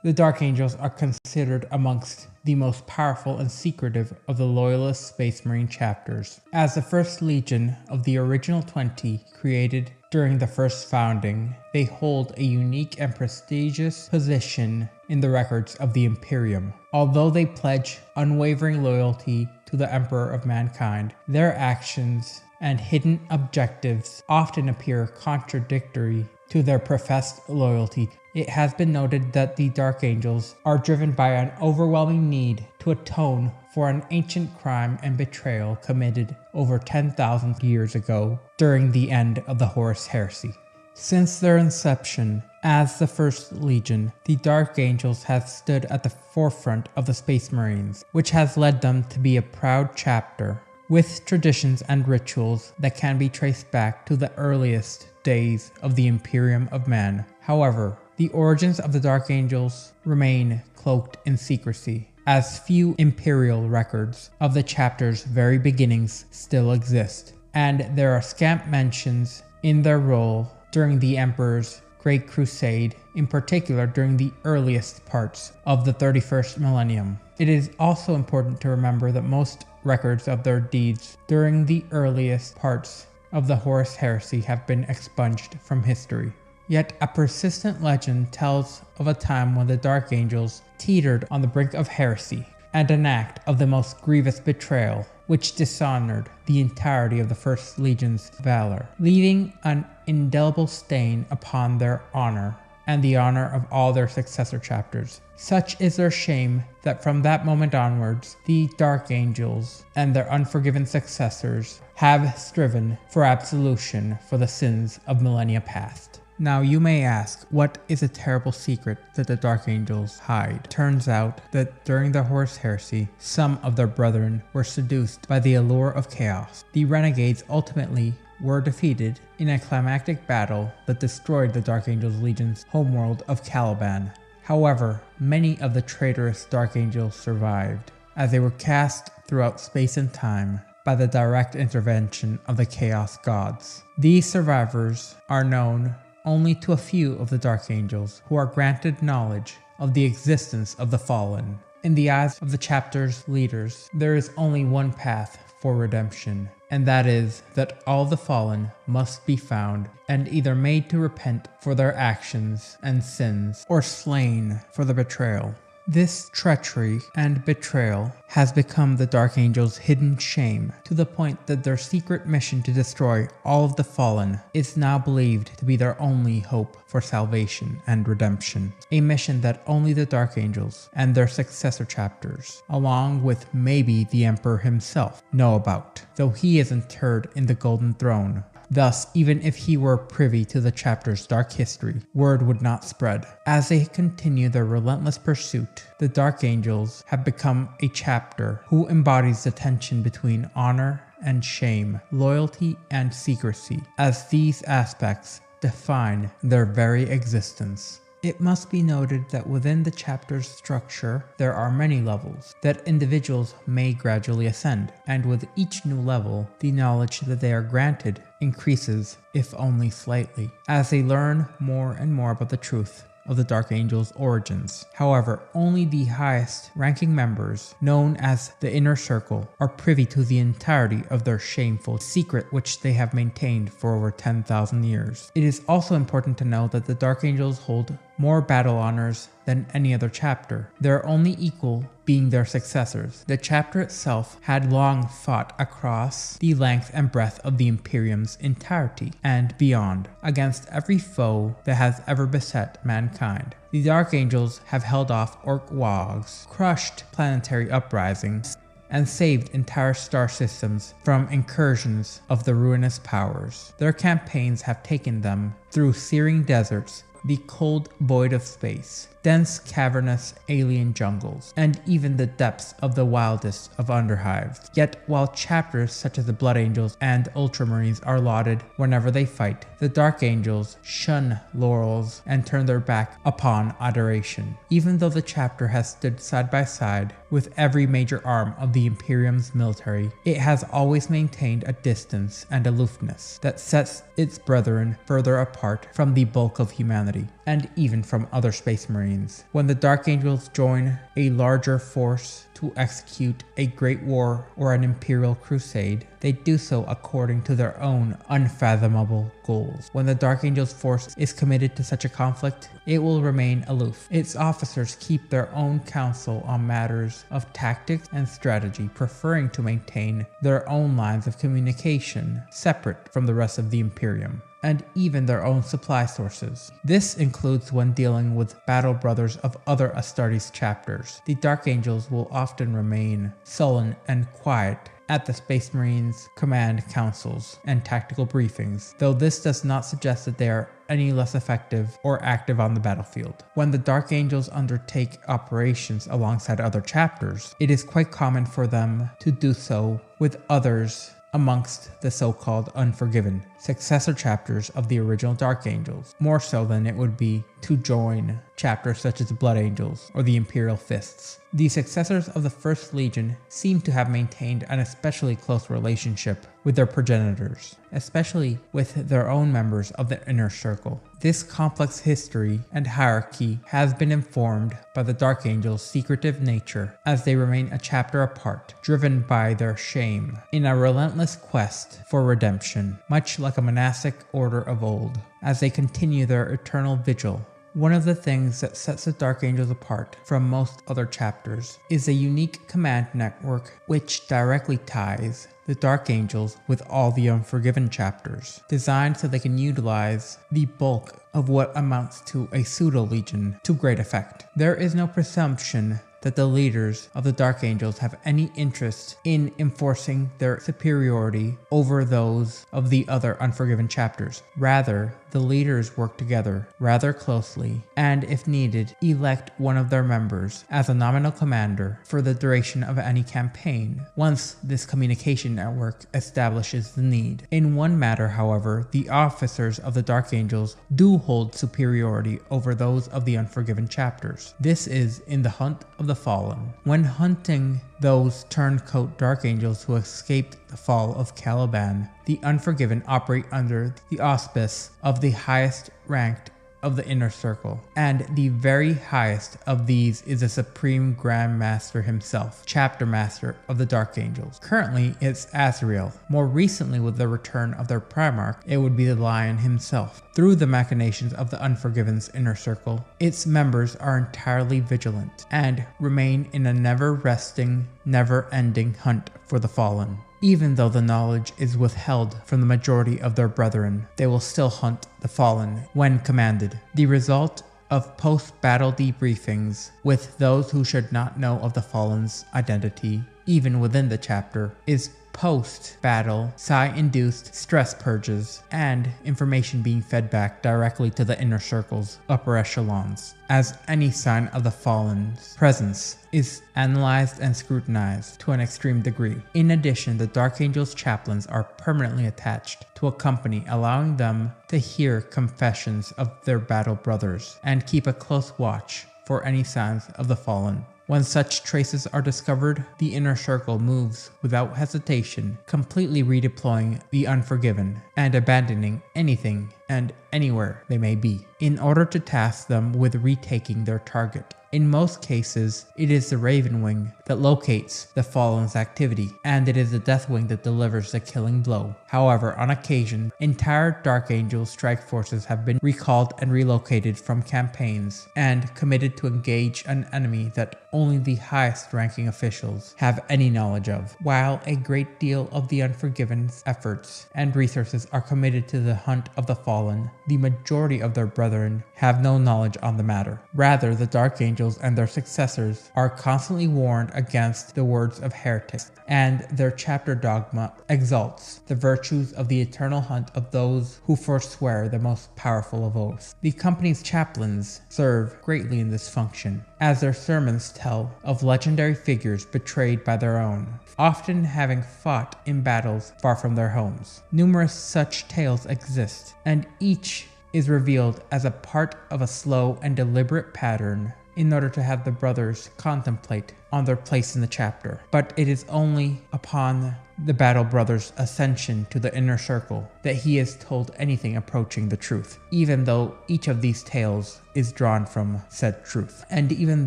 The Dark Angels are considered amongst the most powerful and secretive of the Loyalist Space Marine chapters. As the first legion of the original 20 created during the first founding, they hold a unique and prestigious position in the records of the Imperium. Although they pledge unwavering loyalty to the Emperor of Mankind, their actions and hidden objectives often appear contradictory to their professed loyalty. It has been noted that the Dark Angels are driven by an overwhelming need to atone for an ancient crime and betrayal committed over 10,000 years ago during the end of the Horus Heresy. Since their inception as the First Legion, the Dark Angels have stood at the forefront of the Space Marines, which has led them to be a proud chapter with traditions and rituals that can be traced back to the earliest days of the Imperium of Man. However, the origins of the Dark Angels remain cloaked in secrecy, as few Imperial records of the chapter's very beginnings still exist, and there are scant mentions in their role during the Emperor's Great Crusade, in particular during the earliest parts of the 31st millennium. It is also important to remember that most records of their deeds during the earliest parts of the Horus Heresy have been expunged from history. Yet a persistent legend tells of a time when the Dark Angels teetered on the brink of heresy, and an act of the most grievous betrayal, which dishonored the entirety of the First Legion's valor, leaving an indelible stain upon their honor and the honor of all their successor chapters. Such is their shame that from that moment onwards, the Dark Angels and their unforgiven successors have striven for absolution for the sins of millennia past. Now you may ask, what is a terrible secret that the Dark Angels hide? Turns out that during the Horus Heresy, some of their brethren were seduced by the allure of chaos. The renegades ultimately were defeated in a climactic battle that destroyed the Dark Angels Legion's homeworld of Caliban. However, many of the traitorous Dark Angels survived, as they were cast throughout space and time by the direct intervention of the Chaos Gods. These survivors are known only to a few of the Dark Angels who are granted knowledge of the existence of the Fallen. In the eyes of the chapter's leaders, there is only one path for redemption, and that is that all the Fallen must be found and either made to repent for their actions and sins, or slain for the betrayal. This treachery and betrayal has become the Dark Angels' hidden shame, to the point that their secret mission to destroy all of the Fallen is now believed to be their only hope for salvation and redemption. A mission that only the Dark Angels and their successor chapters, along with maybe the Emperor himself, know about, though he is interred in the Golden Throne. Thus, even if he were privy to the chapter's dark history, word would not spread. As they continue their relentless pursuit, the Dark Angels have become a chapter who embodies the tension between honor and shame, loyalty and secrecy, as these aspects define their very existence. It must be noted that within the chapter's structure, there are many levels that individuals may gradually ascend, and with each new level, the knowledge that they are granted increases, if only slightly, as they learn more and more about the truth of the Dark Angels' origins. However, only the highest ranking members, known as the Inner Circle, are privy to the entirety of their shameful secret which they have maintained for over 10,000 years. It is also important to know that the Dark Angels hold more battle honors than any other chapter, their only equal being their successors. The chapter itself had long fought across the length and breadth of the Imperium's entirety and beyond, against every foe that has ever beset mankind. The Dark Angels have held off orc wogs, crushed planetary uprisings, and saved entire star systems from incursions of the ruinous powers. Their campaigns have taken them through searing deserts, the cold void of space, dense cavernous alien jungles, and even the depths of the wildest of underhives. Yet while chapters such as the Blood Angels and Ultramarines are lauded whenever they fight, the Dark Angels shun laurels and turn their back upon adoration. Even though the chapter has stood side by side with every major arm of the Imperium's military, it has always maintained a distance and aloofness that sets its brethren further apart from the bulk of humanity. and even from other Space Marines. When the Dark Angels join a larger force to execute a great war or an imperial crusade, they do so according to their own unfathomable goals. When the Dark Angels force is committed to such a conflict, it will remain aloof. Its officers keep their own counsel on matters of tactics and strategy, preferring to maintain their own lines of communication separate from the rest of the Imperium, and even their own supply sources. This includes when dealing with battle brothers of other Astartes chapters. The Dark Angels will often remain sullen and quiet at the Space Marines command councils and tactical briefings, though this does not suggest that they are any less effective or active on the battlefield. When the Dark Angels undertake operations alongside other chapters, it is quite common for them to do so with others amongst the so-called Unforgiven, successor chapters of the original Dark Angels, more so than it would be to join chapters such as the Blood Angels or the Imperial Fists. The successors of the First Legion seem to have maintained an especially close relationship with their progenitors, especially with their own members of the Inner Circle. This complex history and hierarchy has been informed by the Dark Angels' secretive nature, as they remain a chapter apart, driven by their shame, in a relentless quest for redemption, much like a monastic order of old, as they continue their eternal vigil. One of the things that sets the Dark Angels apart from most other chapters is a unique command network which directly ties the Dark Angels with all the Unforgiven chapters, designed so they can utilize the bulk of what amounts to a pseudo-legion to great effect. There is no presumption that the leaders of the Dark Angels have any interest in enforcing their superiority over those of the other Unforgiven chapters. Rather, the leaders work together rather closely and, if needed, elect one of their members as a nominal commander for the duration of any campaign, once this communication network establishes the need. In one matter, however, the officers of the Dark Angels do hold superiority over those of the Unforgiven chapters. This is in the Hunt of the Fallen. When hunting those turncoat Dark Angels who escaped the fall of Caliban, the Unforgiven operate under the auspice of the highest ranked of the Inner Circle, and the very highest of these is the Supreme Grand Master himself, Chapter Master of the Dark Angels. Currently, it's Azrael. More recently, with the return of their Primarch, it would be the Lion himself. Through the machinations of the Unforgiven's Inner Circle, its members are entirely vigilant and remain in a never-resting, never-ending hunt for the fallen. Even though the knowledge is withheld from the majority of their brethren, they will still hunt the fallen when commanded. The result of post-battle debriefings with those who should not know of the fallen's identity, even within the chapter, is post-battle psi-induced stress purges and information being fed back directly to the Inner Circle's upper echelons, as any sign of the fallen's presence is analyzed and scrutinized to an extreme degree. In addition, the Dark Angels chaplains are permanently attached to a company, allowing them to hear confessions of their battle brothers and keep a close watch for any signs of the fallen. When such traces are discovered, the Inner Circle moves without hesitation, completely redeploying the Unforgiven and abandoning anything and anywhere they may be, in order to task them with retaking their target. In most cases, it is the Raven Wing that locates the Fallen's activity, and it is the Deathwing that delivers the killing blow. However, on occasion, entire Dark Angel strike forces have been recalled and relocated from campaigns and committed to engage an enemy that only the highest ranking officials have any knowledge of. While a great deal of the Unforgiven's efforts and resources are committed to the hunt of the Fallen, the majority of their brethren have no knowledge on the matter. Rather, the Dark Angels and their successors are constantly warned against the words of heretics, and their chapter dogma exalts the virtues of the eternal hunt of those who forswear the most powerful of oaths. The company's chaplains serve greatly in this function, as their sermons tell of legendary figures betrayed by their own, often having fought in battles far from their homes. Numerous such tales exist, and each is revealed as a part of a slow and deliberate pattern in order to have the brothers contemplate on their place in the chapter. But it is only upon the Battle Brothers' ascension to the inner circle that he is told anything approaching the truth, even though each of these tales is drawn from said truth. And even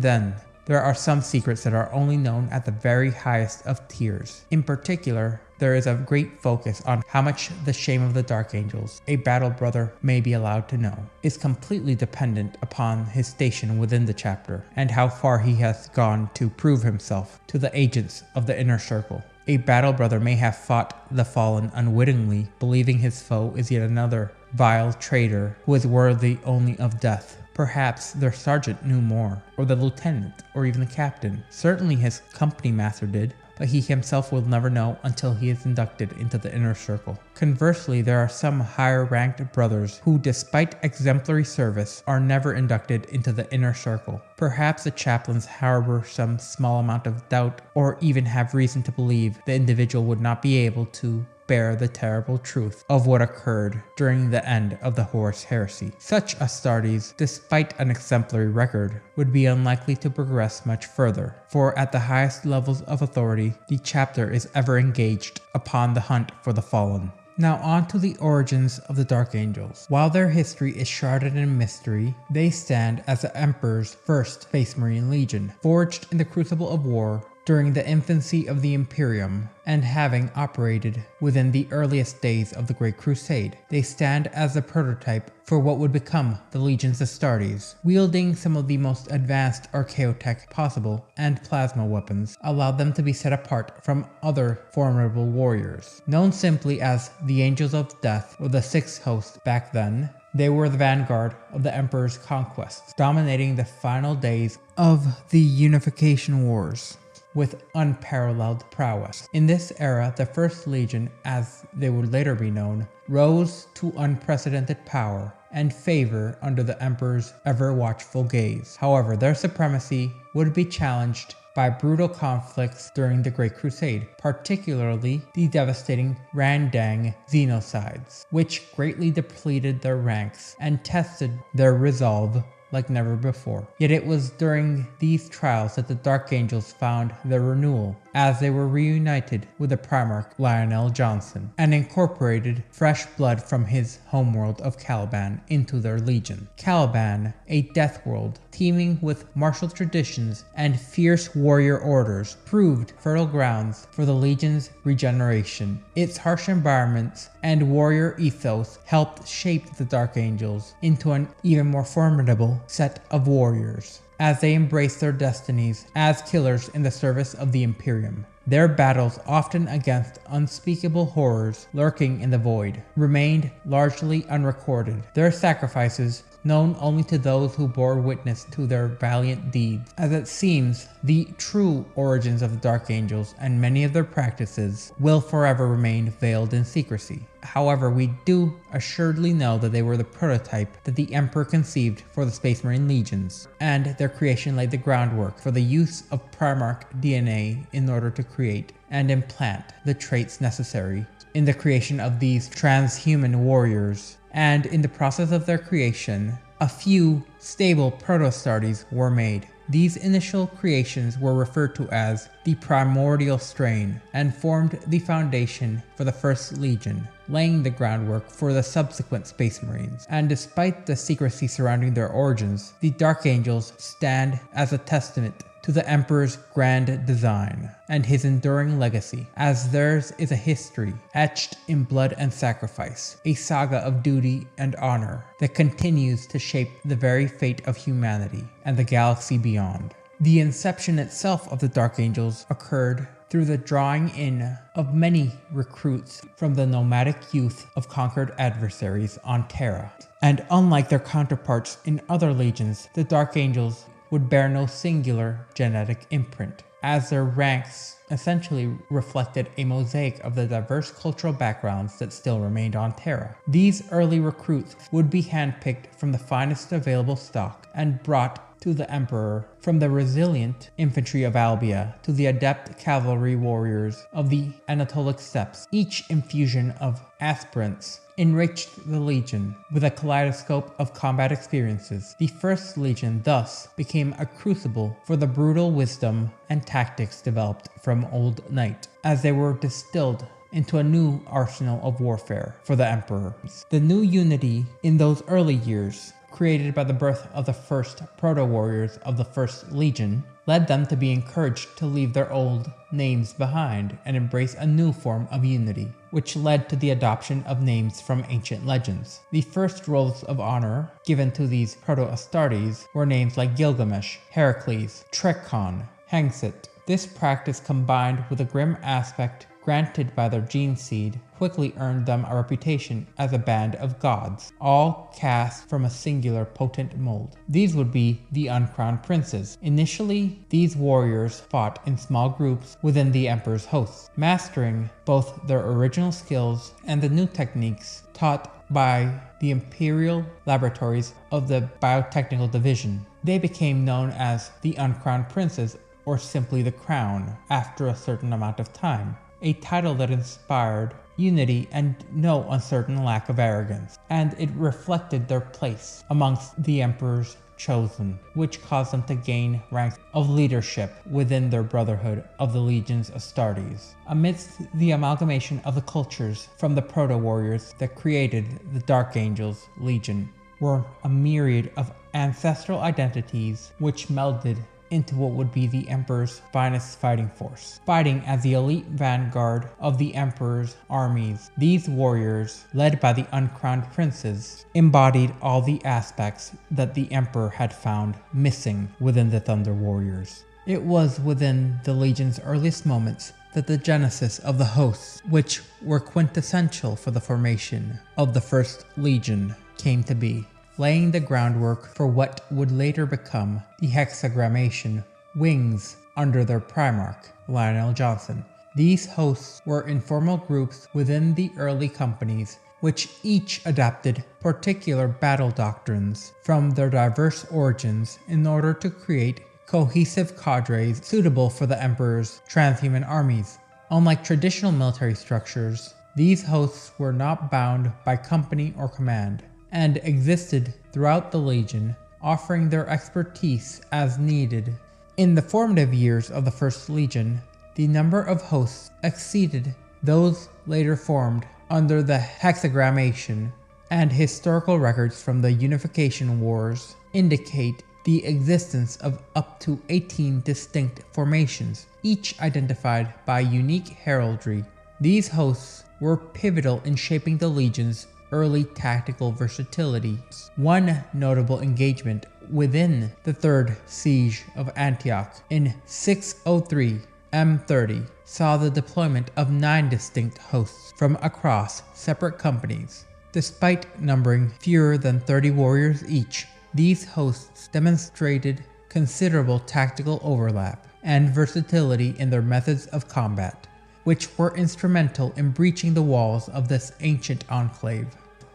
then, there are some secrets that are only known at the very highest of tiers. In particular, there is a great focus on how much the shame of the Dark Angels a battle brother may be allowed to know is completely dependent upon his station within the chapter and how far he has gone to prove himself to the agents of the inner circle. A battle brother may have fought the fallen unwittingly, believing his foe is yet another vile traitor who is worthy only of death. Perhaps their sergeant knew more, or the lieutenant, or even the captain. Certainly his company master did, but he himself will never know until he is inducted into the inner circle. Conversely, there are some higher ranked brothers who, despite exemplary service, are never inducted into the inner circle. Perhaps the chaplains harbor some small amount of doubt, or even have reason to believe the individual would not be able to bear the terrible truth of what occurred during the end of the Horus Heresy. Such Astartes, despite an exemplary record, would be unlikely to progress much further, for at the highest levels of authority, the chapter is ever engaged upon the hunt for the fallen. Now on to the origins of the Dark Angels. While their history is shrouded in mystery, they stand as the Emperor's first Space Marine Legion, forged in the crucible of war during the infancy of the Imperium, and having operated within the earliest days of the Great Crusade. They stand as the prototype for what would become the Legions Astartes. Wielding some of the most advanced archaeotech possible and plasma weapons allowed them to be set apart from other formidable warriors. Known simply as the Angels of Death or the Sixth Host back then, they were the vanguard of the Emperor's conquests, dominating the final days of the Unification Wars with unparalleled prowess. In this era, the First Legion, as they would later be known, rose to unprecedented power and favor under the Emperor's ever-watchful gaze. However, their supremacy would be challenged by brutal conflicts during the Great Crusade, particularly the devastating Randang Xenocides, which greatly depleted their ranks and tested their resolve like never before. Yet it was during these trials that the Dark Angels found their renewal, as they were reunited with the Primarch Lionel Johnson and incorporated fresh blood from his homeworld of Caliban into their legion. Caliban, a death world teeming with martial traditions and fierce warrior orders, proved fertile grounds for the legion's regeneration. Its harsh environments and warrior ethos helped shape the Dark Angels into an even more formidable set of warriors as they embraced their destinies as killers in the service of the Imperium. Their battles, often against unspeakable horrors lurking in the void, remained largely unrecorded. Their sacrifices, known only to those who bore witness to their valiant deeds. As it seems, the true origins of the Dark Angels and many of their practices will forever remain veiled in secrecy. However, we do assuredly know that they were the prototype that the Emperor conceived for the Space Marine Legions, and their creation laid the groundwork for the use of Primarch DNA in order to create and implant the traits necessary in the creation of these transhuman warriors. And in the process of their creation, a few stable proto-Astartes were made. These initial creations were referred to as the primordial strain and formed the foundation for the First Legion, laying the groundwork for the subsequent Space Marines. And despite the secrecy surrounding their origins, the Dark Angels stand as a testament to the Emperor's grand design and his enduring legacy, as theirs is a history etched in blood and sacrifice, a saga of duty and honor that continues to shape the very fate of humanity and the galaxy beyond. The inception itself of the Dark Angels occurred through the drawing in of many recruits from the nomadic youth of conquered adversaries on Terra. And unlike their counterparts in other legions, the Dark Angels would bear no singular genetic imprint, as their ranks essentially reflected a mosaic of the diverse cultural backgrounds that still remained on Terra. These early recruits would be handpicked from the finest available stock and brought to the Emperor, from the resilient infantry of Albia to the adept cavalry warriors of the Anatolic steppes. Each infusion of aspirants enriched the Legion with a kaleidoscope of combat experiences. The First Legion thus became a crucible for the brutal wisdom and tactics developed from Old Knight, as they were distilled into a new arsenal of warfare for the Emperor. The new unity in those early years, created by the birth of the first proto-warriors of the First Legion, led them to be encouraged to leave their old names behind and embrace a new form of unity, which led to the adoption of names from ancient legends. The first roles of honor given to these proto-Astartes were names like Gilgamesh, Heracles, Trekon, Hangsit. This practice, combined with a grim aspect granted by their gene seed, quickly earned them a reputation as a band of gods, all cast from a singular potent mold. These would be the uncrowned princes. Initially, these warriors fought in small groups within the Emperor's hosts, mastering both their original skills and the new techniques taught by the Imperial Laboratories of the Biotechnical Division. They became known as the Uncrowned Princes, or simply the Crown, after a certain amount of time, a title that inspired unity and no uncertain lack of arrogance, and it reflected their place amongst the Emperor's chosen, which caused them to gain ranks of leadership within their brotherhood of the Legions Astartes. Amidst the amalgamation of the cultures from the proto-warriors that created the Dark Angels Legion were a myriad of ancestral identities which melded into what would be the Emperor's finest fighting force. Fighting as the elite vanguard of the Emperor's armies, these warriors, led by the uncrowned princes, embodied all the aspects that the Emperor had found missing within the Thunder Warriors. It was within the Legion's earliest moments that the genesis of the hosts, which were quintessential for the formation of the First Legion, came to be, laying the groundwork for what would later become the hexagrammation wings under their primarch, Lionel Johnson. These hosts were informal groups within the early companies, which each adapted particular battle doctrines from their diverse origins in order to create cohesive cadres suitable for the Emperor's transhuman armies. Unlike traditional military structures, these hosts were not bound by company or command, and existed throughout the Legion, offering their expertise as needed. In the formative years of the First Legion, the number of hosts exceeded those later formed under the hexagrammation, and historical records from the Unification Wars indicate the existence of up to 18 distinct formations, each identified by unique heraldry. These hosts were pivotal in shaping the Legion's early tactical versatility. One notable engagement within the Third Siege of Antioch in 603 M30 saw the deployment of 9 distinct hosts from across separate companies. Despite numbering fewer than 30 warriors each, these hosts demonstrated considerable tactical overlap and versatility in their methods of combat, which were instrumental in breaching the walls of this ancient enclave.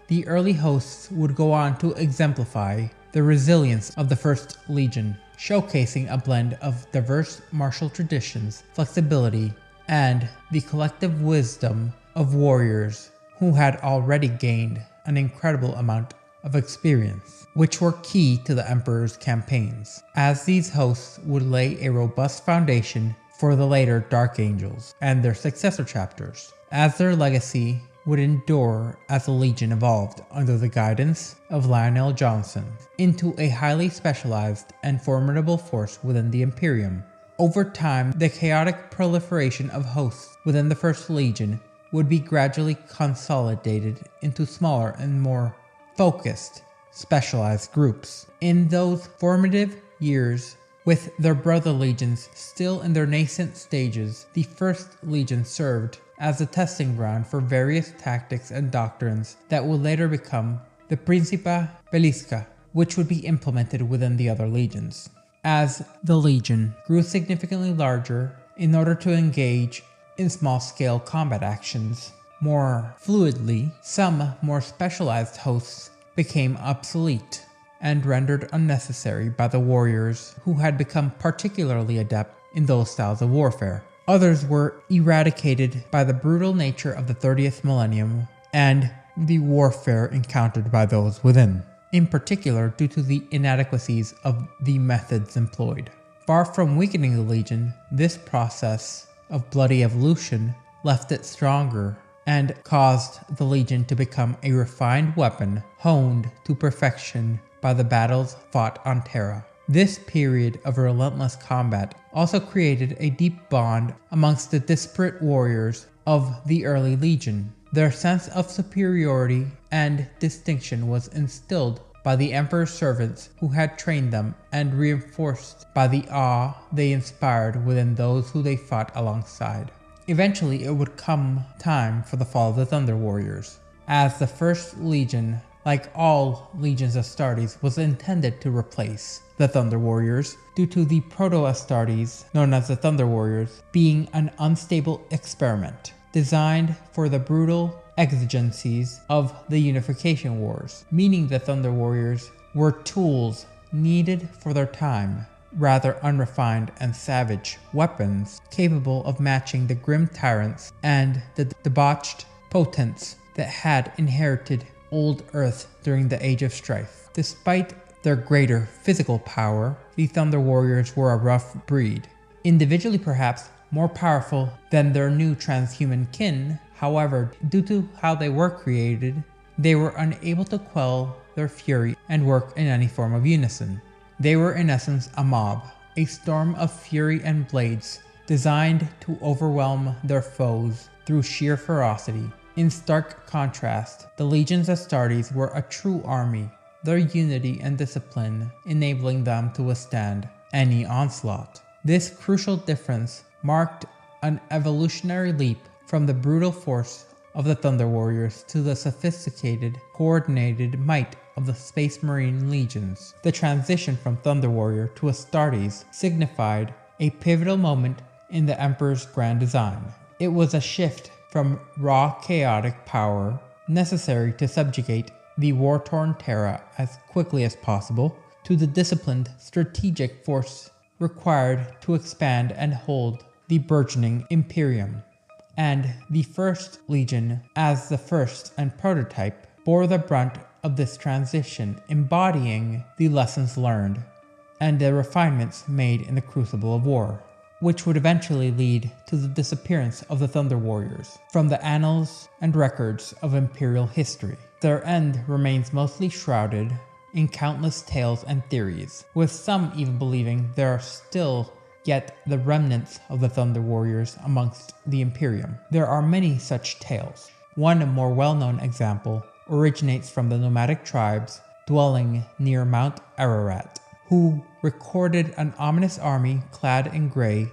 The early hosts would go on to exemplify the resilience of the First Legion, showcasing a blend of diverse martial traditions, flexibility, and the collective wisdom of warriors who had already gained an incredible amount of experience, which were key to the Emperor's campaigns, as these hosts would lay a robust foundation for the later Dark Angels and their successor chapters, as their legacy would endure as the Legion evolved under the guidance of Lionel Johnson into a highly specialized and formidable force within the Imperium. Over time, the chaotic proliferation of hosts within the First Legion would be gradually consolidated into smaller and more focused, specialized groups. In those formative years, with their brother legions still in their nascent stages, the First Legion served as a testing ground for various tactics and doctrines that would later become the Principia Bellica, which would be implemented within the other legions. As the Legion grew significantly larger in order to engage in small-scale combat actions more fluidly, some more specialized hosts became obsolete, and rendered unnecessary by the warriors who had become particularly adept in those styles of warfare. Others were eradicated by the brutal nature of the 30th millennium and the warfare encountered by those within, in particular due to the inadequacies of the methods employed. Far from weakening the Legion, this process of bloody evolution left it stronger and caused the Legion to become a refined weapon honed to perfection by the battles fought on Terra. This period of relentless combat also created a deep bond amongst the disparate warriors of the early Legion. Their sense of superiority and distinction was instilled by the Emperor's servants who had trained them and reinforced by the awe they inspired within those who they fought alongside. Eventually, it would come time for the fall of the Thunder Warriors, as the First Legion, like all legions Astartes, was intended to replace the Thunder Warriors due to the Proto-Astartes, known as the Thunder Warriors, being an unstable experiment designed for the brutal exigencies of the Unification Wars, meaning the Thunder Warriors were tools needed for their time, rather unrefined and savage weapons capable of matching the grim tyrants and the debauched potents that had inherited old Earth during the Age of Strife. Despite their greater physical power, the Thunder Warriors were a rough breed, individually perhaps more powerful than their new transhuman kin. However, due to how they were created, they were unable to quell their fury and work in any form of unison. They were in essence a mob, a storm of fury and blades, designed to overwhelm their foes through sheer ferocity. In stark contrast, the legions Astartes were a true army, their unity and discipline enabling them to withstand any onslaught. This crucial difference marked an evolutionary leap from the brutal force of the Thunder Warriors to the sophisticated, coordinated might of the Space Marine legions. The transition from Thunder Warrior to Astartes signified a pivotal moment in the Emperor's grand design. It was a shift from raw chaotic power necessary to subjugate the war-torn Terra as quickly as possible to the disciplined strategic force required to expand and hold the burgeoning Imperium. And the First Legion, as the first and prototype, bore the brunt of this transition, embodying the lessons learned and the refinements made in the crucible of war, which would eventually lead to the disappearance of the Thunder Warriors from the annals and records of Imperial history. Their end remains mostly shrouded in countless tales and theories, with some even believing there are still yet the remnants of the Thunder Warriors amongst the Imperium. There are many such tales. One more well-known example originates from the nomadic tribes dwelling near Mount Ararat, who recorded an ominous army clad in grey,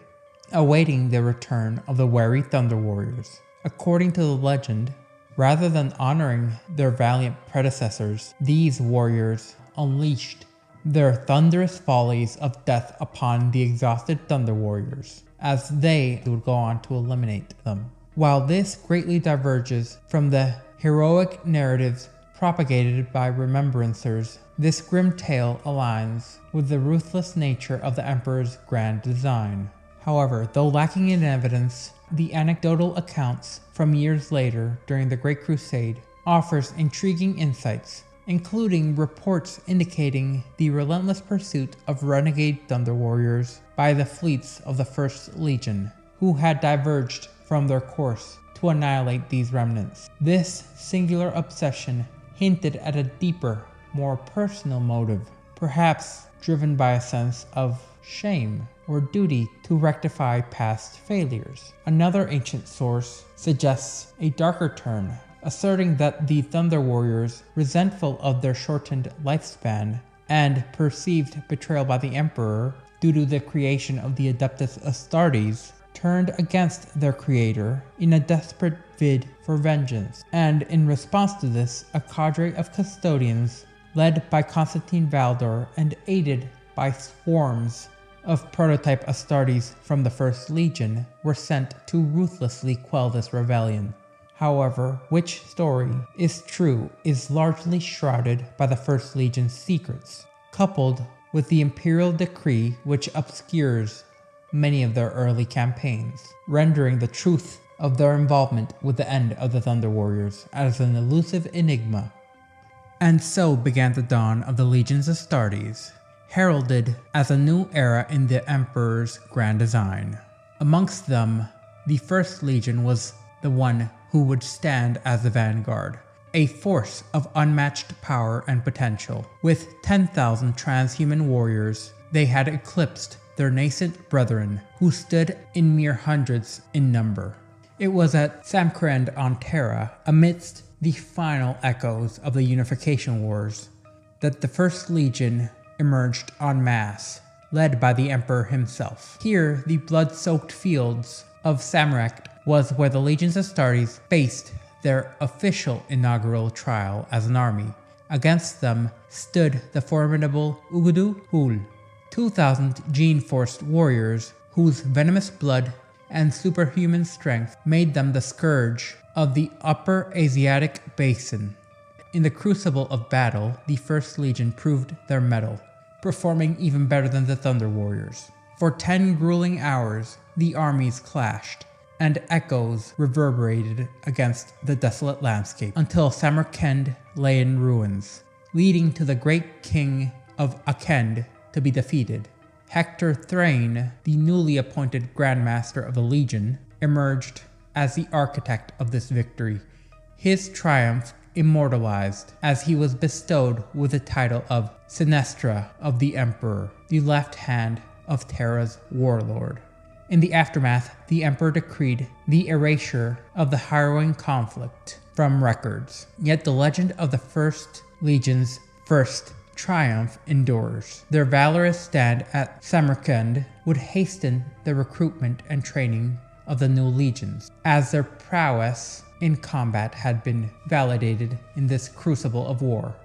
awaiting the return of the wary Thunder Warriors. According to the legend, rather than honoring their valiant predecessors, these warriors unleashed their thunderous volleys of death upon the exhausted Thunder Warriors, as they would go on to eliminate them. While this greatly diverges from the heroic narratives propagated by remembrancers, this grim tale aligns with the ruthless nature of the Emperor's grand design. However, though lacking in evidence, the anecdotal accounts from years later during the Great Crusade offers intriguing insights, including reports indicating the relentless pursuit of renegade Thunder Warriors by the fleets of the First Legion, who had diverged from their course to annihilate these remnants. This singular obsession hinted at a deeper, more personal motive, perhaps driven by a sense of shame or duty to rectify past failures. Another ancient source suggests a darker turn, asserting that the Thunder Warriors, resentful of their shortened lifespan and perceived betrayal by the Emperor due to the creation of the Adeptus Astartes, turned against their creator in a desperate bid for vengeance. And in response to this, a cadre of custodians, led by Constantine Valdor and aided by swarms of prototype Astartes from the First Legion, were sent to ruthlessly quell this rebellion. However, which story is true is largely shrouded by the First Legion's secrets, coupled with the Imperial decree which obscures many of their early campaigns, rendering the truth of their involvement with the end of the Thunder Warriors as an elusive enigma. And so began the dawn of the Legions Astartes, heralded as a new era in the Emperor's grand design. Amongst them, the First Legion was the one who would stand as the vanguard, a force of unmatched power and potential. With 10,000 transhuman warriors, they had eclipsed their nascent brethren, who stood in mere hundreds in number. It was at Samkrend on Terra, amidst the final echoes of the Unification Wars, that the First Legion emerged en masse, led by the Emperor himself. Here, the blood-soaked fields of Samarkand was where the Legions Astartes faced their official inaugural trial as an army. Against them stood the formidable Ugudu Hul, 2,000 gene-forced warriors whose venomous blood and superhuman strength made them the scourge of the Upper Asiatic Basin. In the crucible of battle, the First Legion proved their mettle, performing even better than the Thunder Warriors. For 10 grueling hours, the armies clashed, and echoes reverberated against the desolate landscape until Samarkand lay in ruins, leading to the great king of Akend to be defeated. Hector Thrain, the newly appointed Grand Master of the Legion, emerged as the architect of this victory, his triumph immortalized as he was bestowed with the title of Sinestra of the Emperor, the left hand of Terra's warlord. In the aftermath, the Emperor decreed the erasure of the harrowing conflict from records. Yet the legend of the First Legion's first triumph endures. Their valorous stand at Samarkand would hasten the recruitment and training of the new legions, as their prowess in combat had been validated in this crucible of war.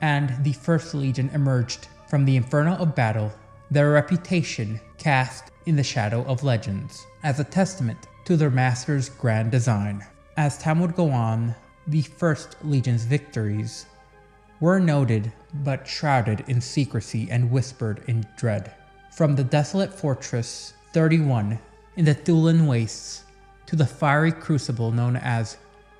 And the First Legion emerged from the inferno of battle, their reputation cast in the shadow of legends, as a testament to their master's grand design. As time would go on, the First Legion's victories were noted but shrouded in secrecy and whispered in dread. From the desolate Fortress 31 in the Thulan Wastes to the fiery crucible known as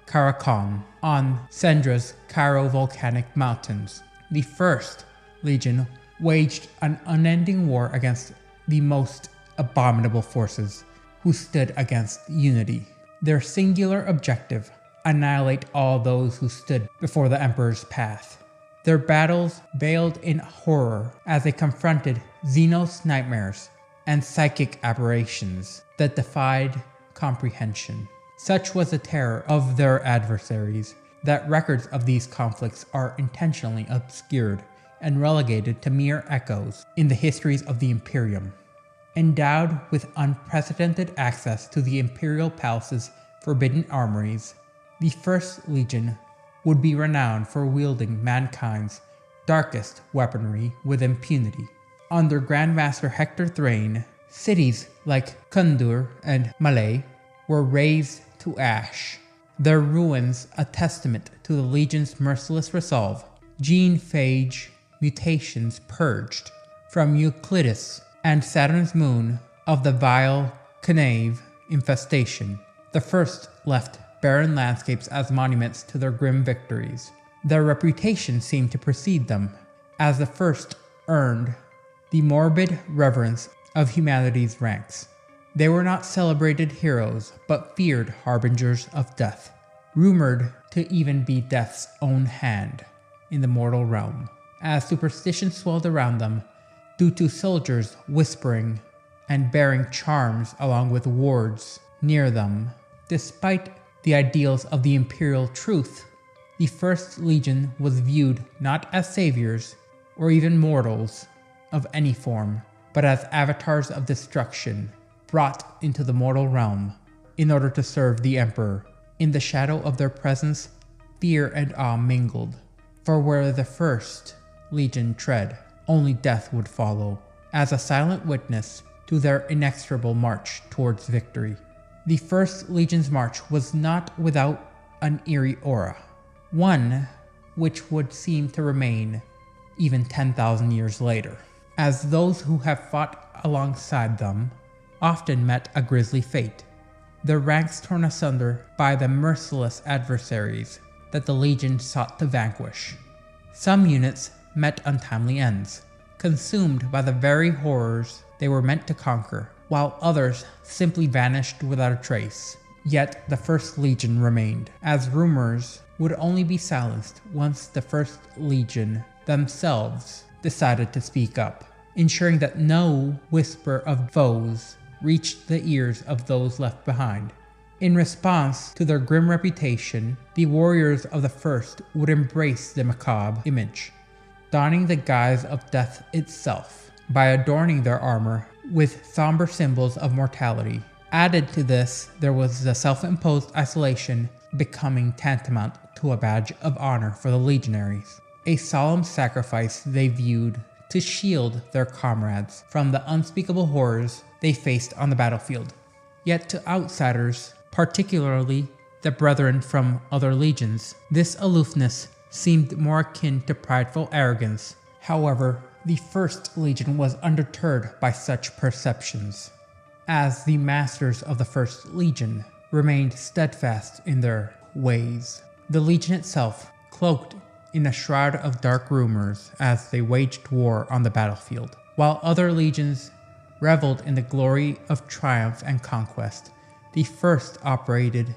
Karakon on Sendra's Cairo-volcanic mountains, the First Legion waged an unending war against the most abominable forces who stood against unity. Their singular objective: annihilate all those who stood before the Emperor's path. Their battles veiled in horror as they confronted Xenos nightmares and psychic aberrations that defied comprehension. Such was the terror of their adversaries that records of these conflicts are intentionally obscured and relegated to mere echoes in the histories of the Imperium. Endowed with unprecedented access to the Imperial Palace's forbidden armories, the First Legion would be renowned for wielding mankind's darkest weaponry with impunity. Under Grandmaster Hector Thrain, cities like Kundur and Malay were razed to ash, their ruins a testament to the Legion's merciless resolve. Gene-phage mutations purged from Euclidus and Saturn's moon of the vile Knave infestation. The first left barren landscapes as monuments to their grim victories. Their reputation seemed to precede them, as the first earned the morbid reverence of humanity's ranks. They were not celebrated heroes, but feared harbingers of death, rumored to even be death's own hand in the mortal realm, as superstition swelled around them due to soldiers whispering and bearing charms along with wards near them. Despite the ideals of the Imperial truth, the First Legion was viewed not as saviors or even mortals of any form, but as avatars of destruction brought into the mortal realm in order to serve the Emperor. In the shadow of their presence, fear and awe mingled, for where the First Legion tread, only death would follow, as a silent witness to their inexorable march towards victory. The First Legion's march was not without an eerie aura, one which would seem to remain even 10,000 years later, as those who have fought alongside them often met a grisly fate, their ranks torn asunder by the merciless adversaries that the Legion sought to vanquish. Some units met untimely ends, consumed by the very horrors they were meant to conquer, while others simply vanished without a trace. Yet the First Legion remained, as rumors would only be silenced once the First Legion themselves decided to speak up, ensuring that no whisper of foes reached the ears of those left behind. In response to their grim reputation, the warriors of the First would embrace the macabre image, donning the guise of death itself by adorning their armor with somber symbols of mortality. Added to this, there was the self-imposed isolation becoming tantamount to a badge of honor for the legionaries, a solemn sacrifice they viewed to shield their comrades from the unspeakable horrors they faced on the battlefield. Yet to outsiders, particularly the brethren from other legions, this aloofness seemed more akin to prideful arrogance. However, the First Legion was undeterred by such perceptions, as the masters of the First Legion remained steadfast in their ways. The Legion itself, cloaked in a shroud of dark rumors as they waged war on the battlefield, while other legions reveled in the glory of triumph and conquest, the First operated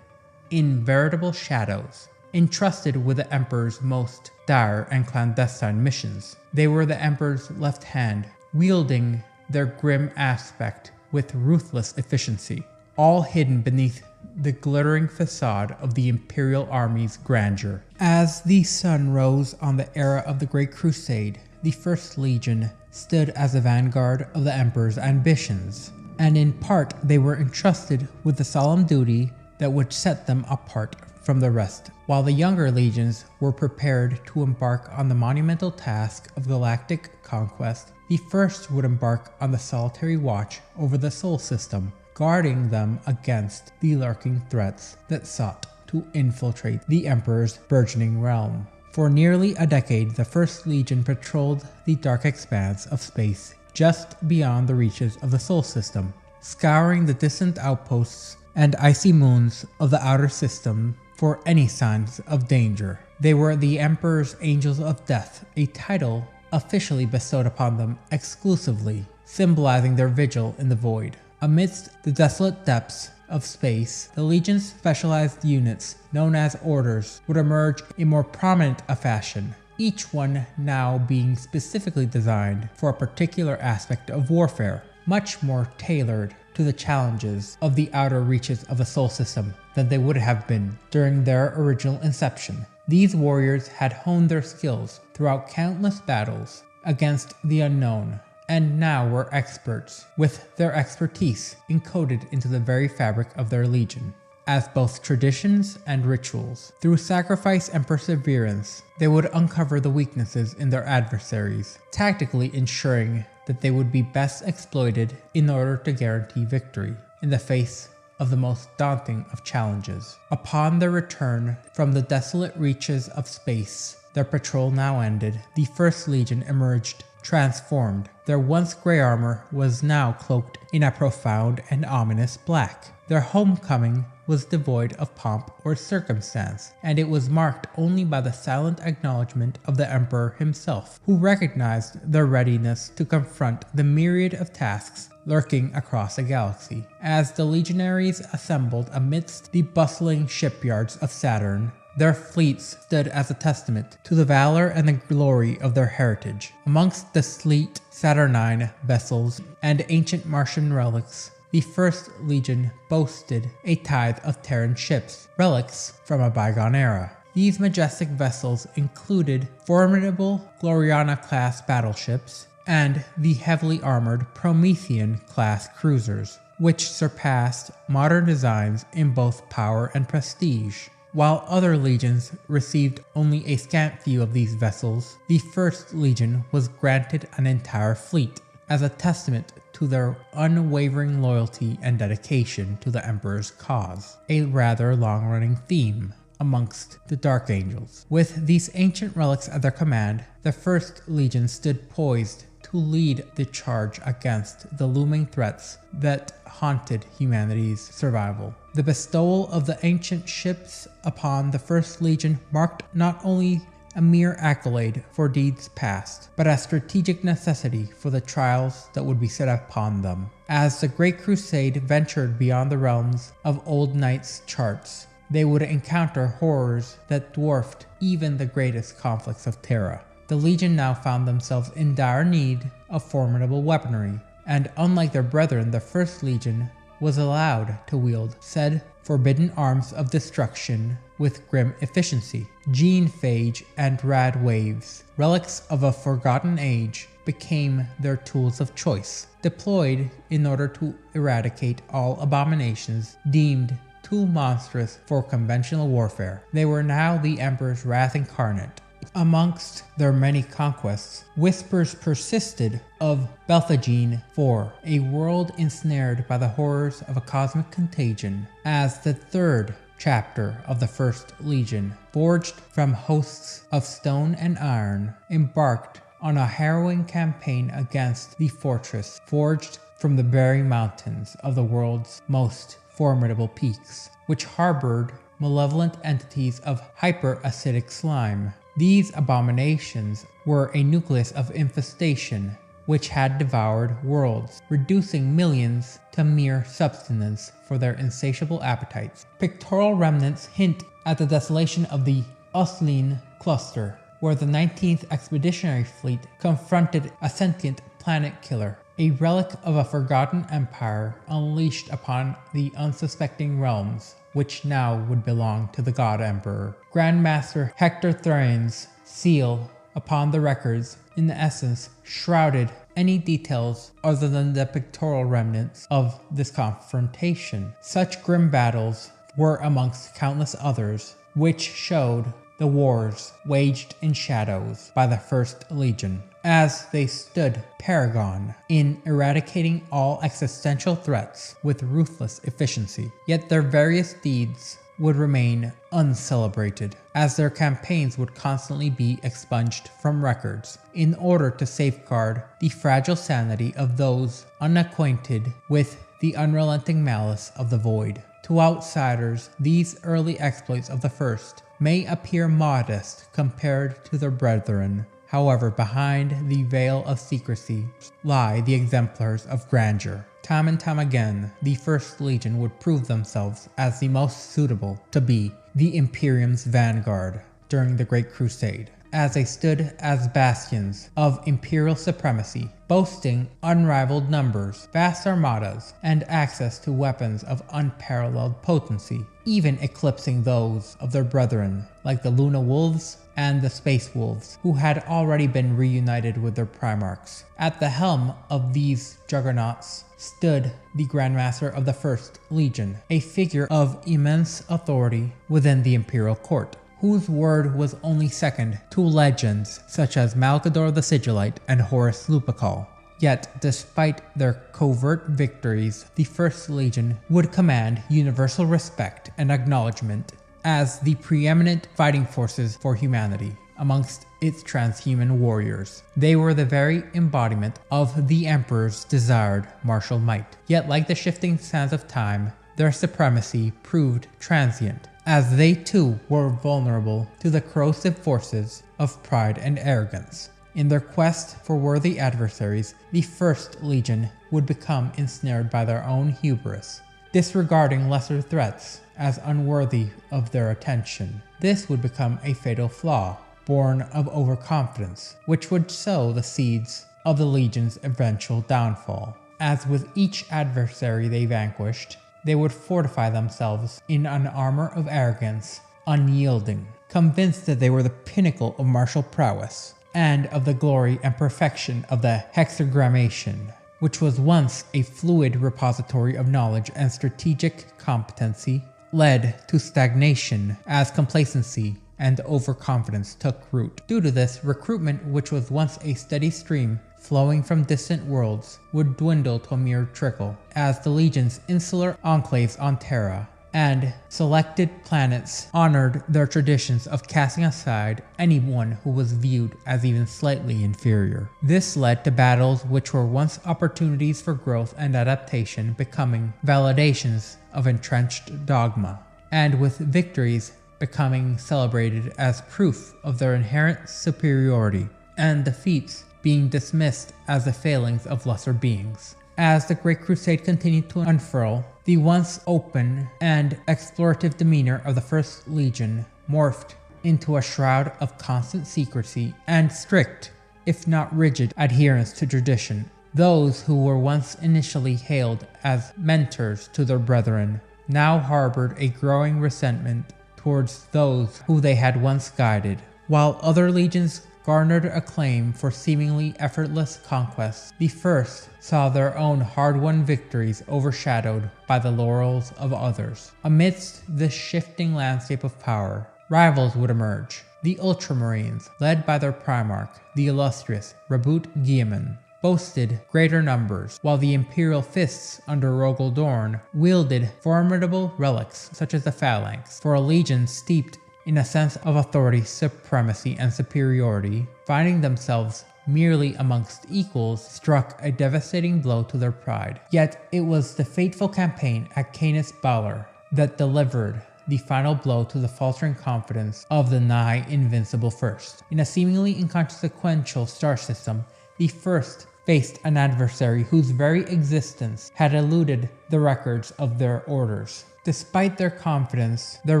in veritable shadows, entrusted with the Emperor's most dire and clandestine missions. They were the Emperor's left hand, wielding their grim aspect with ruthless efficiency, all hidden beneath the glittering facade of the Imperial Army's grandeur. As the sun rose on the era of the Great Crusade, the First Legion stood as the vanguard of the Emperor's ambitions, and in part they were entrusted with the solemn duty that would set them apart from the rest. While the younger legions were prepared to embark on the monumental task of galactic conquest, the First would embark on the solitary watch over the Sol system, guarding them against the lurking threats that sought to infiltrate the Emperor's burgeoning realm. For nearly a decade, the First Legion patrolled the dark expanse of space just beyond the reaches of the Sol system, scouring the distant outposts and icy moons of the outer system for any signs of danger. They were the Emperor's Angels of Death, a title officially bestowed upon them exclusively, symbolizing their vigil in the void. Amidst the desolate depths of space, the Legion's specialized units, known as Orders, would emerge in more prominent a fashion, each one now being specifically designed for a particular aspect of warfare, much more tailored to the challenges of the outer reaches of the Sol system than they would have been during their original inception. These warriors had honed their skills throughout countless battles against the unknown, and now were experts, with their expertise encoded into the very fabric of their legion, as both traditions and rituals. Through sacrifice and perseverance, they would uncover the weaknesses in their adversaries, tactically ensuring that they would be best exploited in order to guarantee victory in the face of the most daunting of challenges. Upon their return from the desolate reaches of space, their patrol now ended, the First Legion emerged transformed. Their once grey armor was now cloaked in a profound and ominous black. Their homecoming was devoid of pomp or circumstance, and it was marked only by the silent acknowledgement of the Emperor himself, who recognized their readiness to confront the myriad of tasks lurking across the galaxy. As the legionaries assembled amidst the bustling shipyards of Saturn, their fleets stood as a testament to the valor and the glory of their heritage. Amongst the sleek Saturnine vessels and ancient Martian relics, the First Legion boasted a tithe of Terran ships, relics from a bygone era. These majestic vessels included formidable Gloriana-class battleships and the heavily armored Promethean-class cruisers, which surpassed modern designs in both power and prestige. While other legions received only a scant few of these vessels, the First Legion was granted an entire fleet, as a testament to their unwavering loyalty and dedication to the Emperor's cause, a rather long-running theme amongst the Dark Angels. With these ancient relics at their command, the First Legion stood poised to lead the charge against the looming threats that haunted humanity's survival. The bestowal of the ancient ships upon the First Legion marked not only a mere accolade for deeds past, but a strategic necessity for the trials that would be set upon them. As the Great Crusade ventured beyond the realms of old knights' charts, they would encounter horrors that dwarfed even the greatest conflicts of Terra. The Legion now found themselves in dire need of formidable weaponry, and unlike their brethren, the First Legion was allowed to wield said forbidden arms of destruction with grim efficiency. Gene phage and rad waves, relics of a forgotten age, became their tools of choice, deployed in order to eradicate all abominations deemed too monstrous for conventional warfare. They were now the Emperor's wrath incarnate. Amongst their many conquests, whispers persisted of Belthagene IV, a world ensnared by the horrors of a cosmic contagion, as the third chapter of the First Legion, forged from hosts of stone and iron, embarked on a harrowing campaign against the fortress forged from the very mountains of the world's most formidable peaks, which harbored malevolent entities of hyper-acidic slime. These abominations were a nucleus of infestation which had devoured worlds, reducing millions to mere subsistence for their insatiable appetites. Pictorial remnants hint at the desolation of the Usline cluster, where the 19th Expeditionary Fleet confronted a sentient planet killer, a relic of a forgotten empire unleashed upon the unsuspecting realms, which now would belong to the God Emperor. Grandmaster Hector Thrane's seal upon the records, in essence, shrouded any details other than the pictorial remnants of this confrontation. Such grim battles were amongst countless others, which showed the wars waged in shadows by the First Legion, as they stood paragon in eradicating all existential threats with ruthless efficiency. Yet their various deeds would remain uncelebrated, as their campaigns would constantly be expunged from records in order to safeguard the fragile sanity of those unacquainted with the unrelenting malice of the Void. To outsiders, these early exploits of the First may appear modest compared to their brethren. However, behind the veil of secrecy lie the exemplars of grandeur. Time and time again, the First Legion would prove themselves as the most suitable to be the Imperium's vanguard during the Great Crusade, as they stood as bastions of imperial supremacy, boasting unrivaled numbers, vast armadas, and access to weapons of unparalleled potency, even eclipsing those of their brethren like the Luna Wolves and the Space Wolves, who had already been reunited with their primarchs. At the helm of these juggernauts stood the Grandmaster of the First Legion, a figure of immense authority within the imperial court, whose word was only second to legends such as Malcador the Sigillite and Horus Lupercal. Yet, despite their covert victories, the First Legion would command universal respect and acknowledgement as the preeminent fighting forces for humanity amongst its transhuman warriors. They were the very embodiment of the Emperor's desired martial might. Yet, like the shifting sands of time, their supremacy proved transient, as they too were vulnerable to the corrosive forces of pride and arrogance. In their quest for worthy adversaries, the First Legion would become ensnared by their own hubris, disregarding lesser threats as unworthy of their attention. This would become a fatal flaw, born of overconfidence, which would sow the seeds of the Legion's eventual downfall. As with each adversary they vanquished, they would fortify themselves in an armor of arrogance, unyielding, convinced that they were the pinnacle of martial prowess, and of the glory and perfection of the hexagrammation, which was once a fluid repository of knowledge and strategic competency, led to stagnation as complacency and overconfidence took root. Due to this, recruitment, which was once a steady stream, flowing from distant worlds would dwindle to a mere trickle, as the Legion's insular enclaves on Terra and selected planets honored their traditions of casting aside anyone who was viewed as even slightly inferior. This led to battles which were once opportunities for growth and adaptation becoming validations of entrenched dogma, and with victories becoming celebrated as proof of their inherent superiority, and defeats being dismissed as the failings of lesser beings. As the Great Crusade continued to unfurl, the once open and explorative demeanor of the First Legion morphed into a shroud of constant secrecy and strict, if not rigid, adherence to tradition. Those who were once initially hailed as mentors to their brethren now harbored a growing resentment towards those who they had once guided, while other legions garnered acclaim for seemingly effortless conquests. The first saw their own hard-won victories overshadowed by the laurels of others. Amidst this shifting landscape of power, rivals would emerge. The Ultramarines, led by their Primarch, the illustrious Raboot Guilliman, boasted greater numbers, while the Imperial Fists under Rogel Dorn wielded formidable relics such as the Phalanx. For a legion steeped in a sense of authority, supremacy, and superiority, finding themselves merely amongst equals struck a devastating blow to their pride. Yet it was the fateful campaign at Canis Balor that delivered the final blow to the faltering confidence of the nigh invincible First. In a seemingly inconsequential star system, the First faced an adversary whose very existence had eluded the records of their orders. Despite their confidence, their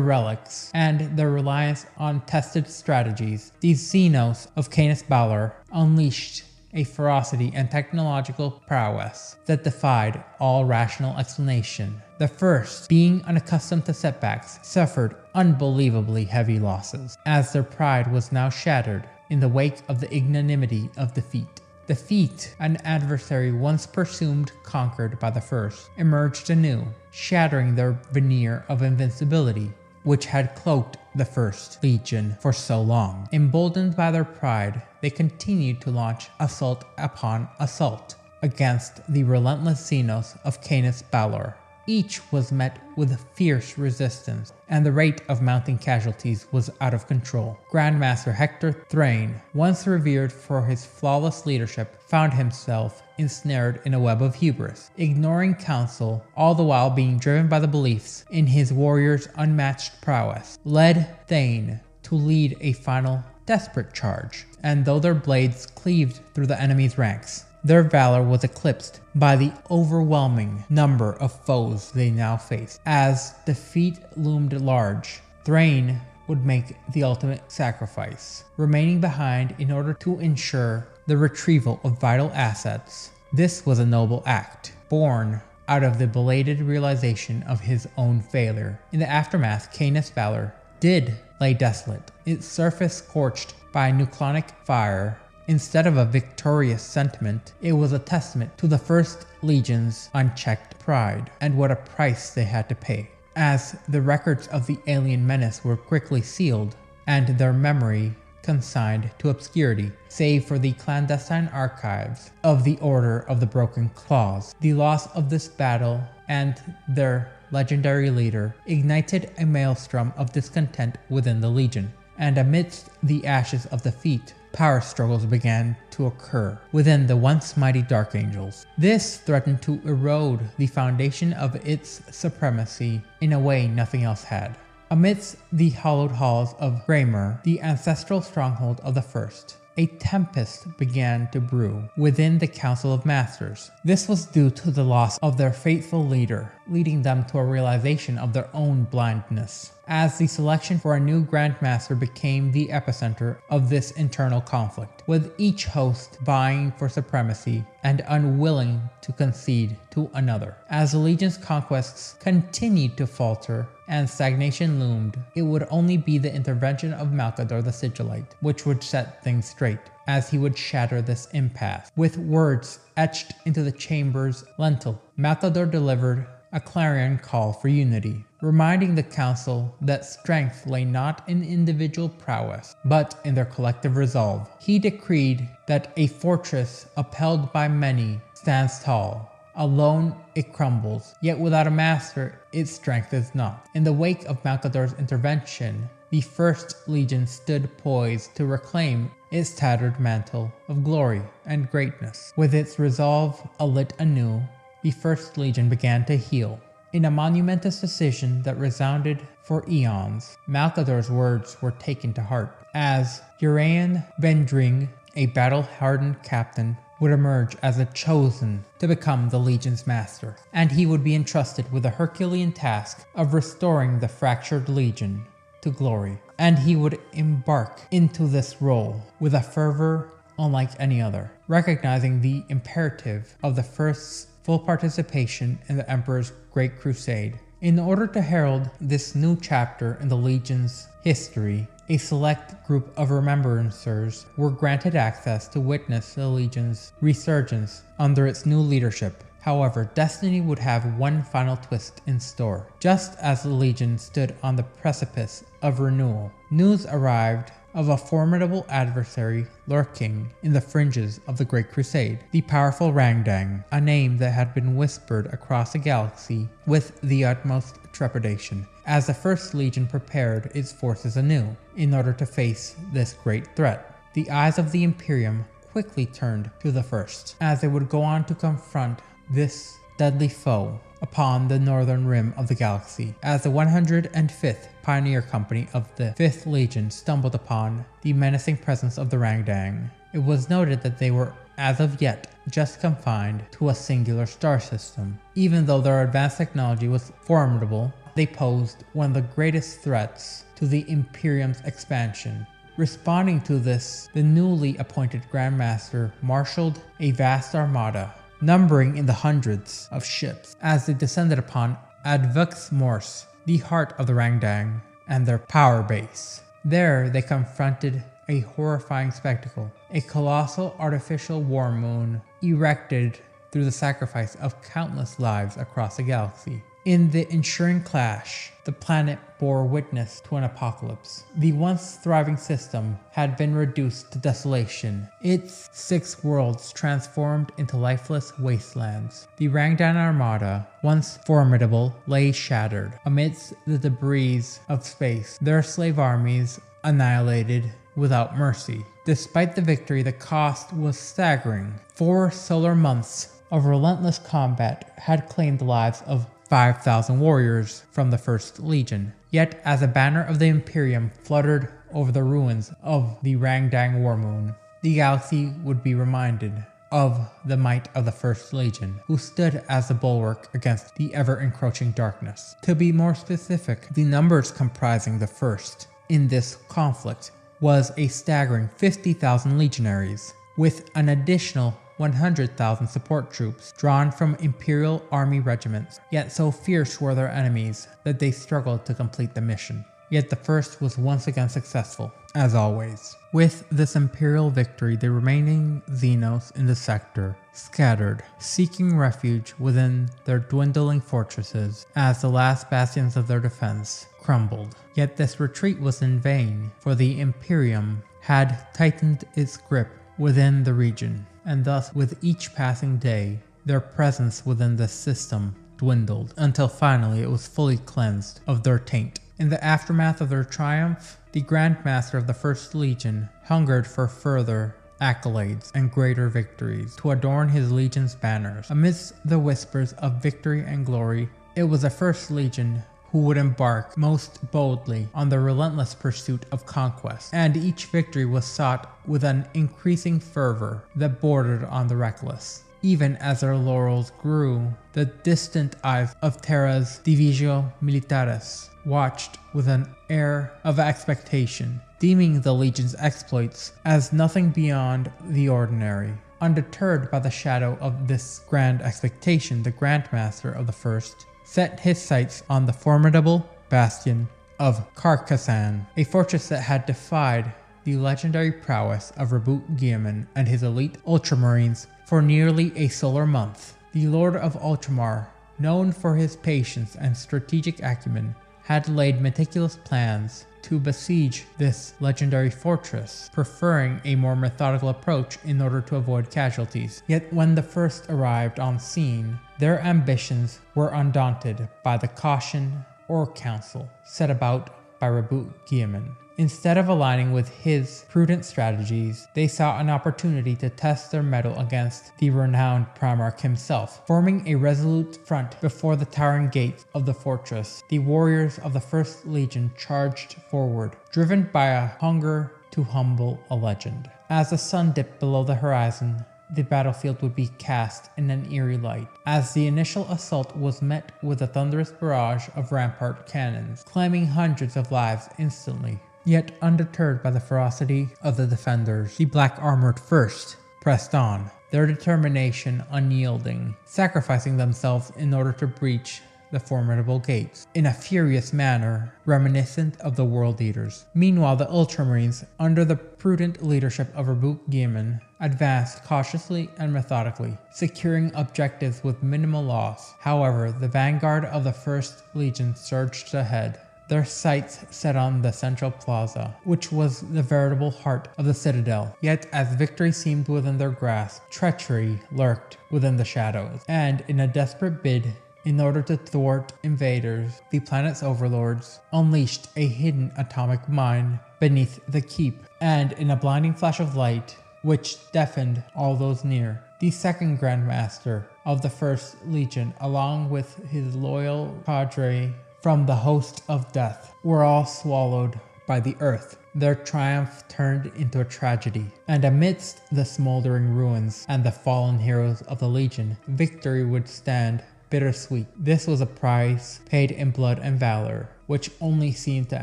relics, and their reliance on tested strategies, these Xenos of Canis Balor unleashed a ferocity and technological prowess that defied all rational explanation. The First, being unaccustomed to setbacks, suffered unbelievably heavy losses, as their pride was now shattered in the wake of the ignominy of defeat. Defeat, an adversary once presumed conquered by the First, emerged anew, shattering their veneer of invincibility, which had cloaked the First Legion for so long. Emboldened by their pride, they continued to launch assault upon assault against the relentless Xenos of Canis Balor. Each was met with fierce resistance, and the rate of mounting casualties was out of control. Grandmaster Hector Thrain, once revered for his flawless leadership, found himself ensnared in a web of hubris, ignoring counsel, all the while being driven by the beliefs in his warrior's unmatched prowess, led Thane to lead a final desperate charge, and though their blades cleaved through the enemy's ranks, their valor was eclipsed by the overwhelming number of foes they now faced. As defeat loomed large, Thrain would make the ultimate sacrifice, remaining behind in order to ensure the retrieval of vital assets. This was a noble act, born out of the belated realization of his own failure. In the aftermath, Canis Balor did lay desolate, its surface scorched by nucleonic fire. Instead of a victorious sentiment, it was a testament to the First Legion's unchecked pride and what a price they had to pay, as the records of the alien menace were quickly sealed and their memory consigned to obscurity, save for the clandestine archives of the Order of the Broken Claws. The loss of this battle and their legendary leader ignited a maelstrom of discontent within the Legion, and amidst the ashes of defeat, power struggles began to occur within the once mighty Dark Angels. This threatened to erode the foundation of its supremacy in a way nothing else had. Amidst the hallowed halls of Graymur, the ancestral stronghold of the First, a tempest began to brew within the Council of Masters. This was due to the loss of their faithful leader, leading them to a realization of their own blindness, as the selection for a new Grand Master became the epicenter of this internal conflict, with each host vying for supremacy and unwilling to concede to another. As the Legion's conquests continued to falter and stagnation loomed, it would only be the intervention of Malcador the Sigillite which would set things straight, as he would shatter this impasse. With words etched into the chamber's lintel, Malcador delivered a clarion call for unity, reminding the council that strength lay not in individual prowess, but in their collective resolve. He decreed that a fortress upheld by many stands tall. Alone it crumbles, yet without a master its strength is not. In the wake of Malcador's intervention, the First Legion stood poised to reclaim its tattered mantle of glory and greatness. With its resolve alit anew, the First Legion began to heal. In a monumentous decision that resounded for eons, Malcador's words were taken to heart, as Urayan Vendring, a battle-hardened captain, would emerge as a chosen to become the Legion's master, and he would be entrusted with the Herculean task of restoring the fractured Legion to glory. And he would embark into this role with a fervor unlike any other, recognizing the imperative of the first full participation in the Emperor's Great Crusade. In order to herald this new chapter in the Legion's history, a select group of remembrancers were granted access to witness the Legion's resurgence under its new leadership. However, destiny would have one final twist in store. Just as the Legion stood on the precipice of renewal, news arrived of a formidable adversary lurking in the fringes of the Great Crusade, the powerful Rangdang, a name that had been whispered across the galaxy with the utmost trepidation, as the First Legion prepared its forces anew in order to face this great threat. The eyes of the Imperium quickly turned to the First, as they would go on to confront this deadly foe upon the northern rim of the galaxy, as the 105th Pioneer Company of the 5th Legion stumbled upon the menacing presence of the Rangdang. It was noted that they were, as of yet, just confined to a singular star system. Even though their advanced technology was formidable, they posed one of the greatest threats to the Imperium's expansion. Responding to this, the newly appointed Grand Master marshaled a vast armada, numbering in the hundreds of ships, as they descended upon Advux Morse, the heart of the Rangdang, and their power base. There they confronted a horrifying spectacle, a colossal artificial war moon erected through the sacrifice of countless lives across the galaxy. In the ensuing clash, the planet bore witness to an apocalypse. The once thriving system had been reduced to desolation, its 6 worlds transformed into lifeless wastelands. The Rangdan Armada, once formidable, lay shattered amidst the debris of space, their slave armies annihilated without mercy. Despite the victory, the cost was staggering. 4 solar months of relentless combat had claimed the lives of 5,000 warriors from the First Legion. Yet, as a banner of the Imperium fluttered over the ruins of the Rangdang War Moon, the galaxy would be reminded of the might of the First Legion, who stood as a bulwark against the ever-encroaching darkness. To be more specific, the numbers comprising the First in this conflict was a staggering 50,000 legionaries, with an additional 100,000 support troops drawn from Imperial Army regiments. Yet so fierce were their enemies that they struggled to complete the mission. Yet the First was once again successful, as always. With this Imperial victory, the remaining Xenos in the sector scattered, seeking refuge within their dwindling fortresses as the last bastions of their defense crumbled. Yet this retreat was in vain, for the Imperium had tightened its grip within the region, and thus with each passing day, their presence within the system dwindled, until finally it was fully cleansed of their taint. In the aftermath of their triumph, the Grand Master of the First Legion hungered for further accolades and greater victories to adorn his legion's banners. Amidst the whispers of victory and glory, it was the First Legion who would embark most boldly on the relentless pursuit of conquest, and each victory was sought with an increasing fervor that bordered on the reckless. Even as their laurels grew, the distant eyes of Terra's Divisio Militaris watched with an air of expectation, deeming the Legion's exploits as nothing beyond the ordinary. Undeterred by the shadow of this grand expectation, the Grand Master of the First set his sights on the formidable bastion of Carcassan, a fortress that had defied the legendary prowess of Reboot Guilliman and his elite Ultramarines for nearly a solar month. The Lord of Ultramar known for his patience and strategic acumen, had laid meticulous plans to besiege this legendary fortress, preferring a more methodical approach in order to avoid casualties. Yet when the first arrived on scene, their ambitions were undaunted by the caution or counsel set about by Rabut Guilliman. Instead of aligning with his prudent strategies, they saw an opportunity to test their mettle against the renowned Primarch himself. Forming a resolute front before the towering gates of the fortress, the warriors of the First Legion charged forward, driven by a hunger to humble a legend. As the sun dipped below the horizon, the battlefield would be cast in an eerie light, as the initial assault was met with a thunderous barrage of rampart cannons, claiming hundreds of lives instantly. Yet undeterred by the ferocity of the defenders, the black-armored first pressed on, their determination unyielding, sacrificing themselves in order to breach the formidable gates, in a furious manner reminiscent of the World Eaters. Meanwhile, the Ultramarines, under the prudent leadership of Rabut Guilliman, advanced cautiously and methodically, securing objectives with minimal loss. However, the vanguard of the First Legion surged ahead, their sights set on the central plaza, which was the veritable heart of the citadel. Yet, as victory seemed within their grasp, treachery lurked within the shadows, and in a desperate bid in order to thwart invaders, the planet's overlords unleashed a hidden atomic mine beneath the keep, and in a blinding flash of light, which deafened all those near, the second Grandmaster of the First Legion, along with his loyal cadre from the host of death, were all swallowed by the earth. Their triumph turned into a tragedy, and amidst the smoldering ruins and the fallen heroes of the Legion, victory would stand bittersweet. This was a price paid in blood and valor, which only seemed to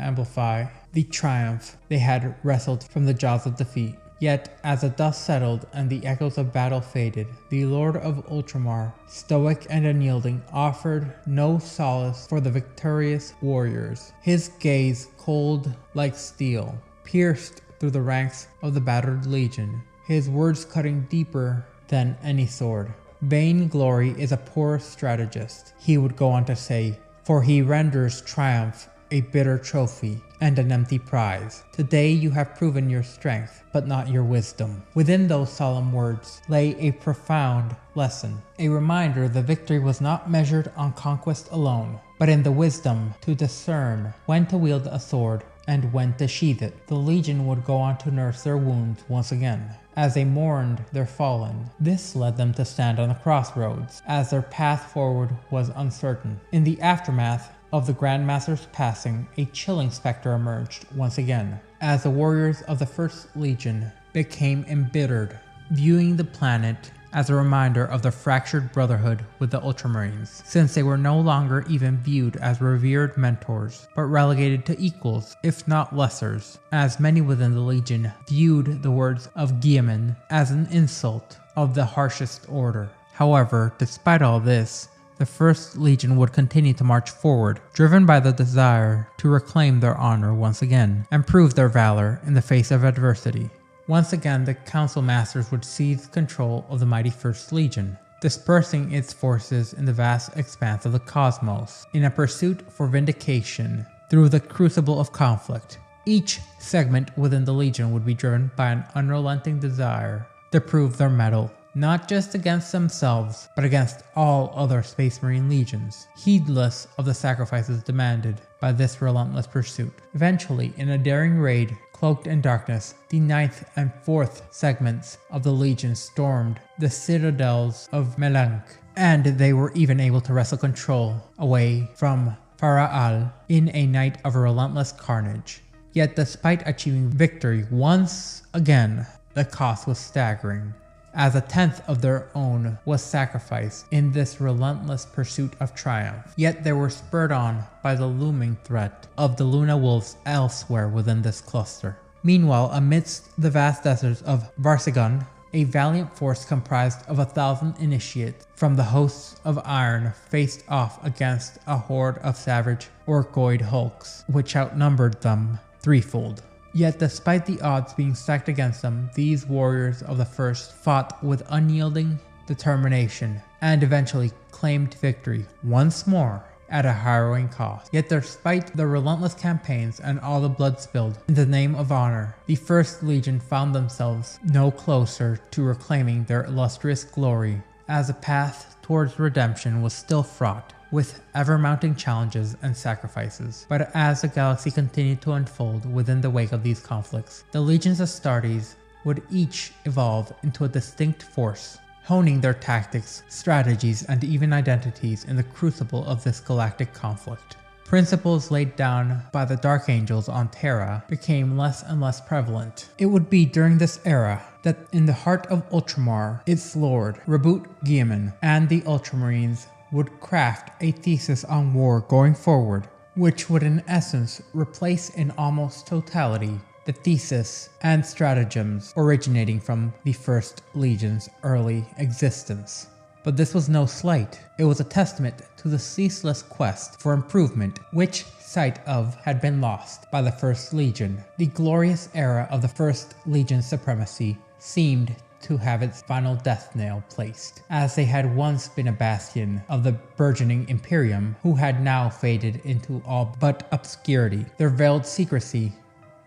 amplify the triumph they had wrestled from the jaws of defeat. Yet, as the dust settled and the echoes of battle faded, the Lord of Ultramar, stoic and unyielding, offered no solace for the victorious warriors. His gaze, cold like steel, pierced through the ranks of the battered legion, his words cutting deeper than any sword. "Vainglory is a poor strategist," he would go on to say, "for he renders triumph a bitter trophy and an empty prize. Today you have proven your strength, but not your wisdom." Within those solemn words lay a profound lesson, a reminder that victory was not measured on conquest alone, but in the wisdom to discern when to wield a sword and when to sheathe it. The Legion would go on to nurse their wounds once again, as they mourned their fallen. This led them to stand on a crossroads, as their path forward was uncertain. In the aftermath of the Grandmaster's passing, a chilling specter emerged once again, as the warriors of the First Legion became embittered, viewing the planet as a reminder of their fractured brotherhood with the Ultramarines, since they were no longer even viewed as revered mentors, but relegated to equals, if not lessers, as many within the Legion viewed the words of Guilliman as an insult of the harshest order. However, despite all this, the First Legion would continue to march forward, driven by the desire to reclaim their honor once again, and prove their valor in the face of adversity. Once again, the Council Masters would seize control of the mighty First Legion, dispersing its forces in the vast expanse of the cosmos, in a pursuit for vindication through the crucible of conflict. Each segment within the Legion would be driven by an unrelenting desire to prove their mettle, not just against themselves, but against all other Space Marine legions, heedless of the sacrifices demanded by this relentless pursuit. Eventually, in a daring raid, cloaked in darkness, the 9th and 4th segments of the Legion stormed the citadels of Melank, and they were even able to wrestle control away from Fara'al in a night of relentless carnage. Yet despite achieving victory once again, the cost was staggering, as a 10th of their own was sacrificed in this relentless pursuit of triumph. Yet they were spurred on by the looming threat of the Luna Wolves elsewhere within this cluster. Meanwhile, amidst the vast deserts of Varsigon, a valiant force comprised of 1,000 initiates from the hosts of iron faced off against a horde of savage orcoid hulks, which outnumbered them threefold. Yet despite the odds being stacked against them, these warriors of the First fought with unyielding determination, and eventually claimed victory once more at a harrowing cost. Yet despite the relentless campaigns and all the blood spilled in the name of honor, the First Legion found themselves no closer to reclaiming their illustrious glory, as the path towards redemption was still fraught with ever-mounting challenges and sacrifices. But as the galaxy continued to unfold within the wake of these conflicts, the legions of Astartes would each evolve into a distinct force, honing their tactics, strategies, and even identities in the crucible of this galactic conflict. Principles laid down by the Dark Angels on Terra became less and less prevalent. It would be during this era that in the heart of Ultramar, its lord, Reboot Guilliman, and the Ultramarines would craft a thesis on war going forward, which would in essence replace in almost totality the thesis and stratagems originating from the First Legion's early existence. But this was no slight. It was a testament to the ceaseless quest for improvement which sight of had been lost by the First Legion. The glorious era of the First Legion's supremacy seemed to have its final death nail placed, as they had once been a bastion of the burgeoning Imperium, who had now faded into all but obscurity, their veiled secrecy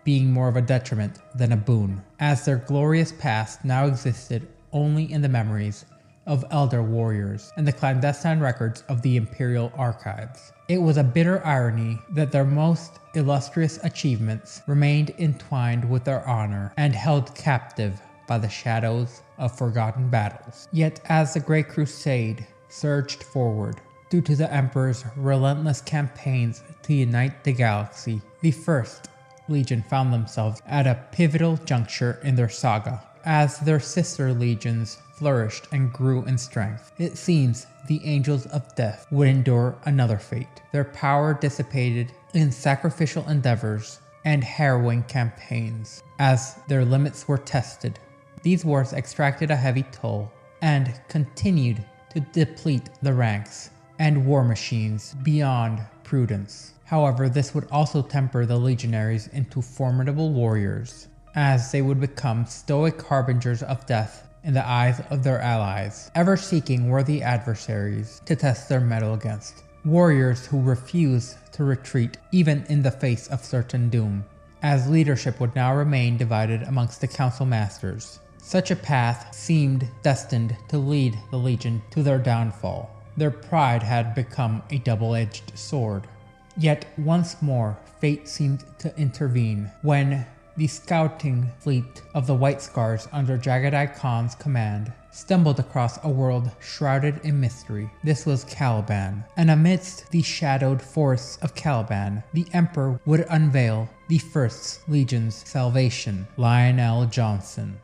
being more of a detriment than a boon, as their glorious past now existed only in the memories of elder warriors and the clandestine records of the Imperial archives. It was a bitter irony that their most illustrious achievements remained entwined with their honor and held captive by the shadows of forgotten battles. Yet as the Great Crusade surged forward, due to the Emperor's relentless campaigns to unite the galaxy, the First Legion found themselves at a pivotal juncture in their saga. As their sister legions flourished and grew in strength, it seems the Angels of Death would endure another fate. Their power dissipated in sacrificial endeavors and harrowing campaigns as their limits were tested. These wars extracted a heavy toll and continued to deplete the ranks and war machines beyond prudence. However, this would also temper the legionaries into formidable warriors, as they would become stoic harbingers of death in the eyes of their allies, ever seeking worthy adversaries to test their mettle against. Warriors who refused to retreat even in the face of certain doom, as leadership would now remain divided amongst the council masters. Such a path seemed destined to lead the Legion to their downfall. Their pride had become a double-edged sword. Yet once more, fate seemed to intervene when the scouting fleet of the White Scars under Jagadai Khan's command stumbled across a world shrouded in mystery. This was Caliban, and amidst the shadowed forests of Caliban, the Emperor would unveil the First Legion's salvation, Lionel Johnson.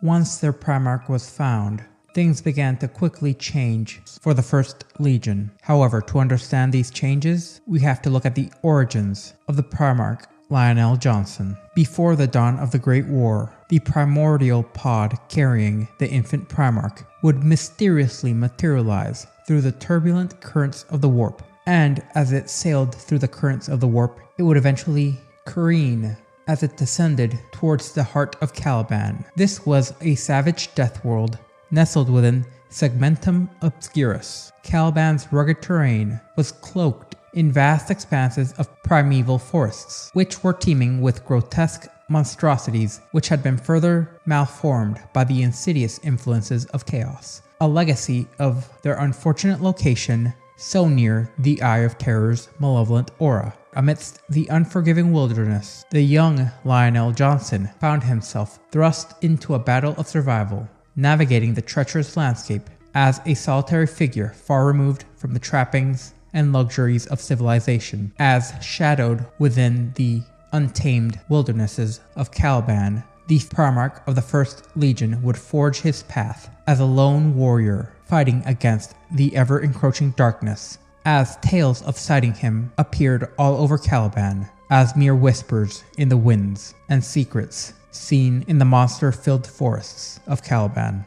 Once their Primarch was found, things began to quickly change for the First Legion. However, to understand these changes, we have to look at the origins of the Primarch Lionel Johnson. Before the dawn of the Great War, the primordial pod carrying the infant Primarch would mysteriously materialize through the turbulent currents of the warp, and as it sailed through the currents of the warp, it would eventually careen as it descended towards the heart of Caliban. This was a savage death world nestled within Segmentum Obscurus. Caliban's rugged terrain was cloaked in vast expanses of primeval forests, which were teeming with grotesque monstrosities which had been further malformed by the insidious influences of chaos, a legacy of their unfortunate location so near the Eye of Terror's malevolent aura. Amidst the unforgiving wilderness, the young Lionel Johnson found himself thrust into a battle of survival, navigating the treacherous landscape as a solitary figure far removed from the trappings and luxuries of civilization, as shadowed within the untamed wildernesses of Caliban. The Primarch of the First Legion would forge his path as a lone warrior, fighting against the ever-encroaching darkness, as tales of sighting him appeared all over Caliban, as mere whispers in the winds and secrets seen in the monster-filled forests of Caliban.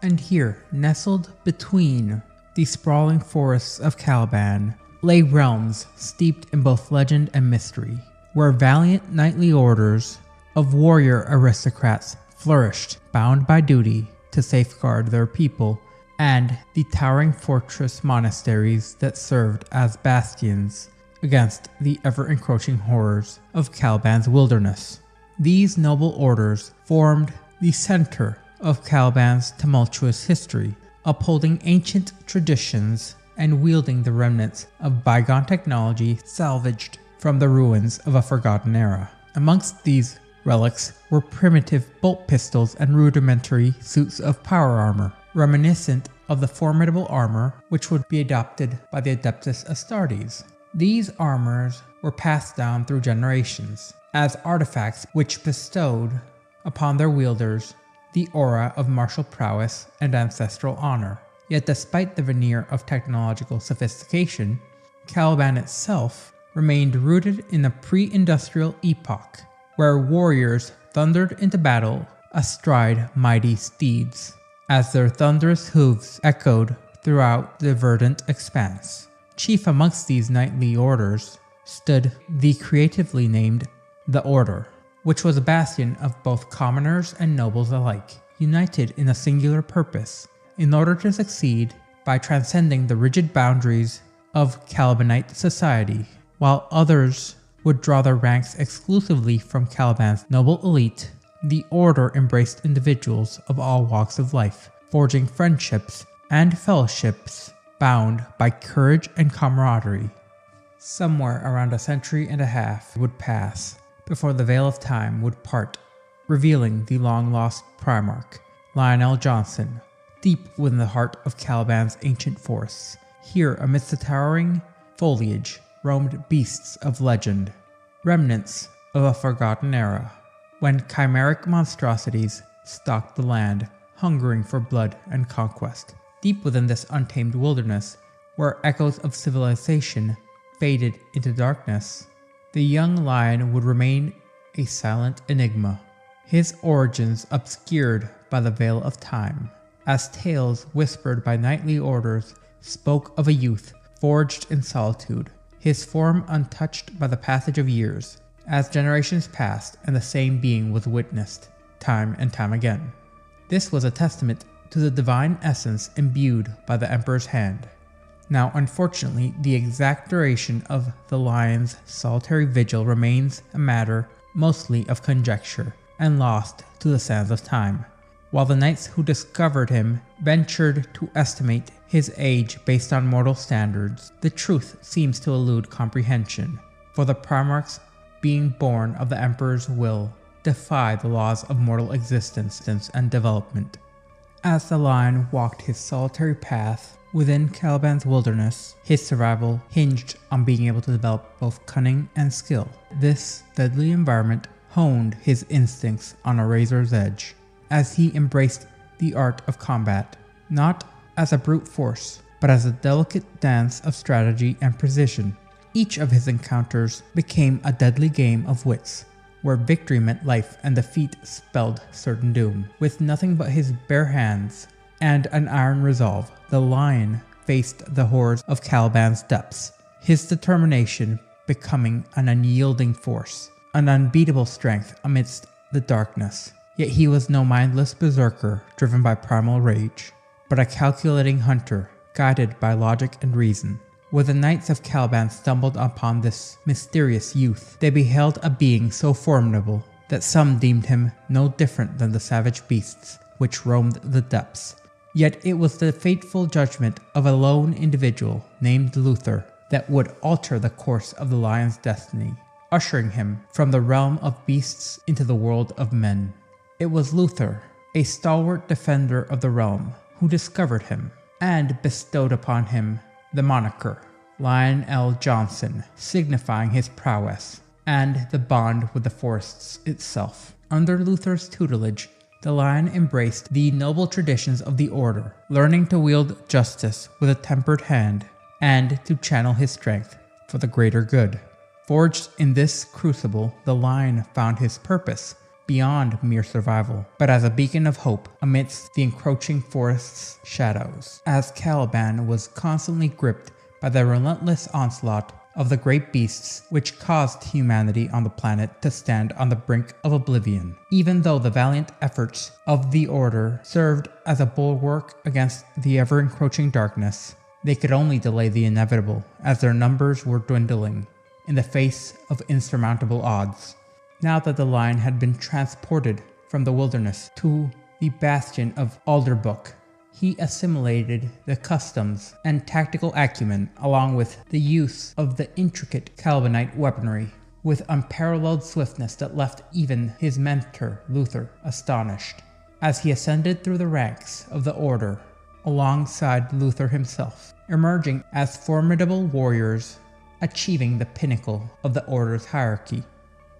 And here, nestled between the sprawling forests of Caliban, lay realms steeped in both legend and mystery, where valiant knightly orders of warrior aristocrats flourished, bound by duty to safeguard their people and the towering fortress monasteries that served as bastions against the ever-encroaching horrors of Caliban's wilderness. These noble orders formed the center of Caliban's tumultuous history, upholding ancient traditions and wielding the remnants of bygone technology salvaged from the ruins of a forgotten era. Amongst these relics were primitive bolt pistols and rudimentary suits of power armor, reminiscent of the formidable armor which would be adopted by the Adeptus Astartes. These armors were passed down through generations as artifacts which bestowed upon their wielders the aura of martial prowess and ancestral honor. Yet despite the veneer of technological sophistication, Caliban itself remained rooted in a pre-industrial epoch, where warriors thundered into battle astride mighty steeds, as their thunderous hooves echoed throughout the verdant expanse. Chief amongst these knightly orders stood the creatively named the Order, which was a bastion of both commoners and nobles alike, united in a singular purpose, in order to succeed by transcending the rigid boundaries of Calibanite society. While others would draw their ranks exclusively from Caliban's noble elite, the Order embraced individuals of all walks of life, forging friendships and fellowships bound by courage and camaraderie. Somewhere around a century and a half would pass before the veil of time would part, revealing the long-lost Primarch, Lionel Johnson, deep within the heart of Caliban's ancient forests. Here, amidst the towering foliage, roamed beasts of legend, remnants of a forgotten era, when chimeric monstrosities stalked the land, hungering for blood and conquest. Deep within this untamed wilderness, where echoes of civilization faded into darkness, the young lion would remain a silent enigma, his origins obscured by the veil of time, as tales whispered by knightly orders spoke of a youth forged in solitude, his form untouched by the passage of years, as generations passed and the same being was witnessed time and time again. This was a testament to the divine essence imbued by the Emperor's hand. Now, unfortunately, the exact duration of the lion's solitary vigil remains a matter mostly of conjecture and lost to the sands of time, while the knights who discovered him ventured to estimate his age based on mortal standards. The truth seems to elude comprehension, for the Primarchs, being born of the Emperor's will, defy the laws of mortal existence and development. As the lion walked his solitary path within Caliban's wilderness, his survival hinged on being able to develop both cunning and skill. This deadly environment honed his instincts on a razor's edge, as he embraced the art of combat, not as a brute force, but as a delicate dance of strategy and precision. Each of his encounters became a deadly game of wits, where victory meant life and defeat spelled certain doom. With nothing but his bare hands and an iron resolve, the lion faced the horrors of Caliban's depths, his determination becoming an unyielding force, an unbeatable strength amidst the darkness. Yet he was no mindless berserker driven by primal rage, but a calculating hunter guided by logic and reason. When the knights of Caliban stumbled upon this mysterious youth, they beheld a being so formidable that some deemed him no different than the savage beasts which roamed the depths. Yet it was the fateful judgment of a lone individual named Luther that would alter the course of the lion's destiny, ushering him from the realm of beasts into the world of men. It was Luther, a stalwart defender of the realm, who discovered him and bestowed upon him the moniker Lionel Johnson, signifying his prowess and the bond with the forests itself. Under Luther's tutelage, the lion embraced the noble traditions of the order, learning to wield justice with a tempered hand and to channel his strength for the greater good. Forged in this crucible, the lion found his purpose beyond mere survival, but as a beacon of hope amidst the encroaching forest's shadows. As Caliban was constantly gripped by the relentless onslaught of the great beasts which caused humanity on the planet to stand on the brink of oblivion. Even though the valiant efforts of the Order served as a bulwark against the ever-encroaching darkness, they could only delay the inevitable as their numbers were dwindling in the face of insurmountable odds. Now that the Lion had been transported from the wilderness to the bastion of Alderbrook, he assimilated the customs and tactical acumen along with the use of the intricate Calvinite weaponry with unparalleled swiftness that left even his mentor Luther astonished. As he ascended through the ranks of the Order alongside Luther himself, emerging as formidable warriors, achieving the pinnacle of the Order's hierarchy.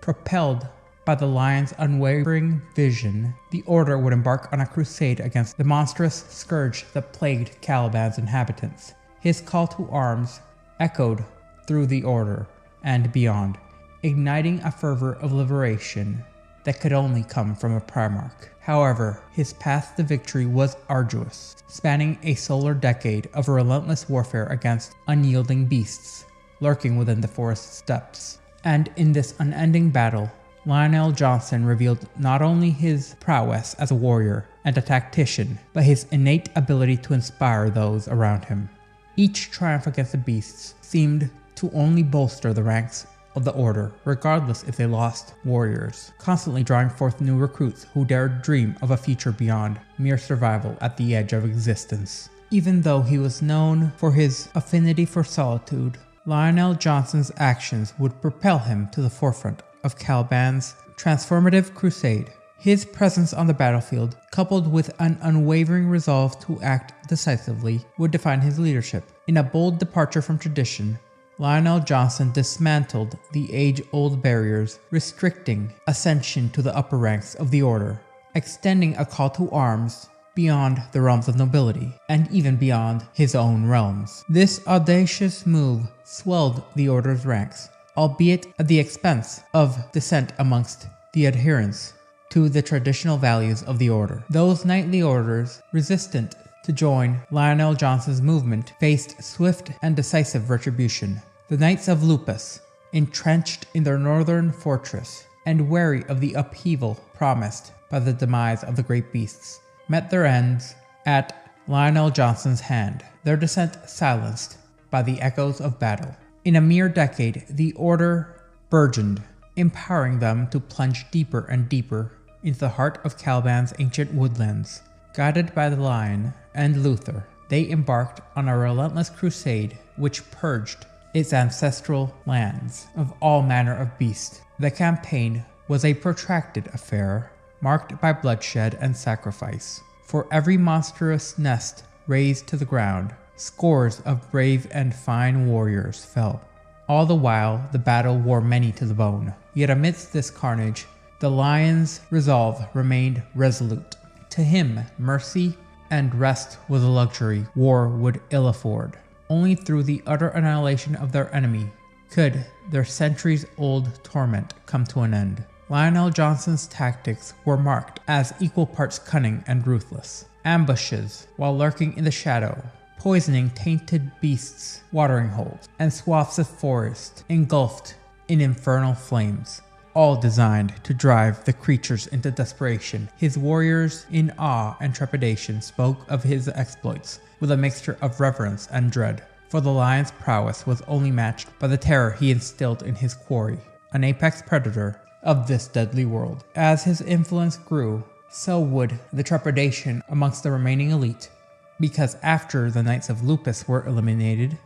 Propelled by the Lion's unwavering vision, the Order would embark on a crusade against the monstrous scourge that plagued Caliban's inhabitants. His call to arms echoed through the Order and beyond, igniting a fervor of liberation that could only come from a Primarch. However, his path to victory was arduous, spanning a solar decade of relentless warfare against unyielding beasts lurking within the forest steppes. And in this unending battle, Lionel Johnson revealed not only his prowess as a warrior and a tactician, but his innate ability to inspire those around him. Each triumph against the beasts seemed to only bolster the ranks of the Order, regardless if they lost warriors, constantly drawing forth new recruits who dared dream of a future beyond mere survival at the edge of existence. Even though he was known for his affinity for solitude, Lionel Johnson's actions would propel him to the forefront of Caliban's transformative crusade. His presence on the battlefield, coupled with an unwavering resolve to act decisively, would define his leadership. In a bold departure from tradition, Lionel Johnson dismantled the age-old barriers restricting ascension to the upper ranks of the Order, extending a call to arms beyond the realms of nobility, and even beyond his own realms. This audacious move swelled the Order's ranks, albeit at the expense of dissent amongst the adherents to the traditional values of the Order. Those knightly orders resistant to join Lionel Johnson's movement faced swift and decisive retribution. The Knights of Lupus, entrenched in their northern fortress and wary of the upheaval promised by the demise of the great beasts, met their ends at Lionel Johnson's hand, their dissent silenced by the echoes of battle. In a mere decade, the Order burgeoned, empowering them to plunge deeper and deeper into the heart of Caliban's ancient woodlands. Guided by the Lion and Luther, they embarked on a relentless crusade which purged its ancestral lands of all manner of beast. The campaign was a protracted affair, marked by bloodshed and sacrifice. For every monstrous nest razed to the ground, scores of brave and fine warriors fell. All the while, the battle wore many to the bone. Yet amidst this carnage, the Lion's resolve remained resolute. To him, mercy and rest was a luxury war would ill afford. Only through the utter annihilation of their enemy could their centuries-old torment come to an end. Lionel Johnson's tactics were marked as equal parts cunning and ruthless. Ambushes while lurking in the shadow, poisoning tainted beasts' watering holes, and swaths of forest engulfed in infernal flames, all designed to drive the creatures into desperation. His warriors, in awe and trepidation, spoke of his exploits with a mixture of reverence and dread, for the Lion's prowess was only matched by the terror he instilled in his quarry, an apex predator of this deadly world. As his influence grew, so would the trepidation amongst the remaining elite, because after the Knights of Lupus were eliminated,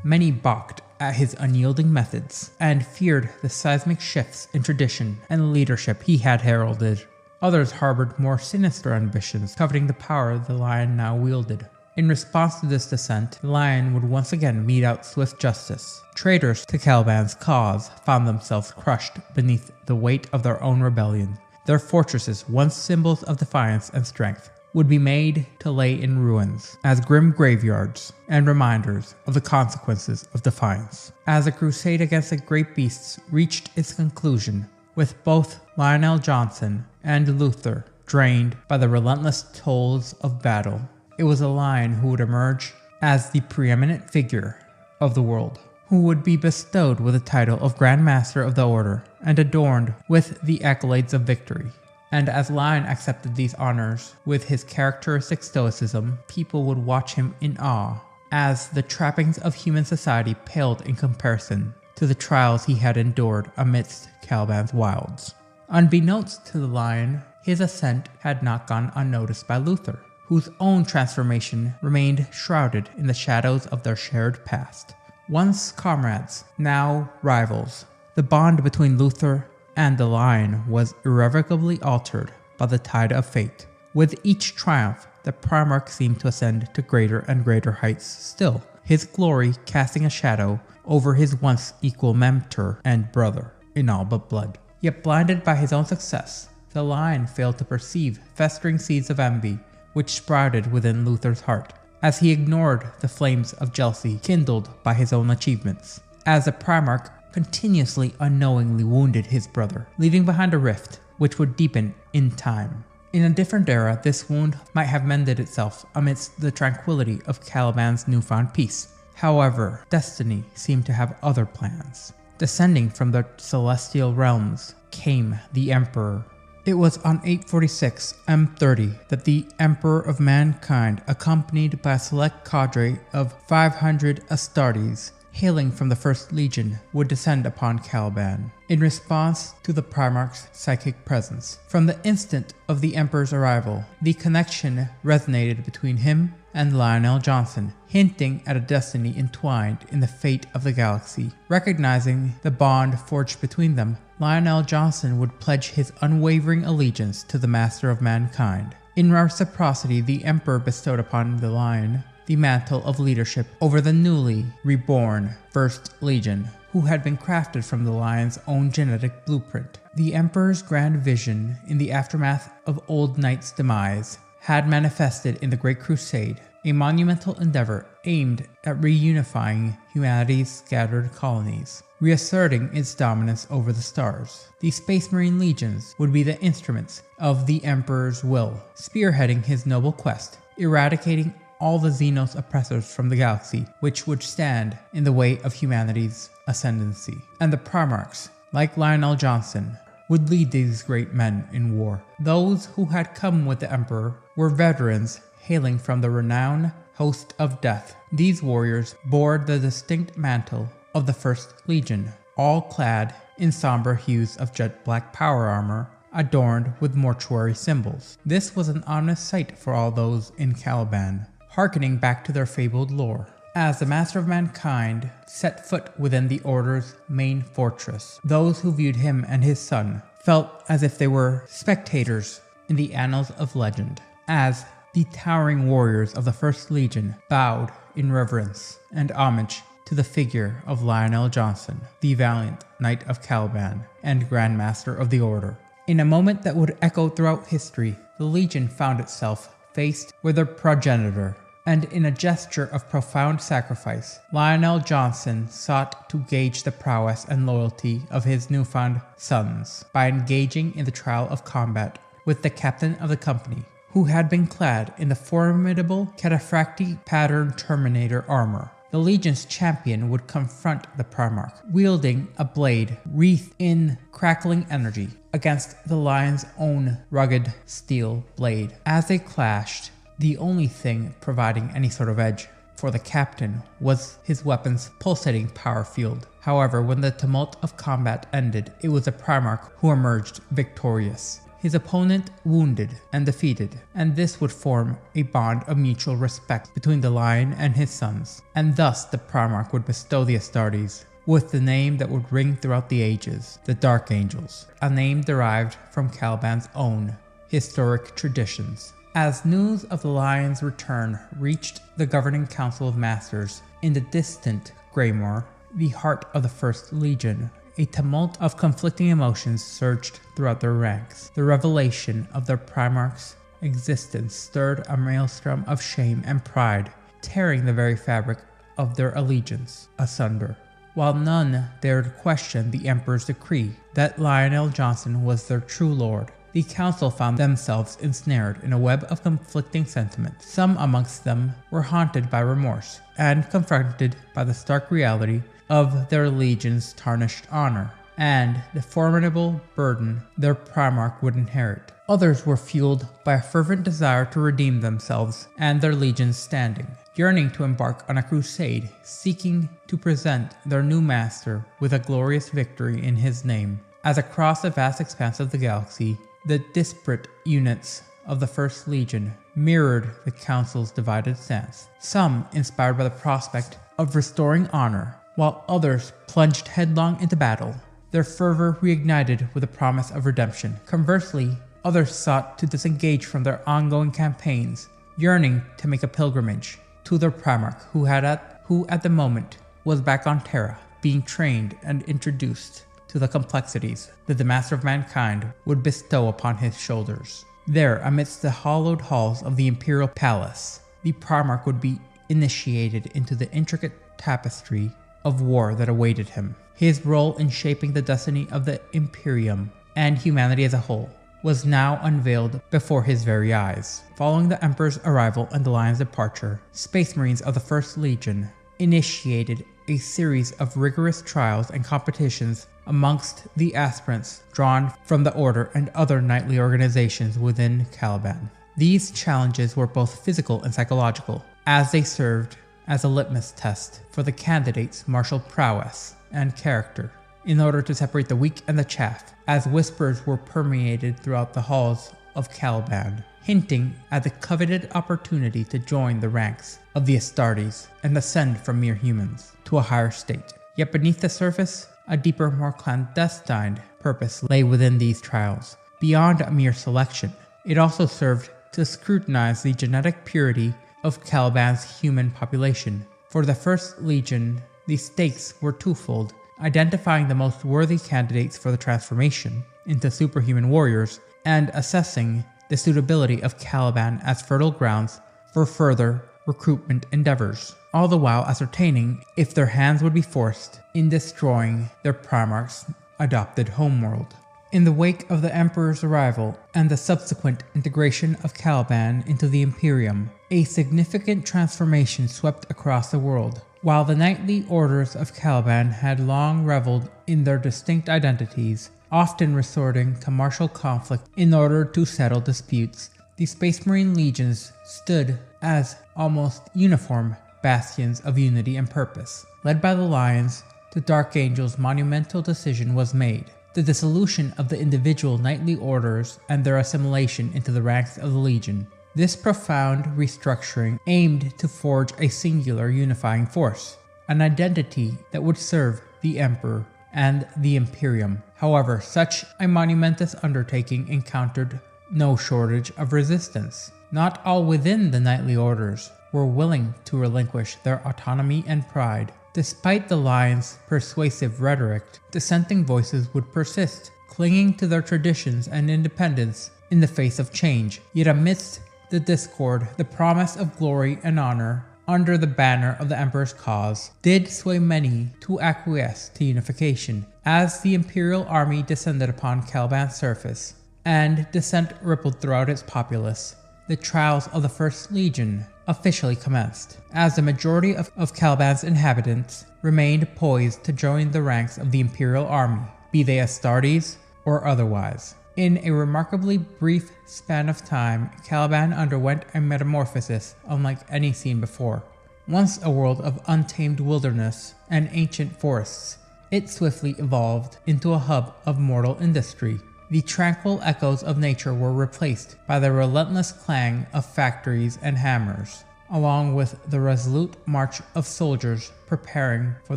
many balked at his unyielding methods and feared the seismic shifts in tradition and leadership he had heralded. Others harbored more sinister ambitions, coveting the power the Lion now wielded. In response to this dissent, the Lion would once again mete out swift justice. Traitors to Caliban's cause found themselves crushed beneath the weight of their own rebellion. Their fortresses, once symbols of defiance and strength, would be made to lay in ruins as grim graveyards and reminders of the consequences of defiance. As the crusade against the great beasts reached its conclusion, with both Lionel Johnson and Luther drained by the relentless tolls of battle, it was the Lion who would emerge as the preeminent figure of the world. who would be bestowed with the title of Grand Master of the Order and adorned with the accolades of victory. And as Lion accepted these honors with his characteristic stoicism, people would watch him in awe, as the trappings of human society paled in comparison to the trials he had endured amidst Caliban's wilds. Unbeknownst to the Lion, his ascent had not gone unnoticed by Luther, whose own transformation remained shrouded in the shadows of their shared past. Once comrades, now rivals, the bond between Luther and the Lion was irrevocably altered by the tide of fate. With each triumph, the Primarch seemed to ascend to greater and greater heights still, his glory casting a shadow over his once equal mentor and brother in all but blood. Yet blinded by his own success, the Lion failed to perceive festering seeds of envy which sprouted within Luther's heart, as he ignored the flames of jealousy kindled by his own achievements, as the Primarch continuously unknowingly wounded his brother, leaving behind a rift which would deepen in time. In a different era, this wound might have mended itself amidst the tranquility of Caliban's newfound peace. However, destiny seemed to have other plans. Descending from the celestial realms came the Emperor. It was on 846 M30 that the Emperor of Mankind, accompanied by a select cadre of 500 Astartes, hailing from the First Legion, would descend upon Caliban, in response to the Primarch's psychic presence. From the instant of the Emperor's arrival, the connection resonated between him and Lionel Johnson, hinting at a destiny entwined in the fate of the galaxy. Recognizing the bond forged between them, Lionel Johnson would pledge his unwavering allegiance to the Master of Mankind. In reciprocity, the Emperor bestowed upon the Lion the mantle of leadership over the newly reborn First Legion, who had been crafted from the Lion's own genetic blueprint. The Emperor's grand vision in the aftermath of Old Knight's demise had manifested in the Great Crusade, a monumental endeavor aimed at reunifying humanity's scattered colonies, reasserting its dominance over the stars. The Space Marine Legions would be the instruments of the Emperor's will, spearheading his noble quest, eradicating all the Xenos oppressors from the galaxy, which would stand in the way of humanity's ascendancy. And the Primarchs, like Lionel Johnson, would lead these great men in war. Those who had come with the Emperor were veterans hailing from the renowned host of death. These warriors bore the distinct mantle of the First Legion, all clad in somber hues of jet black power armor, adorned with mortuary symbols. This was an ominous sight for all those in Caliban, hearkening back to their fabled lore. As the Master of Mankind set foot within the Order's main fortress, those who viewed him and his son felt as if they were spectators in the annals of legend, as the towering warriors of the First Legion bowed in reverence and homage to the figure of Lionel Johnson, the valiant Knight of Caliban and Grand Master of the Order. In a moment that would echo throughout history, the Legion found itself faced with their progenitor, and in a gesture of profound sacrifice, Lionel Johnson sought to gauge the prowess and loyalty of his newfound sons by engaging in the trial of combat with the captain of the company, who had been clad in the formidable cataphracti pattern Terminator armor. The Legion's champion would confront the Primarch, wielding a blade wreathed in crackling energy against the Lion's own rugged steel blade. As they clashed, the only thing providing any sort of edge for the captain was his weapon's pulsating power field. However, when the tumult of combat ended, it was the Primarch who emerged victorious, his opponent wounded and defeated, and this would form a bond of mutual respect between the Lion and his sons, and thus the Primarch would bestow the Astartes with the name that would ring throughout the ages, the Dark Angels, a name derived from Caliban's own historic traditions. As news of the Lion's return reached the governing council of masters in the distant Greymoor, the heart of the First Legion, a tumult of conflicting emotions surged throughout their ranks. The revelation of their Primarch's existence stirred a maelstrom of shame and pride, tearing the very fabric of their allegiance asunder. While none dared question the Emperor's decree that Lionel Johnson was their true lord, the council found themselves ensnared in a web of conflicting sentiments. Some amongst them were haunted by remorse and confronted by the stark reality of their legion's tarnished honor and the formidable burden their Primarch would inherit. Others were fueled by a fervent desire to redeem themselves and their legion's standing, yearning to embark on a crusade, seeking to present their new master with a glorious victory in his name. As across the vast expanse of the galaxy, the disparate units of the First Legion mirrored the Council's divided stance, some inspired by the prospect of restoring honor, while others plunged headlong into battle, their fervor reignited with the promise of redemption. Conversely, others sought to disengage from their ongoing campaigns, yearning to make a pilgrimage to their Primarch who at the moment was back on Terra, being trained and introduced to the complexities that the Master of Mankind would bestow upon his shoulders. There, amidst the hallowed halls of the Imperial Palace, the Primarch would be initiated into the intricate tapestry of war that awaited him. His role in shaping the destiny of the Imperium and humanity as a whole was now unveiled before his very eyes. Following the Emperor's arrival and the Lion's departure, Space Marines of the First Legion initiated a series of rigorous trials and competitions amongst the aspirants drawn from the Order and other knightly organizations within Caliban. These challenges were both physical and psychological, as they served as a litmus test for the candidates' martial prowess and character, in order to separate the wheat and the chaff, as whispers were permeated throughout the halls of Caliban, hinting at the coveted opportunity to join the ranks of the Astartes and ascend from mere humans to a higher state. Yet beneath the surface, a deeper, more clandestine purpose lay within these trials. Beyond a mere selection, it also served to scrutinize the genetic purity of Caliban's human population. For the First Legion, the stakes were twofold: identifying the most worthy candidates for the transformation into superhuman warriors, and assessing the suitability of Caliban as fertile grounds for further recruitment endeavors, all the while ascertaining if their hands would be forced in destroying their Primarch's adopted homeworld. In the wake of the Emperor's arrival and the subsequent integration of Caliban into the Imperium, a significant transformation swept across the world. While the knightly orders of Caliban had long reveled in their distinct identities, often resorting to martial conflict in order to settle disputes, the Space Marine legions stood as almost uniform bastions of unity and purpose. Led by the Lions, the Dark Angel's monumental decision was made: the dissolution of the individual knightly orders and their assimilation into the ranks of the Legion. This profound restructuring aimed to forge a singular unifying force, an identity that would serve the Emperor and the Imperium. However, such a monumentous undertaking encountered no shortage of resistance. Not all within the knightly orders were willing to relinquish their autonomy and pride. Despite the Lion's persuasive rhetoric, dissenting voices would persist, clinging to their traditions and independence in the face of change. Yet amidst the discord, the promise of glory and honor under the banner of the Emperor's cause did sway many to acquiesce to unification. As the Imperial army descended upon Caliban's surface, and dissent rippled throughout its populace, the trials of the First Legion officially commenced, as the majority of Caliban's inhabitants remained poised to join the ranks of the Imperial army, be they Astartes or otherwise. In a remarkably brief span of time, Caliban underwent a metamorphosis unlike any seen before. Once a world of untamed wilderness and ancient forests, it swiftly evolved into a hub of mortal industry. The tranquil echoes of nature were replaced by the relentless clang of factories and hammers, along with the resolute march of soldiers preparing for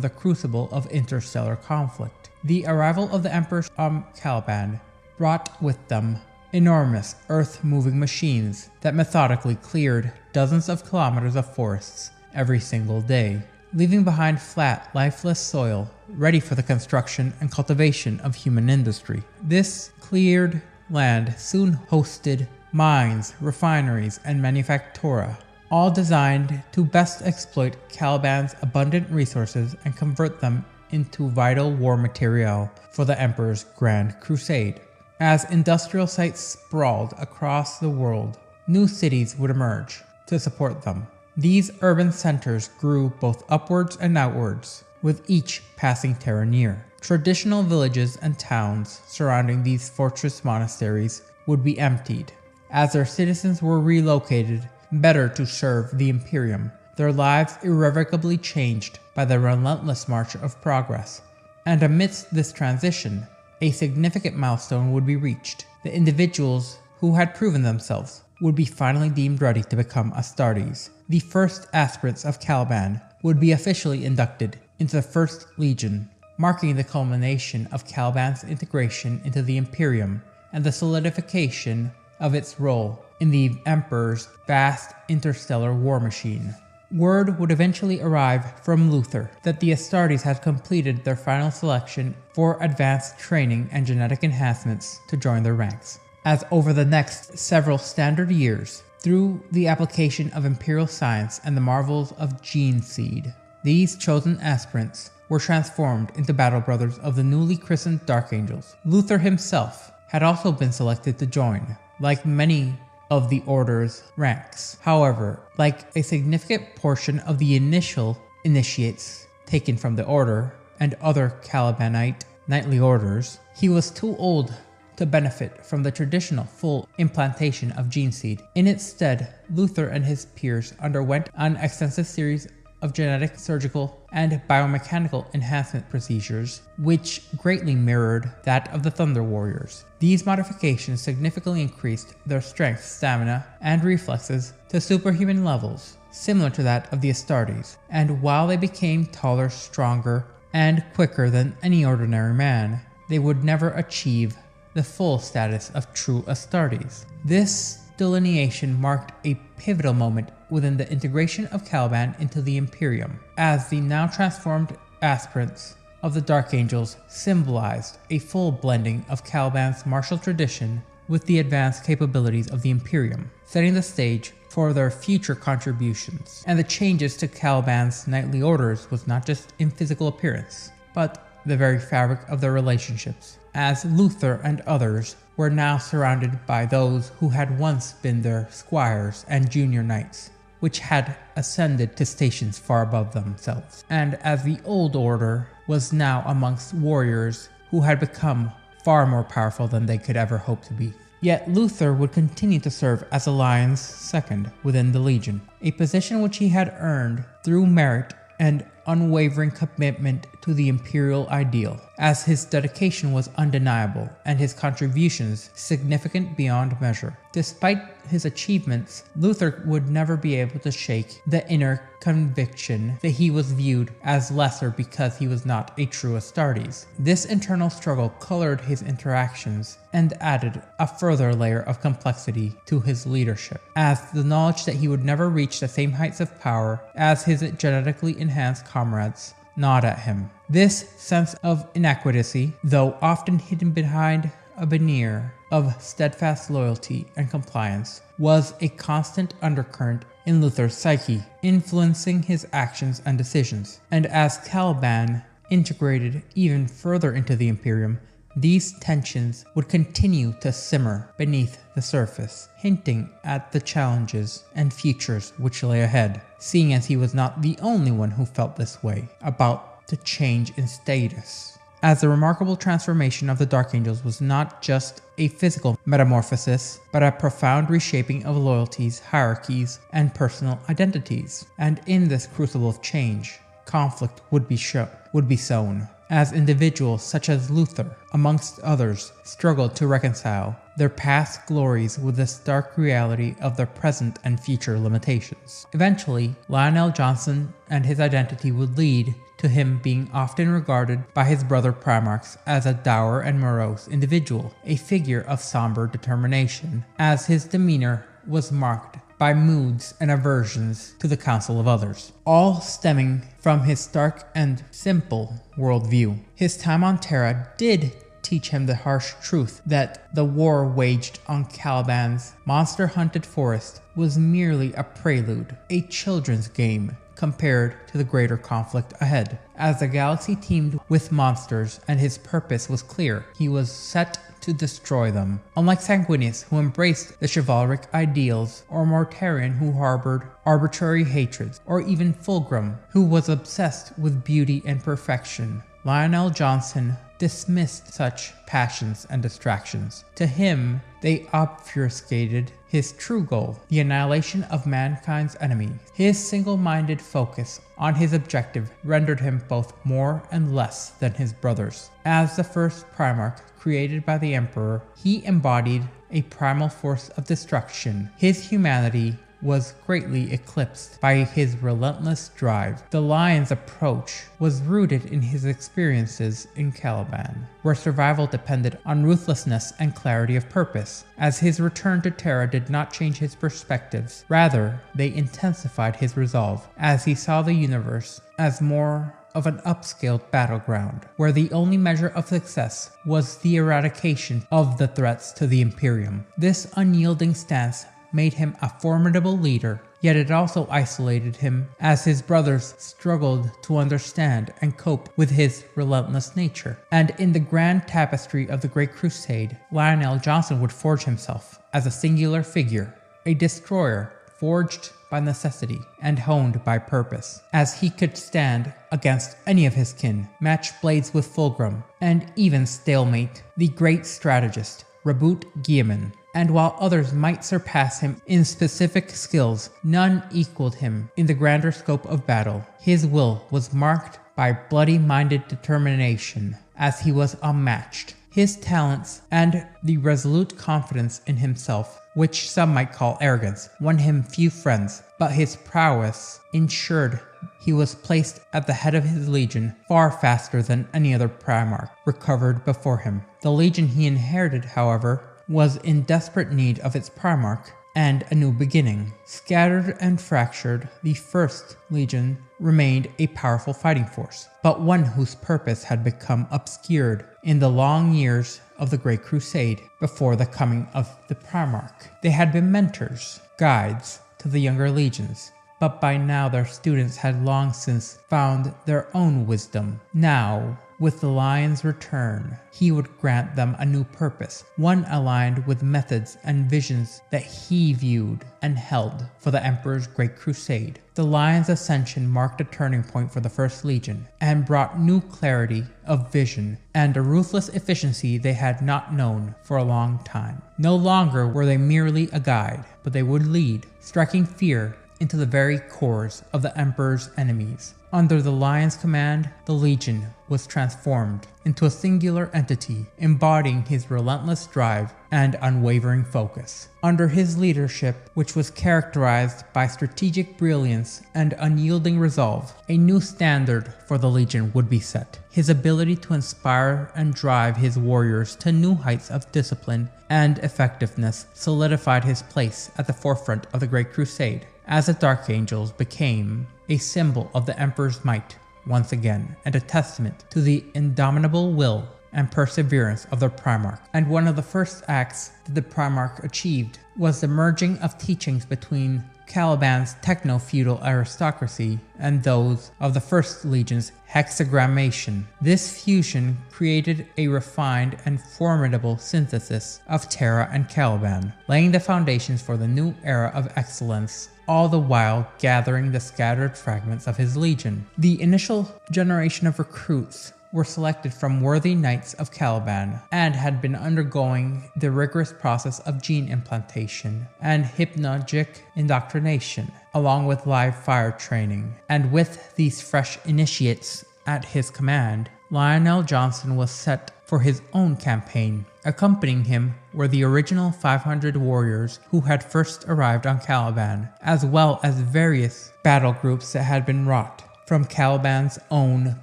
the crucible of interstellar conflict. The arrival of the Emperors of Caliban brought with them enormous earth-moving machines that methodically cleared dozens of kilometers of forests every single day, leaving behind flat, lifeless soil ready for the construction and cultivation of human industry. This cleared land soon hosted mines, refineries, and manufactura, all designed to best exploit Caliban's abundant resources and convert them into vital war material for the Emperor's Grand Crusade. As industrial sites sprawled across the world, new cities would emerge to support them. These urban centers grew both upwards and outwards, with each passing terra near. Traditional villages and towns surrounding these fortress monasteries would be emptied, as their citizens were relocated better to serve the Imperium, their lives irrevocably changed by the relentless march of progress. And amidst this transition, a significant milestone would be reached. The individuals who had proven themselves would be finally deemed ready to become Astartes. The first aspirants of Caliban would be officially inducted into the First Legion, marking the culmination of Caliban's integration into the Imperium and the solidification of its role in the Emperor's vast interstellar war machine. Word would eventually arrive from Luther that the Astartes had completed their final selection for advanced training and genetic enhancements to join their ranks. As over the next several standard years, through the application of imperial science and the marvels of gene seed, these chosen aspirants were transformed into battle brothers of the newly christened Dark Angels. Luther himself had also been selected to join, like many of the Order's ranks. However, like a significant portion of the initial initiates taken from the Order and other Calibanite knightly orders, he was too old to benefit from the traditional full implantation of gene seed. In its stead, Luther and his peers underwent an extensive series of genetic, surgical, and biomechanical enhancement procedures, which greatly mirrored that of the Thunder Warriors. These modifications significantly increased their strength, stamina, and reflexes to superhuman levels, similar to that of the Astartes, and while they became taller, stronger, and quicker than any ordinary man, they would never achieve the full status of true Astartes. This delineation marked a pivotal moment within the integration of Caliban into the Imperium, as the now transformed aspirants of the Dark Angels symbolized a full blending of Caliban's martial tradition with the advanced capabilities of the Imperium, setting the stage for their future contributions. And the changes to Caliban's knightly orders was not just in physical appearance, but the very fabric of their relationships, as Luther and others were now surrounded by those who had once been their squires and junior knights, which had ascended to stations far above themselves, and as the old order was now amongst warriors who had become far more powerful than they could ever hope to be. Yet Luther would continue to serve as a lion's second within the Legion, a position which he had earned through merit and unwavering commitment to the imperial ideal, as his dedication was undeniable and his contributions significant beyond measure. Despite his achievements, Luther would never be able to shake the inner conviction that he was viewed as lesser because he was not a true Astartes. This internal struggle colored his interactions and added a further layer of complexity to his leadership, as the knowledge that he would never reach the same heights of power as his genetically enhanced comrades gnawed at him. This sense of inadequacy, though often hidden behind a veneer of steadfast loyalty and compliance, was a constant undercurrent in Luther's psyche, influencing his actions and decisions. And as Caliban integrated even further into the Imperium, these tensions would continue to simmer beneath the surface, hinting at the challenges and futures which lay ahead, seeing as he was not the only one who felt this way about the change in status. As the remarkable transformation of the Dark Angels was not just a physical metamorphosis, but a profound reshaping of loyalties, hierarchies, and personal identities. And in this crucible of change, conflict would be sown, as individuals such as Luther, amongst others, struggled to reconcile their past glories with the stark reality of their present and future limitations. Eventually, Lionel Johnson and his identity would lead to him being often regarded by his brother Primarchs as a dour and morose individual, a figure of somber determination, as his demeanor was marked by moods and aversions to the counsel of others, all stemming from his stark and simple worldview. His time on Terra did teach him the harsh truth that the war waged on Caliban's monster-hunted forest was merely a prelude, a children's game, compared to the greater conflict ahead. As the galaxy teemed with monsters and his purpose was clear, he was set to destroy them. Unlike Sanguinius, who embraced the chivalric ideals, or Mortarion, who harbored arbitrary hatreds, or even Fulgrim, who was obsessed with beauty and perfection, Lionel Johnson dismissed such passions and distractions. To him, they obfuscated his true goal, the annihilation of mankind's enemies. His single-minded focus on his objective rendered him both more and less than his brothers. As the first Primarch created by the Emperor, he embodied a primal force of destruction. His humanity was greatly eclipsed by his relentless drive. The Lion's approach was rooted in his experiences in Caliban, where survival depended on ruthlessness and clarity of purpose. As his return to Terra did not change his perspectives, rather, they intensified his resolve, as he saw the universe as more of an upscaled battleground, where the only measure of success was the eradication of the threats to the Imperium. This unyielding stance made him a formidable leader, yet it also isolated him as his brothers struggled to understand and cope with his relentless nature. And in the grand tapestry of the Great Crusade, Lionel Johnson would forge himself as a singular figure, a destroyer forged by necessity and honed by purpose, as he could stand against any of his kin, match blades with Fulgrim, and even stalemate the great strategist Rabut Guilliman. And while others might surpass him in specific skills, none equaled him in the grander scope of battle. His will was marked by bloody-minded determination, as he was unmatched. His talents and the resolute confidence in himself, which some might call arrogance, won him few friends, but his prowess ensured he was placed at the head of his legion far faster than any other Primarch recovered before him. The legion he inherited, however, was in desperate need of its Primarch and a new beginning. Scattered and fractured, the First Legion remained a powerful fighting force, but one whose purpose had become obscured in the long years of the Great Crusade before the coming of the Primarch. They had been mentors, guides to the younger legions, but by now their students had long since found their own wisdom. Now, with the Lion's return, he would grant them a new purpose, one aligned with methods and visions that he viewed and held for the Emperor's Great Crusade. The Lion's ascension marked a turning point for the First Legion, and brought new clarity of vision and a ruthless efficiency they had not known for a long time. No longer were they merely a guide, but they would lead, striking fear into the very cores of the Emperor's enemies. Under the Lion's command, the Legion was transformed into a singular entity, embodying his relentless drive and unwavering focus. Under his leadership, which was characterized by strategic brilliance and unyielding resolve, a new standard for the Legion would be set. His ability to inspire and drive his warriors to new heights of discipline and effectiveness solidified his place at the forefront of the Great Crusade, as the Dark Angels became a symbol of the Emperor's might once again, and a testament to the indomitable will and perseverance of their Primarch. And one of the first acts that the Primarch achieved was the merging of teachings between Caliban's techno-feudal aristocracy and those of the First Legion's hexagrammation. This fusion created a refined and formidable synthesis of Terra and Caliban, laying the foundations for the new era of excellence, all the while gathering the scattered fragments of his legion. The initial generation of recruits were selected from worthy knights of Caliban and had been undergoing the rigorous process of gene implantation and hypnagogic indoctrination, along with live fire training. And with these fresh initiates at his command, Lionel Johnson was set for his own campaign. Accompanying him were the original 500 warriors who had first arrived on Caliban, as well as various battle groups that had been wrought from Caliban's own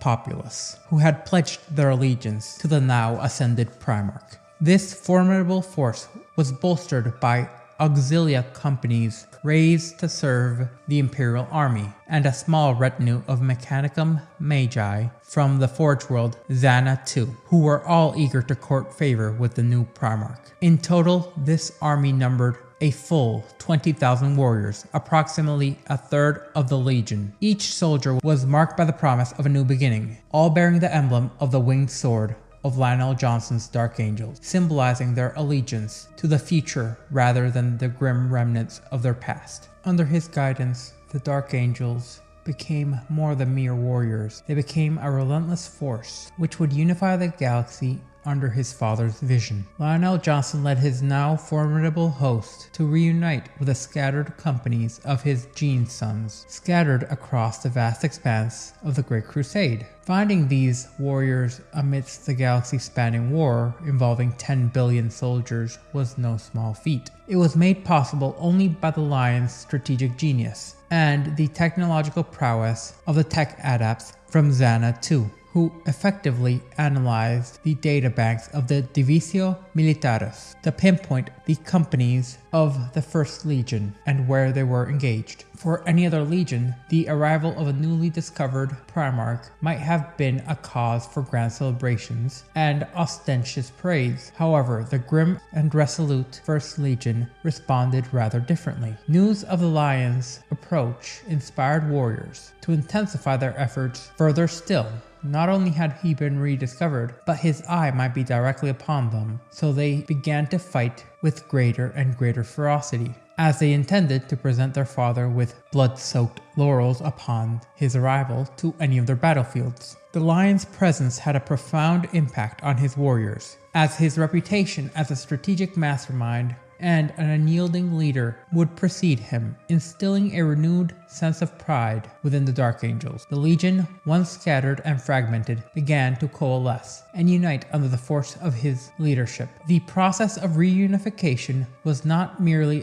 populace, who had pledged their allegiance to the now ascended Primarch. This formidable force was bolstered by auxilia companies raised to serve the Imperial Army, and a small retinue of Mechanicum Magi from the Forge World Zana II, who were all eager to court favor with the new Primarch. In total, this army numbered a full 20,000 warriors, approximately a third of the Legion. Each soldier was marked by the promise of a new beginning, all bearing the emblem of the winged sword of Lionel Johnson's Dark Angels, symbolizing their allegiance to the future rather than the grim remnants of their past. Under his guidance, the Dark Angels became more than mere warriors. They became a relentless force which would unify the galaxy under his father's vision. Lionel Johnson led his now formidable host to reunite with the scattered companies of his Gene sons, scattered across the vast expanse of the Great Crusade. Finding these warriors amidst the galaxy-spanning war involving 10 billion soldiers was no small feat. It was made possible only by the Lion's strategic genius and the technological prowess of the tech adepts from Zana II, who effectively analyzed the databanks of the Divisio Militaris to pinpoint the companies of the First Legion and where they were engaged. For any other legion, the arrival of a newly discovered Primarch might have been a cause for grand celebrations and ostentatious praise. However, the grim and resolute First Legion responded rather differently. News of the Lion's approach inspired warriors to intensify their efforts further still. Not only had he been rediscovered, but his eye might be directly upon them, so they began to fight with greater and greater ferocity, as they intended to present their father with blood-soaked laurels upon his arrival to any of their battlefields. The Lion's presence had a profound impact on his warriors, as his reputation as a strategic mastermind and an unyielding leader would precede him, instilling a renewed sense of pride within the Dark Angels. The Legion, once scattered and fragmented, began to coalesce and unite under the force of his leadership. The process of reunification was not merely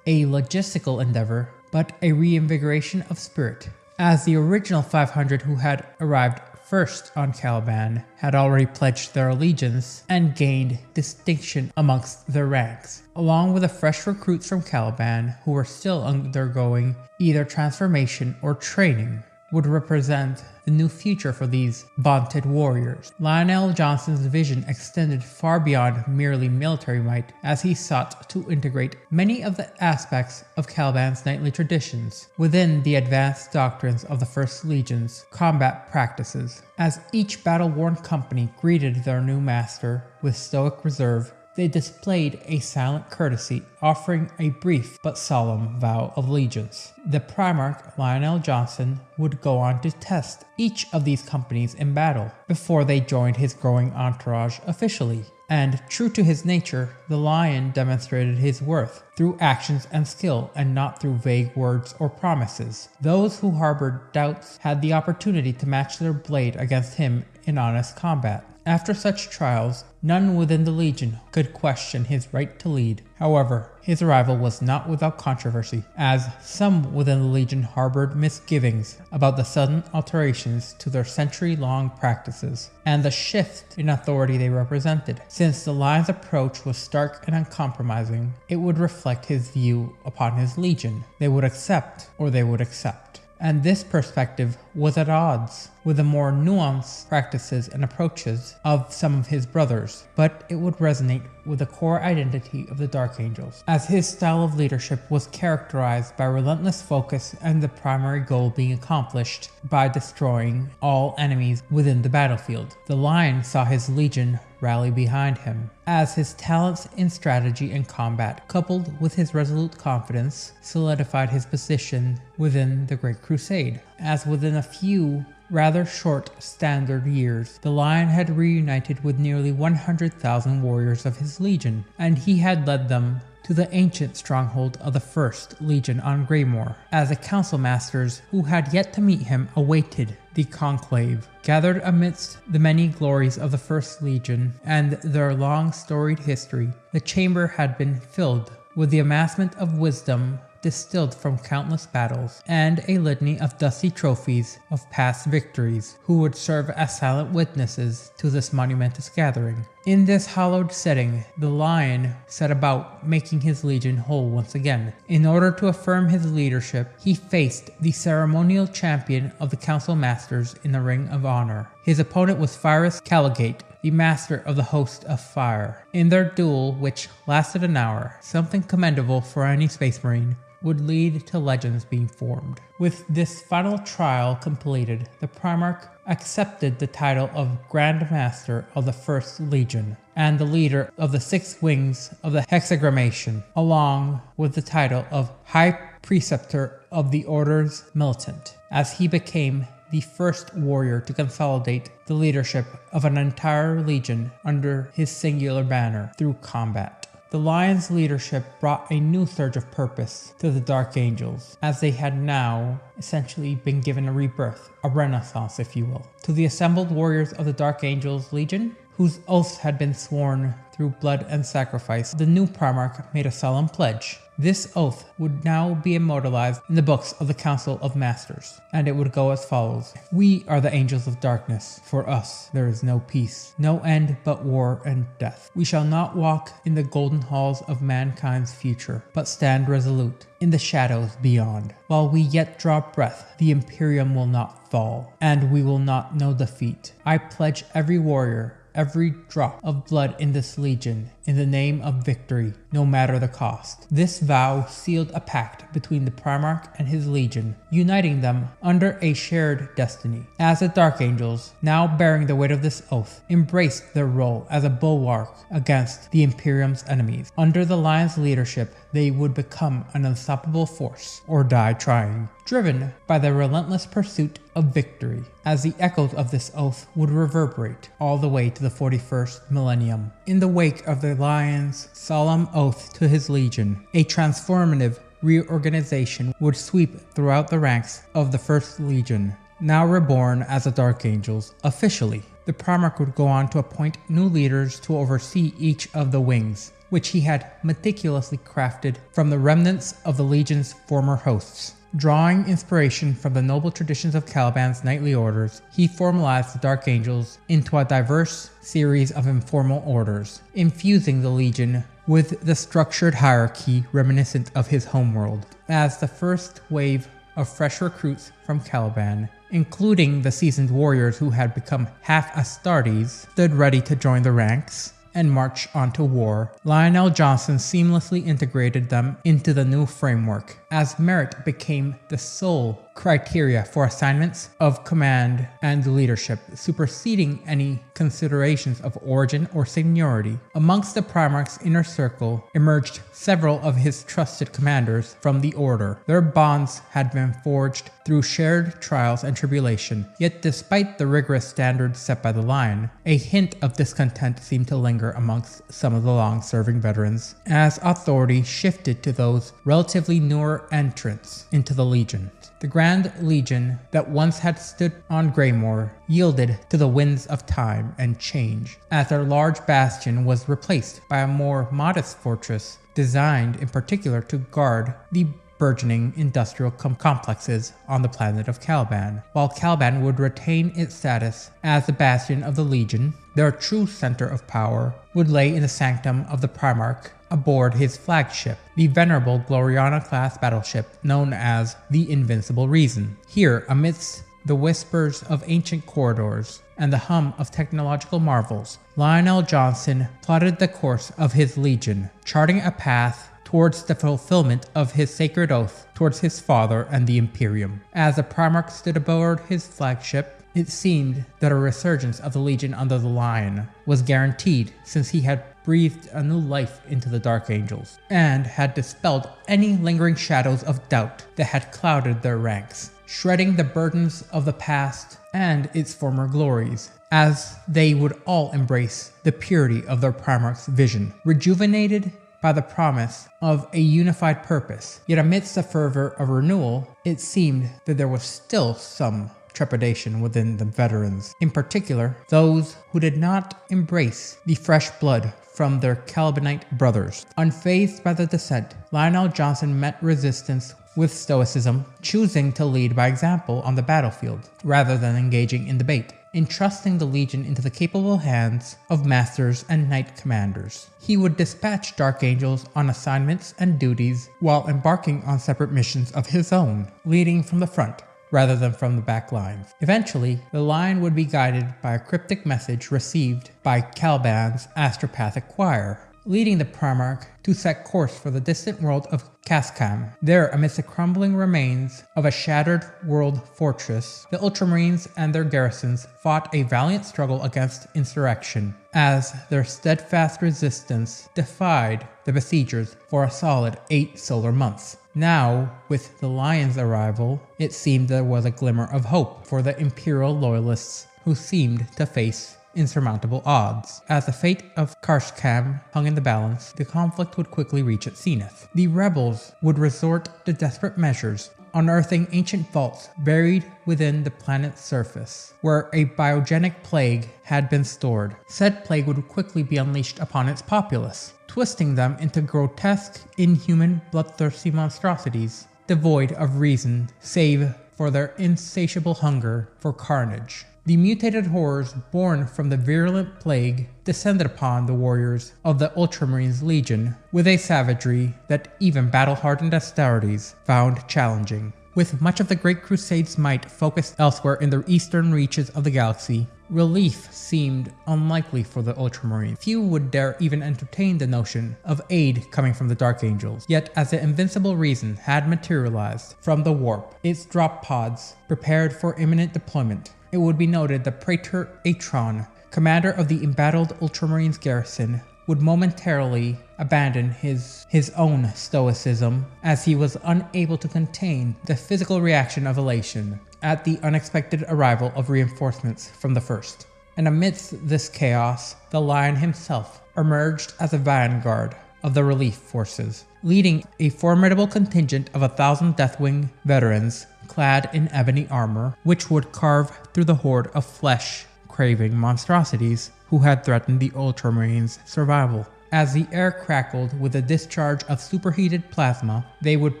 a logistical endeavor, but a reinvigoration of spirit, as the original 500 who had arrived first on Caliban had already pledged their allegiance and gained distinction amongst their ranks, along with the fresh recruits from Caliban who were still undergoing either transformation or training, would represent the new future for these vaunted warriors. Lionel Johnson's vision extended far beyond merely military might, as he sought to integrate many of the aspects of Caliban's knightly traditions within the advanced doctrines of the First Legion's combat practices. As each battle-worn company greeted their new master with stoic reserve, they displayed a silent courtesy, offering a brief but solemn vow of allegiance. The Primarch, Lionel Johnson, would go on to test each of these companies in battle before they joined his growing entourage officially. And true to his nature, the Lion demonstrated his worth through actions and skill, and not through vague words or promises. Those who harbored doubts had the opportunity to match their blade against him in honest combat. After such trials, none within the Legion could question his right to lead. However, his arrival was not without controversy, as some within the Legion harbored misgivings about the sudden alterations to their century-long practices and the shift in authority they represented. Since the Lion's approach was stark and uncompromising, it would reflect his view upon his Legion. They would accept or they would accept. And this perspective was at odds with the more nuanced practices and approaches of some of his brothers, but it would resonate with the core identity of the Dark Angels, as his style of leadership was characterized by relentless focus and the primary goal being accomplished by destroying all enemies within the battlefield. The Lion saw his Legion rally behind him, as his talents in strategy and combat, coupled with his resolute confidence, solidified his position within the Great Crusade, as within a few rather short standard years, the Lion had reunited with nearly 100,000 warriors of his Legion, and he had led them to the ancient stronghold of the First Legion on Greymore, as the council masters who had yet to meet him awaited the conclave. Gathered amidst the many glories of the First Legion and their long storied history, the chamber had been filled with the amassment of wisdom distilled from countless battles, and a litany of dusty trophies of past victories, who would serve as silent witnesses to this monumentous gathering. In this hallowed setting, the Lion set about making his Legion whole once again. In order to affirm his leadership, he faced the ceremonial champion of the Council Masters in the Ring of Honor. His opponent was Fyrus Caligate, the master of the Host of Fire. In their duel, which lasted an hour, something commendable for any Space Marine, would lead to legends being formed. With this final trial completed, the Primarch accepted the title of Grand Master of the First Legion and the leader of the 6 wings of the Hexagrammation, along with the title of High Preceptor of the Orders Militant, as he became the first warrior to consolidate the leadership of an entire legion under his singular banner through combat. The Lion's leadership brought a new surge of purpose to the Dark Angels, as they had now essentially been given a rebirth, a renaissance if you will. To the assembled warriors of the Dark Angels Legion, whose oaths had been sworn through blood and sacrifice, the new Primarch made a solemn pledge. This oath would now be immortalized in the books of the Council of Masters, and it would go as follows. We are the angels of darkness. For us there is no peace, no end but war and death. We shall not walk in the golden halls of mankind's future, but stand resolute in the shadows beyond. While we yet draw breath, the Imperium will not fall, and we will not know defeat. I pledge every warrior, every drop of blood in this legion, in the name of victory, no matter the cost. This vow sealed a pact between the Primarch and his legion, uniting them under a shared destiny. As the Dark Angels, now bearing the weight of this oath, embraced their role as a bulwark against the Imperium's enemies. Under the Lion's leadership, they would become an unstoppable force, or die trying, driven by the relentless pursuit of victory, as the echoes of this oath would reverberate all the way to the 41st millennium. In the wake of the Lion's solemn oath to his legion, a transformative reorganization would sweep throughout the ranks of the First Legion, now reborn as the Dark Angels officially. The Primarch would go on to appoint new leaders to oversee each of the wings, which he had meticulously crafted from the remnants of the Legion's former hosts. Drawing inspiration from the noble traditions of Caliban's knightly orders, he formalized the Dark Angels into a diverse series of informal orders, infusing the Legion with the structured hierarchy reminiscent of his homeworld. As the first wave of fresh recruits from Caliban, including the seasoned warriors who had become half Astartes, stood ready to join the ranks and march on to war, Lionel Johnson seamlessly integrated them into the new framework, as merit became the sole criteria for assignments of command and leadership, superseding any considerations of origin or seniority. Amongst the Primarch's inner circle emerged several of his trusted commanders from the Order. Their bonds had been forged through shared trials and tribulation, yet despite the rigorous standards set by the Lion, a hint of discontent seemed to linger amongst some of the long-serving veterans, as authority shifted to those relatively newer entrants into the Legion. The Grand Legion that once had stood on Greymoor yielded to the winds of time and change, as their large bastion was replaced by a more modest fortress designed in particular to guard the burgeoning industrial complexes on the planet of Caliban. While Caliban would retain its status as the bastion of the Legion, their true center of power would lay in the sanctum of the Primarch aboard his flagship, the venerable Gloriana-class battleship known as the Invincible Reason. Here, amidst the whispers of ancient corridors and the hum of technological marvels, Lionel Johnson plotted the course of his legion, charting a path towards the fulfillment of his sacred oath towards his father and the Imperium. As the Primarch stood aboard his flagship, it seemed that a resurgence of the Legion under the Lion was guaranteed, since he had breathed a new life into the Dark Angels, and had dispelled any lingering shadows of doubt that had clouded their ranks, shredding the burdens of the past and its former glories, as they would all embrace the purity of their Primarch's vision, rejuvenated by the promise of a unified purpose. Yet amidst the fervor of renewal, it seemed that there was still some trepidation within the veterans, in particular those who did not embrace the fresh blood from their Calibanite brothers. Unfazed by the descent, Lionel Johnson met resistance with stoicism, choosing to lead by example on the battlefield, rather than engaging in debate, entrusting the Legion into the capable hands of masters and knight commanders. He would dispatch Dark Angels on assignments and duties while embarking on separate missions of his own, leading from the front rather than from the back lines. Eventually, the Lion would be guided by a cryptic message received by Caliban's astropathic choir, leading the Primarch to set course for the distant world of Cascam. There, amidst the crumbling remains of a shattered world fortress, the Ultramarines and their garrisons fought a valiant struggle against insurrection, as their steadfast resistance defied the besiegers for a solid 8 solar months. Now, with the Lions' arrival, it seemed there was a glimmer of hope for the Imperial loyalists who seemed to face insurmountable odds. As the fate of Karshkam hung in the balance, the conflict would quickly reach its zenith. The rebels would resort to desperate measures, unearthing ancient vaults buried within the planet's surface, where a biogenic plague had been stored. Said plague would quickly be unleashed upon its populace, twisting them into grotesque, inhuman, bloodthirsty monstrosities, devoid of reason save for their insatiable hunger for carnage. The mutated horrors born from the virulent plague descended upon the warriors of the Ultramarines Legion with a savagery that even battle-hardened Astartes found challenging. With much of the Great Crusade's might focused elsewhere in the eastern reaches of the galaxy, relief seemed unlikely for the Ultramarines. Few would dare even entertain the notion of aid coming from the Dark Angels. Yet, as the invincible reason had materialized from the warp, its drop pods prepared for imminent deployment, it would be noted that Praetor Atron, commander of the embattled Ultramarines garrison, would momentarily abandon his own stoicism as he was unable to contain the physical reaction of elation at the unexpected arrival of reinforcements from the First. And amidst this chaos, the Lion himself emerged as a vanguard of the relief forces, leading a formidable contingent of 1,000 Deathwing veterans clad in ebony armor, which would carve through the horde of flesh-craving monstrosities who had threatened the Ultramarines' survival. As the air crackled with the discharge of superheated plasma, they would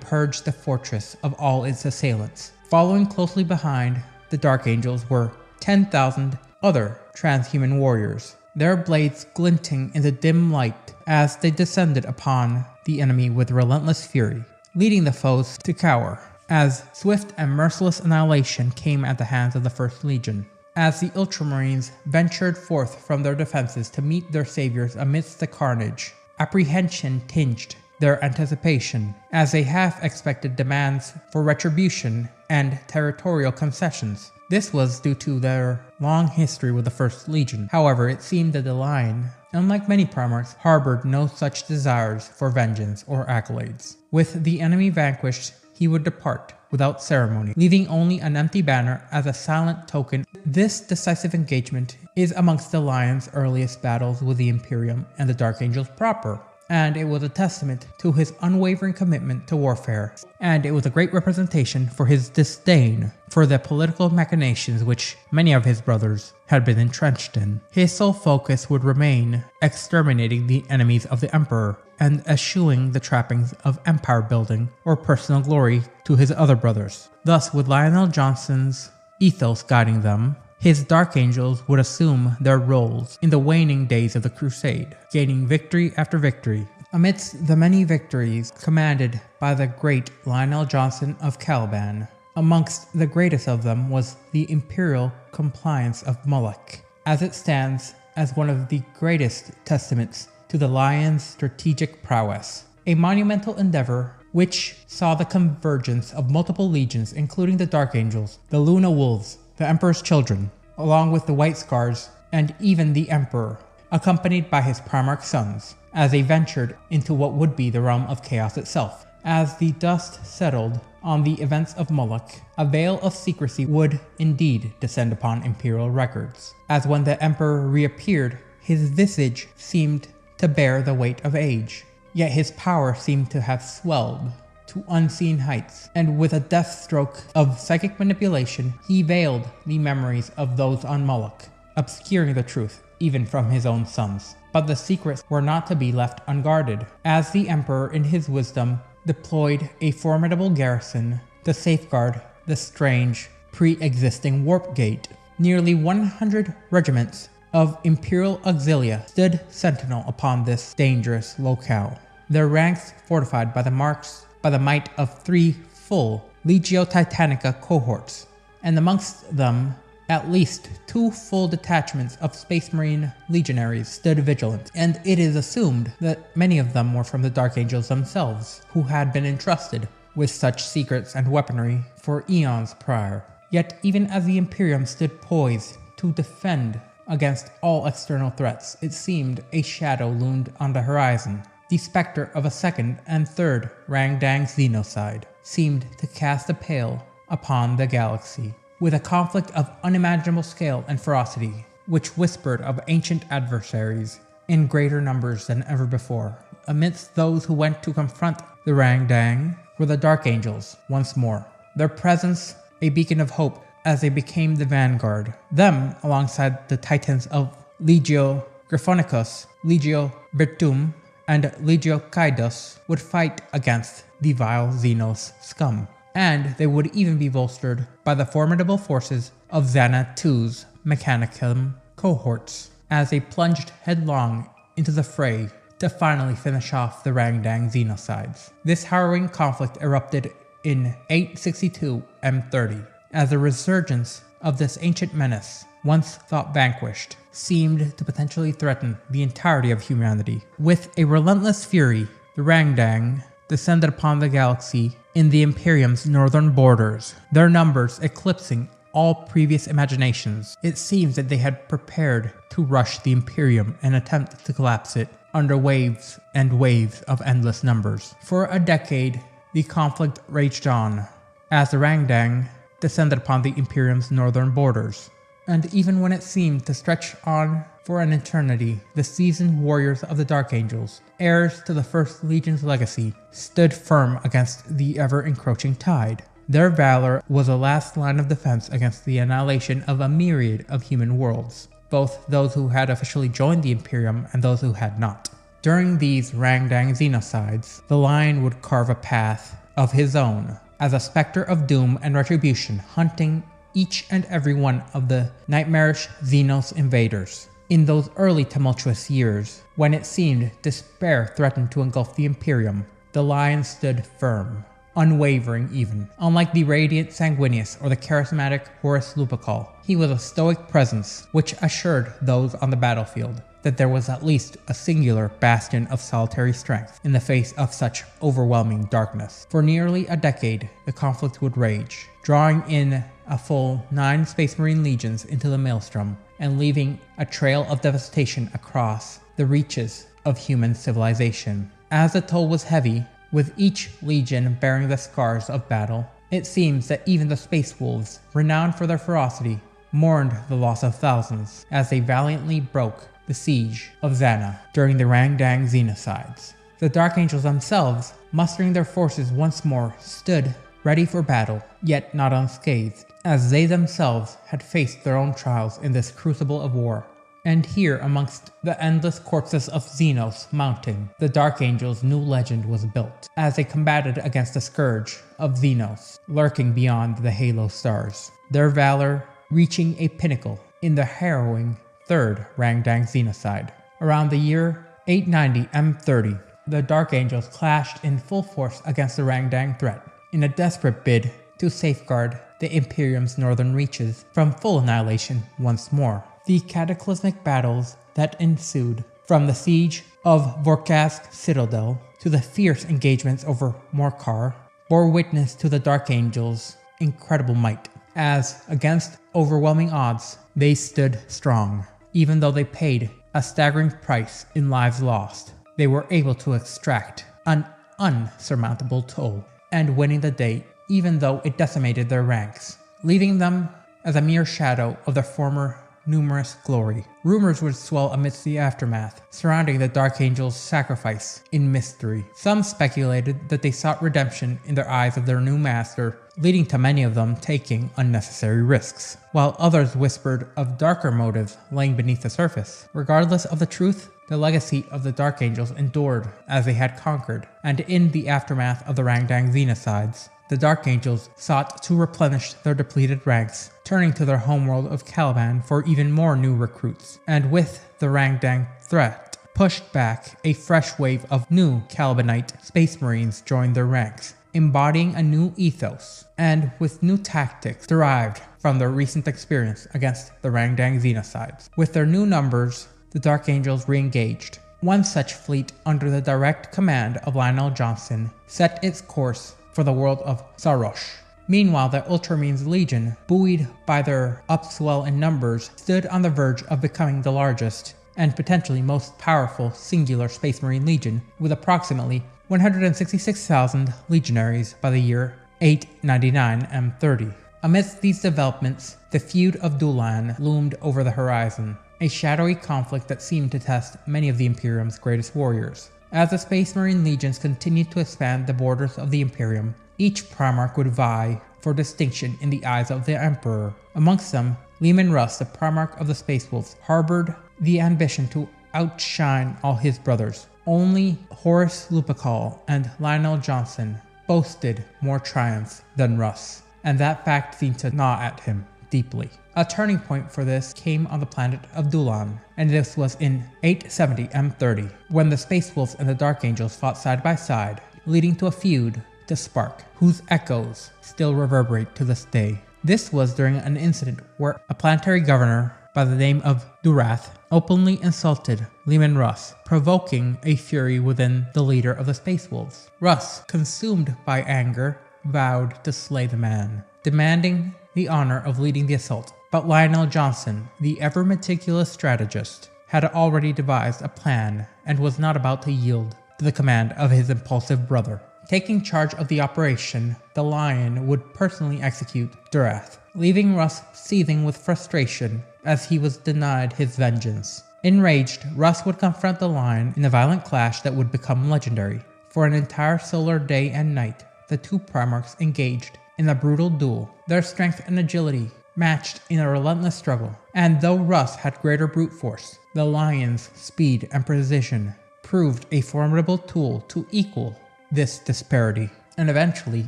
purge the fortress of all its assailants. Following closely behind the Dark Angels were 10,000 other transhuman warriors, their blades glinting in the dim light as they descended upon the enemy with relentless fury, leading the foes to cower, as swift and merciless annihilation came at the hands of the First Legion. As the Ultramarines ventured forth from their defenses to meet their saviors amidst the carnage, apprehension tinged their anticipation, as they half expected demands for retribution and territorial concessions. This was due to their long history with the First Legion. However, it seemed that the Lion, unlike many Primarchs, harbored no such desires for vengeance or accolades. With the enemy vanquished, he would depart without ceremony, leaving only an empty banner as a silent token. This decisive engagement is amongst the Lion's earliest battles with the Imperium and the Dark Angels proper, and it was a testament to his unwavering commitment to warfare, and it was a great representation for his disdain for the political machinations which many of his brothers had been entrenched in. His sole focus would remain exterminating the enemies of the Emperor and eschewing the trappings of empire building or personal glory to his other brothers. Thus, with Lionel Johnson's ethos guiding them, his Dark Angels would assume their roles in the waning days of the Crusade, gaining victory after victory. Amidst the many victories commanded by the great Lionel Johnson of Caliban, amongst the greatest of them was the Imperial compliance of Moloch, as it stands as one of the greatest testaments to the Lion's strategic prowess, a monumental endeavor which saw the convergence of multiple legions including the Dark Angels, the Luna Wolves, the Emperor's Children, along with the White Scars, and even the Emperor, accompanied by his Primarch sons, as they ventured into what would be the realm of chaos itself. As the dust settled on the events of Moloch, a veil of secrecy would indeed descend upon Imperial records, as when the Emperor reappeared, his visage seemed to bear the weight of age, yet his power seemed to have swelled to unseen heights, and with a deft stroke of psychic manipulation, he veiled the memories of those on Moloch, obscuring the truth even from his own sons. But the secrets were not to be left unguarded, as the Emperor in his wisdom deployed a formidable garrison to safeguard the strange, pre-existing warp gate. Nearly 100 regiments of Imperial Auxilia stood sentinel upon this dangerous locale, their ranks fortified by the might of 3 full Legio Titanica cohorts, and amongst them At least 2 full detachments of Space Marine legionaries stood vigilant, and it is assumed that many of them were from the Dark Angels themselves, who had been entrusted with such secrets and weaponry for eons prior. Yet even as the Imperium stood poised to defend against all external threats, it seemed a shadow loomed on the horizon. The specter of a second and third Rangdang Xenocide seemed to cast a pall upon the galaxy, with a conflict of unimaginable scale and ferocity, which whispered of ancient adversaries in greater numbers than ever before. Amidst those who went to confront the Rangdang were the Dark Angels once more, their presence a beacon of hope as they became the vanguard. Them, alongside the titans of Legio Griffonicus, Legio Virtum, and Legio Kaidos, would fight against the vile Xenos scum. And they would even be bolstered by the formidable forces of Xana II's Mechanicum cohorts, as they plunged headlong into the fray to finally finish off the Rangdang Xenocides. This harrowing conflict erupted in 862 M30, as a resurgence of this ancient menace, once thought vanquished, seemed to potentially threaten the entirety of humanity. With a relentless fury, the Rangdang descended upon the galaxy in the Imperium's northern borders, their numbers eclipsing all previous imaginations. It seems that they had prepared to rush the Imperium and attempt to collapse it under waves and waves of endless numbers. For a decade, the conflict raged on, as the Rangdang descended upon the Imperium's northern borders. And even when it seemed to stretch on for an eternity, the seasoned warriors of the Dark Angels, heirs to the First Legion's legacy, stood firm against the ever-encroaching tide. Their valor was a last line of defense against the annihilation of a myriad of human worlds, both those who had officially joined the Imperium and those who had not. During these Rangdang Xenocides, the Lion would carve a path of his own, as a specter of doom and retribution, hunting each and every one of the nightmarish Xenos invaders. In those early tumultuous years, when it seemed despair threatened to engulf the Imperium, the Lion stood firm, unwavering even. Unlike the radiant Sanguinius or the charismatic Horus Lupercal, he was a stoic presence which assured those on the battlefield that there was at least a singular bastion of solitary strength in the face of such overwhelming darkness. For nearly a decade, the conflict would rage, drawing in a full 9 Space Marine legions into the maelstrom and leaving a trail of devastation across the reaches of human civilization. As the toll was heavy, with each legion bearing the scars of battle, it seems that even the Space Wolves, renowned for their ferocity, mourned the loss of thousands as they valiantly broke the siege of Xana during the Rangdang Xenocides. The Dark Angels themselves, mustering their forces once more, stood ready for battle, yet not unscathed, as they themselves had faced their own trials in this crucible of war. And here, amongst the endless corpses of Xenos mounting, the Dark Angels' new legend was built, as they combated against the scourge of Xenos, lurking beyond the halo stars, their valor reaching a pinnacle in the harrowing Third Rangdang Xenocide. Around the year 890 M30, the Dark Angels clashed in full force against the Rangdang threat, in a desperate bid to safeguard the Imperium's northern reaches from full annihilation once more. The cataclysmic battles that ensued, from the siege of Vorkask Citadel to the fierce engagements over Morkar, bore witness to the Dark Angels' incredible might, as, against overwhelming odds, they stood strong. Even though they paid a staggering price in lives lost, they were able to extract an unsurmountable toll, and winning the day even though it decimated their ranks, leaving them as a mere shadow of their former numerous glory. Rumors would swell amidst the aftermath, surrounding the Dark Angels' sacrifice in mystery. Some speculated that they sought redemption in their eyes of their new master, leading to many of them taking unnecessary risks, while others whispered of darker motives laying beneath the surface. Regardless of the truth, the legacy of the Dark Angels endured as they had conquered, and in the aftermath of the Rangdang Xenocides, the Dark Angels sought to replenish their depleted ranks, turning to their homeworld of Caliban for even more new recruits. And with the Rangdang threat pushed back, a fresh wave of new Calibanite Space Marines joined their ranks, embodying a new ethos, and with new tactics derived from their recent experience against the Rangdang Xenocides. With their new numbers, the Dark Angels re-engaged. One such fleet, under the direct command of Lionel Johnson, set its course for the world of Sarosh. Meanwhile, the Ultramarines Legion, buoyed by their upswell in numbers, stood on the verge of becoming the largest and potentially most powerful singular Space Marine Legion, with approximately 166,000 legionaries by the year 899 M30. Amidst these developments, the feud of Dulan loomed over the horizon, a shadowy conflict that seemed to test many of the Imperium's greatest warriors. As the Space Marine legions continued to expand the borders of the Imperium, each Primarch would vie for distinction in the eyes of the Emperor. Amongst them, Leman Russ, the Primarch of the Space Wolves, harbored the ambition to outshine all his brothers. Only Horace Lupercal and Lionel Johnson boasted more triumphs than Russ, and that fact seemed to gnaw at him deeply. A turning point for this came on the planet of Dulan, and this was in 870 M30, when the Space Wolves and the Dark Angels fought side by side, leading to a feud to spark, whose echoes still reverberate to this day. This was during an incident where a planetary governor by the name of Durath openly insulted Leman Russ, provoking a fury within the leader of the Space Wolves. Russ, consumed by anger, vowed to slay the man, demanding the honor of leading the assault. But Lionel Johnson, the ever meticulous strategist, had already devised a plan and was not about to yield to the command of his impulsive brother. Taking charge of the operation, the Lion would personally execute Durath, leaving Russ seething with frustration as he was denied his vengeance. Enraged, Russ would confront the Lion in a violent clash that would become legendary. For an entire solar day and night, the two Primarchs engaged in a brutal duel, their strength and agility matched in a relentless struggle. And though Russ had greater brute force, the Lion's speed and precision proved a formidable tool to equal this disparity. And eventually,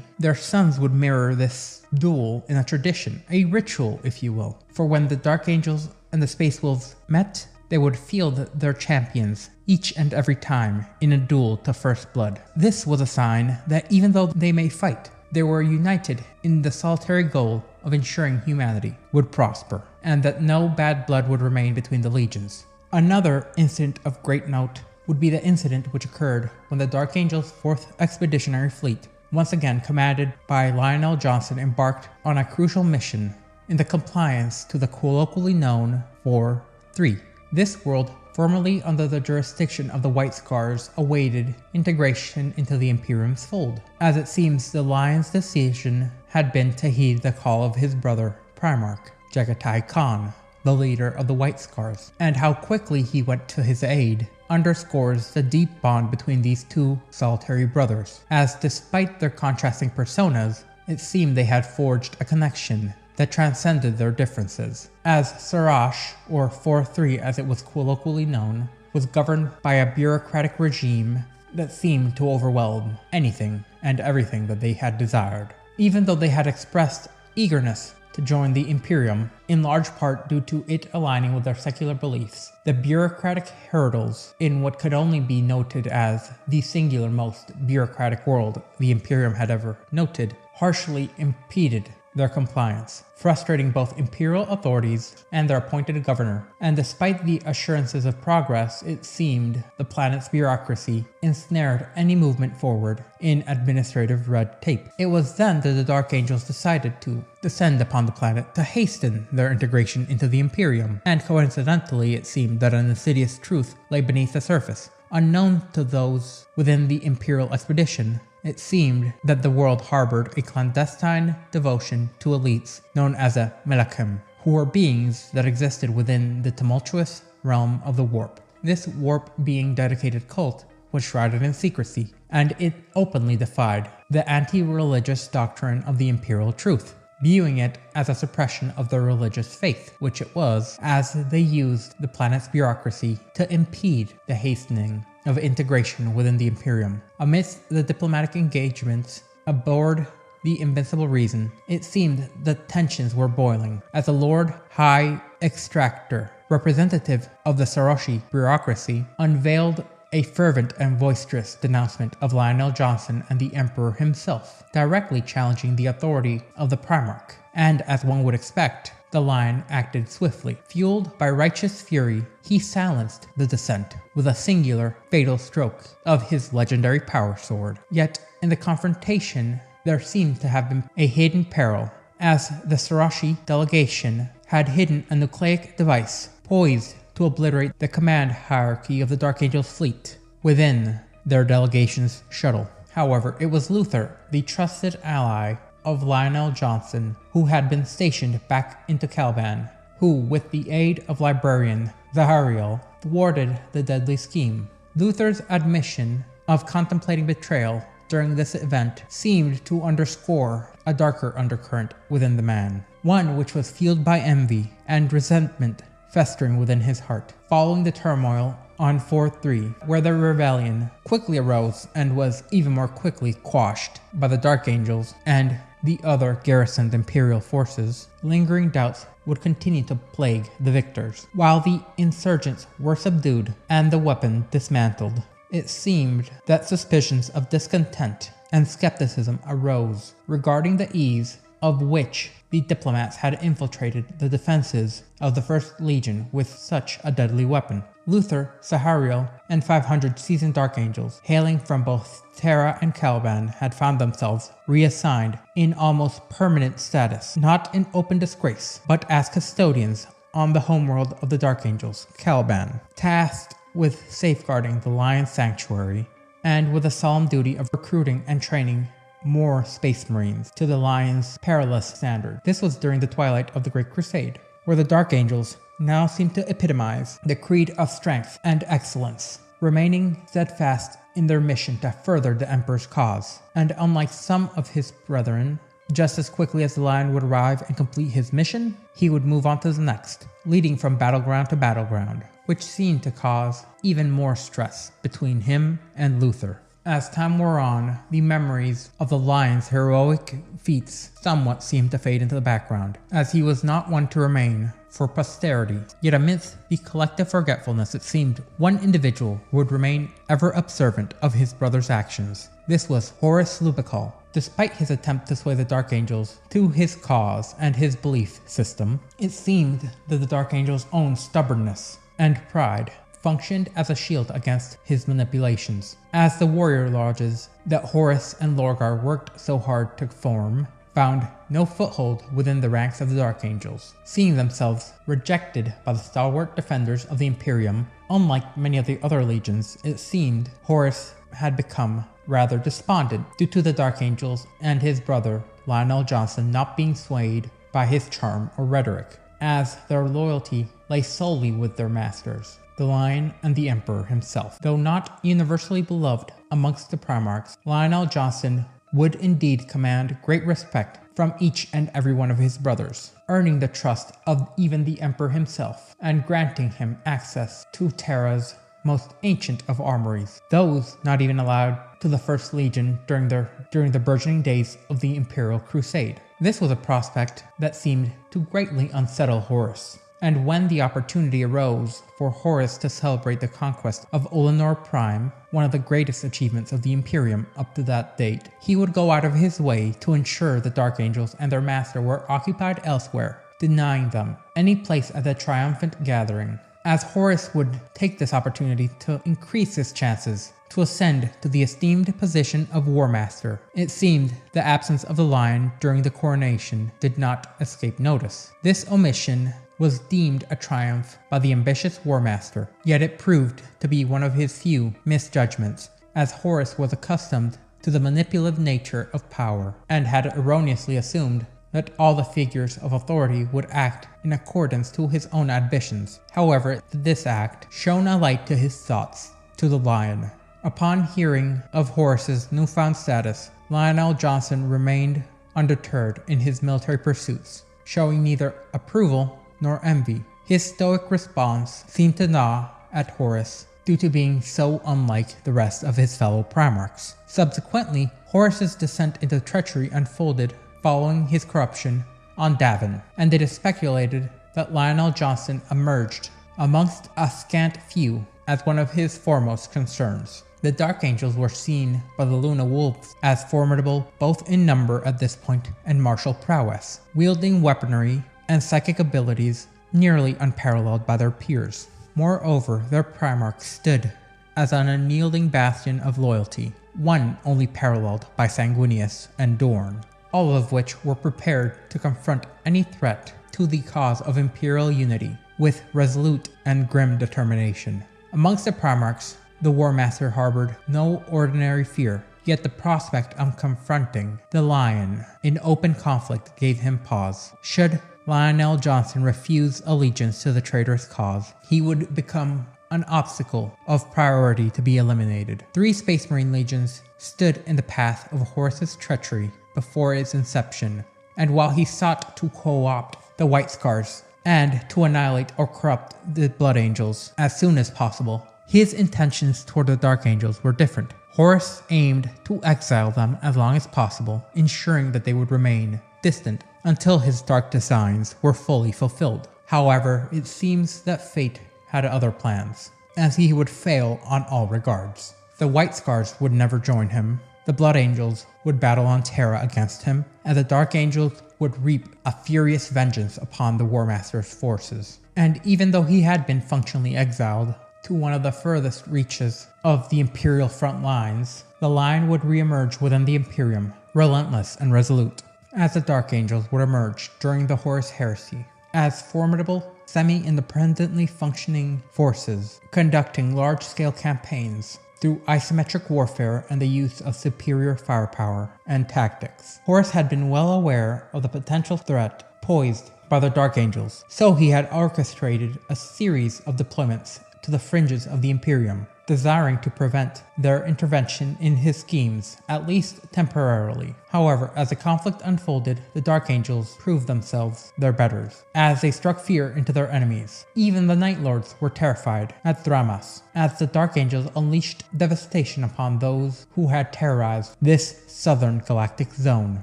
their sons would mirror this duel in a tradition, a ritual if you will. For when the Dark Angels and the Space Wolves met, they would field their champions each and every time in a duel to first blood. This was a sign that even though they may fight, they were united in the solitary goal of ensuring humanity would prosper, and that no bad blood would remain between the legions. Another incident of great note would be the incident which occurred when the Dark Angels' 4th Expeditionary Fleet, once again commanded by Lionel Johnson, embarked on a crucial mission in the compliance to the colloquially known 4-3. This world, formerly under the jurisdiction of the White Scars, awaited integration into the Imperium's fold, as it seems the Lion's decision had been to heed the call of his brother, Primarch Jagatai Khan, the leader of the White Scars, and how quickly he went to his aid underscores the deep bond between these two solitary brothers, as despite their contrasting personas, it seemed they had forged a connection that transcended their differences. As Sarash, or 4-3 as it was colloquially known, was governed by a bureaucratic regime that seemed to overwhelm anything and everything that they had desired. Even though they had expressed eagerness to join the Imperium, in large part due to it aligning with their secular beliefs, the bureaucratic hurdles in what could only be noted as the singular most bureaucratic world the Imperium had ever noted harshly impeded their compliance, frustrating both imperial authorities and their appointed governor. And despite the assurances of progress, it seemed the planet's bureaucracy ensnared any movement forward in administrative red tape. It was then that the Dark Angels decided to descend upon the planet to hasten their integration into the Imperium, and coincidentally it seemed that an insidious truth lay beneath the surface. Unknown to those within the Imperial expedition, it seemed that the world harbored a clandestine devotion to elites known as a Melachim, who were beings that existed within the tumultuous realm of the warp. This warp being dedicated cult was shrouded in secrecy, and it openly defied the anti-religious doctrine of the imperial truth, viewing it as a suppression of their religious faith, which it was, as they used the planet's bureaucracy to impede the hastening of integration within the Imperium. Amidst the diplomatic engagements aboard the Invincible Reason, it seemed that tensions were boiling, as the Lord High Extractor, representative of the Saroshi bureaucracy, unveiled a fervent and boisterous denouncement of Lionel Johnson and the Emperor himself, directly challenging the authority of the Primarch. And as one would expect, the Lion acted swiftly. Fueled by righteous fury, he silenced the dissent with a singular, fatal stroke of his legendary power sword. Yet, in the confrontation, there seemed to have been a hidden peril, as the Sarashi delegation had hidden a nucleic device poised to obliterate the command hierarchy of the Dark Angel's fleet within their delegation's shuttle. However, it was Luther, the trusted ally of Lionel Johnson, who had been stationed back into Caliban, who, with the aid of librarian Zahariel, thwarted the deadly scheme. Luther's admission of contemplating betrayal during this event seemed to underscore a darker undercurrent within the man, one which was fueled by envy and resentment festering within his heart. Following the turmoil on 4-3, where the rebellion quickly arose and was even more quickly quashed by the Dark Angels and the other garrisoned Imperial forces, lingering doubts would continue to plague the victors. While the insurgents were subdued and the weapon dismantled, it seemed that suspicions of discontent and skepticism arose regarding the ease of which the diplomats had infiltrated the defenses of the First Legion with such a deadly weapon. Luther, Zahariel, and 500 seasoned Dark Angels, hailing from both Terra and Caliban, had found themselves reassigned in almost permanent status, not in open disgrace, but as custodians on the homeworld of the Dark Angels, Caliban, tasked with safeguarding the Lion Sanctuary, and with the solemn duty of recruiting and training more Space Marines to the Lion's perilous standard. This was during the twilight of the Great Crusade, where the Dark Angels now seemed to epitomize the creed of strength and excellence, remaining steadfast in their mission to further the Emperor's cause. And unlike some of his brethren, just as quickly as the Lion would arrive and complete his mission, he would move on to the next, leading from battleground to battleground, which seemed to cause even more stress between him and Luther. As time wore on, the memories of the Lion's heroic feats somewhat seemed to fade into the background, as he was not one to remain for posterity. Yet amidst the collective forgetfulness, it seemed one individual would remain ever observant of his brother's actions. This was Horus Lupercal. Despite his attempt to sway the Dark Angels to his cause and his belief system, it seemed that the Dark Angels' own stubbornness and pride functioned as a shield against his manipulations, as the warrior lodges that Horus and Lorgar worked so hard to form found no foothold within the ranks of the Dark Angels, seeing themselves rejected by the stalwart defenders of the Imperium. Unlike many of the other legions, it seemed Horus had become rather despondent due to the Dark Angels and his brother Lionel Johnson not being swayed by his charm or rhetoric, as their loyalty lay solely with their masters, the Lion and the Emperor himself. Though not universally beloved amongst the Primarchs, Lionel Johnson would indeed command great respect from each and every one of his brothers, earning the trust of even the Emperor himself, and granting him access to Terra's most ancient of armories, those not even allowed to the First Legion during the burgeoning days of the Imperial Crusade. This was a prospect that seemed to greatly unsettle Horus, and when the opportunity arose for Horus to celebrate the conquest of Olenor Prime, one of the greatest achievements of the Imperium up to that date, he would go out of his way to ensure the Dark Angels and their master were occupied elsewhere, denying them any place at the triumphant gathering, as Horus would take this opportunity to increase his chances to ascend to the esteemed position of War Master. It seemed the absence of the Lion during the coronation did not escape notice. This omission was deemed a triumph by the ambitious War Master, yet it proved to be one of his few misjudgments, as Horus was accustomed to the manipulative nature of power, and had erroneously assumed that all the figures of authority would act in accordance to his own ambitions. However, this act shone a light to his thoughts to the Lion. Upon hearing of Horus's newfound status, Lionel Johnson remained undeterred in his military pursuits, showing neither approval nor envy. His stoic response seemed to gnaw at Horus due to being so unlike the rest of his fellow Primarchs. Subsequently, Horus's descent into treachery unfolded following his corruption on Davin, and it is speculated that Lionel Johnson emerged amongst a scant few as one of his foremost concerns. The Dark Angels were seen by the Luna Wolves as formidable both in number at this point and martial prowess, wielding weaponry and psychic abilities nearly unparalleled by their peers. Moreover, their Primarch stood as an unyielding bastion of loyalty, one only paralleled by Sanguinius and Dorn, all of which were prepared to confront any threat to the cause of Imperial unity with resolute and grim determination. Amongst the Primarchs, the War Master harbored no ordinary fear, yet the prospect of confronting the Lion in open conflict gave him pause. Should Lionel Johnson refuse allegiance to the traitorous cause, he would become an obstacle of priority to be eliminated. 3 Space Marine legions stood in the path of Horus's treachery before its inception, and while he sought to co-opt the White Scars and to annihilate or corrupt the Blood Angels as soon as possible, his intentions toward the Dark Angels were different. Horus aimed to exile them as long as possible, ensuring that they would remain distant until his dark designs were fully fulfilled. However, it seems that fate had other plans, as he would fail on all regards. The White Scars would never join him, the Blood Angels would battle on Terra against him, and the Dark Angels would reap a furious vengeance upon the War Master's forces. And even though he had been functionally exiled to one of the furthest reaches of the Imperial front lines, the Lion would re-emerge within the Imperium, relentless and resolute, as the Dark Angels would emerge during the Horus Heresy, as formidable, semi-independently functioning forces, conducting large-scale campaigns through isometric warfare and the use of superior firepower and tactics. Horus had been well aware of the potential threat posed by the Dark Angels, so he had orchestrated a series of deployments to the fringes of the Imperium, desiring to prevent their intervention in his schemes, at least temporarily. However, as the conflict unfolded, the Dark Angels proved themselves their betters, as they struck fear into their enemies. Even the Night Lords were terrified at Thramas, as the Dark Angels unleashed devastation upon those who had terrorized this southern galactic zone,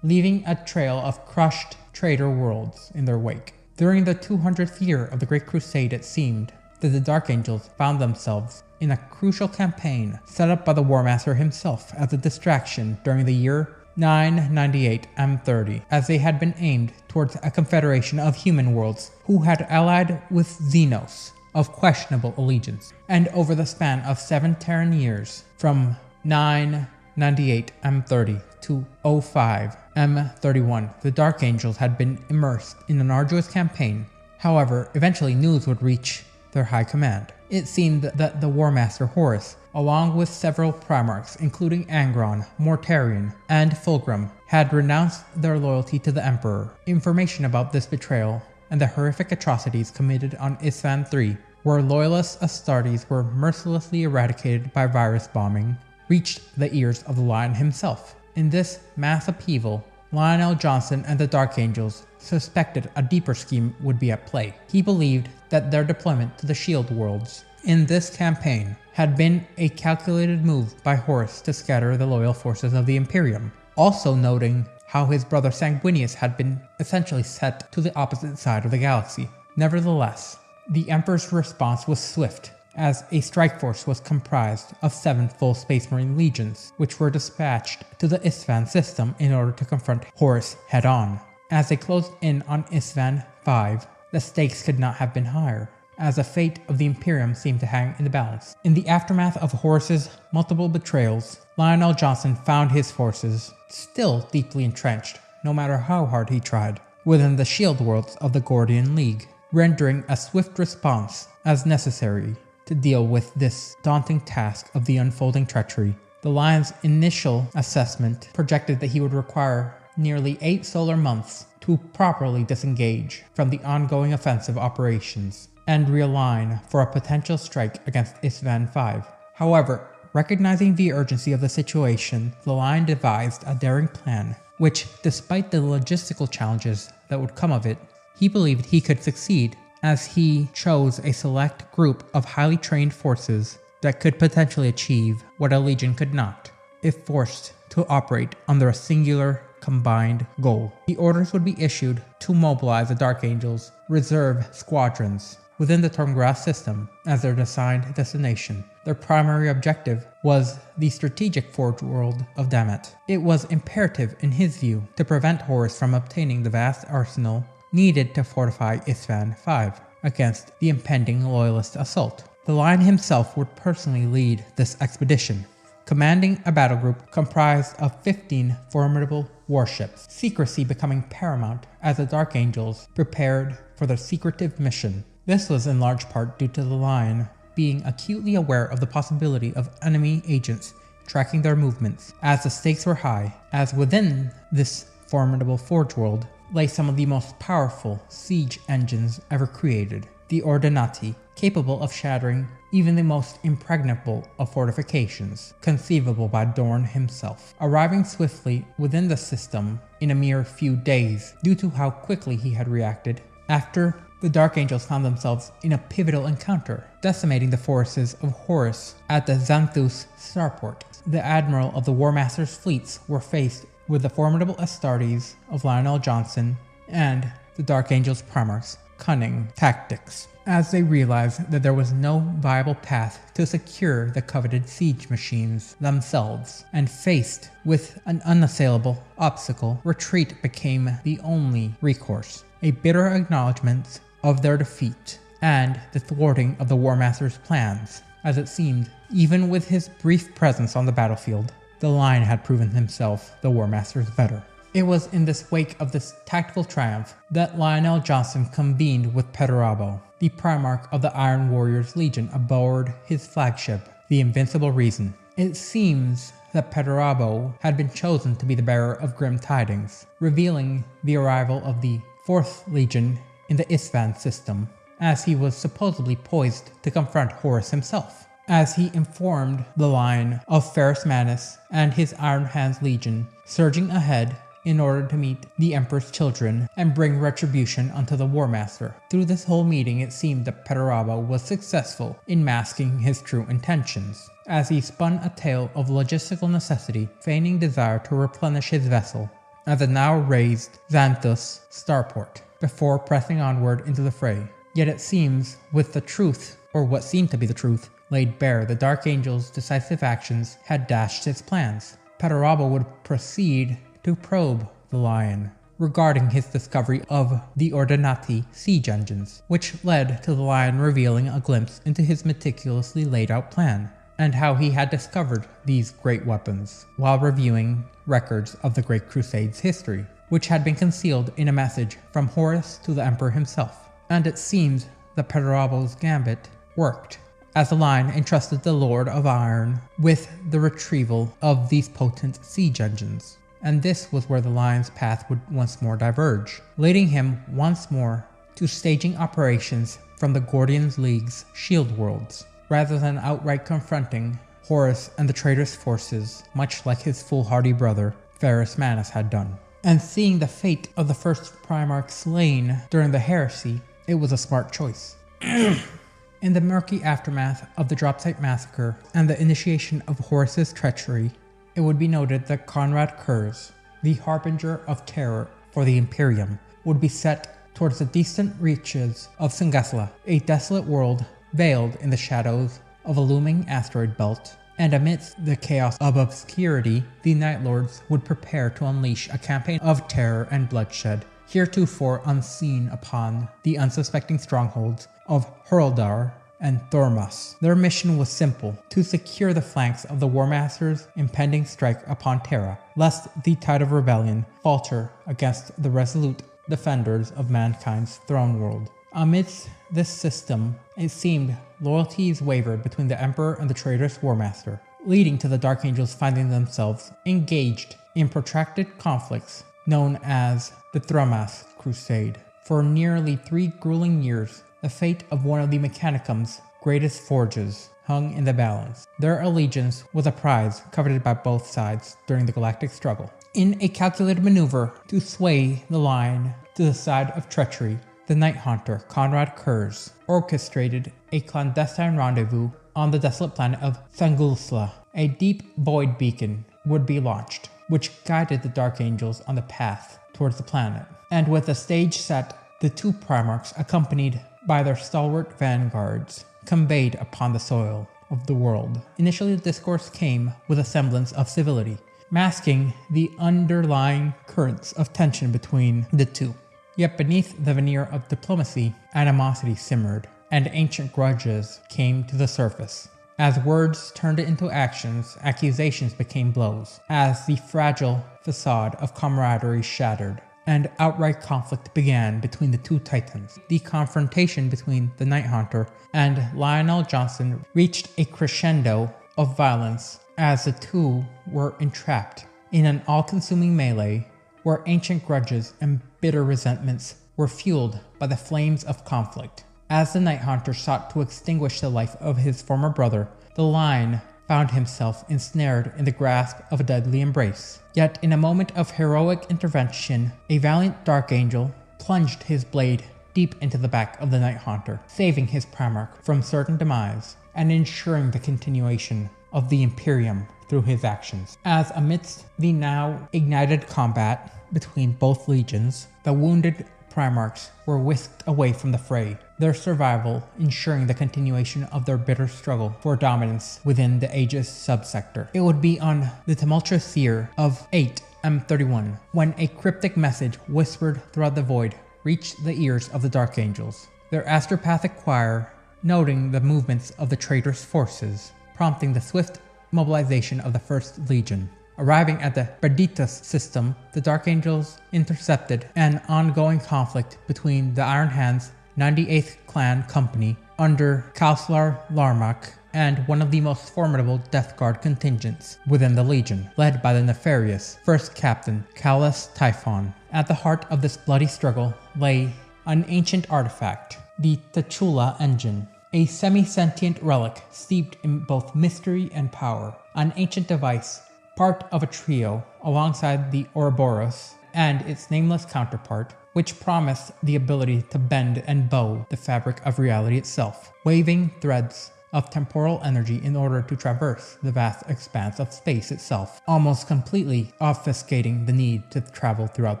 leaving a trail of crushed traitor worlds in their wake. During the 200th year of the Great Crusade, it seemed that the Dark Angels found themselves in a crucial campaign set up by the War Master himself as a distraction during the year 998 M30, as they had been aimed towards a confederation of human worlds who had allied with Xenos of questionable allegiance. And over the span of 7 Terran years, from 998 M30 to 05 M31, the Dark Angels had been immersed in an arduous campaign. However, eventually news would reach their high command. It seemed that the War Master Horus, along with several Primarchs including Angron, Mortarion, and Fulgrim, had renounced their loyalty to the Emperor. Information about this betrayal and the horrific atrocities committed on Isstvan III, where loyalist Astartes were mercilessly eradicated by virus bombing, reached the ears of the Lion himself. In this mass upheaval, Lionel Johnson and the Dark Angels suspected a deeper scheme would be at play. He believed that their deployment to the Shield Worlds in this campaign had been a calculated move by Horus to scatter the loyal forces of the Imperium, also noting how his brother Sanguinius had been essentially set to the opposite side of the galaxy. Nevertheless, the Emperor's response was swift, as a strike force was comprised of 7 full Space Marine legions, which were dispatched to the Isstvan system in order to confront Horus head-on. As they closed in on Isstvan V, the stakes could not have been higher, as the fate of the Imperium seemed to hang in the balance. In the aftermath of Horus's multiple betrayals, Lionel Johnson found his forces still deeply entrenched, no matter how hard he tried, within the shield worlds of the Gordian League, rendering a swift response as necessary to deal with this daunting task of the unfolding treachery. The Lion's initial assessment projected that he would require nearly 8 solar months to properly disengage from the ongoing offensive operations and realign for a potential strike against Isstvan V. However, recognizing the urgency of the situation, the Lion devised a daring plan, which, despite the logistical challenges that would come of it, he believed he could succeed, as he chose a select group of highly trained forces that could potentially achieve what a legion could not, if forced to operate under a singular combined goal. The orders would be issued to mobilize the Dark Angels' reserve squadrons, within the Termgrass system as their assigned destination. Their primary objective was the strategic forge world of Dammit. It was imperative, in his view, to prevent Horus from obtaining the vast arsenal needed to fortify Isfahan V against the impending loyalist assault. The Lion himself would personally lead this expedition, commanding a battle group comprised of 15 formidable warships, secrecy becoming paramount as the Dark Angels prepared for their secretive mission. This was in large part due to the Lion being acutely aware of the possibility of enemy agents tracking their movements, as the stakes were high, as within this formidable forge world lay some of the most powerful siege engines ever created, the Ordinati, capable of shattering even the most impregnable of fortifications, conceivable by Dorn himself, arriving swiftly within the system in a mere few days due to how quickly he had reacted after the Dark Angels found themselves in a pivotal encounter, decimating the forces of Horus at the Xanthus starport. The admiral of the War Master's fleets were faced with the formidable Astartes of Lionel Johnson and the Dark Angels' Primarch's cunning tactics, as they realized that there was no viable path to secure the coveted siege machines themselves, and faced with an unassailable obstacle, retreat became the only recourse. A bitter acknowledgement of their defeat and the thwarting of the War Master's plans, as it seemed, even with his brief presence on the battlefield, the Lion had proven himself the War Master's better. It was in this wake of this tactical triumph that Lionel Johnson convened with Perturabo, the Primarch of the Iron Warriors Legion, aboard his flagship, the Invincible Reason. It seems that Perturabo had been chosen to be the bearer of grim tidings, revealing the arrival of the 4th Legion in the Isfahan system, as he was supposedly poised to confront Horus himself, as he informed the Lion of Ferrus Manus and his Iron Hands Legion surging ahead in order to meet the Emperor's children and bring retribution unto the War Master. Through this whole meeting, it seemed that Perturabo was successful in masking his true intentions, as he spun a tale of logistical necessity, feigning desire to replenish his vessel at the now raised Xanthus starport, before pressing onward into the fray. Yet it seems, with the truth, or what seemed to be the truth, laid bare, the Dark Angel's decisive actions had dashed his plans. Perturabo would proceed to probe the Lion regarding his discovery of the Ordinati siege engines, which led to the Lion revealing a glimpse into his meticulously laid out plan, and how he had discovered these great weapons while reviewing records of the Great Crusade's history, which had been concealed in a message from Horus to the Emperor himself. And it seems that Perturabo's gambit worked, as the Lion entrusted the Lord of Iron with the retrieval of these potent siege engines. And this was where the Lion's path would once more diverge, leading him once more to staging operations from the Gordian League's shield worlds, rather than outright confronting Horus and the traitorous forces, much like his foolhardy brother Ferrus Manus had done. And seeing the fate of the first Primarch slain during the heresy, it was a smart choice. In the murky aftermath of the Dropsite Massacre and the initiation of Horus's treachery, it would be noted that Conrad Kurz, the harbinger of terror for the Imperium, would be set towards the distant reaches of Singasla, a desolate world veiled in the shadows of a looming asteroid belt, and amidst the chaos of obscurity, the Night Lords would prepare to unleash a campaign of terror and bloodshed, heretofore unseen upon the unsuspecting strongholds of Hurldar and Thormas. Their mission was simple: to secure the flanks of the War Master's impending strike upon Terra, lest the tide of rebellion falter against the resolute defenders of mankind's throne world. Amidst this system, it seemed loyalties wavered between the Emperor and the traitorous War Master, leading to the Dark Angels finding themselves engaged in protracted conflicts known as the Thramas Crusade. For nearly 3 grueling years, the fate of one of the Mechanicum's greatest forges hung in the balance. Their allegiance was a prize coveted by both sides during the galactic struggle. In a calculated maneuver to sway the Lion to the side of treachery, the Night Haunter, Conrad Kurz, orchestrated a clandestine rendezvous on the desolate planet of Sangulsla. A deep void beacon would be launched, which guided the Dark Angels on the path towards the planet. And with the stage set, the two Primarchs, accompanied by their stalwart vanguards conveyed upon the soil of the world. Initially, the discourse came with a semblance of civility, masking the underlying currents of tension between the two. Yet beneath the veneer of diplomacy, animosity simmered, and ancient grudges came to the surface. As words turned into actions, accusations became blows. As the fragile facade of camaraderie shattered, and outright conflict began between the two titans. The confrontation between the Night Haunter and Lionel Johnson reached a crescendo of violence as the two were entrapped in an all-consuming melee where ancient grudges and bitter resentments were fueled by the flames of conflict. As the Night Haunter sought to extinguish the life of his former brother, the Lion found himself ensnared in the grasp of a deadly embrace. Yet in a moment of heroic intervention, a valiant Dark Angel plunged his blade deep into the back of the Night Haunter, saving his Primarch from certain demise and ensuring the continuation of the Imperium through his actions. As amidst the now ignited combat between both legions, the wounded Primarchs were whisked away from the fray, their survival ensuring the continuation of their bitter struggle for dominance within the Aegis subsector. It would be on the tumultuous year of 8M31 when a cryptic message whispered throughout the void reached the ears of the Dark Angels, their astropathic choir noting the movements of the traitorous forces, prompting the swift mobilization of the First Legion. Arriving at the Periodically system, the Dark Angels intercepted an ongoing conflict between the Iron Hands 98th Clan Company under Counselor Larmak and one of the most formidable Death Guard contingents within the Legion, led by the nefarious First Captain Callus Typhon. At the heart of this bloody struggle lay an ancient artifact, the Tachula engine, a semi-sentient relic steeped in both mystery and power, an ancient device part of a trio alongside the Ouroboros and its nameless counterpart, which promised the ability to bend and bow the fabric of reality itself, waving threads of temporal energy in order to traverse the vast expanse of space itself, almost completely obfuscating the need to travel throughout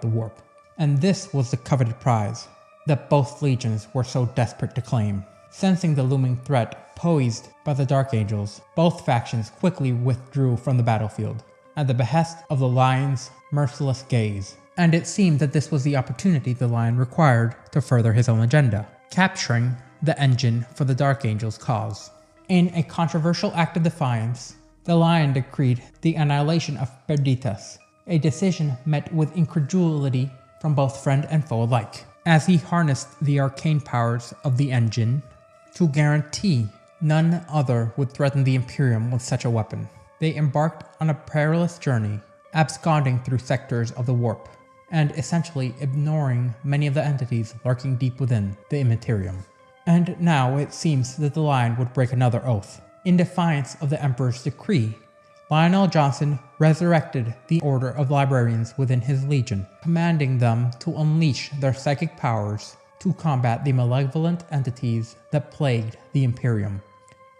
the warp. And this was the coveted prize that both legions were so desperate to claim. Sensing the looming threat posed by the Dark Angels, both factions quickly withdrew from the battlefield at the behest of the Lion's merciless gaze. And it seemed that this was the opportunity the Lion required to further his own agenda, capturing the engine for the Dark Angels' cause. In a controversial act of defiance, the Lion decreed the annihilation of Periodically, a decision met with incredulity from both friend and foe alike, as he harnessed the arcane powers of the engine to guarantee none other would threaten the Imperium with such a weapon. They embarked on a perilous journey, absconding through sectors of the warp, and essentially ignoring many of the entities lurking deep within the Immaterium. And now it seems that the Lion would break another oath. In defiance of the Emperor's decree, Lionel Johnson resurrected the Order of Librarians within his legion, commanding them to unleash their psychic powers to combat the malevolent entities that plagued the Imperium.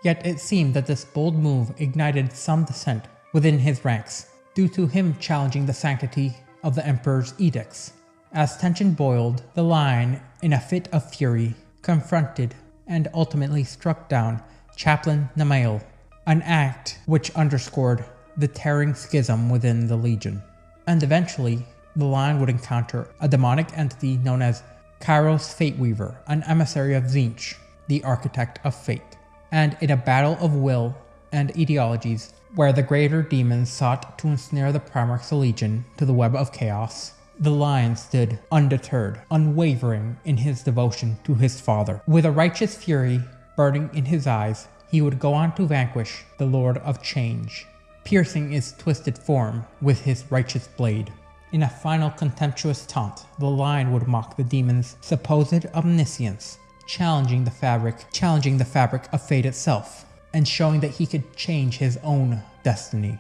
Yet it seemed that this bold move ignited some dissent within his ranks, due to him challenging the sanctity of the Emperor's edicts. As tension boiled, the Lion, in a fit of fury, confronted and ultimately struck down Chaplain Namail, an act which underscored the tearing schism within the Legion. And eventually, the Lion would encounter a demonic entity known as Kairos Fateweaver, an emissary of Tzeentch, the architect of fate. And in a battle of will and ideologies, where the greater demons sought to ensnare the Primarch's Legion to the web of chaos, the Lion stood undeterred, unwavering in his devotion to his father. With a righteous fury burning in his eyes, he would go on to vanquish the Lord of Change, piercing its twisted form with his righteous blade. In a final contemptuous taunt, the Lion would mock the demon's supposed omniscience, challenging the fabric of fate itself, and showing that he could change his own destiny.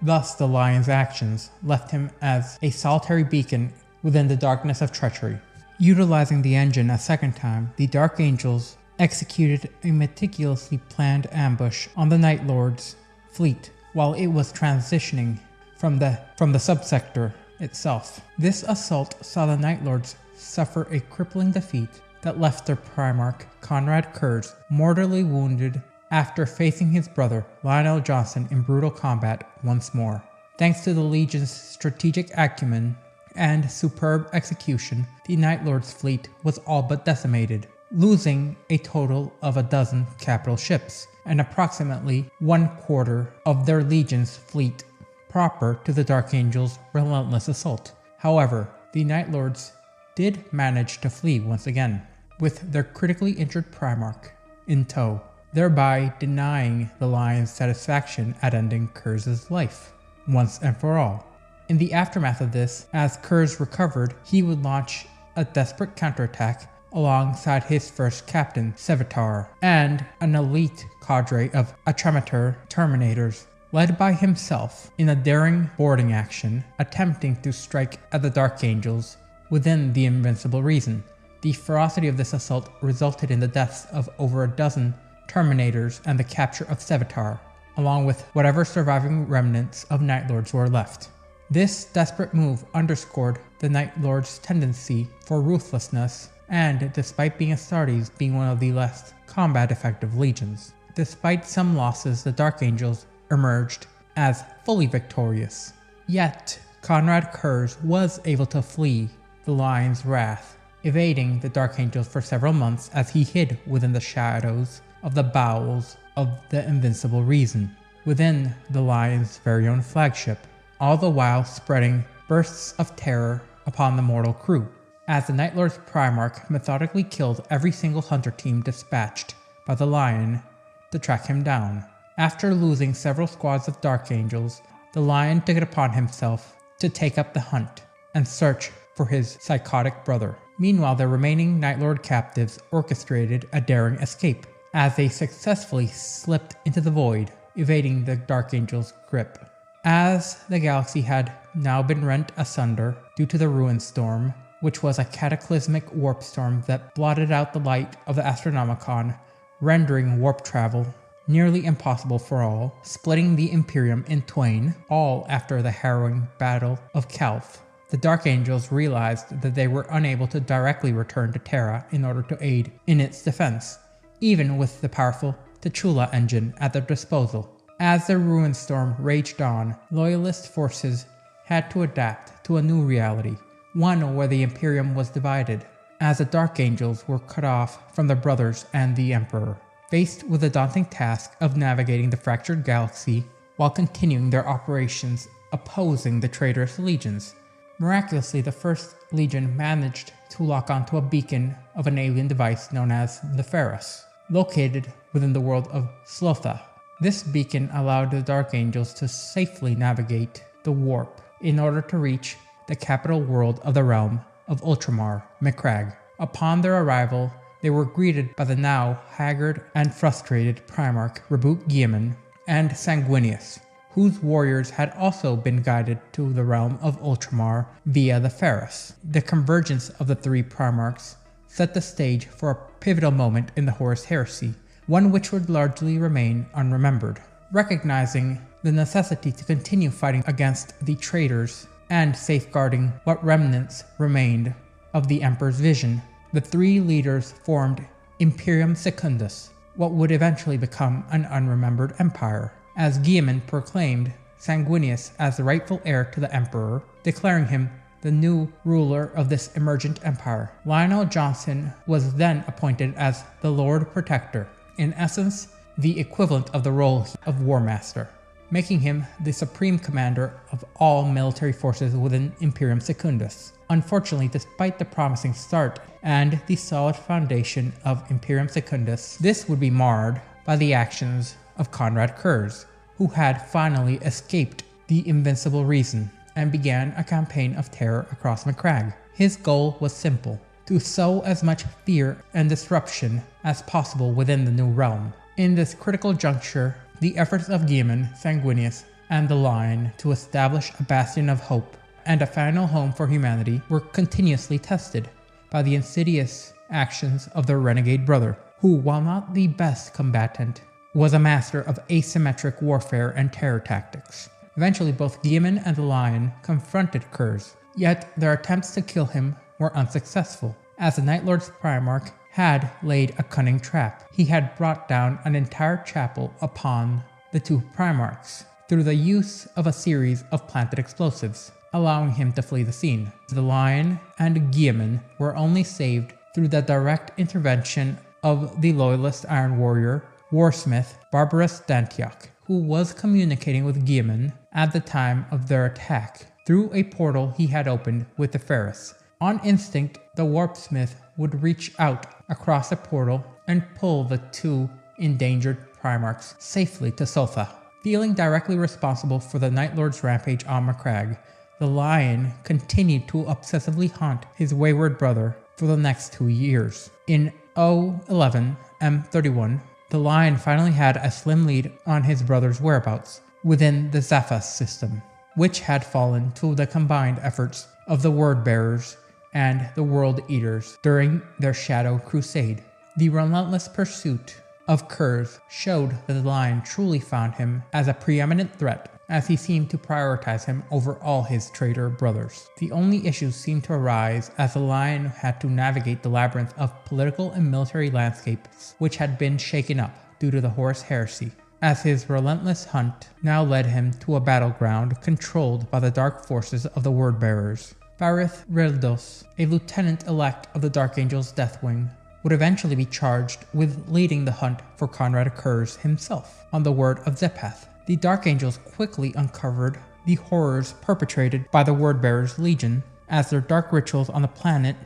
Thus, the Lion's actions left him as a solitary beacon within the darkness of treachery. Utilizing the engine a second time, the Dark Angels executed a meticulously planned ambush on the Night Lord's fleet while it was transitioning from the subsector itself. This assault saw the Night Lords suffer a crippling defeat, that left their Primarch, Conrad Kurz, mortally wounded after facing his brother, Lionel Johnson, in brutal combat once more. Thanks to the Legion's strategic acumen and superb execution, the Night Lord's fleet was all but decimated, losing a total of a dozen capital ships and approximately 1/4 of their Legion's fleet proper to the Dark Angel's relentless assault. However, the Night Lords did manage to flee once again, with their critically injured Primarch in tow, thereby denying the Lion's satisfaction at ending Kurz's life once and for all. In the aftermath of this, as Kurz recovered, he would launch a desperate counterattack alongside his first captain, Sevatar, and an elite cadre of Atramatur Terminators, led by himself in a daring boarding action, attempting to strike at the Dark Angels within the Invincible Reason. The ferocity of this assault resulted in the deaths of over a dozen Terminators and the capture of Sevatar, along with whatever surviving remnants of Night Lords were left. This desperate move underscored the Night Lord's tendency for ruthlessness, and despite being Astartes being one of the less combat effective legions. Despite some losses, the Dark Angels emerged as fully victorious. Yet, Conrad Kurz was able to flee the Lion's wrath, evading the Dark Angels for several months as he hid within the shadows of the bowels of the Invincible Reason, within the Lion's very own flagship, all the while spreading bursts of terror upon the mortal crew, as the Night Lord's Primarch methodically killed every single hunter team dispatched by the Lion to track him down. After losing several squads of Dark Angels, the Lion took it upon himself to take up the hunt and search for his psychotic brother. Meanwhile, the remaining Night Lord captives orchestrated a daring escape, as they successfully slipped into the void, evading the Dark Angel's grip. As the galaxy had now been rent asunder due to the Ruin Storm, which was a cataclysmic warp storm that blotted out the light of the Astronomicon, rendering warp travel nearly impossible for all, splitting the Imperium in twain, all after the harrowing Battle of Calth. The Dark Angels realized that they were unable to directly return to Terra in order to aid in its defense, even with the powerful T'Chula engine at their disposal. As the Ruin Storm raged on, Loyalist forces had to adapt to a new reality, one where the Imperium was divided, as the Dark Angels were cut off from their brothers and the Emperor, faced with the daunting task of navigating the fractured galaxy while continuing their operations opposing the traitorous legions. Miraculously, the First Legion managed to lock onto a beacon of an alien device known as the Ferris, located within the world of Slotha. This beacon allowed the Dark Angels to safely navigate the warp in order to reach the capital world of the realm of Ultramar, Macragge. Upon their arrival, they were greeted by the now haggard and frustrated Primarch Reboot Guilliman and Sanguinius, whose warriors had also been guided to the realm of Ultramar via the Ferris. The convergence of the three Primarchs set the stage for a pivotal moment in the Horus Heresy, one which would largely remain unremembered. Recognizing the necessity to continue fighting against the traitors and safeguarding what remnants remained of the Emperor's vision, the three leaders formed Imperium Secundus, what would eventually become an unremembered empire, as Guilliman proclaimed Sanguinius as the rightful heir to the Emperor, declaring him the new ruler of this emergent empire. Lionel Johnson was then appointed as the Lord Protector, in essence, the equivalent of the role of War Master, making him the supreme commander of all military forces within Imperium Secundus. Unfortunately, despite the promising start and the solid foundation of Imperium Secundus, this would be marred by the actions of Conrad Kurz, who had finally escaped the Invincible Reason and began a campaign of terror across Macragge. His goal was simple: to sow as much fear and disruption as possible within the new realm. In this critical juncture, the efforts of Guilliman, Sanguinius, and the Lion to establish a bastion of hope and a final home for humanity were continuously tested by the insidious actions of their renegade brother, who, while not the best combatant, was a master of asymmetric warfare and terror tactics. Eventually, both Guilliman and the Lion confronted Kurz, yet their attempts to kill him were unsuccessful. as the Night Lord's Primarch had laid a cunning trap. He had brought down an entire chapel upon the two Primarchs through the use of a series of planted explosives, allowing him to flee the scene. The Lion and Guilliman were only saved through the direct intervention of the Loyalist Iron Warrior, Warsmith Barbarus d'Antioch, who was communicating with Guilliman at the time of their attack through a portal he had opened with the Ferris. On instinct, the Warpsmith would reach out across the portal and pull the two endangered Primarchs safely to Sotha. Feeling directly responsible for the Night Lord's rampage on Macragge, the Lion continued to obsessively haunt his wayward brother for the next 2 years. In 011 M31, the Lion finally had a slim lead on his brother's whereabouts within the Zaphas system, which had fallen to the combined efforts of the Word-Bearers and the World Eaters during their Shadow Crusade. The relentless pursuit of Kurz showed that the Lion truly found him as a preeminent threat, as he seemed to prioritize him over all his traitor brothers. The only issues seemed to arise as the Lion had to navigate the labyrinth of political and military landscapes which had been shaken up due to the Horus Heresy, as his relentless hunt now led him to a battleground controlled by the dark forces of the Word-Bearers. Farith Rildos, a lieutenant-elect of the Dark Angel's Deathwing, would eventually be charged with leading the hunt for Conrad Kurz himself on the word of Zephath. The Dark Angels quickly uncovered the horrors perpetrated by the Word-Bearers Legion, as their dark rituals on the planet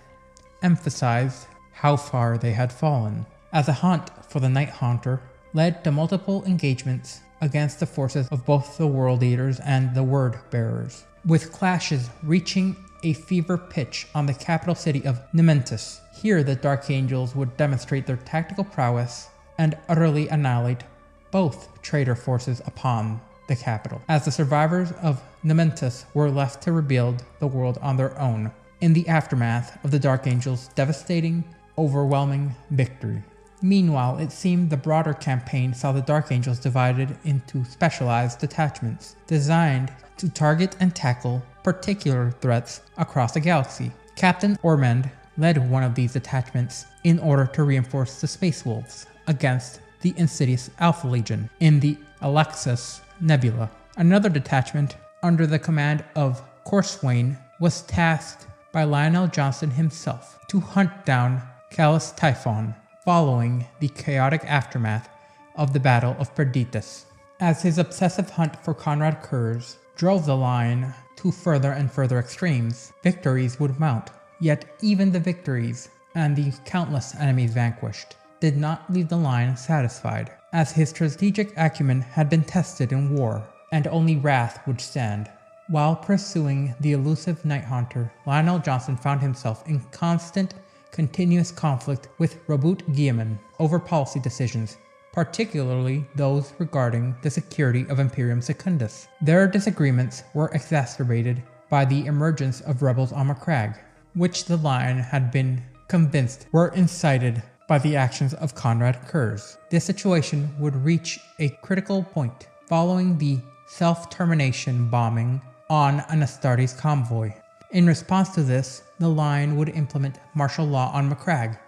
emphasized how far they had fallen, as a hunt for the Night Haunter led to multiple engagements against the forces of both the World Eaters and the Word-Bearers, with clashes reaching a fever pitch on the capital city of Nementus. Here the Dark Angels would demonstrate their tactical prowess and utterly annihilate both traitor forces upon the capital, as the survivors of Nementus were left to rebuild the world on their own in the aftermath of the Dark Angels' devastating, overwhelming victory. Meanwhile, it seemed the broader campaign saw the Dark Angels divided into specialized detachments designed to target and tackle particular threats across the galaxy. Captain Ormond led one of these detachments in order to reinforce the Space Wolves against the insidious Alpha Legion in the Alexis Nebula. Another detachment, under the command of Corswain, was tasked by Lionel Johnson himself to hunt down Callus Typhon following the chaotic aftermath of the Battle of Perditus, as his obsessive hunt for Conrad Kurz drove the Lion to further and further extremes. Victories would mount, yet even the victories and the countless enemies vanquished did not leave the Lion satisfied, as his strategic acumen had been tested in war, and only wrath would stand. While pursuing the elusive Night Haunter, Lionel Johnson found himself in constant, continuous conflict with Robert Guilliman over policy decisions, particularly those regarding the security of Imperium Secundus. Their disagreements were exacerbated by the emergence of rebels on Macragge, which the Lion had been convinced were incited by the actions of Conrad Kurz. This situation would reach a critical point following the self-termination bombing on an Astartes convoy. In response to this, the Lion would implement martial law on Macragge,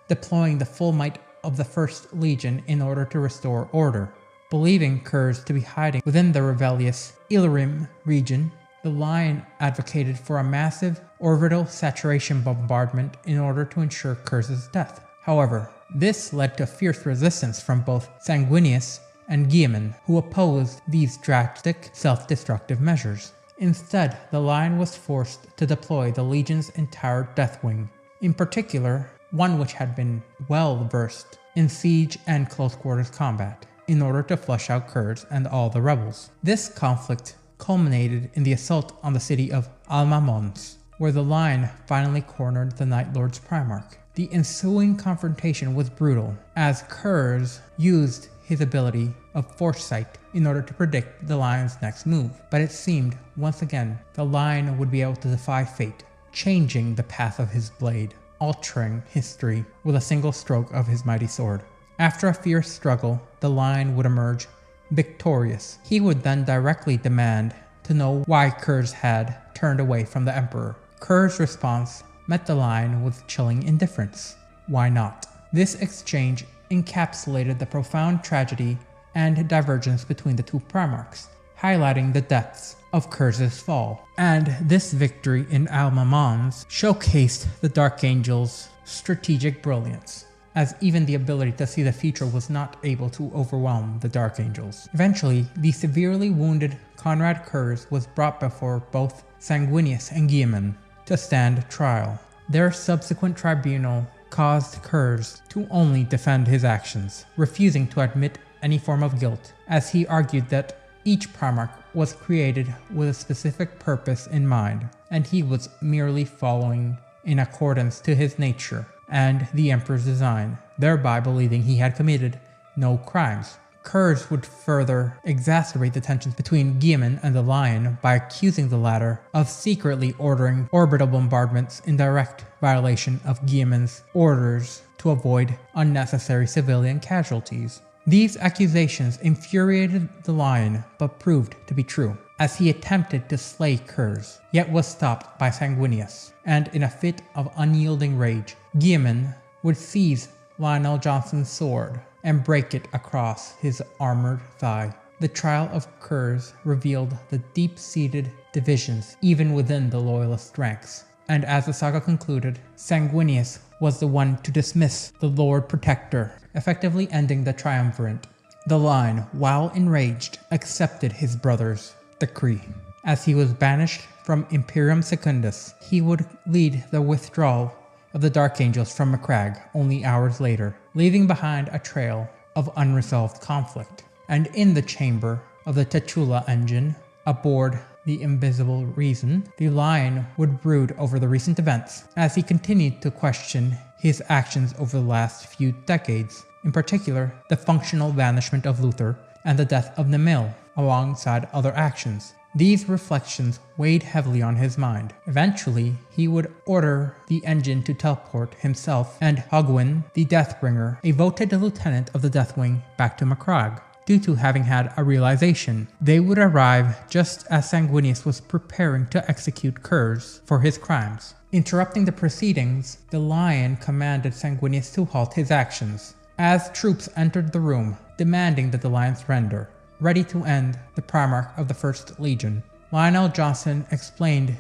deploying the full might of the First Legion in order to restore order. Believing Kurz to be hiding within the rebellious Illyrim region, the Lion advocated for a massive orbital saturation bombardment in order to ensure Kurz's death. However, this led to fierce resistance from both Sanguinius and Guilliman, who opposed these drastic, self-destructive measures. Instead, the Lion was forced to deploy the Legion's entire Deathwing, in particular, one which had been well versed in siege and close quarters combat, in order to flush out Kurz and all the rebels. This conflict culminated in the assault on the city of Alma Mons, where the Lion finally cornered the Night Lord's Primarch. The ensuing confrontation was brutal, as Kurz used his ability of foresight in order to predict the Lion's next move, but it seemed, once again, the Lion would be able to defy fate, changing the path of his blade, altering history with a single stroke of his mighty sword. After a fierce struggle, the Lion would emerge victorious. He would then directly demand to know why Kurz had turned away from the Emperor. Kurz's response met the Lion with chilling indifference. Why not? This exchange encapsulated the profound tragedy and divergence between the two Primarchs, highlighting the depths of Kur's fall. And this victory in Alma Mons showcased the Dark Angel's strategic brilliance, as even the ability to see the future was not able to overwhelm the Dark Angels. Eventually, the severely wounded Conrad Kurz was brought before both Sanguinius and Guilliman to stand trial. Their subsequent tribunal caused Kurz to only defend his actions, refusing to admit any form of guilt, as he argued that each Primarch was created with a specific purpose in mind, and he was merely following in accordance to his nature and the Emperor's design, thereby believing he had committed no crimes. Kurz would further exacerbate the tensions between Guilliman and the Lion by accusing the latter of secretly ordering orbital bombardments in direct violation of Guilliman's orders to avoid unnecessary civilian casualties. These accusations infuriated the Lion, but proved to be true, as he attempted to slay Kurz, yet was stopped by Sanguinius, and in a fit of unyielding rage, Guilliman would seize Lionel Johnson's sword and break it across his armored thigh. The trial of Kurz revealed the deep-seated divisions even within the Loyalist ranks, and as the saga concluded, Sanguinius was the one to dismiss the Lord Protector, effectively ending the triumvirate. The Lion, while enraged, accepted his brother's decree. As he was banished from Imperium Secundus, he would lead the withdrawal of the Dark Angels from Macragge only hours later, leaving behind a trail of unresolved conflict. And in the chamber of the Tachula engine, aboard the Invisible Reason, the Lion would brood over the recent events as he continued to question his actions over the last few decades, in particular the functional banishment of Luther and the death of Nemil, alongside other actions. These reflections weighed heavily on his mind. Eventually, he would order the engine to teleport himself and Hogwyn, the Deathbringer, a voted lieutenant of the Deathwing, back to Macragge. Due to having had a realization, they would arrive just as Sanguinius was preparing to execute Kurz for his crimes. Interrupting the proceedings, the Lion commanded Sanguinius to halt his actions, as troops entered the room, demanding that the Lion surrender. Ready to end the Primarch of the First Legion, Lionel Johnson explained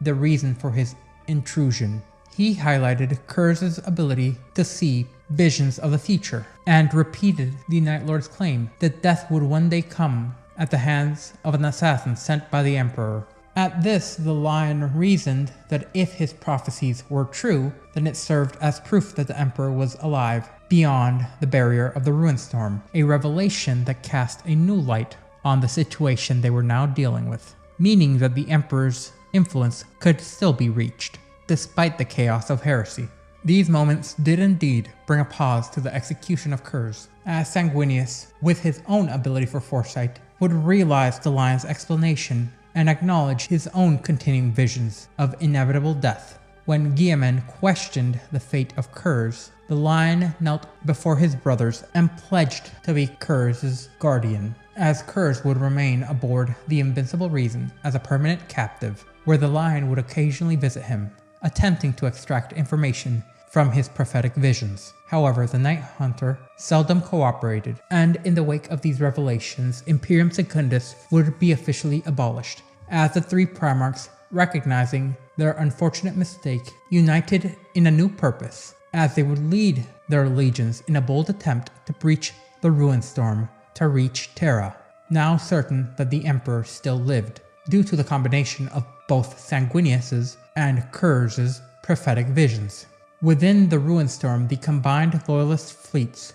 the reason for his intrusion. He highlighted Kurz's ability to see visions of the future, and repeated the Night Lord's claim that death would one day come at the hands of an assassin sent by the Emperor. At this, the Lion reasoned that if his prophecies were true, then it served as proof that the Emperor was alive beyond the barrier of the Ruinstorm, a revelation that cast a new light on the situation they were now dealing with, meaning that the Emperor's influence could still be reached, despite the chaos of heresy. These moments did indeed bring a pause to the execution of Kurz, as Sanguinius, with his own ability for foresight, would realize the Lion's explanation and acknowledge his own continuing visions of inevitable death. When Guilliman questioned the fate of Kurz, the Lion knelt before his brothers and pledged to be Kurz's guardian, as Kurz would remain aboard the Invincible Reason as a permanent captive, where the Lion would occasionally visit him, attempting to extract information from his prophetic visions. However, the Night Hunter seldom cooperated, and in the wake of these revelations, Imperium Secundus would be officially abolished, as the three Primarchs, recognizing their unfortunate mistake, united in a new purpose, as they would lead their legions in a bold attempt to breach the Ruinstorm to reach Terra, now certain that the Emperor still lived, due to the combination of both Sanguinius's and Kurz's prophetic visions. Within the Ruinstorm, the combined Loyalist fleets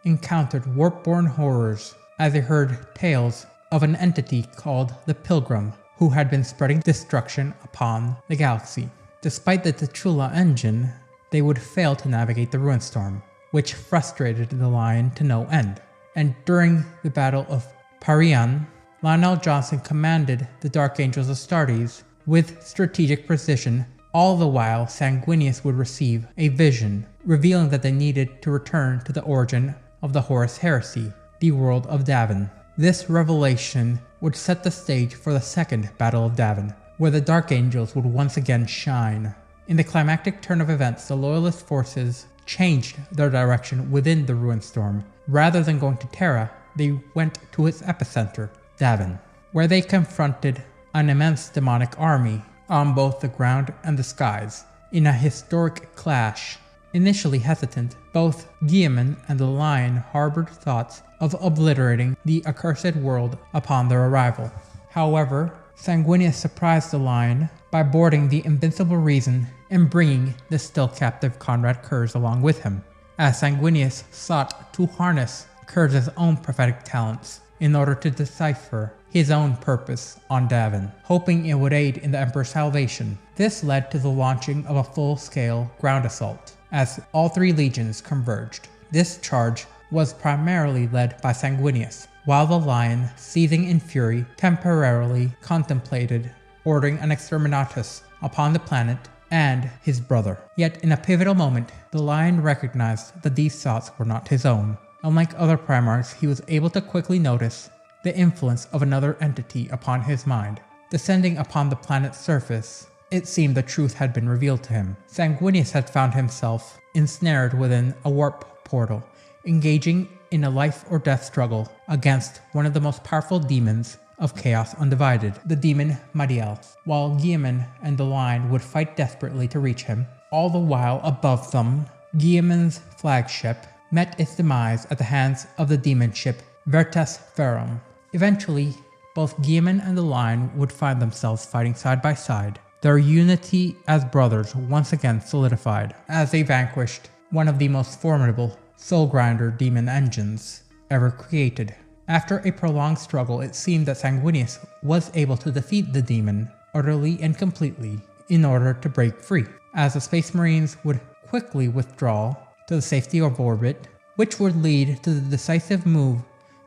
encountered warp-born horrors as they heard tales of an entity called the Pilgrim, who had been spreading destruction upon the galaxy. Despite the Tachula engine, they would fail to navigate the Ruinstorm, which frustrated the Lion to no end. And during the Battle of Parian, Lionel Johnson commanded the Dark Angels Astartes with strategic precision. All the while, Sanguinius would receive a vision, revealing that they needed to return to the origin of the Horus Heresy, the world of Davin. This revelation would set the stage for the second Battle of Davin, where the Dark Angels would once again shine. In the climactic turn of events, the Loyalist forces changed their direction within the Ruined Storm. Rather than going to Terra, they went to its epicenter, Davin, where they confronted an immense demonic army on both the ground and the skies, in a historic clash. Initially hesitant, both Guilliman and the Lion harbored thoughts of obliterating the accursed world upon their arrival. However, Sanguinius surprised the Lion by boarding the Invincible Reason and bringing the still captive Conrad Kurz along with him, as Sanguinius sought to harness Kurz's own prophetic talents in order to decipher his own purpose on Davin, hoping it would aid in the Emperor's salvation. This led to the launching of a full-scale ground assault, as all three legions converged. This charge was primarily led by Sanguinius, while the Lion, seething in fury, temporarily contemplated ordering an exterminatus upon the planet and his brother. Yet in a pivotal moment, the Lion recognized that these thoughts were not his own. Unlike other Primarchs, he was able to quickly notice the influence of another entity upon his mind. Descending upon the planet's surface, it seemed the truth had been revealed to him. Sanguinius had found himself ensnared within a warp portal, engaging in a life or death struggle against one of the most powerful demons of Chaos Undivided, the demon Madiel, while Guilliman and the Lion would fight desperately to reach him. All the while above them, Guilliman's flagship met its demise at the hands of the demon ship Vertas Ferrum. Eventually, both Guilliman and the Lion would find themselves fighting side by side, their unity as brothers once again solidified, as they vanquished one of the most formidable Soul Grinder demon engines ever created. After a prolonged struggle, it seemed that Sanguinius was able to defeat the demon utterly and completely in order to break free, as the Space Marines would quickly withdraw to the safety of orbit, which would lead to the decisive move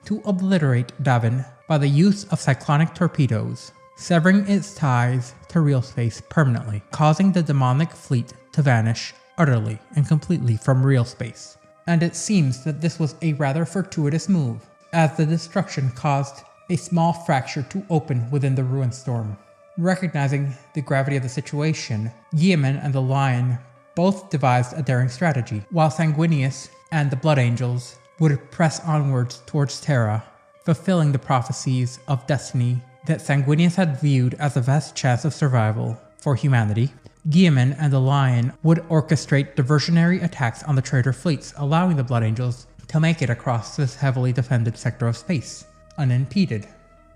to obliterate Davin by the use of cyclonic torpedoes, severing its ties to real space permanently, causing the demonic fleet to vanish utterly and completely from real space. And it seems that this was a rather fortuitous move, as the destruction caused a small fracture to open within the Ruined Storm. Recognizing the gravity of the situation, Guilliman and the Lion both devised a daring strategy, while Sanguinius and the Blood Angels would press onwards towards Terra, fulfilling the prophecies of destiny that Sanguinius had viewed as the best chance of survival for humanity. Guilliman and the Lion would orchestrate diversionary attacks on the traitor fleets, allowing the Blood Angels to make it across this heavily defended sector of space, unimpeded.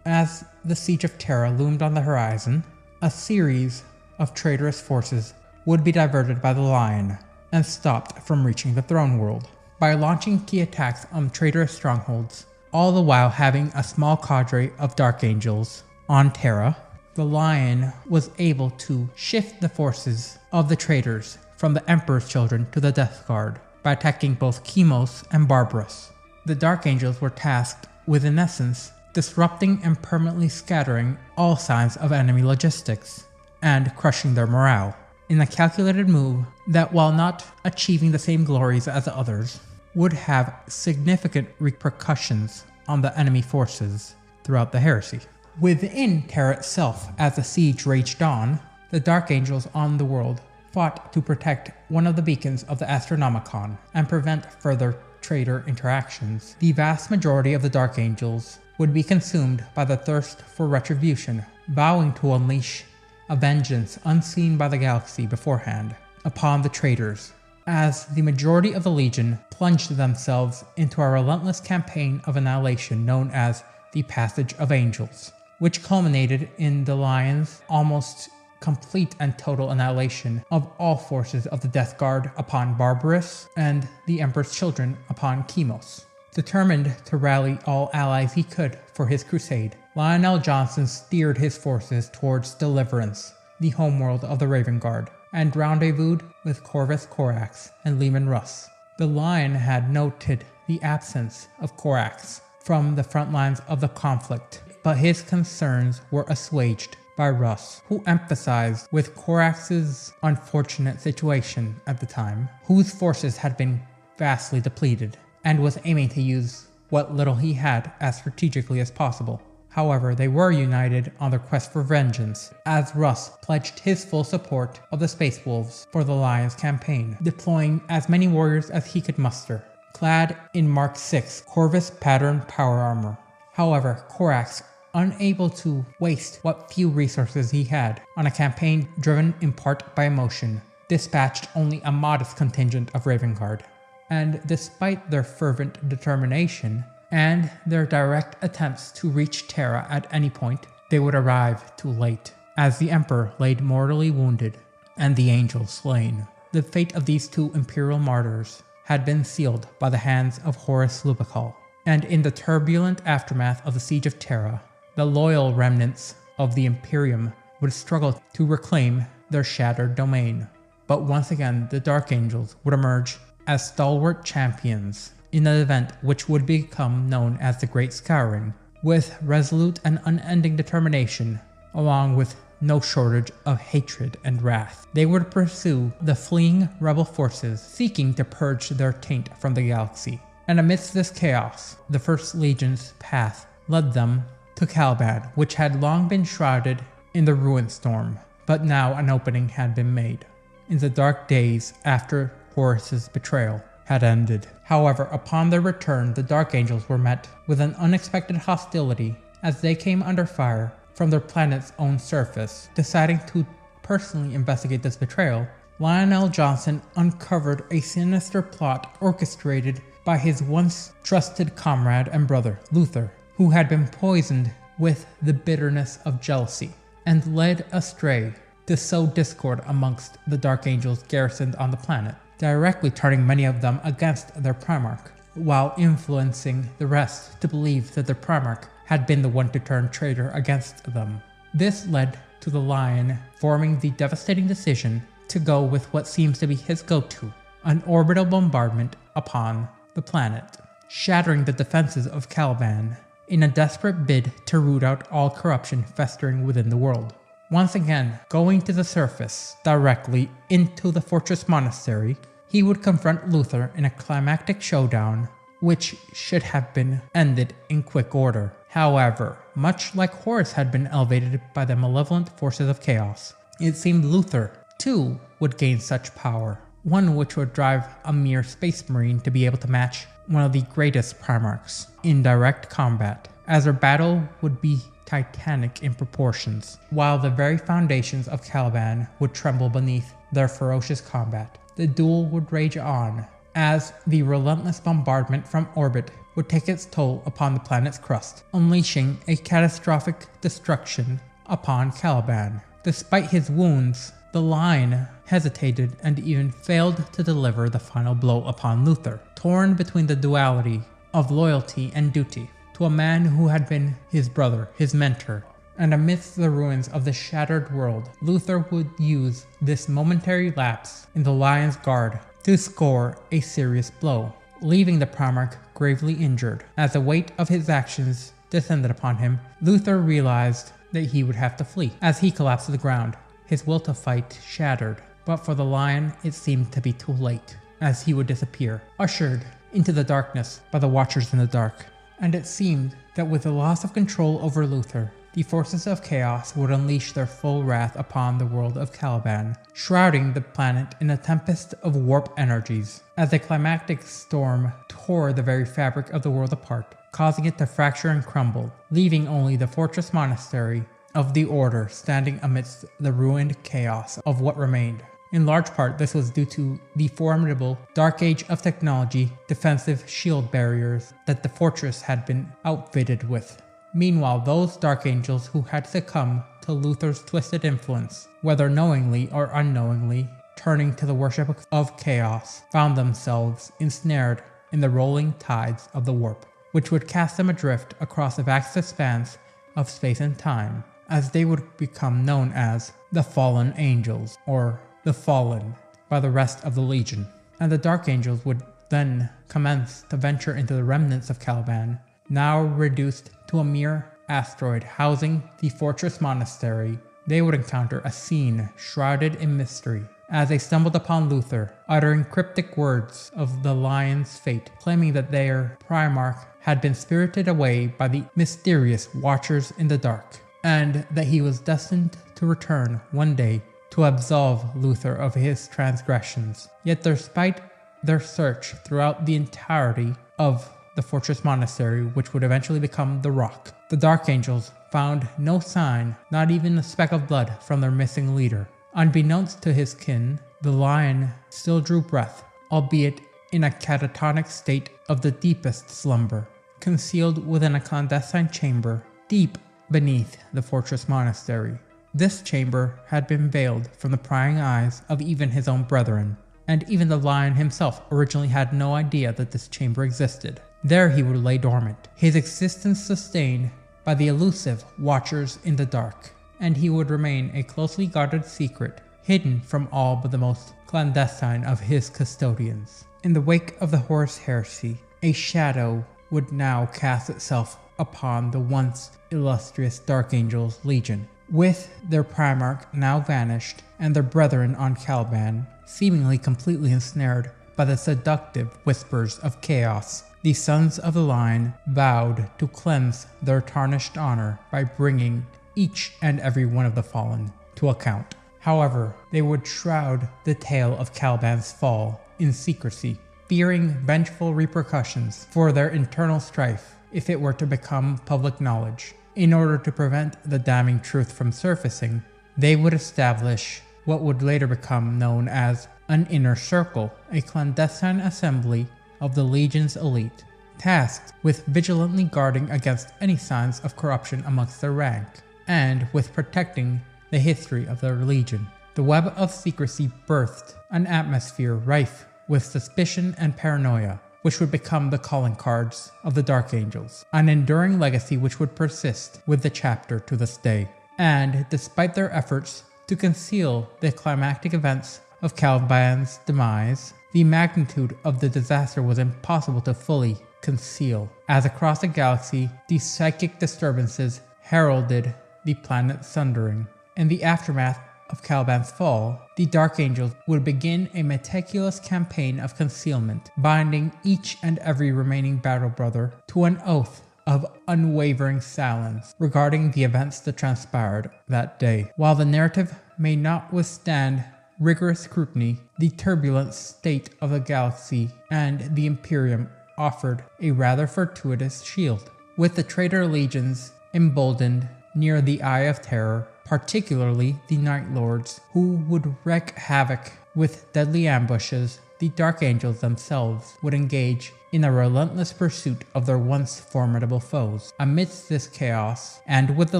As the siege of Terra loomed on the horizon, a series of traitorous forces would be diverted by the Lion and stopped from reaching the throne world by launching key attacks on traitorous strongholds, all the while having a small cadre of Dark Angels on Terra. The Lion was able to shift the forces of the traitors from the Emperor's children to the Death Guard by attacking both Chemos and Barbarous. The Dark Angels were tasked with, in essence, disrupting and permanently scattering all signs of enemy logistics and crushing their morale, in a calculated move that, while not achieving the same glories as the others, would have significant repercussions on the enemy forces throughout the heresy. Within Terra itself, as the siege raged on, the Dark Angels on the world fought to protect one of the beacons of the Astronomicon and prevent further traitor interactions. The vast majority of the Dark Angels would be consumed by the thirst for retribution, vowing to unleash a vengeance unseen by the galaxy beforehand upon the traitors, as the majority of the Legion plunged themselves into a relentless campaign of annihilation known as the Passage of Angels, which culminated in the Lion's almost complete and total annihilation of all forces of the Death Guard upon Barbarous and the Emperor's children upon Chemos. Determined to rally all allies he could for his crusade, Lionel Johnson steered his forces towards Deliverance, the homeworld of the Raven Guard, and rendezvoused with Corvus Corax and Leman Russ. The Lion had noted the absence of Corax from the front lines of the conflict, but his concerns were assuaged by Russ, who emphasized with Corax's unfortunate situation at the time, whose forces had been vastly depleted, and was aiming to use what little he had as strategically as possible. However, they were united on their quest for vengeance, as Russ pledged his full support of the Space Wolves for the Lions campaign, deploying as many warriors as he could muster, clad in Mark VI Corvus pattern power armor. However, Corax, unable to waste what few resources he had on a campaign driven in part by emotion, dispatched only a modest contingent of Raven Guard. And despite their fervent determination and their direct attempts to reach Terra at any point, they would arrive too late, as the Emperor lay mortally wounded and the Angel slain. The fate of these two Imperial martyrs had been sealed by the hands of Horus Lupercal, and in the turbulent aftermath of the Siege of Terra, the loyal remnants of the Imperium would struggle to reclaim their shattered domain. But once again, the Dark Angels would emerge as stalwart champions in an event which would become known as the Great Scouring, with resolute and unending determination, along with no shortage of hatred and wrath. They would pursue the fleeing rebel forces, seeking to purge their taint from the galaxy. And amidst this chaos, the First Legion's path led them to Caliban, which had long been shrouded in the ruin storm, but now an opening had been made, in the dark days after Horus's betrayal had ended. However, upon their return, the Dark Angels were met with an unexpected hostility as they came under fire from their planet's own surface. Deciding to personally investigate this betrayal, Lionel Johnson uncovered a sinister plot orchestrated by his once trusted comrade and brother, Luther, who had been poisoned with the bitterness of jealousy and led astray to sow discord amongst the Dark Angels garrisoned on the planet, directly turning many of them against their Primarch, while influencing the rest to believe that their Primarch had been the one to turn traitor against them. This led to the Lion forming the devastating decision to go with what seems to be his go-to, an orbital bombardment upon the planet, shattering the defenses of Caliban in a desperate bid to root out all corruption festering within the world. Once again, going to the surface, directly into the Fortress Monastery, he would confront Luther in a climactic showdown, which should have been ended in quick order. However, much like Horus had been elevated by the malevolent forces of chaos, it seemed Luther, too, would gain such power, one which would drive a mere space marine to be able to match one of the greatest Primarchs in direct combat, as their battle would be titanic in proportions, while the very foundations of Caliban would tremble beneath their ferocious combat. The duel would rage on, as the relentless bombardment from orbit would take its toll upon the planet's crust, unleashing a catastrophic destruction upon Caliban. Despite his wounds, the Lion hesitated and even failed to deliver the final blow upon Luther, torn between the duality of loyalty and duty to a man who had been his brother, his mentor. And amidst the ruins of the shattered world, Luther would use this momentary lapse in the Lion's guard to score a serious blow, leaving the Primarch gravely injured. As the weight of his actions descended upon him, Luther realized that he would have to flee. As he collapsed to the ground, his will to fight shattered, but for the Lion it seemed to be too late, as he would disappear, ushered into the darkness by the Watchers in the Dark. And it seemed that with the loss of control over Luther, the forces of chaos would unleash their full wrath upon the world of Caliban, shrouding the planet in a tempest of warp energies, as a climactic storm tore the very fabric of the world apart, causing it to fracture and crumble, leaving only the Fortress Monastery of the Order standing amidst the ruined chaos of what remained. In large part, this was due to the formidable Dark Age of technology defensive shield barriers that the fortress had been outfitted with. Meanwhile, those Dark Angels who had succumbed to Luther's twisted influence, whether knowingly or unknowingly, turning to the worship of chaos, found themselves ensnared in the rolling tides of the warp, which would cast them adrift across the vast expanse of space and time, as they would become known as the Fallen Angels, or the Fallen, by the rest of the Legion. And the Dark Angels would then commence to venture into the remnants of Caliban, now reduced to a mere asteroid housing the Fortress Monastery. They would encounter a scene shrouded in mystery as they stumbled upon Luther, uttering cryptic words of the Lion's fate, claiming that their Primarch had been spirited away by the mysterious Watchers in the Dark, and that he was destined to return one day to absolve Luther of his transgressions. Yet despite their search throughout the entirety of the fortress monastery, which would eventually become the Rock, the Dark Angels found no sign, not even a speck of blood, from their missing leader. Unbeknownst to his kin, the Lion still drew breath, albeit in a catatonic state of the deepest slumber, concealed within a clandestine chamber deep beneath the fortress monastery. This chamber had been veiled from the prying eyes of even his own brethren, and even the Lion himself originally had no idea that this chamber existed. There he would lay dormant, his existence sustained by the elusive Watchers in the Dark, and he would remain a closely guarded secret, hidden from all but the most clandestine of his custodians. In the wake of the Horus Heresy, a shadow would now cast itself upon the once illustrious Dark Angels Legion. With their Primarch now vanished, and their brethren on Caliban seemingly completely ensnared by the seductive whispers of chaos, the Sons of the Lion vowed to cleanse their tarnished honor by bringing each and every one of the fallen to account. However, they would shroud the tale of Caliban's fall in secrecy, fearing vengeful repercussions for their internal strife if it were to become public knowledge. In order to prevent the damning truth from surfacing, they would establish what would later become known as an Inner Circle, a clandestine assembly of the Legion's elite, tasked with vigilantly guarding against any signs of corruption amongst their rank, and with protecting the history of their Legion. The web of secrecy birthed an atmosphere rife with suspicion and paranoia, which would become the calling cards of the Dark Angels, an enduring legacy which would persist with the chapter to this day. And despite their efforts to conceal the climactic events of Caliban's demise, the magnitude of the disaster was impossible to fully conceal, as across the galaxy, these psychic disturbances heralded the planet's sundering. In the aftermath of Caliban's fall, the Dark Angels would begin a meticulous campaign of concealment, binding each and every remaining battle brother to an oath of unwavering silence regarding the events that transpired that day. While the narrative may not withstand rigorous scrutiny, the turbulent state of the galaxy and the Imperium offered a rather fortuitous shield, with the traitor legions emboldened near the Eye of Terror, particularly the Night Lords, who would wreak havoc with deadly ambushes. The Dark Angels themselves would engage in a relentless pursuit of their once formidable foes. Amidst this chaos, and with the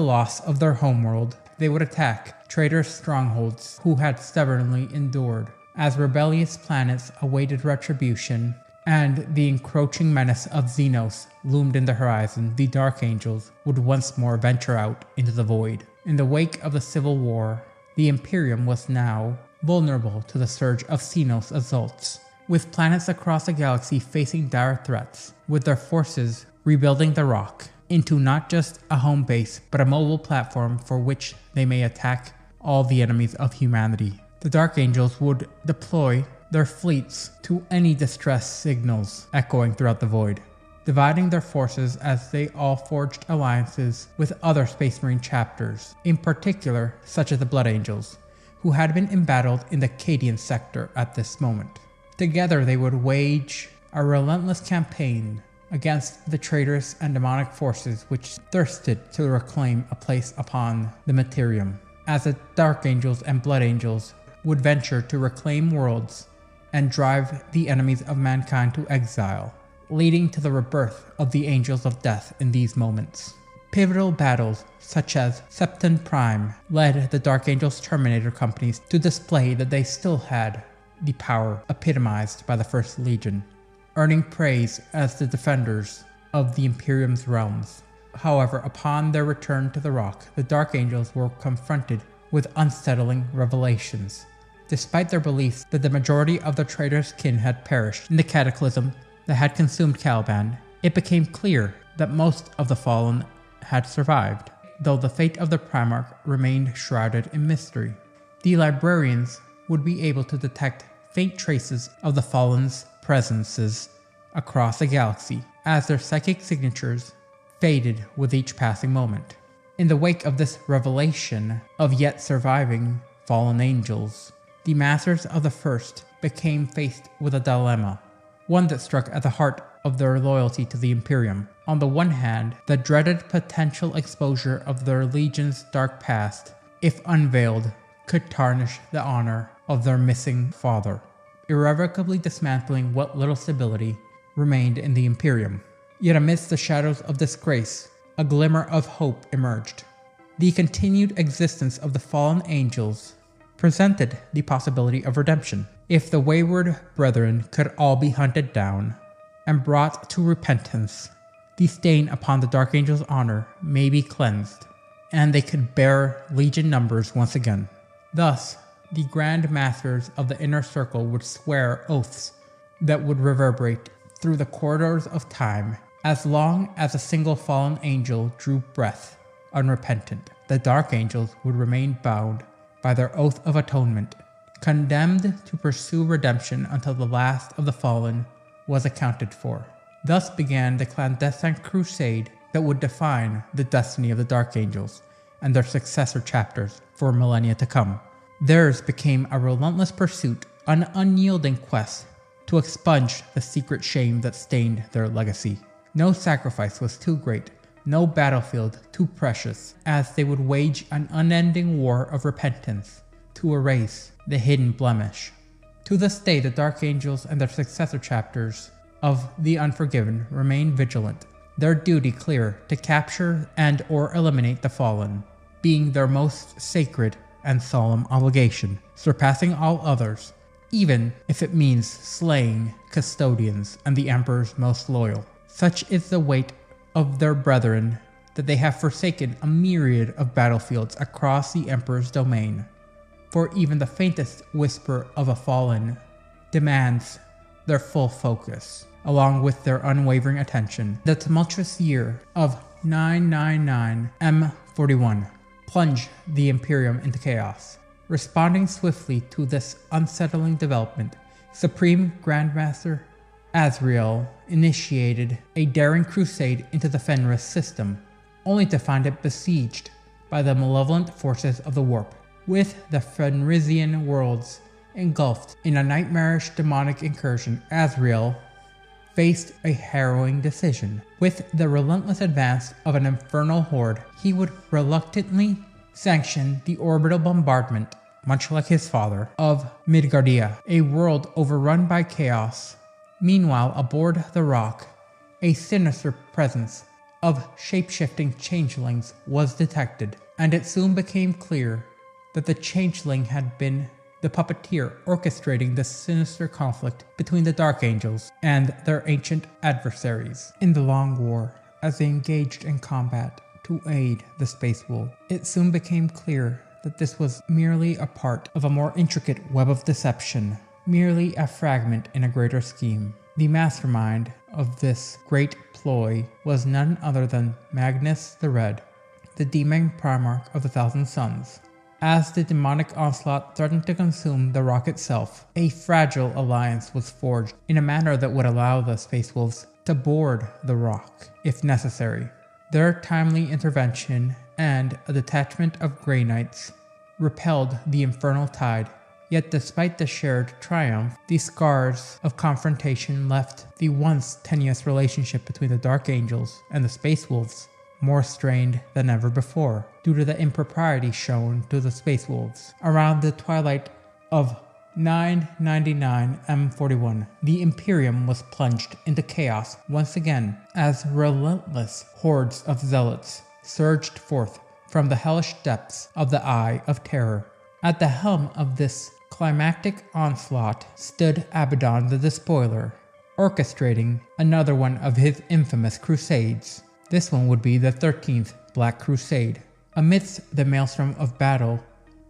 loss of their homeworld, they would attack traitorous strongholds who had stubbornly endured. As rebellious planets awaited retribution, and the encroaching menace of Xenos loomed in the horizon, the Dark Angels would once more venture out into the void. In the wake of the Civil War, the Imperium was now vulnerable to the surge of Xenos assaults, with planets across the galaxy facing dire threats, with their forces rebuilding the Rock into not just a home base, but a mobile platform for which they may attack all the enemies of humanity. The Dark Angels would deploy their fleets to any distress signals echoing throughout the void, dividing their forces as they all forged alliances with other Space Marine chapters, in particular such as the Blood Angels, who had been embattled in the Cadian sector at this moment. Together they would wage a relentless campaign against the traitorous and demonic forces which thirsted to reclaim a place upon the Materium, as the Dark Angels and Blood Angels would venture to reclaim worlds and drive the enemies of mankind to exile, leading to the rebirth of the Angels of Death in these moments. Pivotal battles such as Septon Prime led the Dark Angels Terminator companies to display that they still had the power epitomized by the First Legion, earning praise as the defenders of the Imperium's realms. However, upon their return to the Rock, the Dark Angels were confronted with unsettling revelations. Despite their beliefs that the majority of their traitorous kin had perished in the cataclysm that had consumed Caliban, it became clear that most of the fallen had survived, though the fate of the Primarch remained shrouded in mystery. The librarians would be able to detect faint traces of the fallen's presences across the galaxy, as their psychic signatures faded with each passing moment. In the wake of this revelation of yet surviving fallen angels, the Masters of the First became faced with a dilemma, one that struck at the heart of their loyalty to the Imperium. On the one hand, the dreaded potential exposure of their Legion's dark past, if unveiled, could tarnish the honor of their missing father, irrevocably dismantling what little stability remained in the Imperium. Yet amidst the shadows of disgrace, a glimmer of hope emerged. The continued existence of the fallen angels presented the possibility of redemption. If the wayward brethren could all be hunted down and brought to repentance, the stain upon the Dark Angel's honor may be cleansed, and they could bear Legion numbers once again. Thus, the Grand Masters of the Inner Circle would swear oaths that would reverberate through the corridors of time. As long as a single fallen angel drew breath, unrepentant, the Dark Angels would remain bound by their oath of atonement, condemned to pursue redemption until the last of the fallen was accounted for. Thus began the clandestine crusade that would define the destiny of the Dark Angels and their successor chapters for millennia to come. Theirs became a relentless pursuit, an unyielding quest to expunge the secret shame that stained their legacy. No sacrifice was too great, no battlefield too precious, as they would wage an unending war of repentance to erase the hidden blemish. To this day, the Dark Angels and their successor chapters of the Unforgiven remain vigilant, their duty clear to capture and or eliminate the fallen, being their most sacred and solemn obligation, surpassing all others, even if it means slaying custodians and the Emperor's most loyal. Such is the weight of their brethren that they have forsaken a myriad of battlefields across the Emperor's domain, for even the faintest whisper of a fallen demands their full focus, along with their unwavering attention. The tumultuous year of 999 M41 plunged the Imperium into chaos. Responding swiftly to this unsettling development, Supreme Grandmaster Azrael initiated a daring crusade into the Fenris system, only to find it besieged by the malevolent forces of the Warp. With the Fenrisian worlds engulfed in a nightmarish demonic incursion, Azrael faced a harrowing decision. With the relentless advance of an infernal horde, he would reluctantly sanction the orbital bombardment, much like his father, of Midgardia, a world overrun by chaos. Meanwhile, aboard the Rock, a sinister presence of shape-shifting changelings was detected, and it soon became clear that the changeling had been the puppeteer orchestrating the sinister conflict between the Dark Angels and their ancient adversaries. In the Long War, as they engaged in combat to aid the Space Wolf, it soon became clear that this was merely a part of a more intricate web of deception, merely a fragment in a greater scheme. The mastermind of this great ploy was none other than Magnus the Red, the demon Primarch of the Thousand Suns. As the demonic onslaught threatened to consume the Rock itself, a fragile alliance was forged in a manner that would allow the Space Wolves to board the Rock, if necessary. Their timely intervention and a detachment of Grey Knights repelled the infernal tide. Yet despite the shared triumph, the scars of confrontation left the once tenuous relationship between the Dark Angels and the Space Wolves more strained than ever before, due to the impropriety shown to the Space Wolves. Around the twilight of 999 M41, the Imperium was plunged into chaos once again, as relentless hordes of zealots surged forth from the hellish depths of the Eye of Terror. At the helm of this climactic onslaught stood Abaddon the Despoiler, orchestrating another one of his infamous crusades. This one would be the 13th Black Crusade. Amidst the maelstrom of battle,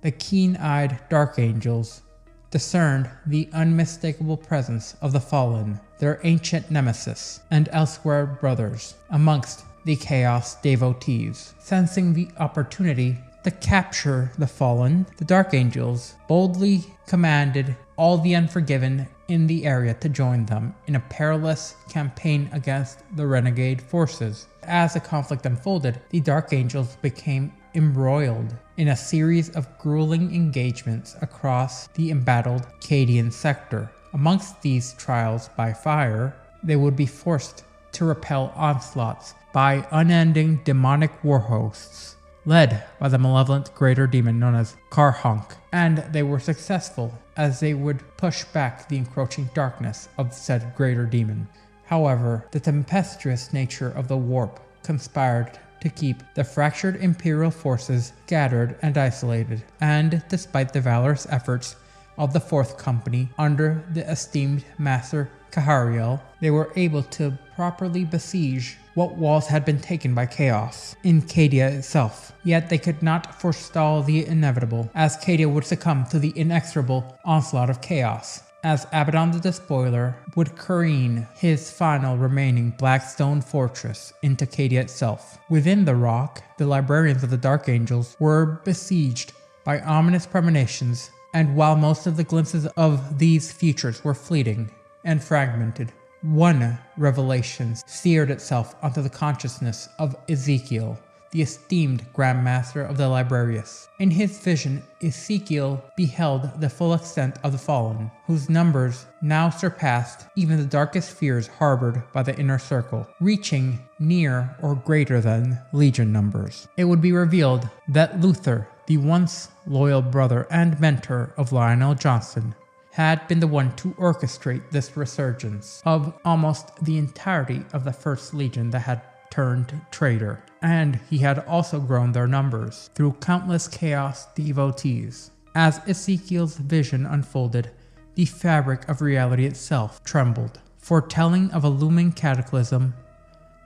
the keen-eyed Dark Angels discerned the unmistakable presence of the Fallen, their ancient nemesis, and elsewhere brothers amongst the Chaos devotees. Sensing the opportunity to capture the Fallen, the Dark Angels boldly commanded all the Unforgiven in the area to join them in a perilous campaign against the renegade forces. As the conflict unfolded, the Dark Angels became embroiled in a series of grueling engagements across the embattled Cadian sector. Amongst these trials by fire, they would be forced to repel onslaughts by unending demonic war hosts, led by the malevolent greater demon known as Karhonk, and they were successful as they would push back the encroaching darkness of said greater demon. However, the tempestuous nature of the warp conspired to keep the fractured Imperial forces scattered and isolated, and despite the valorous efforts of the 4th Company under the esteemed Master Kahariel, they were able to properly besiege what walls had been taken by chaos in Cadia itself. Yet they could not forestall the inevitable, as Cadia would succumb to the inexorable onslaught of chaos, as Abaddon the Despoiler would careen his final remaining black stone fortress into Cadia itself. Within the rock, the librarians of the Dark Angels were besieged by ominous premonitions, and while most of the glimpses of these futures were fleeting and fragmented, one revelation seared itself onto the consciousness of Ezekiel, the esteemed Grand Master of the Librarius. In his vision, Ezekiel beheld the full extent of the fallen, whose numbers now surpassed even the darkest fears harbored by the Inner Circle, reaching near or greater than Legion numbers. It would be revealed that Luther, the once loyal brother and mentor of Lionel Johnson, had been the one to orchestrate this resurgence of almost the entirety of the 1st Legion that had turned traitor, and he had also grown their numbers through countless chaos devotees. As Ezekiel's vision unfolded, the fabric of reality itself trembled, foretelling of a looming cataclysm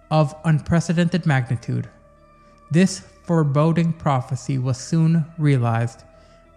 of unprecedented magnitude. This foreboding prophecy was soon realized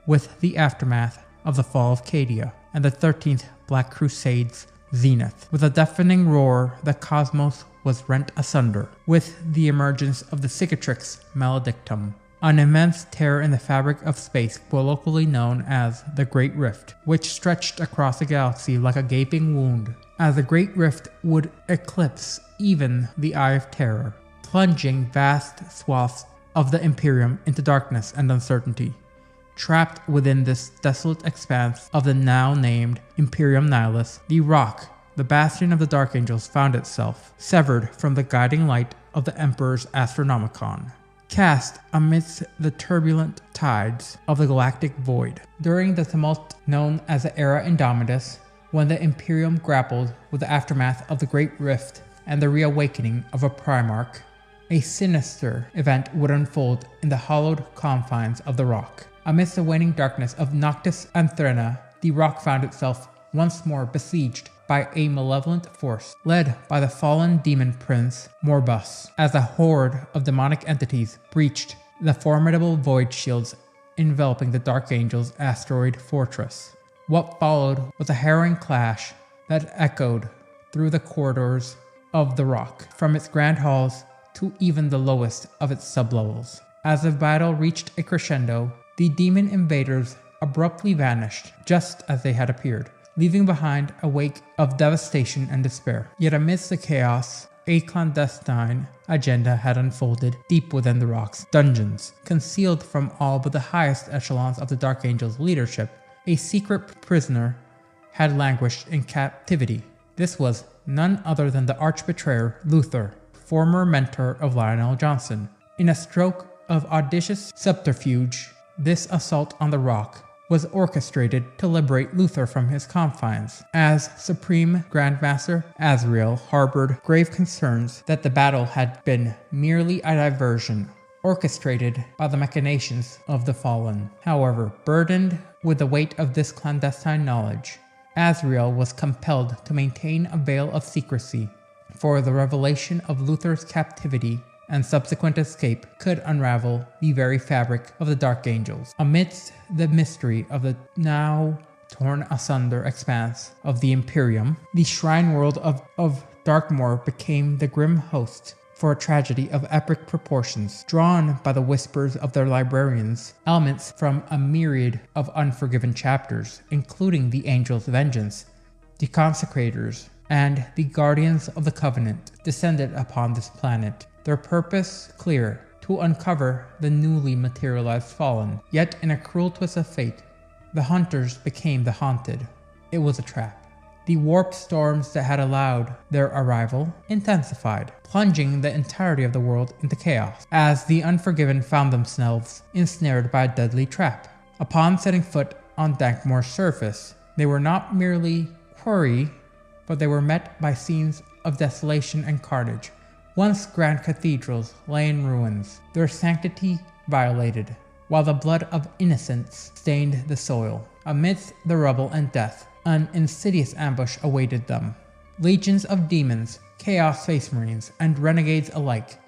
with the aftermath of the fall of Cadia and the 13th Black Crusade's zenith. With a deafening roar, the cosmos was rent asunder with the emergence of the Cicatrix Maledictum, an immense tear in the fabric of space colloquially known as the Great Rift, which stretched across the galaxy like a gaping wound, as the Great Rift would eclipse even the Eye of Terror, plunging vast swaths of the Imperium into darkness and uncertainty. Trapped within this desolate expanse of the now named Imperium Nihilus, the rock, the bastion of the Dark Angels, found itself severed from the guiding light of the Emperor's Astronomicon, cast amidst the turbulent tides of the galactic void. During the tumult known as the Era Indomitus, when the Imperium grappled with the aftermath of the Great Rift and the reawakening of a Primarch, a sinister event would unfold in the hollowed confines of the rock. Amidst the waning darkness of Noctis Anthrena, the rock found itself once more besieged by a malevolent force led by the fallen demon prince Morbus, as a horde of demonic entities breached the formidable void shields enveloping the Dark Angels' asteroid fortress. What followed was a harrowing clash that echoed through the corridors of the rock, from its grand halls to even the lowest of its sublevels. As the battle reached a crescendo, the demon invaders abruptly vanished just as they had appeared, leaving behind a wake of devastation and despair. Yet amidst the chaos, a clandestine agenda had unfolded deep within the rock's dungeons. Concealed from all but the highest echelons of the Dark Angels' leadership, a secret prisoner had languished in captivity. This was none other than the arch-betrayer Luther, former mentor of Lionel Johnson. In a stroke of audacious subterfuge, this assault on the rock was orchestrated to liberate Luther from his confines, as Supreme Grandmaster Azrael harbored grave concerns that the battle had been merely a diversion orchestrated by the machinations of the fallen. However, burdened with the weight of this clandestine knowledge, Azrael was compelled to maintain a veil of secrecy, for the revelation of Luther's captivity and subsequent escape could unravel the very fabric of the Dark Angels. Amidst the mystery of the now torn asunder expanse of the Imperium, the shrine world of Darkmoor became the grim host for a tragedy of epic proportions, drawn by the whispers of their librarians, elements from a myriad of unforgiven chapters, including the Angel's Vengeance, the Consecrators, and the Guardians of the Covenant, descended upon this planet, their purpose clear: to uncover the newly materialized fallen. Yet in a cruel twist of fate, the hunters became the haunted. It was a trap. The warp storms that had allowed their arrival intensified, plunging the entirety of the world into chaos, as the Unforgiven found themselves ensnared by a deadly trap. Upon setting foot on Dankmore's surface, they were not merely quarry, but they were met by scenes of desolation and carnage. Once grand cathedrals lay in ruins, their sanctity violated, while the blood of innocents stained the soil. Amidst the rubble and death, an insidious ambush awaited them. Legions of demons, Chaos Space Marines, and renegades alike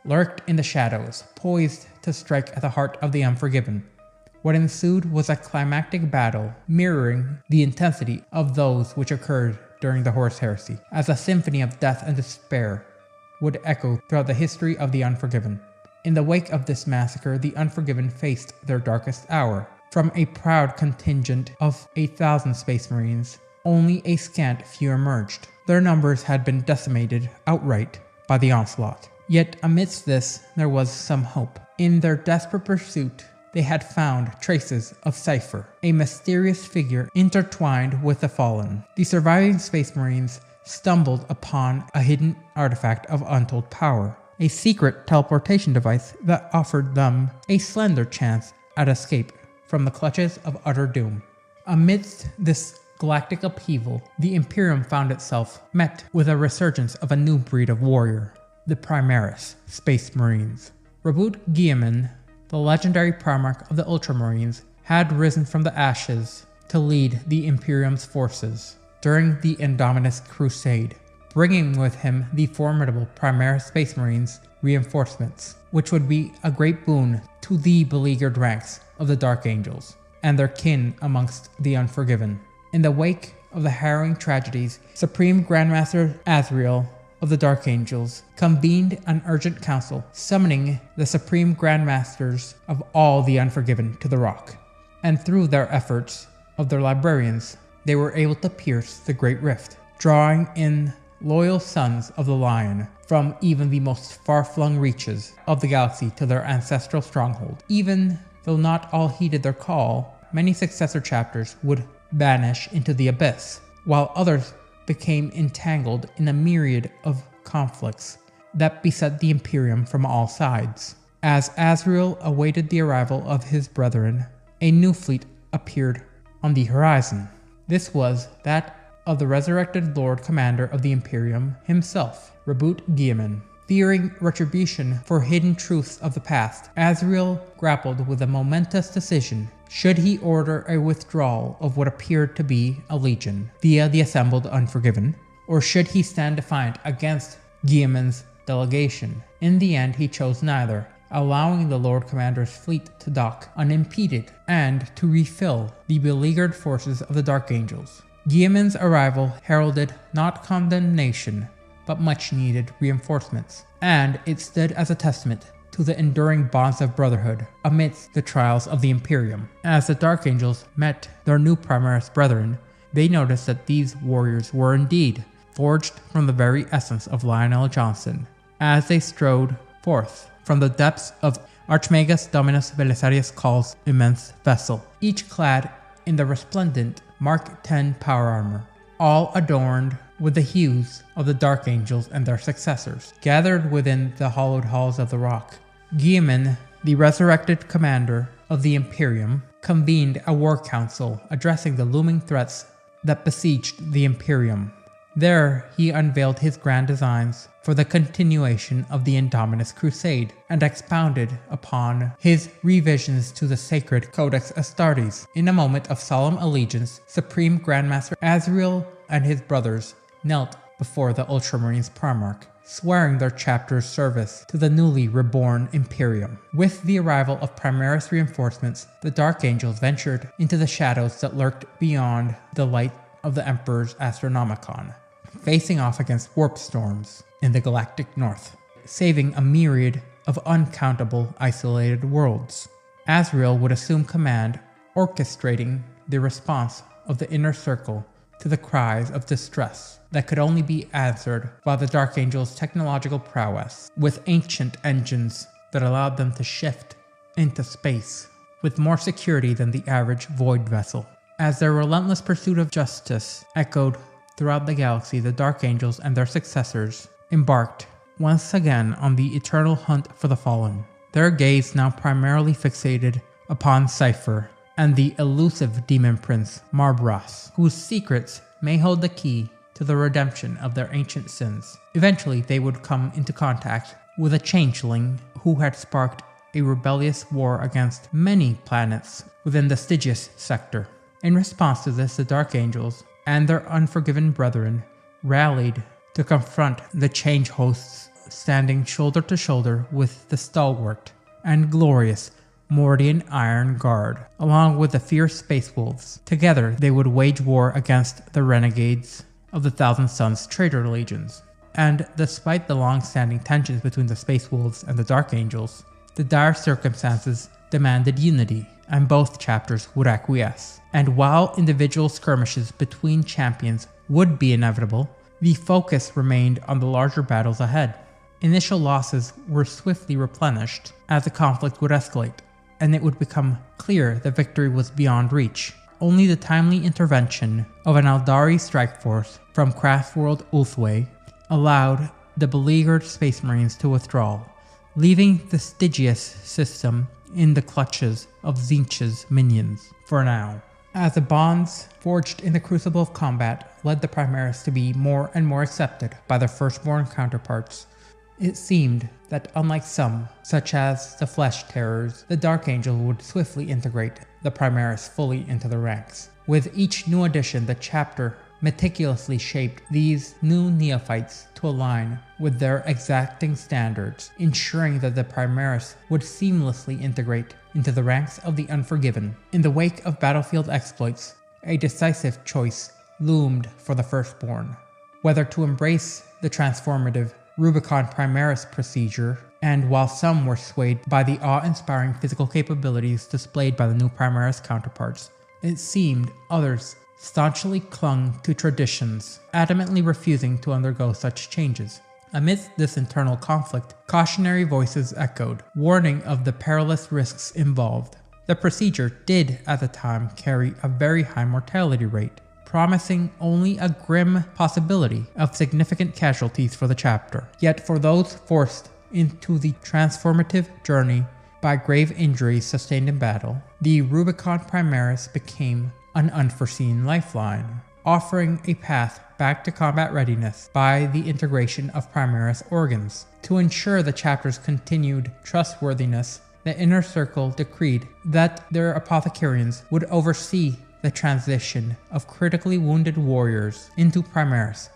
lurked in the shadows, poised to strike at the heart of the Unforgiven. What ensued was a climactic battle, mirroring the intensity of those which occurred during the Horus Heresy, as a symphony of death and despair would echo throughout the history of the Unforgiven. In the wake of this massacre, the Unforgiven faced their darkest hour. From a proud contingent of 8,000 Space Marines, only a scant few emerged. Their numbers had been decimated outright by the onslaught. Yet amidst this, there was some hope. In their desperate pursuit, they had found traces of Cypher, a mysterious figure intertwined with the Fallen. The surviving Space Marines stumbled upon a hidden artifact of untold power, a secret teleportation device that offered them a slender chance at escape from the clutches of utter doom. Amidst this galactic upheaval, the Imperium found itself met with a resurgence of a new breed of warrior, the Primaris Space Marines. Rabut Guilliman, the legendary Primarch of the Ultramarines, had risen from the ashes to lead the Imperium's forces during the Indominus Crusade, bringing with him the formidable Primaris Space Marines reinforcements, which would be a great boon to the beleaguered ranks of the Dark Angels and their kin amongst the Unforgiven. In the wake of the harrowing tragedies, Supreme Grandmaster Azrael of the Dark Angels convened an urgent council, summoning the Supreme Grandmasters of all the Unforgiven to the Rock. And through their efforts of their librarians, they were able to pierce the Great Rift, drawing in loyal sons of the Lion from even the most far-flung reaches of the galaxy to their ancestral stronghold. Even though not all heeded their call, many successor chapters would vanish into the abyss, while others became entangled in a myriad of conflicts that beset the Imperium from all sides. As Azrael awaited the arrival of his brethren, a new fleet appeared on the horizon. This was that of the resurrected Lord Commander of the Imperium himself, Rabut Guilliman. Fearing retribution for hidden truths of the past, Azrael grappled with a momentous decision. Should he order a withdrawal of what appeared to be a legion via the assembled Unforgiven, or should he stand defiant against Guilliman's delegation? In the end, he chose neither, allowing the Lord Commander's fleet to dock unimpeded and to refill the beleaguered forces of the Dark Angels. Guilliman's arrival heralded not condemnation, but much-needed reinforcements, and it stood as a testament to the enduring bonds of brotherhood amidst the trials of the Imperium. As the Dark Angels met their new Primaris brethren, they noticed that these warriors were indeed forged from the very essence of Lionel Johnson. As they strode forth from the depths of Archmagus Dominus Belisarius Call's immense vessel, each clad in the resplendent Mark X power armor, all adorned with the hues of the Dark Angels and their successors. Gathered within the hallowed halls of the Rock, Guilliman, the resurrected commander of the Imperium, convened a war council addressing the looming threats that besieged the Imperium. There, he unveiled his grand designs for the continuation of the Indominus Crusade and expounded upon his revisions to the sacred Codex Astartes. In a moment of solemn allegiance, Supreme Grandmaster Azrael and his brothers knelt before the Ultramarines Primarch, swearing their chapter's service to the newly reborn Imperium. With the arrival of Primaris reinforcements, the Dark Angels ventured into the shadows that lurked beyond the light of the Emperor's Astronomicon, facing off against warp storms in the galactic north. saving a myriad of uncountable isolated worlds. Azrael would assume command, orchestrating the response of the inner circle to the cries of distress that could only be answered by the Dark Angel's technological prowess, with ancient engines that allowed them to shift into space with more security than the average void vessel. As their relentless pursuit of justice echoed throughout the galaxy, the Dark Angels and their successors embarked once again on the eternal hunt for the fallen, their gaze now primarily fixated upon Cypher and the elusive demon prince Marbras, whose secrets may hold the key to the redemption of their ancient sins. Eventually, they would come into contact with a changeling who had sparked a rebellious war against many planets within the Stygius sector. In response to this, the Dark Angels and their unforgiven brethren rallied to confront the change hosts, standing shoulder to shoulder with the stalwart and glorious Mordian Iron Guard, along with the fierce Space Wolves. Together, they would wage war against the renegades of the Thousand Suns traitor legions. And despite the long-standing tensions between the Space Wolves and the Dark Angels, the dire circumstances demanded unity, and both chapters would acquiesce. And while individual skirmishes between champions would be inevitable, the focus remained on the larger battles ahead. Initial losses were swiftly replenished as the conflict would escalate, and it would become clear that victory was beyond reach. Only the timely intervention of an Aldari strike force from Craftworld Ulthwé allowed the beleaguered Space Marines to withdraw, leaving the Stygius system in the clutches of Tzeentch's minions for now. As the bonds forged in the crucible of combat led the Primaris to be more and more accepted by their firstborn counterparts, it seemed that unlike some, such as the Flesh Terrors, the Dark Angel would swiftly integrate the Primaris fully into the ranks. With each new addition, the chapter meticulously shaped these new neophytes to align with their exacting standards, ensuring that the Primaris would seamlessly integrate into the ranks of the Unforgiven. In the wake of battlefield exploits, a decisive choice loomed for the Firstborn: whether to embrace the transformative Rubicon Primaris procedure, and while some were swayed by the awe-inspiring physical capabilities displayed by the new Primaris counterparts, it seemed others staunchly clung to traditions, adamantly refusing to undergo such changes. Amidst this internal conflict, cautionary voices echoed, warning of the perilous risks involved. The procedure did at the time carry a very high mortality rate, promising only a grim possibility of significant casualties for the chapter. Yet for those forced into the transformative journey by grave injuries sustained in battle, the Rubicon Primaris became an unforeseen lifeline, offering a path back to combat readiness by the integration of Primaris organs. To ensure the chapter's continued trustworthiness, the Inner Circle decreed that their apothecarians would oversee the transition of critically wounded warriors into Primaris,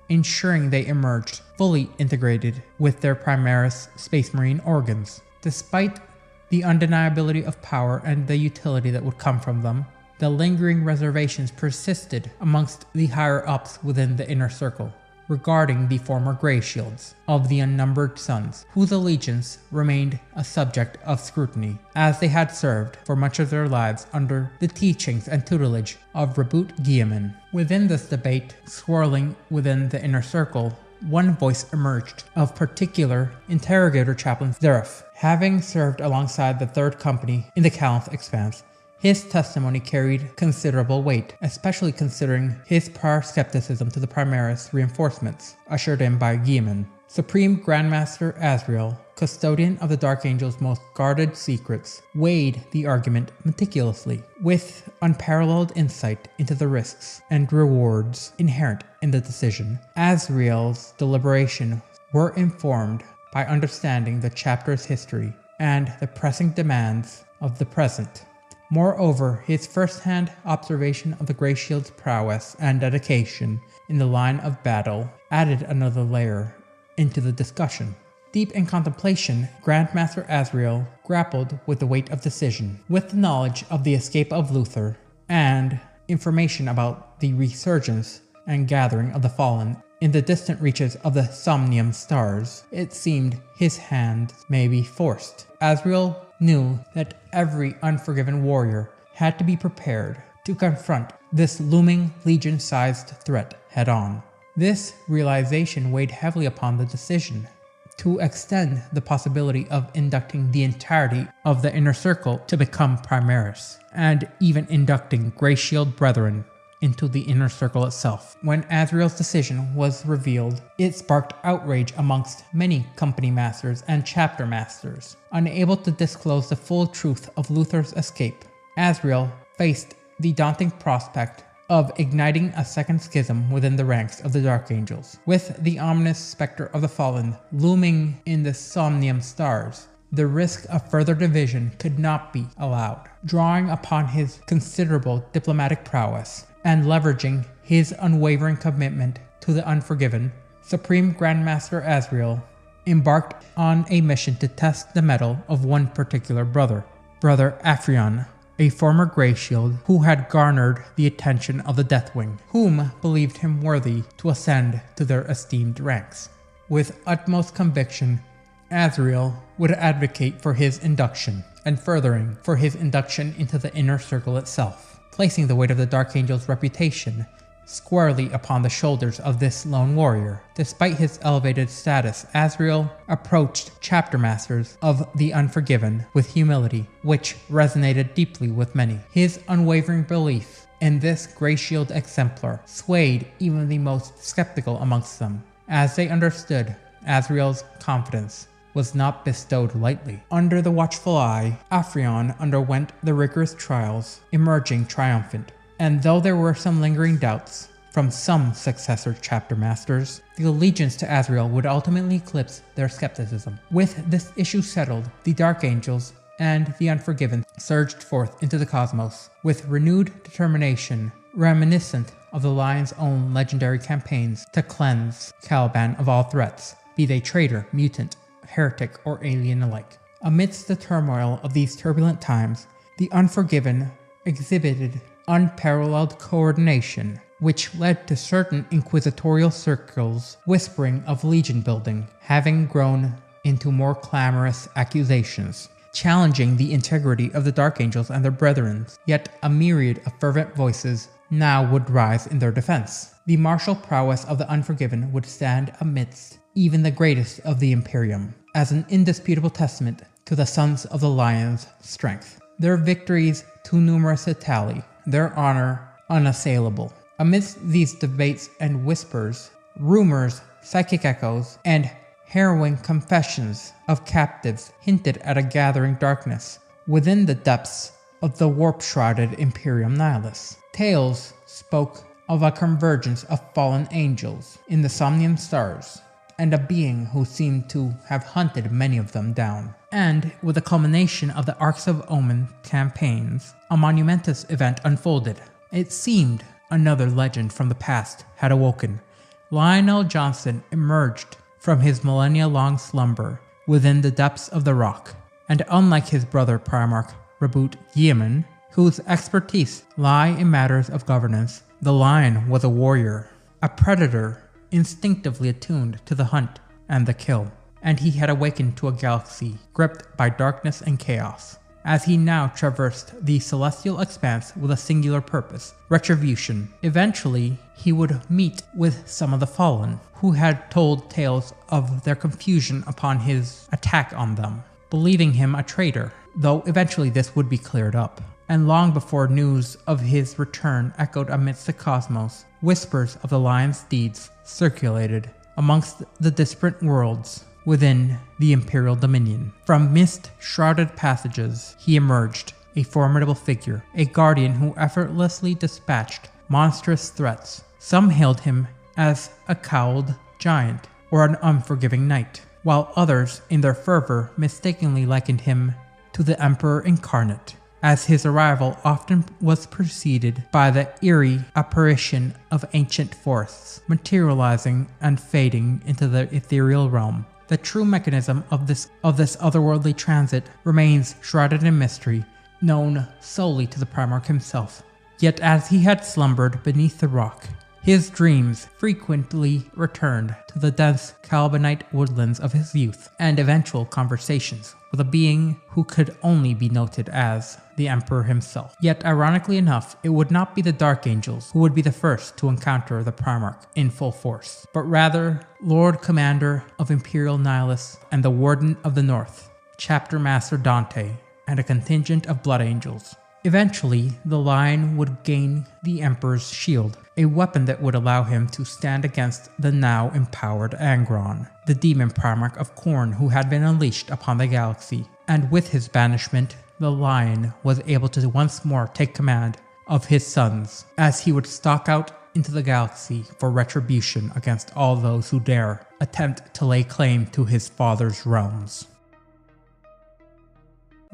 ensuring they emerged fully integrated with their Primaris Space Marine organs. Despite the undeniability of power and the utility that would come from them, the lingering reservations persisted amongst the higher-ups within the Inner Circle regarding the former Grey Shields of the Unnumbered Suns, whose allegiance remained a subject of scrutiny, as they had served for much of their lives under the teachings and tutelage of Reboot Guilliman. Within this debate, swirling within the Inner Circle, one voice emerged of particular Interrogator Chaplain Zeref. Having served alongside the Third Company in the Callanth Expanse, his testimony carried considerable weight, especially considering his prior skepticism to the Primaris reinforcements ushered in by Guilliman. Supreme Grandmaster Azrael, custodian of the Dark Angel's most guarded secrets, weighed the argument meticulously, with unparalleled insight into the risks and rewards inherent in the decision. Azrael's deliberations were informed by understanding the chapter's history and the pressing demands of the present. Moreover, his first-hand observation of the Grey Shield's prowess and dedication in the line of battle added another layer into the discussion. Deep in contemplation, Grandmaster Azrael grappled with the weight of decision. With the knowledge of the escape of Luthor and information about the resurgence and gathering of the fallen in the distant reaches of the Somnium stars, it seemed his hand may be forced. Azrael knew that every unforgiven warrior had to be prepared to confront this looming legion-sized threat head-on. This realization weighed heavily upon the decision to extend the possibility of inducting the entirety of the Inner Circle to become Primaris, and even inducting Grey Shield Brethren into the Inner Circle itself. When Azrael's decision was revealed, it sparked outrage amongst many company masters and chapter masters, unable to disclose the full truth of Luther's escape. Azrael faced the daunting prospect of igniting a second schism within the ranks of the Dark Angels. With the ominous specter of the Fallen looming in the Somnium stars, the risk of further division could not be allowed. Drawing upon his considerable diplomatic prowess and leveraging his unwavering commitment to the Unforgiven, Supreme Grandmaster Azrael embarked on a mission to test the mettle of one particular brother, Brother Aphrion, a former Grey Shield who had garnered the attention of the Deathwing, whom believed him worthy to ascend to their esteemed ranks. With utmost conviction, Azrael would advocate for his induction, and furthering for his induction into the Inner Circle itself, placing the weight of the Dark Angel's reputation squarely upon the shoulders of this lone warrior. Despite his elevated status, Azrael approached chapter masters of the Unforgiven with humility, which resonated deeply with many. His unwavering belief in this Grey Shield exemplar swayed even the most skeptical amongst them, as they understood Azrael's confidence was not bestowed lightly. Under the watchful eye, Aphrion underwent the rigorous trials, emerging triumphant. And though there were some lingering doubts from some successor chapter masters, the allegiance to Azrael would ultimately eclipse their skepticism. With this issue settled, the Dark Angels and the Unforgiven surged forth into the cosmos with renewed determination, reminiscent of the Lion's own legendary campaigns to cleanse Caliban of all threats, be they traitor, mutant, heretic, or alien alike. Amidst the turmoil of these turbulent times, the Unforgiven exhibited unparalleled coordination, which led to certain inquisitorial circles whispering of legion building, having grown into more clamorous accusations, challenging the integrity of the Dark Angels and their brethren. Yet a myriad of fervent voices now would rise in their defense. The martial prowess of the Unforgiven would stand amidst even the greatest of the Imperium, as an indisputable testament to the Sons of the Lion's strength. Their victories too numerous to tally, their honor unassailable. Amidst these debates and whispers, rumors, psychic echoes, and harrowing confessions of captives hinted at a gathering darkness within the depths of the warp-shrouded Imperium Nihilus. Tales spoke of a convergence of fallen angels in the Somnium stars, and a being who seemed to have hunted many of them down. And with the culmination of the Arcs of Omen campaigns, a monumentous event unfolded. It seemed another legend from the past had awoken. Lionel Johnson emerged from his millennia-long slumber within the depths of the rock, and unlike his brother Primarch Reboot Yeoman, whose expertise lie in matters of governance, the Lion was a warrior, a predator instinctively attuned to the hunt and the kill, and he had awakened to a galaxy gripped by darkness and chaos. As he now traversed the celestial expanse with a singular purpose, retribution. Eventually, he would meet with some of the Fallen, who had told tales of their confusion upon his attack on them, believing him a traitor, though eventually this would be cleared up. And long before news of his return echoed amidst the cosmos, whispers of the Lion's deeds circulated amongst the disparate worlds within the Imperial Dominion. From mist-shrouded passages, he emerged, a formidable figure, a guardian who effortlessly dispatched monstrous threats. Some hailed him as a cowled giant or an unforgiving knight, while others, in their fervor, mistakenly likened him to the Emperor incarnate, as his arrival often was preceded by the eerie apparition of ancient forests, materializing and fading into the ethereal realm. The true mechanism of this otherworldly transit remains shrouded in mystery, known solely to the Primarch himself. Yet as he had slumbered beneath the rock, His dreams frequently returned to the dense Carbonite woodlands of his youth, and eventual conversations with a being who could only be noted as the Emperor himself. Yet ironically enough, it would not be the Dark Angels who would be the first to encounter the Primarch in full force, but rather Lord Commander of Imperial Nihilists and the Warden of the North, Chapter Master Dante, and a contingent of Blood Angels. Eventually, the Lion would gain the Emperor's shield, a weapon that would allow him to stand against the now empowered Angron, the demon Primarch of Khorne who had been unleashed upon the galaxy. And with his banishment, the Lion was able to once more take command of his sons, as he would stalk out into the galaxy for retribution against all those who dare attempt to lay claim to his father's realms.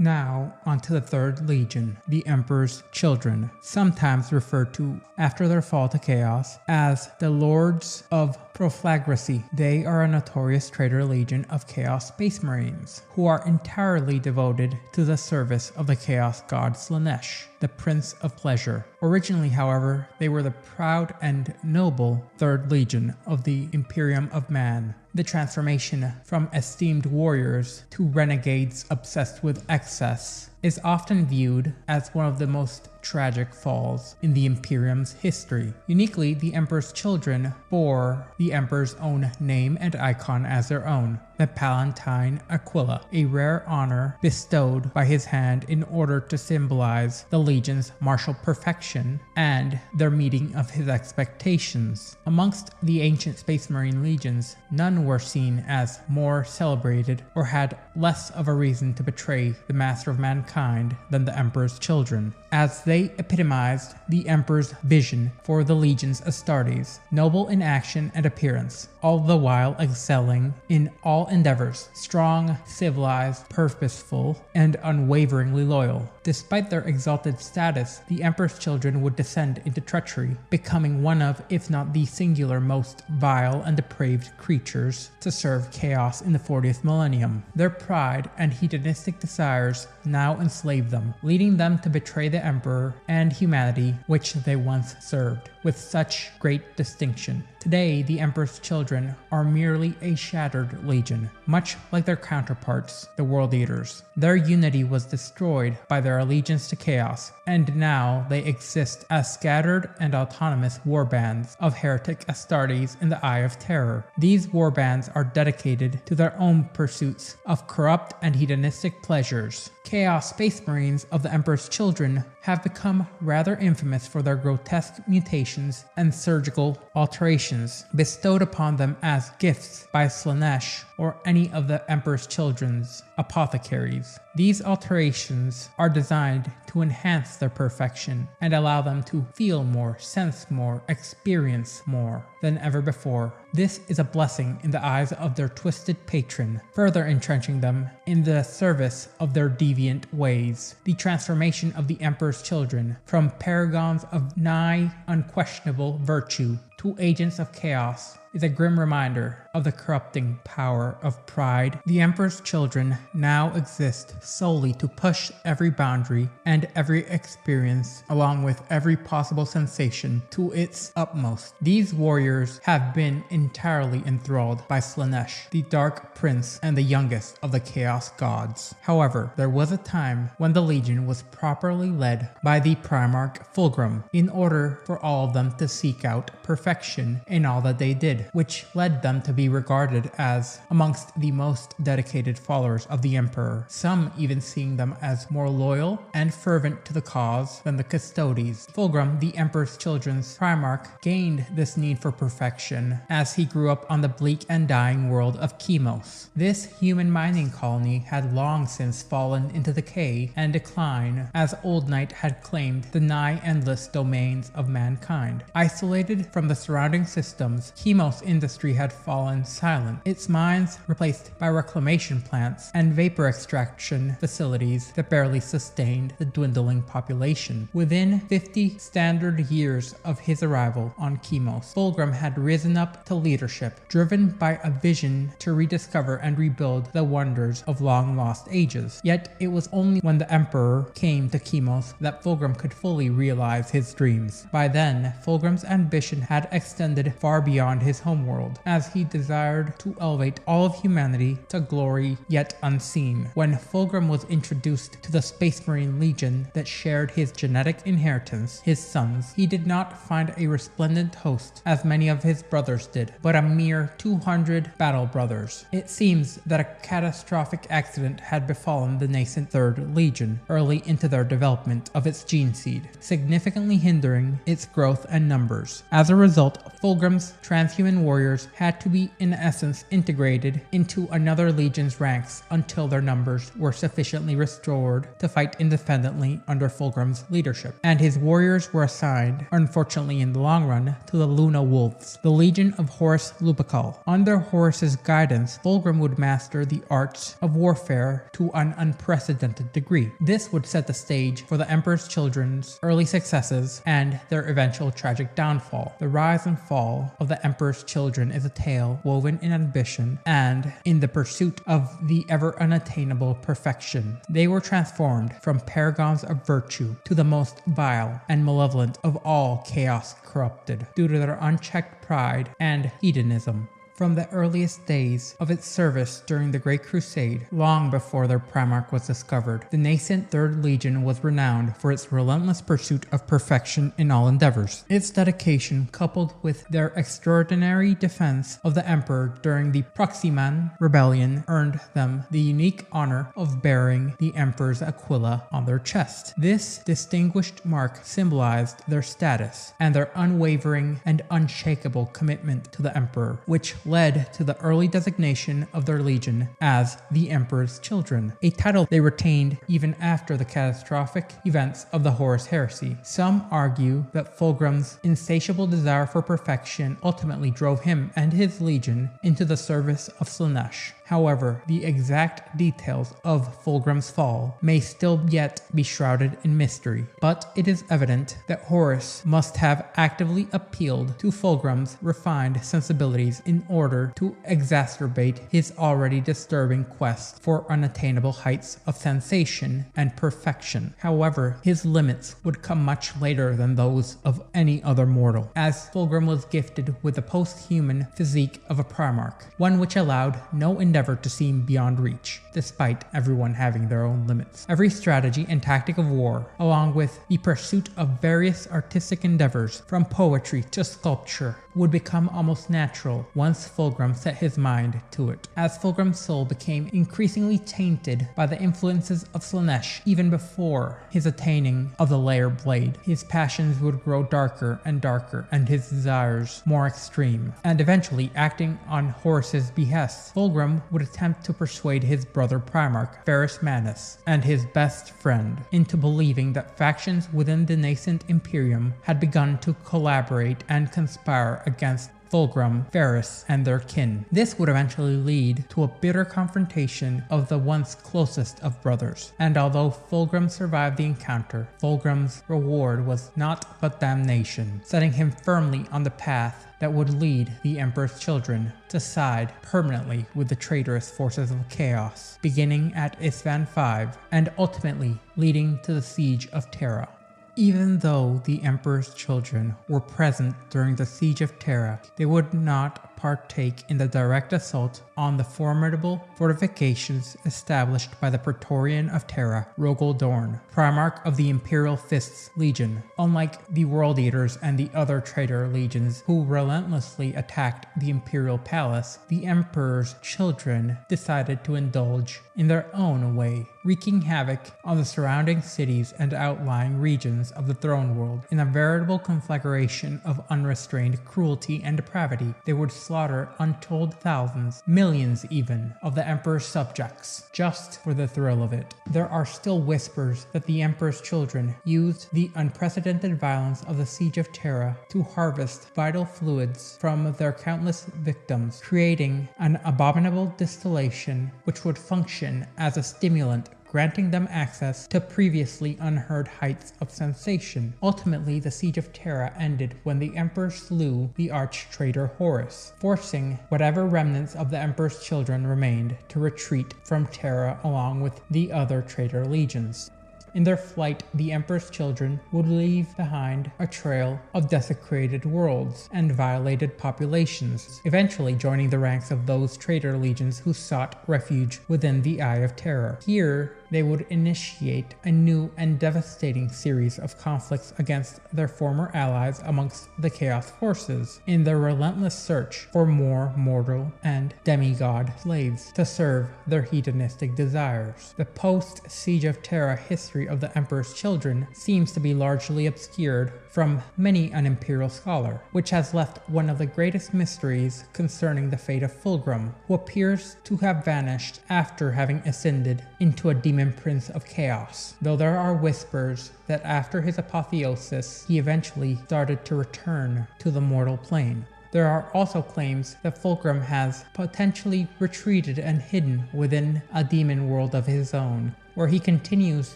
Now, onto the Third Legion, the Emperor's Children, sometimes referred to after their fall to Chaos as the Lords of Proflagracy. They are a notorious traitor legion of Chaos Space Marines, who are entirely devoted to the service of the Chaos God Slaanesh, the Prince of Pleasure. Originally, however, they were the proud and noble Third Legion of the Imperium of Man. The transformation from esteemed warriors to renegades obsessed with excess is often viewed as one of the most tragic falls in the Imperium's history. Uniquely, the Emperor's Children bore the Emperor's own name and icon as their own, the Palatine Aquila, a rare honor bestowed by his hand in order to symbolize the Legion's martial perfection and their meeting of his expectations. Amongst the ancient Space Marine legions, none were seen as more celebrated or had less of a reason to betray the Master of Mankind than the Emperor's Children, as they epitomized the Emperor's vision for the Legion's Astartes, noble in action and appearance, all the while excelling in all endeavors, strong, civilized, purposeful, and unwaveringly loyal. Despite their exalted status, the Emperor's Children would descend into treachery, becoming one of, if not the singular most vile and depraved creatures to serve Chaos in the 40th millennium. Their pride and hedonistic desires now enslave them, leading them to betray the Emperor and humanity which they once served with such great distinction. Today, the Emperor's Children are merely a shattered legion, much like their counterparts, the World Eaters. Their unity was destroyed by their allegiance to Chaos, and now they exist as scattered and autonomous warbands of heretic Astartes in the Eye of Terror. These warbands are dedicated to their own pursuits of corrupt and hedonistic pleasures. Chaos Space Marines of the Emperor's Children have become rather infamous for their grotesque mutations and surgical alterations bestowed upon them as gifts by Slaanesh or any of the Emperor's Children's apothecaries. These alterations are designed to enhance their perfection and allow them to feel more, sense more, experience more than ever before. This is a blessing in the eyes of their twisted patron, further entrenching them in the service of their deviant ways. The transformation of the Emperor's Children from paragons of nigh unquestionable virtue to agents of chaos is a grim reminder of the corrupting power of pride. The Emperor's Children now exist solely to push every boundary and every experience, along with every possible sensation, to its utmost. These warriors have been entirely enthralled by Slaanesh, the Dark Prince and the youngest of the Chaos Gods. However, there was a time when the Legion was properly led by the Primarch Fulgrim, in order for all of them to seek out perfection in all that they did, which led them to be regarded as amongst the most dedicated followers of the Emperor, some even seeing them as more loyal and fervent to the cause than the Custodes. Fulgrim, the Emperor's Children's Primarch, gained this need for perfection as he grew up on the bleak and dying world of Chemos. This human mining colony had long since fallen into decay and decline, as Old Night had claimed the nigh endless domains of mankind. Isolated from the surrounding systems, Chemos Chemos industry had fallen silent, its mines replaced by reclamation plants and vapor extraction facilities that barely sustained the dwindling population. Within 50 standard years of his arrival on Chemos, Fulgrim had risen up to leadership, driven by a vision to rediscover and rebuild the wonders of long-lost ages. Yet it was only when the Emperor came to Chemos that Fulgrim could fully realize his dreams. By then, Fulgrim's ambition had extended far beyond his homeworld, as he desired to elevate all of humanity to glory yet unseen. When Fulgrim was introduced to the Space Marine Legion that shared his genetic inheritance, his sons, he did not find a resplendent host as many of his brothers did, but a mere 200 battle brothers. It seems that a catastrophic accident had befallen the nascent 3rd Legion early into their development of its gene seed, significantly hindering its growth and numbers. As a result, Fulgrim's transhuman warriors had to be in essence integrated into another legion's ranks until their numbers were sufficiently restored to fight independently under Fulgrim's leadership, and his warriors were assigned, unfortunately in the long run, to the Luna Wolves, the legion of Horus Lupercal. Under Horus's guidance, Fulgrim would master the arts of warfare to an unprecedented degree. This would set the stage for the Emperor's children's early successes and their eventual tragic downfall. The rise and fall of the Emperor's children is a tale woven in ambition and in the pursuit of the ever unattainable perfection. They were transformed from paragons of virtue to the most vile and malevolent of all chaos corrupted due to their unchecked pride and hedonism. From the earliest days of its service during the Great Crusade, long before their Primarch was discovered, the nascent 3rd Legion was renowned for its relentless pursuit of perfection in all endeavors. Its dedication, coupled with their extraordinary defense of the Emperor during the Proximan Rebellion, earned them the unique honor of bearing the Emperor's Aquila on their chest. This distinguished mark symbolized their status and their unwavering and unshakable commitment to the Emperor, which led to the early designation of their legion as the Emperor's Children, a title they retained even after the catastrophic events of the Horus Heresy. Some argue that Fulgrim's insatiable desire for perfection ultimately drove him and his legion into the service of Slaanesh. However, the exact details of Fulgrim's fall may still yet be shrouded in mystery, but it is evident that Horus must have actively appealed to Fulgrim's refined sensibilities in order to exacerbate his already disturbing quest for unattainable heights of sensation and perfection. However, his limits would come much later than those of any other mortal, as Fulgrim was gifted with the post-human physique of a Primarch, one which allowed no endeavor to seem beyond reach, despite everyone having their own limits. Every strategy and tactic of war, along with the pursuit of various artistic endeavors, from poetry to sculpture, would become almost natural once Fulgrim set his mind to it. As Fulgrim's soul became increasingly tainted by the influences of Slaanesh even before his attaining of the Layer Blade, his passions would grow darker and his desires more extreme. And eventually, acting on Horus's behest, Fulgrim would attempt to persuade his brother Primarch, Ferrus Manus, and his best friend into believing that factions within the nascent Imperium had begun to collaborate and conspire against Fulgrim, Ferrus, and their kin. This would eventually lead to a bitter confrontation of the once closest of brothers, and although Fulgrim survived the encounter, Fulgrim's reward was naught but damnation, setting him firmly on the path that would lead the Emperor's children to side permanently with the traitorous forces of chaos, beginning at Isstvan V and ultimately leading to the siege of Terra. Even though the Emperor's children were present during the Siege of Terra, they would not partake in the direct assault on the formidable fortifications established by the Praetorian of Terra, Rogol Dorn, Primarch of the Imperial Fists Legion. Unlike the World Eaters and the other traitor legions who relentlessly attacked the Imperial Palace, the Emperor's children decided to indulge in their own way, wreaking havoc on the surrounding cities and outlying regions of the throne world. In a veritable conflagration of unrestrained cruelty and depravity, they would slaughter untold thousands, millions even, of the Emperor's subjects, just for the thrill of it. There are still whispers that the Emperor's children used the unprecedented violence of the Siege of Terra to harvest vital fluids from their countless victims, creating an abominable distillation which would function as a stimulant, granting them access to previously unheard heights of sensation. Ultimately, the Siege of Terra ended when the Emperor slew the arch-traitor Horus, forcing whatever remnants of the Emperor's children remained to retreat from Terra along with the other traitor legions. In their flight, the Emperor's children would leave behind a trail of desecrated worlds and violated populations, eventually joining the ranks of those traitor legions who sought refuge within the Eye of Terror. Here, they would initiate a new and devastating series of conflicts against their former allies amongst the Chaos forces, in their relentless search for more mortal and demigod slaves to serve their hedonistic desires. The post-Siege of Terra history of the Emperor's children seems to be largely obscured from many an imperial scholar, which has left one of the greatest mysteries concerning the fate of Fulgrim, who appears to have vanished after having ascended into a demon prince of chaos, though there are whispers that after his apotheosis he eventually started to return to the mortal plane. There are also claims that Fulgrim has potentially retreated and hidden within a demon world of his own, where he continues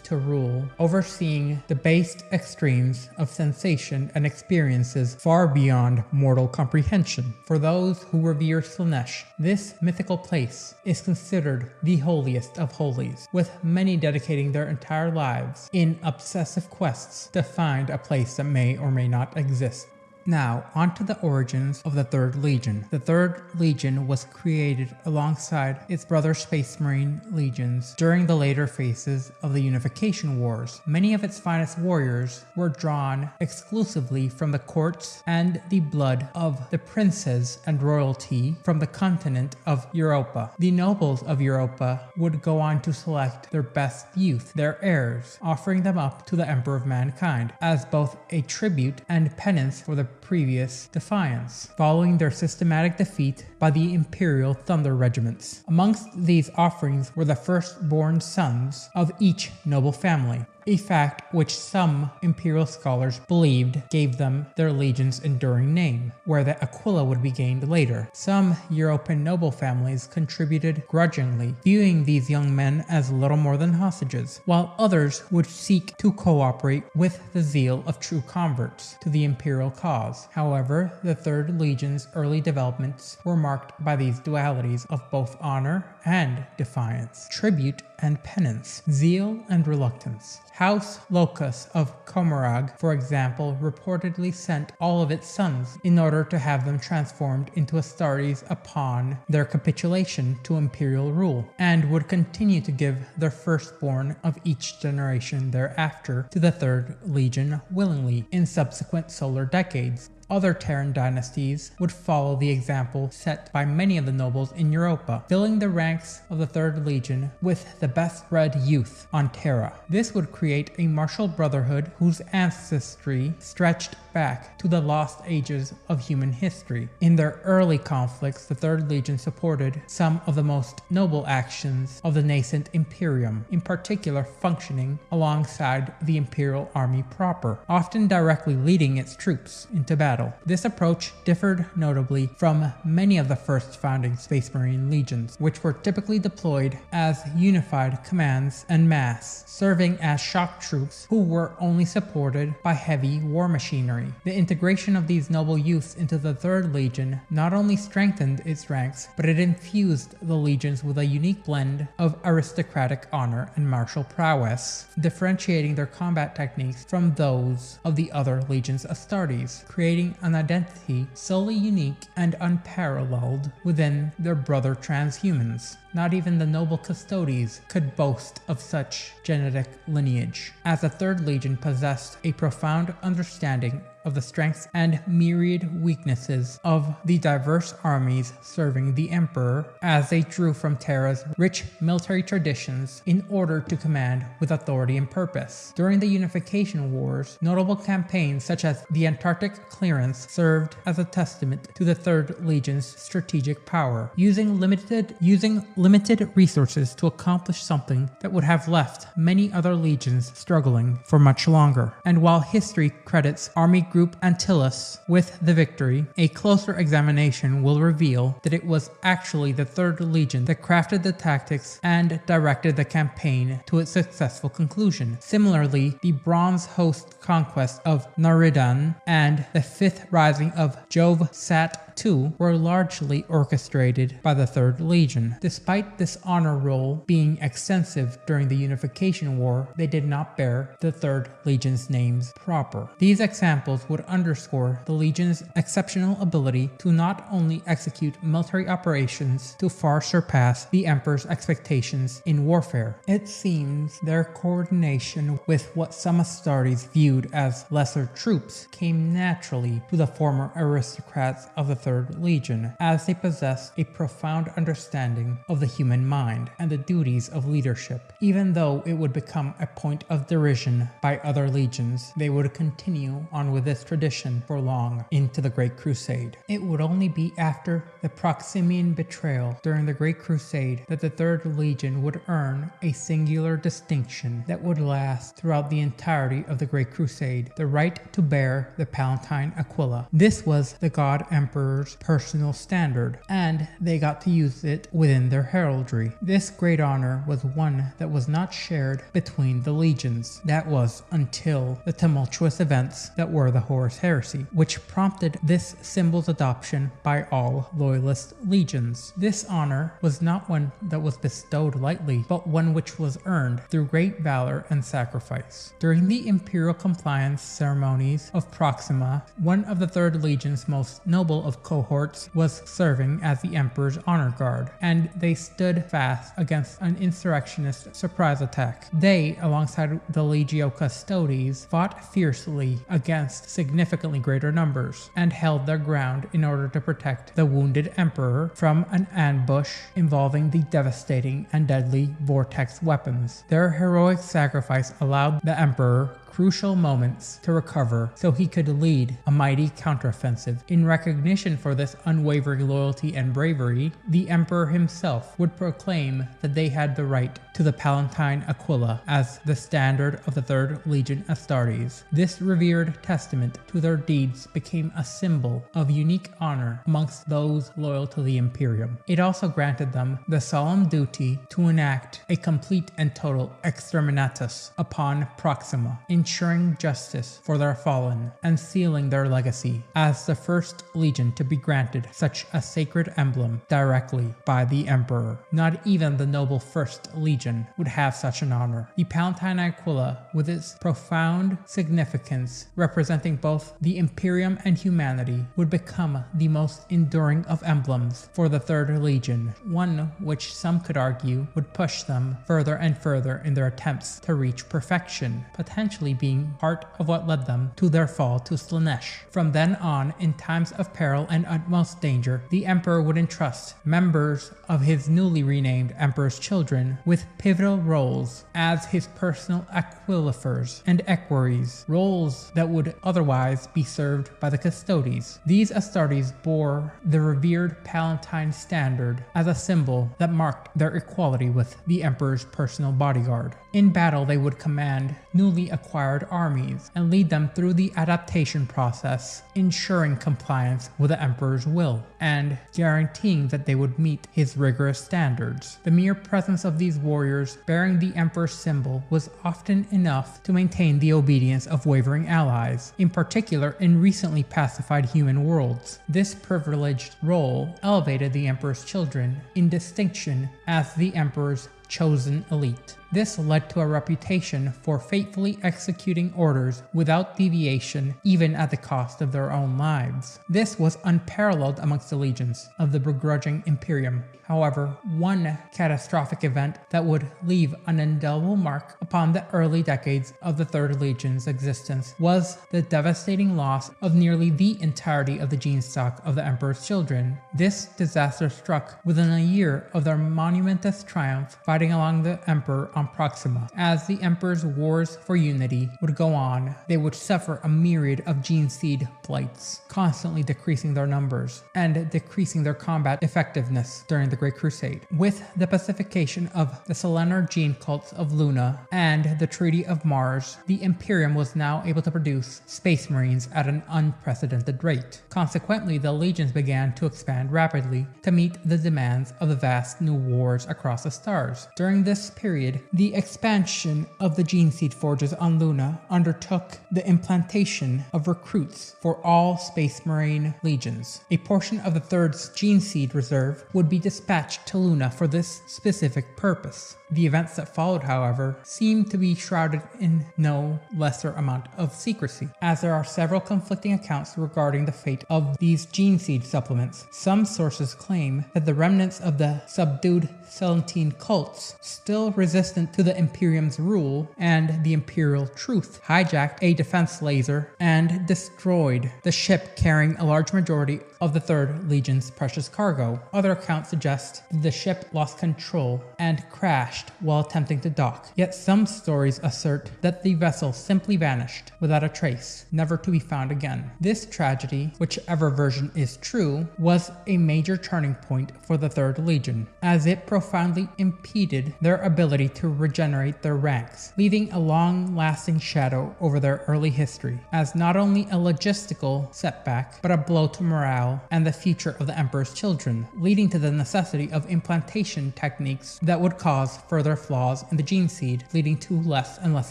to rule, overseeing the based extremes of sensation and experiences far beyond mortal comprehension. For those who revere Slaanesh, this mythical place is considered the holiest of holies, with many dedicating their entire lives in obsessive quests to find a place that may or may not exist. Now, on to the origins of the Third Legion. The Third Legion was created alongside its brother Space Marine legions during the later phases of the Unification Wars. Many of its finest warriors were drawn exclusively from the courts and the blood of the princes and royalty from the continent of Europa. The nobles of Europa would go on to select their best youth, their heirs, offering them up to the Emperor of Mankind as both a tribute and penance for the previous defiance, following their systematic defeat by the Imperial Thunder Regiments. Amongst these offerings were the firstborn sons of each noble family, a fact which some imperial scholars believed gave them their legion's enduring name, where the Aquila would be gained later. Some European noble families contributed grudgingly, viewing these young men as little more than hostages, while others would seek to cooperate with the zeal of true converts to the imperial cause. However, the Third Legion's early developments were marked by these dualities of both honor and defiance, tribute and penance, zeal and reluctance. House Locus of Comarag, for example, reportedly sent all of its sons in order to have them transformed into Astartes upon their capitulation to imperial rule, and would continue to give their firstborn of each generation thereafter to the Third Legion willingly in subsequent solar decades. Other Terran dynasties would follow the example set by many of the nobles in Europa, filling the ranks of the Third Legion with the best-bred youth on Terra. This would create a martial brotherhood whose ancestry stretched back to the lost ages of human history. In their early conflicts, the Third Legion supported some of the most noble actions of the nascent Imperium, in particular functioning alongside the Imperial Army proper, often directly leading its troops into battle. This approach differed notably from many of the first founding Space Marine legions, which were typically deployed as unified commands en masse, serving as shock troops who were only supported by heavy war machinery. The integration of these noble youths into the Third Legion not only strengthened its ranks, but it infused the legions with a unique blend of aristocratic honor and martial prowess, differentiating their combat techniques from those of the other legions Astartes, creating an identity solely unique and unparalleled within their brother transhumans. Not even the noble Custodes could boast of such genetic lineage, as the Third Legion possessed a profound understanding of the strengths and myriad weaknesses of the diverse armies serving the Emperor, as they drew from Terra's rich military traditions in order to command with authority and purpose. During the Unification Wars, notable campaigns such as the Antarctic clearance served as a testament to the Third Legion's strategic power, using limited resources to accomplish something that would have left many other legions struggling for much longer. And while history credits Army Group Antilles with the victory, a closer examination will reveal that it was actually the Third Legion that crafted the tactics and directed the campaign to its successful conclusion. Similarly, the Bronze Host conquest of Naridan and the Fifth Rising of Jove Sat II were largely orchestrated by the Third Legion. Despite this honor roll being extensive during the Unification War, they did not bear the Third Legion's names proper. These examples would underscore the Legion's exceptional ability to not only execute military operations to far surpass the Emperor's expectations in warfare. It seems their coordination with what some Astartes viewed as lesser troops came naturally to the former aristocrats of the Third Legion, as they possessed a profound understanding of the human mind and the duties of leadership. Even though it would become a point of derision by other legions, they would continue on with this tradition for long into the Great Crusade. It would only be after the Proximian betrayal during the Great Crusade that the Third Legion would earn a singular distinction that would last throughout the entirety of the Great Crusade: the right to bear the Palatine Aquila. This was the God Emperor's personal standard, and they got to use it within their heraldry. This great honor was one that was not shared between the legions. That was until the tumultuous events that were the Horus Heresy, which prompted this symbol's adoption by all loyalist legions. This honor was not one that was bestowed lightly, but one which was earned through great valor and sacrifice. During the imperial compliance ceremonies of Proxima, one of the Third Legion's most noble of cohorts was serving as the Emperor's honor guard, and they stood fast against an insurrectionist surprise attack. They, alongside the Legio Custodes, fought fiercely against significantly greater numbers, and held their ground in order to protect the wounded Emperor from an ambush involving the devastating and deadly vortex weapons. Their heroic sacrifice allowed the Emperor crucial moments to recover so he could lead a mighty counteroffensive. In recognition for this unwavering loyalty and bravery, the Emperor himself would proclaim that they had the right to the Palatine Aquila as the standard of the Third Legion Astartes. This revered testament to their deeds became a symbol of unique honor amongst those loyal to the Imperium. It also granted them the solemn duty to enact a complete and total exterminatus upon Proxima, ensuring justice for their fallen and sealing their legacy as the first legion to be granted such a sacred emblem directly by the Emperor. Not even the noble First Legion would have such an honor. The Palatine Aquila, with its profound significance representing both the Imperium and humanity, would become the most enduring of emblems for the Third Legion, one which some could argue would push them further and further in their attempts to reach perfection, potentially being part of what led them to their fall to Slanesh. From then on, in times of peril and utmost danger, the Emperor would entrust members of his newly renamed Emperor's Children with pivotal roles as his personal aquilifers and equerries, roles that would otherwise be served by the Custodes. These Astartes bore the revered Palatine standard as a symbol that marked their equality with the Emperor's personal bodyguard. In battle, they would command newly acquired armies and lead them through the adaptation process, ensuring compliance with the Emperor's will and guaranteeing that they would meet his rigorous standards. The mere presence of these warriors bearing the Emperor's symbol was often enough to maintain the obedience of wavering allies, in particular in recently pacified human worlds. This privileged role elevated the Emperor's Children in distinction as the Emperor's chosen elite. This led to a reputation for faithfully executing orders without deviation, even at the cost of their own lives. This was unparalleled amongst the legions of the begrudging Imperium. However, one catastrophic event that would leave an indelible mark upon the early decades of the Third Legion's existence was the devastating loss of nearly the entirety of the gene stock of the Emperor's children. This disaster struck within a year of their monumentous triumph fighting along the Emperor on Proxima. As the Emperor's wars for unity would go on, they would suffer a myriad of gene seed blights, constantly decreasing their numbers and decreasing their combat effectiveness during the Great Crusade. With the pacification of the Selenar gene cults of Luna and the Treaty of Mars, the Imperium was now able to produce Space Marines at an unprecedented rate. Consequently, the legions began to expand rapidly to meet the demands of the vast new wars across the stars. During this period, the expansion of the gene seed forges on Luna undertook the implantation of recruits for all Space Marine legions. A portion of the Third's gene seed reserve would be dispatched to Luna for this specific purpose. The events that followed, however, seem to be shrouded in no lesser amount of secrecy, as there are several conflicting accounts regarding the fate of these gene seed supplements. Some sources claim that the remnants of the subdued Celestine cults, still resistant to the Imperium's rule and the Imperial truth, hijacked a defense laser and destroyed the ship carrying a large majority of the Third Legion's precious cargo. Other accounts suggest that the ship lost control and crashed while attempting to dock, yet some stories assert that the vessel simply vanished without a trace, never to be found again. This tragedy, whichever version is true, was a major turning point for the Third Legion, as it profoundly impeded their ability to regenerate their ranks, leaving a long-lasting shadow over their early history, as not only a logistical setback, but a blow to morale and the future of the Emperor's children, leading to the necessity of implantation techniques that would cause further flaws in the gene seed, leading to less and less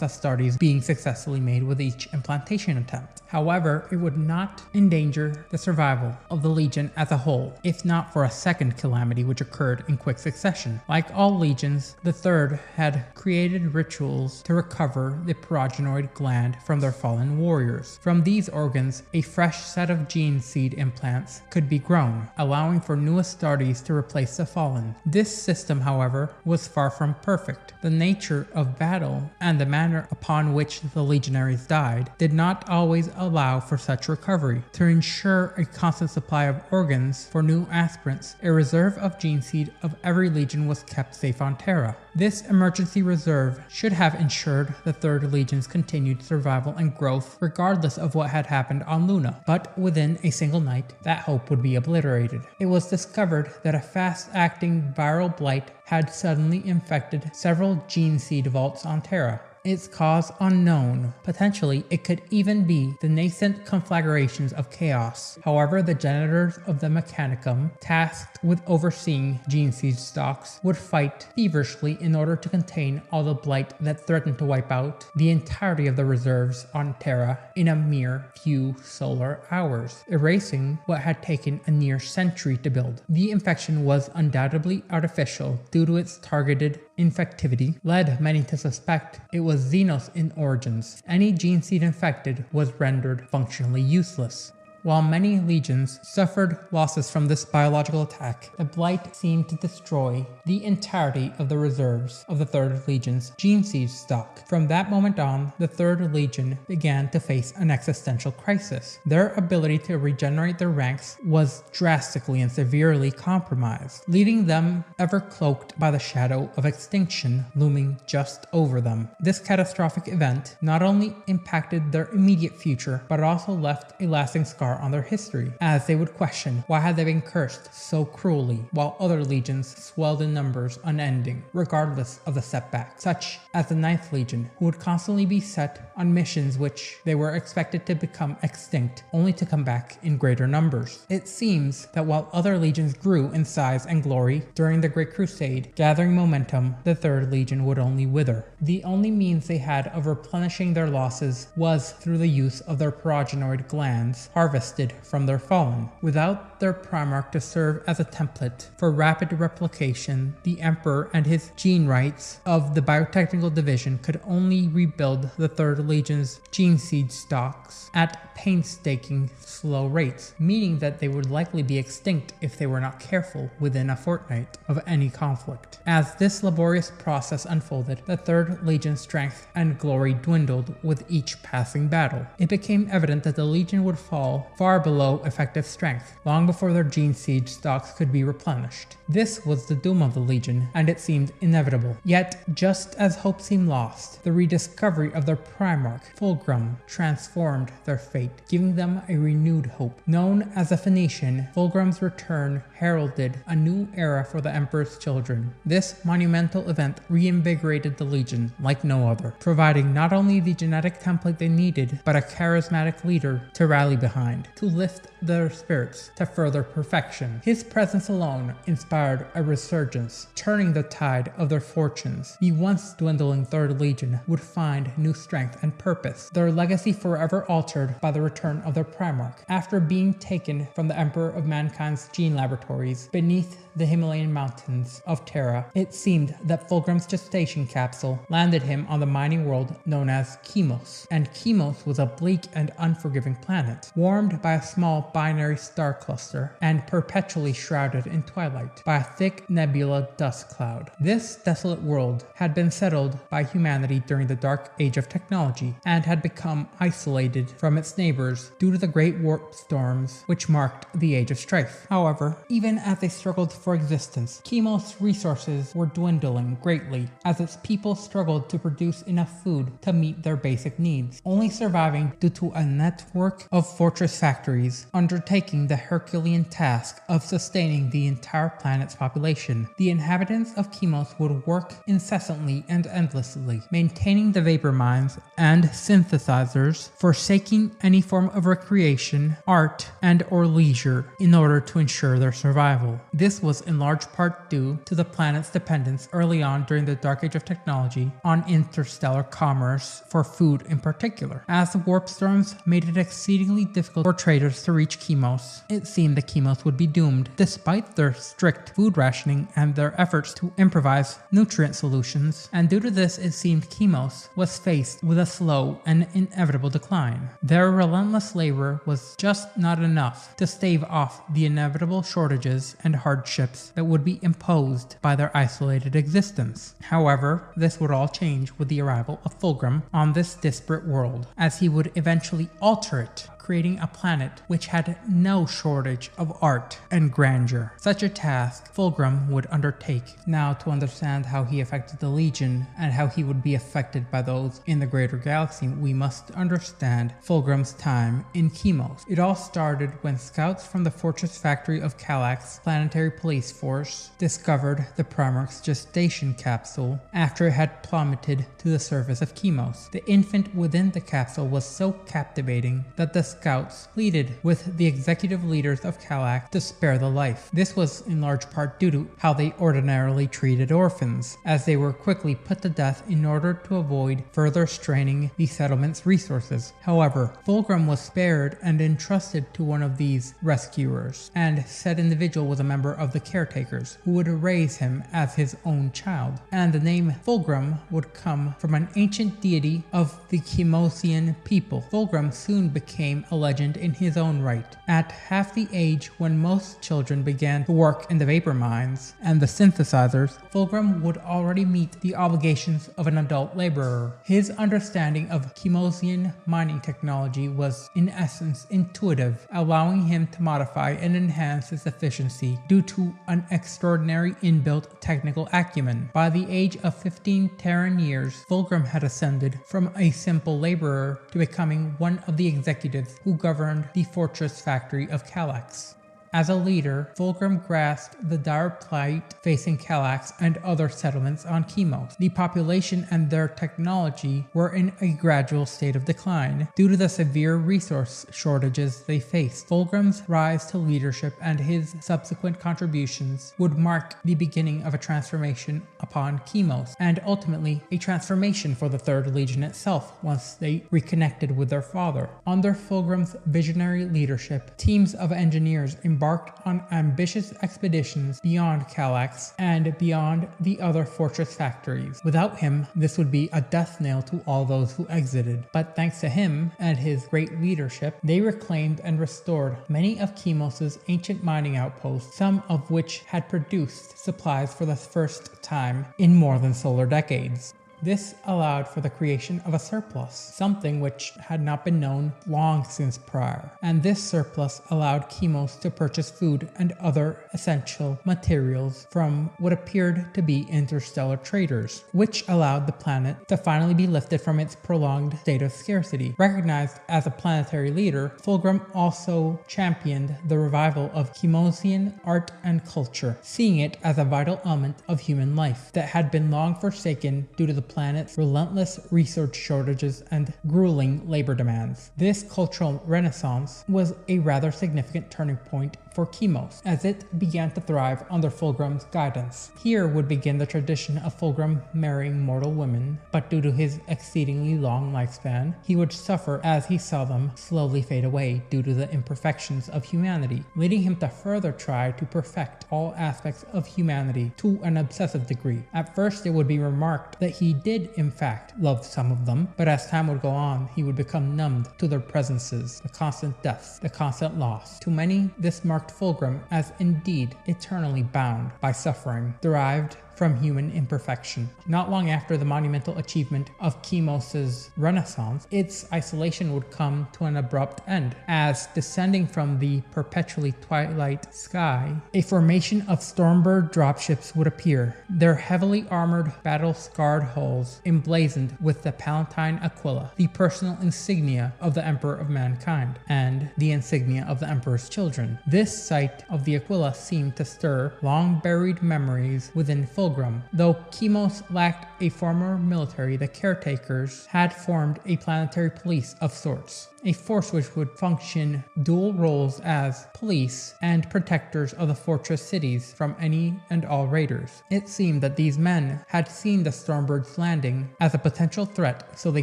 Astartes being successfully made with each implantation attempt. However, it would not endanger the survival of the Legion as a whole, if not for a second calamity which occurred in quick succession. Like all legions, the Third had created rituals to recover the progenoid gland from their fallen warriors. From these organs, a fresh set of gene seed implants could be grown, allowing for new Astartes to replace the fallen. This system, however, was far from perfect. The nature of battle and the manner upon which the legionaries died did not always allow for such recovery. To ensure a constant supply of organs for new aspirants, a reserve of gene seed of every legion was kept safe on Terra. This emergency reserve should have ensured the Third Legion's continued survival and growth regardless of what had happened on Luna, but within a single night, that hope would be obliterated. It was discovered that a fast-acting viral blight had suddenly infected several gene seed vaults on Terra. Its cause unknown. Potentially, it could even be the nascent conflagrations of chaos. However, the janitors of the Mechanicum, tasked with overseeing gene seed stocks, would fight feverishly in order to contain all the blight that threatened to wipe out the entirety of the reserves on Terra in a mere few solar hours, erasing what had taken a near century to build. The infection was undoubtedly artificial due to its targeted infectivity, led many to suspect it was Xenos in origins. Any gene seed infected was rendered functionally useless. While many legions suffered losses from this biological attack, the blight seemed to destroy the entirety of the reserves of the Third Legion's gene seed stock. From that moment on, the Third Legion began to face an existential crisis. Their ability to regenerate their ranks was drastically and severely compromised, leaving them ever cloaked by the shadow of extinction looming just over them. This catastrophic event not only impacted their immediate future, but it also left a lasting scar on their history, as they would question why had they been cursed so cruelly, while other legions swelled in numbers unending, regardless of the setback, such as the Ninth Legion, who would constantly be set on missions which they were expected to become extinct, only to come back in greater numbers. It seems that while other legions grew in size and glory during the Great Crusade, gathering momentum, the Third Legion would only wither. The only means they had of replenishing their losses was through the use of their progenoid glands, harvested harvested from their fallen. Without their Primarch to serve as a template for rapid replication, the Emperor and his gene rights of the Biotechnical Division could only rebuild the Third Legion's gene seed stocks at painstaking slow rates, meaning that they would likely be extinct if they were not careful within a fortnight of any conflict. As this laborious process unfolded, the Third Legion's strength and glory dwindled with each passing battle. It became evident that the Legion would fall far below effective strength, long before their gene seed stocks could be replenished. This was the doom of the Legion, and it seemed inevitable. Yet, just as hope seemed lost, the rediscovery of their Primarch, Fulgrim, transformed their fate, giving them a renewed hope. Known as a Phoenician, Fulgrim's return heralded a new era for the Emperor's children. This monumental event reinvigorated the Legion like no other, providing not only the genetic template they needed, but a charismatic leader to rally behind, to lift their spirits to further perfection. His presence alone inspired a resurgence, turning the tide of their fortunes. The once dwindling Third Legion would find new strength and purpose, their legacy forever altered by the return of their Primarch. After being taken from the Emperor of Mankind's gene laboratories beneath the Himalayan mountains of Terra, it seemed that Fulgrim's gestation capsule landed him on the mining world known as Chemos. And Chemos was a bleak and unforgiving planet, warmed by a small binary star cluster and perpetually shrouded in twilight by a thick nebula dust cloud. This desolate world had been settled by humanity during the Dark Age of technology and had become isolated from its neighbors due to the great warp storms which marked the Age of Strife. However, even as they struggled for existence, Chemos' resources were dwindling greatly as its people struggled to produce enough food to meet their basic needs, only surviving due to a network of fortress factories undertaking the Herculean task of sustaining the entire planet's population. The inhabitants of Chemos would work incessantly and endlessly, maintaining the vapor mines and synthesizers, forsaking any form of recreation, art, and or leisure in order to ensure their survival. This was in large part due to the planet's dependence early on during the Dark Age of technology on interstellar commerce for food in particular. As the warp storms made it exceedingly difficult for traders to reach Chemos, it seemed that Chemos would be doomed, despite their strict food rationing and their efforts to improvise nutrient solutions, and due to this it seemed Chemos was faced with a slow and inevitable decline. Their relentless labor was just not enough to stave off the inevitable shortages and hardships that would be imposed by their isolated existence. However, this would all change with the arrival of Fulgrim on this disparate world, as he would eventually alter it, creating a planet which had no shortage of art and grandeur. Such a task Fulgrim would undertake. Now, to understand how he affected the Legion and how he would be affected by those in the greater galaxy, we must understand Fulgrim's time in Chemos. It all started when scouts from the Fortress Factory of Kallax's planetary police force discovered the Primarch's gestation capsule after it had plummeted to the surface of Chemos. The infant within the capsule was so captivating that the scouts pleaded with the executive leaders of Kallax to spare the life. This was in large part due to how they ordinarily treated orphans, as they were quickly put to death in order to avoid further straining the settlement's resources. However, Fulgrim was spared and entrusted to one of these rescuers, and said individual was a member of the caretakers, who would raise him as his own child. And the name Fulgrim would come from an ancient deity of the Chemosian people. Fulgrim soon became a legend in his own right. At half the age when most children began to work in the vapor mines and the synthesizers, Fulgrim would already meet the obligations of an adult laborer. His understanding of Chemosian mining technology was in essence intuitive, allowing him to modify and enhance its efficiency due to an extraordinary inbuilt technical acumen. By the age of 15 Terran years, Fulgrim had ascended from a simple laborer to becoming one of the executives who governed the Fortress Factory of Kallax. As a leader, Fulgrim grasped the dire plight facing Kallax and other settlements on Chemos. The population and their technology were in a gradual state of decline due to the severe resource shortages they faced. Fulgrim's rise to leadership and his subsequent contributions would mark the beginning of a transformation upon Chemos, and ultimately a transformation for the Third Legion itself once they reconnected with their father. Under Fulgrim's visionary leadership, teams of engineers embarked on ambitious expeditions beyond Kallax and beyond the other fortress factories. Without him, this would be a death knell to all those who exited, but thanks to him and his great leadership, they reclaimed and restored many of Chemos' ancient mining outposts, some of which had produced supplies for the first time in more than solar decades. This allowed for the creation of a surplus, something which had not been known long since prior, and this surplus allowed Chemos to purchase food and other essential materials from what appeared to be interstellar traders, which allowed the planet to finally be lifted from its prolonged state of scarcity. Recognized as a planetary leader, Fulgrim also championed the revival of Chemosian art and culture, seeing it as a vital element of human life that had been long forsaken due to the planet's relentless resource shortages and grueling labor demands. This cultural renaissance was a rather significant turning point for Chemos, as it began to thrive under Fulgrim's guidance. Here would begin the tradition of Fulgrim marrying mortal women, but due to his exceedingly long lifespan, he would suffer as he saw them slowly fade away due to the imperfections of humanity, leading him to further try to perfect all aspects of humanity to an obsessive degree. At first, it would be remarked that he did in fact love some of them, but as time would go on, he would become numbed to their presences, the constant deaths, the constant loss. To many, this marked Fulgrim as indeed eternally bound by suffering derived from human imperfection. Not long after the monumental achievement of Chemos' renaissance, its isolation would come to an abrupt end, as descending from the perpetually twilight sky, a formation of Stormbird dropships would appear, their heavily armored, battle-scarred hulls emblazoned with the Palatine Aquila, the personal insignia of the Emperor of Mankind, and the insignia of the Emperor's children. This sight of the Aquila seemed to stir long-buried memories within Fulgrim. Though Chemos lacked a former military, the caretakers had formed a planetary police of sorts, a force which would function dual roles as police and protectors of the fortress cities from any and all raiders. It seemed that these men had seen the Stormbird's landing as a potential threat, so they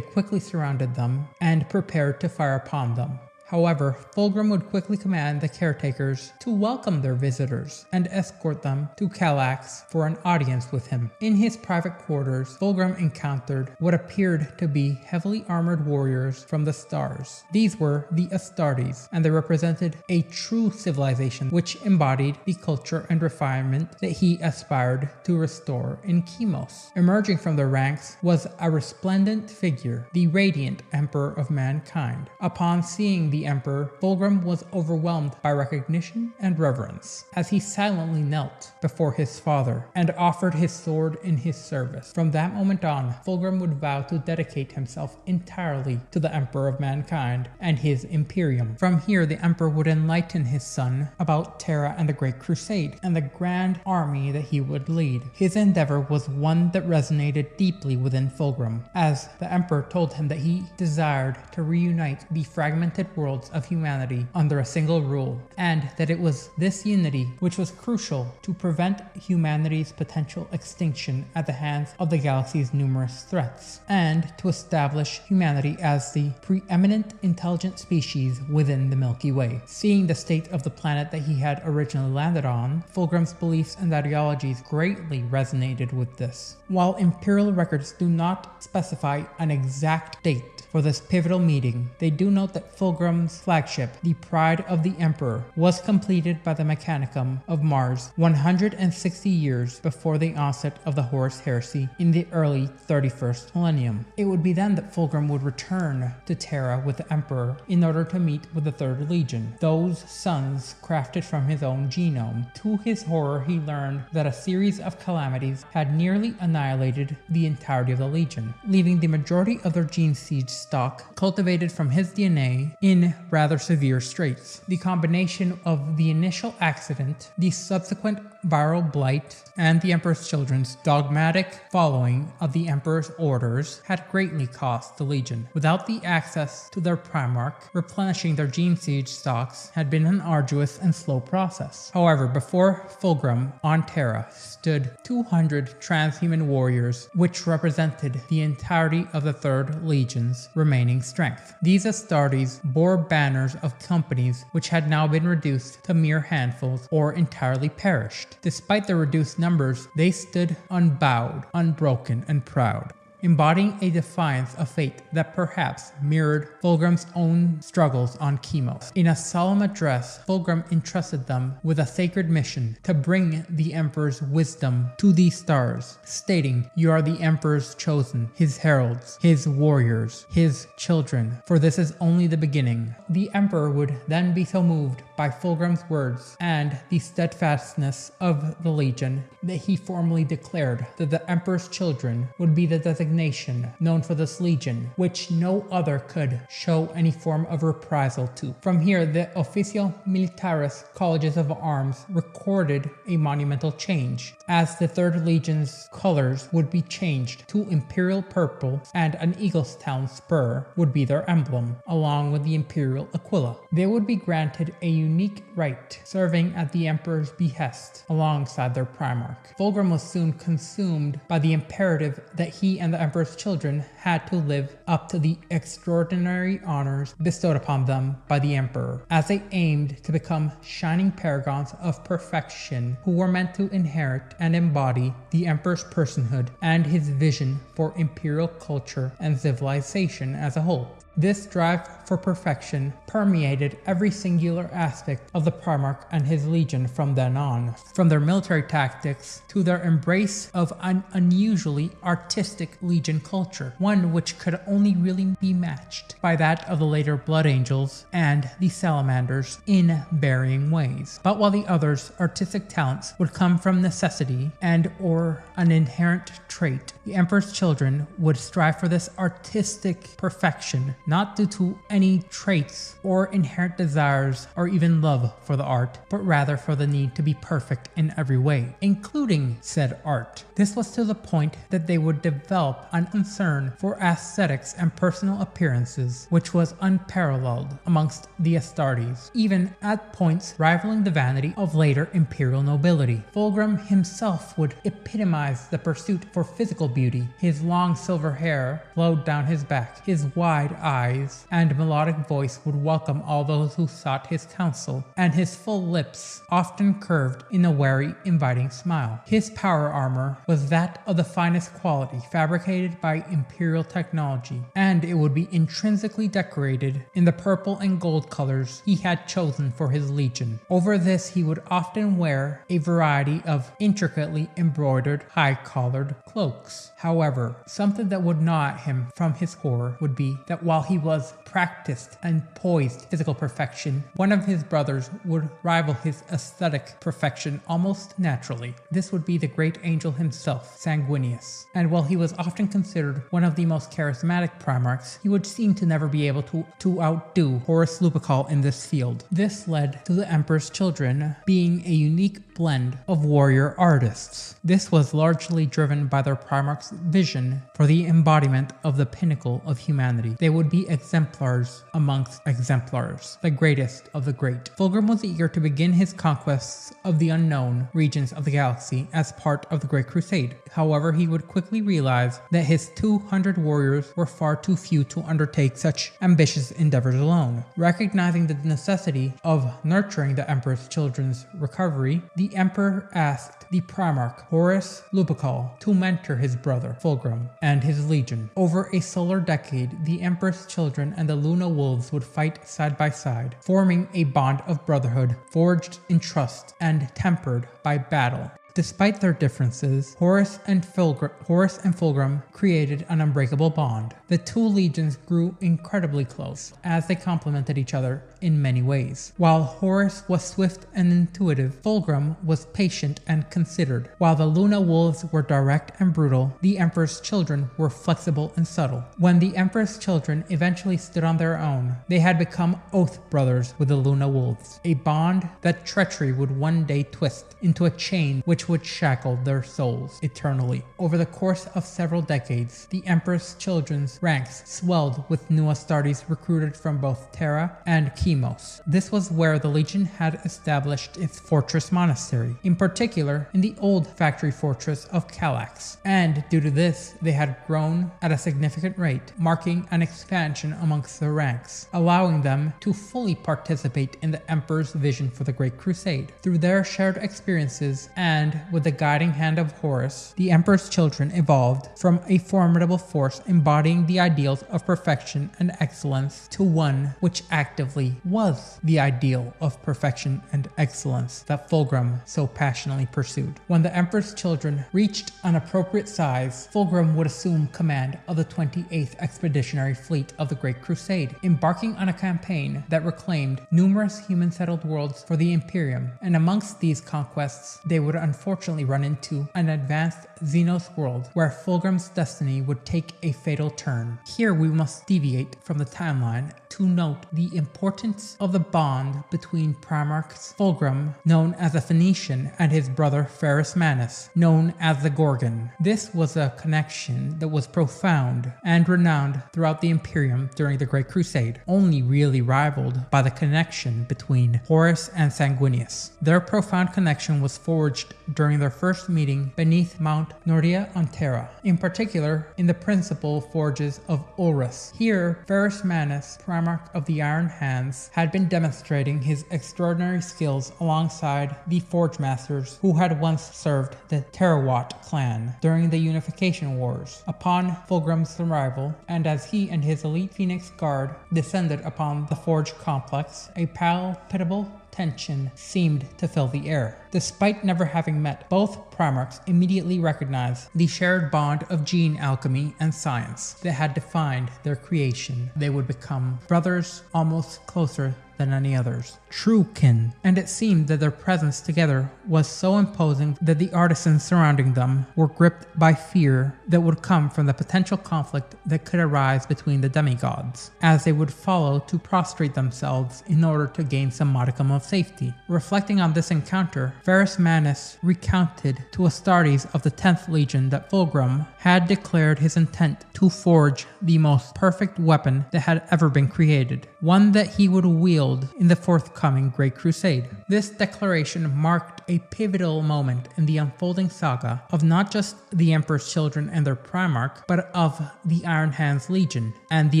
quickly surrounded them and prepared to fire upon them. However, Fulgrim would quickly command the caretakers to welcome their visitors and escort them to Kallax for an audience with him. In his private quarters, Fulgrim encountered what appeared to be heavily armored warriors from the stars. These were the Astartes, and they represented a true civilization which embodied the culture and refinement that he aspired to restore in Chemos. Emerging from their ranks was a resplendent figure, the radiant Emperor of Mankind. Upon seeing the Emperor, Fulgrim was overwhelmed by recognition and reverence, as he silently knelt before his father and offered his sword in his service. From that moment on, Fulgrim would vow to dedicate himself entirely to the Emperor of Mankind and his Imperium. From here, the Emperor would enlighten his son about Terra and the Great Crusade, and the grand army that he would lead. His endeavor was one that resonated deeply within Fulgrim, as the Emperor told him that he desired to reunite the fragmented worlds of humanity under a single rule, and that it was this unity which was crucial to prevent humanity's potential extinction at the hands of the galaxy's numerous threats, and to establish humanity as the preeminent intelligent species within the Milky Way. Seeing the state of the planet that he had originally landed on, Fulgrim's beliefs and ideologies greatly resonated with this. While imperial records do not specify an exact date for this pivotal meeting, they do note that Fulgrim's flagship, the Pride of the Emperor, was completed by the Mechanicum of Mars 160 years before the onset of the Horus Heresy in the early 31st millennium. It would be then that Fulgrim would return to Terra with the Emperor in order to meet with the Third Legion, those sons crafted from his own genome. To his horror, he learned that a series of calamities had nearly annihilated the entirety of the Legion, leaving the majority of their gene seed stock cultivated from his DNA in in rather severe straits. The combination of the initial accident, the subsequent viral blight, and the Emperor's children's dogmatic following of the Emperor's orders had greatly cost the Legion. Without the access to their Primarch, replenishing their gene siege stocks had been an arduous and slow process. However, before Fulgrim on Terra stood 200 transhuman warriors, which represented the entirety of the Third Legion's remaining strength. These Astartes bore banners of companies which had now been reduced to mere handfuls or entirely perished. Despite their reduced numbers, they stood unbowed, unbroken, and proud, embodying a defiance of fate that perhaps mirrored Fulgrim's own struggles on Chemos. In a solemn address, Fulgrim entrusted them with a sacred mission to bring the Emperor's wisdom to these stars, stating, "You are the Emperor's chosen, his heralds, his warriors, his children, for this is only the beginning." The Emperor would then be so moved by Fulgrim's words and the steadfastness of the Legion that he formally declared that the Emperor's children would be the designation known for this Legion, which no other could show any form of reprisal to. From here, the Officio Militaris colleges of arms recorded a monumental change, as the Third Legion's colors would be changed to imperial purple and an eagle's talon spur would be their emblem, along with the imperial aquila. They would be granted a unique right, serving at the Emperor's behest alongside their Primarch. Fulgrim was soon consumed by the imperative that he and the Emperor's children had to live up to the extraordinary honors bestowed upon them by the Emperor, as they aimed to become shining paragons of perfection who were meant to inherit and embody the Emperor's personhood and his vision for imperial culture and civilization as a whole. This drive for perfection permeated every singular aspect of the Primarch and his Legion from then on, from their military tactics to their embrace of an unusually artistic Legion culture, one which could only really be matched by that of the later Blood Angels and the Salamanders in varying ways. But while the others' artistic talents would come from necessity and or an inherent trait, the Emperor's children would strive for this artistic perfection, not due to any traits or inherent desires or even love for the art, but rather for the need to be perfect in every way, including said art. This was to the point that they would develop an concern for aesthetics and personal appearances, which was unparalleled amongst the Astartes, even at points rivaling the vanity of later imperial nobility. Fulgrim himself would epitomize the pursuit for physical beauty. His long silver hair flowed down his back, his wide eyes and melodic voice would welcome all those who sought his counsel, and his full lips often curved in a wary, inviting smile. His power armor was that of the finest quality, fabricated by imperial technology, and it would be intrinsically decorated in the purple and gold colors he had chosen for his Legion. Over this, he would often wear a variety of intricately embroidered, high-collared cloaks. However, something that would gnaw at him from his core would be that while he was practiced and poised physical perfection, one of his brothers would rival his aesthetic perfection almost naturally. This would be the great angel himself, Sanguinius. And while he was often considered one of the most charismatic Primarchs, he would seem to never be able to outdo Horus Lupercal in this field. This led to the Emperor's children being a unique blend of warrior artists. This was largely driven by their Primarch's vision for the embodiment of the pinnacle of humanity. They would be exemplars amongst exemplars, the greatest of the great. Fulgrim was eager to begin his conquests of the unknown regions of the galaxy as part of the Great Crusade. However, he would quickly realize that his 200 warriors were far too few to undertake such ambitious endeavors alone. Recognizing the necessity of nurturing the Emperor's children's recovery, the Emperor asked the Primarch Horus Lupercal to mentor his brother Fulgrim and his Legion. Over a solar decade, the Emperor's children and the Luna Wolves would fight side by side, forming a bond of brotherhood forged in trust and tempered by battle. Despite their differences, Horus and Fulgrim created an unbreakable bond. The two legions grew incredibly close, as they complemented each other in many ways. While Horus was swift and intuitive, Fulgrim was patient and considered. While the Luna Wolves were direct and brutal, the Emperor's children were flexible and subtle. When the Emperor's children eventually stood on their own, they had become oath brothers with the Luna Wolves, a bond that treachery would one day twist into a chain which would shackle their souls eternally. Over the course of several decades, the Emperor's children's ranks swelled with new Astartes recruited from both Terra and Chemos. This was where the Legion had established its fortress monastery, in particular in the old factory fortress of Calax. And due to this, they had grown at a significant rate, marking an expansion amongst their ranks, allowing them to fully participate in the Emperor's vision for the Great Crusade. Through their shared experiences and with the guiding hand of Horus, the Emperor's children evolved from a formidable force embodying the ideals of perfection and excellence to one which actively was the ideal of perfection and excellence that Fulgrim so passionately pursued. When the Emperor's children reached an appropriate size, Fulgrim would assume command of the 28th Expeditionary Fleet of the Great Crusade, embarking on a campaign that reclaimed numerous human-settled worlds for the Imperium. And amongst these conquests, they would unfortunately run into an advanced Xenos world where Fulgrim's destiny would take a fatal turn. Here we must deviate from the timeline to note the importance of the bond between Primarchs Fulgrim, known as a Phoenician, and his brother Ferrus Manus, known as the Gorgon. This was a connection that was profound and renowned throughout the Imperium during the Great Crusade, only really rivaled by the connection between Horus and Sanguinius. Their profound connection was forged during their first meeting beneath Mount Nordia on Terra, in particular in the principal forges of Ulrus. Here, Ferrus Manus, Primarch of the Iron Hands, had been demonstrating his extraordinary skills alongside the Forge Masters who had once served the Terrawat clan during the Unification Wars. Upon Fulgrim's arrival, and as he and his elite Phoenix Guard descended upon the Forge complex, a palpable tension seemed to fill the air. Despite never having met, both Primarchs immediately recognized the shared bond of gene alchemy and science that had defined their creation. They would become brothers almost closer than any others, true kin, and it seemed that their presence together was so imposing that the artisans surrounding them were gripped by fear that would come from the potential conflict that could arise between the demigods, as they would follow to prostrate themselves in order to gain some modicum of safety. Reflecting on this encounter, Ferrus Manus recounted to Astartes of the 10th Legion that Fulgrim had declared his intent to forge the most perfect weapon that had ever been created, one that he would wield in the forthcoming Great Crusade. This declaration marked a pivotal moment in the unfolding saga of not just the Emperor's children and their Primarch, but of the Iron Hands Legion and the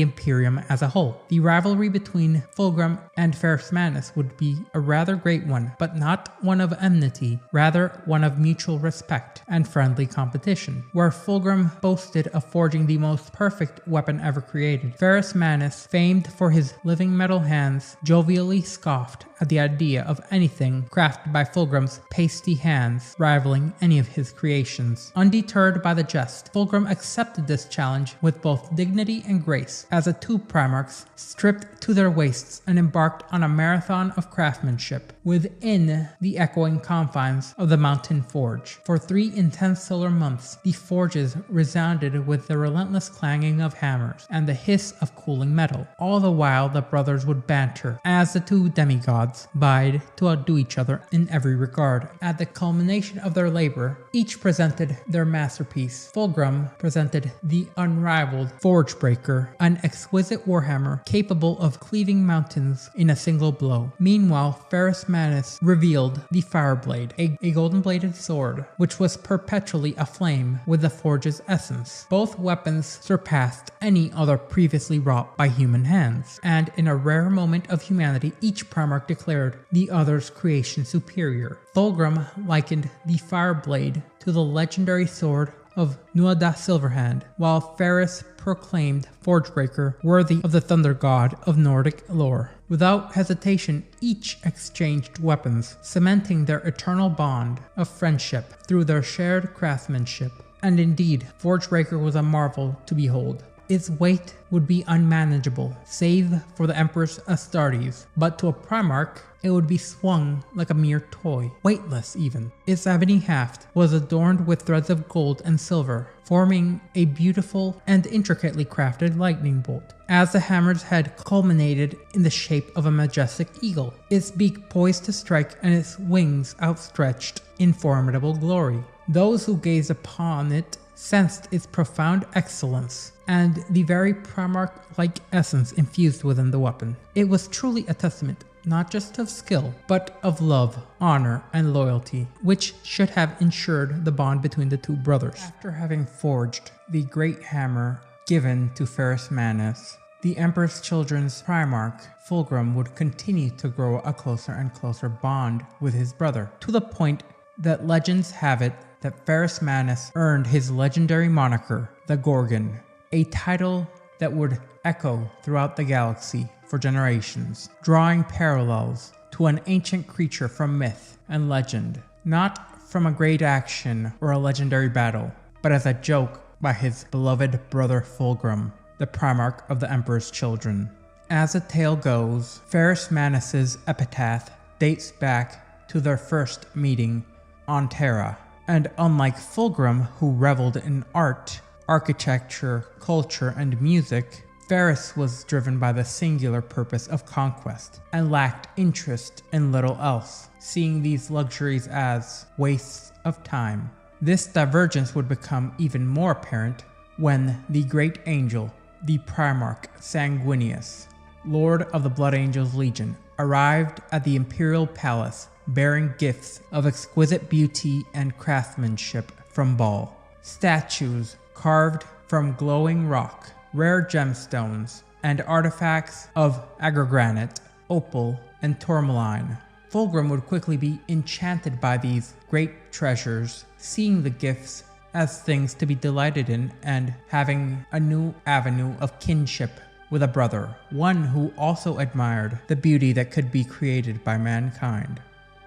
Imperium as a whole. The rivalry between Fulgrim and Ferrus Manus would be a rather great one, but not one of enmity, rather one of mutual respect and friendly competition. Where Fulgrim boasted of forging the most perfect weapon ever created, Ferrus Manus, famed for his living metal hands, jovially scoffed at the idea of anything crafted by Fulgrim's pasty hands rivaling any of his creations. Undeterred by the jest, Fulgrim accepted this challenge with both dignity and grace, as the two Primarchs stripped to their waists and embarked on a marathon of craftsmanship within the echoing confines of the Mountain Forge. For 3 intense solar months, the forges resounded with the relentless clanging of hammers and the hiss of cooling metal. All the while, the brothers would banter as the two demigods vied to outdo each other in every regard. At the culmination of their labor, each presented their masterpiece. Fulgrim presented the unrivaled Forgebreaker, an exquisite warhammer capable of cleaving mountains in a single blow. Meanwhile, Ferrus Manus revealed the Fireblade, a golden-bladed sword which was perpetually aflame with the forge's essence. Both weapons surpassed any other previously wrought by human hands, and in a rare moment of humanity, each Primarch declared the other's creation superior. Fulgrim likened the Fireblade to the legendary sword of Nuada Silverhand, while Ferris proclaimed Forgebreaker worthy of the thunder god of Nordic lore. Without hesitation, each exchanged weapons, cementing their eternal bond of friendship through their shared craftsmanship. And indeed, Forgebreaker was a marvel to behold. Its weight would be unmanageable, save for the Emperor's Astartes, but to a Primarch, it would be swung like a mere toy, weightless even. Its ebony haft was adorned with threads of gold and silver, forming a beautiful and intricately crafted lightning bolt, as the hammer's head culminated in the shape of a majestic eagle, its beak poised to strike and its wings outstretched in formidable glory. Those who gazed upon it sensed its profound excellence and the very Primarch-like essence infused within the weapon. It was truly a testament not just of skill, but of love, honor, and loyalty, which should have ensured the bond between the two brothers. After having forged the great hammer given to Ferrus Manus, the Emperor's Children's Primarch, Fulgrim, would continue to grow a closer and closer bond with his brother, to the point that legends have it that Ferrus Manus earned his legendary moniker, the Gorgon, a title that would echo throughout the galaxy for generations, drawing parallels to an ancient creature from myth and legend, not from a great action or a legendary battle, but as a joke by his beloved brother Fulgrim, the Primarch of the Emperor's Children. As the tale goes, Ferrus Manus's epitaph dates back to their first meeting on Terra, and unlike Fulgrim, who reveled in art, architecture, culture, and music, Ferrus was driven by the singular purpose of conquest and lacked interest in little else, seeing these luxuries as wastes of time. This divergence would become even more apparent when the great angel, the Primarch Sanguinius, Lord of the Blood Angels Legion, arrived at the Imperial Palace bearing gifts of exquisite beauty and craftsmanship from Baal. Statues carved from glowing rock, rare gemstones, and artifacts of agrogranite, opal, and tourmaline. Fulgrim would quickly be enchanted by these great treasures, seeing the gifts as things to be delighted in and having a new avenue of kinship with a brother, one who also admired the beauty that could be created by mankind.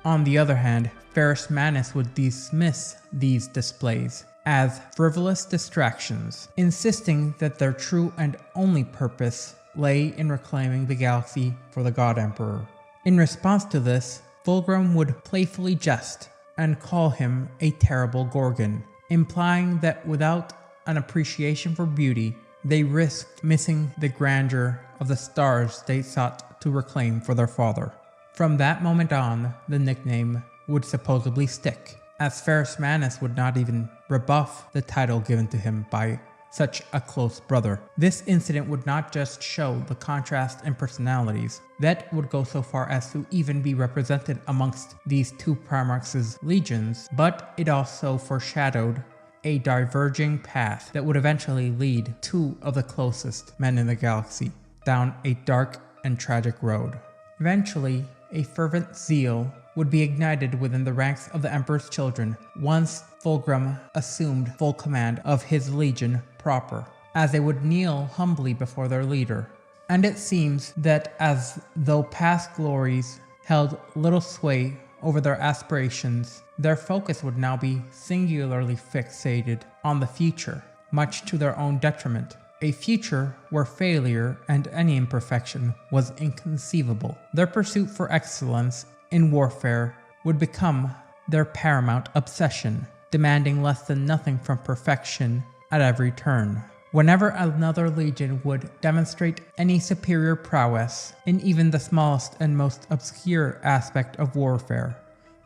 On the other hand, Ferrus Manus would dismiss these displays as frivolous distractions, insisting that their true and only purpose lay in reclaiming the galaxy for the God Emperor. In response to this, Fulgrim would playfully jest and call him a terrible Gorgon, implying that without an appreciation for beauty, they risked missing the grandeur of the stars they sought to reclaim for their father. From that moment on, the nickname would supposedly stick, as Ferrus Manus would not even rebuff the title given to him by such a close brother. This incident would not just show the contrast in personalities that would go so far as to even be represented amongst these two Primarchs' legions, but it also foreshadowed a diverging path that would eventually lead two of the closest men in the galaxy down a dark and tragic road. Eventually, a fervent zeal would be ignited within the ranks of the Emperor's Children once Fulgrim assumed full command of his legion proper, as they would kneel humbly before their leader. And it seems that as though past glories held little sway over their aspirations, their focus would now be singularly fixated on the future, much to their own detriment. A future where failure and any imperfection was inconceivable. Their pursuit for excellence in warfare would become their paramount obsession, demanding less than nothing from perfection at every turn. Whenever another legion would demonstrate any superior prowess in even the smallest and most obscure aspect of warfare,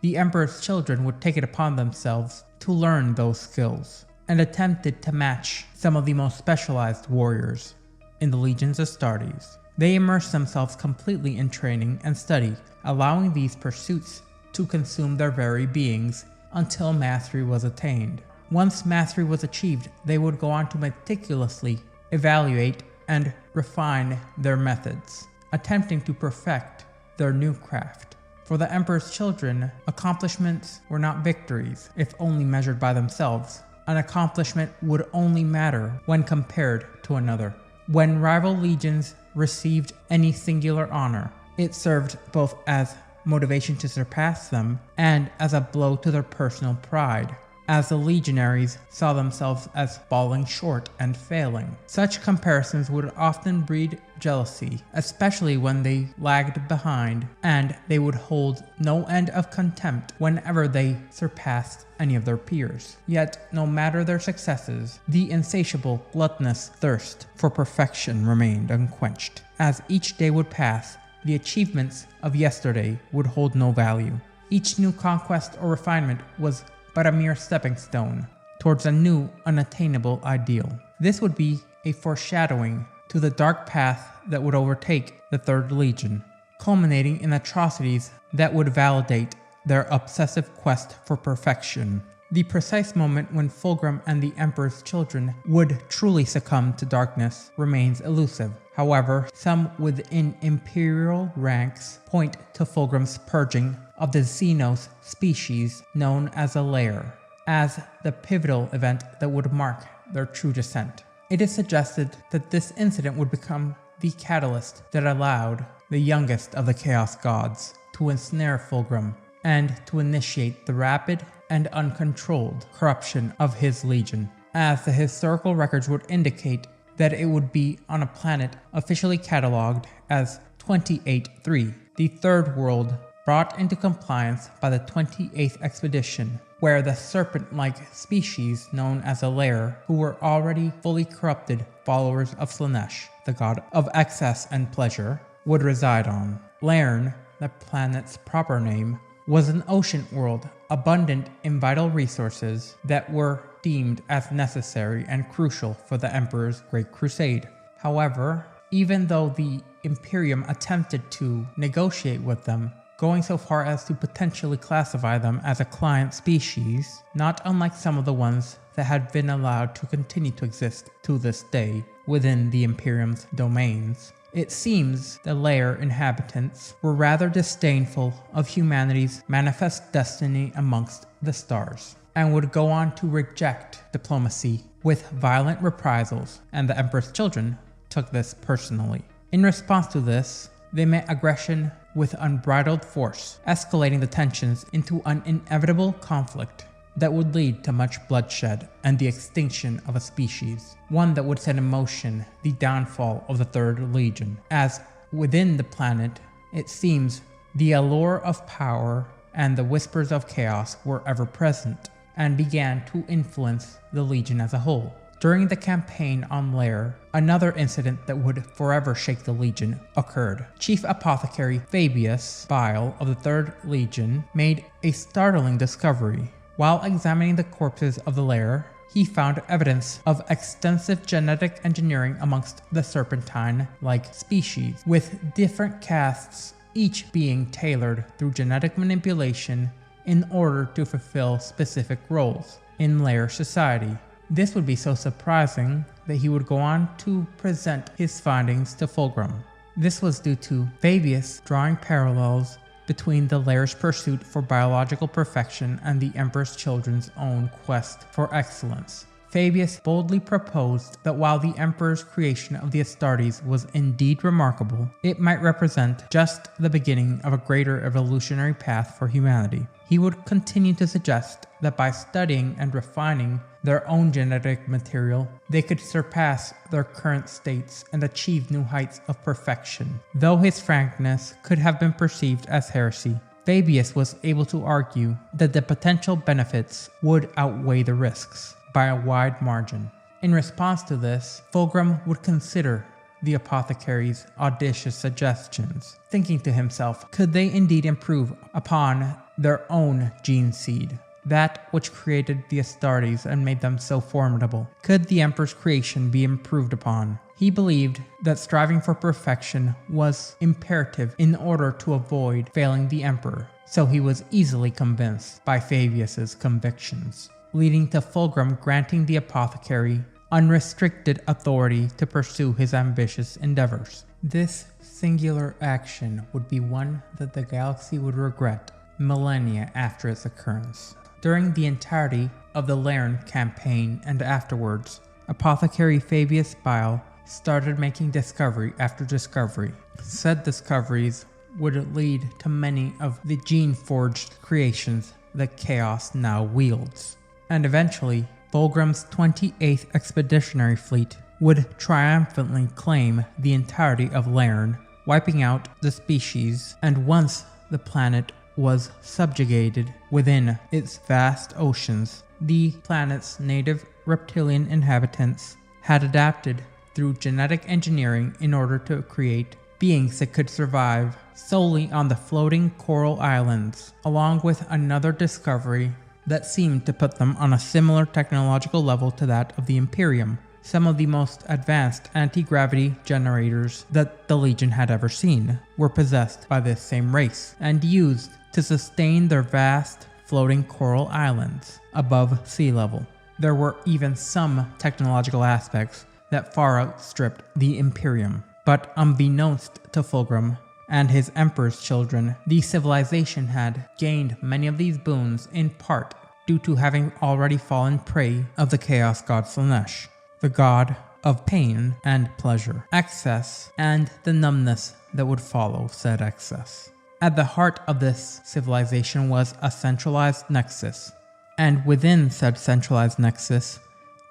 the Emperor's Children would take it upon themselves to learn those skills, and attempted to match some of the most specialized warriors in the Legion's Astartes. They immersed themselves completely in training and study, allowing these pursuits to consume their very beings until mastery was attained. Once mastery was achieved, they would go on to meticulously evaluate and refine their methods, attempting to perfect their new craft. For the Emperor's Children, accomplishments were not victories, if only measured by themselves, an accomplishment would only matter when compared to another. When rival legions received any singular honor, it served both as motivation to surpass them and as a blow to their personal pride, as the legionaries saw themselves as falling short and failing. Such comparisons would often breed jealousy, especially when they lagged behind, and they would hold no end of contempt whenever they surpassed any of their peers. Yet, no matter their successes, the insatiable, gluttonous thirst for perfection remained unquenched. As each day would pass, the achievements of yesterday would hold no value. Each new conquest or refinement was but a mere stepping stone towards a new, unattainable ideal. This would be a foreshadowing to the dark path that would overtake the Third Legion, culminating in atrocities that would validate their obsessive quest for perfection. The precise moment when Fulgrim and the Emperor's children would truly succumb to darkness remains elusive. However, some within Imperial ranks point to Fulgrim's purging of the Xenos species known as a lair, as the pivotal event that would mark their true descent. It is suggested that this incident would become the catalyst that allowed the youngest of the Chaos Gods to ensnare Fulgrim and to initiate the rapid and uncontrolled corruption of his legion, as the historical records would indicate that it would be on a planet officially catalogued as 28-3, the third world brought into compliance by the 28th expedition, where the serpent-like species known as a lair, who were already fully corrupted followers of Slanesh, the god of excess and pleasure, would reside on. Lairn, the planet's proper name, was an ocean world abundant in vital resources that were deemed as necessary and crucial for the Emperor's Great Crusade. However, even though the Imperium attempted to negotiate with them, going so far as to potentially classify them as a client species, not unlike some of the ones that had been allowed to continue to exist to this day within the Imperium's domains, it seems the lair inhabitants were rather disdainful of humanity's manifest destiny amongst the stars, and would go on to reject diplomacy with violent reprisals, and the Emperor's children took this personally. In response to this, they met aggression with unbridled force, escalating the tensions into an inevitable conflict that would lead to much bloodshed and the extinction of a species, one that would set in motion the downfall of the Third Legion, as within the planet, it seems the allure of power and the whispers of chaos were ever present, and began to influence the Legion as a whole. During the campaign on Lair, another incident that would forever shake the Legion occurred. Chief Apothecary Fabius Bile of the Third Legion made a startling discovery. While examining the corpses of the Lair, he found evidence of extensive genetic engineering amongst the serpentine-like species, with different castes each being tailored through genetic manipulation in order to fulfill specific roles in Lair society. This would be so surprising that he would go on to present his findings to Fulgrim. This was due to Fabius drawing parallels between the Lair's pursuit for biological perfection and the Emperor's children's own quest for excellence. Fabius boldly proposed that while the Emperor's creation of the Astartes was indeed remarkable, it might represent just the beginning of a greater evolutionary path for humanity. He would continue to suggest that by studying and refining their own genetic material, they could surpass their current states and achieve new heights of perfection. Though his frankness could have been perceived as heresy, Fabius was able to argue that the potential benefits would outweigh the risks by a wide margin. In response to this, Fulgrim would consider the apothecary's audacious suggestions, thinking to himself, could they indeed improve upon their own gene seed, that which created the Astartes and made them so formidable? Could the Emperor's creation be improved upon? He believed that striving for perfection was imperative in order to avoid failing the Emperor, so he was easily convinced by Fabius's convictions, leading to Fulgrim granting the apothecary unrestricted authority to pursue his ambitious endeavors. This singular action would be one that the galaxy would regret millennia after its occurrence. During the entirety of the Laren campaign and afterwards, Apothecary Fabius Bile started making discovery after discovery. Said discoveries would lead to many of the gene-forged creations that Chaos now wields. And eventually, Fulgrim's 28th Expeditionary Fleet would triumphantly claim the entirety of Laren, wiping out the species, and once the planet was subjugated within its vast oceans, the planet's native reptilian inhabitants had adapted through genetic engineering in order to create beings that could survive solely on the floating coral islands, along with another discovery that seemed to put them on a similar technological level to that of the Imperium. Some of the most advanced anti-gravity generators that the Legion had ever seen were possessed by this same race and used to sustain their vast floating coral islands above sea level. There were even some technological aspects that far outstripped the Imperium. But unbeknownst to Fulgrim and his Emperor's children, the civilization had gained many of these boons in part due to having already fallen prey of the Chaos God Slaanesh, the god of pain and pleasure, excess, and the numbness that would follow said excess. At the heart of this civilization was a centralized nexus, and within said centralized nexus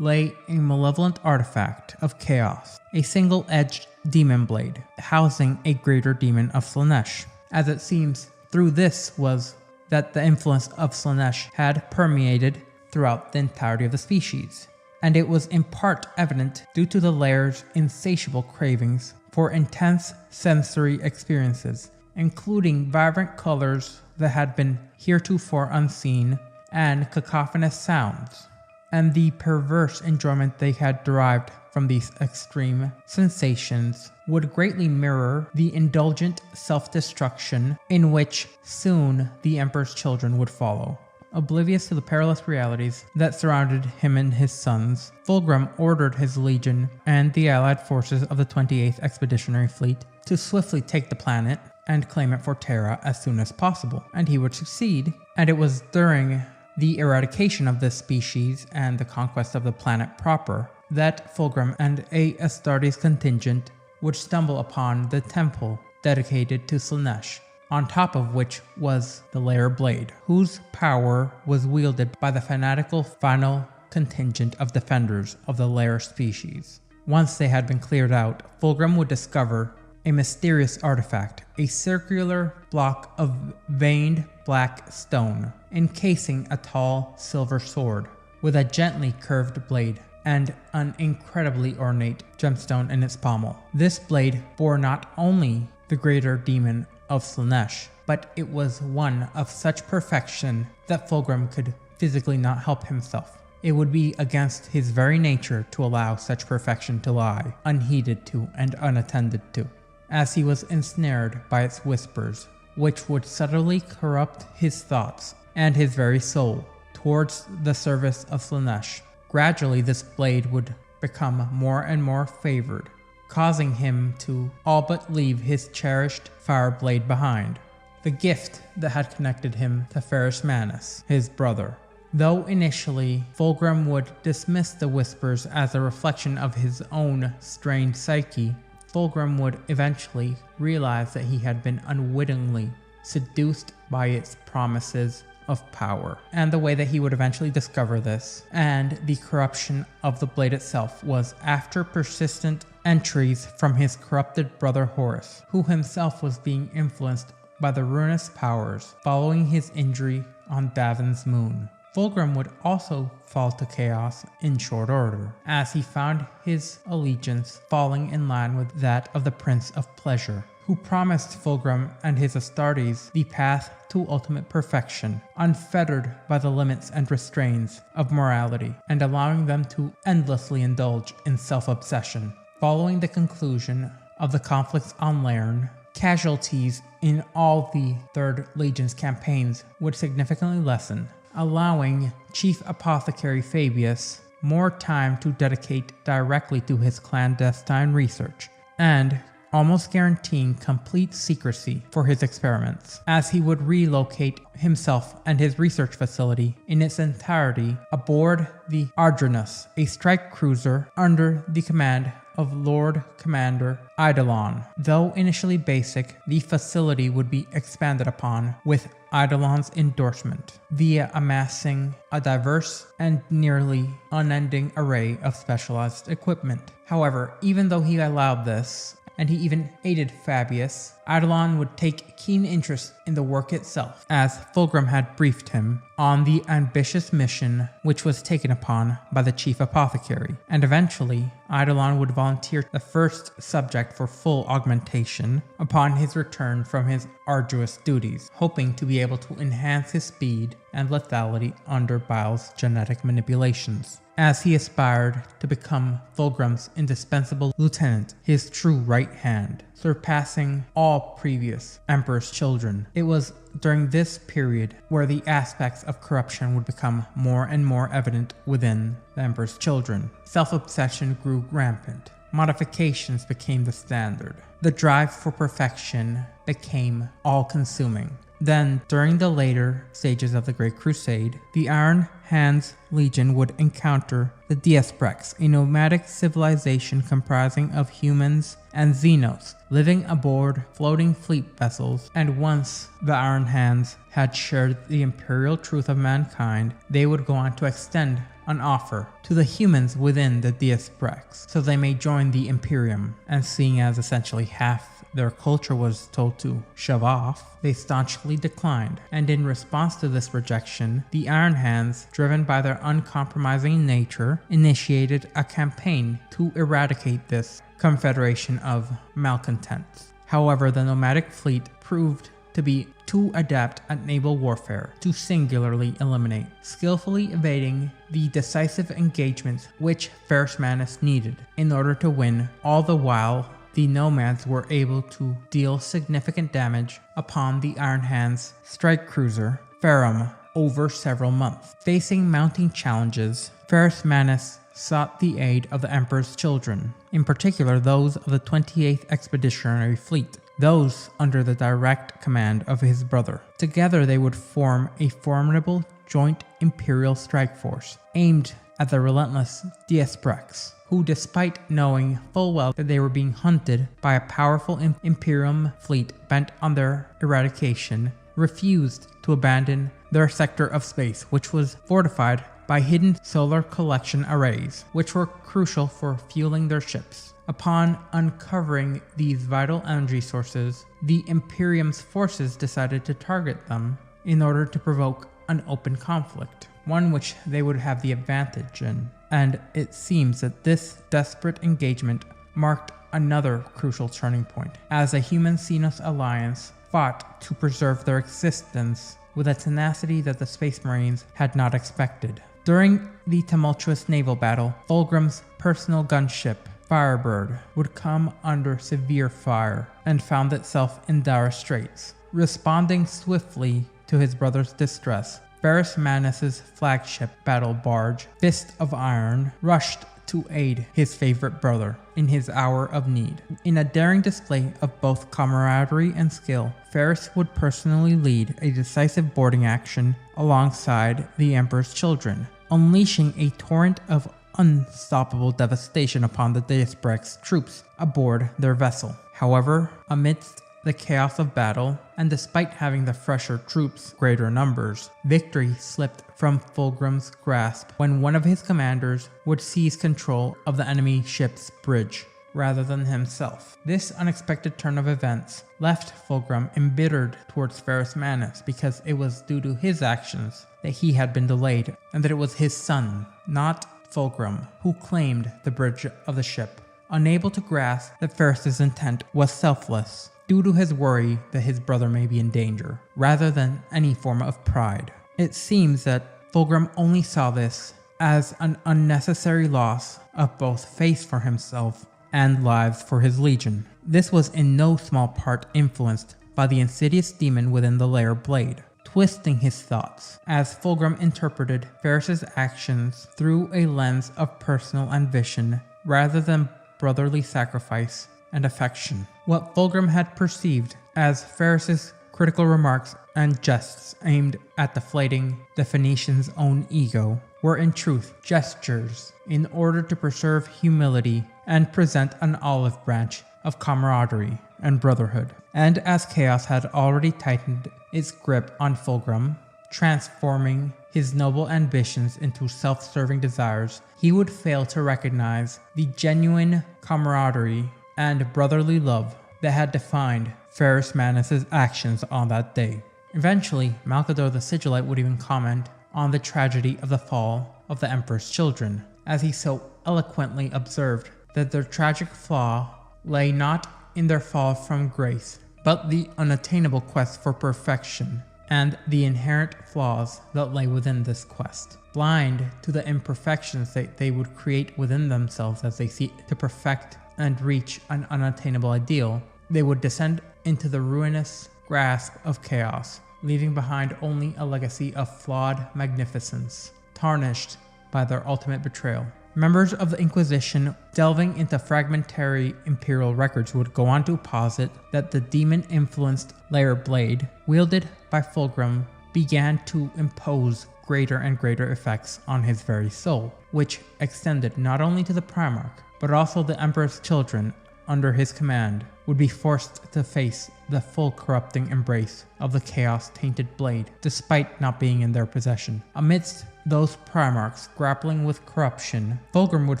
lay a malevolent artifact of chaos, a single-edged demon blade, housing a greater demon of Slaanesh. As it seems, through this was that the influence of Slaanesh had permeated throughout the entirety of the species, and it was in part evident due to the layer's insatiable cravings for intense sensory experiences, including vibrant colors that had been heretofore unseen, and cacophonous sounds, and the perverse enjoyment they had derived from these extreme sensations would greatly mirror the indulgent self-destruction in which soon the Emperor's children would follow. Oblivious to the perilous realities that surrounded him and his sons, Fulgrim ordered his legion and the allied forces of the 28th Expeditionary Fleet to swiftly take the planet and claim it for Terra as soon as possible, and he would succeed. And it was during the eradication of this species and the conquest of the planet proper that Fulgrim and a Astartes contingent would stumble upon the temple dedicated to Slaanesh, on top of which was the Lair Blade, whose power was wielded by the fanatical final contingent of defenders of the Lair species. Once they had been cleared out, Fulgrim would discover a mysterious artifact, a circular block of veined black stone, encasing a tall silver sword with a gently curved blade and an incredibly ornate gemstone in its pommel. This blade bore not only the greater demon of Slaanesh, but it was one of such perfection that Fulgrim could physically not help himself. It would be against his very nature to allow such perfection to lie, unheeded to and unattended to, as he was ensnared by its whispers, which would subtly corrupt his thoughts and his very soul towards the service of Slaanesh. Gradually, this blade would become more and more favored, causing him to all but leave his cherished fire blade behind, the gift that had connected him to Ferrus Manus, his brother. Though initially, Fulgrim would dismiss the whispers as a reflection of his own strained psyche, Fulgrim would eventually realize that he had been unwittingly seduced by its promises of power. And the way that he would eventually discover this and the corruption of the blade itself was after persistent entries from his corrupted brother Horus, who himself was being influenced by the ruinous powers following his injury on Davin's moon. Fulgrim would also fall to chaos in short order, as he found his allegiance falling in line with that of the Prince of Pleasure, who promised Fulgrim and his Astartes the path to ultimate perfection, unfettered by the limits and restraints of morality, and allowing them to endlessly indulge in self-obsession. Following the conclusion of the conflicts on Laren, casualties in all the Third Legion's campaigns would significantly lessen, allowing Chief Apothecary Fabius more time to dedicate directly to his clandestine research, and almost guaranteeing complete secrecy for his experiments, as he would relocate himself and his research facility in its entirety aboard the Ardranus, a strike cruiser under the command of Lord Commander Eidolon. Though initially basic, the facility would be expanded upon with Eidolon's endorsement via amassing a diverse and nearly unending array of specialized equipment. However, even though he allowed this, and he even aided Fabius, Eidolon would take keen interest in the work itself, as Fulgrim had briefed him on the ambitious mission which was taken upon by the chief apothecary, and eventually Eidolon would volunteer the first subject for full augmentation upon his return from his arduous duties, hoping to be able to enhance his speed and lethality under Bile's genetic manipulations, as he aspired to become Fulgrim's indispensable lieutenant, his true right hand, surpassing all previous Emperor's children. It was during this period where the aspects of corruption would become more and more evident within the Emperor's children. Self-obsession grew rampant. Modifications became the standard. The drive for perfection became all-consuming. Then, during the later stages of the Great Crusade, the Iron Hands Legion would encounter the Diasprex, a nomadic civilization comprising of humans and Xenos, living aboard floating fleet vessels, and once the Iron Hands had shared the imperial truth of mankind, they would go on to extend an offer to the humans within the Diasprex, so they may join the Imperium, and seeing as essentially half their culture was told to shove off, they staunchly declined, and in response to this rejection, the Iron Hands, driven by their uncompromising nature, initiated a campaign to eradicate this confederation of malcontents. However, the nomadic fleet proved to be too adept at naval warfare to singularly eliminate, skillfully evading the decisive engagements which Ferrus Manus needed in order to win, all the while the nomads were able to deal significant damage upon the Iron Hands strike cruiser Ferrum over several months. Facing mounting challenges, Ferrus Manus sought the aid of the Emperor's children, in particular those of the 28th Expeditionary Fleet, those under the direct command of his brother. Together they would form a formidable joint imperial strike force aimed at the relentless Diasprex, who, despite knowing full well that they were being hunted by a powerful Imperium fleet bent on their eradication, refused to abandon their sector of space, which was fortified by hidden solar collection arrays, which were crucial for fueling their ships. Upon uncovering these vital energy sources, the Imperium's forces decided to target them in order to provoke an open conflict, one which they would have the advantage in. And it seems that this desperate engagement marked another crucial turning point, as a human-Xenos alliance fought to preserve their existence with a tenacity that the Space Marines had not expected. During the tumultuous naval battle, Fulgrim's personal gunship, Firebird, would come under severe fire and found itself in dire straits. Responding swiftly to his brother's distress, Ferrus Manus' flagship battle barge, Fist of Iron, rushed to aid his favorite brother in his hour of need. In a daring display of both camaraderie and skill, Ferrus would personally lead a decisive boarding action alongside the Emperor's children, unleashing a torrent of unstoppable devastation upon the Diasprex troops aboard their vessel. However, amidst the chaos of battle, and despite having the fresher troops' greater numbers, victory slipped from Fulgrim's grasp when one of his commanders would seize control of the enemy ship's bridge, rather than himself. This unexpected turn of events left Fulgrim embittered towards Ferrus Manus, because it was due to his actions that he had been delayed, and that it was his son, not Fulgrim, who claimed the bridge of the ship. Unable to grasp that Ferrus's intent was selfless, due to his worry that his brother may be in danger, rather than any form of pride. It seems that Fulgrim only saw this as an unnecessary loss of both face for himself and lives for his legion. This was in no small part influenced by the insidious demon within the lair blade, twisting his thoughts, as Fulgrim interpreted Ferrus's actions through a lens of personal ambition rather than brotherly sacrifice and affection. What Fulgrim had perceived as Ferris's critical remarks and jests aimed at deflating the Phoenician's own ego were in truth gestures in order to preserve humility and present an olive branch of camaraderie and brotherhood. And as Chaos had already tightened its grip on Fulgrim, transforming his noble ambitions into self-serving desires, he would fail to recognize the genuine camaraderie and brotherly love that had defined Ferrus Manus' actions on that day. Eventually, Malcador the Sigillite would even comment on the tragedy of the fall of the Emperor's children, as he so eloquently observed that their tragic flaw lay not in their fall from grace, but the unattainable quest for perfection, and the inherent flaws that lay within this quest. Blind to the imperfections that they would create within themselves as they seek to perfect and reach an unattainable ideal, they would descend into the ruinous grasp of chaos, leaving behind only a legacy of flawed magnificence, tarnished by their ultimate betrayal. Members of the Inquisition delving into fragmentary imperial records would go on to posit that the demon-influenced layer blade, wielded by Fulgrim, began to impose greater and greater effects on his very soul, which extended not only to the Primarch, but also the Emperor's children under his command would be forced to face the full corrupting embrace of the chaos-tainted blade, despite not being in their possession. Amidst those Primarchs grappling with corruption, Fulgrim would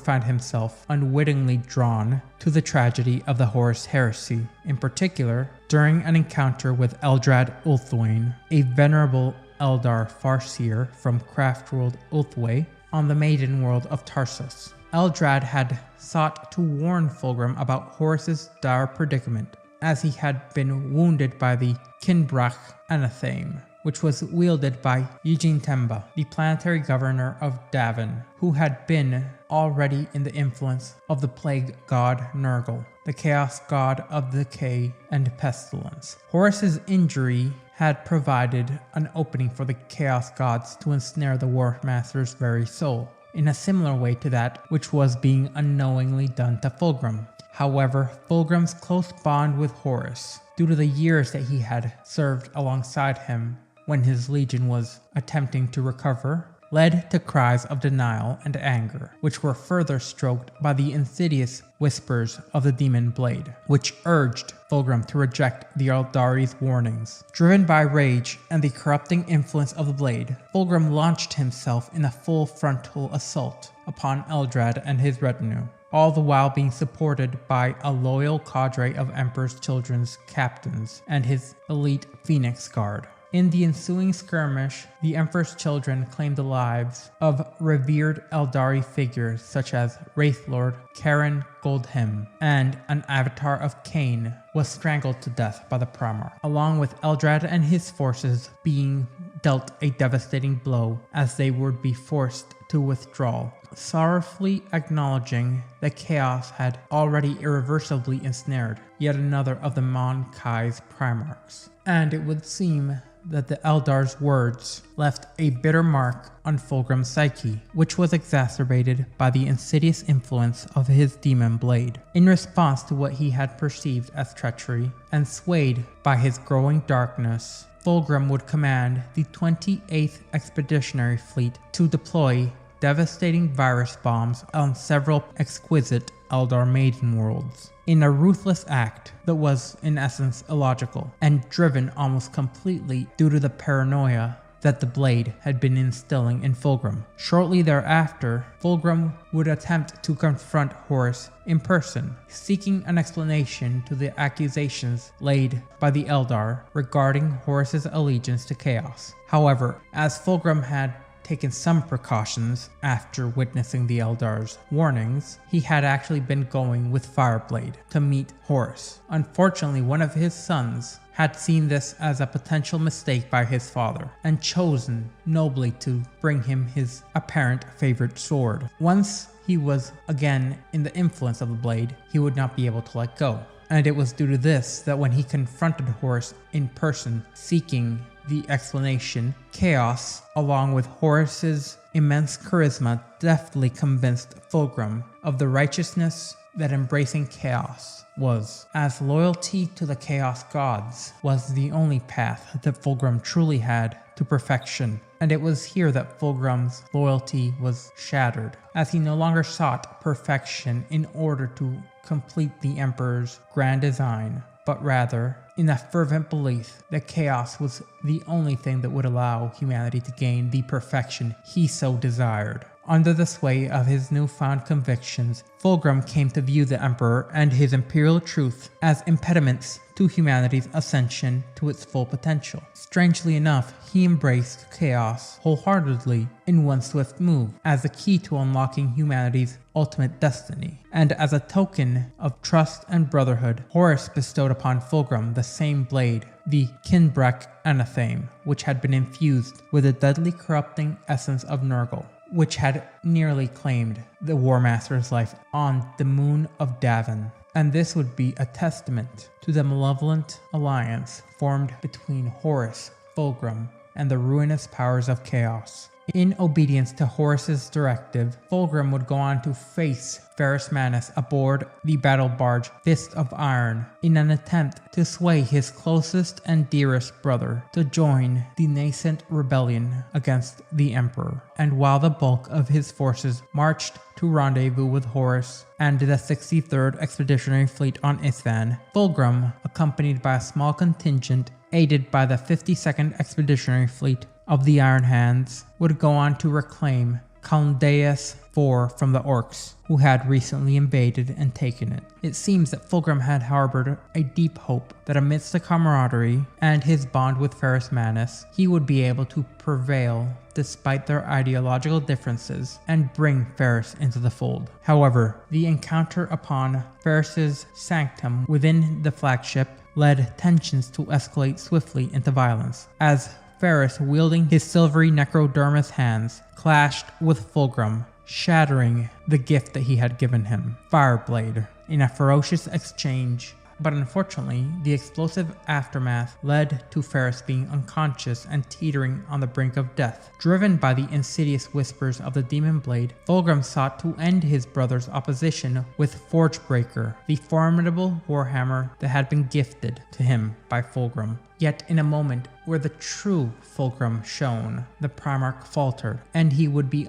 find himself unwittingly drawn to the tragedy of the Horus heresy, in particular during an encounter with Eldrad Ulthwain, a venerable Eldar Farseer from Craftworld Ulthwé on the Maiden World of Tarsus. Eldrad had sought to warn Fulgrim about Horus's dire predicament, as he had been wounded by the Kinbrach Anathame, which was wielded by Eugene Temba, the planetary governor of Davin, who had been already in the influence of the plague god Nurgle, the chaos god of decay and pestilence. Horus's injury had provided an opening for the chaos gods to ensnare the War Master's very soul, in a similar way to that which was being unknowingly done to Fulgrim. However, Fulgrim's close bond with Horus, due to the years that he had served alongside him when his legion was attempting to recover, led to cries of denial and anger, which were further stroked by the insidious whispers of the demon blade, which urged Fulgrim to reject the Eldari's warnings. Driven by rage and the corrupting influence of the blade, Fulgrim launched himself in a full frontal assault upon Eldrad and his retinue, all the while being supported by a loyal cadre of Emperor's Children's captains and his elite Phoenix Guard. In the ensuing skirmish, the Emperor's Children claimed the lives of revered Eldari figures such as Wraithlord Karen Goldhem, and an avatar of Cain was strangled to death by the Primarch, along with Eldrad and his forces being dealt a devastating blow as they would be forced to withdraw, sorrowfully acknowledging that chaos had already irreversibly ensnared yet another of the Mon Kai's Primarchs. And it would seem that the Eldar's words left a bitter mark on Fulgrim's psyche, which was exacerbated by the insidious influence of his demon blade. In response to what he had perceived as treachery, and swayed by his growing darkness, Fulgrim would command the 28th Expeditionary Fleet to deploy devastating virus bombs on several exquisite Eldar Maiden worlds, in a ruthless act that was in essence illogical, and driven almost completely due to the paranoia that the blade had been instilling in Fulgrim. Shortly thereafter, Fulgrim would attempt to confront Horus in person, seeking an explanation to the accusations laid by the Eldar regarding Horus's allegiance to chaos. However, as Fulgrim had taken some precautions after witnessing the Eldar's warnings, he had actually been going with Fireblade to meet Horus. Unfortunately, one of his sons had seen this as a potential mistake by his father, and chosen nobly to bring him his apparent favorite sword. Once he was again in the influence of the blade, he would not be able to let go. And it was due to this that when he confronted Horus in person, seeking the explanation, Chaos, along with Horus's immense charisma, deftly convinced Fulgrim of the righteousness that embracing chaos was, as loyalty to the chaos gods was the only path that Fulgrim truly had to perfection. And it was here that Fulgrim's loyalty was shattered, as he no longer sought perfection in order to complete the Emperor's grand design, but rather in a fervent belief that chaos was the only thing that would allow humanity to gain the perfection he so desired. Under the sway of his newfound convictions, Fulgrim came to view the Emperor and his imperial truth as impediments to humanity's ascension to its full potential. Strangely enough, he embraced chaos wholeheartedly in one swift move as the key to unlocking humanity's ultimate destiny. And as a token of trust and brotherhood, Horus bestowed upon Fulgrim the same blade, the Kinbrek Anathame, which had been infused with the deadly corrupting essence of Nurgle, which had nearly claimed the War Master's life on the moon of Davin. And this would be a testament to the malevolent alliance formed between Horus, Fulgrim, and the ruinous powers of chaos. In obedience to Horus's directive, Fulgrim would go on to face Ferrus Manus aboard the battle barge Fist of Iron in an attempt to sway his closest and dearest brother to join the nascent rebellion against the Emperor. And while the bulk of his forces marched to rendezvous with Horus and the 63rd Expeditionary Fleet on Isfahan, Fulgrim, accompanied by a small contingent aided by the 52nd Expeditionary Fleet of the Iron Hands, would go on to reclaim Caldeus IV from the Orcs, who had recently invaded and taken it. It seems that Fulgrim had harbored a deep hope that amidst the camaraderie and his bond with Ferrus Manus, he would be able to prevail despite their ideological differences and bring Ferrus into the fold. However, the encounter upon Ferrus's sanctum within the flagship led tensions to escalate swiftly into violence, as Ferrus, wielding his silvery necrodermis hands, clashed with Fulgrim, shattering the gift that he had given him, Fireblade, in a ferocious exchange. But unfortunately, the explosive aftermath led to Ferrus being unconscious and teetering on the brink of death. Driven by the insidious whispers of the Demon Blade, Fulgrim sought to end his brother's opposition with Forgebreaker, the formidable warhammer that had been gifted to him by Fulgrim. Yet in a moment where the true Fulgrim shone, the Primarch faltered, and he would be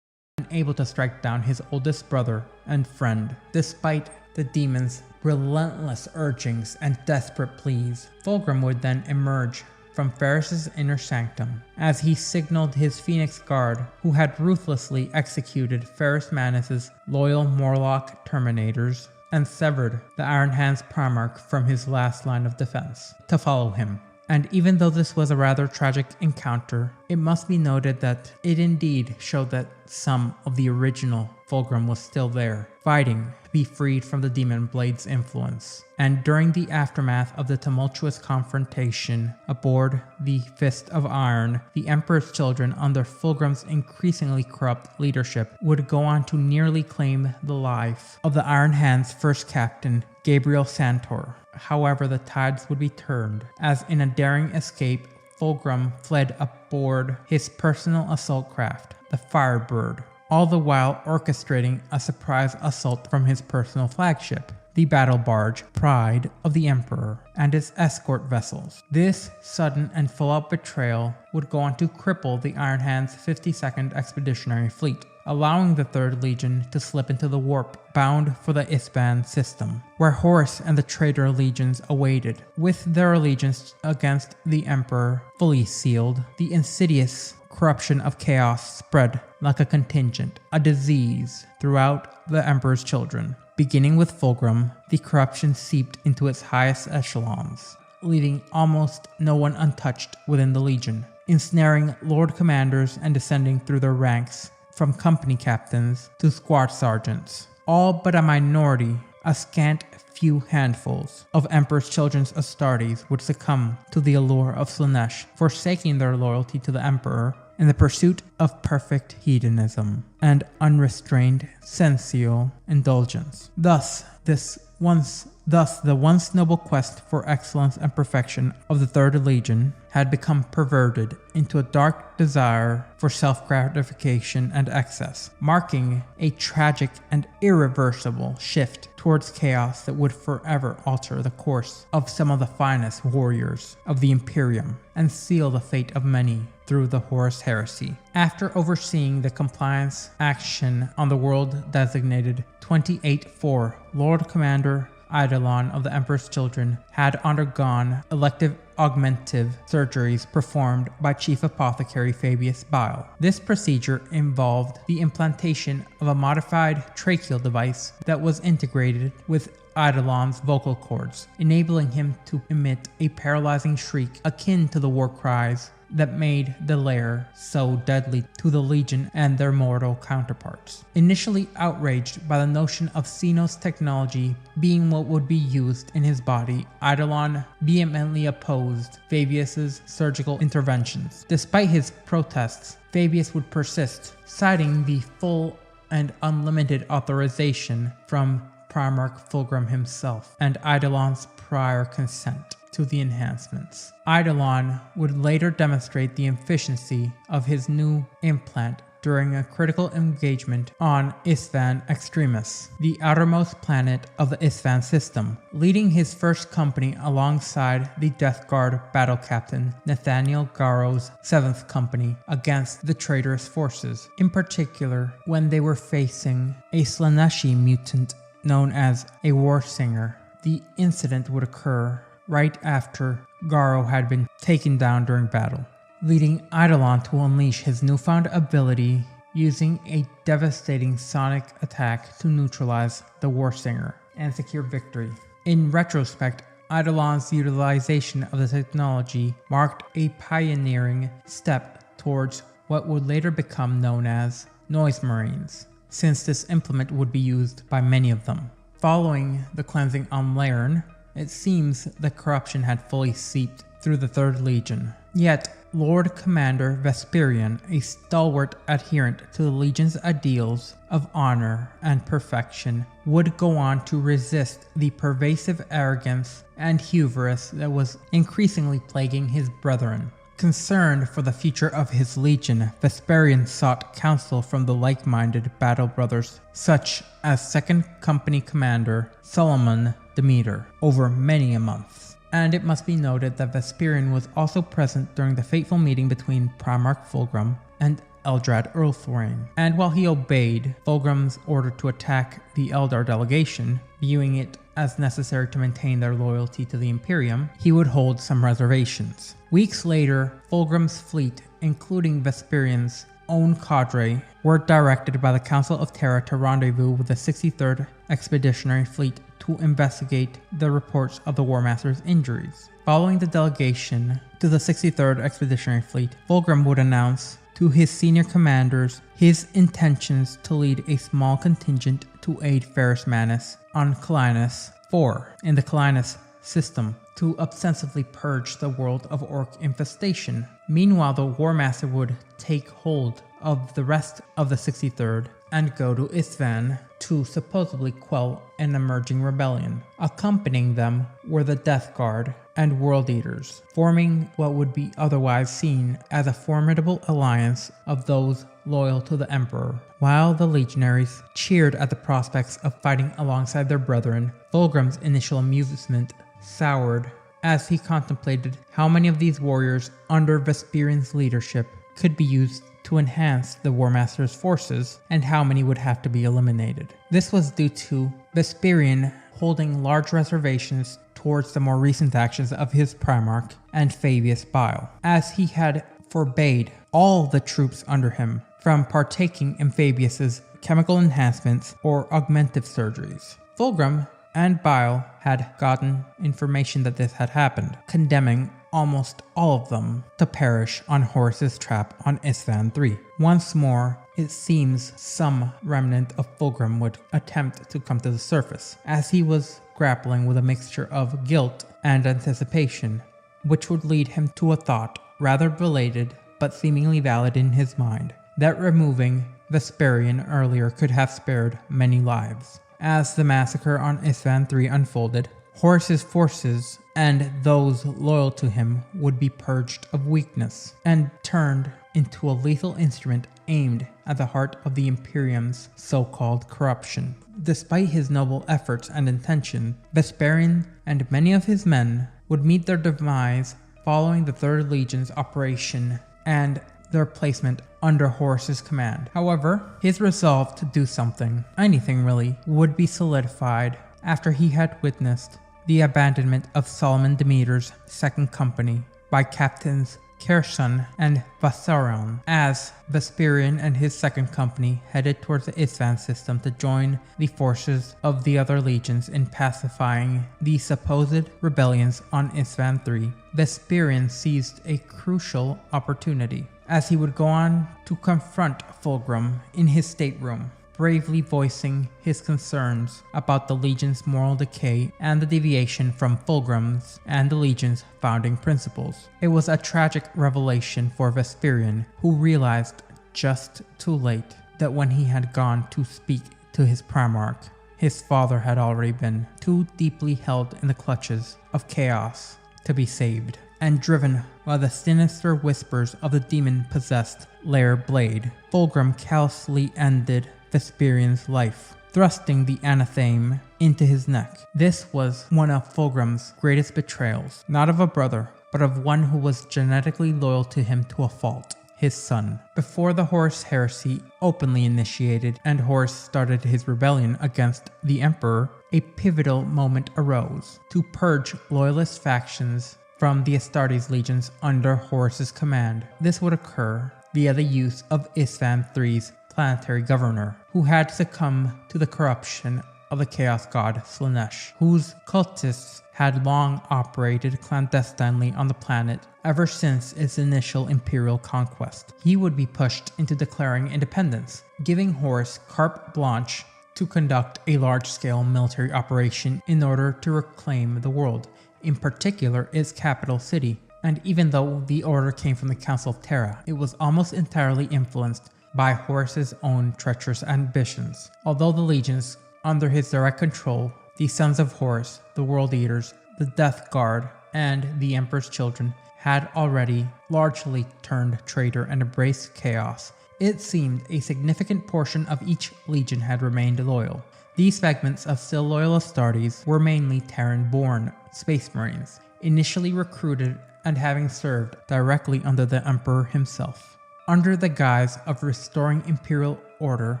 unable to strike down his oldest brother and friend, despite the demon's relentless urgings and desperate pleas. Fulgrim would then emerge from Ferrus's inner sanctum as he signaled his Phoenix Guard, who had ruthlessly executed Ferrus Manus's loyal Morlock Terminators and severed the Iron Hands Primarch from his last line of defense, to follow him. And even though this was a rather tragic encounter, it must be noted that it indeed showed that some of the original Fulgrim was still there, fighting to be freed from the Demon Blade's influence. And during the aftermath of the tumultuous confrontation aboard the Fist of Iron, the Emperor's children, under Fulgrim's increasingly corrupt leadership, would go on to nearly claim the life of the Iron Hand's first captain, Gabriel Santor. However, the tides would be turned, as in a daring escape, Fulgrim fled aboard his personal assault craft, the Firebird, all the while orchestrating a surprise assault from his personal flagship, the battle barge Pride of the Emperor, and its escort vessels. This sudden and full-out betrayal would go on to cripple the Iron Hands' 52nd Expeditionary Fleet, allowing the 3rd Legion to slip into the warp bound for the Isfahan system, where Horus and the traitor legions awaited. With their allegiance against the Emperor fully sealed, the insidious corruption of chaos spread like a contagion, a disease, throughout the Emperor's children. Beginning with Fulgrim, the corruption seeped into its highest echelons, leaving almost no one untouched within the Legion, ensnaring Lord Commanders and descending through their ranks, from company captains to squad sergeants. All but a minority, a scant few handfuls of Emperor's children's Astartes would succumb to the allure of Slaanesh, forsaking their loyalty to the Emperor in the pursuit of perfect hedonism and unrestrained sensual indulgence. Thus, this once Thus, the once noble quest for excellence and perfection of the Third Legion had become perverted into a dark desire for self-gratification and excess, marking a tragic and irreversible shift towards chaos that would forever alter the course of some of the finest warriors of the Imperium and seal the fate of many through the Horus Heresy. After overseeing the compliance action on the world designated 28-4, Lord Commander Eidolon of the Emperor's Children had undergone elective augmentative surgeries performed by Chief Apothecary Fabius Bile. This procedure involved the implantation of a modified tracheal device that was integrated with Eidolon's vocal cords, enabling him to emit a paralyzing shriek akin to the war cries that made the lair so deadly to the Legion and their mortal counterparts. Initially outraged by the notion of Xenos technology being what would be used in his body, Eidolon vehemently opposed Fabius's surgical interventions. Despite his protests, Fabius would persist, citing the full and unlimited authorization from Primarch Fulgrim himself and Eidolon's prior consent to the enhancements. Eidolon would later demonstrate the efficiency of his new implant during a critical engagement on Isvan Extremis, the outermost planet of the Isvan system, leading his first company alongside the Death Guard battle captain Nathaniel Garrow's 7th Company against the traitorous forces, in particular when they were facing a Slaaneshi mutant known as a War Singer. The incident would occur right after Garrow had been taken down during battle, leading Eidolon to unleash his newfound ability using a devastating sonic attack to neutralize the War Singer and secure victory. In retrospect, Eidolon's utilization of the technology marked a pioneering step towards what would later become known as Noise Marines, since this implement would be used by many of them. Following the cleansing on Laren, it seems the corruption had fully seeped through the Third Legion. Yet, Lord Commander Vesperian, a stalwart adherent to the Legion's ideals of honor and perfection, would go on to resist the pervasive arrogance and hubris that was increasingly plaguing his brethren. Concerned for the future of his legion, Vesperian sought counsel from the like-minded battle brothers such as 2nd Company Commander Solomon Demeter over many a month. And it must be noted that Vesperian was also present during the fateful meeting between Primarch Fulgrim and Eldrad Earl Thorane. And while he obeyed Fulgrim's order to attack the Eldar delegation, viewing it as necessary to maintain their loyalty to the Imperium, he would hold some reservations. Weeks later, Fulgrim's fleet, including Vesperian's own cadre, were directed by the Council of Terra to rendezvous with the 63rd Expeditionary Fleet to investigate the reports of the War Master's injuries. Following the delegation to the 63rd Expeditionary Fleet, Fulgrim would announce to his senior commanders his intentions to lead a small contingent to aid Ferrus Manus on Calinus IV in the Calinus system to ostensibly purge the world of orc infestation. Meanwhile, the War Master would take hold of the rest of the 63rd and go to Isvan to supposedly quell an emerging rebellion. Accompanying them were the Death Guard and World Eaters, forming what would be otherwise seen as a formidable alliance of those loyal to the Emperor. While the legionaries cheered at the prospects of fighting alongside their brethren, Fulgrim's initial amusement soured as he contemplated how many of these warriors under Vesperian's leadership could be used to enhance the War Master's forces and how many would have to be eliminated. This was due to Vesperian holding large reservations towards the more recent actions of his Primarch and Fabius Bile, as he had forbade all the troops under him from partaking in Fabius's chemical enhancements or augmentative surgeries. Fulgrim and Bile had gotten information that this had happened, condemning almost all of them to perish on Horus's trap on Isvan III. Once more, it seems some remnant of Fulgrim would attempt to come to the surface, as he was grappling with a mixture of guilt and anticipation, which would lead him to a thought, rather belated but seemingly valid in his mind, that removing Vesperian earlier could have spared many lives. As the massacre on Isvan III unfolded, Horus's forces and those loyal to him would be purged of weakness and turned into a lethal instrument aimed at the heart of the Imperium's so-called corruption. Despite his noble efforts and intention, Vesperian and many of his men would meet their demise following the 3rd Legion's operation and their placement under Horus's command. However, his resolve to do something, anything really, would be solidified after he had witnessed the abandonment of Solomon Demeter's 2nd Company by Captains Kherson and Vassarion, as Vesperian and his 2nd Company headed towards the Isvan system to join the forces of the other legions in pacifying the supposed rebellions on Isvan III. Vesperian seized a crucial opportunity, as he would go on to confront Fulgrim in his stateroom, bravely voicing his concerns about the Legion's moral decay and the deviation from Fulgrim's and the Legion's founding principles. It was a tragic revelation for Vesperian, who realized just too late that when he had gone to speak to his Primarch, his father had already been too deeply held in the clutches of chaos to be saved, and driven by the sinister whispers of the demon-possessed Lair Blade, Fulgrim callously ended Vesperian's life, thrusting the anathema into his neck. This was one of Fulgrim's greatest betrayals, not of a brother, but of one who was genetically loyal to him to a fault, his son. Before the Horus heresy openly initiated and Horus started his rebellion against the Emperor, a pivotal moment arose to purge loyalist factions from the Astartes legions under Horus's command. This would occur via the use of Isvan III's planetary governor, who had succumbed to the corruption of the chaos god Slanesh, whose cultists had long operated clandestinely on the planet ever since its initial imperial conquest. He would be pushed into declaring independence, giving Horus carte blanche to conduct a large-scale military operation in order to reclaim the world, in particular its capital city. And even though the order came from the Council of Terra, it was almost entirely influenced by Horus's own treacherous ambitions. Although the legions under his direct control, the Sons of Horus, the World Eaters, the Death Guard, and the Emperor's children, had already largely turned traitor and embraced chaos, it seemed a significant portion of each legion had remained loyal. These segments of still loyal Astartes were mainly Terran-born Space Marines, initially recruited and having served directly under the Emperor himself. Under the guise of restoring imperial order,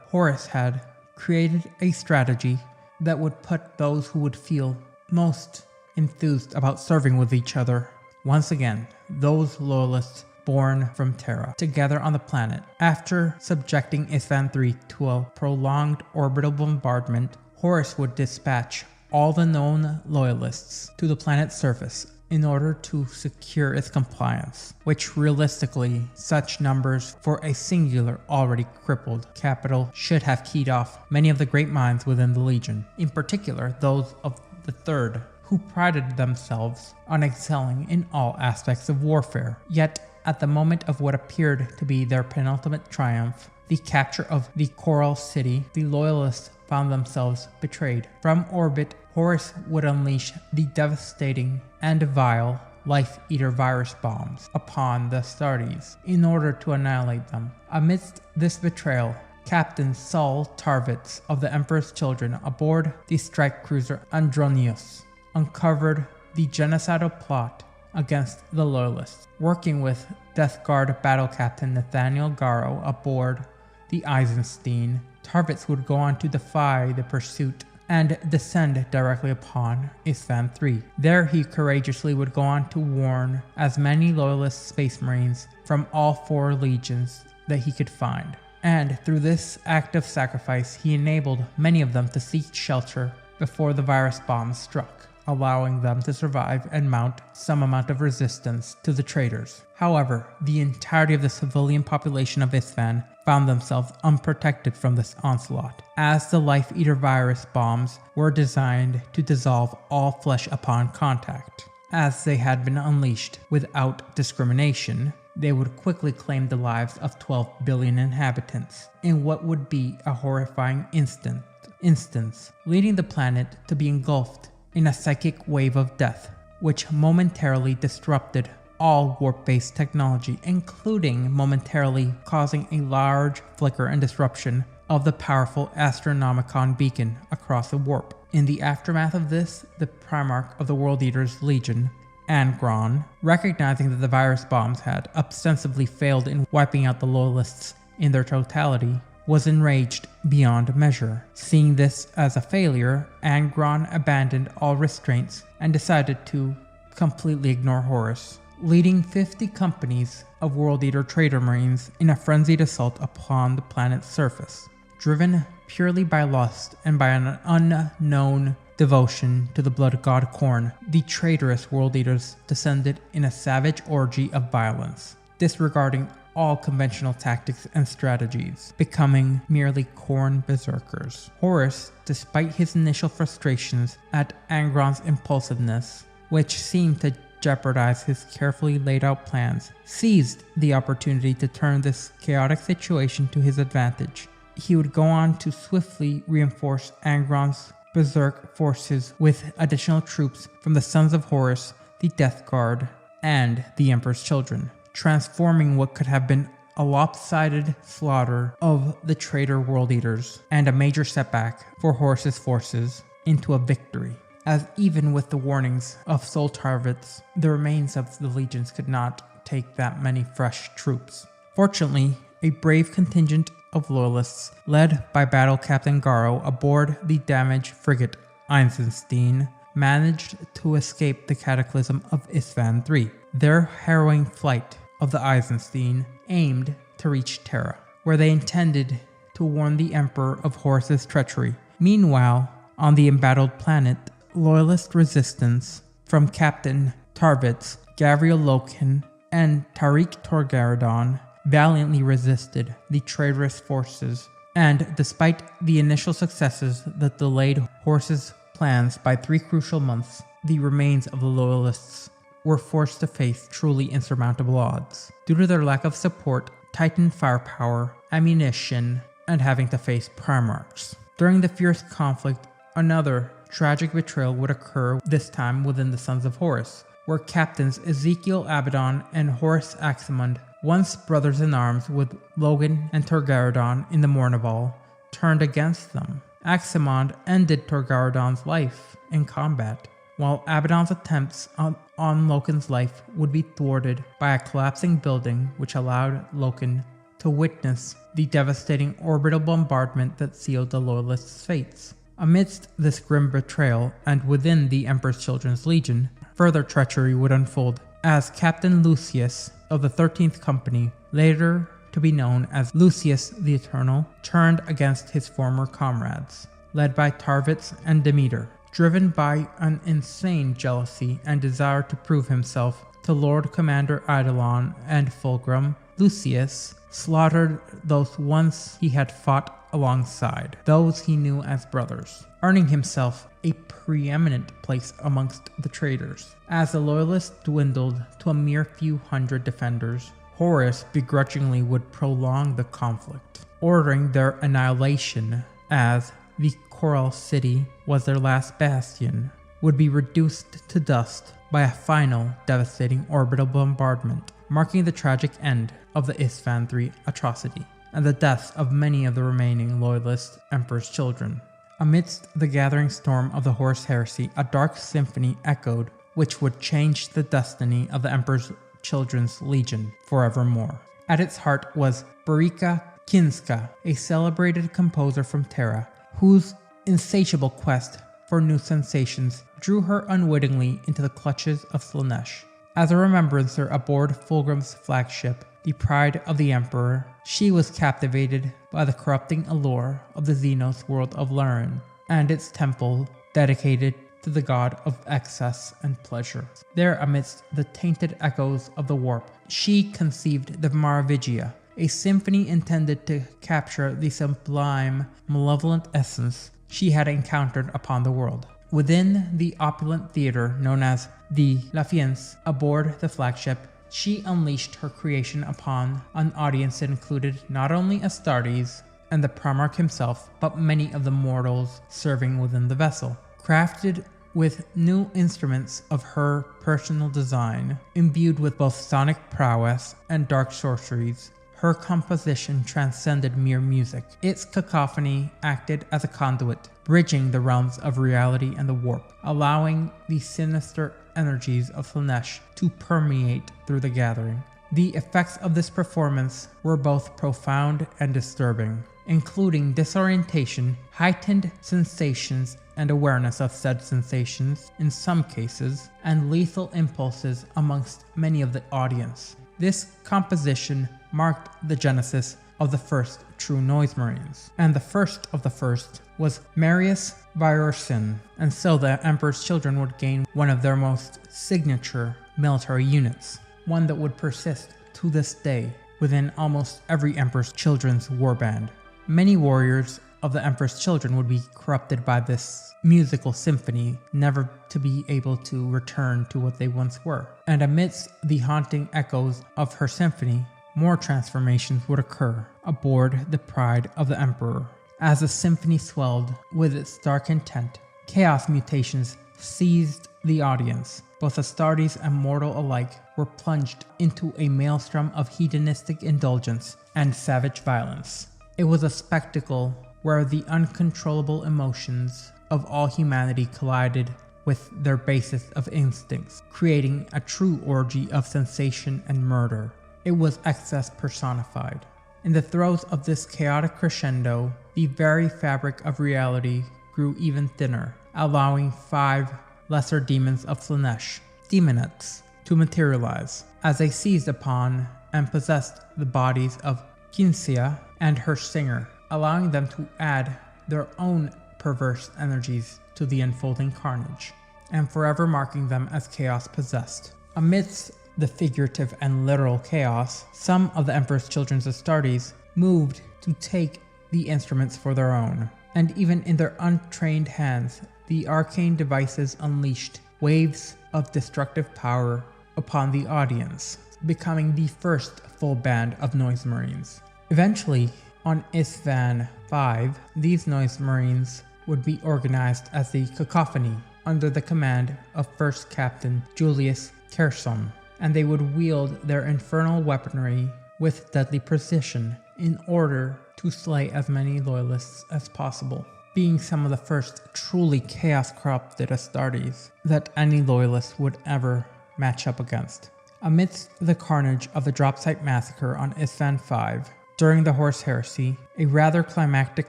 Horus had created a strategy that would put those who would feel most enthused about serving with each other, once again, those loyalists born from Terra, together on the planet. After subjecting Isvan III to a prolonged orbital bombardment, Horus would dispatch all the known loyalists to the planet's surface in order to secure its compliance, which realistically, such numbers for a singular, already crippled capital should have keyed off many of the great minds within the Legion, in particular those of the Third, who prided themselves on excelling in all aspects of warfare. Yet, at the moment of what appeared to be their penultimate triumph, the capture of the Coral City, the Loyalists found themselves betrayed. From orbit, Horus would unleash the devastating and vile Life-Eater virus bombs upon the Astartes in order to annihilate them. Amidst this betrayal, Captain Saul Tarvitz of the Emperor's Children aboard the strike cruiser Andronius uncovered the genocidal plot against the Loyalists, working with Death Guard Battle Captain Nathaniel Garrow aboard the Eisenstein. Tarvitz would go on to defy the pursuit and descend directly upon Isvan III. There he courageously would go on to warn as many Loyalist Space Marines from all 4 legions that he could find. And through this act of sacrifice, he enabled many of them to seek shelter before the virus bombs struck, allowing them to survive and mount some amount of resistance to the traitors. However, the entirety of the civilian population of Isvan found themselves unprotected from this onslaught, as the Life-Eater virus bombs were designed to dissolve all flesh upon contact. As they had been unleashed without discrimination, they would quickly claim the lives of 12 billion inhabitants in what would be a horrifying instance, leading the planet to be engulfed in a psychic wave of death, which momentarily disrupted all warp-based technology, including momentarily causing a large flicker and disruption of the powerful Astronomicon beacon across the warp. In the aftermath of this, the Primarch of the World Eaters Legion, Angron, recognizing that the virus bombs had ostensibly failed in wiping out the Loyalists in their totality, was enraged beyond measure. Seeing this as a failure, Angron abandoned all restraints and decided to completely ignore Horus, leading 50 companies of World Eater trader marines in a frenzied assault upon the planet's surface. Driven purely by lust and by an unknown devotion to the blood god Khorne, the traitorous World Eaters descended in a savage orgy of violence, disregarding all conventional tactics and strategies, becoming merely Khorne berserkers. Horus, despite his initial frustrations at Angron's impulsiveness, which seemed to jeopardize his carefully laid out plans, seized the opportunity to turn this chaotic situation to his advantage. He would go on to swiftly reinforce Angron's berserk forces with additional troops from the Sons of Horus, the Death Guard, and the Emperor's Children, transforming what could have been a lopsided slaughter of the traitor World Eaters and a major setback for Horus's forces into a victory. As even with the warnings of Soul Tarvitz, the remains of the legions could not take that many fresh troops. Fortunately, a brave contingent of loyalists, led by Battle Captain Garo aboard the damaged frigate Eisenstein, managed to escape the cataclysm of Isstvan III. Their harrowing flight of the Eisenstein aimed to reach Terra, where they intended to warn the Emperor of Horus's treachery. Meanwhile, on the embattled planet, Loyalist resistance from Captain Tarvitz, Gavriel Loken, and Tariq Torgaradon valiantly resisted the traitorous forces, and despite the initial successes that delayed Horus's plans by 3 crucial months, the remains of the Loyalists were forced to face truly insurmountable odds, due to their lack of support, Titan firepower, ammunition, and having to face Primarchs. During the fierce conflict, another tragic betrayal would occur, this time within the Sons of Horus, where Captains Ezekiel Abaddon and Horus Aximund, once brothers in arms with Logan and Torgaradon in the Mournival, turned against them. Aximund ended Torgaradon's life in combat, while Abaddon's attempts on Loken's life would be thwarted by a collapsing building, which allowed Loken to witness the devastating orbital bombardment that sealed the Loyalists' fates. Amidst this grim betrayal, and within the Emperor's Children's Legion, further treachery would unfold as Captain Lucius of the 13th Company, later to be known as Lucius the Eternal, turned against his former comrades, led by Tarvitz and Demeter. Driven by an insane jealousy and desire to prove himself to Lord Commander Eidolon and Fulgrim, Lucius slaughtered those once he had fought alongside, those he knew as brothers, earning himself a preeminent place amongst the traitors. As the Loyalists dwindled to a mere few hundred defenders, Horus begrudgingly would prolong the conflict, ordering their annihilation as the Coral City was their last bastion, would be reduced to dust by a final devastating orbital bombardment, marking the tragic end of the Isstvan III atrocity and the deaths of many of the remaining Loyalist Emperor's children. Amidst the gathering storm of the Horus heresy, a dark symphony echoed, which would change the destiny of the Emperor's Children's Legion forevermore. At its heart was Barika Kinska, a celebrated composer from Terra, whose insatiable quest for new sensations drew her unwittingly into the clutches of Slaanesh. As a remembrancer aboard Fulgrim's flagship, the Pride of the Emperor, she was captivated by the corrupting allure of the Xenos world of Lurin and its temple dedicated to the god of excess and pleasure. There, amidst the tainted echoes of the warp, she conceived the Maravigia, a symphony intended to capture the sublime, malevolent essence she had encountered upon the world. Within the opulent theater known as the La Fience aboard the flagship, she unleashed her creation upon an audience that included not only Astartes and the Primarch himself, but many of the mortals serving within the vessel. Crafted with new instruments of her personal design, imbued with both sonic prowess and dark sorceries. Her composition transcended mere music. Its cacophony acted as a conduit, bridging the realms of reality and the warp, allowing the sinister energies of Slaanesh to permeate through the gathering. The effects of this performance were both profound and disturbing, including disorientation, heightened sensations and awareness of said sensations in some cases, and lethal impulses amongst many of the audience. This composition marked the genesis of the first true Noise Marines, and the first of the first was Marius Virsin, and so the Emperor's Children would gain one of their most signature military units, one that would persist to this day within almost every Emperor's Children's warband. Many warriors of the Emperor's Children would be corrupted by this musical symphony, never to be able to return to what they once were. And amidst the haunting echoes of her symphony, more transformations would occur aboard the Pride of the Emperor. As the symphony swelled with its dark intent, chaos mutations seized the audience. Both Astartes and mortal alike were plunged into a maelstrom of hedonistic indulgence and savage violence. It was a spectacle where the uncontrollable emotions of all humanity collided with their basest of instincts, creating a true orgy of sensation and murder. It was excess personified. In the throes of this chaotic crescendo, the very fabric of reality grew even thinner, allowing 5 lesser demons of Slaanesh, demonettes, to materialize, as they seized upon and possessed the bodies of Kinsia and her singer, allowing them to add their own perverse energies to the unfolding carnage, and forever marking them as chaos possessed. Amidst the figurative and literal chaos, some of the Emperor's Children's Astartes moved to take the instruments for their own, and even in their untrained hands, the arcane devices unleashed waves of destructive power upon the audience, becoming the first full band of Noise Marines. Eventually, on Isstvan V, these Noise Marines would be organized as the Cacophony under the command of First Captain Julius Kerson, and they would wield their infernal weaponry with deadly precision in order to slay as many loyalists as possible, being some of the first truly chaos-corrupted Astartes that any loyalist would ever match up against. Amidst the carnage of the Dropsite Massacre on Isstvan V, during the Horus Heresy, a rather climactic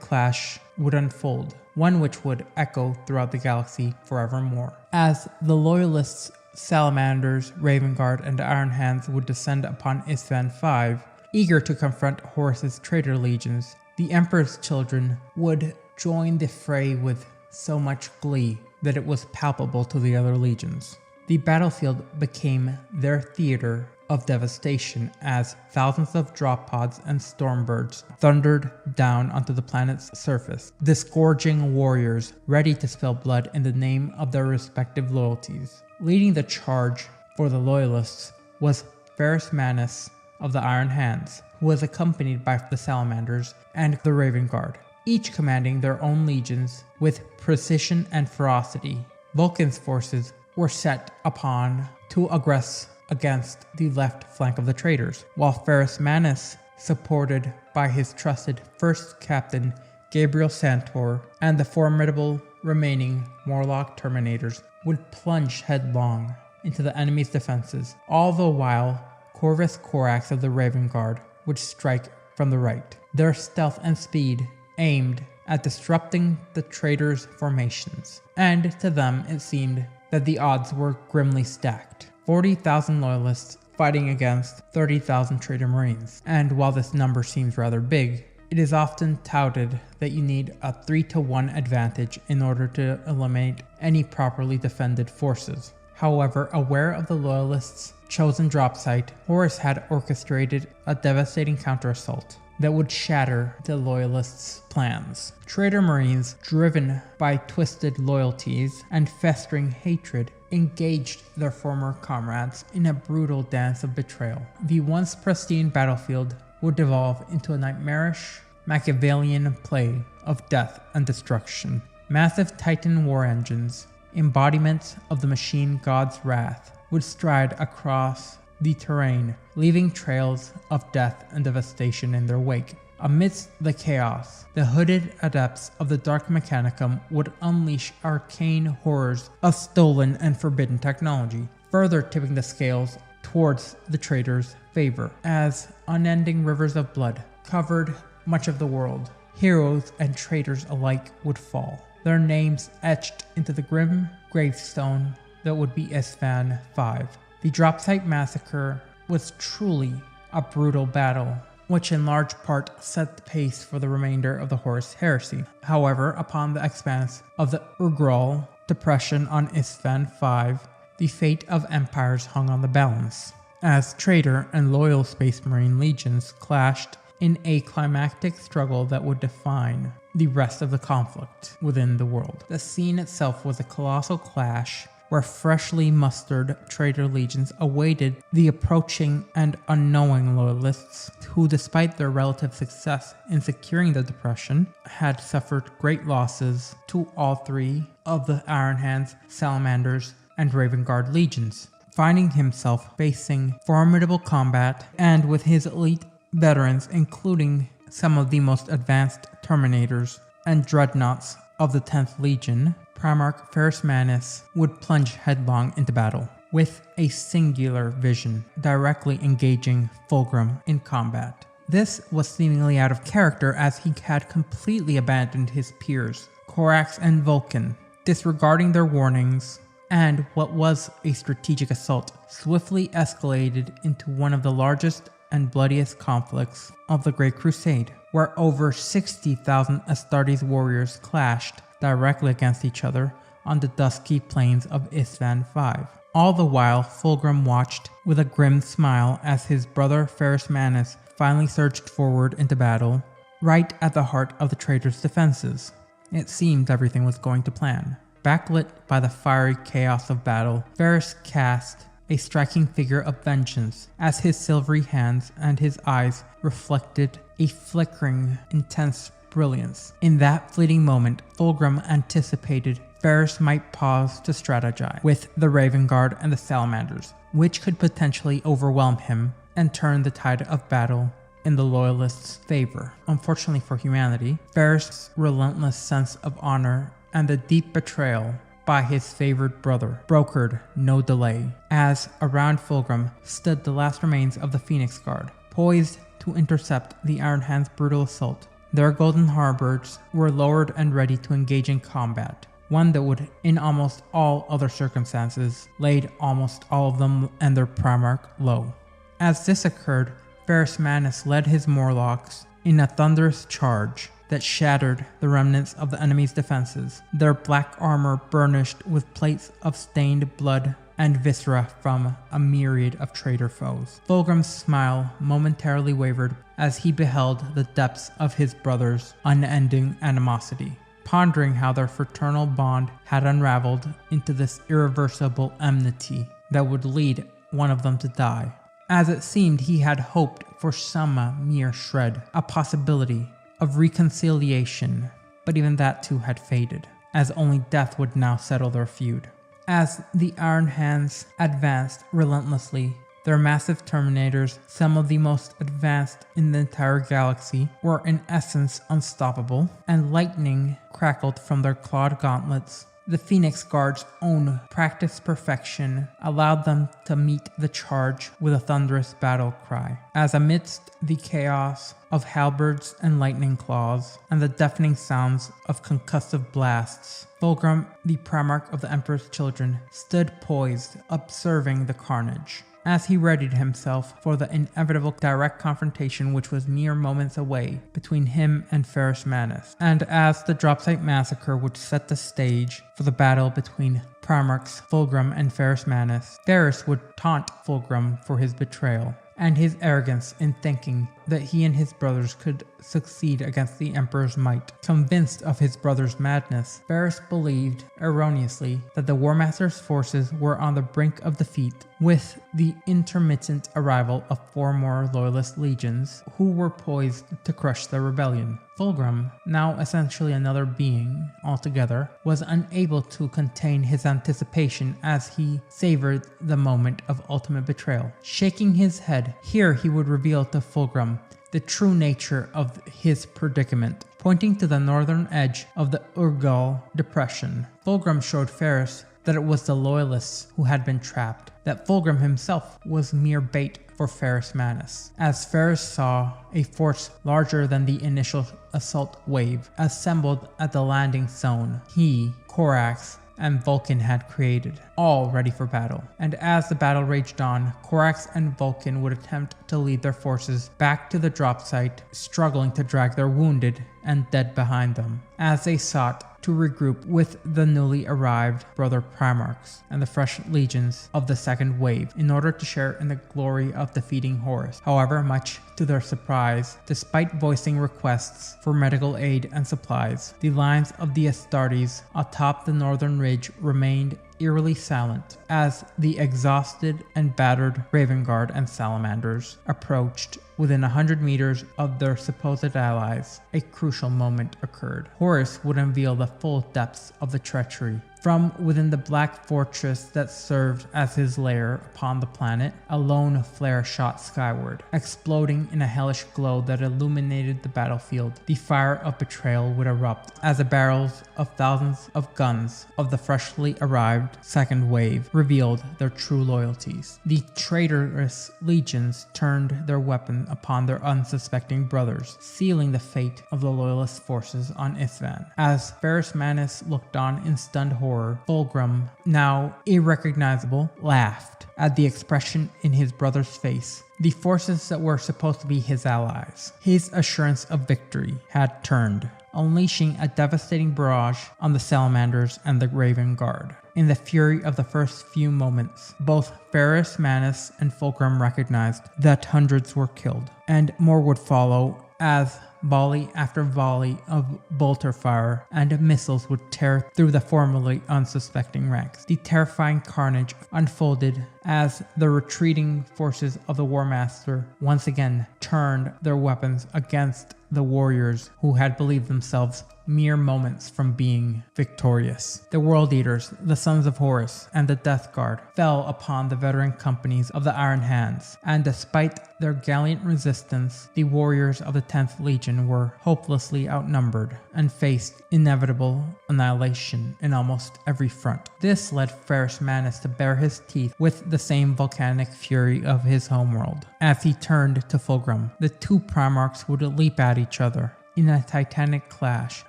clash would unfold, one which would echo throughout the galaxy forevermore. As the Loyalists, Salamanders, Raven Guard, and Iron Hands would descend upon Isstvan V, eager to confront Horus's traitor legions, the Emperor's Children would join the fray with so much glee that it was palpable to the other legions. The battlefield became their theater of devastation as thousands of drop pods and stormbirds thundered down onto the planet's surface, disgorging warriors ready to spill blood in the name of their respective loyalties. Leading the charge for the Loyalists was Ferrus Manus of the Iron Hands, who was accompanied by the Salamanders and the Raven Guard, each commanding their own legions with precision and ferocity. Vulcan's forces were set upon to aggress against the left flank of the traitors, while Ferrus Manus, supported by his trusted First Captain Gabriel Santor and the formidable remaining Morlock Terminators, would plunge headlong into the enemy's defenses, all the while Corvus Corax of the Raven Guard would strike from the right, their stealth and speed aimed at disrupting the traitors' formations. And to them it seemed that the odds were grimly stacked. 40,000 loyalists fighting against 30,000 traitor marines. And while this number seems rather big, it is often touted that you need a 3-to-1 advantage in order to eliminate any properly defended forces. However, aware of the loyalists' chosen drop site, Horus had orchestrated a devastating counterassault that would shatter the loyalists' plans. Traitor marines, driven by twisted loyalties and festering hatred, engaged their former comrades in a brutal dance of betrayal. The once pristine battlefield would devolve into a nightmarish, Machiavellian play of death and destruction. Massive Titan war engines, embodiments of the machine god's wrath, would stride across the terrain, leaving trails of death and devastation in their wake. Amidst the chaos, the hooded adepts of the Dark Mechanicum would unleash arcane horrors of stolen and forbidden technology, further tipping the scales towards the traitors' favor. As unending rivers of blood covered much of the world, heroes and traitors alike would fall, their names etched into the grim gravestone that would be Isstvan V. The Dropsite Massacre was truly a brutal battle, which in large part set the pace for the remainder of the Horus Heresy. However, upon the expanse of the Urgral depression on Isstvan V, the fate of empires hung on the balance, as traitor and loyal Space Marine legions clashed in a climactic struggle that would define the rest of the conflict within the world. The scene itself was a colossal clash where freshly mustered traitor legions awaited the approaching and unknowing loyalists who, despite their relative success in securing the depression, had suffered great losses to all three of the Iron Hands, Salamanders, and Raven Guard legions. Finding himself facing formidable combat, and with his elite veterans, including some of the most advanced Terminators and Dreadnoughts of the 10th Legion, Primarch Ferrus Manus would plunge headlong into battle, with a singular vision, directly engaging Fulgrim in combat. This was seemingly out of character, as he had completely abandoned his peers, Corax and Vulcan, disregarding their warnings, and what was a strategic assault swiftly escalated into one of the largest and bloodiest conflicts of the Great Crusade, where over 60,000 Astartes warriors clashed directly against each other on the dusky plains of Isstvan V. All the while, Fulgrim watched with a grim smile as his brother Ferrus Manus finally surged forward into battle, right at the heart of the traitors' defenses. It seemed everything was going to plan. Backlit by the fiery chaos of battle, Ferrus cast a striking figure of vengeance as his silvery hands and his eyes reflected a flickering, intense brilliance. In that fleeting moment, Fulgrim anticipated Ferrus might pause to strategize with the Raven Guard and the Salamanders, which could potentially overwhelm him and turn the tide of battle in the Loyalists' favor. Unfortunately for humanity, Ferrus' relentless sense of honor and the deep betrayal by his favored brother brokered no delay, as around Fulgrim stood the last remains of the Phoenix Guard, poised to intercept the Iron Hands' brutal assault. Their golden halberds were lowered and ready to engage in combat, one that would, in almost all other circumstances, laid almost all of them and their Primarch low. As this occurred, Ferrus Manus led his Morlocks in a thunderous charge that shattered the remnants of the enemy's defenses, their black armor burnished with plates of stained blood and viscera from a myriad of traitor foes. Fulgrim's smile momentarily wavered as he beheld the depths of his brother's unending animosity, pondering how their fraternal bond had unraveled into this irreversible enmity that would lead one of them to die. As it seemed, he had hoped for some mere shred, a possibility of reconciliation, but even that too had faded, as only death would now settle their feud. As the Iron Hands advanced relentlessly, their massive Terminators, some of the most advanced in the entire galaxy, were in essence unstoppable, and lightning crackled from their clawed gauntlets. The Phoenix Guard's own practiced perfection allowed them to meet the charge with a thunderous battle cry, as amidst the chaos of halberds and lightning claws and the deafening sounds of concussive blasts, Fulgrim, the Primarch of the Emperor's Children, stood poised, observing the carnage. As he readied himself for the inevitable direct confrontation which was mere moments away between him and Ferrus Manus, and as the Dropsite Massacre would set the stage for the battle between Primarchs Fulgrim and Ferrus Manus, Ferrus would taunt Fulgrim for his betrayal and his arrogance in thinking that he and his brothers could succeed against the Emperor's might. Convinced of his brother's madness, Ferrus believed, erroneously, that the War Master's forces were on the brink of defeat, with the intermittent arrival of 4 more Loyalist legions who were poised to crush the rebellion. Fulgrim, now essentially another being altogether, was unable to contain his anticipation as he savored the moment of ultimate betrayal. Shaking his head, here he would reveal to Fulgrim the true nature of his predicament. Pointing to the northern edge of the Urgal Depression, Fulgrim showed Ferris that it was the Loyalists who had been trapped, that Fulgrim himself was mere bait for Ferris Manus. As Ferris saw a force larger than the initial assault wave assembled at the landing zone he, Corax, and Vulcan had created, all ready for battle. And as the battle raged on, Corax and Vulcan would attempt to lead their forces back to the drop site, struggling to drag their wounded and dead behind them, as they sought to regroup with the newly arrived brother Primarchs and the fresh legions of the second wave in order to share in the glory of defeating Horus. However, much to their surprise, despite voicing requests for medical aid and supplies, the lines of the Astartes atop the northern ridge remained eerily silent as the exhausted and battered Raven Guard and Salamanders approached within 100 meters of their supposed allies. A crucial moment occurred. Horus would unveil the full depths of the treachery. From within the black fortress that served as his lair upon the planet, a lone flare shot skyward, exploding in a hellish glow that illuminated the battlefield. The fire of betrayal would erupt as the barrels of thousands of guns of the freshly arrived second wave revealed their true loyalties. The traitorous legions turned their weapon upon their unsuspecting brothers, sealing the fate of the loyalist forces on Isvan. As Ferris Manus looked on in stunned horror, Fulgrim, now irrecognizable, laughed at the expression in his brother's face. The forces that were supposed to be his allies, his assurance of victory, had turned, unleashing a devastating barrage on the Salamanders and the Raven Guard. In the fury of the first few moments, both Ferris Manus and Fulgrim recognized that hundreds were killed, and more would follow as volley after volley of bolter fire and missiles would tear through the formerly unsuspecting ranks. The terrifying carnage unfolded as the retreating forces of the War Master once again turned their weapons against the warriors who had believed themselves mere moments from being victorious. The World Eaters, the Sons of Horus, and the Death Guard fell upon the veteran companies of the Iron Hands, and despite their gallant resistance, the warriors of the 10th Legion were hopelessly outnumbered and faced inevitable annihilation in almost every front. This led Ferris Manus to bare his teeth with the same volcanic fury of his homeworld. As he turned to Fulgrim, the two Primarchs would leap at each other in a titanic clash,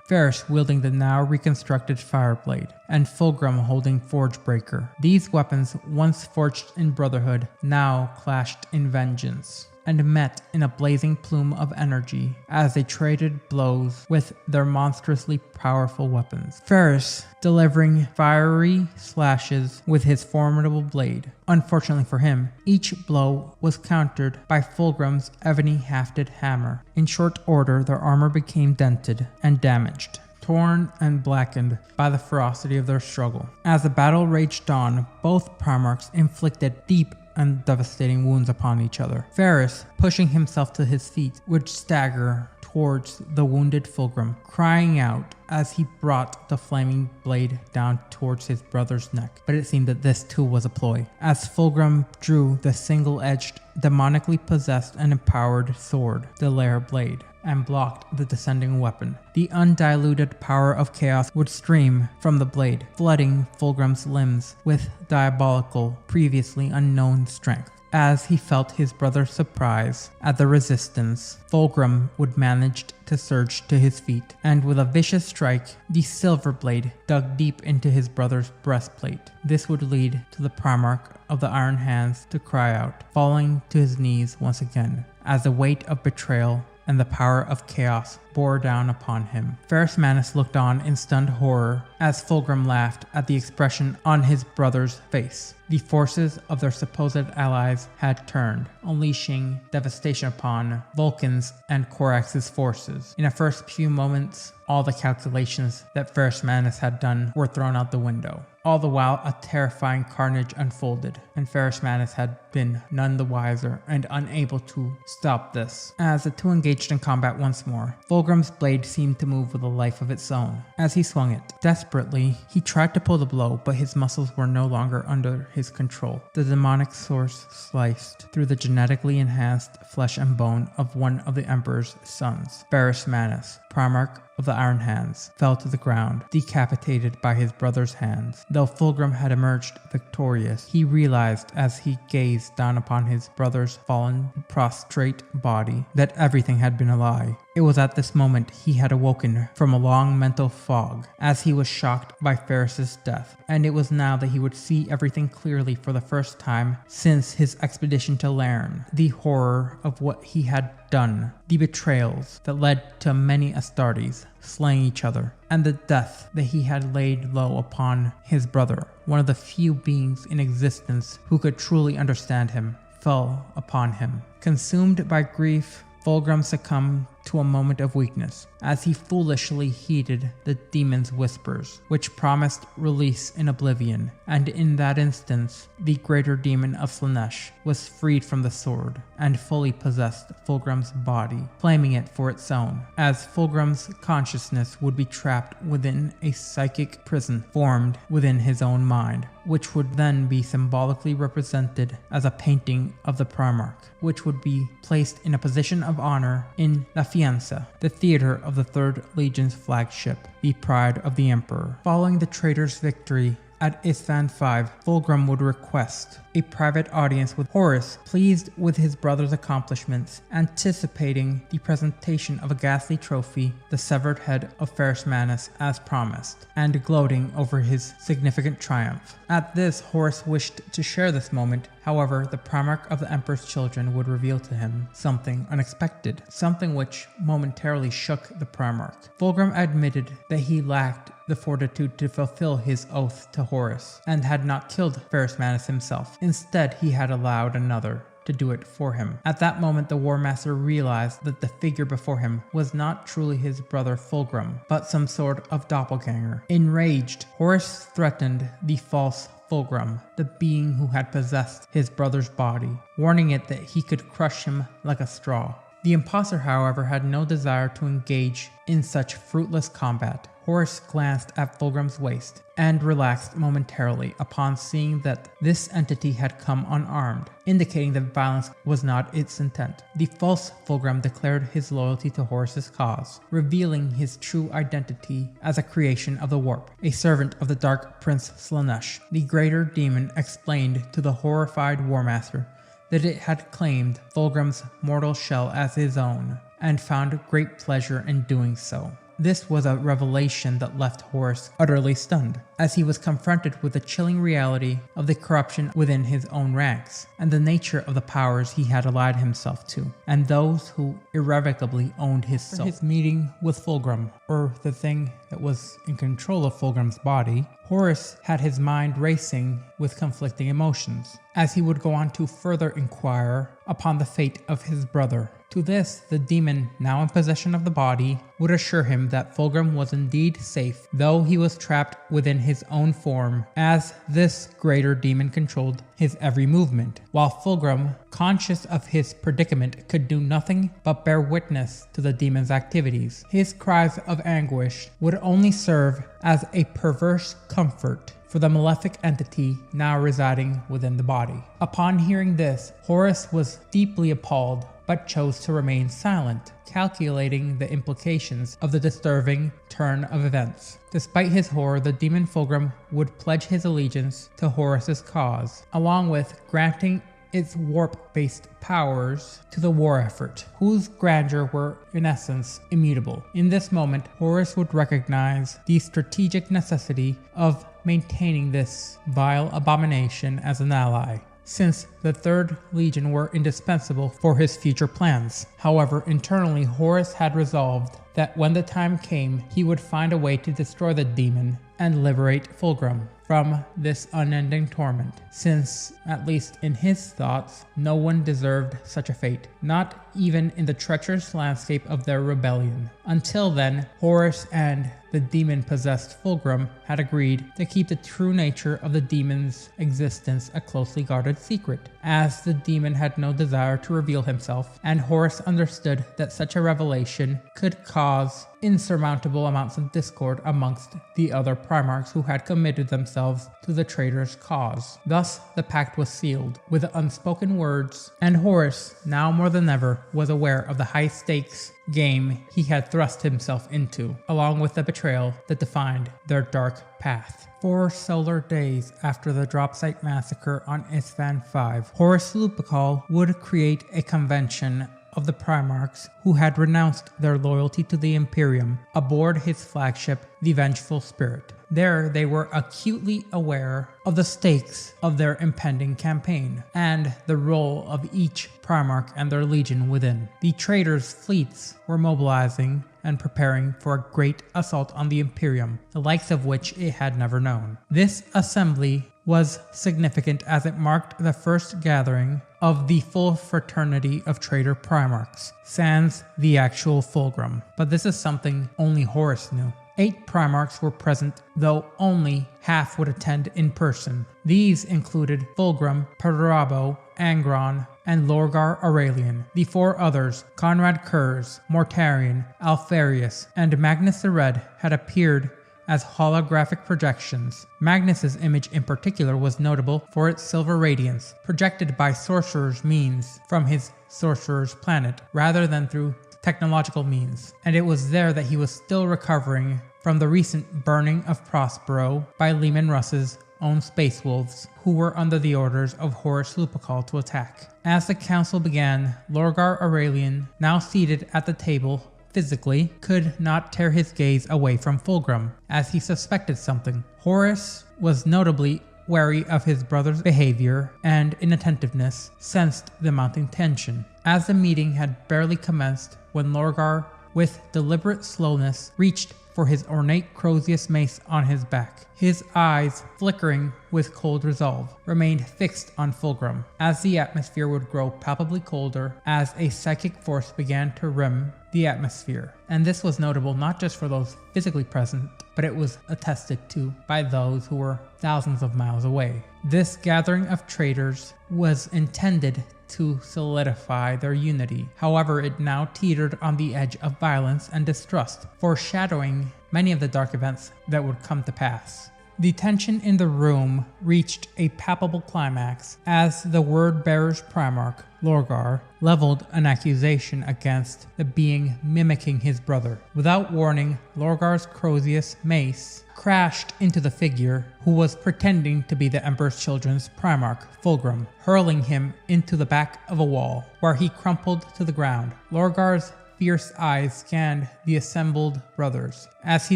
Ferris wielding the now reconstructed Fireblade, and Fulgrim holding Forgebreaker. These weapons, once forged in brotherhood, now clashed in vengeance, and met in a blazing plume of energy as they traded blows with their monstrously powerful weapons. Ferris delivering fiery slashes with his formidable blade. Unfortunately for him, each blow was countered by Fulgrim's ebony-hafted hammer. In short order, their armor became dented and damaged, torn and blackened by the ferocity of their struggle. As the battle raged on, both Primarchs inflicted deep and devastating wounds upon each other. Ferris, pushing himself to his feet, would stagger towards the wounded Fulgrim, crying out as he brought the flaming blade down towards his brother's neck. But it seemed that this too was a ploy, as Fulgrim drew the single-edged, demonically possessed and empowered sword, the Lair Blade, and blocked the descending weapon. The undiluted power of chaos would stream from the blade, flooding Fulgrim's limbs with diabolical, previously unknown strength. As he felt his brother's surprise at the resistance, Fulgrim would manage to surge to his feet, and with a vicious strike, the silver blade dug deep into his brother's breastplate. This would lead to the Primarch of the Iron Hands to cry out, falling to his knees once again, as the weight of betrayal and the power of chaos bore down upon him. Ferris Manus looked on in stunned horror as Fulgrim laughed at the expression on his brother's face. The forces of their supposed allies had turned, unleashing devastation upon Vulcan's and Corax's forces. In the first few moments, all the calculations that Ferrus Manus had done were thrown out the window. All the while, a terrifying carnage unfolded, and Ferrus Manus had been none the wiser and unable to stop this. As the two engaged in combat once more, Fulgrim's blade seemed to move with a life of its own. As he swung it, desperately, he tried to pull the blow, but his muscles were no longer under his control. The demonic source sliced through the genetically enhanced flesh and bone of one of the Emperor's sons. Ferrus Manus, Primarch of the Iron Hands, fell to the ground, decapitated by his brother's hands. Though Fulgrim had emerged victorious, he realized as he gazed down upon his brother's fallen, prostrate body that everything had been a lie. It was at this moment he had awoken from a long mental fog, as he was shocked by Ferrus's death, and it was now that he would see everything clearly for the first time since his expedition to Lerne. The horror of what he had done, the betrayals that led to many Astartes slaying each other, and the death that he had laid low upon his brother, one of the few beings in existence who could truly understand him, fell upon him. Consumed by grief, Fulgrim succumbed to a moment of weakness, as he foolishly heeded the demon's whispers, which promised release in oblivion, and in that instance, the greater demon of Slaanesh was freed from the sword, and fully possessed Fulgrim's body, claiming it for its own, as Fulgrim's consciousness would be trapped within a psychic prison formed within his own mind, which would then be symbolically represented as a painting of the Primarch, which would be placed in a position of honor in La Fianza, the theater of the 3rd Legion's flagship, the Pride of the Emperor. Following the traitor's victory at Isstvan V, Fulgrim would request a private audience with Horus, pleased with his brother's accomplishments, anticipating the presentation of a ghastly trophy, the severed head of Ferrus Manus as promised, and gloating over his significant triumph. At this, Horus wished to share this moment. However, the Primarch of the Emperor's children would reveal to him something unexpected, something which momentarily shook the Primarch. Fulgrim admitted that he lacked the fortitude to fulfill his oath to Horus, and had not killed Ferrus Manus himself. Instead, he had allowed another to do it for him. At that moment, the War Master realized that the figure before him was not truly his brother Fulgrim, but some sort of doppelganger. Enraged, Horus threatened the false Fulgrim, the being who had possessed his brother's body, warning it that he could crush him like a straw. The imposter, however, had no desire to engage in such fruitless combat. Horus glanced at Fulgrim's waist and relaxed momentarily upon seeing that this entity had come unarmed, indicating that violence was not its intent. The false Fulgrim declared his loyalty to Horus's cause, revealing his true identity as a creation of the Warp, a servant of the Dark Prince Slaanesh. The greater demon explained to the horrified War Master that it had claimed Fulgrim's mortal shell as his own, and found great pleasure in doing so. This was a revelation that left Horus utterly stunned, as he was confronted with the chilling reality of the corruption within his own ranks, and the nature of the powers he had allied himself to, and those who irrevocably owned his soul. For his meeting with Fulgrim, or the thing that was in control of Fulgrim's body, Horus had his mind racing with conflicting emotions, as he would go on to further inquire upon the fate of his brother. To this, the demon, now in possession of the body, would assure him that Fulgrim was indeed safe, though he was trapped within his own form, as this greater demon controlled his every movement, while Fulgrim, conscious of his predicament, could do nothing but bear witness to the demon's activities. His cries of anguish would only serve as a perverse comfort for the malefic entity now residing within the body. Upon hearing this, Horus was deeply appalled, but chose to remain silent, calculating the implications of the disturbing turn of events. Despite his horror, the demon Fulgrim would pledge his allegiance to Horus's cause, along with granting its warp-based powers to the war effort, whose grandeur were in essence immutable. In this moment, Horus would recognize the strategic necessity of maintaining this vile abomination as an ally, since the 3rd Legion were indispensable for his future plans. However, internally, Horus had resolved that when the time came, he would find a way to destroy the demon and liberate Fulgrim from this unending torment, since, at least in his thoughts, no one deserved such a fate, not even in the treacherous landscape of their rebellion. Until then, Horus and the demon-possessed Fulgrim had agreed to keep the true nature of the demon's existence a closely guarded secret, as the demon had no desire to reveal himself, and Horus understood that such a revelation could cause insurmountable amounts of discord amongst the other Primarchs who had committed themselves to the traitor's cause. Thus, the pact was sealed with unspoken words, and Horus, now more than ever, was aware of the high-stakes game he had thrust himself into, along with the betrayal that defined their dark path. 4 solar days after the Dropsite massacre on Isstvan V, Horus Lupercal would create a convention of the Primarchs who had renounced their loyalty to the Imperium aboard his flagship, the Vengeful Spirit. There, they were acutely aware of the stakes of their impending campaign and the role of each Primarch and their legion within. The traitors' fleets were mobilizing and preparing for a great assault on the Imperium, the likes of which it had never known. This assembly was significant as it marked the first gathering of the full fraternity of traitor Primarchs, sans the actual Fulgrim. But this is something only Horus knew. 8 Primarchs were present, though only half would attend in person. These included Fulgrim, Perturabo, Angron, and Lorgar Aurelian. The 4 others, Conrad Kurz, Mortarion, Alfarius, and Magnus the Red, had appeared as holographic projections. Magnus's image in particular was notable for its silver radiance, projected by sorcerer's means from his sorcerer's planet, rather than through technological means. And it was there that he was still recovering from the recent burning of Prospero by Leman Russ's own Space Wolves, who were under the orders of Horus Lupercal to attack. As the council began, Lorgar Aurelian, now seated at the table, physically, could not tear his gaze away from Fulgrim, as he suspected something. Horus was notably wary of his brother's behavior and inattentiveness, sensed the mounting tension. As the meeting had barely commenced when Lorgar, with deliberate slowness, reached for his ornate Crozius mace on his back. His eyes, flickering with cold resolve, remained fixed on Fulgrim, as the atmosphere would grow palpably colder as a psychic force began to rim the atmosphere. And this was notable not just for those physically present, but it was attested to by those who were thousands of miles away. This gathering of traitors was intended to solidify their unity. However, it now teetered on the edge of violence and distrust, foreshadowing many of the dark events that would come to pass. The tension in the room reached a palpable climax as the word-bearer's Primarch, Lorgar, leveled an accusation against the being mimicking his brother. Without warning, Lorgar's Crozius mace crashed into the figure who was pretending to be the Emperor's Children's Primarch, Fulgrim, hurling him into the back of a wall, where he crumpled to the ground. Lorgar's fierce eyes scanned the assembled brothers. As he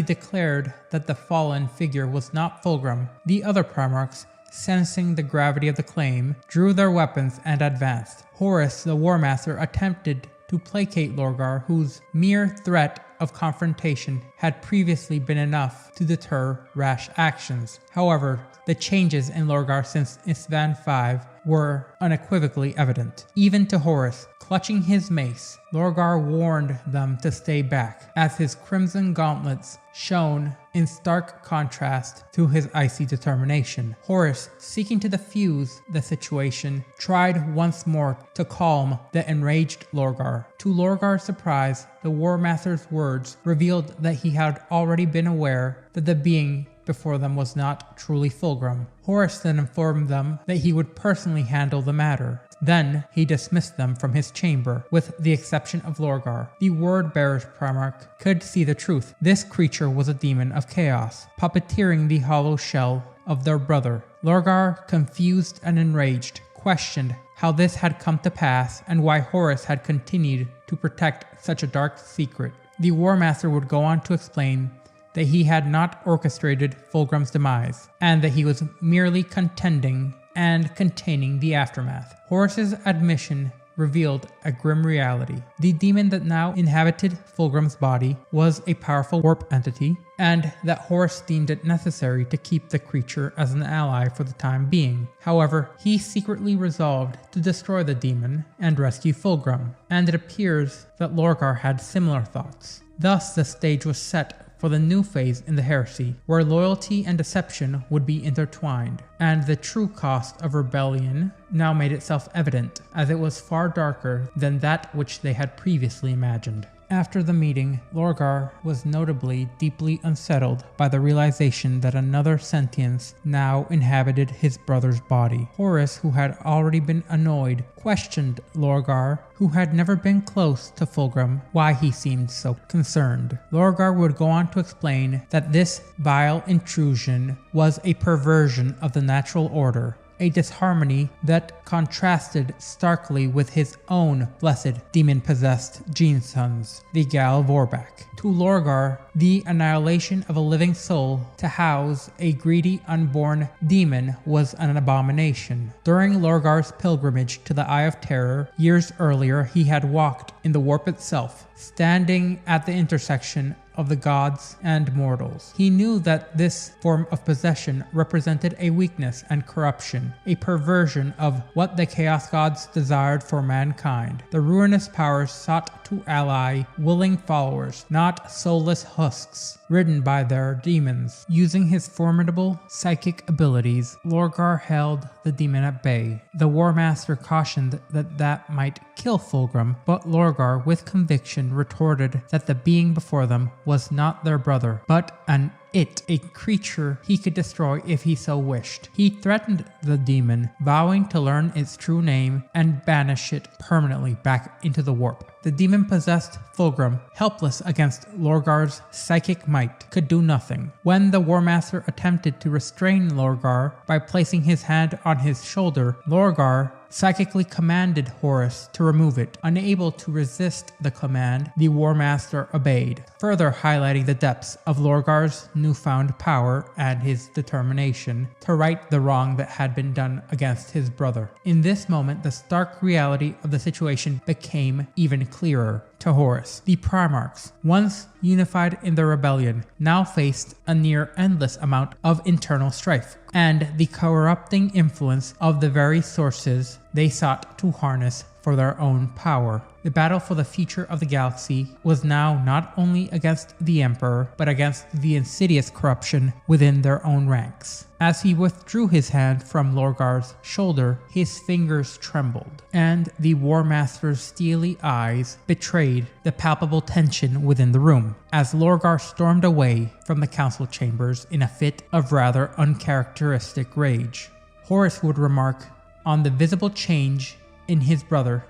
declared that the fallen figure was not Fulgrim, the other Primarchs, sensing the gravity of the claim, drew their weapons and advanced. Horus, the War Master, attempted to placate Lorgar, whose mere threat of confrontation had previously been enough to deter rash actions. However, the changes in Lorgar since Isstvan V were unequivocally evident. Even to Horus, clutching his mace, Lorgar warned them to stay back, as his crimson gauntlets shone in stark contrast to his icy determination. Horus, seeking to defuse the situation, tried once more to calm the enraged Lorgar. To Lorgar's surprise, the War Master's words revealed that he had already been aware that the being before them was not truly Fulgrim. Horus then informed them that he would personally handle the matter. Then he dismissed them from his chamber, with the exception of Lorgar. The word-bearer's Primarch could see the truth. This creature was a demon of chaos, puppeteering the hollow shell of their brother. Lorgar, confused and enraged, questioned how this had come to pass and why Horus had continued to protect such a dark secret. The War Master would go on to explain that he had not orchestrated Fulgrim's demise, and that he was merely contending and containing the aftermath. Horus's admission revealed a grim reality. The demon that now inhabited Fulgrim's body was a powerful warp entity, and that Horus deemed it necessary to keep the creature as an ally for the time being. However, he secretly resolved to destroy the demon and rescue Fulgrim, and it appears that Lorgar had similar thoughts. Thus, the stage was set for the new phase in the heresy, where loyalty and deception would be intertwined, and the true cost of rebellion now made itself evident, as it was far darker than that which they had previously imagined. After the meeting, Lorgar was notably deeply unsettled by the realization that another sentience now inhabited his brother's body. Horus, who had already been annoyed, questioned Lorgar, who had never been close to Fulgrim, why he seemed so concerned. Lorgar would go on to explain that this vile intrusion was a perversion of the natural order, a disharmony that contrasted starkly with his own blessed demon-possessed gene-sons, the Gal Vorbak. To Lorgar, the annihilation of a living soul to house a greedy unborn demon was an abomination. During Lorgar's pilgrimage to the Eye of Terror, years earlier he had walked in the warp itself, standing at the intersection of the gods and mortals. He knew that this form of possession represented a weakness and corruption, a perversion of what the Chaos Gods desired for mankind. The ruinous powers sought to ally willing followers, not soulless husks, ridden by their demons. Using his formidable psychic abilities, Lorgar held the demon at bay. The War Master cautioned that might kill Fulgrim, but Lorgar, with conviction, retorted that the being before them was not their brother, but a creature he could destroy if he so wished. He threatened the demon, vowing to learn its true name and banish it permanently back into the warp. The demon-possessed Fulgrim, helpless against Lorgar's psychic might, could do nothing. When the War Master attempted to restrain Lorgar by placing his hand on his shoulder, Lorgar psychically commanded Horus to remove it. Unable to resist the command, the War Master obeyed, further highlighting the depths of Lorgar's newfound power and his determination to right the wrong that had been done against his brother. In this moment, the stark reality of the situation became even clearer to Horus. The Primarchs, once unified in their rebellion, now faced a near endless amount of internal strife, and the corrupting influence of the very sources they sought to harness for their own power. The battle for the future of the galaxy was now not only against the Emperor, but against the insidious corruption within their own ranks. As he withdrew his hand from Lorgar's shoulder, his fingers trembled, and the War Master's steely eyes betrayed the palpable tension within the room, as Lorgar stormed away from the council chambers in a fit of rather uncharacteristic rage. Horus would remark on the visible change in his brother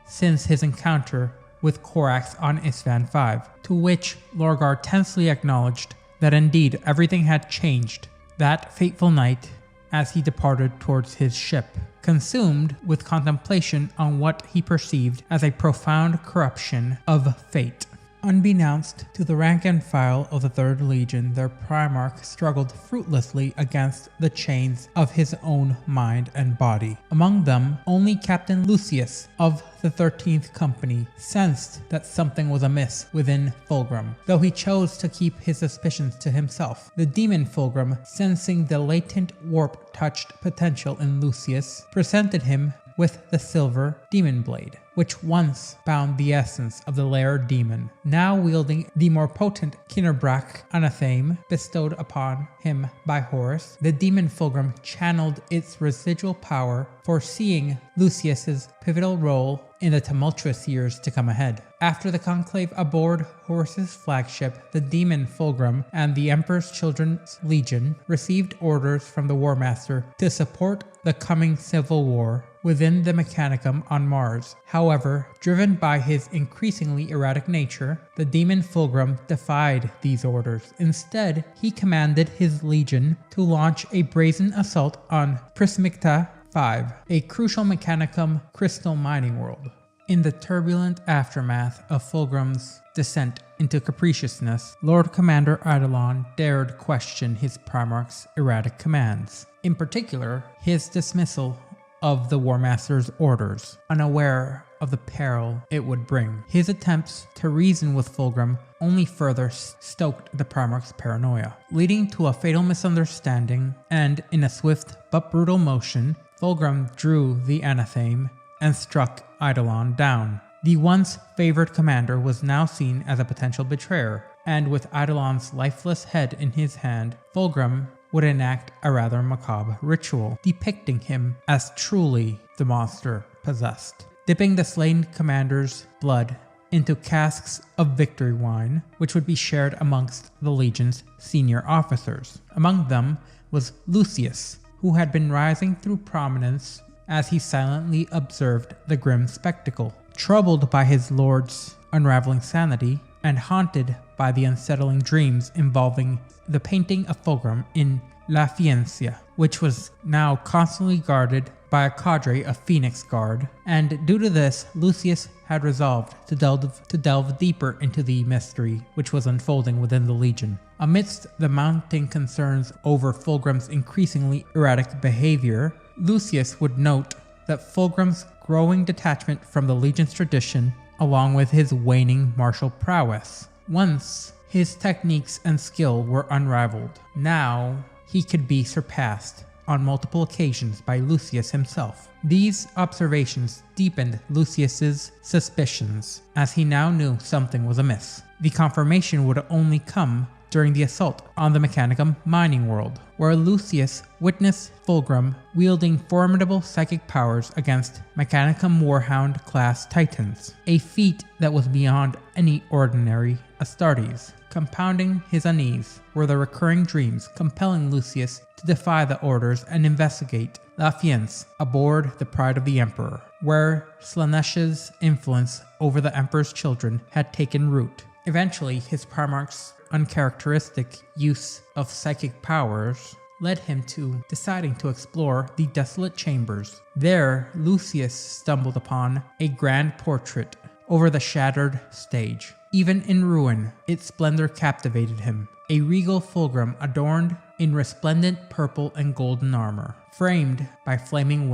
since his encounter with Korax on Isstvan V, to which Lorgar tensely acknowledged that indeed everything had changed that fateful night as he departed towards his ship, consumed with contemplation on what he perceived as a profound corruption of fate. Unbeknownst to the rank and file of the Third Legion, their Primarch struggled fruitlessly against the chains of his own mind and body. Among them, only Captain Lucius of the 13th Company sensed that something was amiss within Fulgrim, though he chose to keep his suspicions to himself. The demon Fulgrim, sensing the latent warp-touched potential in Lucius, presented him with the silver demon blade, which once bound the essence of the lair demon. Now wielding the more potent Kinnerbrak anatheme bestowed upon him by Horus, the demon Fulgrim channeled its residual power, foreseeing Lucius's pivotal role in the tumultuous years to come ahead. After the conclave aboard Horus's flagship, the demon Fulgrim and the Emperor's Children's Legion received orders from the War Master to support the coming civil war within the Mechanicum on Mars. However, driven by his increasingly erratic nature, the demon Fulgrim defied these orders. Instead, he commanded his legion to launch a brazen assault on Prismicta 5, a crucial Mechanicum crystal mining world. In the turbulent aftermath of Fulgrim's descent into capriciousness, Lord Commander Eidolon dared question his Primarch's erratic commands. In particular, his dismissal of the War Master's orders, unaware of the peril it would bring. His attempts to reason with Fulgrim only further stoked the Primarch's paranoia, leading to a fatal misunderstanding, and in a swift but brutal motion, Fulgrim drew the anatheme and struck Eidolon down. The once favored commander was now seen as a potential betrayer, and with Eidolon's lifeless head in his hand, Fulgrim would enact a rather macabre ritual, depicting him as truly the monster possessed, dipping the slain commander's blood into casks of victory wine, which would be shared amongst the Legion's senior officers. Among them was Lucius, who had been rising through prominence as he silently observed the grim spectacle. Troubled by his lord's unraveling sanity and haunted by the unsettling dreams involving the painting of Fulgrim in La Ciencia, which was now constantly guarded by a cadre of Phoenix Guard, and due to this, Lucius had resolved to delve deeper into the mystery which was unfolding within the Legion. Amidst the mounting concerns over Fulgrim's increasingly erratic behavior, Lucius would note that Fulgrim's growing detachment from the Legion's tradition, along with his waning martial prowess. Once, his techniques and skill were unrivaled. Now, he could be surpassed on multiple occasions by Lucius himself. These observations deepened Lucius's suspicions, as he now knew something was amiss. The confirmation would only come during the assault on the Mechanicum mining world, where Lucius witnessed Fulgrim wielding formidable psychic powers against Mechanicum Warhound class titans, a feat that was beyond any ordinary Astartes. Compounding his unease were the recurring dreams compelling Lucius to defy the orders and investigate La Fience aboard the Pride of the Emperor, where Slaanesh's influence over the Emperor's children had taken root. Eventually, his Primarch's uncharacteristic use of psychic powers led him to deciding to explore the desolate chambers. There, Lucius stumbled upon a grand portrait over the shattered stage. Even in ruin, its splendor captivated him. A regal Fulgrim adorned in resplendent purple and golden armor, framed by the flaming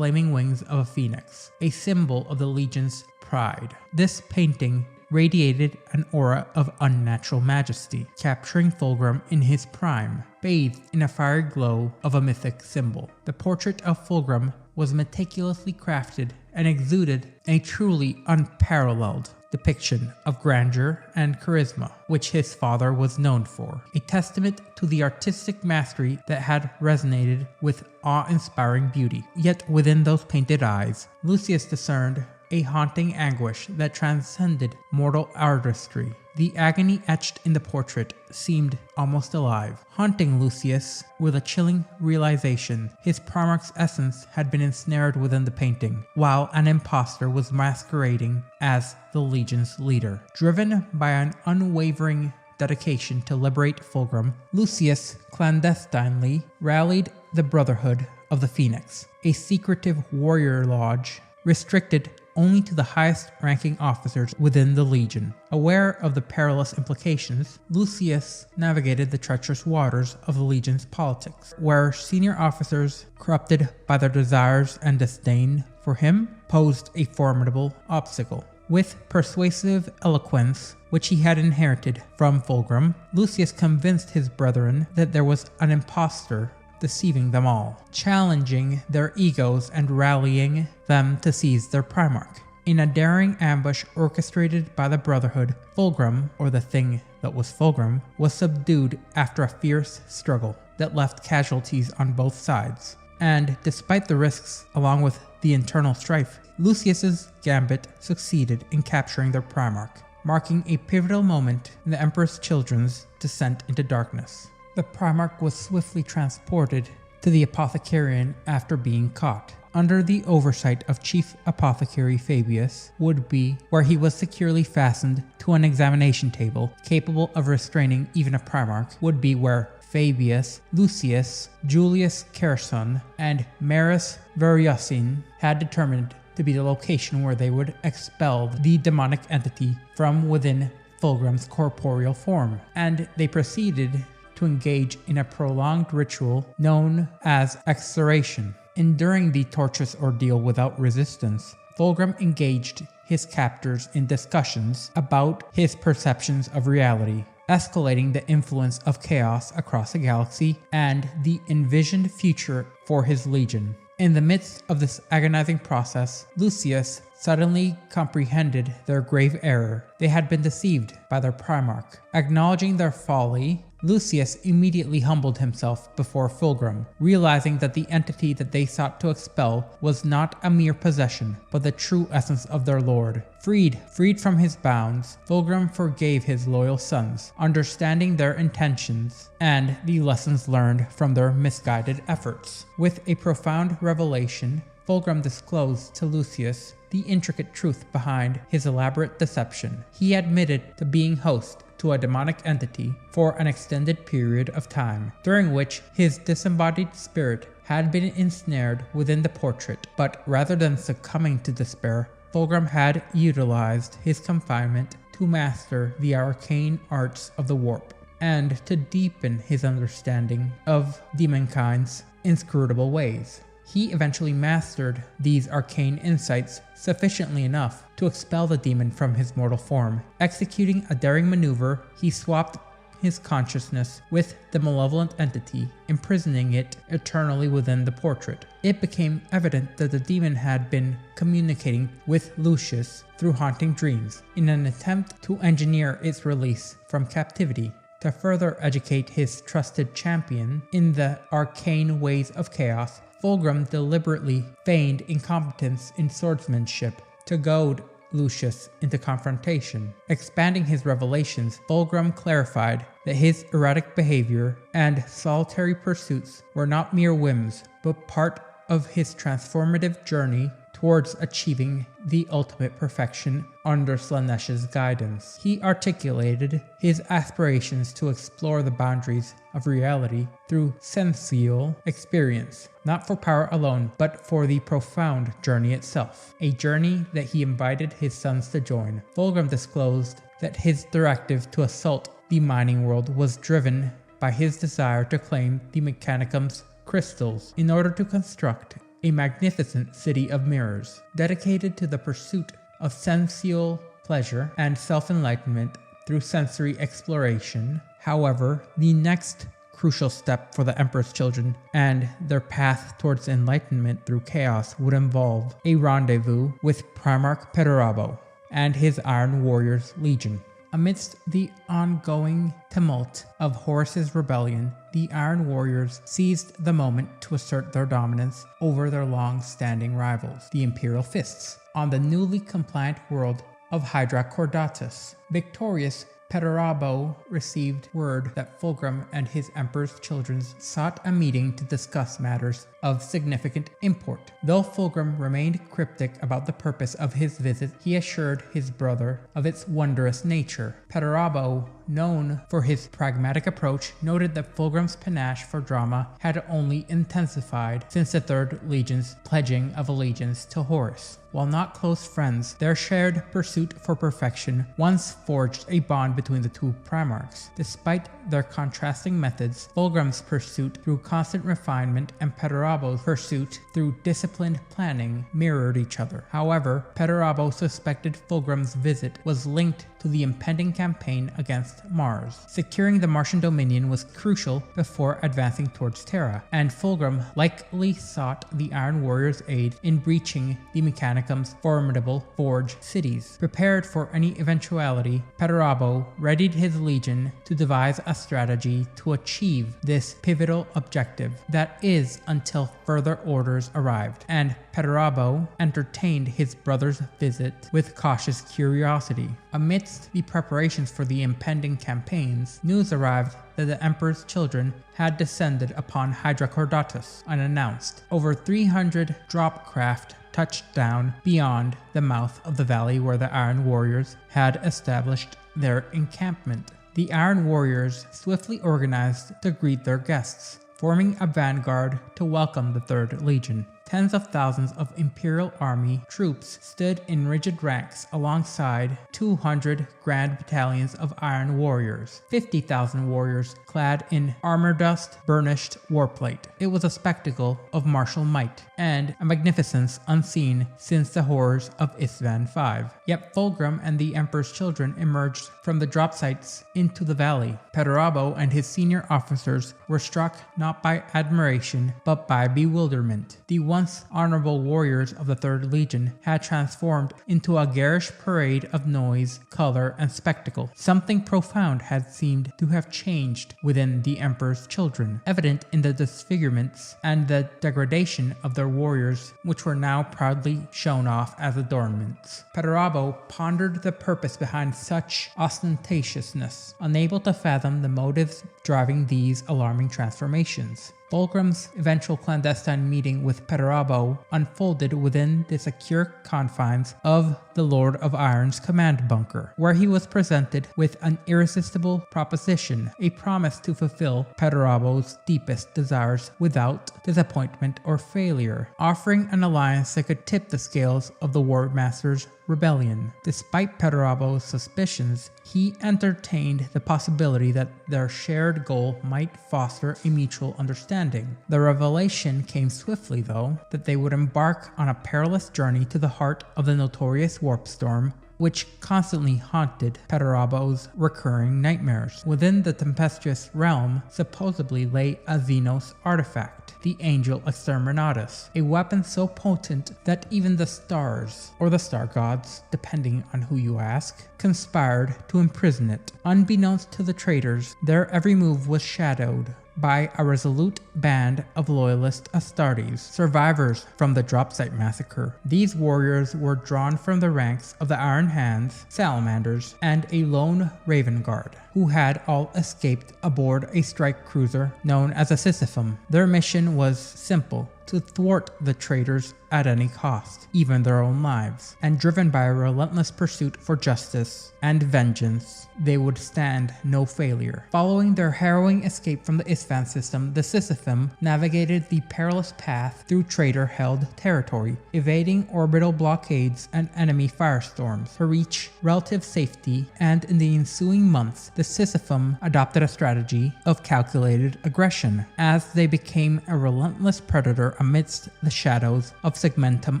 wings of a phoenix, a symbol of the Legion's pride. This painting radiated an aura of unnatural majesty, capturing Fulgrim in his prime, bathed in a fiery glow of a mythic symbol. The portrait of Fulgrim was meticulously crafted and exuded a truly unparalleled depiction of grandeur and charisma, which his father was known for, a testament to the artistic mastery that had resonated with awe-inspiring beauty. Yet within those painted eyes, Lucius discerned a haunting anguish that transcended mortal artistry. The agony etched in the portrait seemed almost alive, haunting Lucius with a chilling realization. His Primarch's essence had been ensnared within the painting, while an impostor was masquerading as the Legion's leader. Driven by an unwavering dedication to liberate Fulgrim, Lucius clandestinely rallied the Brotherhood of the Phoenix, a secretive warrior lodge restricted only to the highest-ranking officers within the Legion. Aware of the perilous implications, Lucius navigated the treacherous waters of the Legion's politics, where senior officers, corrupted by their desires and disdain for him, posed a formidable obstacle. With persuasive eloquence, which he had inherited from Fulgrim, Lucius convinced his brethren that there was an impostor deceiving them all, challenging their egos and rallying them to seize their Primarch. In a daring ambush orchestrated by the Brotherhood, Fulgrim, or the thing that was Fulgrim, was subdued after a fierce struggle that left casualties on both sides. And despite the risks along with the internal strife, Lucius's gambit succeeded in capturing their Primarch, marking a pivotal moment in the Emperor's children's descent into darkness. The Primarch was swiftly transported to the Apothecarian after being caught. Under the oversight of Chief Apothecary Fabius, where he was securely fastened to an examination table capable of restraining even a Primarch, where Fabius, Lucius, Julius Cerson, and Maris Veriosin had determined to be the location where they would expel the demonic entity from within Fulgrim's corporeal form, and they proceeded to engage in a prolonged ritual known as exorcation. Enduring the torturous ordeal without resistance, Fulgrim engaged his captors in discussions about his perceptions of reality, escalating the influence of chaos across the galaxy and the envisioned future for his legion. In the midst of this agonizing process, Lucius suddenly comprehended their grave error. They had been deceived by their Primarch. Acknowledging their folly, Lucius immediately humbled himself before Fulgrim, realizing that the entity that they sought to expel was not a mere possession, but the true essence of their lord. Freed from his bounds, Fulgrim forgave his loyal sons, understanding their intentions and the lessons learned from their misguided efforts. With a profound revelation, Fulgrim disclosed to Lucius the intricate truth behind his elaborate deception. He admitted to being host to a demonic entity for an extended period of time, during which his disembodied spirit had been ensnared within the portrait. But rather than succumbing to despair, Fulgrim had utilized his confinement to master the arcane arts of the warp, and to deepen his understanding of demonkind's inscrutable ways. He eventually mastered these arcane insights sufficiently enough to expel the demon from his mortal form. Executing a daring maneuver, he swapped his consciousness with the malevolent entity, imprisoning it eternally within the portrait. It became evident that the demon had been communicating with Lucius through haunting dreams, in an attempt to engineer its release from captivity. To further educate his trusted champion in the arcane ways of chaos, Fulgrim deliberately feigned incompetence in swordsmanship to goad Lucius into confrontation. Expanding his revelations, Fulgrim clarified that his erratic behavior and solitary pursuits were not mere whims, but part of his transformative journey towards achieving the ultimate perfection under Slaanesh's guidance. He articulated his aspirations to explore the boundaries of reality through sensual experience, not for power alone, but for the profound journey itself, a journey that he invited his sons to join. Fulgrim disclosed that his directive to assault the mining world was driven by his desire to claim the Mechanicum's crystals in order to construct a magnificent city of mirrors, dedicated to the pursuit of sensual pleasure and self-enlightenment through sensory exploration. However, the next crucial step for the Emperor's children and their path towards enlightenment through chaos would involve a rendezvous with Primarch Perturabo and his Iron Warriors Legion. Amidst the ongoing tumult of Horus's rebellion, the Iron Warriors seized the moment to assert their dominance over their long-standing rivals, the Imperial Fists, on the newly compliant world of Hydra Cordatus. Victorious, Perturabo received word that Fulgrim and his Emperor's children sought a meeting to discuss matters of significant import. Though Fulgrim remained cryptic about the purpose of his visit, he assured his brother of its wondrous nature. Perturabo, known for his pragmatic approach, noted that Fulgrim's panache for drama had only intensified since the Third Legion's pledging of allegiance to Horus. While not close friends, their shared pursuit for perfection once forged a bond between the two Primarchs. Despite their contrasting methods, Fulgrim's pursuit through constant refinement and Perturabo's pursuit through disciplined planning mirrored each other. However, Perturabo suspected Fulgrim's visit was linked to the impending campaign against Mars. Securing the Martian dominion was crucial before advancing towards Terra, and Fulgrim likely sought the Iron Warriors' aid in breaching the Mechanicum's formidable Forge cities. Prepared for any eventuality, Perturabo readied his legion to devise a strategy to achieve this pivotal objective. That is, until further orders arrived, and Perturabo entertained his brother's visit with cautious curiosity. Amidst the preparations for the impending campaigns, news arrived that the Emperor's children had descended upon Hydra Cordatus unannounced. Over 300 drop craft touched down beyond the mouth of the valley where the Iron Warriors had established their encampment. The Iron Warriors swiftly organized to greet their guests, forming a vanguard to welcome the Third Legion. Tens of thousands of Imperial Army troops stood in rigid ranks alongside 200 grand battalions of Iron Warriors, 50,000 warriors clad in armor dust, burnished warplate. It was a spectacle of martial might, and a magnificence unseen since the horrors of Isstvan V. Yet Fulgrim and the Emperor's children emerged from the drop sites into the valley. Perturabo and his senior officers were struck not by admiration, but by bewilderment. The once honorable warriors of the 3rd Legion had transformed into a garish parade of noise, color, and spectacle. Something profound had seemed to have changed within the Emperor's children, evident in the disfigurements and the degradation of their warriors, which were now proudly shown off as adornments. Perturabo pondered the purpose behind such ostentatiousness, unable to fathom the motives driving these alarming transformations. Fulgrim's eventual clandestine meeting with Perturabo unfolded within the secure confines of the Lord of Iron's command bunker, where he was presented with an irresistible proposition, a promise to fulfill Perturabo's deepest desires without disappointment or failure, offering an alliance that could tip the scales of the War Master's rebellion. Despite Perturabo's suspicions, he entertained the possibility that their shared goal might foster a mutual understanding. The revelation came swiftly, though, that they would embark on a perilous journey to the heart of the notorious warp storm, which constantly haunted Perturabo's recurring nightmares. Within the tempestuous realm supposedly lay a Xenos artifact, the Angel Exterminatus, a weapon so potent that even the stars, or the star gods, depending on who you ask, conspired to imprison it. Unbeknownst to the traitors, their every move was shadowed by a resolute band of loyalist Astartes, survivors from the Dropsite massacre. These warriors were drawn from the ranks of the Iron Hands, Salamanders, and a lone Raven Guard, who had all escaped aboard a strike cruiser known as a Sisyphum. Their mission was simple: to thwart the traitors at any cost, even their own lives, and driven by a relentless pursuit for justice and vengeance, they would stand no failure. Following their harrowing escape from the Isstvan system, the Sisyphum navigated the perilous path through traitor-held territory, evading orbital blockades and enemy firestorms to reach relative safety, and in the ensuing months, the Sisyphum adopted a strategy of calculated aggression, as they became a relentless predator amidst the shadows of Segmentum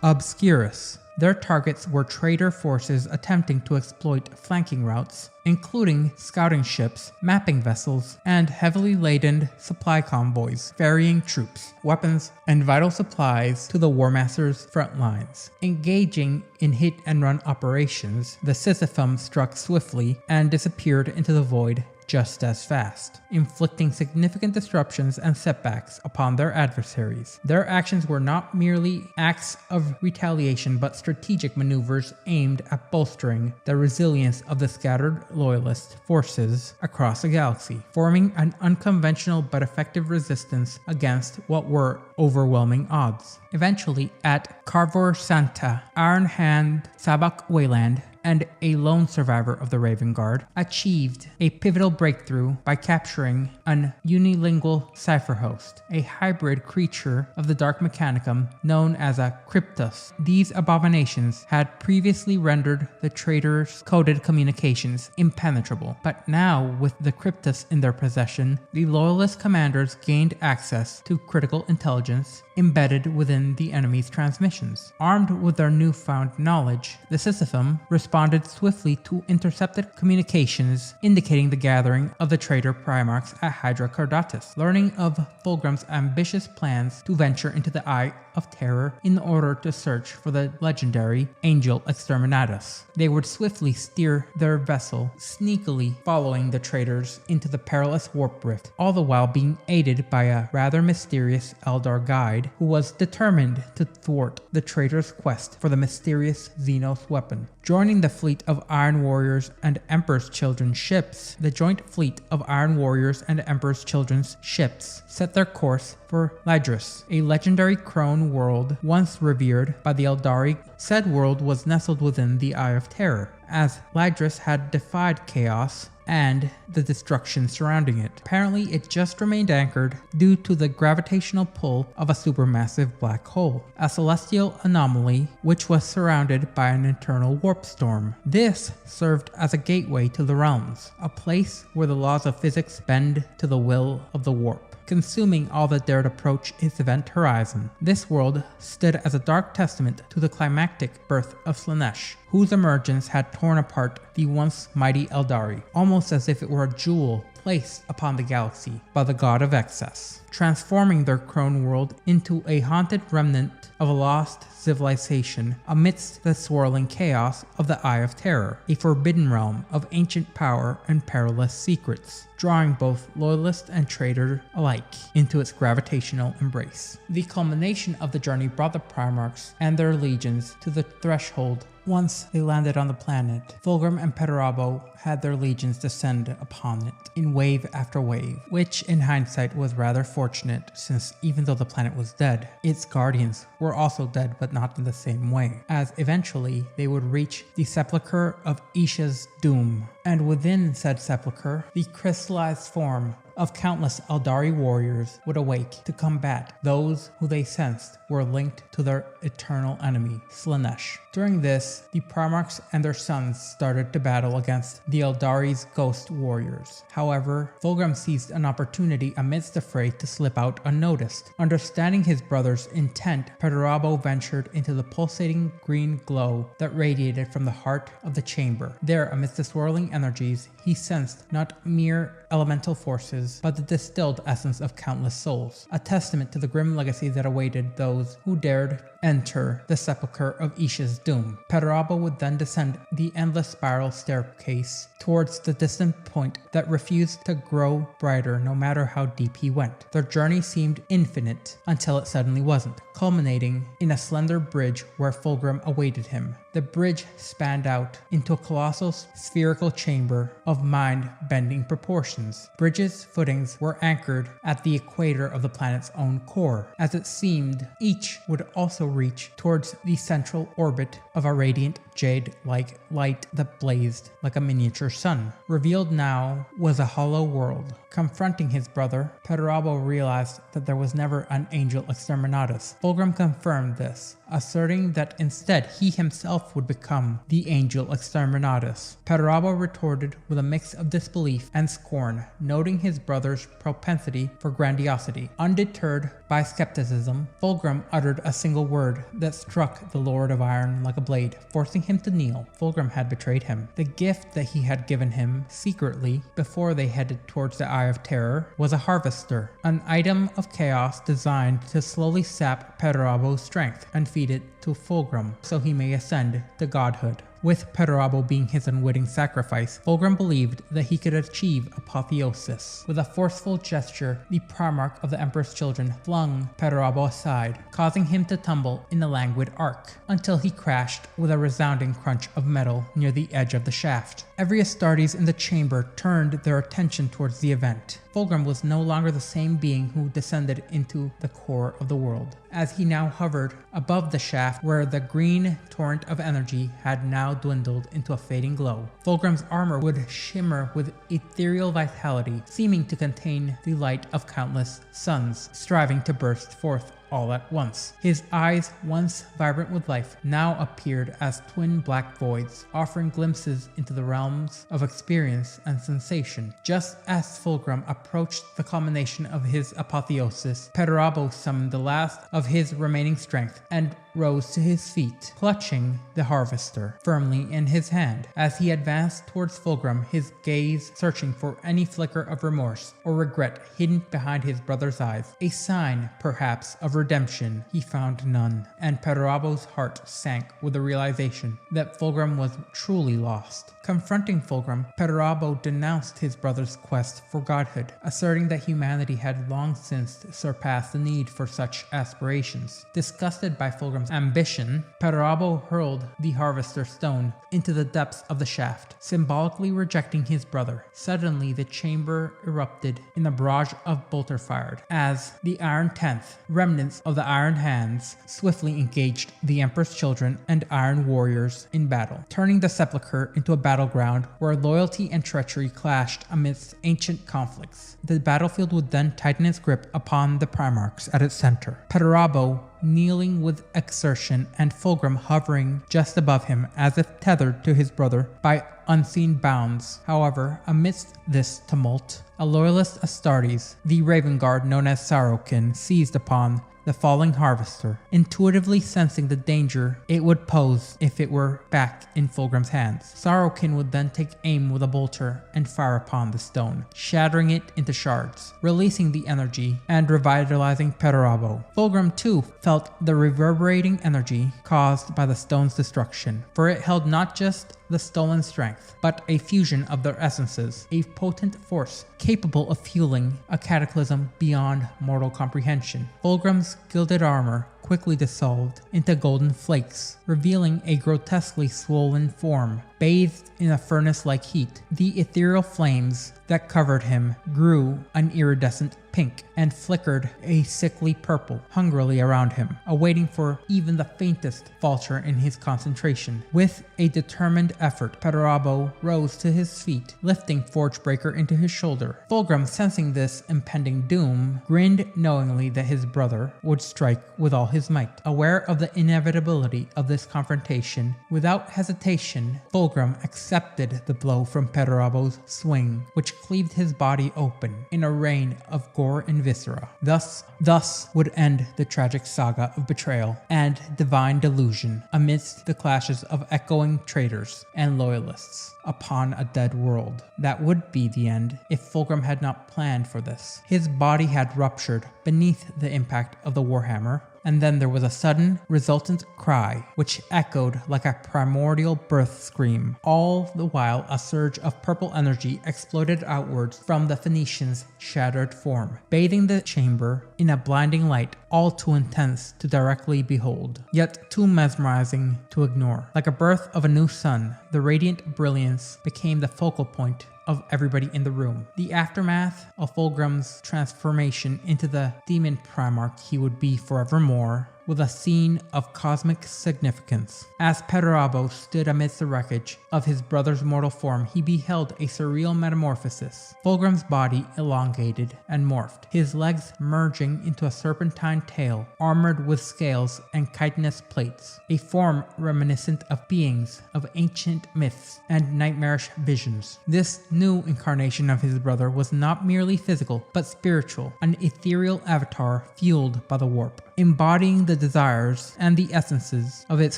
Obscurus. Their targets were traitor forces attempting to exploit flanking routes, including scouting ships, mapping vessels, and heavily laden supply convoys ferrying troops, weapons, and vital supplies to the War Master's front lines. Engaging in hit-and-run operations, the Sisyphum struck swiftly and disappeared into the void just as fast, inflicting significant disruptions and setbacks upon their adversaries. Their actions were not merely acts of retaliation, but strategic maneuvers aimed at bolstering the resilience of the scattered loyalist forces across the galaxy, forming an unconventional but effective resistance against what were overwhelming odds. Eventually, at Carvor Santa, Iron Hand Sabak Wayland, and a lone survivor of the Raven Guard, achieved a pivotal breakthrough by capturing an unilingual cipher host, a hybrid creature of the Dark Mechanicum known as a Cryptus. These abominations had previously rendered the traitors' coded communications impenetrable, but now, with the Cryptus in their possession, the Loyalist commanders gained access to critical intelligence embedded within the enemy's transmissions. Armed with their newfound knowledge, the Sisyphum responded swiftly to intercepted communications indicating the gathering of the traitor Primarchs at Hydra Cardatus. Learning of Fulgrim's ambitious plans to venture into the Eye of Terror in order to search for the legendary Angel Exterminatus, they would swiftly steer their vessel, sneakily following the traitors into the perilous warp rift, all the while being aided by a rather mysterious Eldar guide who was determined to thwart the traitors' quest for the mysterious Xenos weapon. Joining the fleet of Iron Warriors and Emperor's Children's ships, the joint fleet of Iron Warriors and Emperor's Children's ships set their course for Lydrus, a legendary crone world once revered by the Eldari. Said world was nestled within the Eye of Terror. As Lydrus had defied chaos, and the destruction surrounding it. Apparently, it just remained anchored due to the gravitational pull of a supermassive black hole, a celestial anomaly which was surrounded by an eternal warp storm. This served as a gateway to the realms, a place where the laws of physics bend to the will of the warp, consuming all that dared approach its event horizon. This world stood as a dark testament to the climactic birth of Slaanesh, whose emergence had torn apart the once mighty Eldari, almost as if it were a jewel placed upon the galaxy by the god of excess, transforming their crone world into a haunted remnant of a lost civilization amidst the swirling chaos of the Eye of Terror, a forbidden realm of ancient power and perilous secrets, drawing both loyalist and traitor alike into its gravitational embrace. The culmination of the journey brought the Primarchs and their legions to the threshold. Once they landed on the planet, Fulgrim and Perturabo had their legions descend upon it in wave after wave, which in hindsight was rather fortunate, since even though the planet was dead, its guardians were also dead, but not in the same way, as eventually they would reach the sepulchre of Isha's doom, and within said sepulchre, the crystallized form of countless Eldari warriors would awake to combat those who they sensed were linked to their eternal enemy, Slaanesh. During this, the Primarchs and their sons started to battle against the Eldari's ghost warriors. However, Fulgrim seized an opportunity amidst the fray to slip out unnoticed. Understanding his brother's intent, Perturabo ventured into the pulsating green glow that radiated from the heart of the chamber. There, amidst the swirling energies, he sensed not mere elemental forces, but the distilled essence of countless souls, a testament to the grim legacy that awaited those who dared enter the sepulchre of Isha's doom. Perturabo would then descend the endless spiral staircase towards the distant point that refused to grow brighter no matter how deep he went. Their journey seemed infinite until it suddenly wasn't, culminating in a slender bridge where Fulgrim awaited him. The bridge spanned out into a colossal spherical chamber of mind-bending proportions. Bridge's footings were anchored at the equator of the planet's own core. As it seemed, each would also reach towards the central orbit of a radiant jade-like light that blazed like a miniature sun. Revealed now was a hollow world. Confronting his brother, Perturabo realized that there was never an angel exterminatus. Fulgrim confirmed this, asserting that instead he himself would become the angel exterminatus. Perturabo retorted with a mix of disbelief and scorn, noting his brother's propensity for grandiosity. Undeterred by skepticism, Fulgrim uttered a single word that struck the Lord of Iron like a blade, forcing him to kneel. Fulgrim had betrayed him. The gift that he had given him secretly before they headed towards the Eye of Terror was a harvester, an item of chaos designed to slowly sap Perturabo's strength and feed it to Fulgrim so he may ascend to godhood. With Perturabo being his unwitting sacrifice, Fulgrim believed that he could achieve apotheosis. With a forceful gesture, the Primarch of the Emperor's Children flung Perturabo aside, causing him to tumble in a languid arc, until he crashed with a resounding crunch of metal near the edge of the shaft. Every Astartes in the chamber turned their attention towards the event. Fulgrim was no longer the same being who descended into the core of the world, as he now hovered above the shaft where the green torrent of energy had now dwindled into a fading glow. Fulgrim's armor would shimmer with ethereal vitality, seeming to contain the light of countless suns, striving to burst forth all at once. His eyes, once vibrant with life, now appeared as twin black voids, offering glimpses into the realms of experience and sensation. Just as Fulgrim approached the culmination of his apotheosis, Perturabo summoned the last of his remaining strength and rose to his feet, clutching the harvester firmly in his hand. As he advanced towards Fulgrim, his gaze searching for any flicker of remorse or regret hidden behind his brother's eyes, a sign, perhaps, of redemption. He found none, and Perturabo's heart sank with the realization that Fulgrim was truly lost. Confronting Fulgrim, Perturabo denounced his brother's quest for godhood, asserting that humanity had long since surpassed the need for such aspirations. Disgusted by Fulgrim's Fulgrim's ambition, Perturabo hurled the Harvester Stone into the depths of the shaft, symbolically rejecting his brother. Suddenly, the chamber erupted in a barrage of bolter fired, as the Iron Tenth, remnants of the Iron Hands, swiftly engaged the Emperor's children and Iron Warriors in battle, turning the Sepulchre into a battleground where loyalty and treachery clashed amidst ancient conflicts. The battlefield would then tighten its grip upon the Primarchs at its center. Perturabo kneeling with exertion and Fulgrim hovering just above him as if tethered to his brother by unseen bounds. However, amidst this tumult, a loyalist Astartes, the Raven Guard known as Sarrokin, seized upon the falling Harvester, intuitively sensing the danger it would pose if it were back in Fulgrim's hands. Sarrokin would then take aim with a bolter and fire upon the stone, shattering it into shards, releasing the energy and revitalizing Perturabo. Fulgrim too felt the reverberating energy caused by the stone's destruction, for it held not just the stolen strength, but a fusion of their essences, a potent force capable of fueling a cataclysm beyond mortal comprehension. Fulgrim's gilded armor quickly dissolved into golden flakes, revealing a grotesquely swollen form, bathed in a furnace-like heat. The ethereal flames that covered him grew an iridescent pink and flickered a sickly purple hungrily around him, awaiting for even the faintest falter in his concentration. With a determined effort, Perturabo rose to his feet, lifting Forgebreaker into his shoulder. Fulgrim, sensing this impending doom, grinned knowingly that his brother would strike with all his might. Aware of the inevitability of this confrontation, without hesitation, Fulgrim accepted the blow from Perturabo's swing, which cleaved his body open in a rain of gore and viscera. Thus would end the tragic saga of betrayal and divine delusion amidst the clashes of echoing traitors and loyalists upon a dead world. That would be the end if Fulgrim had not planned for this. His body had ruptured beneath the impact of the Warhammer, and then there was a sudden, resultant cry, which echoed like a primordial birth scream. All the while, a surge of purple energy exploded outwards from the Phoenician's shattered form, bathing the chamber in a blinding light all too intense to directly behold, yet too mesmerizing to ignore. Like a birth of a new sun, the radiant brilliance became the focal point of everybody in the room. The aftermath of Fulgrim's transformation into the demon Primarch he would be forevermore with a scene of cosmic significance. As Perturabo stood amidst the wreckage of his brother's mortal form, he beheld a surreal metamorphosis. Fulgrim's body elongated and morphed, his legs merging into a serpentine tail, armored with scales and chitinous plates, a form reminiscent of beings of ancient myths and nightmarish visions. This new incarnation of his brother was not merely physical, but spiritual, an ethereal avatar fueled by the warp, embodying the desires and the essences of its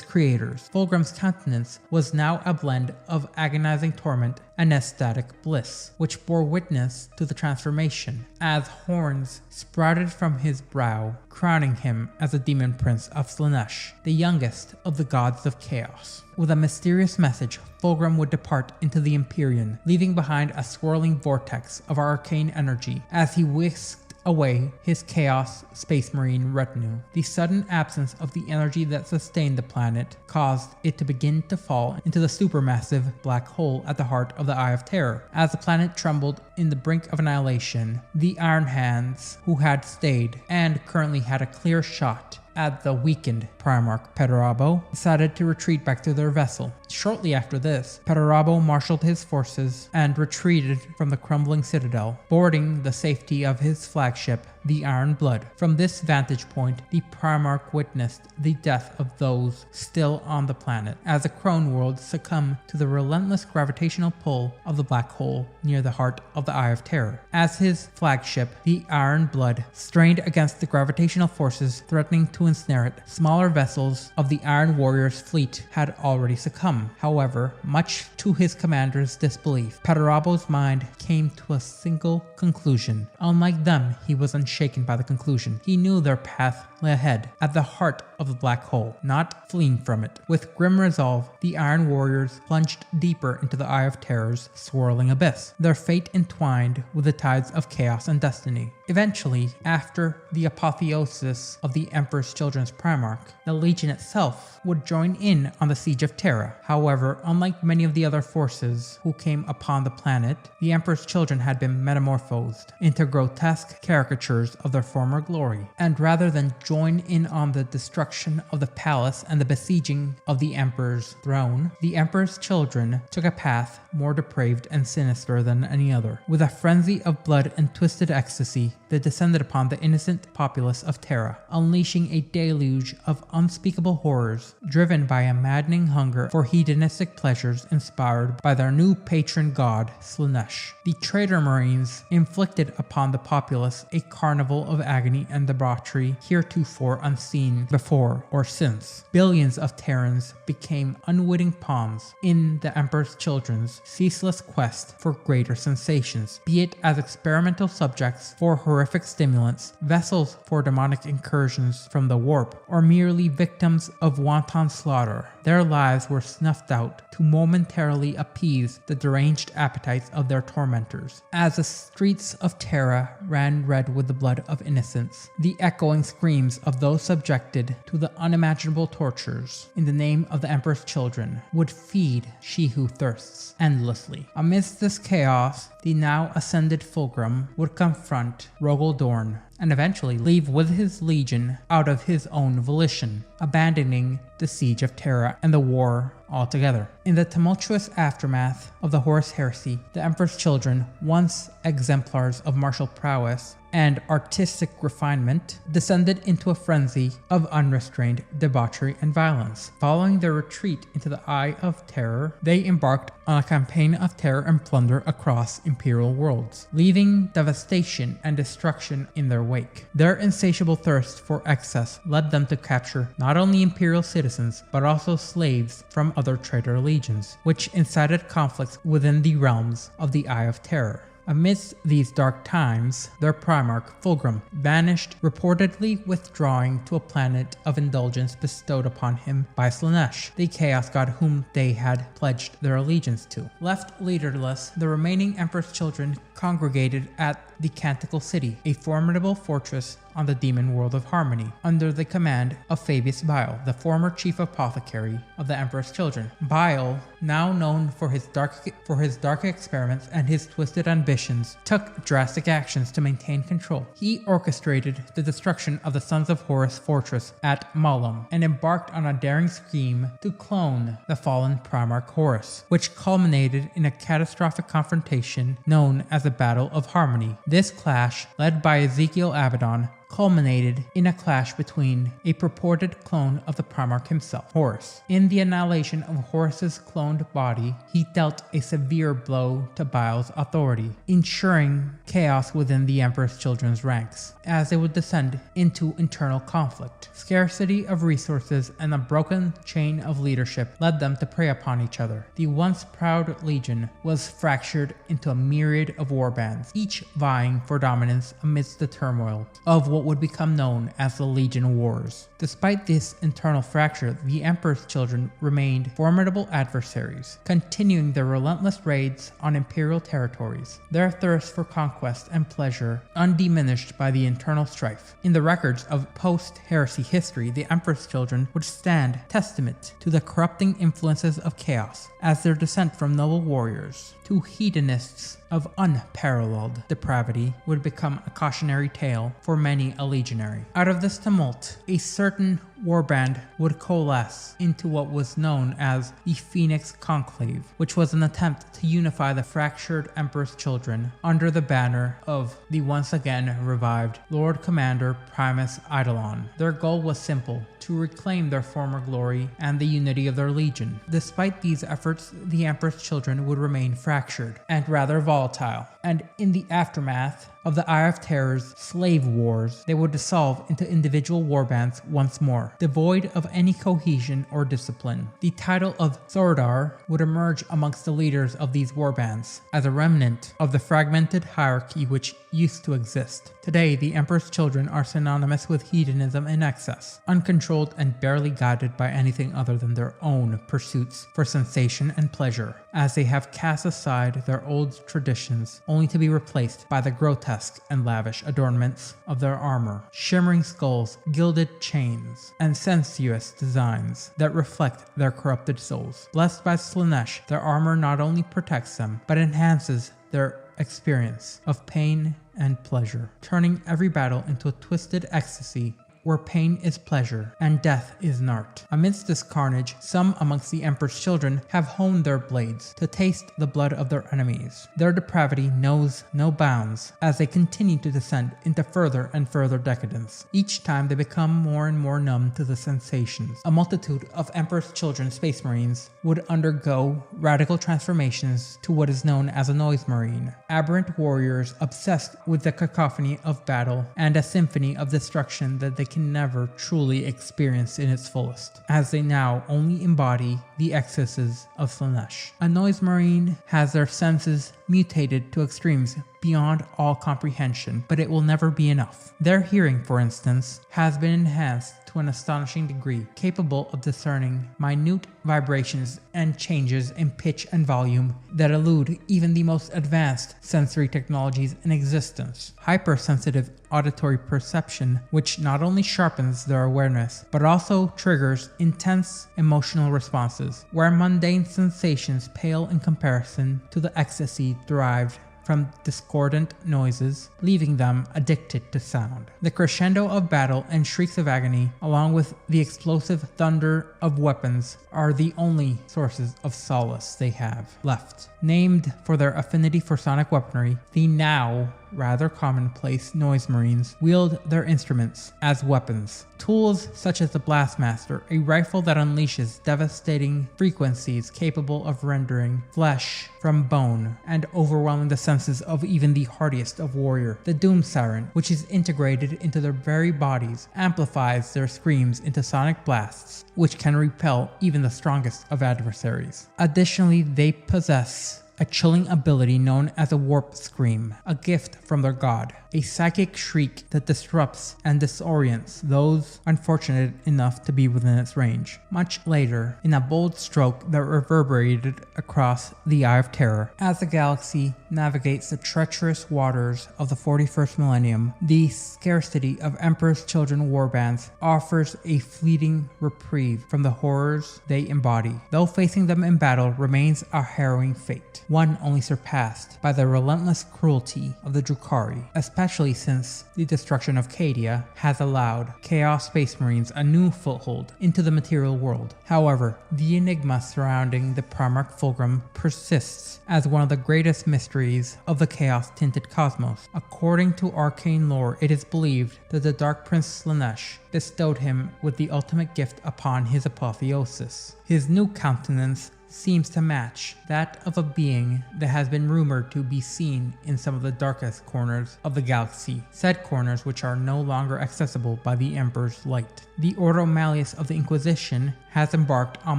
creators. Fulgrim's countenance was now a blend of agonizing torment and ecstatic bliss, which bore witness to the transformation, as horns sprouted from his brow, crowning him as a demon prince of Slaanesh, the youngest of the gods of chaos. With a mysterious message, Fulgrim would depart into the Empyrean, leaving behind a swirling vortex of arcane energy as he whisked away his Chaos Space Marine retinue. The sudden absence of the energy that sustained the planet caused it to begin to fall into the supermassive black hole at the heart of the Eye of Terror. As the planet trembled in the brink of annihilation, the Iron Hands, who had stayed and currently had a clear shot at the weakened Primarch Perturabo, decided to retreat back to their vessel. Shortly after this, Perturabo marshaled his forces and retreated from the crumbling citadel, boarding the safety of his flagship, the Iron Blood. From this vantage point, the Primarch witnessed the death of those still on the planet, as the Crone world succumbed to the relentless gravitational pull of the black hole near the heart of the Eye of Terror. As his flagship, the Iron Blood, strained against the gravitational forces threatening to ensnare it, smaller vessels of the Iron Warrior's fleet had already succumbed. However, much to his commander's disbelief, Perturabo's mind came to a single conclusion. Unlike them, he was unshaken by the conclusion. He knew their path lay ahead, at the heart of the black hole, not fleeing from it. With grim resolve, the Iron Warriors plunged deeper into the Eye of Terror's swirling abyss, their fate entwined with the tides of chaos and destiny. Eventually, after the apotheosis of the Emperor's Children's Primarch, the Legion itself would join in on the siege of Terra. However, unlike many of the other forces who came upon the planet, the Emperor's Children had been metamorphosed into grotesque caricatures of their former glory. And rather than join in on the destruction of the palace and the besieging of the Emperor's throne, the Emperor's Children took a path more depraved and sinister than any other. With a frenzy of blood and twisted ecstasy, they descended upon the innocent populace of Terra, unleashing a deluge of unspeakable horrors, driven by a maddening hunger for hedonistic pleasures inspired by their new patron god, Slaanesh. The traitor marines inflicted upon the populace a carnival of agony and debauchery heretofore unseen before or since. Billions of Terrans became unwitting pawns in the Emperor's Children's ceaseless quest for greater sensations, be it as experimental subjects for horrific stimulants, vessels for demonic incursions from the warp, or merely victims of wanton slaughter. Their lives were snuffed out to momentarily appease the deranged appetites of their tormentors. As the streets of Terra ran red with the blood of innocents, the echoing screams of those subjected to the unimaginable tortures in the name of the Emperor's Children would feed she who thirsts endlessly. Amidst this chaos, the now ascended Fulgrim would confront Rogel Dorn and eventually leave with his legion out of his own volition, abandoning the siege of Terra and the war altogether. In the tumultuous aftermath of the Horus Heresy, the Emperor's Children, once exemplars of martial prowess and artistic refinement, descended into a frenzy of unrestrained debauchery and violence. Following their retreat into the Eye of Terror, they embarked on a campaign of terror and plunder across Imperial worlds, leaving devastation and destruction in their wake. Their insatiable thirst for excess led them to capture not only Imperial citizens, but also slaves from other traitor legions, which incited conflicts within the realms of the Eye of Terror. Amidst these dark times, their Primarch, Fulgrim, vanished, reportedly withdrawing to a planet of indulgence bestowed upon him by Slaanesh, the Chaos God whom they had pledged their allegiance to. Left leaderless, the remaining Emperor's Children congregated at the Canticle City, a formidable fortress on the demon world of Harmony, under the command of Fabius Bile, the former chief apothecary of the Emperor's Children. Bile, now known for his dark experiments and his twisted ambitions, took drastic actions to maintain control. He orchestrated the destruction of the Sons of Horus fortress at Malum and embarked on a daring scheme to clone the fallen Primarch Horus, which culminated in a catastrophic confrontation known as the Battle of Harmony. This clash, led by Ezekiel Abaddon, culminated in a clash between a purported clone of the Primarch himself, Horus. In the annihilation of Horus's cloned body, he dealt a severe blow to Bile's authority, ensuring chaos within the Emperor's Children's ranks, as they would descend into internal conflict. Scarcity of resources and a broken chain of leadership led them to prey upon each other. The once proud legion was fractured into a myriad of warbands, each vying for dominance amidst the turmoil of what would become known as the Legion Wars. Despite this internal fracture, the Emperor's Children remained formidable adversaries, continuing their relentless raids on Imperial territories, their thirst for conquest and pleasure undiminished by the internal strife. In the records of post-heresy history, the Emperor's Children would stand testament to the corrupting influences of chaos, as their descent from noble warriors to hedonists of unparalleled depravity would become a cautionary tale for many a legionary. Out of this tumult, a certain warband would coalesce into what was known as the Phoenix Conclave, which was an attempt to unify the fractured Emperor's Children under the banner of the once again revived Lord Commander Primus Eidolon. Their goal was simple: to reclaim their former glory and the unity of their legion. Despite these efforts, the Emperor's Children would remain fractured and rather volatile, and in the aftermath of the Eye of Terror's slave wars, they would dissolve into individual warbands once more. war, devoid of any cohesion or discipline. The title of Sordar would emerge amongst the leaders of these warbands as a remnant of the fragmented hierarchy which used to exist. Today, the Emperor's children are synonymous with hedonism in excess, uncontrolled and barely guided by anything other than their own pursuits for sensation and pleasure, as they have cast aside their old traditions only to be replaced by the grotesque and lavish adornments of their armor, shimmering skulls, gilded chains, and sensuous designs that reflect their corrupted souls. Blessed by Slaanesh, their armor not only protects them, but enhances their experience of pain and pleasure, turning every battle into a twisted ecstasy where pain is pleasure and death is an art. Amidst this carnage, some amongst the Emperor's children have honed their blades to taste the blood of their enemies. Their depravity knows no bounds as they continue to descend into further and further decadence. Each time they become more and more numb to the sensations. A multitude of Emperor's children Space Marines would undergo radical transformations to what is known as a noise marine. Aberrant warriors obsessed with the cacophony of battle and a symphony of destruction that they can never truly experience in its fullest, as they now only embody the excesses of Slaanesh. A noise marine has their senses mutated to extremes beyond all comprehension, but it will never be enough. Their hearing, for instance, has been enhanced to an astonishing degree, capable of discerning minute vibrations and changes in pitch and volume that elude even the most advanced sensory technologies in existence. Hypersensitive auditory perception, which not only sharpens their awareness, but also triggers intense emotional responses, where mundane sensations pale in comparison to the ecstasy derived from discordant noises, leaving them addicted to sound. The crescendo of battle and shrieks of agony, along with the explosive thunder of weapons, are the only sources of solace they have left. Named for their affinity for sonic weaponry, the now rather commonplace noise marines wield their instruments as weapons. Tools such as the Blastmaster, a rifle that unleashes devastating frequencies capable of rendering flesh from bone and overwhelming the senses of even the hardiest of warrior. The Doom Siren, which is integrated into their very bodies, amplifies their screams into sonic blasts, which can repel even the strongest of adversaries. Additionally, they possess a chilling ability known as a warp scream, a gift from their god, a psychic shriek that disrupts and disorients those unfortunate enough to be within its range. Much later, in a bold stroke that reverberated across the Eye of Terror, as the galaxy navigates the treacherous waters of the 41st millennium, the scarcity of Emperor's Children warbands offers a fleeting reprieve from the horrors they embody, though facing them in battle remains a harrowing fate, one only surpassed by the relentless cruelty of the Drukhari, especially since the destruction of Cadia has allowed Chaos Space Marines a new foothold into the material world. However, the enigma surrounding the Primarch Fulgrim persists as one of the greatest mysteries of the chaos-tinted cosmos. According to arcane lore, it is believed that the Dark Prince Slaanesh bestowed him with the ultimate gift upon his apotheosis. His new countenance seems to match that of a being that has been rumored to be seen in some of the darkest corners of the galaxy, said corners which are no longer accessible by the Emperor's light. The Ordo Malleus of the Inquisition has embarked on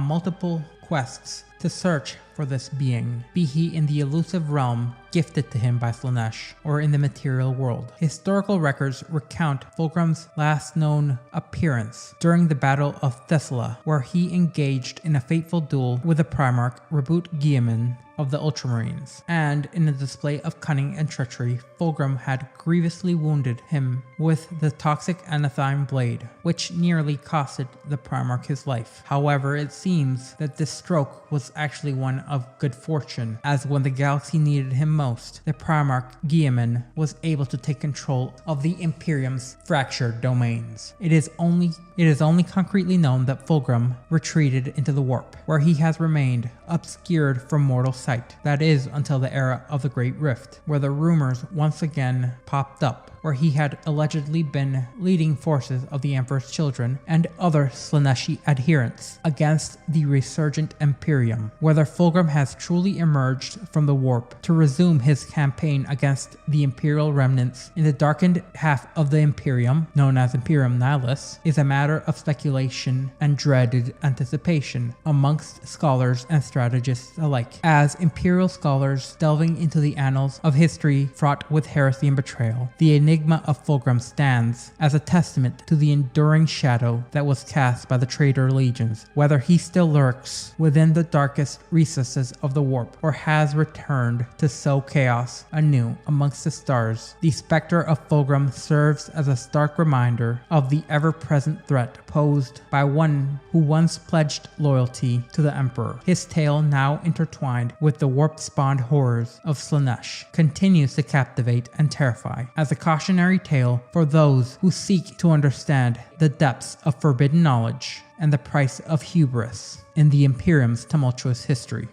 multiple quests to search for this being, be he in the elusive realm gifted to him by Slaanesh or in the material world. Historical records recount Fulgrim's last known appearance during the Battle of Thessaly, where he engaged in a fateful duel with the Primarch Reboot Guilliman of the Ultramarines, and in a display of cunning and treachery, Fulgrim had grievously wounded him with the toxic anathime blade, which nearly costed the Primarch his life. However, it seems that this stroke was actually one of good fortune, as when the galaxy needed him most, the Primarch Guilliman was able to take control of the Imperium's fractured domains. It is only concretely known that Fulgrim retreated into the warp, where he has remained obscured from mortal sight. That is until the era of the Great Rift, where the rumors once again popped up where he had allegedly been leading forces of the Emperor's children and other Slaaneshi adherents against the resurgent Imperium. Whether Fulgrim has truly emerged from the warp to resume his campaign against the Imperial remnants in the darkened half of the Imperium, known as Imperium Nihilus, is a matter of speculation and dreaded anticipation amongst scholars and strategists alike, as Imperial scholars delving into the annals of history fraught with heresy and betrayal. The enigma of Fulgrim stands as a testament to the enduring shadow that was cast by the traitor legions, whether he still lurks within the darkest recesses of the warp or has returned to sow chaos anew amongst the stars. The specter of Fulgrim serves as a stark reminder of the ever-present threat posed by one who once pledged loyalty to the Emperor. His tale, now intertwined with the warp-spawned horrors of Slaanesh, continues to captivate and terrify as a cautionary tale for those who seek to understand the depths of forbidden knowledge and the price of hubris in the Imperium's tumultuous history.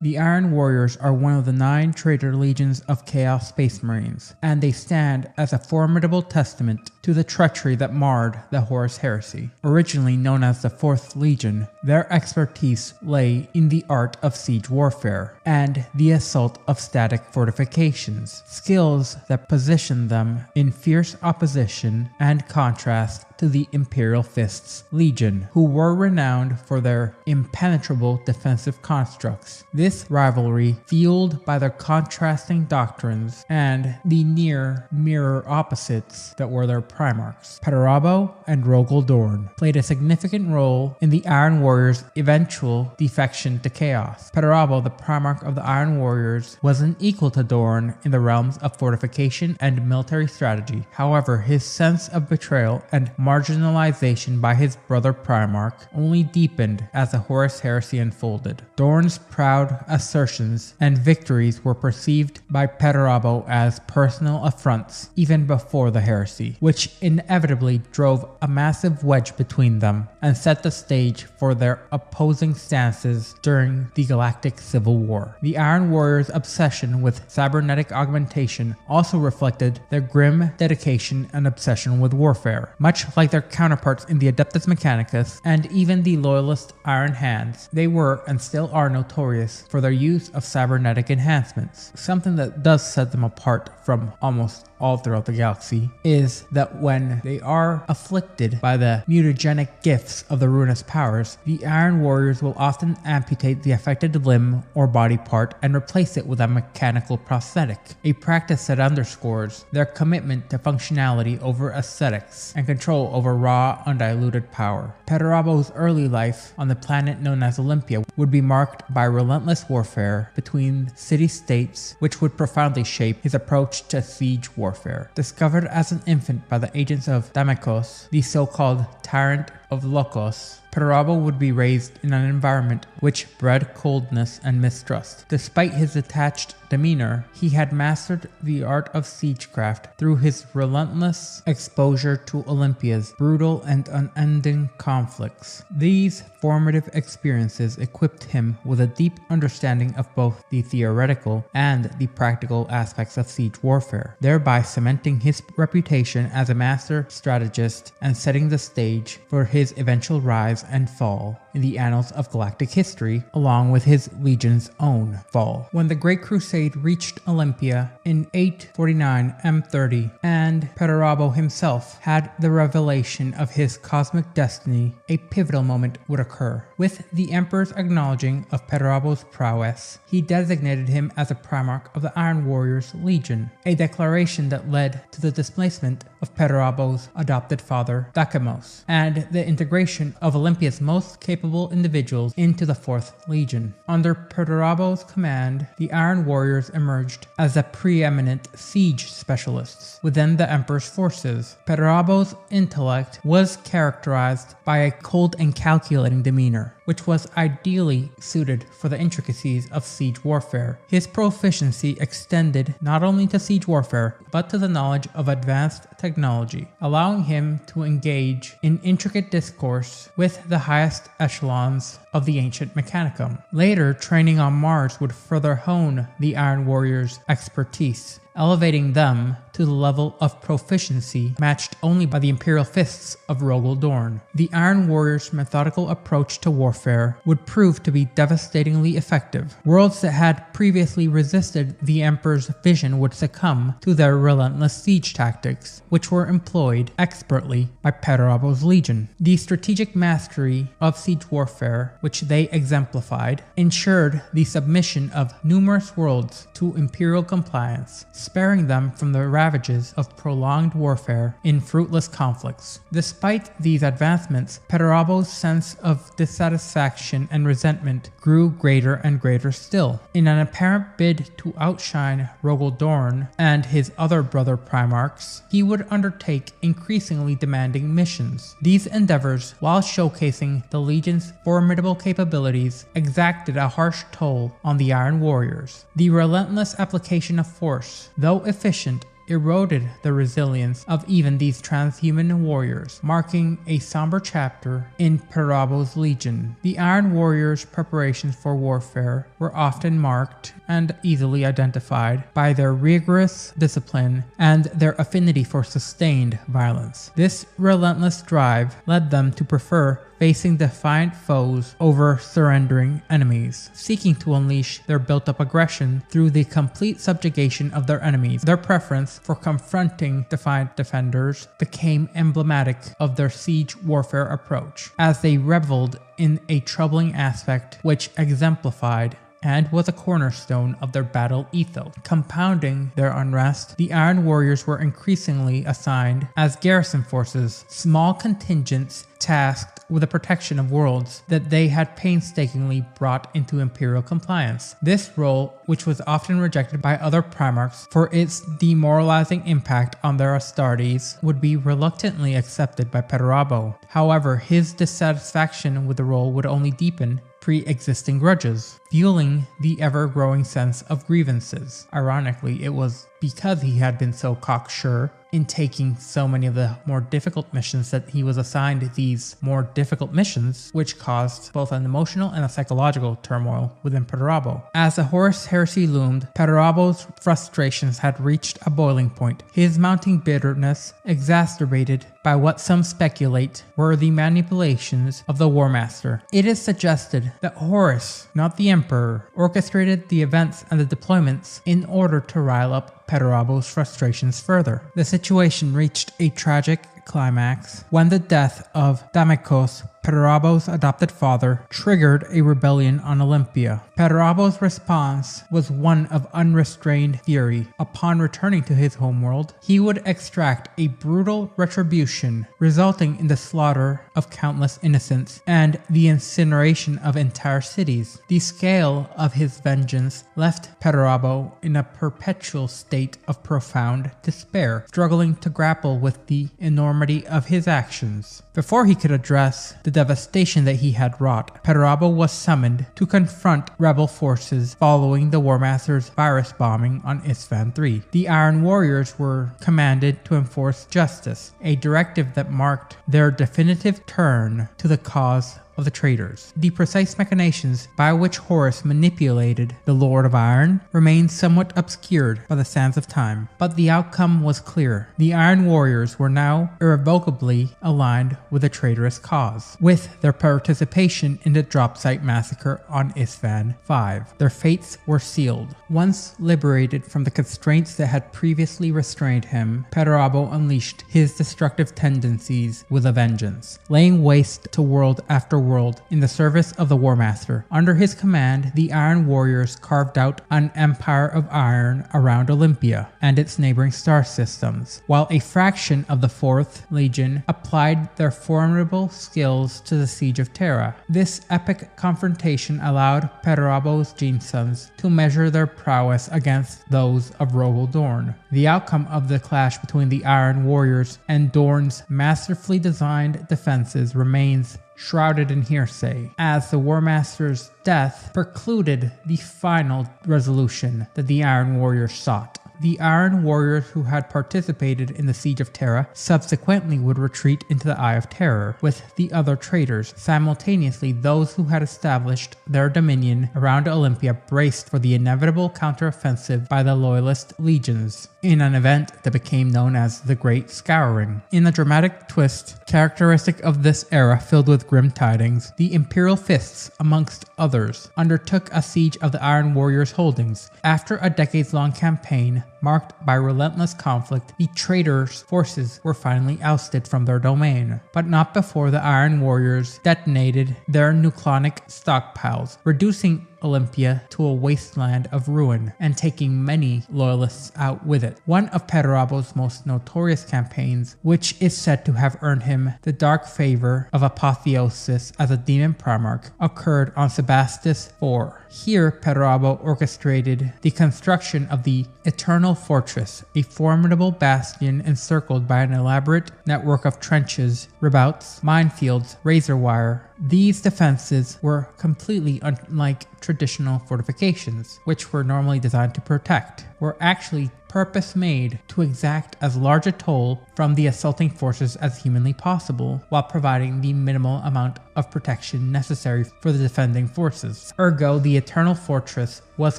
The Iron Warriors are one of the 9 traitor legions of Chaos Space Marines, and they stand as a formidable testament to the treachery that marred the Horus Heresy. Originally known as the 4th Legion, their expertise lay in the art of siege warfare and the assault of static fortifications, skills that positioned them in fierce opposition and contrast to the Imperial Fist's Legion, who were renowned for their impenetrable defensive constructs. This rivalry, fueled by their contrasting doctrines and the near mirror opposites that were their Primarchs, Perturabo and Rogel Dorn, played a significant role in the Iron Warriors' eventual defection to Chaos. Perturabo, the Primarch of the Iron Warriors, was an equal to Dorn in the realms of fortification and military strategy. However, his sense of betrayal and marginalization by his brother Primarch only deepened as the Horus Heresy unfolded. Dorn's proud assertions and victories were perceived by Perturabo as personal affronts even before the heresy, which inevitably drove a massive wedge between them and set the stage for their opposing stances during the Galactic Civil War. The Iron Warriors' obsession with cybernetic augmentation also reflected their grim dedication and obsession with warfare. Much like their counterparts in the Adeptus Mechanicus and even the loyalist Iron Hands, they were and still are notorious for their use of cybernetic enhancements. Something that does set them apart from almost all throughout the galaxy is that when they are afflicted by the mutagenic gifts of the ruinous powers, the Iron Warriors will often amputate the affected limb or body part and replace it with a mechanical prosthetic, a practice that underscores their commitment to functionality over aesthetics and control over raw, undiluted power. Perturabo's early life on the planet known as Olympia would be marked by relentless warfare between city-states, which would profoundly shape his approach to siege warfare. Discovered as an infant by the agents of Damikos, the so-called Tyrant of Lokos, Perturabo would be raised in an environment which bred coldness and mistrust. Despite his detached demeanor, he had mastered the art of siegecraft through his relentless exposure to Olympia's brutal and unending conflicts. These formative experiences equipped him with a deep understanding of both the theoretical and the practical aspects of siege warfare, thereby cementing his reputation as a master strategist and setting the stage for his eventual rise and fall in the annals of galactic history, along with his legion's own fall. When the Great Crusade reached Olympia in 849 M30 and Perturabo himself had the revelation of his cosmic destiny, a pivotal moment would occur. With the Emperor's acknowledging of Perturabo's prowess, he designated him as a Primarch of the Iron Warriors Legion, a declaration that led to the displacement of Perturabo's adopted father, Dakamos, and the integration of Olympia's most capable individuals into the 4th Legion. Under Perturabo's command, the Iron Warriors emerged as the preeminent siege specialists within the Emperor's forces. Perturabo's intellect was characterized by a cold and calculating demeanor, which was ideally suited for the intricacies of siege warfare. His proficiency extended not only to siege warfare, but to the knowledge of advanced technology, allowing him to engage in intricate discourse with the highest echelons of the ancient Mechanicum. Later, training on Mars would further hone the Iron Warriors' expertise, elevating them to the level of proficiency matched only by the Imperial Fists of Rogel Dorn. The Iron Warriors' methodical approach to warfare would prove to be devastatingly effective. Worlds that had previously resisted the Emperor's vision would succumb to their relentless siege tactics, which were employed expertly by Perturabo's Legion. The strategic mastery of siege warfare, which they exemplified, ensured the submission of numerous worlds to Imperial compliance, sparing them from the ravages of prolonged warfare in fruitless conflicts. Despite these advancements, Perturabo's sense of dissatisfaction and resentment grew greater and greater still. In an apparent bid to outshine Rogel Dorn and his other brother Primarchs, he would undertake increasingly demanding missions. These endeavors, while showcasing the Legion's formidable capabilities, exacted a harsh toll on the Iron Warriors. The relentless application of force, though efficient, eroded the resilience of even these transhuman warriors, marking a somber chapter in Perturabo's Legion. The Iron Warriors' preparations for warfare were often marked and easily identified by their rigorous discipline and their affinity for sustained violence. This relentless drive led them to prefer facing defiant foes over surrendering enemies, seeking to unleash their built-up aggression through the complete subjugation of their enemies. Their preference for confronting defiant defenders became emblematic of their siege warfare approach, as they reveled in a troubling aspect which exemplified and was a cornerstone of their battle ethos. Compounding their unrest, the Iron Warriors were increasingly assigned as garrison forces, small contingents tasked with the protection of worlds that they had painstakingly brought into Imperial compliance. This role, which was often rejected by other Primarchs for its demoralizing impact on their Astartes, would be reluctantly accepted by Perturabo. However, his dissatisfaction with the role would only deepen pre-existing grudges, fueling the ever-growing sense of grievances. Ironically, it was because he had been so cocksure in taking so many of the more difficult missions that he was assigned these more difficult missions, which caused both an emotional and a psychological turmoil within Perturabo. As the Horus heresy loomed, Perturabo's frustrations had reached a boiling point, his mounting bitterness exacerbated by what some speculate were the manipulations of the War Master. It is suggested that Horus, not the Emperor, orchestrated the events and the deployments in order to rile up Perturabo's frustrations further. The situation reached a tragic climax when the death of Damikos, Perturabo's adopted father, triggered a rebellion on Olympia. Perturabo's response was one of unrestrained fury. Upon returning to his homeworld, he would extract a brutal retribution, resulting in the slaughter of countless innocents and the incineration of entire cities. The scale of his vengeance left Perturabo in a perpetual state of profound despair, struggling to grapple with the enormity of his actions. Before he could address the devastation that he had wrought, Perturabo was summoned to confront rebel forces following the War Master's virus bombing on Isstvan III. The Iron Warriors were commanded to enforce justice, a directive that marked their definitive turn to the cause of the traitors. The precise machinations by which Horus manipulated the Lord of Iron remained somewhat obscured by the sands of time, but the outcome was clear. The Iron Warriors were now irrevocably aligned with a traitorous cause. With their participation in the drop site massacre on Isstvan V, their fates were sealed. Once liberated from the constraints that had previously restrained him, Perturabo unleashed his destructive tendencies with a vengeance, laying waste to world after world in the service of the War Master. Under his command, the Iron Warriors carved out an empire of iron around Olympia and its neighboring star systems, while a fraction of the 4th Legion applied their formidable skills to the siege of Terra. This epic confrontation allowed Perturabo's Gene-Sons to measure their prowess against those of Rogel Dorn. The outcome of the clash between the Iron Warriors and Dorn's masterfully designed defenses remains shrouded in hearsay, as the War Master's death precluded the final resolution that the Iron Warriors sought. the Iron Warriors who had participated in the Siege of Terra subsequently would retreat into the Eye of Terror with the other traitors. Simultaneously, those who had established their dominion around Olympia braced for the inevitable counteroffensive by the Loyalist legions, in an event that became known as the Great Scouring. In a dramatic twist characteristic of this era filled with grim tidings, the Imperial Fists, amongst others, undertook a siege of the Iron Warriors' holdings. After a decades-long campaign marked by relentless conflict, the traitors' forces were finally ousted from their domain, but not before the Iron Warriors detonated their nucleonic stockpiles, reducing Olympia to a wasteland of ruin and taking many loyalists out with it. One of Perturabo's most notorious campaigns, which is said to have earned him the dark favor of apotheosis as a demon primarch, occurred on Sebastus IV. Here, Perturabo orchestrated the construction of the Eternal Fortress, a formidable bastion encircled by an elaborate network of trenches, redoubts, minefields, razor wire. These defenses were completely unlike traditional fortifications, which were normally designed to protect, were actually purpose-made to exact as large a toll from the assaulting forces as humanly possible, while providing the minimal amount of protection necessary for the defending forces. Ergo, the Eternal Fortress was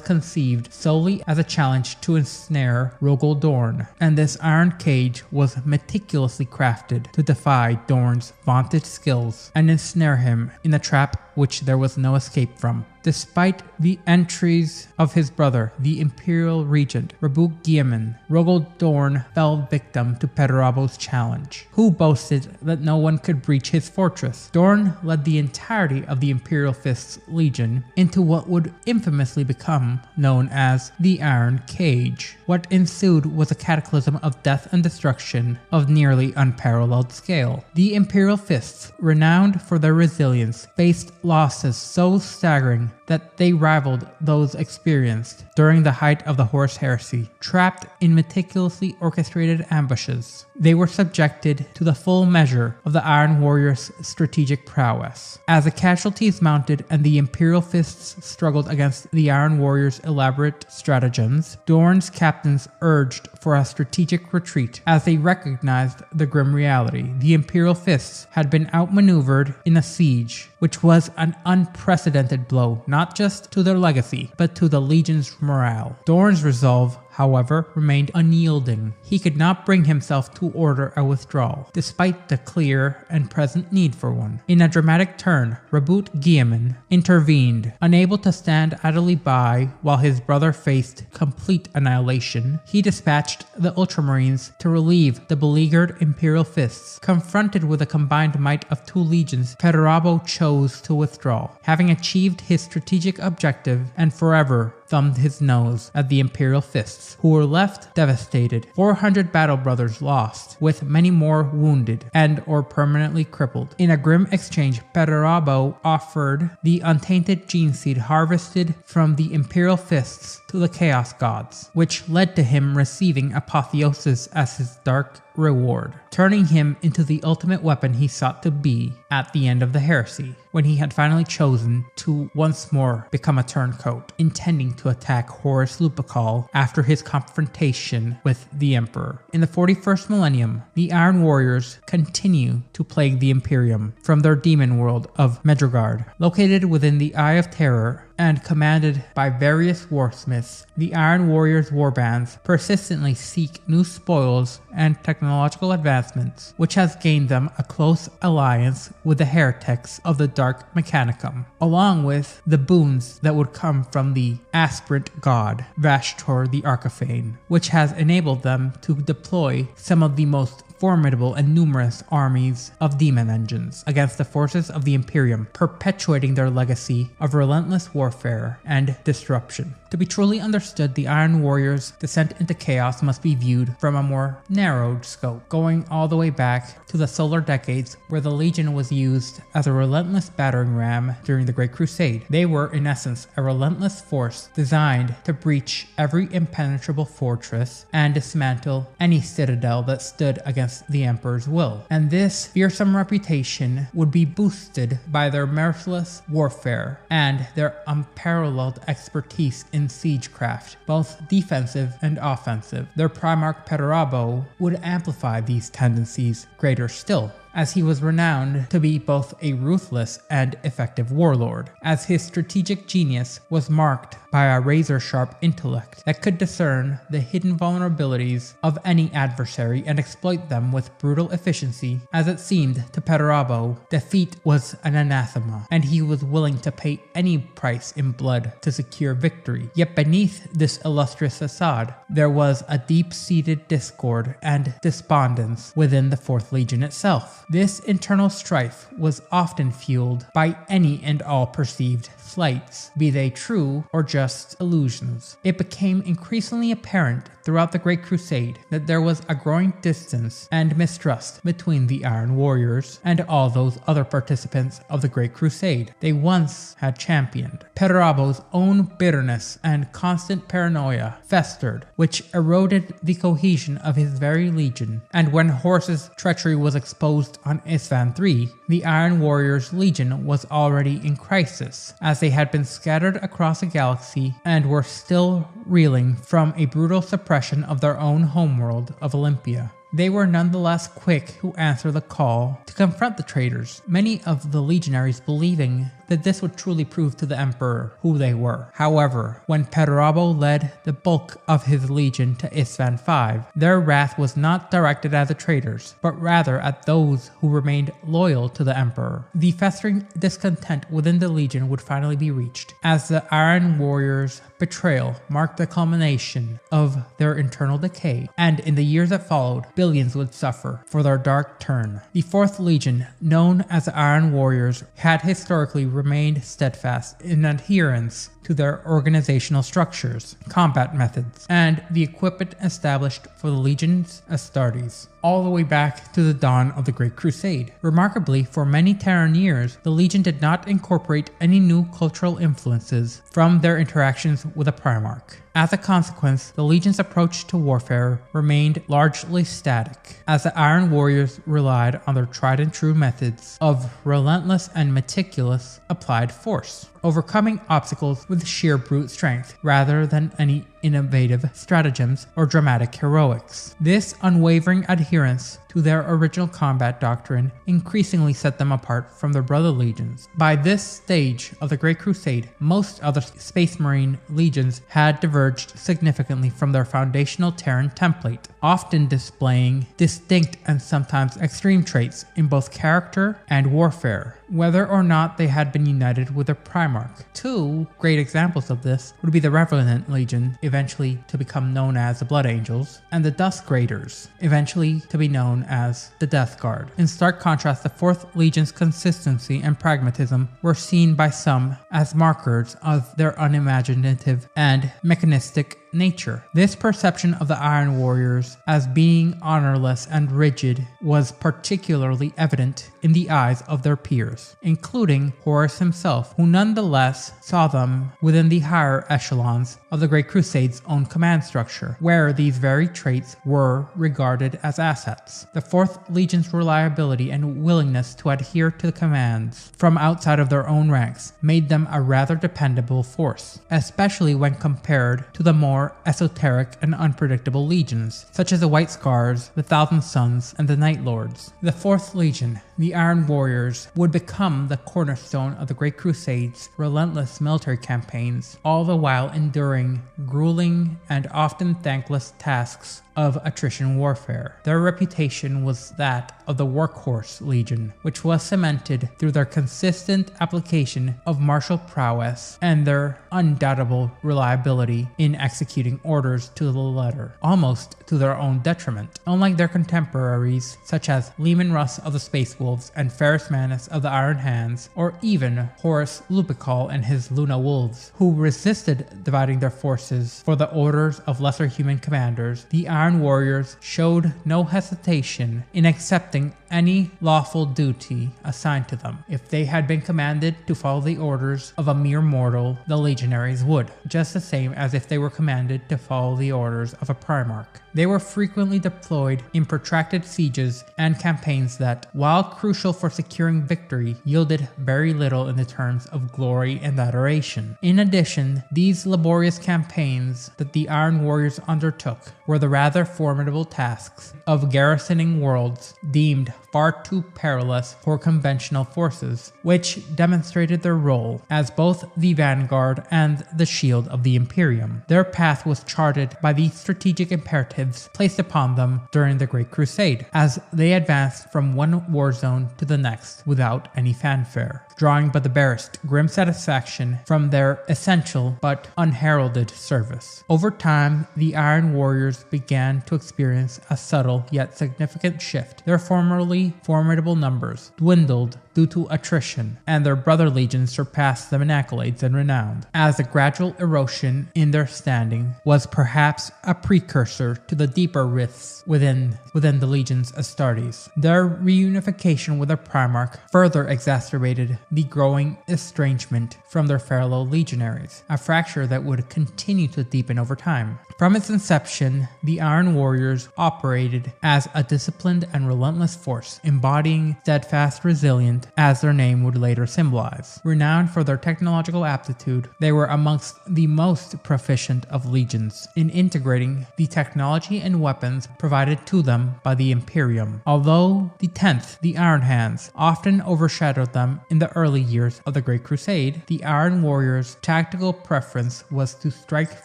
conceived solely as a challenge to ensnare Rogol Dorn, and this iron cage was meticulously crafted to defy Dorn's vaunted skills and ensnare him in a trap which there was no escape from. Despite the entries of his brother, the Imperial Regent, Rabuk Guilliman, Rogol Dorn fell victim to Perturabo's challenge, who boasted that no one could breach his fortress. Dorn led the entirety of the Imperial Fist's legion into what would infamously become known as the Iron Cage. What ensued was a cataclysm of death and destruction of nearly unparalleled scale. The Imperial Fists, renowned for their resilience, faced losses so staggering that they rivaled those experienced during the height of the Horus Heresy. Trapped in meticulously orchestrated ambushes, they were subjected to the full measure of the Iron Warriors' strategic prowess. As the casualties mounted and the Imperial Fists struggled against the Iron Warriors' elaborate stratagems, Dorn's captains urged for a strategic retreat as they recognized the grim reality. The Imperial Fists had been outmaneuvered in a siege, which was an unprecedented blow, not just to their legacy, but to the Legion's morale. Dorn's resolve, however, remained unyielding. He could not bring himself to order a withdrawal, despite the clear and present need for one. In a dramatic turn, Rabuk Guilliman intervened. Unable to stand idly by while his brother faced complete annihilation, he dispatched the Ultramarines to relieve the beleaguered Imperial Fists. Confronted with the combined might of two legions, Perturabo chose to withdraw, having achieved his strategic objective and forever thumbed his nose at the Imperial Fists, who were left devastated. 400 battle brothers lost, with many more wounded and or permanently crippled. In a grim exchange, Perturabo offered the untainted gene seed harvested from the Imperial Fists to the Chaos Gods, which led to him receiving apotheosis as his dark reward, turning him into the ultimate weapon he sought to be at the end of the heresy, when he had finally chosen to once more become a turncoat, intending to attack Horus Lupercal after his confrontation with the Emperor. In the 41st millennium, the Iron Warriors continue to plague the Imperium from their demon world of Medjugorje. Located within the Eye of Terror and commanded by various warsmiths, the Iron Warriors' warbands persistently seek new spoils and technological advancements, which has gained them a close alliance with the heretics of the Dark Mechanicum, along with the boons that would come from the aspirant god, Vashtor the Arcaphane, which has enabled them to deploy some of the most formidable and numerous armies of demon engines against the forces of the Imperium, perpetuating their legacy of relentless warfare and disruption. To be truly understood, the Iron Warriors' descent into chaos must be viewed from a more narrowed scope, going all the way back to the Solar Decades, where the Legion was used as a relentless battering ram during the Great Crusade. They were, in essence, a relentless force designed to breach every impenetrable fortress and dismantle any citadel that stood against the Emperor's will. And this fearsome reputation would be boosted by their merciless warfare and their unparalleled expertise in in siegecraft, both defensive and offensive. Their Primarch Perturabo would amplify these tendencies greater still, as he was renowned to be both a ruthless and effective warlord, as his strategic genius was marked by a razor-sharp intellect that could discern the hidden vulnerabilities of any adversary and exploit them with brutal efficiency. As it seemed to Perturabo, defeat was an anathema, and he was willing to pay any price in blood to secure victory. Yet beneath this illustrious facade, there was a deep-seated discord and despondence within the 4th Legion itself. This internal strife was often fueled by any and all perceived slights, be they true or just illusions. It became increasingly apparent throughout the Great Crusade that there was a growing distance and mistrust between the Iron Warriors and all those other participants of the Great Crusade they once had championed. Perturabo's own bitterness and constant paranoia festered, which eroded the cohesion of his very legion, and when Horus's treachery was exposed on Isstvan III, the Iron Warriors' legion was already in crisis, as they had been scattered across the galaxy and were still reeling from a brutal suppression of their own homeworld of Olympia. They were nonetheless quick to answer the call to confront the traitors, many of the legionaries believing that this would truly prove to the Emperor who they were. However, when Perturabo led the bulk of his legion to Isstvan V, their wrath was not directed at the traitors, but rather at those who remained loyal to the Emperor. The festering discontent within the legion would finally be reached, as the Iron Warriors' betrayal marked the culmination of their internal decay, and in the years that followed, billions would suffer for their dark turn. The 4th Legion, known as the Iron Warriors, had historically remained steadfast in adherence to their organizational structures, combat methods, and the equipment established for the Legion's Astartes, all the way back to the dawn of the Great Crusade. Remarkably, for many Terran years, the Legion did not incorporate any new cultural influences from their interactions with a Primarch. As a consequence, the Legion's approach to warfare remained largely static, as the Iron Warriors relied on their tried and true methods of relentless and meticulous applied force, overcoming obstacles with sheer brute strength rather than any innovative stratagems or dramatic heroics. This unwavering adherence to their original combat doctrine increasingly set them apart from their brother legions. By this stage of the Great Crusade, most other Space Marine legions had diverged significantly from their foundational Terran template, often displaying distinct and sometimes extreme traits in both character and warfare, whether or not they had been united with their Primarch. Two great examples of this would be the Revenant Legion, eventually to become known as the Blood Angels, and the Dusk Raiders, eventually to be known as the Death Guard. In stark contrast, the 4th Legion's consistency and pragmatism were seen by some as markers of their unimaginative and mechanistic nature. This perception of the Iron Warriors as being honorless and rigid was particularly evident in the eyes of their peers, including Horus himself, who nonetheless saw them within the higher echelons of the Great Crusade's own command structure, where these very traits were regarded as assets. The 4th Legion's reliability and willingness to adhere to the commands from outside of their own ranks made them a rather dependable force, especially when compared to the more esoteric and unpredictable legions, such as the White Scars, the Thousand Sons, and the Night Lords. The 4th Legion, the Iron Warriors, would become the cornerstone of the Great Crusade's relentless military campaigns, all the while enduring grueling and often thankless tasks of attrition warfare. Their reputation was that of the Workhorse Legion, which was cemented through their consistent application of martial prowess and their undoubtable reliability in executing orders to the letter, almost to their own detriment. Unlike their contemporaries, such as Leman Russ of the Space Wolves and Ferrus Manus of the Iron Hands, or even Horus Lupercal and his Luna Wolves, who resisted dividing their forces for the orders of lesser human commanders, the Iron Warriors showed no hesitation in accepting any lawful duty assigned to them. If they had been commanded to follow the orders of a mere mortal, the legionaries would, just the same as if they were commanded to follow the orders of a primarch. They were frequently deployed in protracted sieges and campaigns that, while crucial for securing victory, yielded very little in the terms of glory and adoration. In addition, these laborious campaigns that the Iron Warriors undertook were the rather formidable tasks of garrisoning worlds deemed far too perilous for conventional forces, which demonstrated their role as both the vanguard and the shield of the Imperium. Their path was charted by the strategic imperatives placed upon them during the Great Crusade, as they advanced from one war zone to the next without any fanfare, drawing but the barest grim satisfaction from their essential but unheralded service. Over time, the Iron Warriors began to experience a subtle yet significant shift. Their formerly formidable numbers dwindled due to attrition, and their brother legions surpassed them in accolades and renown, as a gradual erosion in their standing was perhaps a precursor to the deeper rifts within the legions Astartes. Their reunification with their Primarch further exacerbated the growing estrangement from their fellow legionaries, a fracture that would continue to deepen over time. From its inception, the Iron Warriors operated as a disciplined and relentless force, embodying steadfast resilience as their name would later symbolize. Renowned for their technological aptitude, they were amongst the most proficient of legions in integrating the technology and weapons provided to them by the Imperium. Although the 10th, the Iron Hands, often overshadowed them in the early years of the Great Crusade, the Iron Warriors' tactical preference was to strike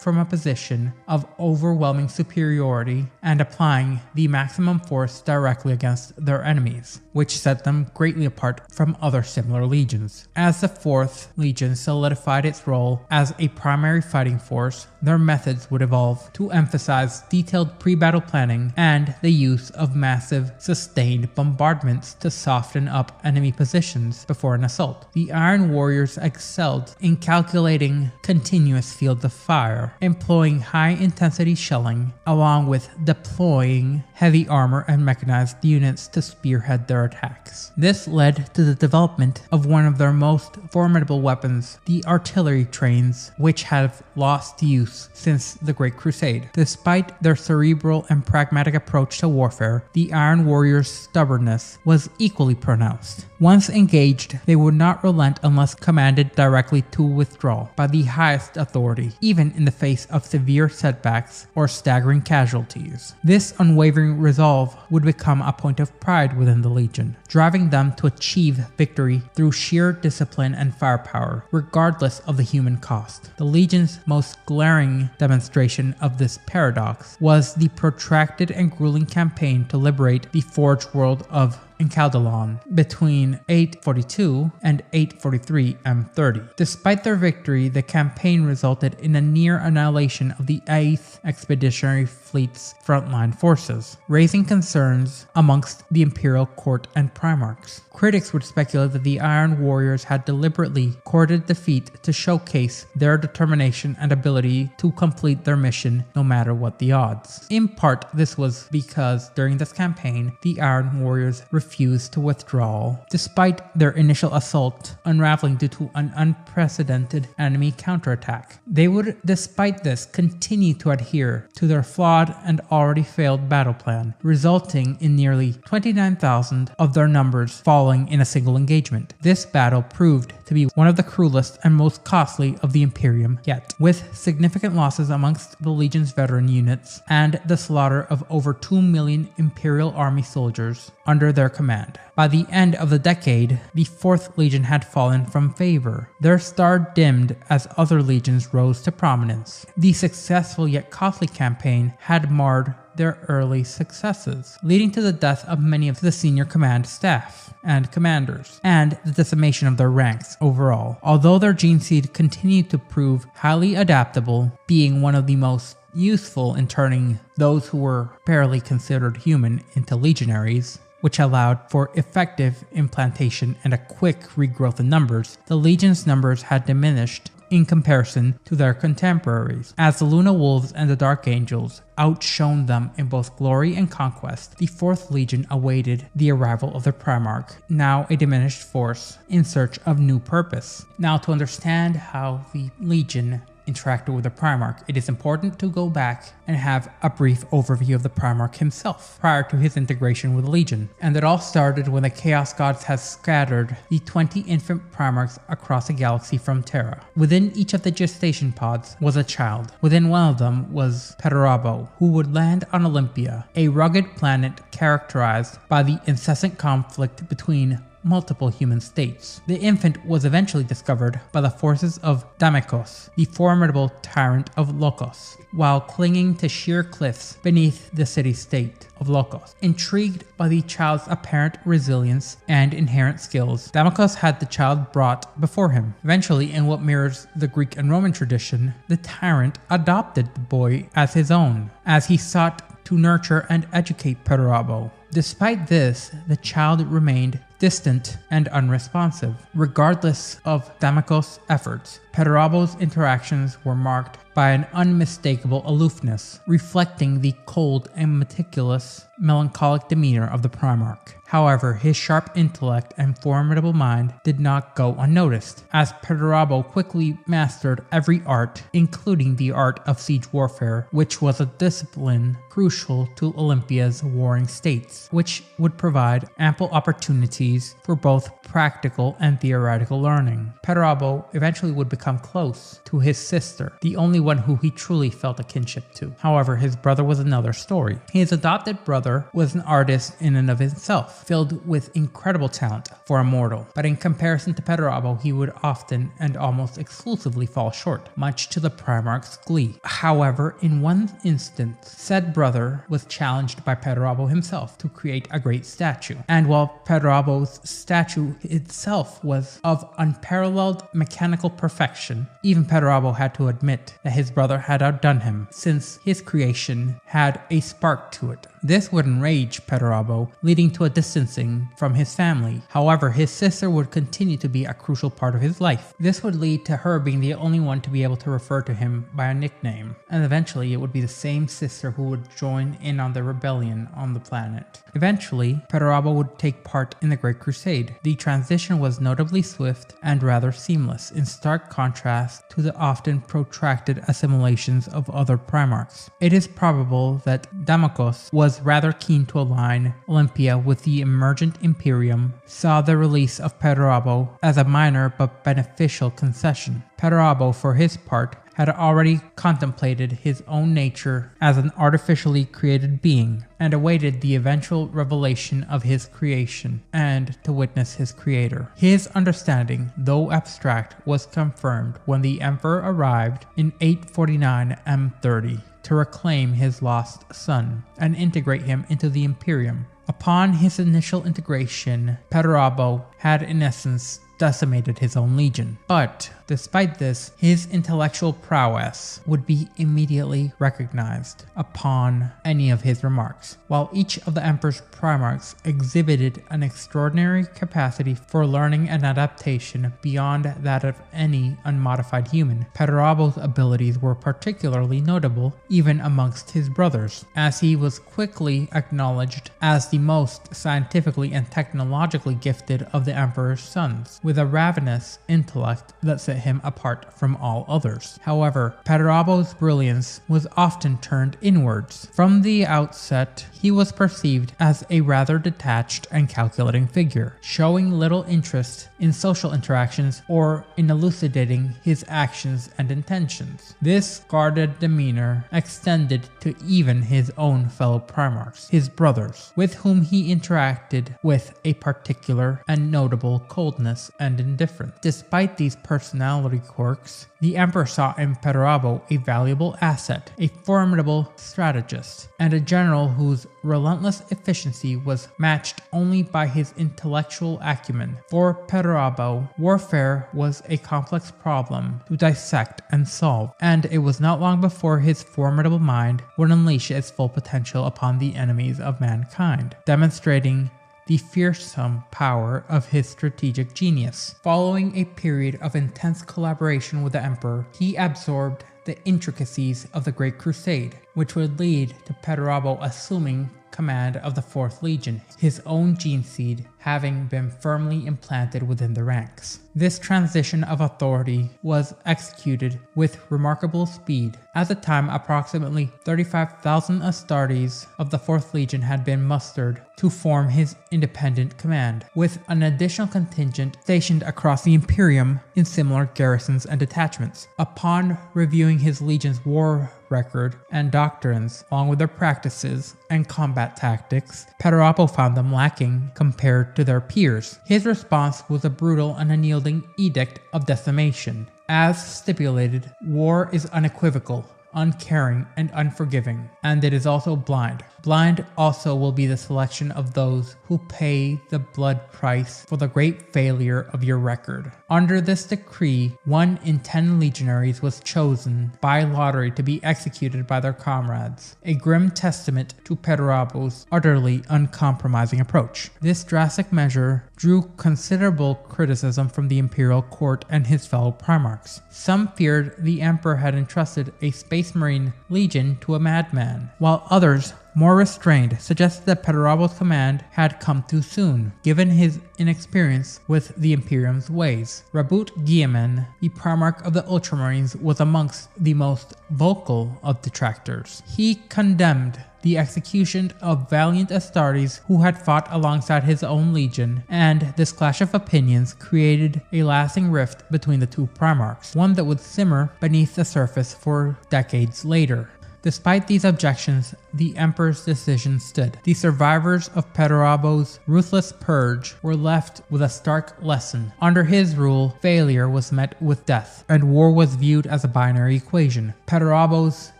from a position of overwhelming superiority and applying the maximum force directly against their enemies, which set them greatly apart from other similar legions. As the 4th Legion solidified its role as a primary fighting force, their methods would evolve to emphasize detailed pre-battle planning and the use of massive, sustained bombardments to soften up enemy positions before an assault. The Iron Warriors excelled in calculating continuous fields of fire, employing high-intensity shelling, along with deploying heavy armor and mechanized units to spearhead their attacks. This led to the development of one of their most formidable weapons, the artillery trains, which have lost use since the Great Crusade. Despite their cerebral and pragmatic approach to warfare, the Iron Warriors' stubbornness was equally pronounced. Once engaged, they would not relent unless commanded directly to withdraw by the highest authority, even in the face of severe setbacks or staggering casualties. This unwavering resolve would become a point of pride within the Legion, driving them to achieve victory through sheer discipline and firepower, regardless of the human cost. The Legion's most glaring demonstration of this paradox was the protracted and grueling campaign to liberate the Forge world of Encaldalon between 842 and 843 M30. Despite their victory, the campaign resulted in a near annihilation of the 8th Expeditionary Fleet's frontline forces, raising concerns amongst the Imperial Court and Primarchs. Critics would speculate that the Iron Warriors had deliberately courted defeat to showcase their determination and ability to complete their mission no matter what the odds. In part, this was because during this campaign, the Iron Warriors refused to withdraw, despite their initial assault unraveling due to an unprecedented enemy counterattack. They would, despite this, continue to adhere to their flawed and already failed battle plan, resulting in nearly 29,000 of their numbers falling in a single engagement. This battle proved to be one of the cruelest and most costly of the Imperium yet, with significant losses amongst the Legion's veteran units and the slaughter of over 2 million Imperial Army soldiers under their command. By the end of the decade, the 4th Legion had fallen from favor, their star dimmed as other legions rose to prominence. The successful yet costly campaign had marred their early successes, leading to the death of many of the senior command staff and commanders, and the decimation of their ranks overall. Although their gene seed continued to prove highly adaptable, being one of the most useful in turning those who were barely considered human into legionaries, which allowed for effective implantation and a quick regrowth in numbers, the Legion's numbers had diminished in comparison to their contemporaries. As the Luna Wolves and the Dark Angels outshone them in both glory and conquest, the 4th Legion awaited the arrival of their Primarch, now a diminished force, in search of new purpose. Now, to understand how the Legion interacted with the Primarch, it is important to go back and have a brief overview of the Primarch himself prior to his integration with the Legion. And it all started when the Chaos Gods had scattered the 20 infant Primarchs across the galaxy from Terra. Within each of the gestation pods was a child. Within one of them was Perturabo, who would land on Olympia, a rugged planet characterized by the incessant conflict between multiple human states. The infant was eventually discovered by the forces of Damikos, the formidable tyrant of Lokos, while clinging to sheer cliffs beneath the city-state of Lokos. Intrigued by the child's apparent resilience and inherent skills, Damikos had the child brought before him. Eventually, in what mirrors the Greek and Roman tradition, the tyrant adopted the boy as his own, as he sought to nurture and educate Perturabo. Despite this, the child remained distant and unresponsive. Regardless of Damikos' efforts, Perturabo's interactions were marked by an unmistakable aloofness, reflecting the cold and meticulous, melancholic demeanor of the Primarch. However, his sharp intellect and formidable mind did not go unnoticed, as Perturabo quickly mastered every art, including the art of siege warfare, which was a discipline crucial to Olympia's warring states, which would provide ample opportunities for both practical and theoretical learning. Perturabo eventually would become close to his sister, the only one who he truly felt a kinship to. However, his brother was another story. His adopted brother was an artist in and of himself, filled with incredible talent for a mortal, but in comparison to Perturabo, he would often and almost exclusively fall short, much to the Primarch's glee. However, in one instance, said brother was challenged by Perturabo himself to create a great statue, and while Perturabo's statue itself was of unparalleled mechanical perfection, even Perturabo had to admit that his brother had outdone him, since his creation had a spark to it. This would enrage Perturabo, leading to a distancing from his family. However, his sister would continue to be a crucial part of his life. This would lead to her being the only one to be able to refer to him by a nickname, and eventually it would be the same sister who would join in on the rebellion on the planet. Eventually, Perturabo would take part in the Great Crusade. The transition was notably swift and rather seamless, in stark contrast to the often protracted assimilations of other Primarchs. It is probable that Damikos was rather keen to align Olympia with the emergent Imperium, saw the release of Perturabo as a minor but beneficial concession. Perturabo, for his part, had already contemplated his own nature as an artificially created being, and awaited the eventual revelation of his creation, and to witness his creator. His understanding, though abstract, was confirmed when the Emperor arrived in 849 M30 to reclaim his lost son and integrate him into the Imperium. Upon his initial integration, Perturabo had in essence decimated his own legion. But despite this, his intellectual prowess would be immediately recognized upon any of his remarks. While each of the Emperor's Primarchs exhibited an extraordinary capacity for learning and adaptation beyond that of any unmodified human, Perturabo's abilities were particularly notable even amongst his brothers, as he was quickly acknowledged as the most scientifically and technologically gifted of the Emperor's sons, with a ravenous intellect that set him apart from all others. However, Perturabo's brilliance was often turned inwards. From the outset, he was perceived as a rather detached and calculating figure, showing little interest in social interactions or in elucidating his actions and intentions. This guarded demeanor extended to even his own fellow Primarchs, his brothers, with whom he interacted with a particular and notable coldness and indifference. Despite these personality quirks, the Emperor saw in Perturabo a valuable asset, a formidable strategist, and a general whose relentless efficiency was matched only by his intellectual acumen. For Perturabo, warfare was a complex problem to dissect and solve, and it was not long before his formidable mind would unleash its full potential upon the enemies of mankind, demonstrating the fearsome power of his strategic genius. Following a period of intense collaboration with the Emperor, he absorbed the intricacies of the Great Crusade, which would lead to Perturabo assuming command of the 4th Legion, his own gene seed having been firmly implanted within the ranks. This transition of authority was executed with remarkable speed. At the time, approximately 35,000 Astartes of the 4th Legion had been mustered to form his independent command, with an additional contingent stationed across the Imperium in similar garrisons and detachments. Upon reviewing his legion's war record and doctrines, along with their practices and combat tactics, Perturabo found them lacking compared to their peers. His response was a brutal and unyielding edict of decimation. As stipulated, war is unequivocal, uncaring, and unforgiving, and it is also blind. Blind also will be the selection of those who pay the blood price for the great failure of your record. Under this decree, 1 in 10 legionaries was chosen by lottery to be executed by their comrades, a grim testament to Perturabo's utterly uncompromising approach. This drastic measure drew considerable criticism from the imperial court and his fellow primarchs. Some feared the emperor had entrusted a Space Marine legion to a madman, while others, more restrained, suggested that Perturabo's command had come too soon, given his inexperience with the Imperium's ways. Rabut Guillemin, the Primarch of the Ultramarines, was amongst the most vocal of detractors. He condemned the execution of valiant Astartes who had fought alongside his own legion, and this clash of opinions created a lasting rift between the two Primarchs, one that would simmer beneath the surface for decades later. Despite these objections, the Emperor's decision stood. The survivors of Perturabo's ruthless purge were left with a stark lesson. Under his rule, failure was met with death, and war was viewed as a binary equation. Perturabo's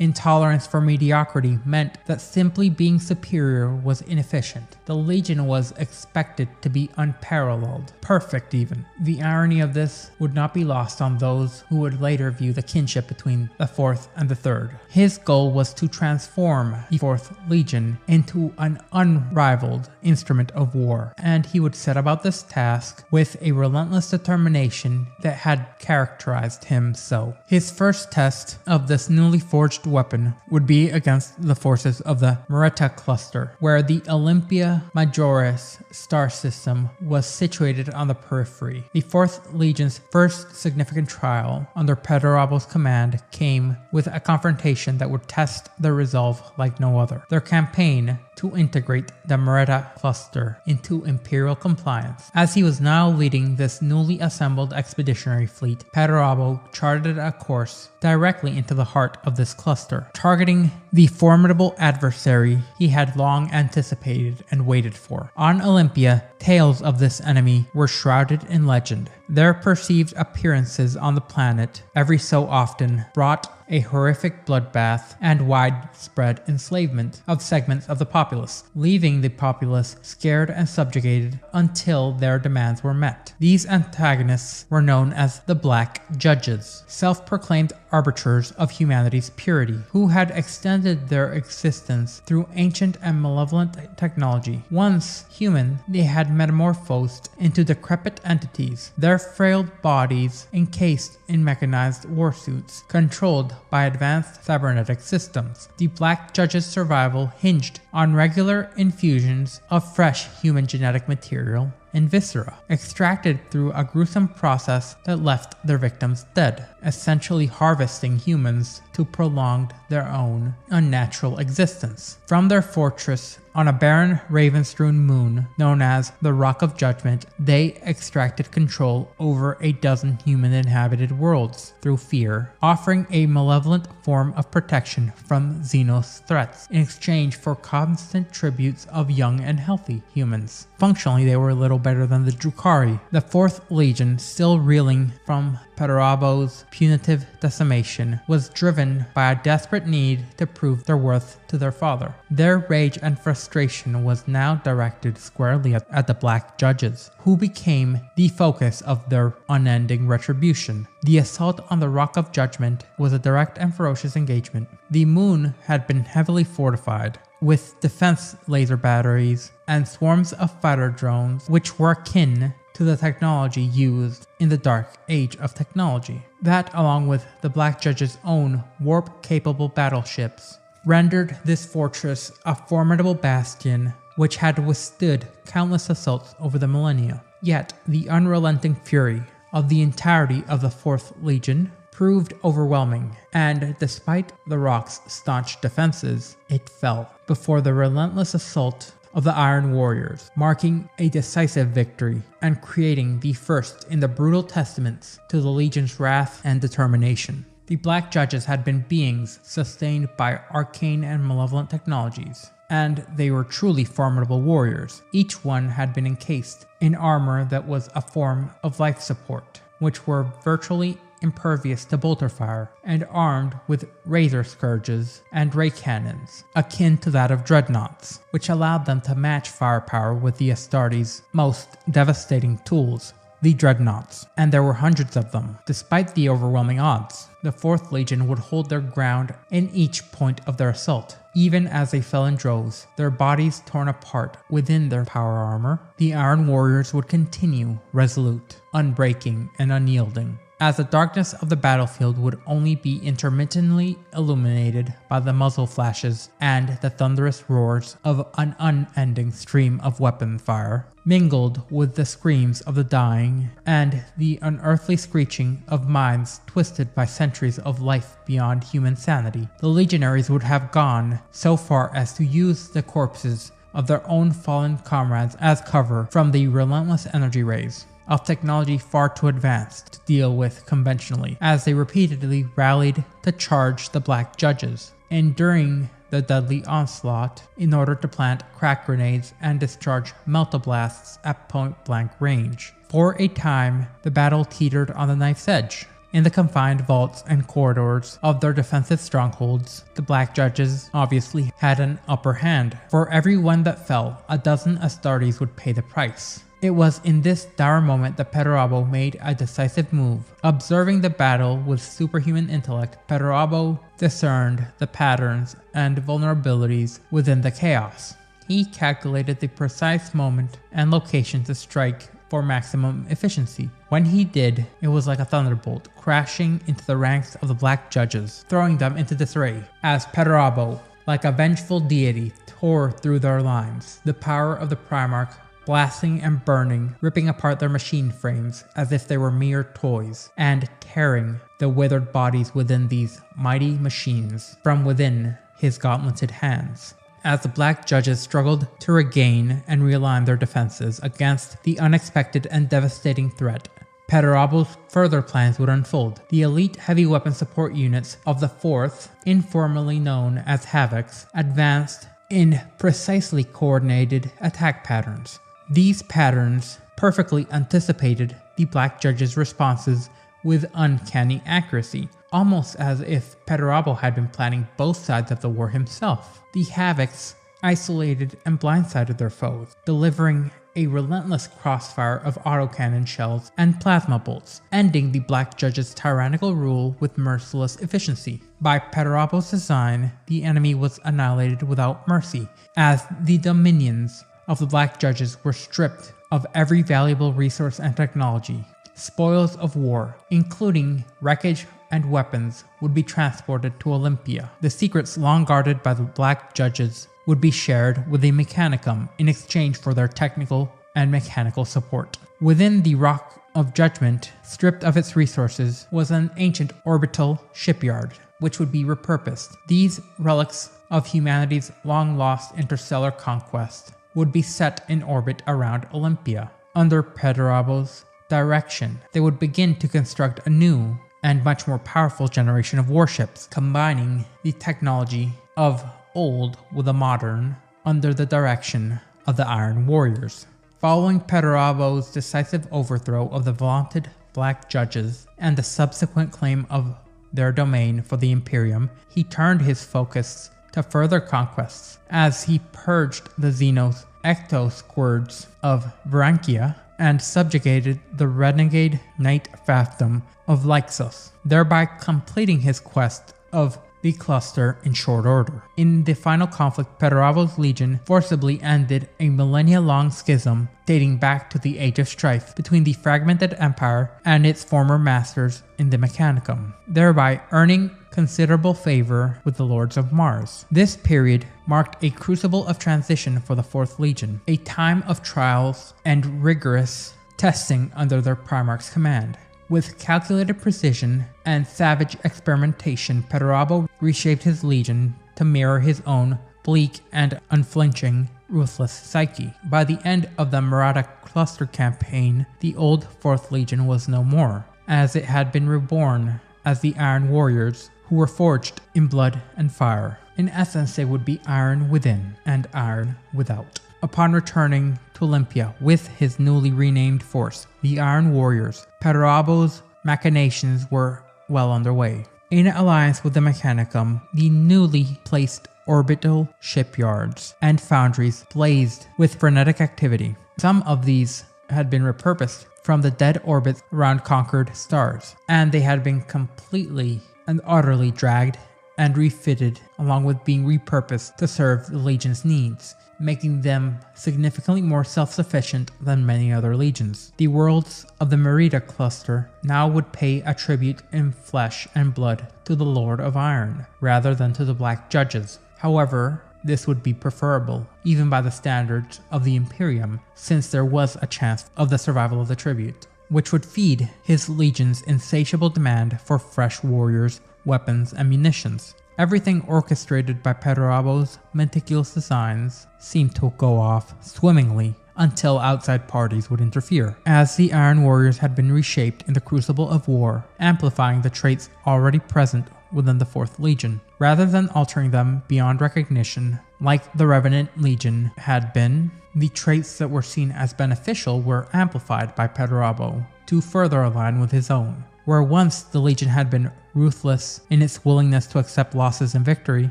intolerance for mediocrity meant that simply being superior was inefficient. The Legion was expected to be unparalleled, perfect even. The irony of this would not be lost on those who would later view the kinship between the 4th and the 3rd. His goal was to transform the 4th Legion into an unrivaled instrument of war, and he would set about this task with a relentless determination that had characterized him so. His first test of this newly forged weapon would be against the forces of the Murata cluster, where the Olympia Majoris star system was situated on the periphery. The 4th Legion's first significant trial under Perturabo's command came with a confrontation that would test their resolve like no other. Their campaign to integrate the Murata cluster into imperial compliance. As he was now leading this newly assembled expeditionary fleet, Perturabo charted a course directly into the heart of this cluster, targeting the formidable adversary he had long anticipated and waited for. On Olympia, tales of this enemy were shrouded in legend. Their perceived appearances on the planet every so often brought a horrific bloodbath and widespread enslavement of segments of the populace, leaving the populace scared and subjugated until their demands were met. These antagonists were known as the Black Judges, self-proclaimed arbiters of humanity's purity, who had extended their existence through ancient and malevolent technology. Once human, they had metamorphosed into decrepit entities, their frail bodies encased in mechanized warsuits, controlled by advanced cybernetic systems. The Black Judges' survival hinged on regular infusions of fresh human genetic material and viscera, extracted through a gruesome process that left their victims dead, essentially harvesting humans to prolong their own unnatural existence. From their fortress on a barren, raven-strewn moon known as the Rock of Judgment, they extracted control over a dozen human-inhabited worlds through fear, offering a malevolent form of protection from Xenos threats in exchange for constant tributes of young and healthy humans. Functionally, they were a little better than the Drukhari. The 4th Legion, still reeling from Perturabo's punitive decimation, was driven by a desperate need to prove their worth to their father. Their rage and frustration was now directed squarely at the Black Judges, who became the focus of their unending retribution. The assault on the Rock of Judgment was a direct and ferocious engagement. The moon had been heavily fortified, with defense laser batteries and swarms of fighter drones which were akin to the technology used in the Dark Age of technology. That, along with the Black Judge's own warp-capable battleships, rendered this fortress a formidable bastion which had withstood countless assaults over the millennia. Yet, the unrelenting fury of the entirety of the 4th Legion proved overwhelming, and despite the Rock's staunch defenses, it fell before the relentless assault of the Iron Warriors, marking a decisive victory and creating the first in the brutal testaments to the Legion's wrath and determination. The Black Judges had been beings sustained by arcane and malevolent technologies, and they were truly formidable warriors. Each one had been encased in armor that was a form of life support, which were virtually impervious to bolter fire, and armed with razor scourges and ray cannons, akin to that of dreadnoughts, which allowed them to match firepower with the Astartes' most devastating tools, the dreadnoughts, and there were hundreds of them. Despite the overwhelming odds, the 4th Legion would hold their ground in each point of their assault. Even as they fell in droves, their bodies torn apart within their power armor, the Iron Warriors would continue resolute, unbreaking, and unyielding, as the darkness of the battlefield would only be intermittently illuminated by the muzzle flashes and the thunderous roars of an unending stream of weapon fire, mingled with the screams of the dying and the unearthly screeching of minds twisted by centuries of life beyond human sanity. The legionaries would have gone so far as to use the corpses of their own fallen comrades as cover from the relentless energy rays of technology far too advanced to deal with conventionally, as they repeatedly rallied to charge the Black Judges, enduring the deadly onslaught in order to plant crack grenades and discharge melta-blasts at point-blank range. For a time, the battle teetered on the knife's edge. In the confined vaults and corridors of their defensive strongholds, the Black Judges obviously had an upper hand. For every one that fell, a dozen Astartes would pay the price. It was in this dire moment that Perturabo made a decisive move. Observing the battle with superhuman intellect, Perturabo discerned the patterns and vulnerabilities within the chaos. He calculated the precise moment and location to strike for maximum efficiency. When he did, it was like a thunderbolt crashing into the ranks of the Black Judges, throwing them into disarray, as Perturabo, like a vengeful deity, tore through their lines. The power of the Primarch blasting and burning, ripping apart their machine frames as if they were mere toys, and tearing the withered bodies within these mighty machines from within his gauntleted hands. As the Black Judges struggled to regain and realign their defenses against the unexpected and devastating threat, Perturabo's further plans would unfold. The elite heavy weapon support units of the 4th, informally known as Havocs, advanced in precisely coordinated attack patterns. These patterns perfectly anticipated the Black Judges' responses with uncanny accuracy, almost as if Perturabo had been planning both sides of the war himself. The Havocs isolated and blindsided their foes, delivering a relentless crossfire of autocannon shells and plasma bolts, ending the Black Judges' tyrannical rule with merciless efficiency. By Perturabo's design, the enemy was annihilated without mercy, as the dominions of the Black Judges were stripped of every valuable resource and technology. Spoils of war, including wreckage and weapons, would be transported to Olympia. The secrets long guarded by the Black Judges would be shared with the Mechanicum in exchange for their technical and mechanical support. Within the Rock of Judgment, stripped of its resources, was an ancient orbital shipyard, which would be repurposed. These relics of humanity's long-lost interstellar conquest would be set in orbit around Olympia. Under Perturabo's direction, they would begin to construct a new and much more powerful generation of warships, combining the technology of old with the modern under the direction of the Iron Warriors. Following Perturabo's decisive overthrow of the vaunted Black Judges and the subsequent claim of their domain for the Imperium, he turned his focus to further conquests as he purged the Xenos ectosquirds of Varankia and subjugated the renegade knight fiefdom of Lixos, thereby completing his quest of the cluster in short order. In the final conflict, Perturavo's legion forcibly ended a millennia-long schism dating back to the Age of Strife between the fragmented empire and its former masters in the Mechanicum, thereby earning considerable favor with the Lords of Mars. This period marked a crucible of transition for the 4th Legion, a time of trials and rigorous testing under their Primarch's command. With calculated precision and savage experimentation, Perturabo reshaped his legion to mirror his own bleak and unflinching, ruthless psyche. By the end of the Murata Cluster campaign, the old 4th Legion was no more, as it had been reborn as the Iron Warriors who were forged in blood and fire. In essence, they would be iron within and iron without. Upon returning to Olympia with his newly renamed force, the Iron Warriors, Perturabo's machinations were well underway. In alliance with the Mechanicum, the newly placed orbital shipyards and foundries blazed with frenetic activity. Some of these had been repurposed from the dead orbits around conquered stars, and they had been completely and utterly dragged and refitted, along with being repurposed to serve the Legion's needs, making them significantly more self-sufficient than many other legions. The worlds of the Merida cluster now would pay a tribute in flesh and blood to the Lord of Iron, rather than to the Black Judges. However, this would be preferable, even by the standards of the Imperium, since there was a chance of the survival of the tribute, which would feed his legion's insatiable demand for fresh warriors, weapons, and munitions. Everything orchestrated by Perturabo's meticulous designs seemed to go off swimmingly until outside parties would interfere, as the Iron Warriors had been reshaped in the crucible of war, amplifying the traits already present within the 4th Legion, rather than altering them beyond recognition like the Revenant Legion had been. The traits that were seen as beneficial were amplified by Perturabo to further align with his own. Where once the Legion had been ruthless in its willingness to accept losses in victory,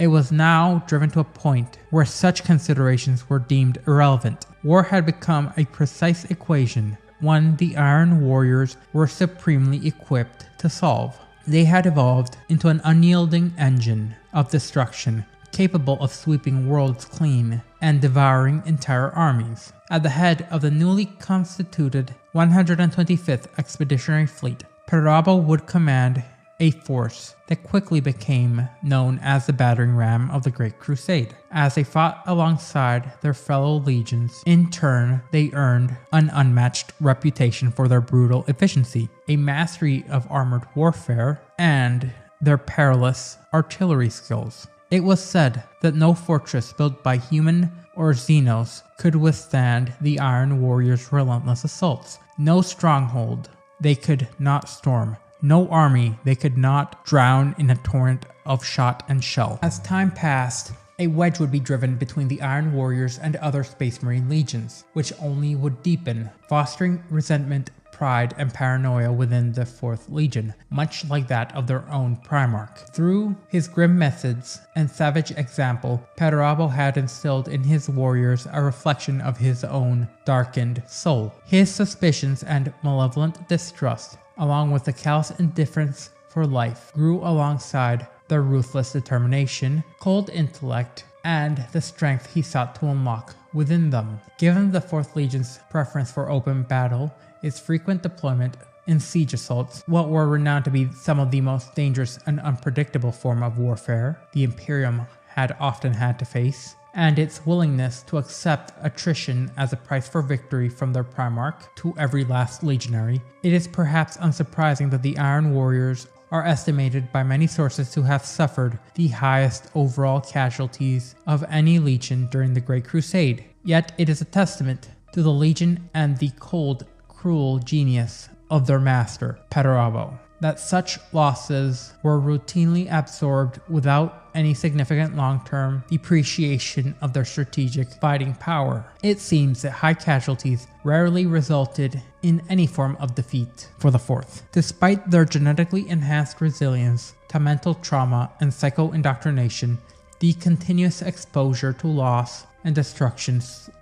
it was now driven to a point where such considerations were deemed irrelevant. War had become a precise equation, one the Iron Warriors were supremely equipped to solve. They had evolved into an unyielding engine of destruction, capable of sweeping worlds clean and devouring entire armies. At the head of the newly constituted 125th Expeditionary Fleet, Perturabo would command a force that quickly became known as the battering ram of the Great Crusade. As they fought alongside their fellow legions, in turn they earned an unmatched reputation for their brutal efficiency, a mastery of armored warfare, and their perilous artillery skills. It was said that no fortress built by human or Xenos could withstand the Iron Warriors' relentless assaults. No stronghold they could not storm. No army they could not drown in a torrent of shot and shell. As time passed, a wedge would be driven between the Iron Warriors and other Space Marine legions, which only would deepen, fostering resentment, pride, and paranoia within the 4th Legion, much like that of their own Primarch. Through his grim methods and savage example, Perturabo had instilled in his warriors a reflection of his own darkened soul. His suspicions and malevolent distrust, along with the callous indifference for life, grew alongside their ruthless determination, cold intellect, and the strength he sought to unlock within them. Given the 4th Legion's preference for open battle, its frequent deployment in siege assaults, what were renowned to be some of the most dangerous and unpredictable form of warfare the Imperium had often had to face, and its willingness to accept attrition as a price for victory from their Primarch to every last legionary, it is perhaps unsurprising that the Iron Warriors are estimated by many sources to have suffered the highest overall casualties of any legion during the Great Crusade. Yet it is a testament to the legion and the cold, cruel genius of their master, Perturabo, that such losses were routinely absorbed without any significant long-term depreciation of their strategic fighting power. It seems that high casualties rarely resulted in any form of defeat for the 4th. Despite their genetically enhanced resilience to mental trauma and psycho-indoctrination, the continuous exposure to loss and destruction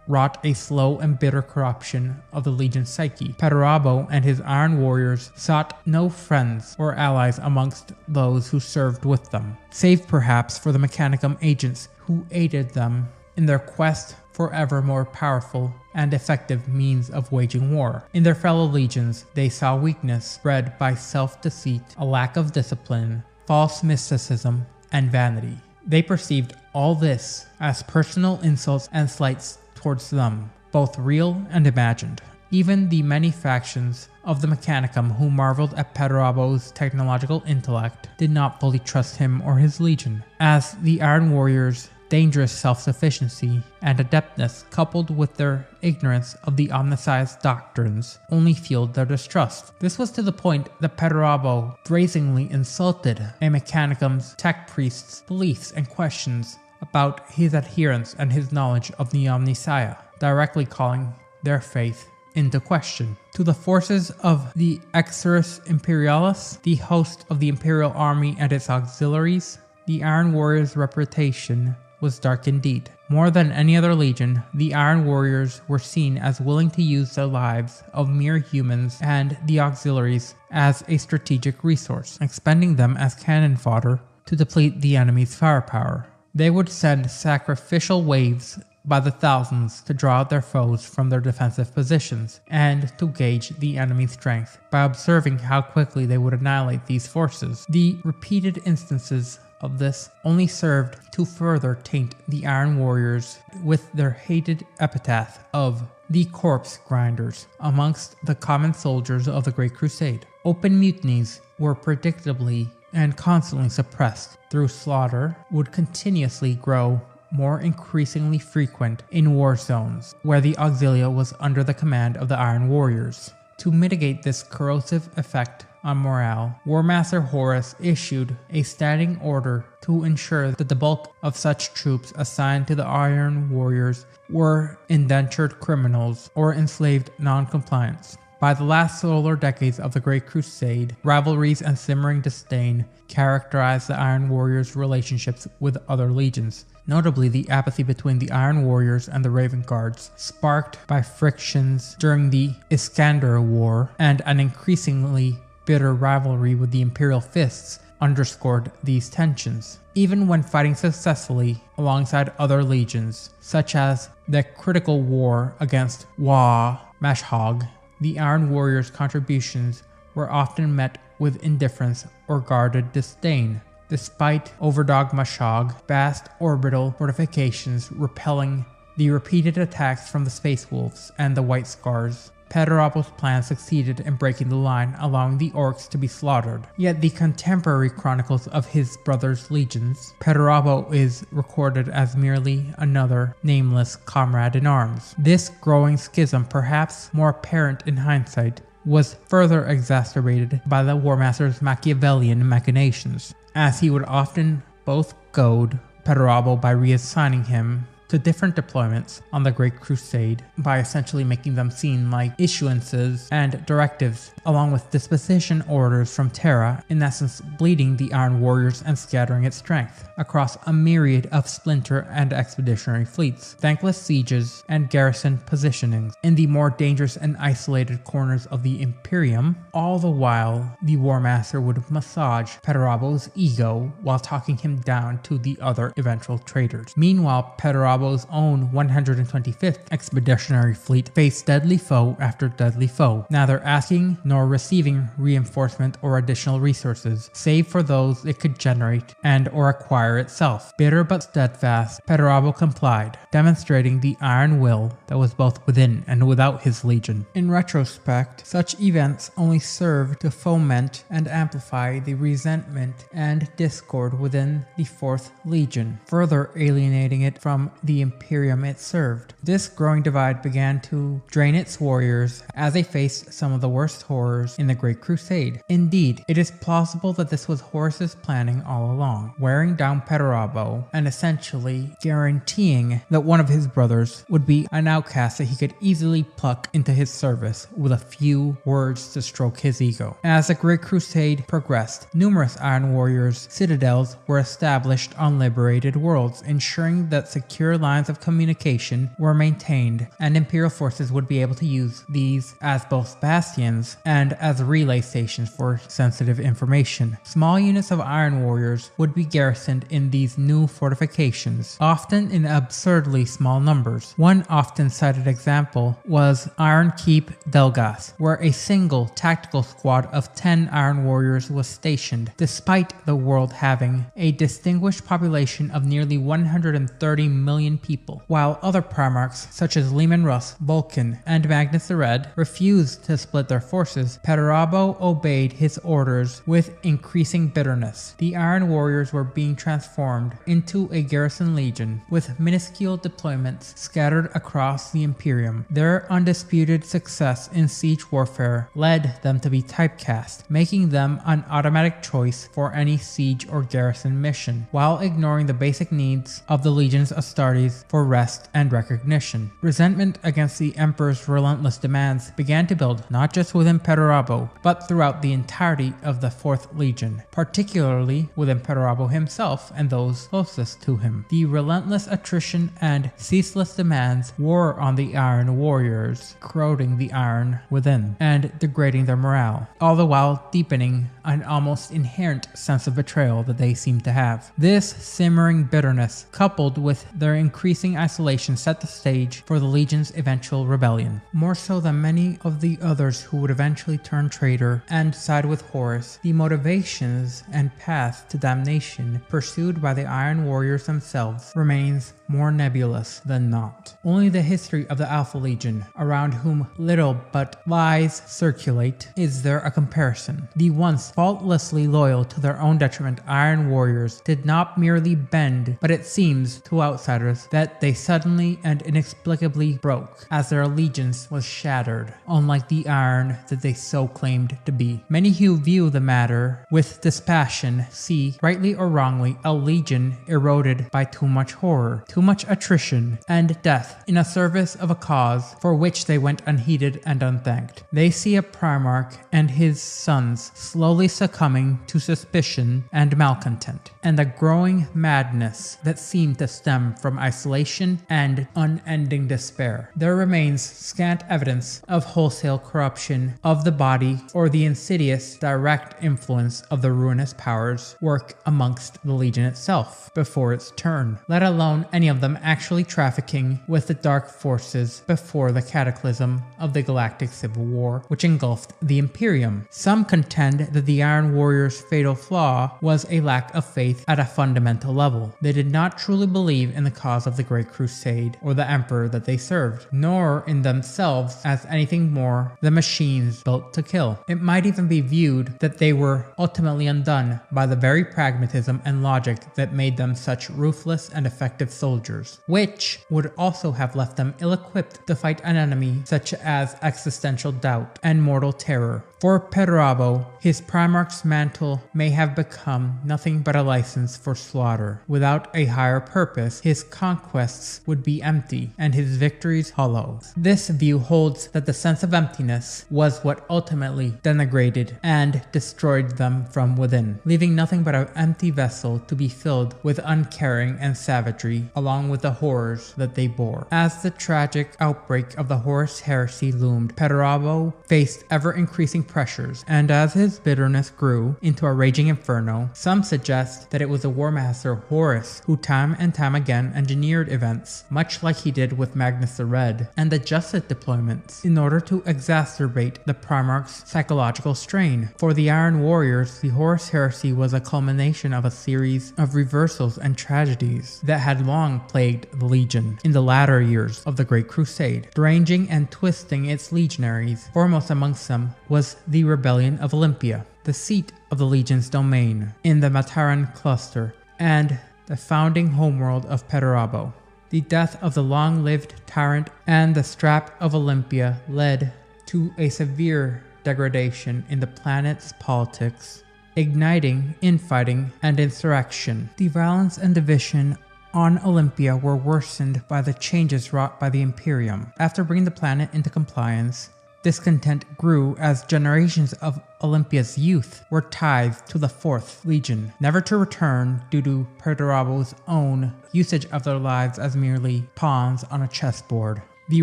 wrought a slow and bitter corruption of the Legion's psyche. Perturabo and his Iron Warriors sought no friends or allies amongst those who served with them, save perhaps for the Mechanicum agents who aided them in their quest for ever more powerful and effective means of waging war. In their fellow legions, they saw weakness bred by self-deceit, a lack of discipline, false mysticism, and vanity. They perceived all this as personal insults and slights towards them, both real and imagined. Even the many factions of the Mechanicum who marveled at Perturabo's technological intellect did not fully trust him or his legion, as the Iron Warriors' dangerous self-sufficiency and adeptness, coupled with their ignorance of the Omnissiah's doctrines, only fueled their distrust. This was to the point that Perturabo brazenly insulted a Mechanicum's tech priest's beliefs and questions about his adherence and his knowledge of the Omnissiah, directly calling their faith into question. To the forces of the Exarchus Imperialis, the host of the Imperial Army and its auxiliaries, the Iron Warriors' reputation was dark indeed. More than any other legion, the Iron Warriors were seen as willing to use the lives of mere humans and the auxiliaries as a strategic resource, expending them as cannon fodder to deplete the enemy's firepower. They would send sacrificial waves by the thousands to draw out their foes from their defensive positions and to gauge the enemy's strength by observing how quickly they would annihilate these forces. The repeated instances of this only served to further taint the Iron Warriors with their hated epithet of the corpse grinders amongst the common soldiers of the Great Crusade. Open mutinies were predictably and constantly suppressed through slaughter, would continuously grow more increasingly frequent in war zones where the Auxilia was under the command of the Iron Warriors. To mitigate this corrosive effect on morale, War Master Horus issued a standing order to ensure that the bulk of such troops assigned to the Iron Warriors were indentured criminals or enslaved non-compliants. By the last solar decades of the Great Crusade, rivalries and simmering disdain characterized the Iron Warriors' relationships with other legions, notably the apathy between the Iron Warriors and the Raven Guards, sparked by frictions during the Iskander War, and an increasingly bitter rivalry with the Imperial Fists underscored these tensions. Even when fighting successfully alongside other legions, such as the critical war against Mashhog, the Iron Warriors' contributions were often met with indifference or guarded disdain, despite Overdog Mashhog vast orbital fortifications repelling the repeated attacks from the Space Wolves and the White Scars. Perturabo's plan succeeded in breaking the line, allowing the orcs to be slaughtered. Yet the contemporary chronicles of his brother's legions, Perturabo is recorded as merely another nameless comrade in arms. This growing schism, perhaps more apparent in hindsight, was further exacerbated by the War Master's Machiavellian machinations, as he would often both goad Perturabo by reassigning him to different deployments on the Great Crusade by essentially making them seem like issuances and directives, along with disposition orders from Terra, in essence bleeding the Iron Warriors and scattering its strength across a myriad of splinter and expeditionary fleets, thankless sieges, and garrison positionings in the more dangerous and isolated corners of the Imperium. All the while, the War Master would massage Perturabo's ego while talking him down to the other eventual traitors. Meanwhile, Perturabo's own 125th Expeditionary Fleet faced deadly foe after deadly foe, neither asking nor receiving reinforcement or additional resources, save for those it could generate and or acquire itself. Bitter but steadfast, Perturabo complied, demonstrating the iron will that was both within and without his legion. In retrospect, such events only served to foment and amplify the resentment and discord within the 4th Legion, further alienating it from the Imperium it served. This growing divide began to drain its warriors as they faced some of the worst horrors in the Great Crusade. Indeed, it is plausible that this was Horus's planning all along, wearing down Perturabo and essentially guaranteeing that one of his brothers would be an outcast that he could easily pluck into his service with a few words to stroke his ego. As the Great Crusade progressed, numerous Iron Warriors' citadels were established on liberated worlds, ensuring that secure lines of communication were maintained, and Imperial forces would be able to use these as both bastions and as relay stations for sensitive information. Small units of Iron Warriors would be garrisoned in these new fortifications, often in absurdly small numbers. One often cited example was Iron Keep Delgas, where a single tactical squad of 10 Iron Warriors was stationed, despite the world having a distinguished population of nearly 130 million people. While other Primarchs such as Leman Russ, Vulcan, and Magnus the Red refused to split their forces, Perturabo obeyed his orders with increasing bitterness. The Iron Warriors were being transformed into a garrison legion, with minuscule deployments scattered across the Imperium. Their undisputed success in siege warfare led them to be typecast, making them an automatic choice for any siege or garrison mission, while ignoring the basic needs of the Legion's Astartes for rest and recognition. Resentment against the Emperor's relentless demands began to build not just within Perturabo, but throughout the entirety of the 4th Legion, particularly within Perturabo himself and those closest to him. The relentless attrition and ceaseless demands wore on the Iron Warriors, corroding the iron within and degrading their morale, all the while deepening an almost inherent sense of betrayal that they seemed to have. This simmering bitterness, coupled with their increasing isolation, set the stage for the Legion's eventual rebellion. More so than many of the others who would eventually turn traitor and side with Horus, the motivations and path to damnation pursued by the Iron Warriors themselves remains more nebulous than not. Only the history of the Alpha Legion, around whom little but lies circulate, is there a comparison. The once faultlessly loyal to their own detriment Iron Warriors did not merely bend, but it seems to outsiders that they suddenly and inexplicably broke, as their allegiance was shattered, unlike the iron that they so claimed to be. Many who view the matter with dispassion see, rightly or wrongly, a legion eroded by too much horror, too much attrition, and death in a service of a cause for which they went unheeded and unthanked. They see a Primarch and his sons slowly succumbing to suspicion and malcontent, and a growing madness that seemed to stem from isolation and unending despair. There remains scant evidence of wholesale corruption of the body or the insidious direct influence of the ruinous powers work amongst the Legion itself before its turn, let alone any of them actually trafficking with the dark forces before the cataclysm of the Galactic Civil War, which engulfed the Imperium. Some contend that the Iron Warriors' fatal flaw was a lack of faith at a fundamental level. They did not truly believe in the cause of the Great Crusade or the Emperor that they served, nor in themselves as anything more than machines built to kill. It might even be viewed that they were ultimately undone by the very pragmatism and logic that made them such ruthless and effective soldiers, which would also have left them ill-equipped to fight an enemy such as existential doubt and mortal terror. For Perturabo, his Primarch's mantle may have become nothing but a license for slaughter. Without a higher purpose, his conquests would be empty and his victories hollow. This view holds that the sense of emptiness was what ultimately denigrated and destroyed them from within, leaving nothing but an empty vessel to be filled with uncaring and savagery, along with the horrors that they bore. As the tragic outbreak of the Horus heresy loomed, Perturabo faced ever-increasing pressures, and as his bitterness grew into a raging inferno, some suggest that it was the War Master Horus who time and time again engineered events, much like he did with Magnus the Red, and adjusted deployments in order to exacerbate the Primarch's psychological strain. For the Iron Warriors, the Horus heresy was a culmination of a series of reversals and tragedies that had long plagued the Legion in the latter years of the Great Crusade, deranging and twisting its legionaries. Foremost amongst them was the Rebellion of Olympia, the seat of the Legion's domain in the Mataran cluster, and the founding homeworld of Perturabo. The death of the long-lived tyrant and the strap of Olympia led to a severe degradation in the planet's politics, igniting infighting and insurrection. The violence and division on Olympia were worsened by the changes wrought by the Imperium. After bringing the planet into compliance, Discontent grew as generations of Olympia's youth were tithed to the 4th Legion, never to return due to Perdurabo's own usage of their lives as merely pawns on a chessboard. The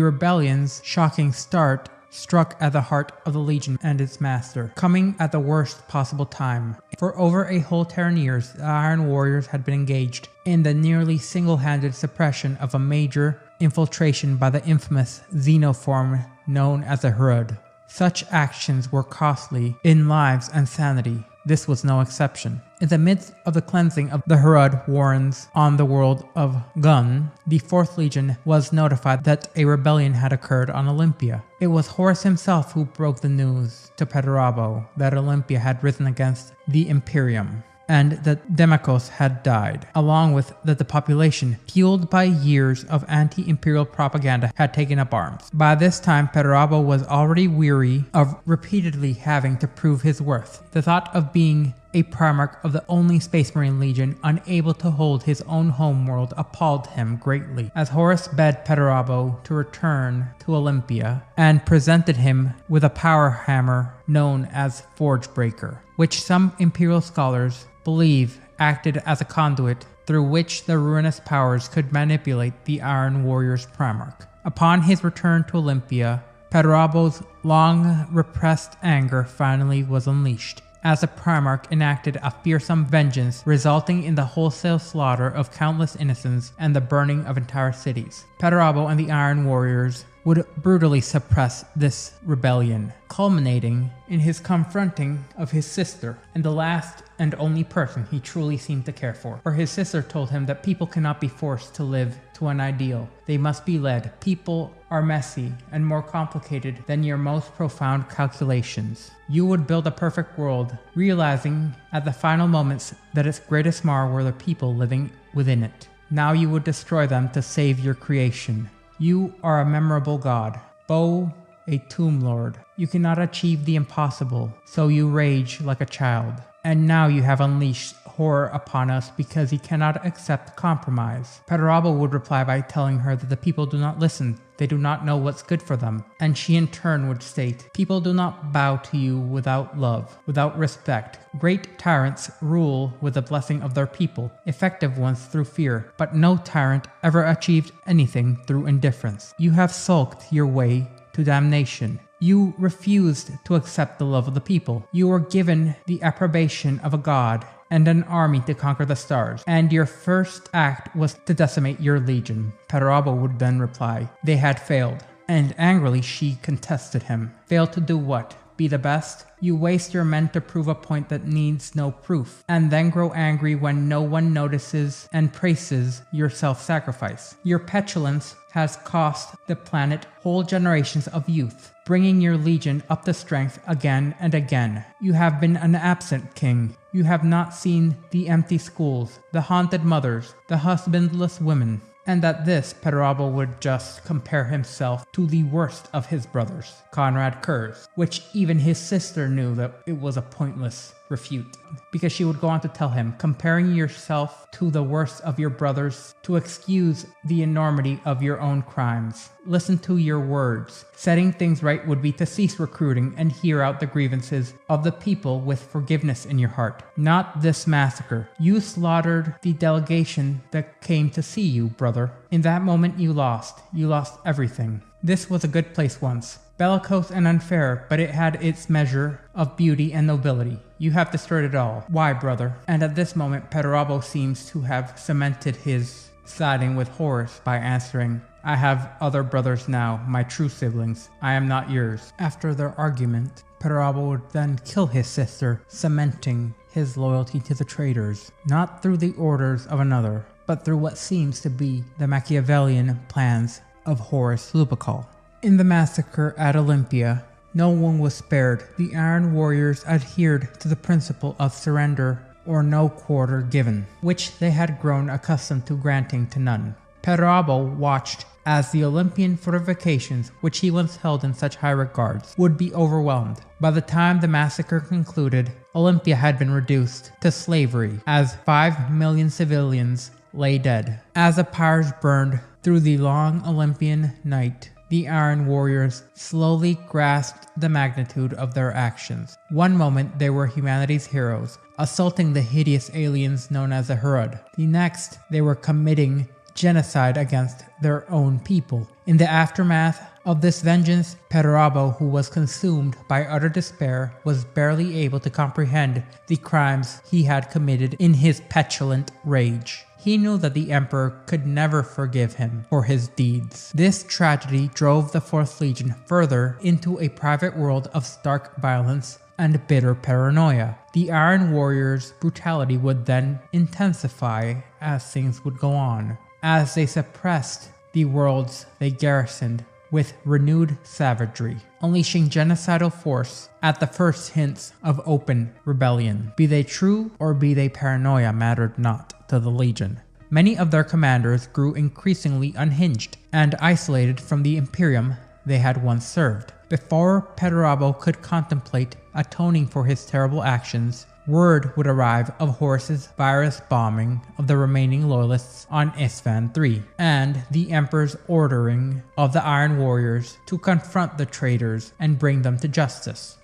rebellion's shocking start struck at the heart of the Legion and its master, coming at the worst possible time. For over a whole 10 years, the Iron Warriors had been engaged in the nearly single-handed suppression of a major infiltration by the infamous xenoform known as the Hrud. Such actions were costly in lives and sanity. This was no exception. In the midst of the cleansing of the Hrud warrens on the world of Gun, the 4th Legion was notified that a rebellion had occurred on Olympia. It was Horus himself who broke the news to Perdurabo that Olympia had risen against the Imperium, and that Demachos had died, along with that the population, fueled by years of anti-imperial propaganda, had taken up arms. By this time, Perdurabo was already weary of repeatedly having to prove his worth. The thought of being a Primarch of the only Space Marine Legion unable to hold his own homeworld appalled him greatly. As Horus begged Perdurabo to return to Olympia and presented him with a power hammer known as Forgebreaker, which some Imperial scholars believe acted as a conduit through which the ruinous powers could manipulate the Iron Warrior's Primarch. Upon his return to Olympia, Perdurabo's long-repressed anger finally was unleashed, as the Primarch enacted a fearsome vengeance resulting in the wholesale slaughter of countless innocents and the burning of entire cities. Perdurabo and the Iron Warriors would brutally suppress this rebellion, culminating in his confronting of his sister and the last and only person he truly seemed to care for. For his sister told him that people cannot be forced to live to an ideal. They must be led. People are messy and more complicated than your most profound calculations. You would build a perfect world, realizing at the final moments that its greatest mar were the people living within it. Now you would destroy them to save your creation. You are a memorable god, Bo, a tomb lord. You cannot achieve the impossible, so you rage like a child. And now you have unleashed horror upon us because you cannot accept compromise. Perdurabo would reply by telling her that the people do not listen, they do not know what's good for them. And she in turn would state, people do not bow to you without love, without respect. Great tyrants rule with the blessing of their people, effective ones through fear, but no tyrant ever achieved anything through indifference. You have sulked your way to damnation. You refused to accept the love of the people. You were given the approbation of a god and an army to conquer the stars, and your first act was to decimate your legion. Perdurabo would then reply, they had failed. And angrily she contested him. Failed to do what? Be the best? You waste your men to prove a point that needs no proof, and then grow angry when no one notices and praises your self-sacrifice. Your petulance has cost the planet whole generations of youth, bringing your legion up to strength again and again. You have been an absent king. You have not seen the empty schools, the haunted mothers, the husbandless women. And at this, Perdurabo would just compare himself to the worst of his brothers, Conrad Kurz, which even his sister knew that it was a pointless refute, because she would go on to tell him, comparing yourself to the worst of your brothers to excuse the enormity of your own crimes. Listen to your words. Setting things right would be to cease recruiting and hear out the grievances of the people with forgiveness in your heart. Not this massacre. You slaughtered the delegation that came to see you, brother. In that moment you lost. You lost everything. This was a good place once. Bellicose and unfair, but it had its measure of beauty and nobility. You have destroyed it all. Why, brother? And at this moment, Perdurabo seems to have cemented his siding with Horus by answering, I have other brothers now, my true siblings. I am not yours. After their argument, Perdurabo would then kill his sister, cementing his loyalty to the traitors, not through the orders of another, but through what seems to be the Machiavellian plans of Horus Lupercal. In the massacre at Olympia, no one was spared. The Iron Warriors adhered to the principle of surrender or no quarter given, which they had grown accustomed to granting to none. Perdurabo watched as the Olympian fortifications, which he once held in such high regards, would be overwhelmed. By the time the massacre concluded, Olympia had been reduced to slavery, as 5 million civilians lay dead. As the pyres burned through the long Olympian night, the Iron Warriors slowly grasped the magnitude of their actions. One moment they were humanity's heroes, assaulting the hideous aliens known as the Hurud. The next, they were committing genocide against their own people. In the aftermath of this vengeance, Perturabo, who was consumed by utter despair, was barely able to comprehend the crimes he had committed in his petulant rage. He knew that the Emperor could never forgive him for his deeds. This tragedy drove the 4th Legion further into a private world of stark violence and bitter paranoia. The Iron Warriors' brutality would then intensify as things would go on, as they suppressed the worlds they garrisoned with renewed savagery, unleashing genocidal force at the first hints of open rebellion. Be they true or be they paranoia mattered not to the Legion. Many of their commanders grew increasingly unhinged and isolated from the Imperium they had once served. Before Perturabo could contemplate atoning for his terrible actions, word would arrive of Horus's virus bombing of the remaining loyalists on Isstvan III, and the Emperor's ordering of the Iron Warriors to confront the traitors and bring them to justice.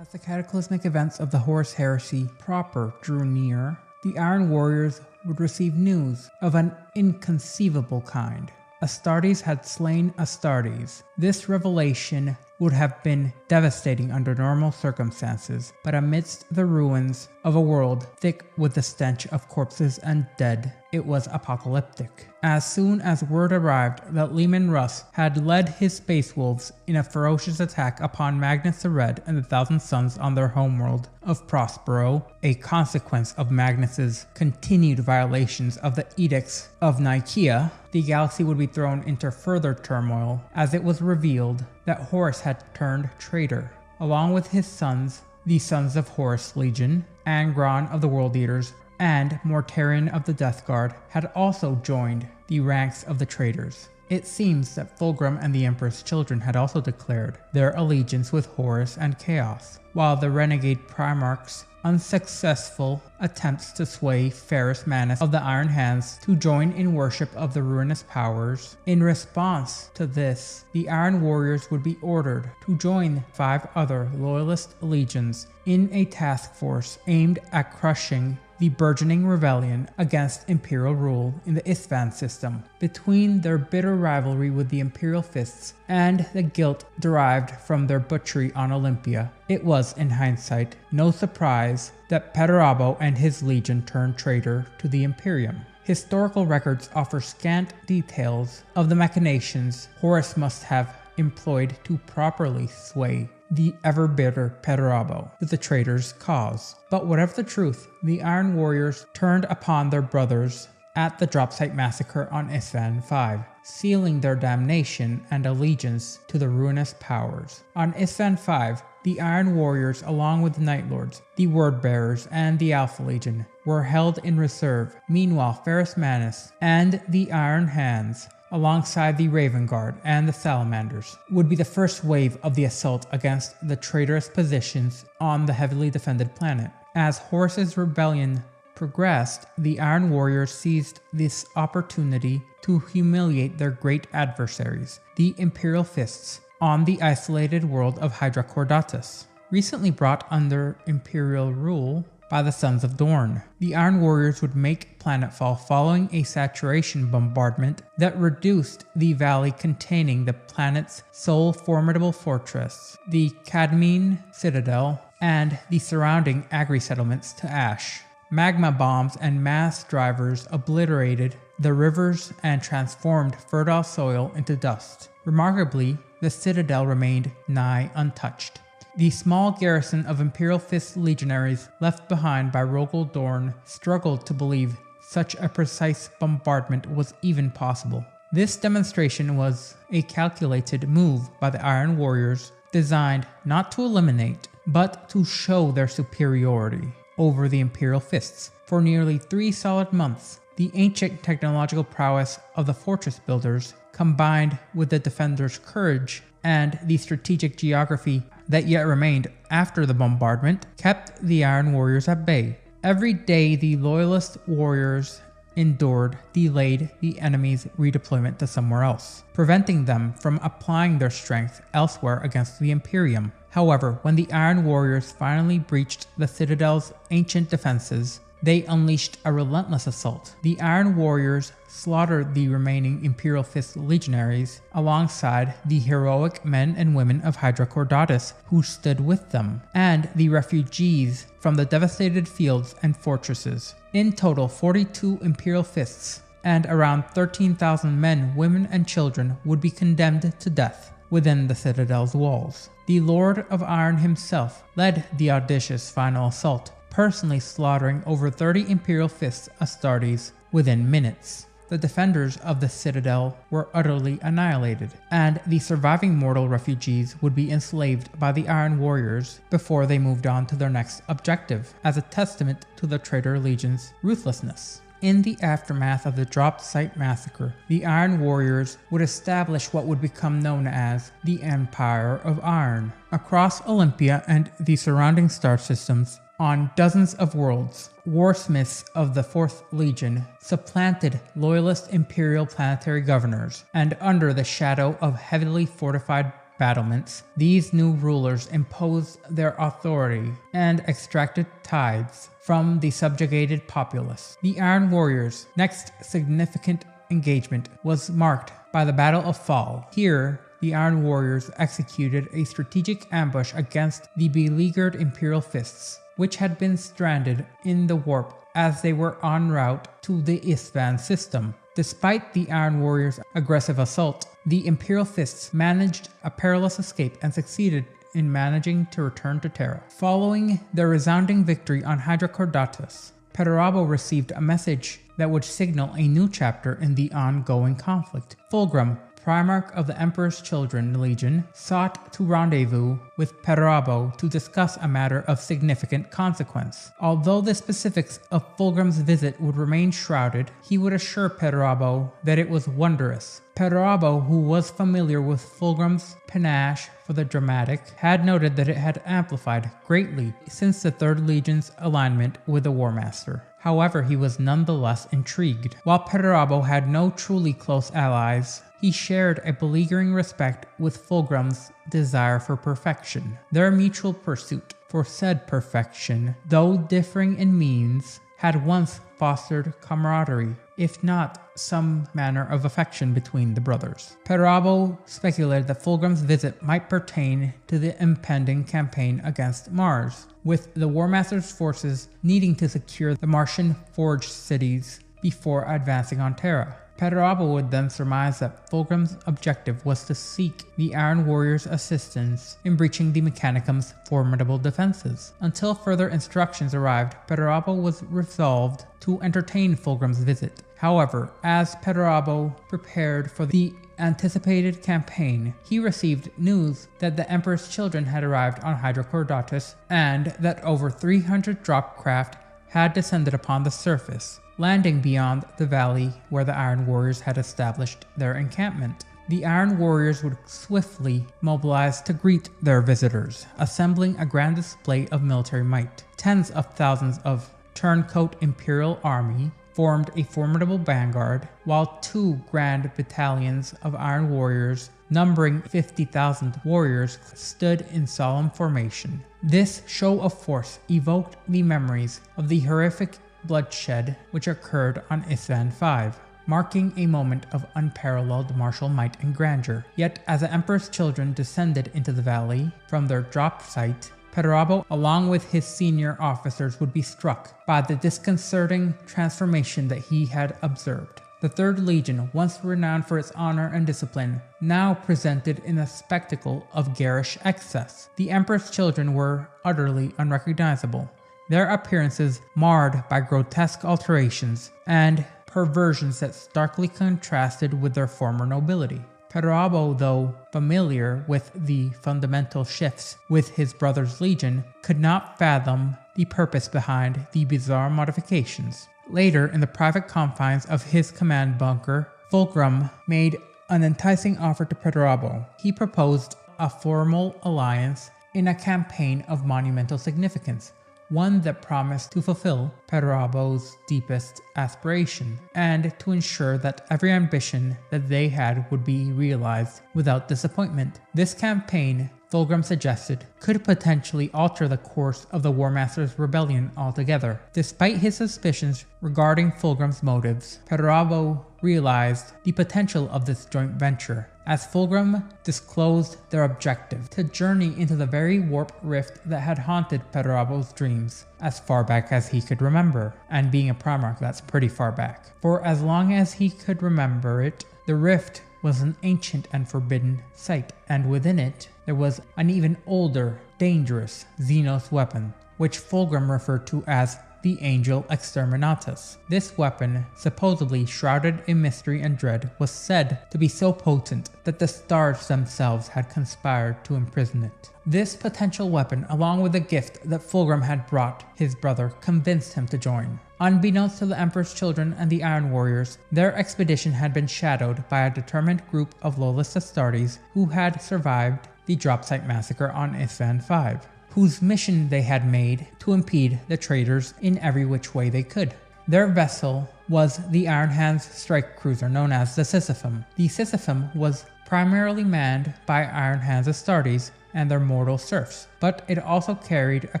As the cataclysmic events of the Horus Heresy proper drew near, the Iron Warriors would receive news of an inconceivable kind. Astartes had slain Astartes. This revelation would have been devastating under normal circumstances, but amidst the ruins of a world thick with the stench of corpses and dead, it was apocalyptic. As soon as word arrived that Leman Russ had led his Space Wolves in a ferocious attack upon Magnus the Red and the Thousand Suns on their homeworld of Prospero, a consequence of Magnus's continued violations of the Edicts of Nicaea, the galaxy would be thrown into further turmoil as it was revealed that Horus had turned traitor. Along with his sons, the Sons of Horus Legion, Angron of the World Eaters, and Mortarion of the Death Guard had also joined the ranks of the traitors. It seems that Fulgrim and the Emperor's children had also declared their allegiance with Horus and Chaos, while the renegade Primarch's unsuccessful attempts to sway Ferrus Manus of the Iron Hands to join in worship of the ruinous powers. In response to this, the Iron Warriors would be ordered to join 5 other loyalist legions in a task force aimed at crushing the burgeoning rebellion against Imperial rule in the Isstvan system. Between their bitter rivalry with the Imperial Fists and the guilt derived from their butchery on Olympia, it was, in hindsight, no surprise that Perturabo and his legion turned traitor to the Imperium. Historical records offer scant details of the machinations Horus must have employed to properly sway the ever-bitter Perturabo to the traitor's cause. But whatever the truth, the Iron Warriors turned upon their brothers at the Dropsite Massacre on Isstvan V, sealing their damnation and allegiance to the ruinous powers. On Isstvan V, the Iron Warriors, along with the Night Lords, the Word Bearers, and the Alpha Legion, were held in reserve. Meanwhile, Ferrus Manus and the Iron Hands, alongside the Raven Guard and the Salamanders, would be the first wave of the assault against the traitorous positions on the heavily defended planet. As Horus's rebellion progressed, the Iron Warriors seized this opportunity to humiliate their great adversaries, the Imperial Fists, on the isolated world of Hydra Cordatus, recently brought under Imperial rule by the Sons of Dorn. The Iron Warriors would make planetfall following a saturation bombardment that reduced the valley containing the planet's sole formidable fortress, the Cadmean Citadel, and the surrounding agri-settlements to ash. Magma bombs and mass drivers obliterated the rivers and transformed fertile soil into dust. Remarkably, the citadel remained nigh untouched. The small garrison of Imperial Fist legionaries left behind by Rogel Dorn struggled to believe such a precise bombardment was even possible. This demonstration was a calculated move by the Iron Warriors, designed not to eliminate, but to show their superiority over the Imperial Fists. For nearly 3 solid months, the ancient technological prowess of the fortress builders, combined with the defenders' courage and the strategic geography that yet remained after the bombardment, kept the Iron Warriors at bay. Every day the Loyalist warriors endured delayed the enemy's redeployment to somewhere else, preventing them from applying their strength elsewhere against the Imperium. However, when the Iron Warriors finally breached the Citadel's ancient defenses, they unleashed a relentless assault. The Iron Warriors slaughtered the remaining Imperial Fist legionaries alongside the heroic men and women of Hydra Cordatus who stood with them, and the refugees from the devastated fields and fortresses. In total, 42 Imperial Fists and around 13,000 men, women, and children would be condemned to death within the Citadel's walls. The Lord of Iron himself led the audacious final assault, personally slaughtering over 30 Imperial Fists Astartes within minutes. The defenders of the Citadel were utterly annihilated, and the surviving mortal refugees would be enslaved by the Iron Warriors before they moved on to their next objective, as a testament to the Traitor Legion's ruthlessness. In the aftermath of the Drop Site Massacre, the Iron Warriors would establish what would become known as the Empire of Iron. Across Olympia and the surrounding star systems, on dozens of worlds, warsmiths of the 4th Legion supplanted loyalist imperial planetary governors, and under the shadow of heavily fortified battlements, these new rulers imposed their authority and extracted tithes from the subjugated populace. The Iron Warriors' next significant engagement was marked by the Battle of Fall. Here, the Iron Warriors executed a strategic ambush against the beleaguered Imperial Fists, which had been stranded in the warp as they were en route to the Isvan system. Despite the Iron Warriors' aggressive assault, the Imperial Fists managed a perilous escape and succeeded in managing to return to Terra. Following their resounding victory on Hydra Cordatus, Perturabo received a message that would signal a new chapter in the ongoing conflict. Fulgrim, Primarch of the Emperor's Children Legion, sought to rendezvous with Perturabo to discuss a matter of significant consequence. Although the specifics of Fulgrim's visit would remain shrouded, he would assure Perturabo that it was wondrous. Perturabo, who was familiar with Fulgrim's panache for the dramatic, had noted that it had amplified greatly since the 3rd Legion's alignment with the War Master. However, he was nonetheless intrigued. While Perturabo had no truly close allies, he shared a beleaguering respect with Fulgrim's desire for perfection. Their mutual pursuit for said perfection, though differing in means, had once fostered camaraderie, if not some manner of affection between the brothers. Perturabo speculated that Fulgrim's visit might pertain to the impending campaign against Mars, with the War Master's forces needing to secure the Martian Forge cities before advancing on Terra. Perturabo would then surmise that Fulgrim's objective was to seek the Iron Warriors' assistance in breaching the Mechanicum's formidable defenses. Until further instructions arrived, Perturabo was resolved to entertain Fulgrim's visit. However, as Perturabo prepared for the anticipated campaign, he received news that the Emperor's children had arrived on Hydra Cordatus, and that over 300 drop craft had descended upon the surface, landing beyond the valley where the Iron Warriors had established their encampment. The Iron Warriors would swiftly mobilize to greet their visitors, assembling a grand display of military might. Tens of thousands of turncoat Imperial army formed a formidable vanguard, while 2 grand battalions of Iron Warriors numbering 50,000 warriors stood in solemn formation. This show of force evoked the memories of the horrific bloodshed which occurred on Isvan V, marking a moment of unparalleled martial might and grandeur. Yet as the Emperor's children descended into the valley from their drop site, Perturabo, along with his senior officers, would be struck by the disconcerting transformation that he had observed. The 3rd Legion, once renowned for its honor and discipline, now presented in a spectacle of garish excess. The Emperor's children were utterly unrecognizable, their appearances marred by grotesque alterations, and perversions that starkly contrasted with their former nobility. Perturabo, though familiar with the fundamental shifts with his brother's legion, could not fathom the purpose behind the bizarre modifications. Later, in the private confines of his command bunker, Fulgrim made an enticing offer to Perturabo. He proposed a formal alliance in a campaign of monumental significance, one that promised to fulfill Perturabo's deepest aspiration, and to ensure that every ambition that they had would be realized without disappointment. This campaign, Fulgrim suggested, could potentially alter the course of the War Master's rebellion altogether. Despite his suspicions regarding Fulgrim's motives, Perturabo realized the potential of this joint venture, as Fulgrim disclosed their objective: to journey into the very warp rift that had haunted Perturabo's dreams as far back as he could remember. And being a Primarch, that's pretty far back. For as long as he could remember it, the rift was an ancient and forbidden sight, and within it there was an even older, dangerous Xenos weapon, which Fulgrim referred to as the Angel Exterminatus. This weapon, supposedly shrouded in mystery and dread, was said to be so potent that the stars themselves had conspired to imprison it. This potential weapon, along with the gift that Fulgrim had brought his brother, convinced him to join. Unbeknownst to the Emperor's children and the Iron Warriors, their expedition had been shadowed by a determined group of loyalist Astartes who had survived the Dropsite massacre on Isstvan V, whose mission they had made to impede the traitors in every which way they could. Their vessel was the Iron Hands strike cruiser known as the Sisyphum. The Sisyphum was primarily manned by Iron Hands Astartes and their mortal serfs, but it also carried a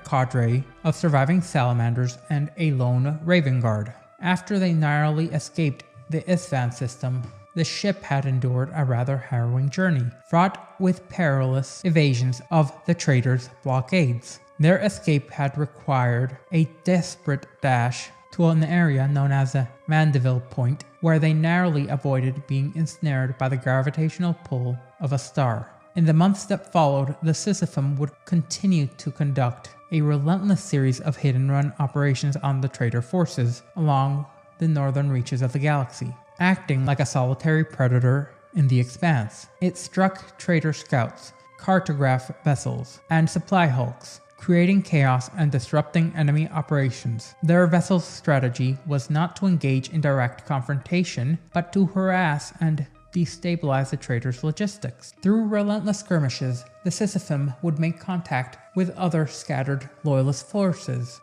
cadre of surviving salamanders and a lone Raven Guard. After they narrowly escaped the Isstvan system, the ship had endured a rather harrowing journey, fraught with perilous evasions of the traitors' blockades. Their escape had required a desperate dash to an area known as the Mandeville Point, where they narrowly avoided being ensnared by the gravitational pull of a star. In the months that followed, the Sisyphum would continue to conduct a relentless series of hit-and-run operations on the traitor forces along the northern reaches of the galaxy, acting like a solitary predator in the expanse. It struck traitor scouts, cartograph vessels, and supply hulks, creating chaos and disrupting enemy operations. Their vessel's strategy was not to engage in direct confrontation, but to harass and destabilize the traitors' logistics. Through relentless skirmishes, the Sisyphum would make contact with other scattered loyalist forces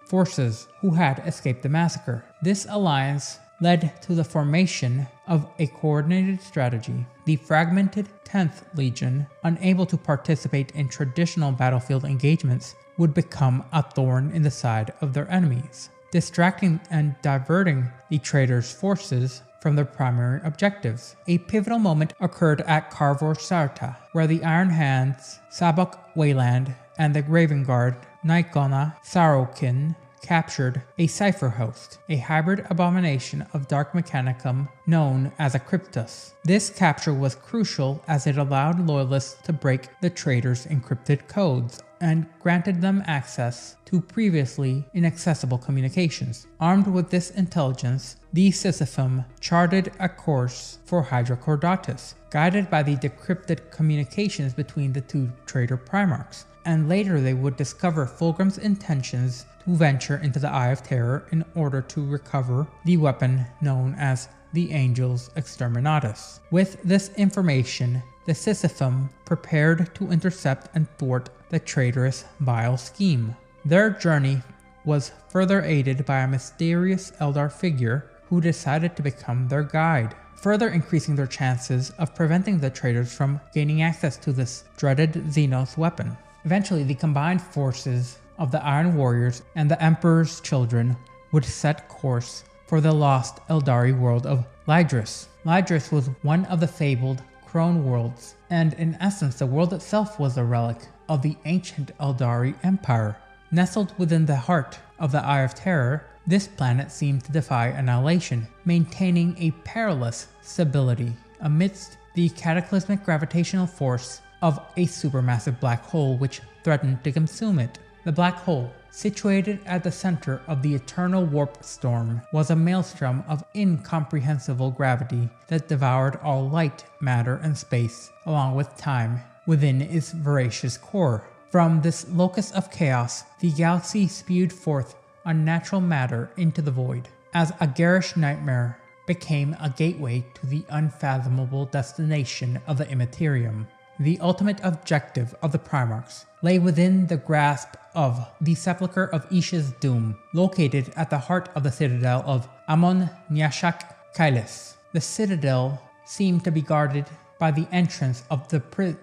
who had escaped the massacre. This alliance led to the formation of a coordinated strategy. The fragmented 10th Legion, unable to participate in traditional battlefield engagements, would become a thorn in the side of their enemies, distracting and diverting the traitors' forces from their primary objectives. A pivotal moment occurred at Carvor Sarta, where the Iron Hands, Sabak Wayland, and the Raven Guard, Nikona Sarokin, captured a cipher host, a hybrid abomination of dark mechanicum known as a Cryptus. This capture was crucial as it allowed loyalists to break the traitors' encrypted codes and granted them access to previously inaccessible communications. Armed with this intelligence, the Sisyphum charted a course for Hydra Cordatus, guided by the decrypted communications between the two traitor Primarchs, and later they would discover Fulgrim's intentions to venture into the Eye of Terror in order to recover the weapon known as the Angel's Exterminatus. With this information, the Sisyphum prepared to intercept and thwart the traitorous Bile scheme. Their journey was further aided by a mysterious Eldar figure who decided to become their guide, further increasing their chances of preventing the traitors from gaining access to this dreaded Xenos weapon. Eventually, the combined forces of the Iron Warriors and the Emperor's children would set course for the lost Eldari world of Lydris. Lydris was one of the fabled Crone worlds, and in essence the world itself was a relic of the ancient Eldari Empire. Nestled within the heart of the Eye of Terror, this planet seemed to defy annihilation, maintaining a perilous stability amidst the cataclysmic gravitational force of a supermassive black hole which threatened to consume it. The black hole, Situated at the center of the eternal warp storm was a maelstrom of incomprehensible gravity that devoured all light, matter, and space, along with time, within its voracious core. From this locus of chaos, the galaxy spewed forth unnatural matter into the void, as a garish nightmare became a gateway to the unfathomable destination of the Immaterium. The ultimate objective of the Primarchs lay within the grasp of the Sepulchre of Isha's Doom, located at the heart of the citadel of Amon Nyashak Kailis. The citadel seemed to be guarded by the entrance of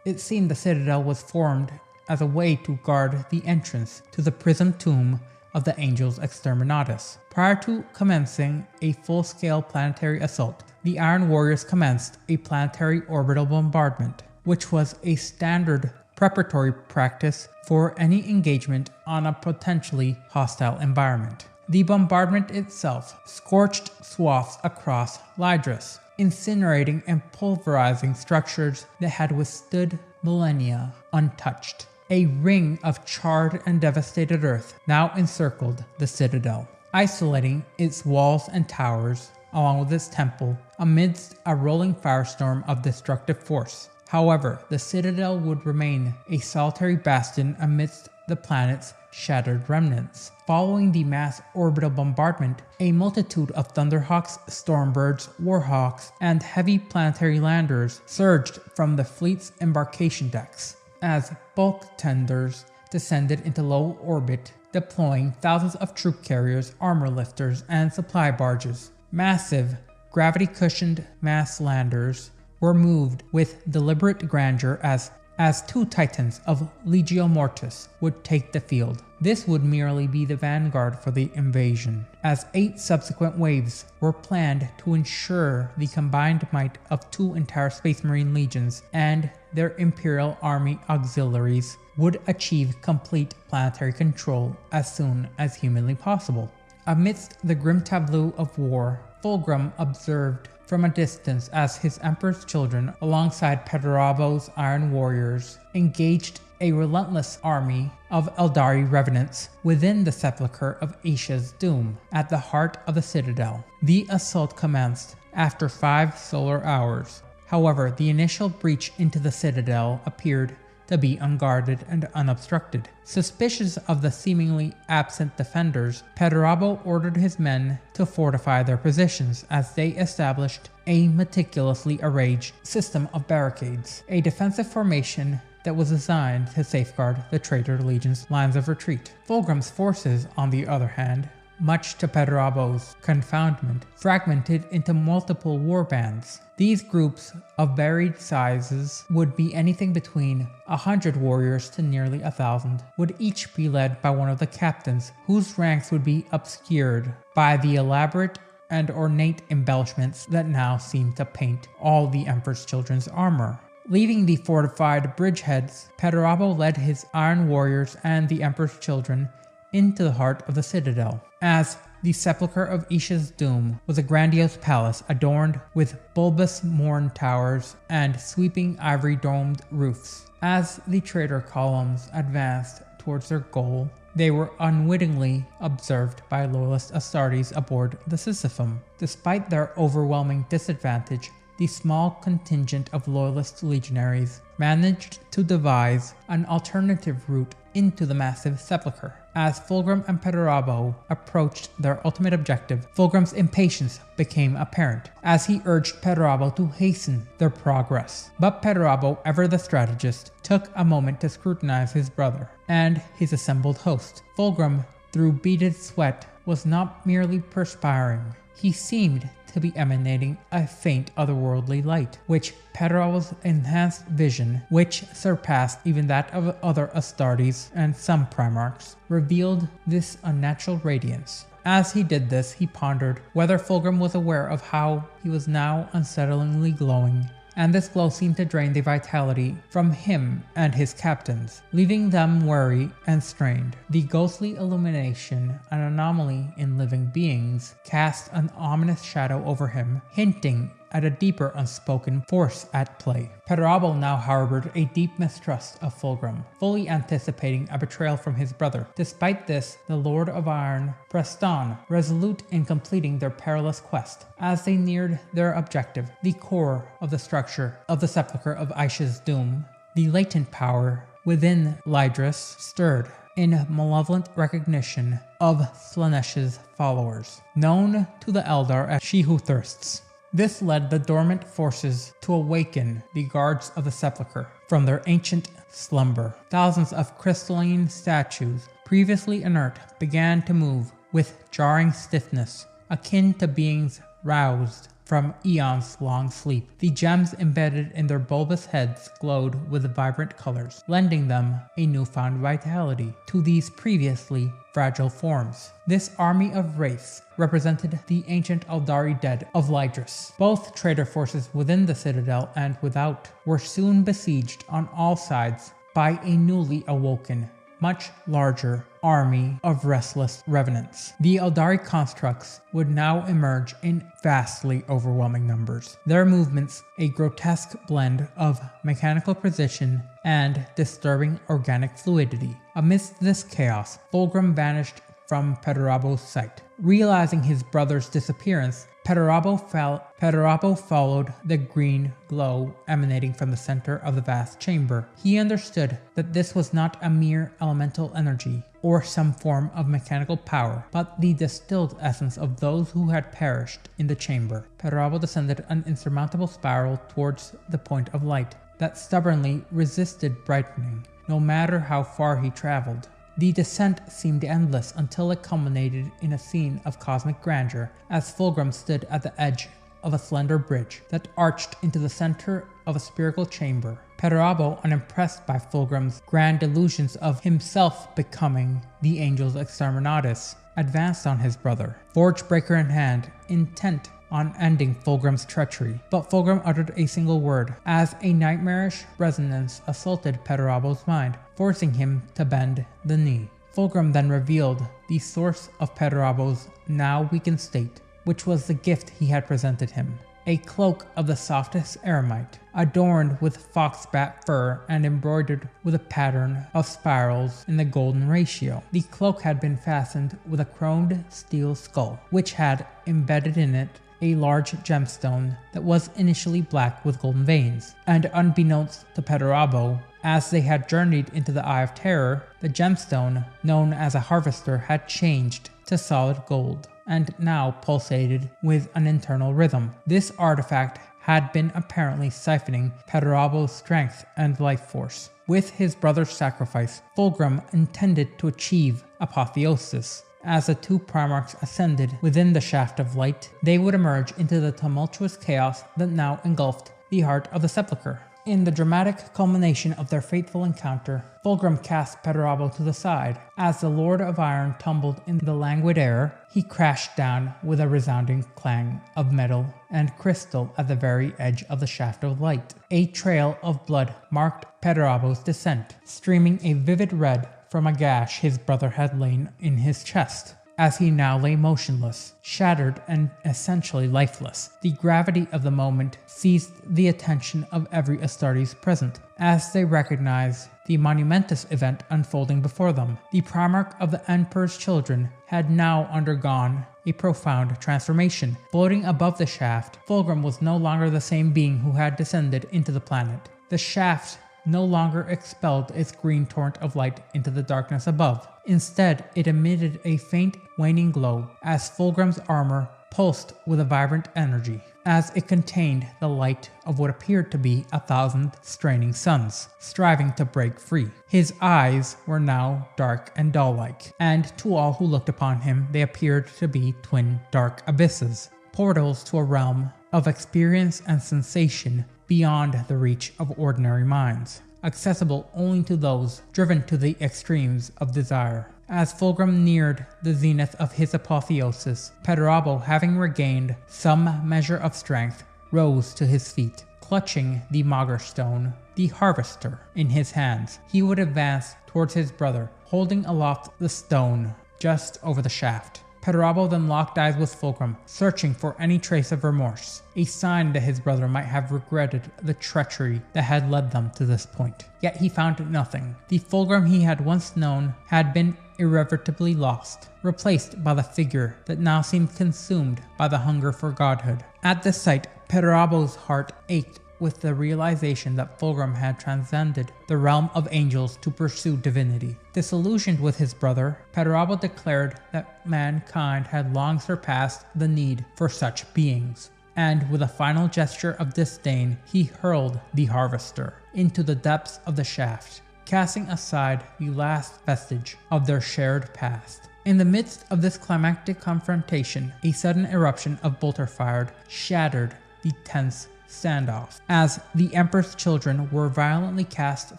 It seemed the citadel was formed as a way to guard the entrance to the prism tomb of the Angels Exterminatus. Prior to commencing a full-scale planetary assault, the Iron Warriors commenced a planetary orbital bombardment, which was a standard preparatory practice for any engagement on a potentially hostile environment. The bombardment itself scorched swaths across Lydris, incinerating and pulverizing structures that had withstood millennia untouched. A ring of charred and devastated earth now encircled the citadel, isolating its walls and towers, along with its temple, amidst a rolling firestorm of destructive force. However, the citadel would remain a solitary bastion amidst the planet's shattered remnants. Following the mass orbital bombardment, a multitude of Thunderhawks, Stormbirds, Warhawks, and heavy planetary landers surged from the fleet's embarkation decks, as bulk tenders descended into low orbit, deploying thousands of troop carriers, armor lifters, and supply barges. Massive, gravity-cushioned mass landers were moved with deliberate grandeur as two titans of Legio Mortis would take the field. This would merely be the vanguard for the invasion, as 8 subsequent waves were planned to ensure the combined might of 2 entire Space Marine legions and their Imperial Army auxiliaries would achieve complete planetary control as soon as humanly possible. Amidst the grim tableau of war, Fulgrim observed from a distance as his Emperor's children, alongside Pederabo's Iron Warriors, engaged a relentless army of Eldari revenants within the Sepulchre of Isha's Doom, at the heart of the citadel. The assault commenced after 5 solar hours. However, the initial breach into the citadel appeared to be unguarded and unobstructed. Suspicious of the seemingly absent defenders, Pederabo ordered his men to fortify their positions as they established a meticulously arranged system of barricades, a defensive formation that was designed to safeguard the traitor legion's lines of retreat. Fulgrim's forces, on the other hand, much to Pederabo's confoundment, fragmented into multiple warbands. These groups of varied sizes would be anything between 100 warriors to nearly 1,000, would each be led by one of the captains, whose ranks would be obscured by the elaborate and ornate embellishments that now seemed to paint all the Emperor's children's armor. Leaving the fortified bridgeheads, Pederabo led his Iron Warriors and the Emperor's children into the heart of the citadel, as the Sepulchre of Isha's Doom was a grandiose palace adorned with bulbous morn towers and sweeping ivory-domed roofs. As the traitor columns advanced towards their goal, they were unwittingly observed by loyalist Astartes aboard the Sisyphum. Despite their overwhelming disadvantage, the small contingent of loyalist legionaries managed to devise an alternative route into the massive sepulchre. As Fulgrim and Pederabo approached their ultimate objective, Fulgrim's impatience became apparent as he urged Pederabo to hasten their progress. But Pederabo, ever the strategist, took a moment to scrutinize his brother and his assembled host. Fulgrim, through beaded sweat, was not merely perspiring. He seemed to be emanating a faint otherworldly light, which Pederabo's enhanced vision, which surpassed even that of other Astartes and some Primarchs, revealed this unnatural radiance. As he did this, he pondered whether Fulgrim was aware of how he was now unsettlingly glowing, and this glow seemed to drain the vitality from him and his captains, leaving them weary and strained. The ghostly illumination, an anomaly in living beings, cast an ominous shadow over him, hinting at a deeper unspoken force at play. Perturabo now harbored a deep mistrust of Fulgrim, fully anticipating a betrayal from his brother. Despite this, the Lord of Iron pressed on, resolute in completing their perilous quest. As they neared their objective, the core of the structure of the Sepulchre of Aisha's Doom, the latent power within Lydris stirred in malevolent recognition of Slaaneish's followers, known to the Eldar as She Who Thirsts. This led the dormant forces to awaken the guards of the Sepulchre from their ancient slumber. Thousands of crystalline statues, previously inert, began to move with jarring stiffness, akin to beings roused from eons-long sleep. The gems embedded in their bulbous heads glowed with vibrant colors, lending them a newfound vitality to these previously fragile forms. This army of wraiths represented the ancient Eldari dead of Lydris. Both traitor forces within the citadel and without were soon besieged on all sides by a newly awoken, much larger army of restless revenants. The Eldari constructs would now emerge in vastly overwhelming numbers, their movements a grotesque blend of mechanical precision and disturbing organic fluidity. Amidst this chaos, Fulgrim vanished from Perturabo's sight. Realizing his brother's disappearance, Perturabo followed the green glow emanating from the center of the vast chamber. He understood that this was not a mere elemental energy or some form of mechanical power, but the distilled essence of those who had perished in the chamber. Perturabo descended an insurmountable spiral towards the point of light that stubbornly resisted brightening, no matter how far he traveled. The descent seemed endless until it culminated in a scene of cosmic grandeur as Fulgrim stood at the edge of a slender bridge that arched into the center of a spherical chamber. Perturabo, unimpressed by Fulgrim's grand illusions of himself becoming the Angel's exterminatus, advanced on his brother, Forgebreaker in hand, intent on ending Fulgrim's treachery. But Fulgrim uttered a single word as a nightmarish resonance assaulted Perturabo's mind, forcing him to bend the knee. Fulgrim then revealed the source of Perturabo's now weakened state, which was the gift he had presented him. A cloak of the softest aramite, adorned with foxbat fur and embroidered with a pattern of spirals in the golden ratio. The cloak had been fastened with a chromed steel skull, which had embedded in it a large gemstone that was initially black with golden veins. And unbeknownst to Perturabo, as they had journeyed into the Eye of Terror, the gemstone, known as a harvester, had changed to solid gold and now pulsated with an internal rhythm. This artifact had been apparently siphoning Perturabo's strength and life force. With his brother's sacrifice, Fulgrim intended to achieve apotheosis. As the two Primarchs ascended within the shaft of light, they would emerge into the tumultuous chaos that now engulfed the heart of the Sepulchre. In the dramatic culmination of their fateful encounter, Fulgrim cast Perturabo to the side. As the Lord of Iron tumbled into the languid air, he crashed down with a resounding clang of metal and crystal at the very edge of the shaft of light. A trail of blood marked Perturabo's descent, streaming a vivid red from a gash his brother had lain in his chest. As he now lay motionless, shattered and essentially lifeless, the gravity of the moment seized the attention of every Astartes present, as they recognized the monumentous event unfolding before them. The Primarch of the Emperor's children had now undergone a profound transformation. Floating above the shaft, Fulgrim was no longer the same being who had descended into the planet. The shaft no longer expelled its green torrent of light into the darkness above. Instead, it emitted a faint, waning glow as Fulgrim's armor pulsed with a vibrant energy, as it contained the light of what appeared to be 1,000 straining suns, striving to break free. His eyes were now dark and doll-like, and to all who looked upon him, they appeared to be twin dark abysses, portals to a realm of experience and sensation beyond the reach of ordinary minds, accessible only to those driven to the extremes of desire. As Fulgrim neared the zenith of his apotheosis, Perturabo, having regained some measure of strength, rose to his feet. Clutching the Maugre stone, the harvester, in his hands, he would advance towards his brother, holding aloft the stone just over the shaft. Perturabo then locked eyes with Fulgrim, searching for any trace of remorse, a sign that his brother might have regretted the treachery that had led them to this point. Yet he found nothing. The Fulgrim he had once known had been irretrievably lost, replaced by the figure that now seemed consumed by the hunger for godhood. At this sight, Perturabo's heart ached with the realization that Fulgrim had transcended the realm of angels to pursue divinity. Disillusioned with his brother, Perturabo declared that mankind had long surpassed the need for such beings, and with a final gesture of disdain, he hurled the Harvester into the depths of the shaft, casting aside the last vestige of their shared past. In the midst of this climactic confrontation, a sudden eruption of bolter fire shattered the tense standoff, as the Emperor's children were violently cast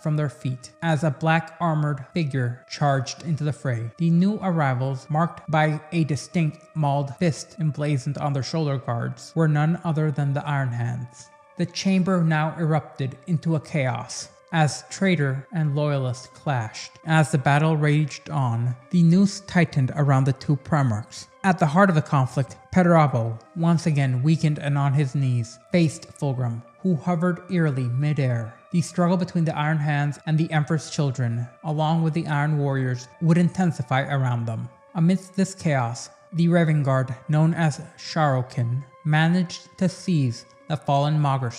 from their feet as a black armored figure charged into the fray. The new arrivals, marked by a distinct mauled fist emblazoned on their shoulder guards, were none other than the Iron Hands. The chamber now erupted into a chaos as traitor and loyalist clashed. As the battle raged on, the noose tightened around the two Primarchs. At the heart of the conflict, Perturabo, once again weakened and on his knees, faced Fulgrim, who hovered eerily mid-air. The struggle between the Iron Hands and the Emperor's children, along with the Iron Warriors, would intensify around them. Amidst this chaos, the Raven Guard, known as Shadowkin, managed to seize the fallen Maugre.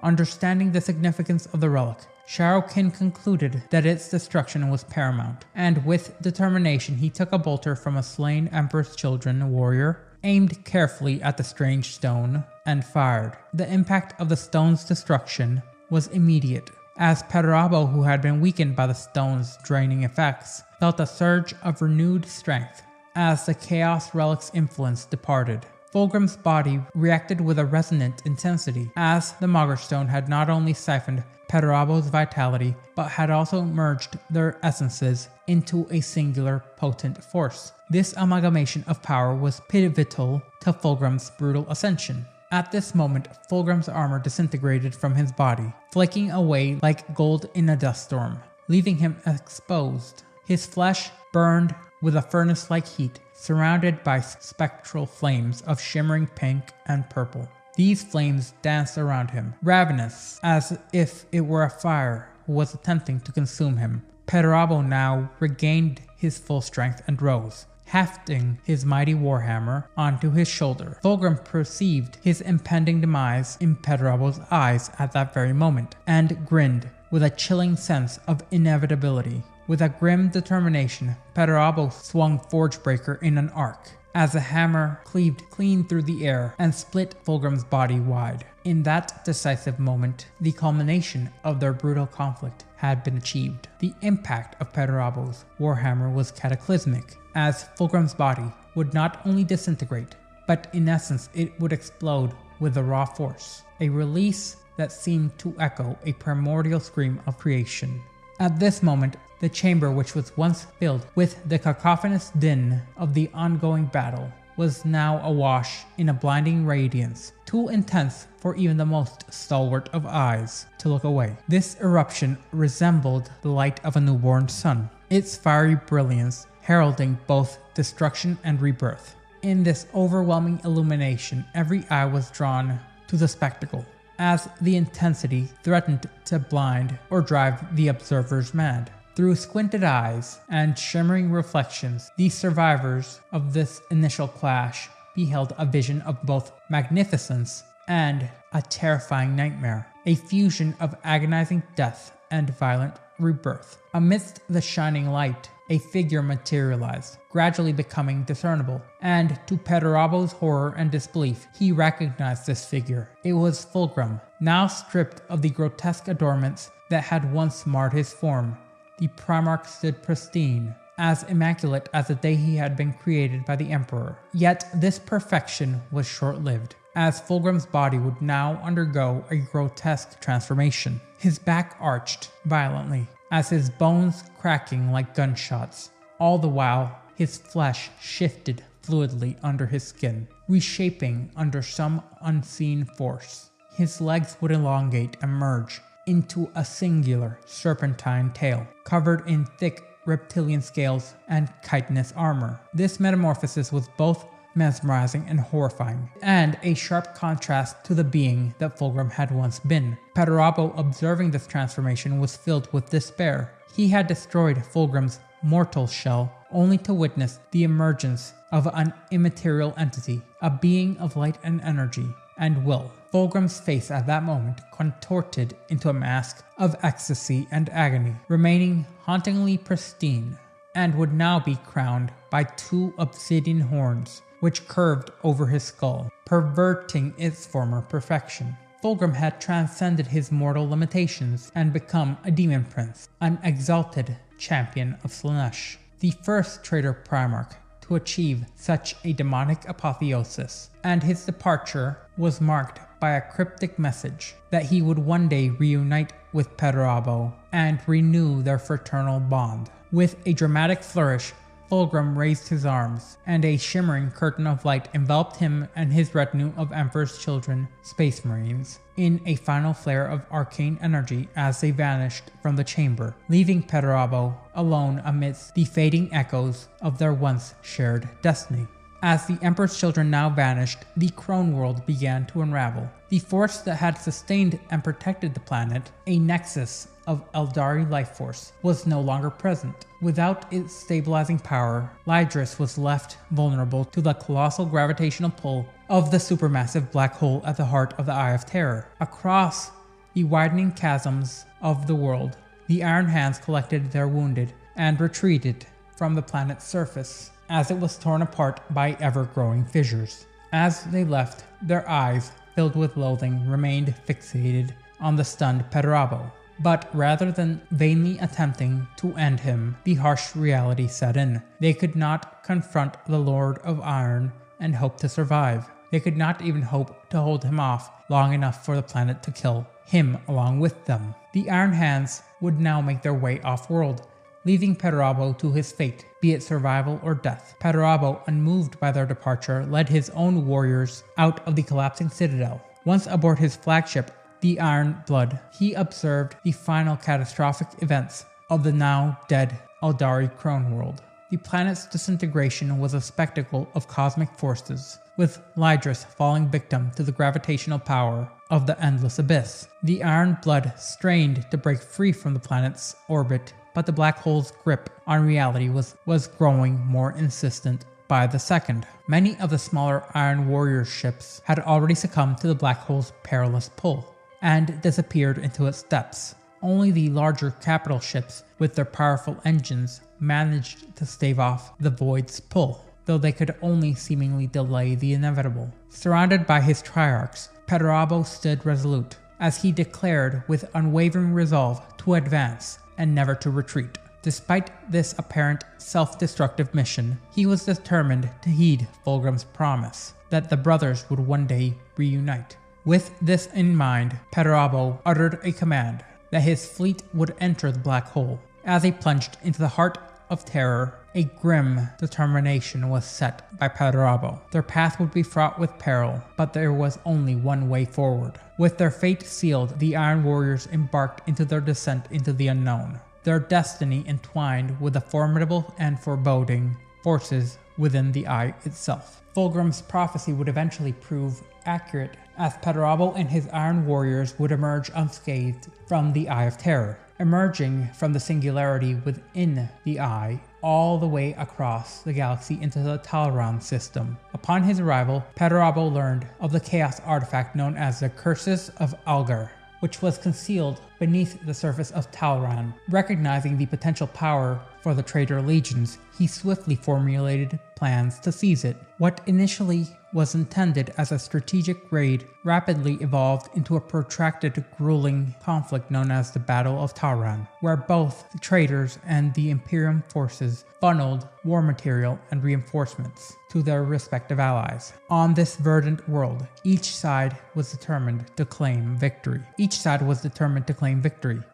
Understanding the significance of the relic, Shadowkin concluded that its destruction was paramount, and with determination he took a bolter from a slain Emperor's Children warrior, aimed carefully at the strange stone, and fired. The impact of the stone's destruction was immediate, as Perturabo, who had been weakened by the stone's draining effects, felt a surge of renewed strength as the Chaos Relic's influence departed. Fulgrim's body reacted with a resonant intensity, as the Maugre had not only siphoned Perturabo's vitality, but had also merged their essences into a singular potent force. This amalgamation of power was pivotal to Fulgrim's brutal ascension. At this moment, Fulgrim's armor disintegrated from his body, flaking away like gold in a dust storm, leaving him exposed. His flesh burned with a furnace-like heat, surrounded by spectral flames of shimmering pink and purple. These flames danced around him, ravenous, as if it were a fire who was attempting to consume him. Perturabo now regained his full strength and rose, hefting his mighty warhammer onto his shoulder. Fulgrim perceived his impending demise in Perturabo's eyes at that very moment, and grinned with a chilling sense of inevitability. With a grim determination, Perturabo swung Forgebreaker in an arc, as a hammer cleaved clean through the air and split Fulgrim's body wide. In that decisive moment, the culmination of their brutal conflict had been achieved. The impact of Perturabo's warhammer was cataclysmic, as Fulgrim's body would not only disintegrate, but in essence it would explode with a raw force, a release that seemed to echo a primordial scream of creation. At this moment, the chamber, which was once filled with the cacophonous din of the ongoing battle, was now awash in a blinding radiance, too intense for even the most stalwart of eyes to look away. This eruption resembled the light of a newborn sun, its fiery brilliance heralding both destruction and rebirth. In this overwhelming illumination, every eye was drawn to the spectacle, as the intensity threatened to blind or drive the observers mad. Through squinted eyes and shimmering reflections, the survivors of this initial clash beheld a vision of both magnificence and a terrifying nightmare, a fusion of agonizing death and violent rebirth. Amidst the shining light, a figure materialized, gradually becoming discernible, and to Perturabo's horror and disbelief, he recognized this figure. It was Fulgrim, now stripped of the grotesque adornments that had once marred his form. The Primarch stood pristine, as immaculate as the day he had been created by the Emperor. Yet this perfection was short-lived, as Fulgrim's body would now undergo a grotesque transformation. His back arched violently, as his bones cracking like gunshots. All the while, his flesh shifted fluidly under his skin, reshaping under some unseen force. His legs would elongate and merge into a singular serpentine tail, covered in thick reptilian scales and chitinous armor. This metamorphosis was both mesmerizing and horrifying, and a sharp contrast to the being that Fulgrim had once been. Perturabo, observing this transformation, was filled with despair. He had destroyed Fulgrim's mortal shell only to witness the emergence of an immaterial entity, a being of light and energy and will. Fulgrim's face at that moment contorted into a mask of ecstasy and agony, remaining hauntingly pristine, and would now be crowned by two obsidian horns which curved over his skull, perverting its former perfection. Fulgrim had transcended his mortal limitations and become a demon prince, an exalted champion of Slaanesh, the first traitor Primarch to achieve such a demonic apotheosis, and his departure was marked by a cryptic message that he would one day reunite with Perturabo and renew their fraternal bond. With a dramatic flourish, Fulgrim raised his arms, and a shimmering curtain of light enveloped him and his retinue of Emperor's children, Space Marines, in a final flare of arcane energy as they vanished from the chamber, leaving Perturabo alone amidst the fading echoes of their once shared destiny. As the Emperor's children now vanished, the Crone world began to unravel. The force that had sustained and protected the planet, a nexus of Eldari life force, was no longer present. Without its stabilizing power, Lydris was left vulnerable to the colossal gravitational pull of the supermassive black hole at the heart of the Eye of Terror. Across the widening chasms of the world, the Iron Hands collected their wounded and retreated from the planet's surface as it was torn apart by ever-growing fissures. As they left, their eyes, filled with loathing, remained fixated on the stunned Perturabo. But rather than vainly attempting to end him, the harsh reality set in. They could not confront the Lord of Iron and hope to survive. They could not even hope to hold him off long enough for the planet to kill him along with them. The Iron Hands would now make their way off-world, leaving Perturabo to his fate, be it survival or death. Perturabo, unmoved by their departure, led his own warriors out of the collapsing citadel. Once aboard his flagship, the Iron Blood, he observed the final catastrophic events of the now dead Eldari Crone world. The planet's disintegration was a spectacle of cosmic forces, with Lydris falling victim to the gravitational power of the endless abyss. The Iron Blood strained to break free from the planet's orbit, but the black hole's grip on reality was growing more insistent by the second. Many of the smaller Iron Warrior ships had already succumbed to the black hole's perilous pull and disappeared into its depths. Only the larger capital ships with their powerful engines managed to stave off the void's pull, though they could only seemingly delay the inevitable. Surrounded by his triarchs, Perturabo stood resolute, as he declared with unwavering resolve to advance and never to retreat. Despite this apparent self-destructive mission, he was determined to heed Fulgrim's promise that the brothers would one day reunite. With this in mind, Perturabo uttered a command that his fleet would enter the black hole. As they plunged into the heart of terror, a grim determination was set by Perturabo. Their path would be fraught with peril, but there was only one way forward. With their fate sealed, the Iron Warriors embarked into their descent into the unknown, their destiny entwined with the formidable and foreboding forces within the Eye itself. Fulgrim's prophecy would eventually prove accurate, as Perturabo and his Iron Warriors would emerge unscathed from the Eye of Terror, emerging from the singularity within the Eye all the way across the galaxy into the Talran system. Upon his arrival, Perturabo learned of the chaos artifact known as the Curses of Algar, which was concealed beneath the surface of Talran. Recognizing the potential power for the traitor legions, he swiftly formulated plans to seize it. What initially was intended as a strategic raid rapidly evolved into a protracted, grueling conflict known as the Battle of Talran, where both the traitors and the Imperium forces funneled war material and reinforcements to their respective allies. On this verdant world, each side was determined to claim victory.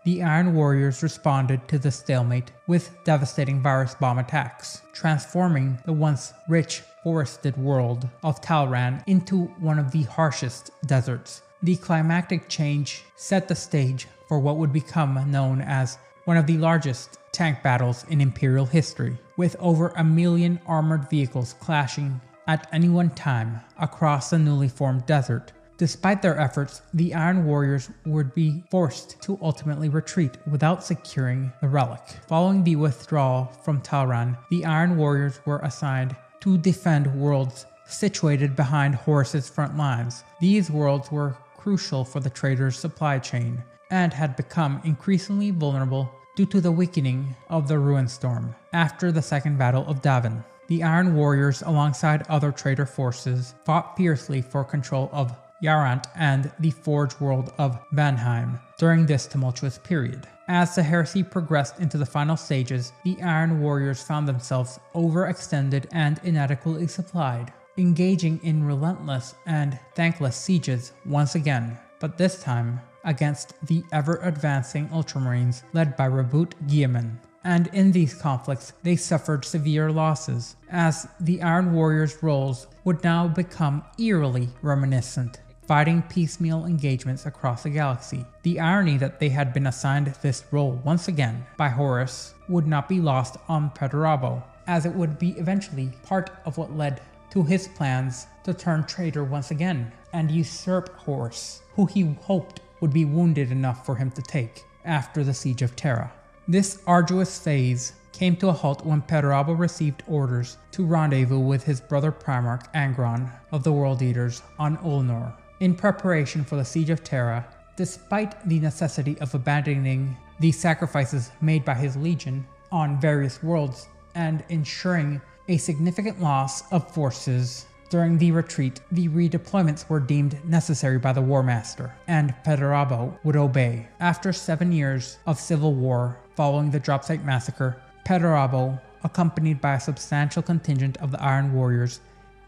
The Iron Warriors responded to the stalemate with devastating virus bomb attacks, transforming the once rich, forested world of Talran into one of the harshest deserts. The climactic change set the stage for what would become known as one of the largest tank battles in Imperial history, with over 1 million armored vehicles clashing at any one time across the newly formed desert. Despite their efforts, the Iron Warriors would be forced to ultimately retreat without securing the relic. Following the withdrawal from Talran, the Iron Warriors were assigned to defend worlds situated behind Horus's front lines. These worlds were crucial for the trader's supply chain and had become increasingly vulnerable due to the weakening of the Ruin Storm after the Second Battle of Davin. The Iron Warriors, alongside other trader forces, fought fiercely for control of Yarant and the Forge world of Vanheim during this tumultuous period. As the heresy progressed into the final stages, the Iron Warriors found themselves overextended and inadequately supplied, engaging in relentless and thankless sieges once again, but this time against the ever-advancing Ultramarines led by Reboot Guilliman. And in these conflicts, they suffered severe losses, as the Iron Warriors' roles would now become eerily reminiscent, fighting piecemeal engagements across the galaxy. The irony that they had been assigned this role once again by Horus would not be lost on Perturabo, as it would be eventually part of what led to his plans to turn traitor once again and usurp Horus, who he hoped would be wounded enough for him to take after the Siege of Terra. This arduous phase came to a halt when Perturabo received orders to rendezvous with his brother Primarch Angron of the World Eaters on Ulnor. In preparation for the Siege of Terra, despite the necessity of abandoning the sacrifices made by his legion on various worlds and ensuring a significant loss of forces during the retreat, the redeployments were deemed necessary by the War Master, and Perturabo would obey. After 7 years of civil war following the Dropsite Massacre, Perturabo, accompanied by a substantial contingent of the Iron Warriors,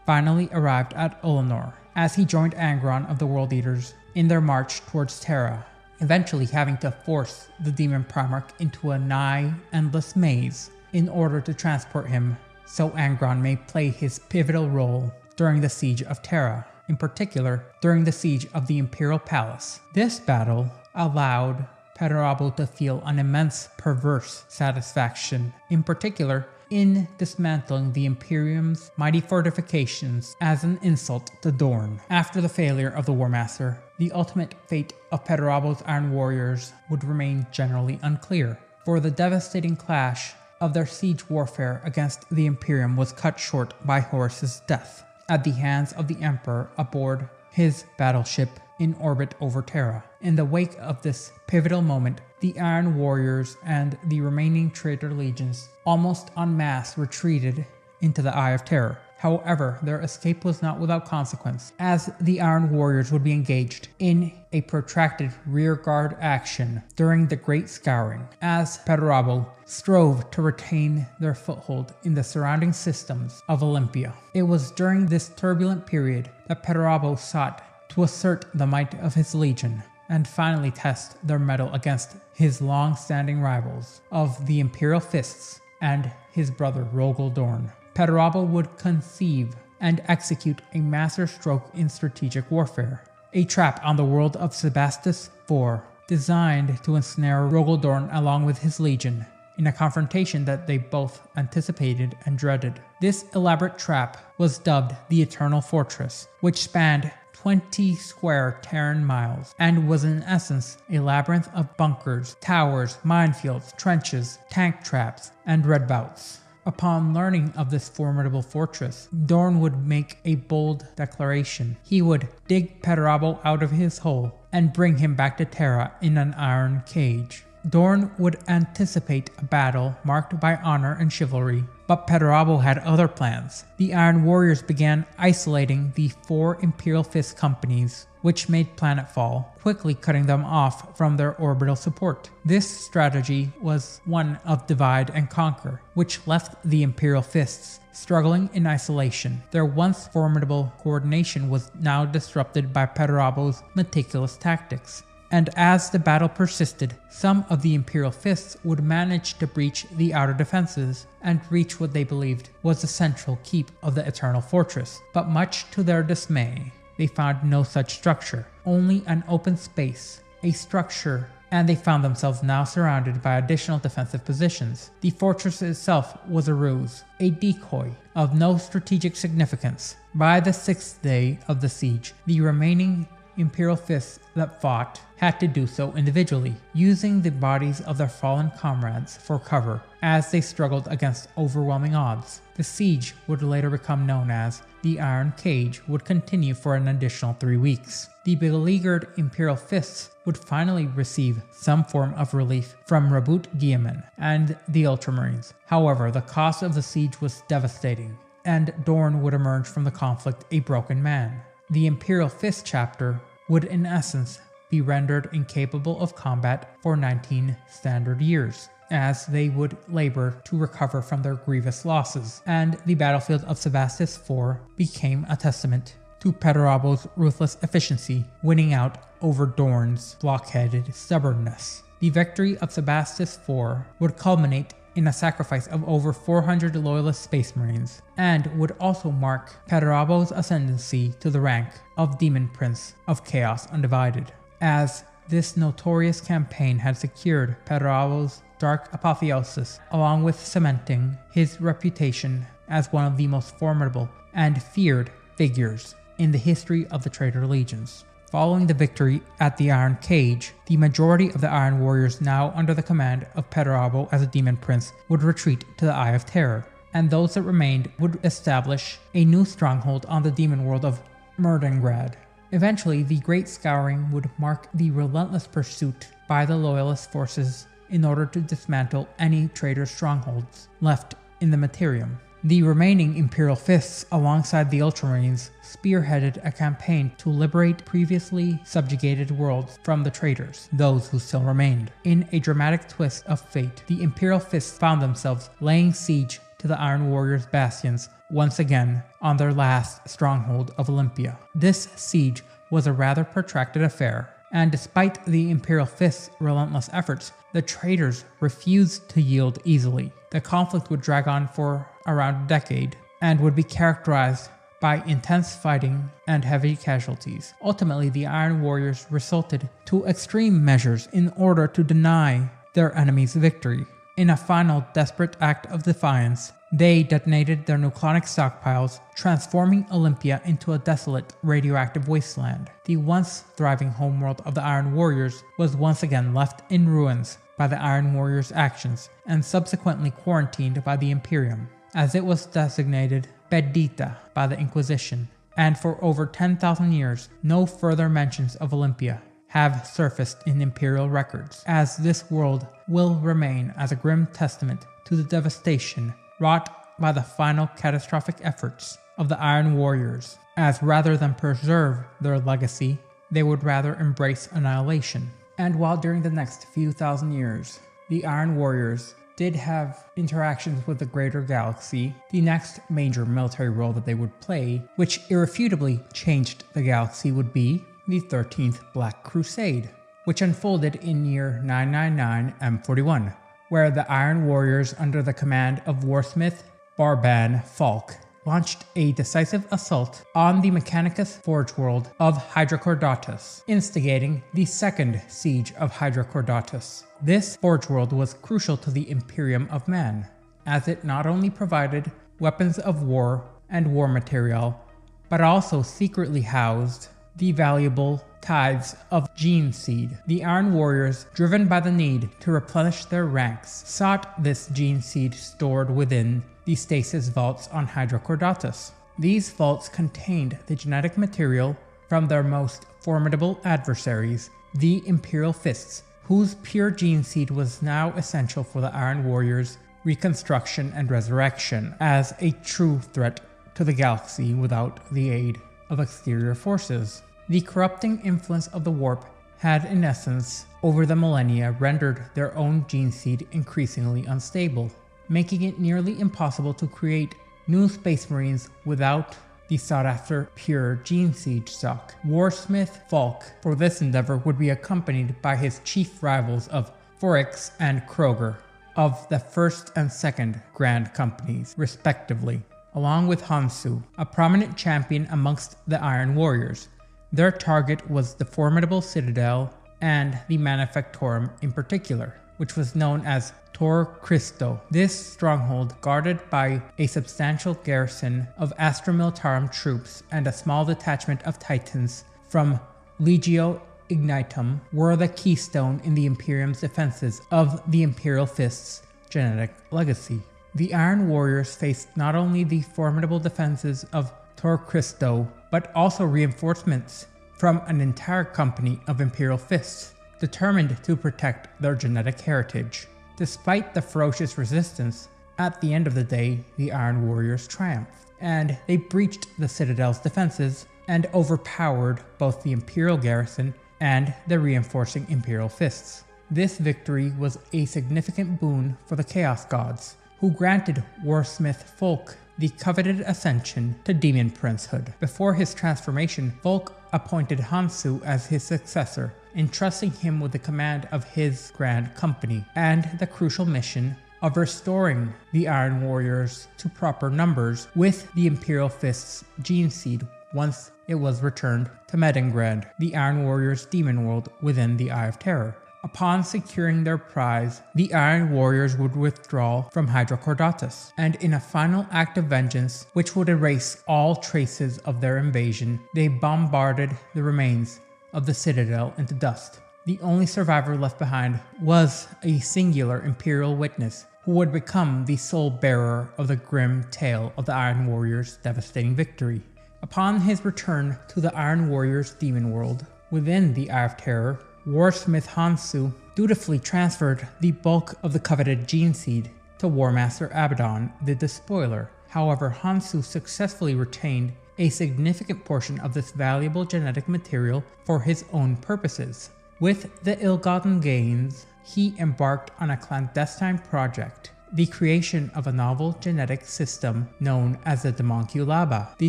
finally arrived at Ulnor, as he joined Angron of the World Eaters in their march towards Terra, eventually having to force the Demon Primarch into a nigh endless maze in order to transport him so Angron may play his pivotal role during the Siege of Terra, in particular during the siege of the Imperial Palace. This battle allowed Perturabo to feel an immense perverse satisfaction, in particular in dismantling the Imperium's mighty fortifications as an insult to Dorn. After the failure of the War Master, the ultimate fate of Perturabo's Iron Warriors would remain generally unclear, for the devastating clash of their siege warfare against the Imperium was cut short by Horus's death at the hands of the Emperor aboard his battleship in orbit over Terra. In the wake of this pivotal moment, the Iron Warriors and the remaining traitor legions almost en masse retreated into the Eye of Terror. However, their escape was not without consequence, as the Iron Warriors would be engaged in a protracted rearguard action during the Great Scouring, as Perturabo strove to retain their foothold in the surrounding systems of Olympia. It was during this turbulent period that Perturabo sought to assert the might of his legion and finally test their mettle against his long-standing rivals of the Imperial Fists and his brother Rogel Dorn. Perturabo would conceive and execute a masterstroke in strategic warfare, a trap on the world of Sebastus IV, designed to ensnare Rogel Dorn along with his legion in a confrontation that they both anticipated and dreaded. This elaborate trap was dubbed the Eternal Fortress, which spanned 20 square Terran miles and was in essence a labyrinth of bunkers, towers, minefields, trenches, tank traps, and redouts. Upon learning of this formidable fortress, Dorn would make a bold declaration. He would dig Perturabo out of his hole and bring him back to Terra in an iron cage. Dorn would anticipate a battle marked by honor and chivalry, but Perturabo had other plans. The Iron Warriors began isolating the 4 Imperial Fist companies, which made planetfall, quickly cutting them off from their orbital support. This strategy was one of divide and conquer, which left the Imperial Fists struggling in isolation. Their once formidable coordination was now disrupted by Perturabo's meticulous tactics. And as the battle persisted, some of the Imperial Fists would manage to breach the outer defenses and reach what they believed was the central keep of the Eternal Fortress. But much to their dismay, they found no such structure, only an open space, a structure and they found themselves now surrounded by additional defensive positions. The fortress itself was a ruse, a decoy of no strategic significance. By the 6th day of the siege, the remaining Imperial fists that fought had to do so individually, using the bodies of their fallen comrades for cover as they struggled against overwhelming odds. The siege would later become known as the Iron Cage would continue for an additional 3 weeks. The beleaguered Imperial fists would finally receive some form of relief from Raboot Guilliman and the Ultramarines. However, the cost of the siege was devastating, and Dorn would emerge from the conflict a broken man. The Imperial Fist chapter would in essence be rendered incapable of combat for 19 standard years, as they would labor to recover from their grievous losses, and the battlefield of Sebastus IV became a testament to Perdurabo's ruthless efficiency, winning out over Dorn's blockheaded stubbornness. The victory of Sebastus IV would culminate in a sacrifice of over 400 loyalist Space Marines, and would also mark Perdurabo's ascendancy to the rank of Demon Prince of Chaos Undivided, as this notorious campaign had secured Perdurabo's dark apotheosis, along with cementing his reputation as one of the most formidable and feared figures in the history of the Traitor Legions. Following the victory at the Iron Cage, the majority of the Iron Warriors now under the command of Perdurabo as a Demon Prince would retreat to the Eye of Terror, and those that remained would establish a new stronghold on the demon world of Murdengrad. Eventually, the Great Scouring would mark the relentless pursuit by the Loyalist forces in order to dismantle any traitor strongholds left in the Materium. The remaining Imperial Fists, alongside the Ultramarines, spearheaded a campaign to liberate previously subjugated worlds from the traitors, those who still remained. In a dramatic twist of fate, the Imperial Fists found themselves laying siege to the Iron Warriors' bastions once again on their last stronghold of Olympia. This siege was a rather protracted affair, and despite the Imperial Fists' relentless efforts, the traitors refused to yield easily. The conflict would drag on for around a decade, and would be characterized by intense fighting and heavy casualties. Ultimately, the Iron Warriors resorted to extreme measures in order to deny their enemies victory. In a final desperate act of defiance, they detonated their nucleonic stockpiles, transforming Olympia into a desolate, radioactive wasteland. The once thriving homeworld of the Iron Warriors was once again left in ruins by the Iron Warriors' actions, and subsequently quarantined by the Imperium, as it was designated Perdita by the Inquisition, and for over 10,000 years, no further mentions of Olympia have surfaced in Imperial records, as this world will remain as a grim testament to the devastation wrought by the final catastrophic efforts of the Iron Warriors, as rather than preserve their legacy, they would rather embrace annihilation. And while during the next few thousand years, the Iron Warriors did have interactions with the greater galaxy, the next major military role that they would play, which irrefutably changed the galaxy, would be the 13th Black Crusade, which unfolded in year 999 M41, where the Iron Warriors under the command of Warsmith Barban Falk launched a decisive assault on the Mechanicus Forge world of Hydrocordatus, instigating the second siege of Hydrocordatus. This forge world was crucial to the Imperium of Man, as it not only provided weapons of war and war material, but also secretly housed the valuable tithes of gene seed. The Iron Warriors, driven by the need to replenish their ranks, sought this gene seed stored within the stasis vaults on Hydrocordatus. These vaults contained the genetic material from their most formidable adversaries, the Imperial Fists, whose pure gene seed was now essential for the Iron Warriors' reconstruction and resurrection as a true threat to the galaxy without the aid of exterior forces. The corrupting influence of the warp had, in essence, over the millennia rendered their own gene seed increasingly unstable, making it nearly impossible to create new Space Marines without the sought-after pure gene seed stock. Warsmith Falk for this endeavor would be accompanied by his chief rivals of Forix and Kroger of the First and Second Grand Companies, respectively, along with Hansu, a prominent champion amongst the Iron Warriors. Their target was the formidable citadel and the Manufactorum in particular, which was known as Tor Christo. This stronghold, guarded by a substantial garrison of Astra Militarum troops and a small detachment of Titans from Legio Ignitum, were the keystone in the Imperium's defenses of the Imperial Fist's genetic legacy. The Iron Warriors faced not only the formidable defenses of Tor Christo, but also reinforcements from an entire company of Imperial Fists, determined to protect their genetic heritage. Despite the ferocious resistance, at the end of the day, the Iron Warriors triumphed, and they breached the Citadel's defenses and overpowered both the Imperial garrison and the reinforcing Imperial Fists. This victory was a significant boon for the Chaos Gods, who granted Warsmith Folk the coveted ascension to Demon Princehood. Before his transformation, Folk appointed Hansu as his successor, entrusting him with the command of his Grand Company and the crucial mission of restoring the Iron Warriors to proper numbers with the Imperial Fist's gene seed once it was returned to Medengrad, the Iron Warriors' demon world within the Eye of Terror. Upon securing their prize, the Iron Warriors would withdraw from Hydrocordatus, and in a final act of vengeance, which would erase all traces of their invasion, they bombarded the remains of the Citadel into dust. The only survivor left behind was a singular Imperial witness, who would become the sole bearer of the grim tale of the Iron Warriors' devastating victory. Upon his return to the Iron Warriors' demon world, within the Eye of Terror, Warsmith Hansu dutifully transferred the bulk of the coveted gene seed to War Master Abaddon, the Despoiler. However, Hansu successfully retained a significant portion of this valuable genetic material for his own purposes. With the ill-gotten gains, he embarked on a clandestine project, the creation of a novel genetic system known as the Demonculaba. The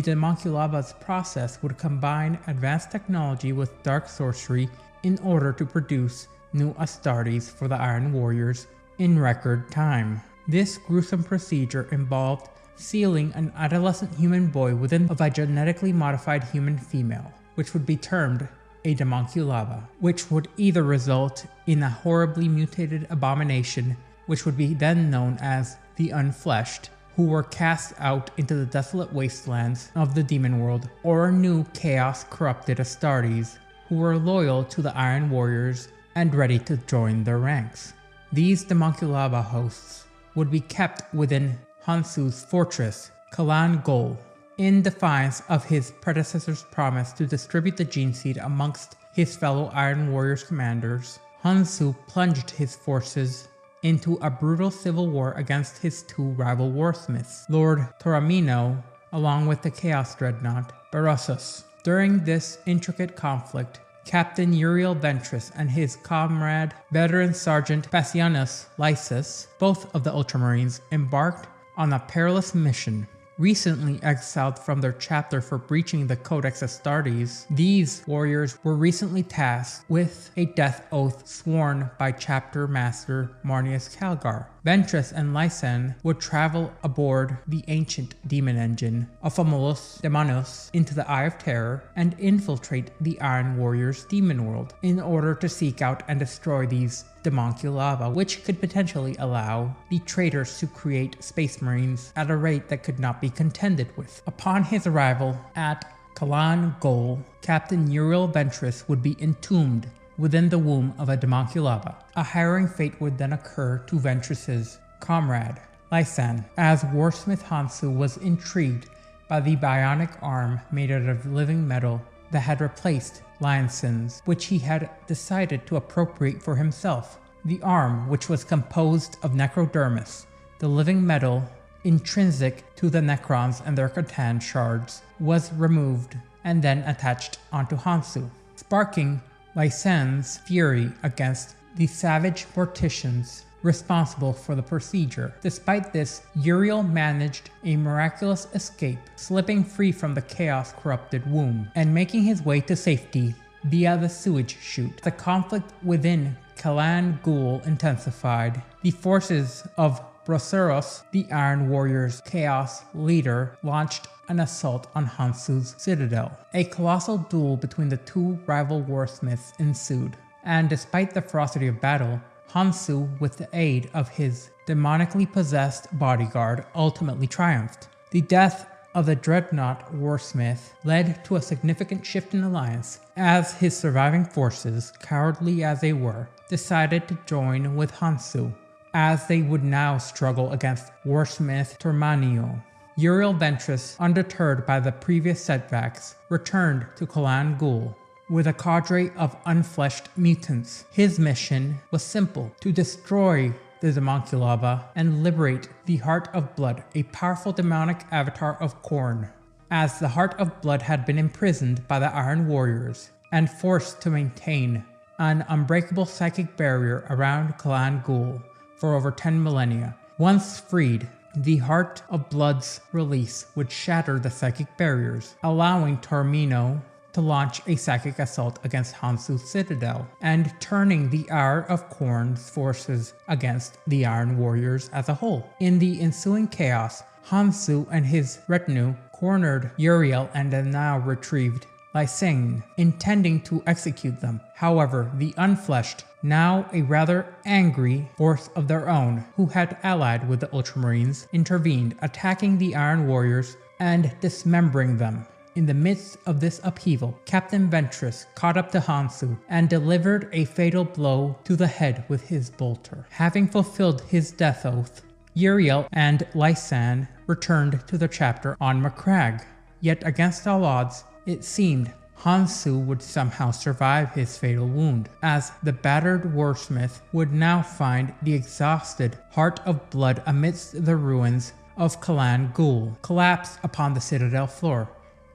Demonculaba's process would combine advanced technology with dark sorcery in order to produce new Astartes for the Iron Warriors in record time. This gruesome procedure involved sealing an adolescent human boy within of a genetically modified human female, which would be termed a Demonculaba, which would either result in a horribly mutated abomination, which would be then known as the Unfleshed, who were cast out into the desolate wastelands of the demon world, or new chaos-corrupted Astartes, who were loyal to the Iron Warriors and ready to join their ranks. These Demonculaba hosts would be kept within Hansu's fortress, Kalan Gol, in defiance of his predecessor's promise to distribute the gene seed amongst his fellow Iron Warriors commanders. Hansu plunged his forces into a brutal civil war against his two rival warsmiths, Lord Toramino, along with the Chaos Dreadnought, Berossus. During this intricate conflict, Captain Uriel Ventress and his comrade, veteran Sergeant Passianus Lysis, both of the Ultramarines, embarked on a perilous mission. Recently exiled from their chapter for breaching the Codex Astartes, these warriors were recently tasked with a death oath sworn by chapter master Marnius Calgar. Ventress and Lysan would travel aboard the ancient demon engine of Famulus Demanus into the Eye of Terror and infiltrate the Iron Warriors' demon world in order to seek out and destroy these Demonculaba, which could potentially allow the traitors to create Space Marines at a rate that could not be contended with. Upon his arrival at Kalan Gol, Captain Uriel Ventress would be entombed within the womb of a Demonculaba. A harrowing fate would then occur to Ventress's comrade, Lysan, as Warsmith Hansu was intrigued by the bionic arm made out of living metal that had replaced Lionsin's, which he had decided to appropriate for himself. The arm, which was composed of necrodermis, the living metal intrinsic to the Necrons and their Catan shards, was removed and then attached onto Hansu, sparking Lysan's fury against the savage morticians responsible for the procedure. Despite this, Uriel managed a miraculous escape, slipping free from the chaos-corrupted womb and making his way to safety via the sewage chute. The conflict within Kalan Gul intensified. The forces of Broseros, the Iron Warriors' chaos leader, launched an assault on Hansu's citadel. A colossal duel between the two rival warsmiths ensued. and despite the ferocity of battle, Hansu, with the aid of his demonically possessed bodyguard, ultimately triumphed. The death of the dreadnought Warsmith led to a significant shift in alliance, as his surviving forces, cowardly as they were, decided to join with Hansu, as they would now struggle against Warsmith Tormanio. Uriel Ventris, undeterred by the previous setbacks, returned to Kalan Ghul with a cadre of unfleshed mutants. His mission was simple: to destroy the Demonculaba and liberate the Heart of Blood, a powerful demonic avatar of Khorne, as the Heart of Blood had been imprisoned by the Iron Warriors and forced to maintain an unbreakable psychic barrier around Kalan Ghul for over 10 millennia. Once freed, the Heart of Blood's release would shatter the psychic barriers, allowing Tormino to launch a psychic assault against Hansu's citadel, and turning the ire of Khorne's forces against the Iron Warriors as a whole. In the ensuing chaos, Hansu and his retinue cornered Uriel and the now retrieved Lysagne, intending to execute them. However, the Unfleshed, now a rather angry force of their own, who had allied with the Ultramarines, intervened, attacking the Iron Warriors and dismembering them. In the midst of this upheaval, Captain Ventress caught up to Hansu and delivered a fatal blow to the head with his bolter. Having fulfilled his death oath, Uriel and Lysagne returned to the chapter on Macragge. Yet against all odds, it seemed Hansu would somehow survive his fatal wound, as the battered Warsmith would now find the exhausted Heart of Blood amidst the ruins of Kalan Ghul, collapsed upon the citadel floor.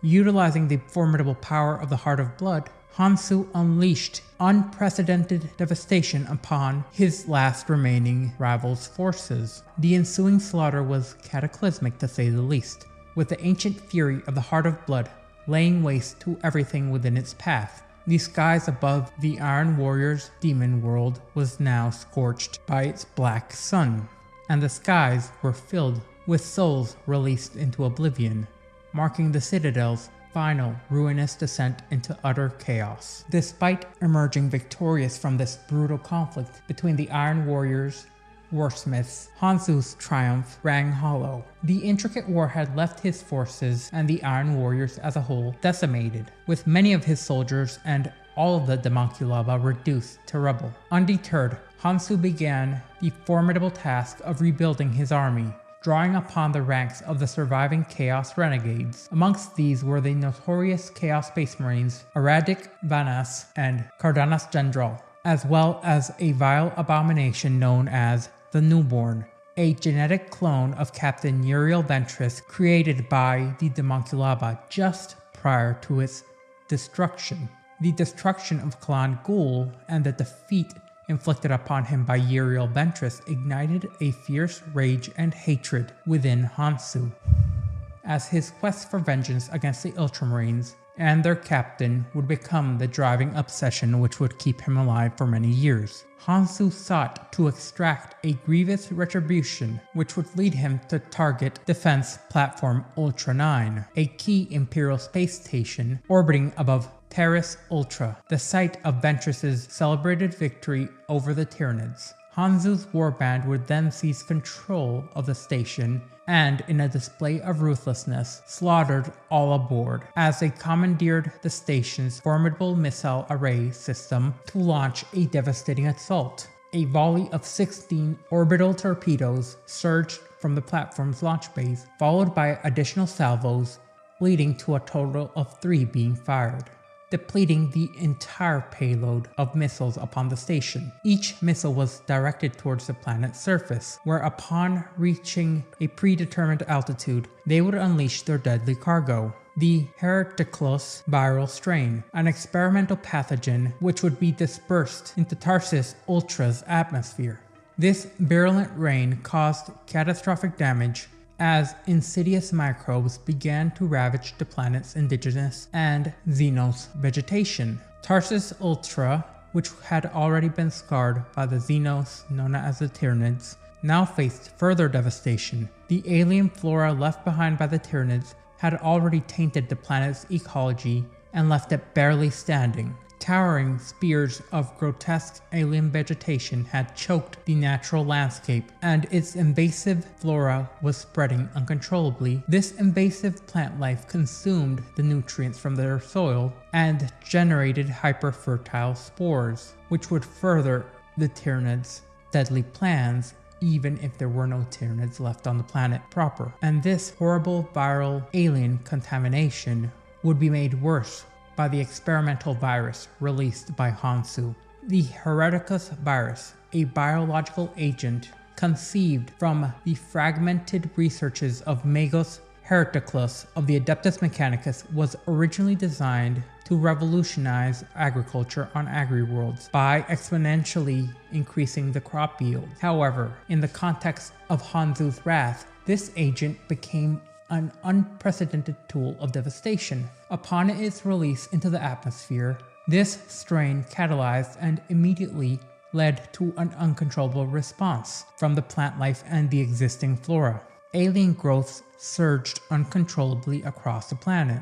Utilizing the formidable power of the Heart of Blood, Hansu unleashed unprecedented devastation upon his last remaining rival's forces. The ensuing slaughter was cataclysmic to say the least, with the ancient fury of the Heart of Blood laying waste to everything within its path. The skies above the Iron Warriors' demon world was now scorched by its black sun, and the skies were filled with souls released into oblivion, marking the Citadel's final ruinous descent into utter chaos. Despite emerging victorious from this brutal conflict between the Iron Warriors, Warsmiths, Hansu's triumph rang hollow. The intricate war had left his forces and the Iron Warriors as a whole decimated, with many of his soldiers and all of the Demonculaba reduced to rubble. Undeterred, Hansu began the formidable task of rebuilding his army, drawing upon the ranks of the surviving Chaos Renegades. Amongst these were the notorious Chaos Space Marines Aradik Vanas and Cardanas Gendral, as well as a vile abomination known as the Newborn, a genetic clone of Captain Uriel Ventress created by the Demonculaba just prior to its destruction. The destruction of Kalan Ghul and the defeat inflicted upon him by Uriel Ventress ignited a fierce rage and hatred within Hansu, as his quest for vengeance against the Ultramarines and their captain would become the driving obsession which would keep him alive for many years. Hansu sought to extract a grievous retribution which would lead him to target Defense Platform Ultra 9, a key Imperial space station orbiting above Terrace Ultra, the site of Ventress's celebrated victory over the Tyranids. Hansu's warband would then seize control of the station and, in a display of ruthlessness, slaughtered all aboard, as they commandeered the station's formidable missile array system to launch a devastating assault. A volley of 16 orbital torpedoes surged from the platform's launch base, followed by additional salvos, leading to a total of 3 being fired, depleting the entire payload of missiles upon the station. Each missile was directed towards the planet's surface, where upon reaching a predetermined altitude, they would unleash their deadly cargo, the Hereticlos viral strain, an experimental pathogen which would be dispersed into Tarsis Ultra's atmosphere. This virulent rain caused catastrophic damage as insidious microbes began to ravage the planet's indigenous and Xenos vegetation. Tarsis Ultra, which had already been scarred by the Xenos known as the Tyranids, now faced further devastation. The alien flora left behind by the Tyranids had already tainted the planet's ecology and left it barely standing. Towering spears of grotesque alien vegetation had choked the natural landscape, and its invasive flora was spreading uncontrollably. This invasive plant life consumed the nutrients from their soil and generated hyper-fertile spores, which would further the Tyranids' deadly plans even if there were no Tyranids left on the planet proper. And this horrible viral alien contamination would be made worse by the experimental virus released by Hansu. The Hereticus virus, a biological agent conceived from the fragmented researches of Magos Hereticus of the Adeptus Mechanicus, was originally designed to revolutionize agriculture on Agri-Worlds by exponentially increasing the crop yield. However, in the context of Hansu's wrath, this agent became an unprecedented tool of devastation. Upon its release into the atmosphere, this strain catalyzed and immediately led to an uncontrollable response from the plant life and the existing flora. Alien growths surged uncontrollably across the planet,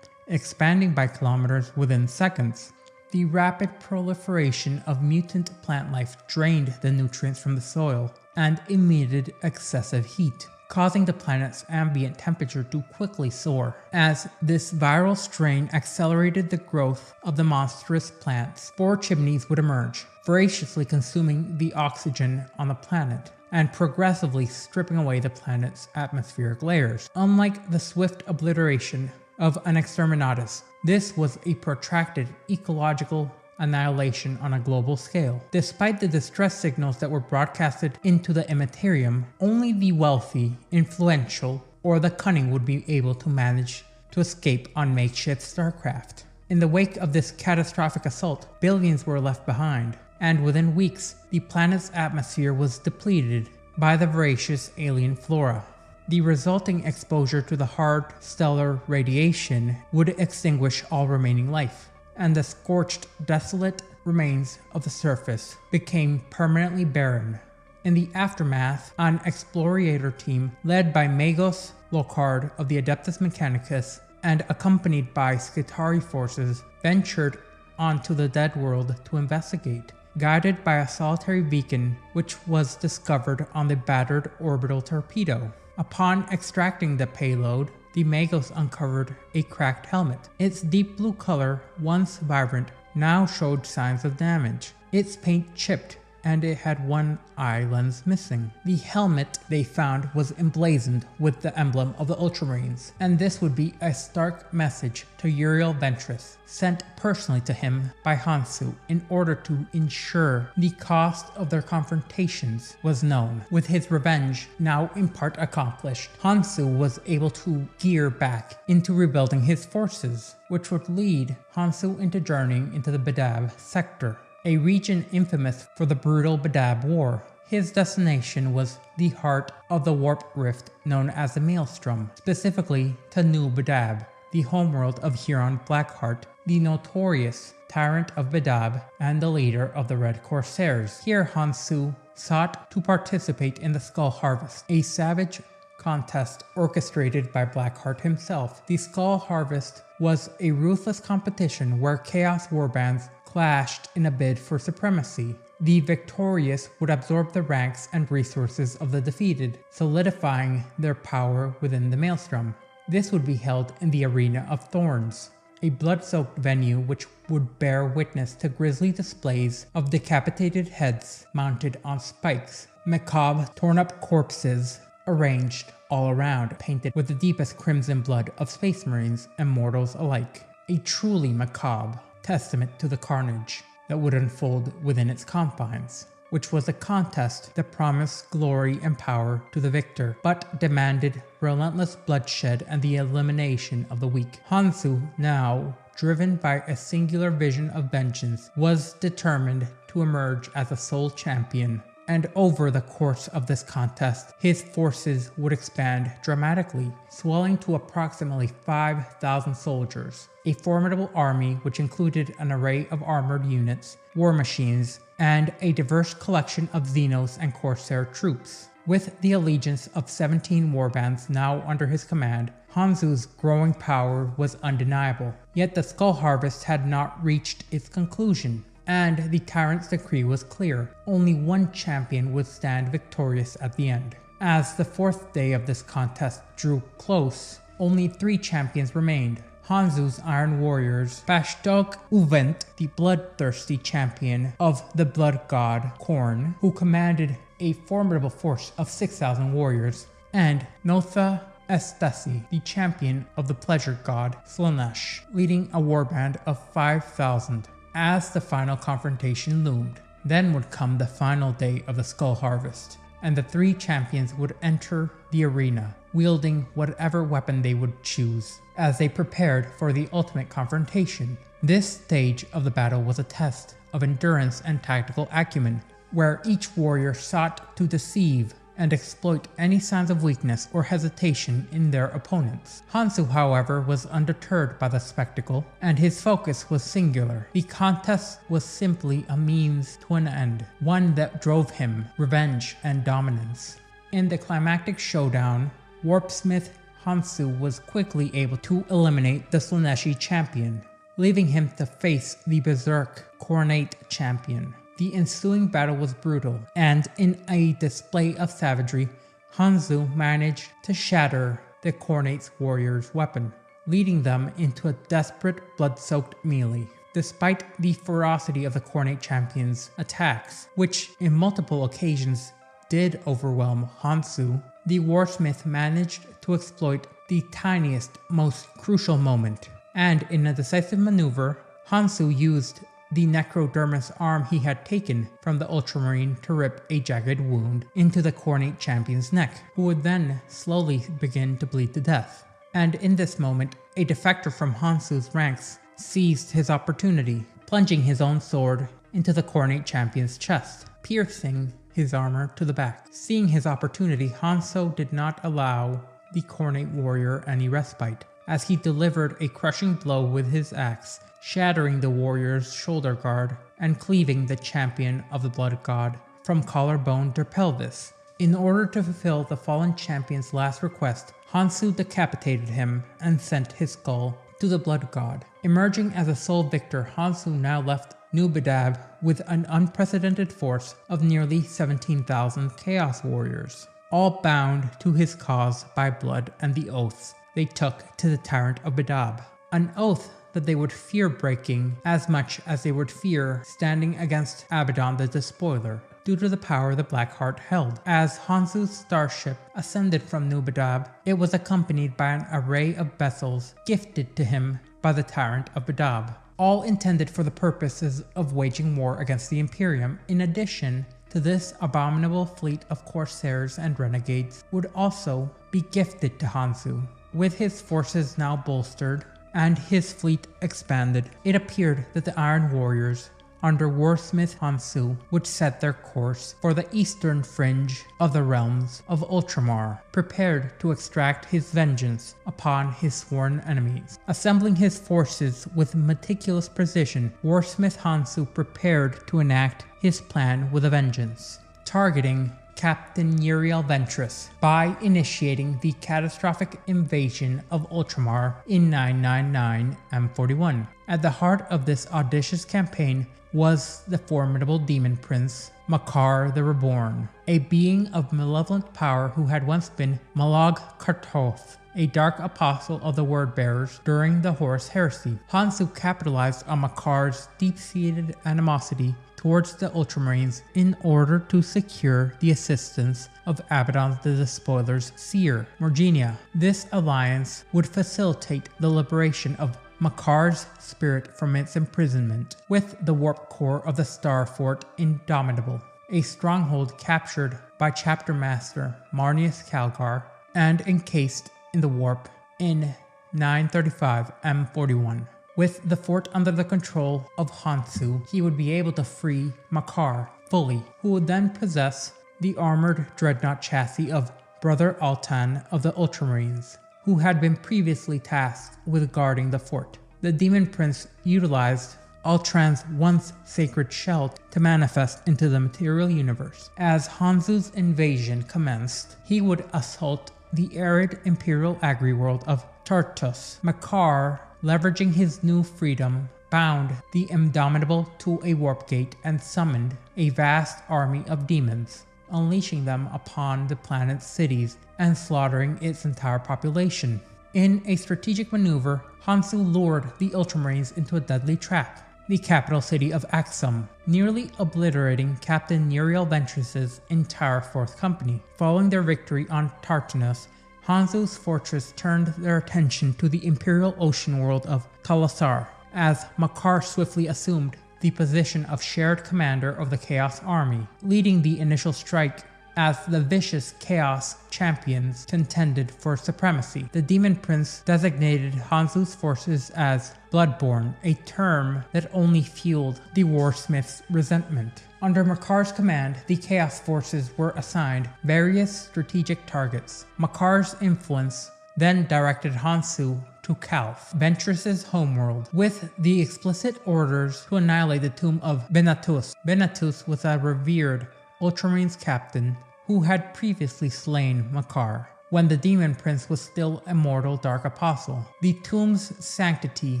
expanding by kilometers within seconds. The rapid proliferation of mutant plant life drained the nutrients from the soil and emitted excessive heat, causing the planet's ambient temperature to quickly soar. As this viral strain accelerated the growth of the monstrous plants, spore chimneys would emerge, voraciously consuming the oxygen on the planet and progressively stripping away the planet's atmospheric layers. Unlike the swift obliteration of an exterminatus, this was a protracted ecological annihilation on a global scale. Despite the distress signals that were broadcasted into the Immaterium, only the wealthy, influential, or the cunning would be able to manage to escape on makeshift starcraft. In the wake of this catastrophic assault, billions were left behind, and within weeks, the planet's atmosphere was depleted by the voracious alien flora. The resulting exposure to the hard stellar radiation would extinguish all remaining life, and the scorched, desolate remains of the surface became permanently barren. In the aftermath, an explorator team led by Magos Locard of the Adeptus Mechanicus and accompanied by Skitarii forces ventured onto the dead world to investigate, guided by a solitary beacon which was discovered on the battered orbital torpedo. Upon extracting the payload, the Magos uncovered a cracked helmet. Its deep blue color, once vibrant, now showed signs of damage. Its paint chipped, and it had one eye lens missing. The helmet they found was emblazoned with the emblem of the Ultramarines, and this would be a stark message to Uriel Ventress, sent personally to him by Hansu in order to ensure the cost of their confrontations was known. With his revenge now in part accomplished, Hansu was able to gear back into rebuilding his forces, which would lead Hansu into journeying into the Badab sector, a region infamous for the brutal Badab War. His destination was the heart of the warp rift known as the Maelstrom, specifically to New Badab, the homeworld of Huron Blackheart, the notorious tyrant of Badab and the leader of the Red Corsairs. Here Hansu sought to participate in the Skull Harvest, a savage contest orchestrated by Blackheart himself. The Skull Harvest was a ruthless competition where Chaos warbands clashed in a bid for supremacy. The victorious would absorb the ranks and resources of the defeated, solidifying their power within the Maelstrom. This would be held in the Arena of Thorns, a blood-soaked venue which would bear witness to grisly displays of decapitated heads mounted on spikes, macabre torn-up corpses arranged all around, painted with the deepest crimson blood of Space Marines and mortals alike. A truly macabre testament to the carnage that would unfold within its confines, which was a contest that promised glory and power to the victor, but demanded relentless bloodshed and the elimination of the weak. Hansu, now driven by a singular vision of vengeance, was determined to emerge as a sole champion. And over the course of this contest, his forces would expand dramatically, swelling to approximately 5,000 soldiers, a formidable army which included an array of armored units, war machines, and a diverse collection of Xenos and Corsair troops. With the allegiance of 17 warbands now under his command, Hansu's growing power was undeniable, yet the Skull Harvest had not reached its conclusion, and the tyrant's decree was clear. Only one champion would stand victorious at the end. As the fourth day of this contest drew close, only 3 champions remained. Hansu's Iron Warriors, Bashdog Uvent, the bloodthirsty champion of the blood god Khorne, who commanded a formidable force of 6,000 warriors, and Notha Estesi, the champion of the pleasure god Slaanesh, leading a warband of 5,000. As the final confrontation loomed, then would come the final day of the Skull Harvest, and the 3 champions would enter the arena, wielding whatever weapon they would choose, as they prepared for the ultimate confrontation. This stage of the battle was a test of endurance and tactical acumen, where each warrior sought to deceive and exploit any signs of weakness or hesitation in their opponents. Hansu, however, was undeterred by the spectacle, and his focus was singular. The contest was simply a means to an end, one that drove him revenge and dominance. In the climactic showdown, Warpsmith Hansu was quickly able to eliminate the Slaaneshi champion, leaving him to face the Berserk Khornate champion. The ensuing battle was brutal, and in a display of savagery, Hansu managed to shatter the Khornate's warrior's weapon, leading them into a desperate blood-soaked melee. Despite the ferocity of the Khornate champion's attacks, which in multiple occasions did overwhelm Hansu, the Warsmith managed to exploit the tiniest, most crucial moment, and in a decisive maneuver, Hansu used the necrodermis arm he had taken from the Ultramarine to rip a jagged wound into the Khornate champion's neck, who would then slowly begin to bleed to death. And in this moment, a defector from Hansu's ranks seized his opportunity, plunging his own sword into the Khornate champion's chest, piercing his armor to the back. Seeing his opportunity, Hansu did not allow the Khornate warrior any respite, as he delivered a crushing blow with his axe, shattering the warrior's shoulder guard and cleaving the champion of the blood god from collarbone to pelvis. In order to fulfill the fallen champion's last request, Hansu decapitated him and sent his skull to the blood god. Emerging as a sole victor, Hansu now left Nubedab with an unprecedented force of nearly 17,000 Chaos Warriors, all bound to his cause by blood and the oaths they took to the Tyrant of Bedab. An oath that they would fear breaking as much as they would fear standing against Abaddon the Despoiler, due to the power the Blackheart held. As Hansu's starship ascended from Nubedab, it was accompanied by an array of vessels gifted to him by the Tyrant of Bedab, all intended for the purposes of waging war against the Imperium. In addition to this, abominable fleet of corsairs and renegades would also be gifted to Hansu. With his forces now bolstered and his fleet expanded, it appeared that the Iron Warriors under Warsmith Hansu would set their course for the eastern fringe of the realms of Ultramar, prepared to extract his vengeance upon his sworn enemies. Assembling his forces with meticulous precision, Warsmith Hansu prepared to enact his plan with a vengeance, targeting Captain Uriel Ventress by initiating the catastrophic invasion of Ultramar in 999 M41. At the heart of this audacious campaign was the formidable demon prince Makar the Reborn, a being of malevolent power who had once been Malag Kartoth, a dark apostle of the Word-Bearers during the Horus Heresy. Hansu capitalized on Makar's deep-seated animosity towards the Ultramarines in order to secure the assistance of Abaddon the Despoiler's seer, Morginia. This alliance would facilitate the liberation of Makar's spirit from its imprisonment, with the warp core of the Star Fort indomitable, a stronghold captured by Chapter Master Marnius Calgar and encased in the warp in 935 M41. With the fort under the control of Hansu, he would be able to free Makar fully, who would then possess the armored dreadnought chassis of Brother Altan of the Ultramarines, who had been previously tasked with guarding the fort. The Demon Prince utilized Altran's once sacred shell to manifest into the material universe. As Hansu's invasion commenced, he would assault the arid imperial agri-world of Tartus. Makar, leveraging his new freedom, bound the Indomitable to a warp gate and summoned a vast army of demons, unleashing them upon the planet's cities and slaughtering its entire population. In a strategic maneuver, Hansu lured the Ultramarines into a deadly trap, the capital city of Axum, nearly obliterating Captain Muriel Ventress's entire 4th Company. Following their victory on Tartarus, Hansu's fortress turned their attention to the imperial ocean world of Talasar, as Makar swiftly assumed the position of shared commander of the Chaos Army, leading the initial strike as the vicious Chaos champions contended for supremacy. The Demon Prince designated Hansu's forces as Bloodborne, a term that only fueled the Warsmith's resentment. Under Makar's command, the Chaos forces were assigned various strategic targets. Makar's influence then directed Hansu to Calth, Ventress's homeworld, with the explicit orders to annihilate the tomb of Venatus. Venatus was a revered Ultramarines captain who had previously slain Makar when the Demon Prince was still a mortal Dark Apostle. The tomb's sanctity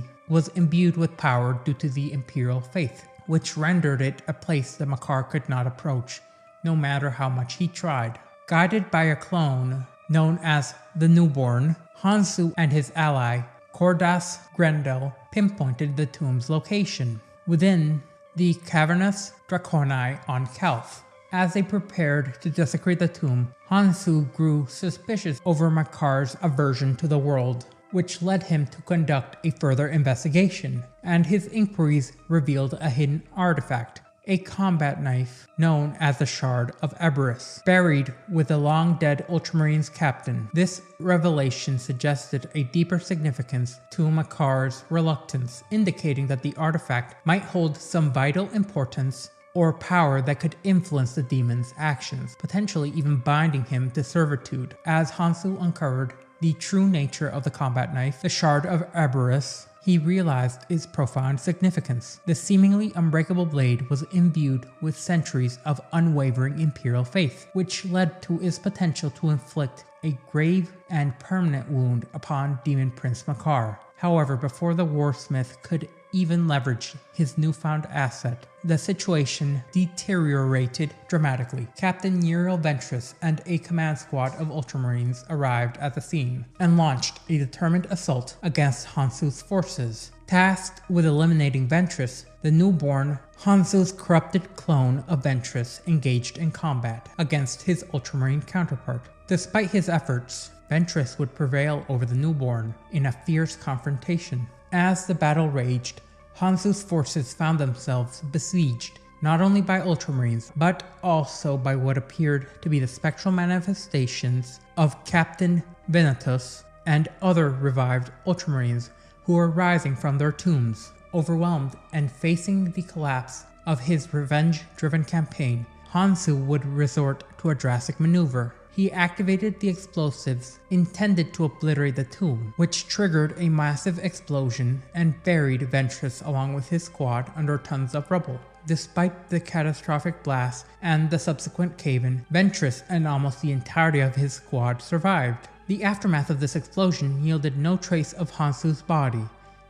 was imbued with power due to the Imperial faith, which rendered it a place that Makar could not approach, no matter how much he tried. Guided by a clone known as the Newborn, Hansu and his ally, Cordas Grendel, pinpointed the tomb's location within the cavernous Draconi on Calth. As they prepared to desecrate the tomb, Hansu grew suspicious over Makar's aversion to the world, which led him to conduct a further investigation, and his inquiries revealed a hidden artifact, a combat knife known as the Shard of Eberus, buried with the long-dead Ultramarines captain. This revelation suggested a deeper significance to Makar's reluctance, indicating that the artifact might hold some vital importance or power that could influence the demon's actions, potentially even binding him to servitude. As Hansu uncovered the true nature of the combat knife, the Shard of Eberus, he realized its profound significance. The seemingly unbreakable blade was imbued with centuries of unwavering imperial faith, which led to its potential to inflict a grave and permanent wound upon Demon Prince Makar. However, before the Warsmith could even leverage his newfound asset, the situation deteriorated dramatically. Captain Muriel Ventress and a command squad of Ultramarines arrived at the scene and launched a determined assault against Hansu's forces. Tasked with eliminating Ventress, the Newborn, Hansu's corrupted clone of Ventress, engaged in combat against his Ultramarine counterpart. Despite his efforts, Ventress would prevail over the Newborn in a fierce confrontation. As the battle raged, Hansu's forces found themselves besieged, not only by Ultramarines, but also by what appeared to be the spectral manifestations of Captain Venatus and other revived Ultramarines who were rising from their tombs. Overwhelmed and facing the collapse of his revenge-driven campaign, Hansu would resort to a drastic maneuver. He activated the explosives intended to obliterate the tomb, which triggered a massive explosion and buried Ventress along with his squad under tons of rubble. Despite the catastrophic blast and the subsequent cave-in, Ventress and almost the entirety of his squad survived. The aftermath of this explosion yielded no trace of Hansu's body.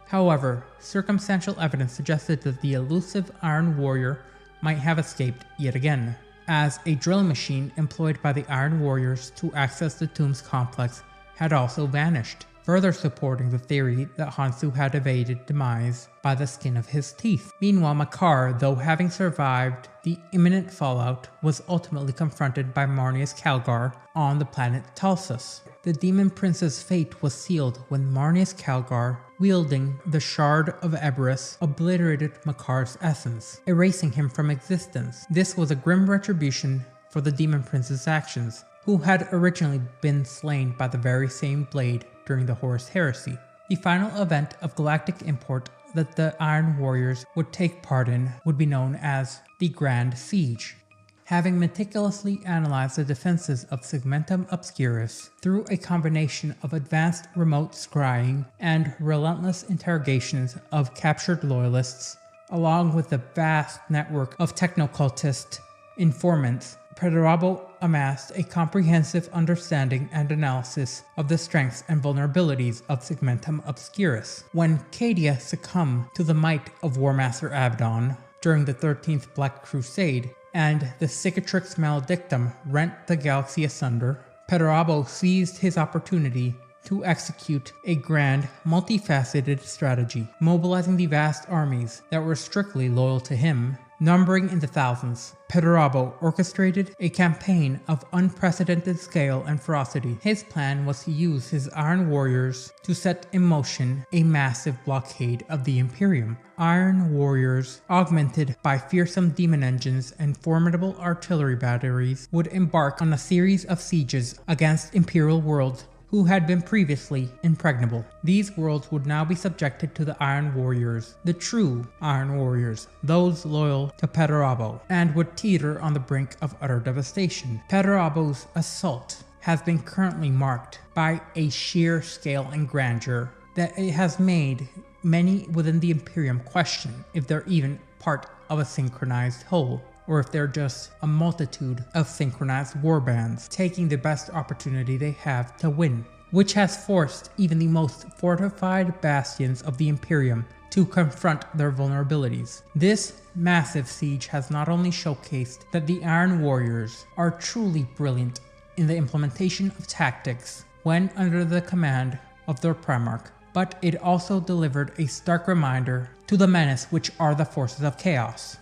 However, circumstantial evidence suggested that the elusive Iron Warrior might have escaped yet again, as a drill machine employed by the Iron Warriors to access the tomb's complex had also vanished, further supporting the theory that Hansu had evaded demise by the skin of his teeth. Meanwhile, Makar, though having survived the imminent fallout, was ultimately confronted by Marneus Calgar on the planet Talsus. The Demon Prince's fate was sealed when Marneus Calgar, wielding the Shard of Eberus, obliterated Makar's essence, erasing him from existence. This was a grim retribution for the Demon Prince's actions, who had originally been slain by the very same blade during the Horus Heresy. The final event of galactic import that the Iron Warriors would take part in would be known as the Grand Siege. Having meticulously analyzed the defenses of Segmentum Obscurus through a combination of advanced remote scrying and relentless interrogations of captured loyalists, along with the vast network of technocultist informants Perturabo amassed a comprehensive understanding and analysis of the strengths and vulnerabilities of Segmentum Obscurus. When Cadia succumbed to the might of Warmaster Abaddon during the 13th Black Crusade, and the Cicatrix Maledictum rent the galaxy asunder, Perturabo seized his opportunity to execute a grand, multifaceted strategy, mobilizing the vast armies that were strictly loyal to him, numbering in the thousands. Perturabo orchestrated a campaign of unprecedented scale and ferocity. His plan was to use his Iron Warriors to set in motion a massive blockade of the Imperium. Iron Warriors, augmented by fearsome demon engines and formidable artillery batteries, would embark on a series of sieges against Imperial worlds who had been previously impregnable. These worlds would now be subjected to the Iron Warriors, the true Iron Warriors, those loyal to Perturabo, and would teeter on the brink of utter devastation. Perturabo's assault has been currently marked by a sheer scale and grandeur that it has made many within the Imperium question if they're even part of a synchronized whole, or if they're just a multitude of synchronized warbands taking the best opportunity they have to win, which has forced even the most fortified bastions of the Imperium to confront their vulnerabilities. This massive siege has not only showcased that the Iron Warriors are truly brilliant in the implementation of tactics when under the command of their Primarch, but it also delivered a stark reminder to the menace which are the forces of chaos.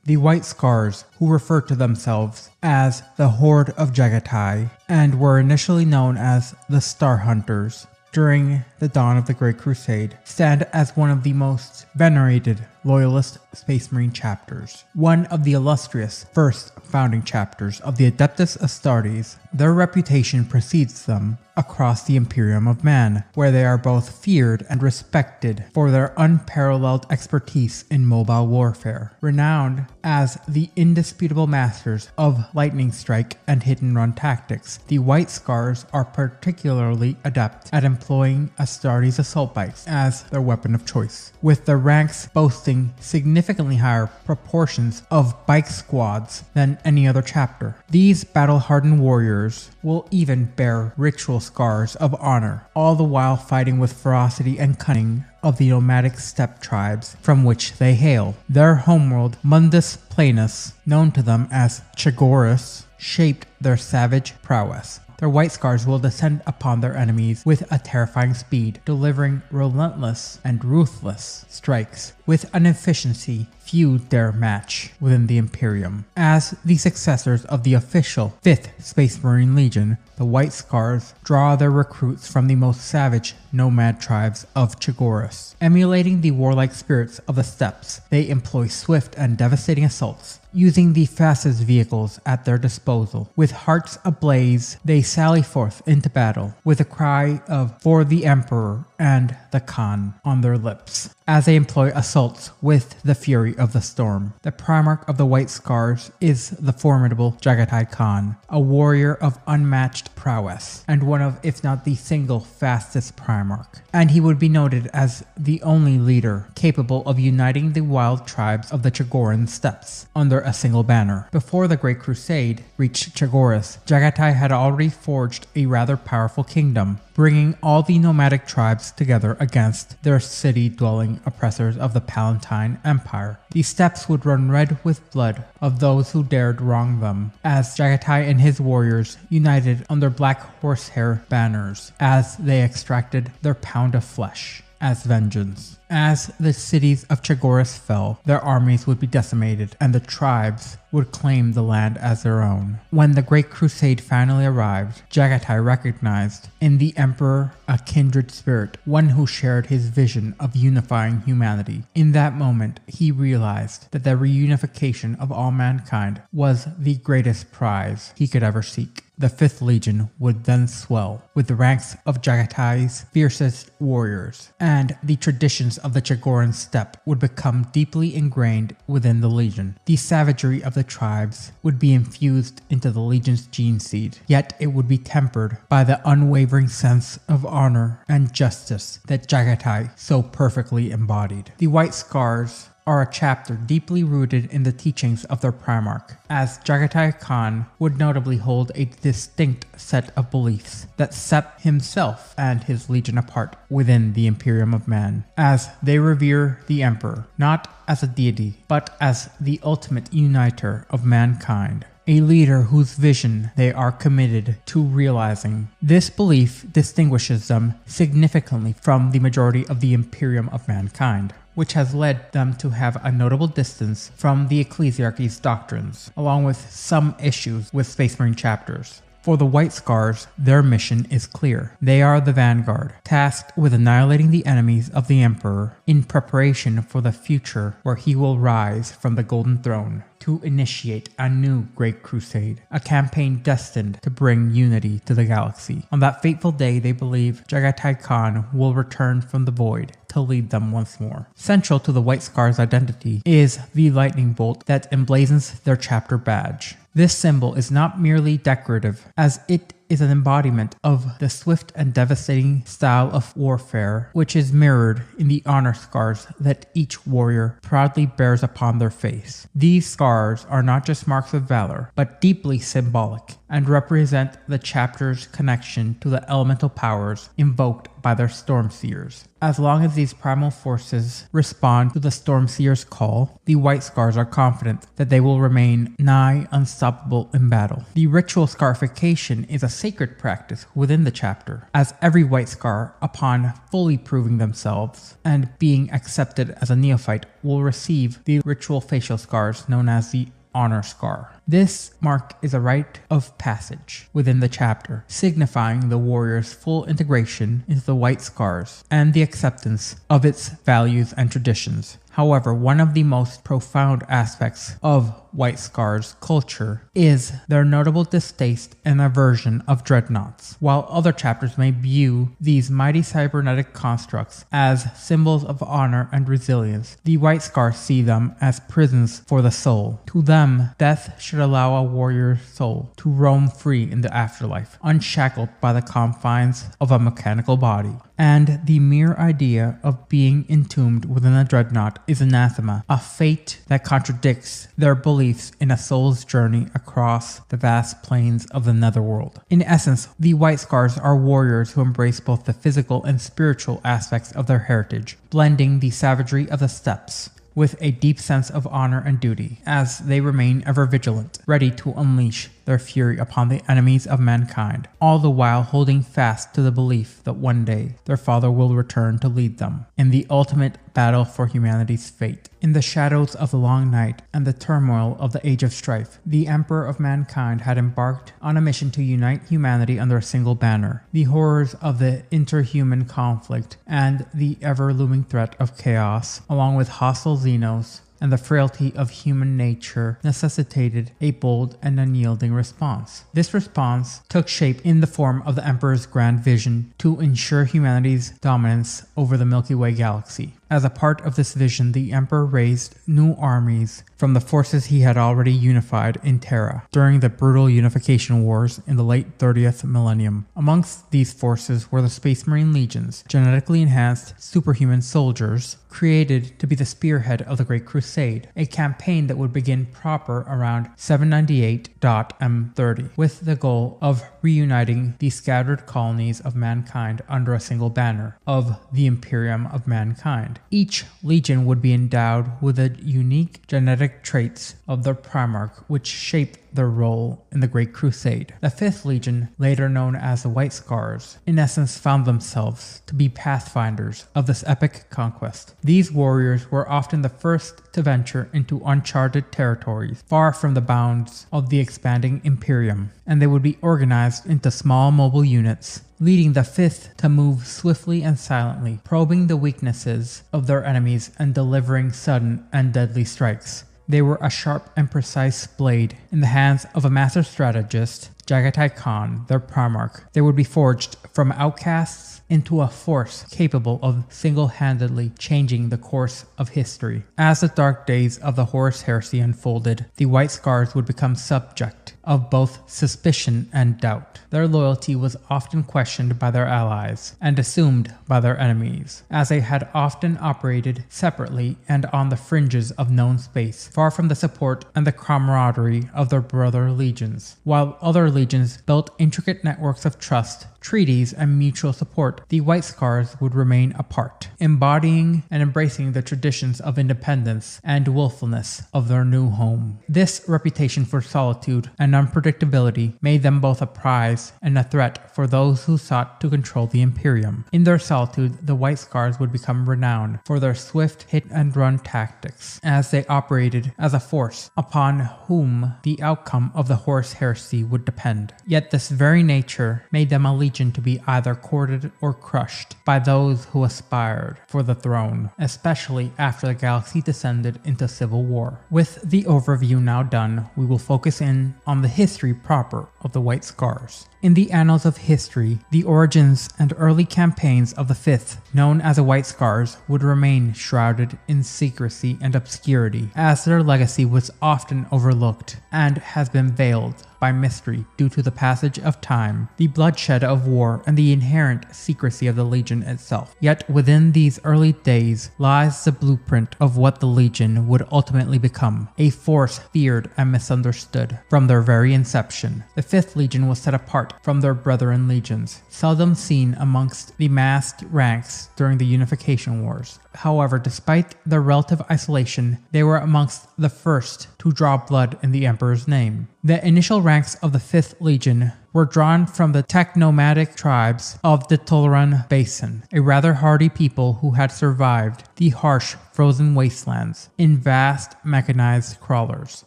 The White Scars, who refer to themselves as the Horde of Jagatai, and were initially known as the Star Hunters during the dawn of the Great Crusade, stand as one of the most venerated Loyalist Space Marine chapters, one of the illustrious first founding chapters of the Adeptus Astartes. Their reputation precedes them across the Imperium of Man, where they are both feared and respected for their unparalleled expertise in mobile warfare. Renowned as the indisputable masters of lightning strike and hit-and-run tactics, the White Scars are particularly adept at employing Astartes assault bikes as their weapon of choice, with their ranks boasting significantly higher proportions of bike squads than any other chapter. These battle-hardened warriors will even bear ritual scars of honor, all the while fighting with ferocity and cunning of the nomadic steppe tribes from which they hail. Their homeworld, Mundus Planus, known to them as Chagorus, shaped their savage prowess. Their White Scars will descend upon their enemies with a terrifying speed, delivering relentless and ruthless strikes with an efficiency few dare match within the Imperium. As the successors of the official 5th Space Marine Legion, the White Scars draw their recruits from the most savage nomad tribes of Chagorus. Emulating the warlike spirits of the steppes, they employ swift and devastating assaults, using the fastest vehicles at their disposal. With hearts ablaze, they sally forth into battle with a cry of "For the Emperor" and the Khan on their lips, as they employ assaults with the fury of the storm. The Primarch of the White Scars is the formidable Jagatai Khan, a warrior of unmatched prowess, and one of, if not the single fastest Primarch. And he would be noted as the only leader capable of uniting the wild tribes of the Chagoran steppes under a single banner. Before the Great Crusade reached Chagorus, Jagatai had already forged a rather powerful kingdom, bringing all the nomadic tribes together against their city-dwelling oppressors of the Palatine Empire. The steppes would run red with blood of those who dared wrong them, as Jagatai and his warriors united under black horsehair banners as they extracted their pound of flesh as vengeance. As the cities of Chagorus fell, their armies would be decimated, and the tribes would claim the land as their own. When the Great Crusade finally arrived, Jagatai recognized in the Emperor a kindred spirit, one who shared his vision of unifying humanity. In that moment, he realized that the reunification of all mankind was the greatest prize he could ever seek. The 5th Legion would then swell with the ranks of Jagatai's fiercest warriors, and the traditions of the Chagoran steppe would become deeply ingrained within the Legion. The savagery of the tribes would be infused into the Legion's gene seed, yet it would be tempered by the unwavering sense of honor and justice that Jagatai so perfectly embodied. The White Scars are a chapter deeply rooted in the teachings of their Primarch, as Jagatai Khan would notably hold a distinct set of beliefs that set himself and his legion apart within the Imperium of Man, as they revere the Emperor not as a deity, but as the ultimate uniter of mankind, a leader whose vision they are committed to realizing. This belief distinguishes them significantly from the majority of the Imperium of Mankind, which has led them to have a notable distance from the Ecclesiarchy's doctrines, along with some issues with Space Marine chapters. For the White Scars, their mission is clear. They are the vanguard, tasked with annihilating the enemies of the Emperor in preparation for the future where he will rise from the Golden Throne to initiate a new Great Crusade, a campaign destined to bring unity to the galaxy. On that fateful day, they believe Jagatai Khan will return from the void to lead them once more. Central to the White Scars' identity is the lightning bolt that emblazons their chapter badge. This symbol is not merely decorative, as it is an embodiment of the swift and devastating style of warfare, which is mirrored in the honor scars that each warrior proudly bears upon their face. These scars are not just marks of valor, but deeply symbolic, and represent the chapter's connection to the elemental powers invoked by their Stormseers. As long as these primal forces respond to the Stormseer's call, the White Scars are confident that they will remain nigh unstoppable in battle. The ritual scarification is a sacred practice within the chapter, as every White Scar, upon fully proving themselves and being accepted as a neophyte, will receive the ritual facial scars known as the Honor Scar. This mark is a rite of passage within the chapter, signifying the warrior's full integration into the White Scars and the acceptance of its values and traditions. However, one of the most profound aspects of White Scars' culture is their notable distaste and aversion of dreadnoughts. While other chapters may view these mighty cybernetic constructs as symbols of honor and resilience, the White Scars see them as prisons for the soul. To them, death should allow a warrior's soul to roam free in the afterlife, unshackled by the confines of a mechanical body. And the mere idea of being entombed within a dreadnought is anathema, a fate that contradicts their beliefs in a soul's journey across the vast plains of the netherworld. In essence, the White Scars are warriors who embrace both the physical and spiritual aspects of their heritage, blending the savagery of the steppes with a deep sense of honor and duty, as they remain ever vigilant, ready to unleash their fury upon the enemies of mankind, all the while holding fast to the belief that one day their father will return to lead them in the ultimate battle for humanity's fate. In the shadows of the long night and the turmoil of the Age of Strife, the Emperor of Mankind had embarked on a mission to unite humanity under a single banner. The horrors of the interhuman conflict and the ever-looming threat of chaos, along with hostile Xenos and the frailty of human nature, necessitated a bold and unyielding response. This response took shape in the form of the Emperor's grand vision to ensure humanity's dominance over the Milky Way galaxy. As a part of this vision, the Emperor raised new armies from the forces he had already unified in Terra during the brutal unification wars in the late 30th millennium. Amongst these forces were the Space Marine Legions, genetically enhanced superhuman soldiers created to be the spearhead of the Great Crusade, a campaign that would begin proper around 798.M30, with the goal of reuniting the scattered colonies of mankind under a single banner of the Imperium of Mankind. Each legion would be endowed with the unique genetic traits of their Primarch, which shaped their role in the Great Crusade. The 5th Legion, later known as the White Scars, in essence found themselves to be pathfinders of this epic conquest. These warriors were often the first to venture into uncharted territories, far from the bounds of the expanding Imperium, and they would be organized into small mobile units, leading the 5th to move swiftly and silently, probing the weaknesses of their enemies and delivering sudden and deadly strikes. They were a sharp and precise blade in the hands of a master strategist, Jagatai Khan, their Primarch. They would be forged from outcasts into a force capable of single-handedly changing the course of history. As the dark days of the Horus Heresy unfolded, the White Scars would become subject of both suspicion and doubt. Their loyalty was often questioned by their allies and assumed by their enemies, as they had often operated separately and on the fringes of known space, far from the support and the camaraderie of their brother legions. While other legions built intricate networks of trust, treaties, and mutual support, the White Scars would remain apart, embodying and embracing the traditions of independence and willfulness of their new home. This reputation for solitude and unpredictability made them both a prize and a threat for those who sought to control the Imperium. In their solitude, the White Scars would become renowned for their swift hit-and-run tactics, as they operated as a force upon whom the outcome of the Horus Heresy would depend. Yet this very nature made them a legion to be either courted or crushed by those who aspired for the throne, especially after the galaxy descended into civil war. With the overview now done, we will focus in on the history proper of the White Scars. In the annals of history, the origins and early campaigns of the Fifth, known as the White Scars, would remain shrouded in secrecy and obscurity, as their legacy was often overlooked and has been veiled by mystery due to the passage of time, the bloodshed of war, and the inherent secrecy of the Legion itself. Yet within these early days lies the blueprint of what the Legion would ultimately become, a force feared and misunderstood from their very inception. The Fifth Legion was set apart from their brethren legions, seldom seen amongst the massed ranks during the Unification Wars. However, despite their relative isolation, they were amongst the first to draw blood in the Emperor's name. The initial ranks of the Fifth Legion were drawn from the tech-nomadic tribes of the Tolaran Basin, a rather hardy people who had survived the harsh frozen wastelands in vast mechanized crawlers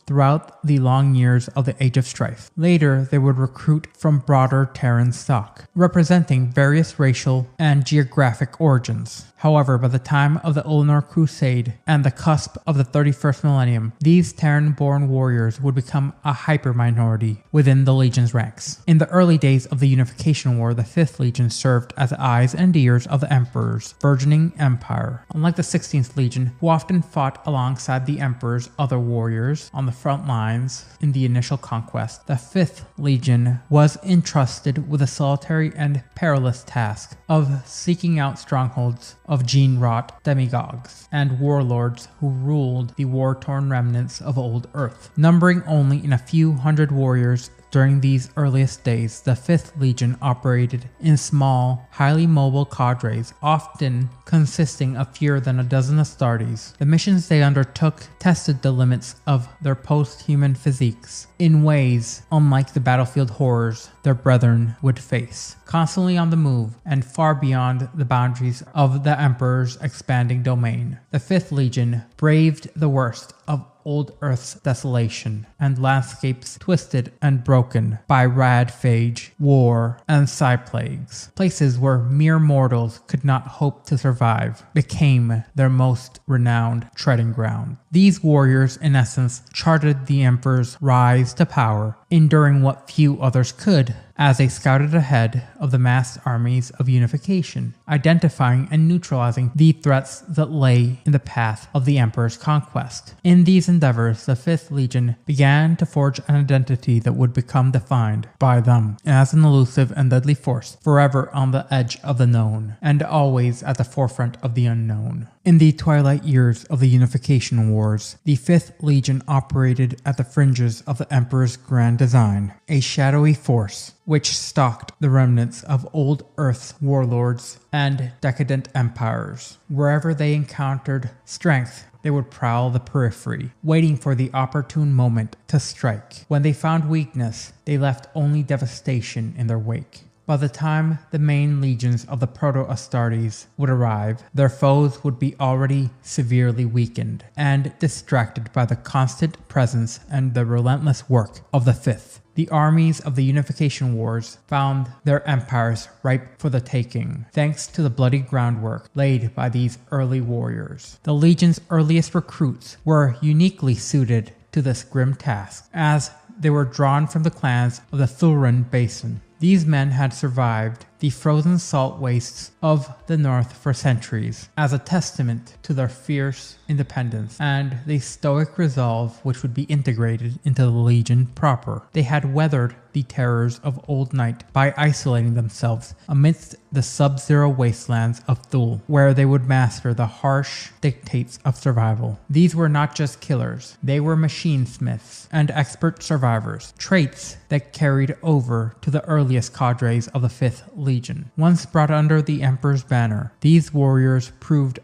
throughout the long years of the Age of Strife. Later, they would recruit from broader Terran stock, representing various racial and geographic origins. However, by the time of the Ulnar Crusade and the cusp of the 31st millennium, these Terran-born warriors would become a hyper-minority within the Legion's ranks. In the early days of the Unification War, the 5th Legion served as the eyes and ears of the Emperor's burgeoning empire. Unlike the 16th Legion, who often fought alongside the Emperor's other warriors on the front lines in the initial conquest, the 5th Legion was entrusted with a solitary and perilous task of seeking out strongholds of gene-wrought demigods and warlords who ruled the war-torn remnants of old Earth. Numbering only in a few hundred warriors during these earliest days, the 5th Legion operated in small, highly mobile cadres, often consisting of fewer than a dozen Astartes. The missions they undertook tested the limits of their post-human physiques in ways unlike the battlefield horrors their brethren would face. Constantly on the move and far beyond the boundaries of the Emperor's expanding domain, the 5th Legion braved the worst of old Earth's desolation and landscapes twisted and broken by radphage, war, and psi-plagues. Places where mere mortals could not hope to survive became their most renowned treading ground. These warriors, in essence, charted the Emperor's rise to power, enduring what few others could, as they scouted ahead of the massed armies of unification, identifying and neutralizing the threats that lay in the path of the Emperor's conquest. In these endeavors, the 5th Legion began to forge an identity that would become defined by them as an elusive and deadly force, forever on the edge of the known, and always at the forefront of the unknown. In the twilight years of the Unification Wars, the 5th Legion operated at the fringes of the Emperor's grand design, a shadowy force which stalked the remnants of old Earth's warlords and decadent empires. Wherever they encountered strength, they would prowl the periphery, waiting for the opportune moment to strike. When they found weakness, they left only devastation in their wake. By the time the main legions of the Proto-Astartes would arrive, their foes would be already severely weakened and distracted by the constant presence and the relentless work of the 5th. The armies of the Unification Wars found their empires ripe for the taking, thanks to the bloody groundwork laid by these early warriors. The Legion's earliest recruits were uniquely suited to this grim task, as they were drawn from the clans of the Tolaran Basin. These men had survived the frozen salt wastes of the North for centuries, as a testament to their fierce independence and the stoic resolve which would be integrated into the Legion proper. They had weathered the terrors of Old Night by isolating themselves amidst the sub-zero wastelands of Thule, where they would master the harsh dictates of survival. These were not just killers, they were machine smiths and expert survivors, traits that carried over to the earliest cadres of the 5th Legion. Once brought under the Emperor's banner, these warriors proved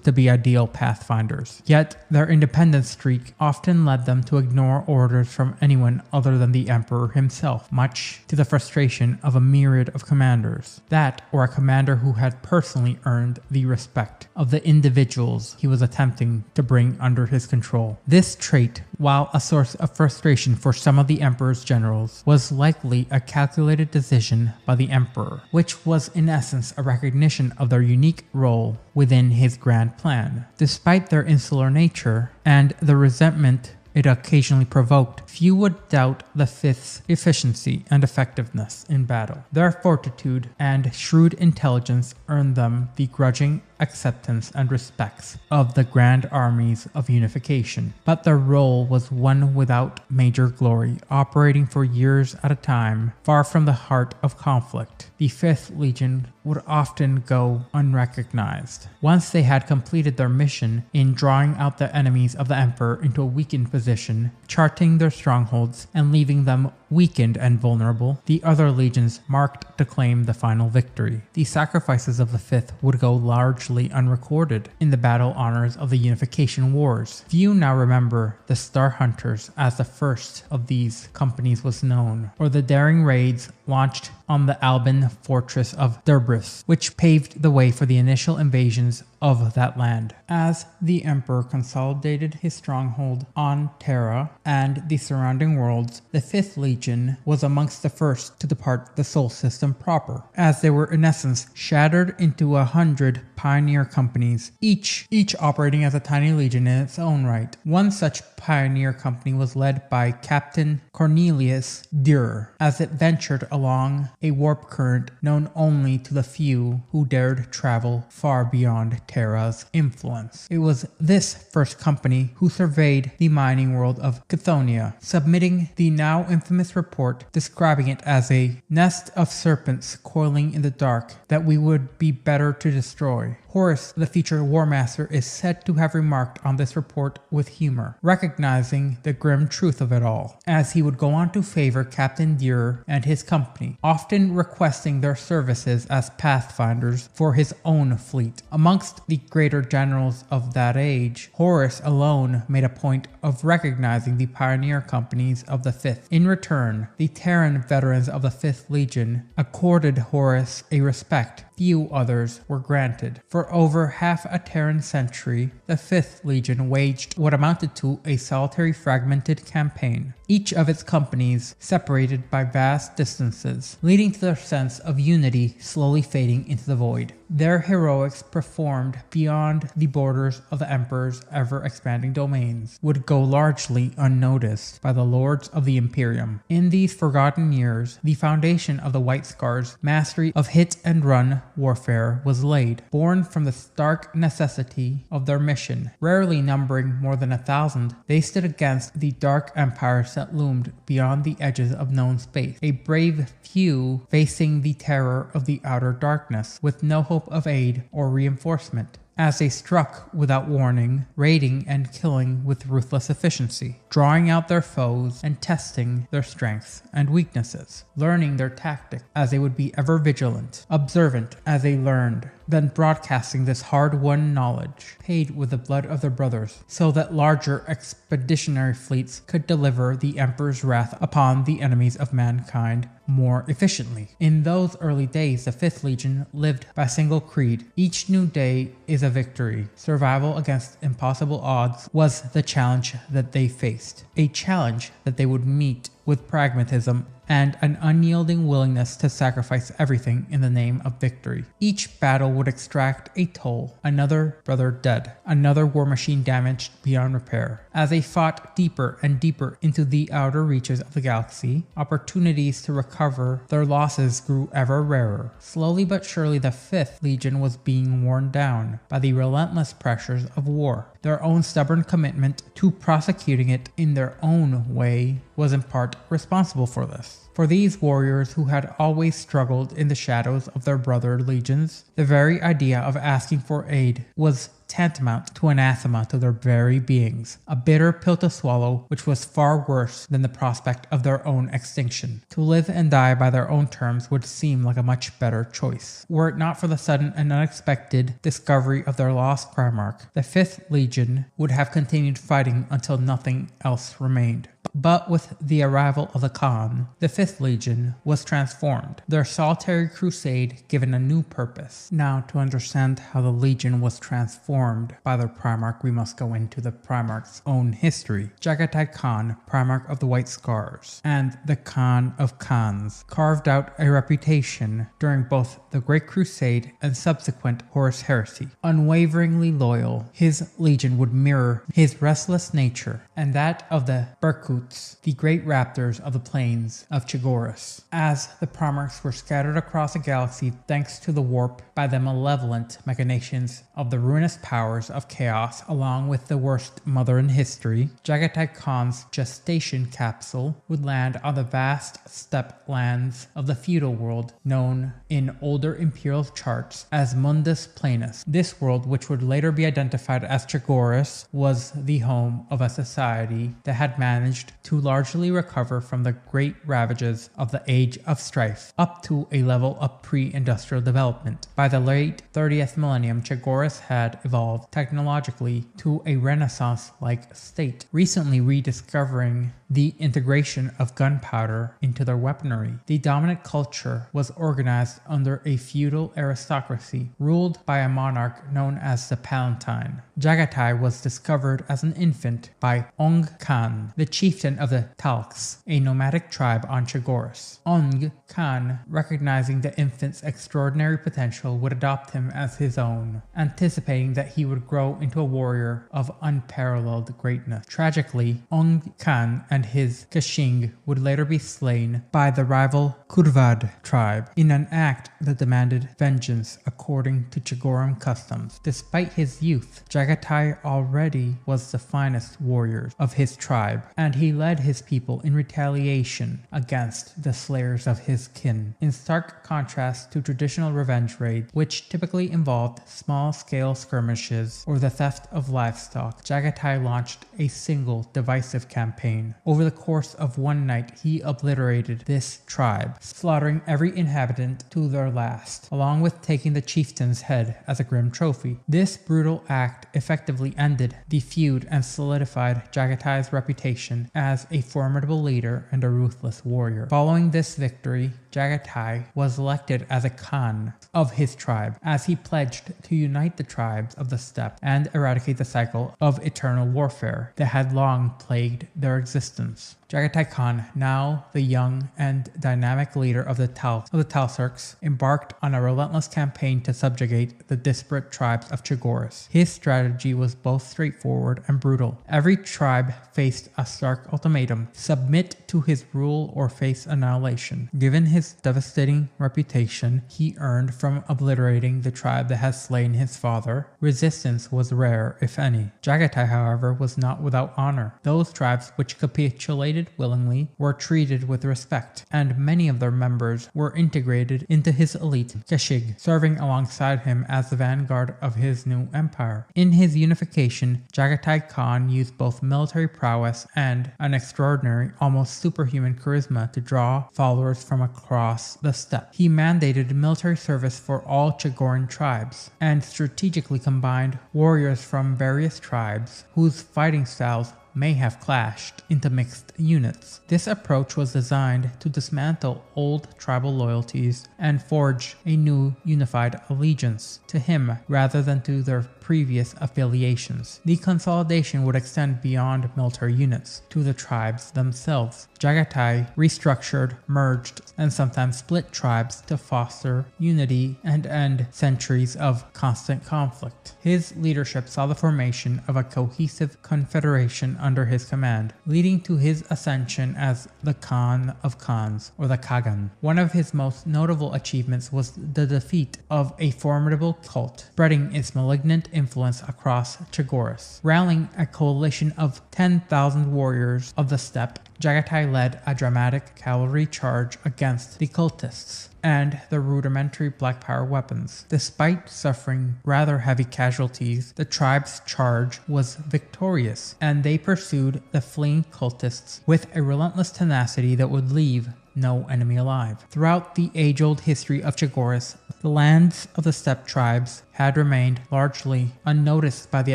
to be ideal pathfinders. Yet their independent streak often led them to ignore orders from anyone other than the Emperor himself, much to the frustration of a myriad of commanders. That, or a commander who had personally earned the respect of the individuals he was attempting to bring under his control. This trait, while a source of frustration for some of the Emperor's generals, was likely a calculated decision by the Emperor, which was in essence a recognition of their unique role within his grand plan. Despite their insular nature and the resentment it occasionally provoked, few would doubt the 5th's efficiency and effectiveness in battle. Their fortitude and shrewd intelligence earned them the grudging acceptance and respects of the grand armies of unification. But their role was one without major glory, operating for years at a time, far from the heart of conflict. The 5th Legion would often go unrecognized. Once they had completed their mission in drawing out the enemies of the Emperor into a weakened position, charting their strongholds, and leaving them weakened and vulnerable, the other legions marked to claim the final victory. The sacrifices of the 5th would go largely unrecorded in the battle honors of the Unification Wars. Few now remember the Star Hunters, as the first of these companies was known, or the daring raids launched on the Alban fortress of Derbris, which paved the way for the initial invasions of that land. As the Emperor consolidated his stronghold on Terra and the surrounding worlds, the 5th Legion was amongst the first to depart the Sol system proper, as they were in essence shattered into 100 pioneer companies, each operating as a tiny legion in its own right. One such pioneer company was led by Captain Cornelius Dürer, as it ventured along a warp current known only to the few who dared travel far beyond Terra's influence. It was this first company who surveyed the mining world of Chthoniya, submitting the now infamous report describing it as a nest of serpents coiling in the dark that we would be better to destroy. Horus, the future War Master, is said to have remarked on this report with humor, recognizing the grim truth of it all, as he would go on to favor Captain Dürer and his company, often requesting their services as pathfinders for his own fleet. Amongst the greater generals of that age, Horus alone made a point of recognizing the pioneer companies of the 5th. In return, the Terran veterans of the 5th Legion accorded Horus a respect few others were granted. For over half a Terran century, the 5th Legion waged what amounted to a solitary fragmented campaign, each of its companies separated by vast distances, leading to their sense of unity slowly fading into the void. Their heroics performed beyond the borders of the Emperor's ever-expanding domains would go largely unnoticed by the lords of the Imperium. In these forgotten years, the foundation of the White Scar's mastery of hit-and-run warfare was laid, born from the stark necessity of their mission. Rarely numbering more than 1,000, they stood against the dark empires that loomed beyond the edges of known space, a brave few facing the terror of the outer darkness, with no hope of aid or reinforcement, as they struck without warning, raiding and killing with ruthless efficiency, drawing out their foes and testing their strengths and weaknesses, learning their tactics as they would be ever vigilant, observant as they learned, then broadcasting this hard-won knowledge, paid with the blood of their brothers, so that larger expeditionary fleets could deliver the Emperor's wrath upon the enemies of mankind more efficiently. In those early days, the 5th Legion lived by a single creed. Each new day is a victory. Survival against impossible odds was the challenge that they faced, a challenge that they would meet with pragmatism and an unyielding willingness to sacrifice everything in the name of victory. Each battle would extract a toll, another brother dead, another war machine damaged beyond repair. As they fought deeper and deeper into the outer reaches of the galaxy, opportunities to recover their losses grew ever rarer. Slowly but surely, the 5th Legion was being worn down by the relentless pressures of war. Their own stubborn commitment to prosecuting it in their own way was in part responsible for this. For these warriors who had always struggled in the shadows of their brother legions, the very idea of asking for aid was tantamount to anathema to their very beings, a bitter pill to swallow which was far worse than the prospect of their own extinction. To live and die by their own terms would seem like a much better choice. Were it not for the sudden and unexpected discovery of their lost Primarch, the 5th Legion would have continued fighting until nothing else remained. But with the arrival of the Khan, the 5th Legion was transformed, their solitary crusade given a new purpose. Now, to understand how the Legion was transformed by their Primarch, we must go into the Primarch's own history. Jaghatai Khan, Primarch of the White Scars, and the Khan of Khans, carved out a reputation during both the Great Crusade and subsequent Horus Heresy. Unwaveringly loyal, his Legion would mirror his restless nature and that of the Berkuts, the great raptors of the plains of Chagoris. As the Primarchs were scattered across the galaxy thanks to the warp by the malevolent machinations of the ruinous powers of chaos, along with the worst mother in history, Jaghatai Khan's gestation capsule would land on the vast steppe lands of the feudal world known in older imperial charts as Mundus Planus. This world, which would later be identified as Chagoris, was the home of a society that had managed to largely recover from the great ravages of the Age of Strife up to a level of pre-industrial development. By the late 30th millennium, Chagoris had evolved technologically to a Renaissance-like state, recently rediscovering the integration of gunpowder into their weaponry. The dominant culture was organized under a feudal aristocracy ruled by a monarch known as the Palatine. Jaghatai was discovered as an infant by Ong Khan, the chieftain of the Talks, a nomadic tribe on Chagoris. Ong Khan, recognizing the infant's extraordinary potential, would adopt him as his own, anticipating that he would grow into a warrior of unparalleled greatness. Tragically, Ong Khan and his Kashing would later be slain by the rival Kurvad tribe in an act that demanded vengeance according to Chagoran customs. Despite his youth, Jaghatai already was the finest warrior of his tribe, and he led his people in retaliation against the slayers of his kin. In stark contrast to traditional revenge raids, which typically involved small-scale skirmishes or the theft of livestock, Jaghatai launched a single divisive campaign. Over the course of one night, he obliterated this tribe, slaughtering every inhabitant to their last, along with taking the chieftain's head as a grim trophy. This brutal act effectively ended the feud and solidified Jaghatai's reputation as a formidable leader and a ruthless warrior. Following this victory, Jaghatai was elected as a Khan of his tribe, as he pledged to unite the tribes of the steppe and eradicate the cycle of eternal warfare that had long plagued their existence. Jaghatai Khan, now the young and dynamic leader of the Talsarks, embarked on a relentless campaign to subjugate the disparate tribes of Chagoris. His strategy was both straightforward and brutal. Every tribe faced a stark ultimatum: submit to his rule or face annihilation. Given his devastating reputation he earned from obliterating the tribe that had slain his father, resistance was rare, if any. Jaghatai, however, was not without honor. Those tribes which capitulated willingly were treated with respect, and many of their members were integrated into his elite Kashig, serving alongside him as the vanguard of his new empire. In his unification, Jaghatai Khan used both military prowess and an extraordinary, almost superhuman charisma to draw followers from across the steppe. He mandated military service for all Chagoran tribes, and strategically combined warriors from various tribes whose fighting styles may have clashed into mixed units. This approach was designed to dismantle old tribal loyalties and forge a new unified allegiance to him rather than to their previous affiliations. The consolidation would extend beyond military units to the tribes themselves. Jagatai restructured, merged, and sometimes split tribes to foster unity and end centuries of constant conflict. His leadership saw the formation of a cohesive confederation under his command, leading to his ascension as the Khan of Khans, or the Kagan. One of his most notable achievements was the defeat of a formidable cult, spreading its malignant influence across Chagoris. Rallying a coalition of 10,000 warriors of the steppe, Jagatai led a dramatic cavalry charge against the cultists and the rudimentary black power weapons. Despite suffering rather heavy casualties, the tribe's charge was victorious, and they pursued the fleeing cultists with a relentless tenacity that would leave no enemy alive. Throughout the age-old history of Chagoris, the lands of the steppe tribes had remained largely unnoticed by the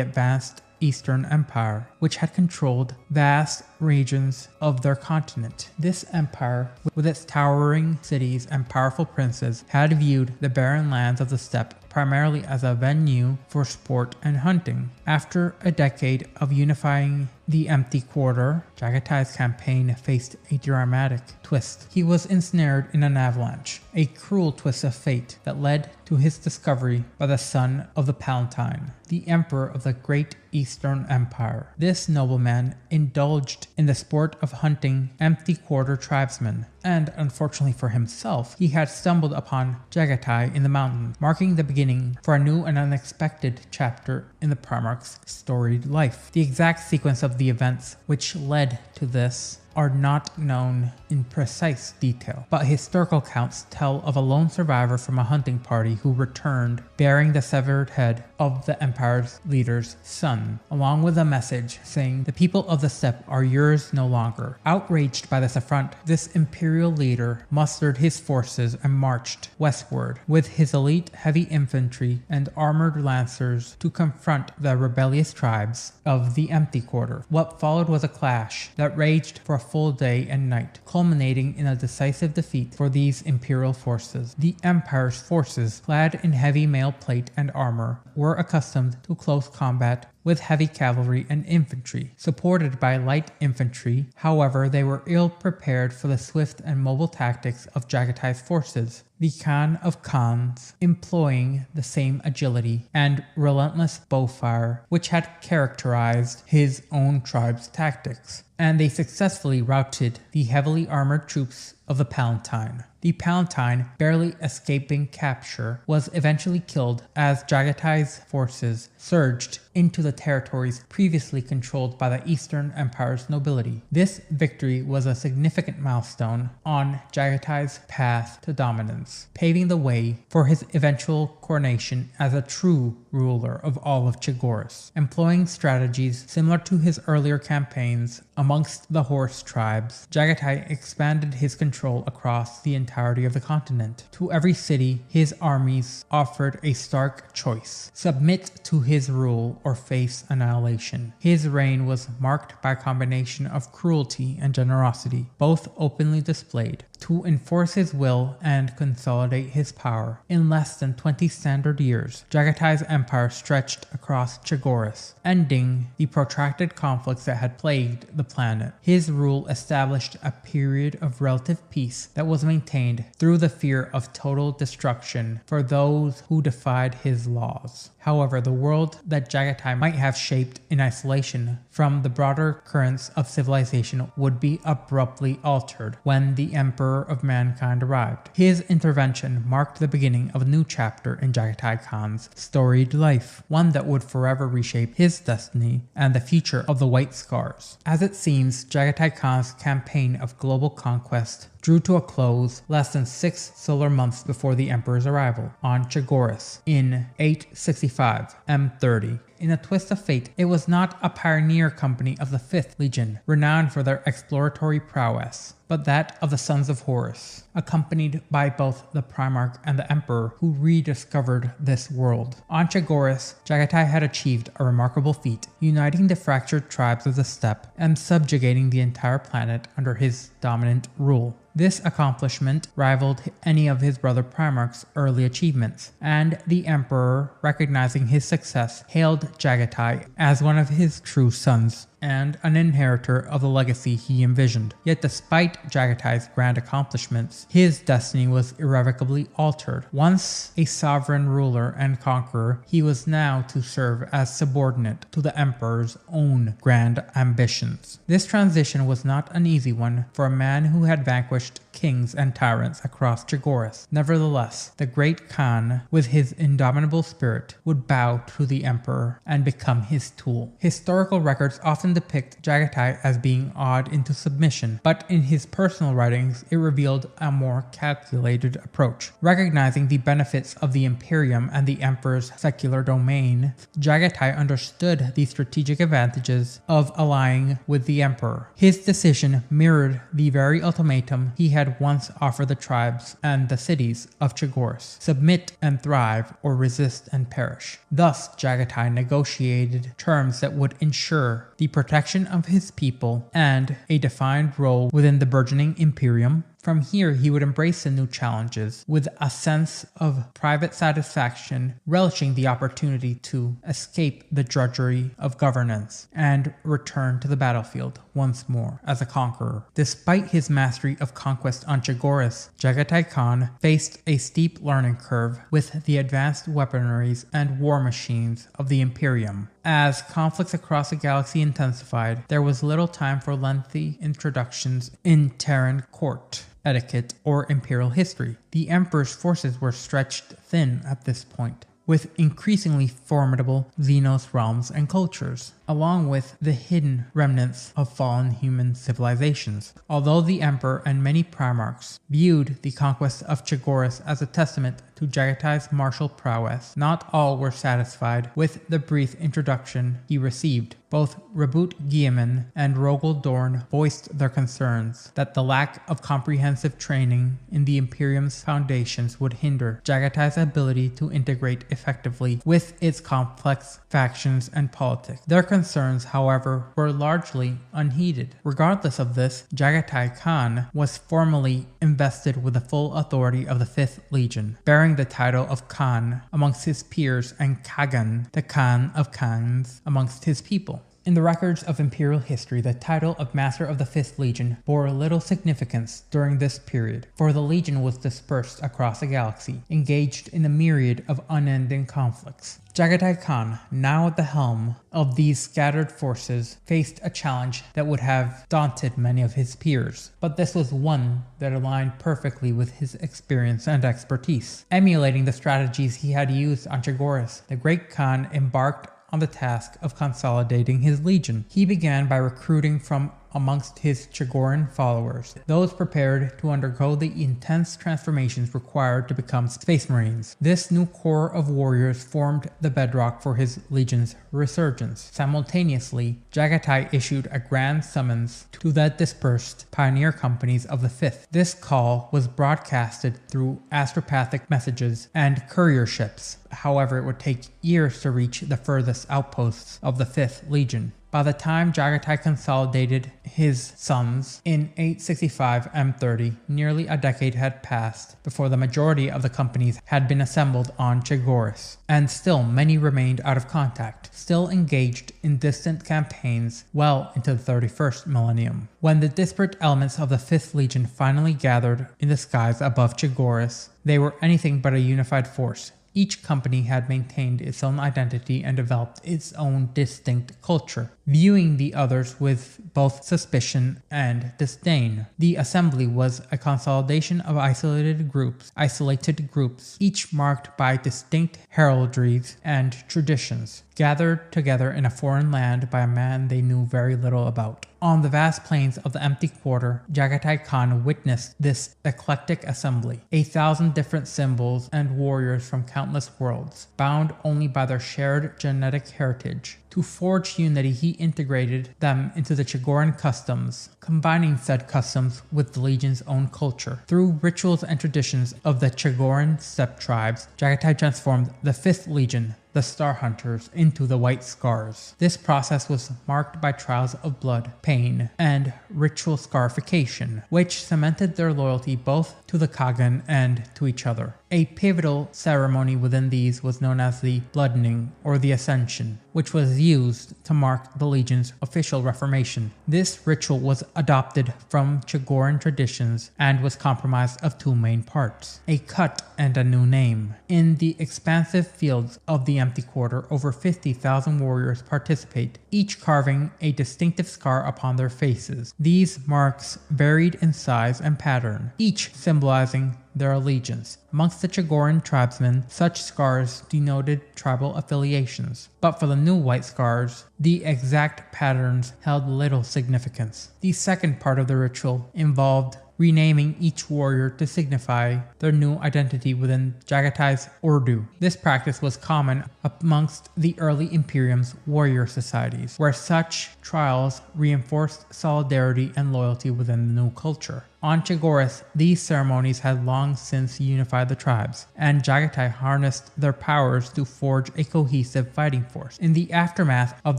advanced Eastern Empire, which had controlled vast regions of their continent. This empire, with its towering cities and powerful princes, had viewed the barren lands of the steppe primarily as a venue for sport and hunting. After a decade of unifying the empty quarter, Jagatai's campaign faced a dramatic twist. He was ensnared in an avalanche, a cruel twist of fate that led to his discovery by the son of the Palatine, the emperor of the great Eastern Empire. This nobleman indulged in the sport of hunting empty quarter tribesmen, and unfortunately for himself, he had stumbled upon Jagatai in the mountain, marking the beginning for a new and unexpected chapter in the Primarch's storied life. The exact sequence of the events which led to this are not known in precise detail, but historical accounts tell of a lone survivor from a hunting party who returned bearing the severed head of the empire's leader's son, along with a message saying, "The people of the steppe are yours no longer." Outraged by this affront, this imperial leader mustered his forces and marched westward with his elite heavy infantry and armored lancers to confront the rebellious tribes of the empty quarter. What followed was a clash that raged for a full day and night, culminating in a decisive defeat for these imperial forces. The empire's forces, clad in heavy mail plate and armor, were accustomed to close combat with heavy cavalry and infantry, supported by light infantry. However, they were ill prepared for the swift and mobile tactics of Jagatai's forces, the Khan of Khans employing the same agility and relentless bowfire which had characterized his own tribe's tactics, and they successfully routed the heavily armored troops of the Palatine. The Palatine, barely escaping capture, was eventually killed as Jagatai's forces surged into the territories previously controlled by the Eastern Empire's nobility. This victory was a significant milestone on Jagatai's path to dominance, paving the way for his eventual coronation as a true ruler of all of Chagoris. Employing strategies similar to his earlier campaigns amongst the horse tribes, Jagatai expanded his control across the entirety of the continent. To every city, his armies offered a stark choice: submit to his rule or face annihilation. His reign was marked by a combination of cruelty and generosity, both openly displayed. To enforce his will and consolidate his power, in less than 20 standard years, Jagatai's empire stretched across Chagoris, ending the protracted conflicts that had plagued the planet. His rule established a period of relative peace that was maintained through the fear of total destruction for those who defied his laws. However, the world that Jagatai might have shaped in isolation from the broader currents of civilization would be abruptly altered when the Emperor of Mankind arrived. His intervention marked the beginning of a new chapter in Jagatai Khan's storied life, one that would forever reshape his destiny and the future of the White Scars. As it seems, Jagatai Khan's campaign of global conquest drew to a close less than 6 solar months before the Emperor's arrival on Chagoris in 865 M30. In a twist of fate, it was not a pioneer company of the 5th Legion, renowned for their exploratory prowess, but that of the Sons of Horus, accompanied by both the Primarch and the Emperor, who rediscovered this world. On Chagoris, Jagatai had achieved a remarkable feat, uniting the fractured tribes of the steppe and subjugating the entire planet under his dominant rule. This accomplishment rivaled any of his brother Primarch's early achievements, and the Emperor, recognizing his success, hailed Jagatai as one of his true sons and an inheritor of the legacy he envisioned. Yet despite Jagatai's grand accomplishments, his destiny was irrevocably altered. Once a sovereign ruler and conqueror, he was now to serve as subordinate to the Emperor's own grand ambitions. This transition was not an easy one for a man who had vanquished kings and tyrants across Chagoris. Nevertheless, the great Khan, with his indomitable spirit, would bow to the Emperor and become his tool. Historical records often depict Jagatai as being awed into submission, but in his personal writings it revealed a more calculated approach. Recognizing the benefits of the Imperium and the Emperor's secular domain, Jagatai understood the strategic advantages of allying with the Emperor. His decision mirrored the very ultimatum he had once offered the tribes and the cities of Chagoris: submit and thrive, or resist and perish. Thus, Jagatai negotiated terms that would ensure the protection of his people and a defined role within the burgeoning Imperium. From here, he would embrace the new challenges with a sense of private satisfaction, relishing the opportunity to escape the drudgery of governance and return to the battlefield once more as a conqueror. Despite his mastery of conquest on Chagoris, Jagatai Khan faced a steep learning curve with the advanced weaponries and war machines of the Imperium. As conflicts across the galaxy intensified, there was little time for lengthy introductions in Terran court etiquette or imperial history. The Emperor's forces were stretched thin at this point, with increasingly formidable Xenos realms and cultures, along with the hidden remnants of fallen human civilizations. Although the Emperor and many Primarchs viewed the conquest of Chagoris as a testament to Jagatai's martial prowess, not all were satisfied with the brief introduction he received. Both Reboot Guilliman and Rogel Dorn voiced their concerns that the lack of comprehensive training in the Imperium's foundations would hinder Jagatai's ability to integrate effectively with its complex factions and politics. Their concerns, however, were largely unheeded. Regardless of this, Jagatai Khan was formally invested with the full authority of the 5th Legion, bearing the title of Khan amongst his peers and Kagan, the Khan of Khans, amongst his people. In the records of imperial history, the title of Master of the 5th Legion bore little significance during this period, for the Legion was dispersed across the galaxy, engaged in a myriad of unending conflicts. Jagatai Khan, now at the helm of these scattered forces, faced a challenge that would have daunted many of his peers, but this was one that aligned perfectly with his experience and expertise. Emulating the strategies he had used on Chagoris, the great Khan embarked on the task of consolidating his legion. He began by recruiting from amongst his Chagoran followers, those prepared to undergo the intense transformations required to become Space Marines. This new corps of warriors formed the bedrock for his legion's resurgence. Simultaneously, Jagatai issued a grand summons to the dispersed pioneer companies of the 5th. This call was broadcasted through astropathic messages and courier ships. However, it would take years to reach the furthest outposts of the 5th Legion. By the time Jagatai consolidated his sons in 865 M30, nearly a decade had passed before the majority of the companies had been assembled on Chagoris, and still many remained out of contact, still engaged in distant campaigns well into the 31st millennium. When the disparate elements of the 5th Legion finally gathered in the skies above Chagoris, they were anything but a unified force. Each company had maintained its own identity and developed its own distinct culture, viewing the others with both suspicion and disdain. The assembly was a consolidation of isolated groups, each marked by distinct heraldries and traditions, gathered together in a foreign land by a man they knew very little about. On the vast plains of the empty quarter, Jagatai Khan witnessed this eclectic assembly, 1,000 different symbols and warriors from countless worlds, bound only by their shared genetic heritage. To forge unity, he integrated them into the Chagoran customs, combining said customs with the Legion's own culture. Through rituals and traditions of the Chagoran steppe tribes, Jagatai transformed the 5th Legion, the Star Hunters into the White Scars. This process was marked by trials of blood, pain, and ritual scarification, which cemented their loyalty both to the Kagan and to each other. A pivotal ceremony within these was known as the Bloodening or the Ascension, which was used to mark the Legion's official reformation. This ritual was adopted from Chigoran traditions and was comprised of two main parts: a cut and a new name. In the expansive fields of the Empty Quarter, over 50,000 warriors participate, each carving a distinctive scar upon their faces. These marks varied in size and pattern, each symbolizing their allegiance. Amongst the Chigoran tribesmen, such scars denoted tribal affiliations, but for the new White Scars, the exact patterns held little significance. The second part of the ritual involved renaming each warrior to signify their new identity within Jagatai's Urdu. This practice was common amongst the early Imperium's warrior societies, where such trials reinforced solidarity and loyalty within the new culture. On Chigoris, these ceremonies had long since unified the tribes, and Jagatai harnessed their powers to forge a cohesive fighting force. In the aftermath of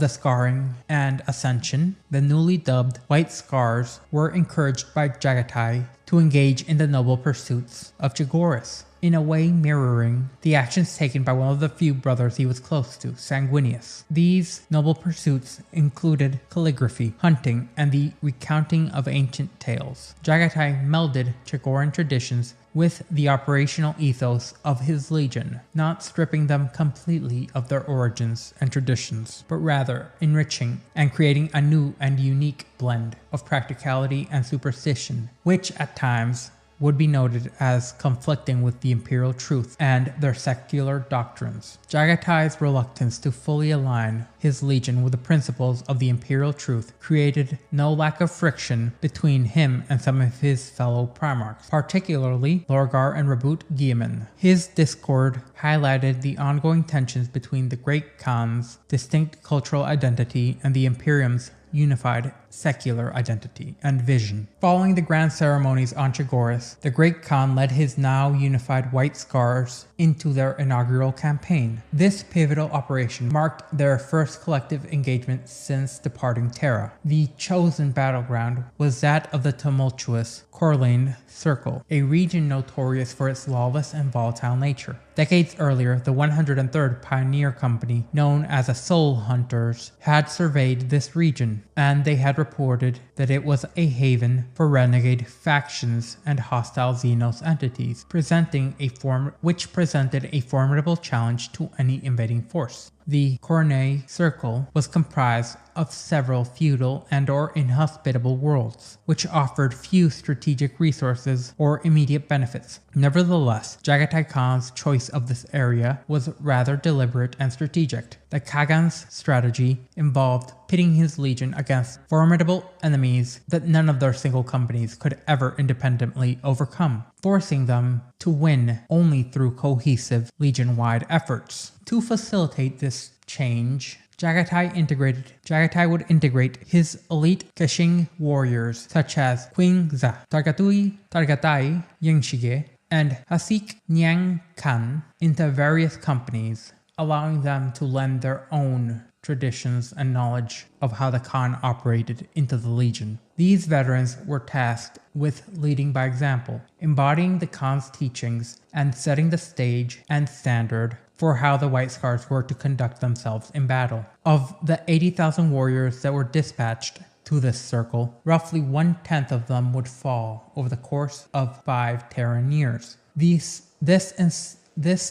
the Scarring and Ascension, the newly dubbed White Scars were encouraged by Jagatai to engage in the noble pursuits of Chigoris, in a way mirroring the actions taken by one of the few brothers he was close to, Sanguinius. These noble pursuits included calligraphy, hunting, and the recounting of ancient tales. Jagatai melded Chigoran traditions with the operational ethos of his legion, not stripping them completely of their origins and traditions, but rather enriching and creating a new and unique blend of practicality and superstition, which at times would be noted as conflicting with the imperial truth and their secular doctrines. Jagatai's reluctance to fully align his legion with the principles of the imperial truth created no lack of friction between him and some of his fellow Primarchs, particularly Lorgar and Rabut Guilliman. His discord highlighted the ongoing tensions between the Great Khan's distinct cultural identity and the Imperium's unified secular identity and vision. Following the grand ceremonies on Chigoris, the Great Khan led his now unified White Scars into their inaugural campaign. This pivotal operation marked their first collective engagement since departing Terra. The chosen battleground was that of the tumultuous Corlean Circle, a region notorious for its lawless and volatile nature. Decades earlier, the 103rd Pioneer Company, known as the Soul Hunters, had surveyed this region, and they had reported that it was a haven for renegade factions and hostile Xenos entities, which presented a formidable challenge to any invading force. The Corlean Circle was comprised of several feudal and/or inhospitable worlds, which offered few strategic resources or immediate benefits. Nevertheless, Jagatai Khan's choice of this area was rather deliberate and strategic. The Kagan's strategy involved pitting his legion against formidable enemies that none of their single companies could ever independently overcome, forcing them to win only through cohesive legion-wide efforts. To facilitate this change, Jagatai would integrate his elite Kashing warriors such as Qingza, Targatai Yingshige, and Hasik Nyang Khan into various companies, allowing them to lend their own traditions and knowledge of how the Khan operated into the Legion. These veterans were tasked with leading by example, embodying the Khan's teachings and setting the stage and standard for how the White Scars were to conduct themselves in battle. Of the 80,000 warriors that were dispatched to this circle, roughly 1/10 of them would fall over the course of 5 Terran years. This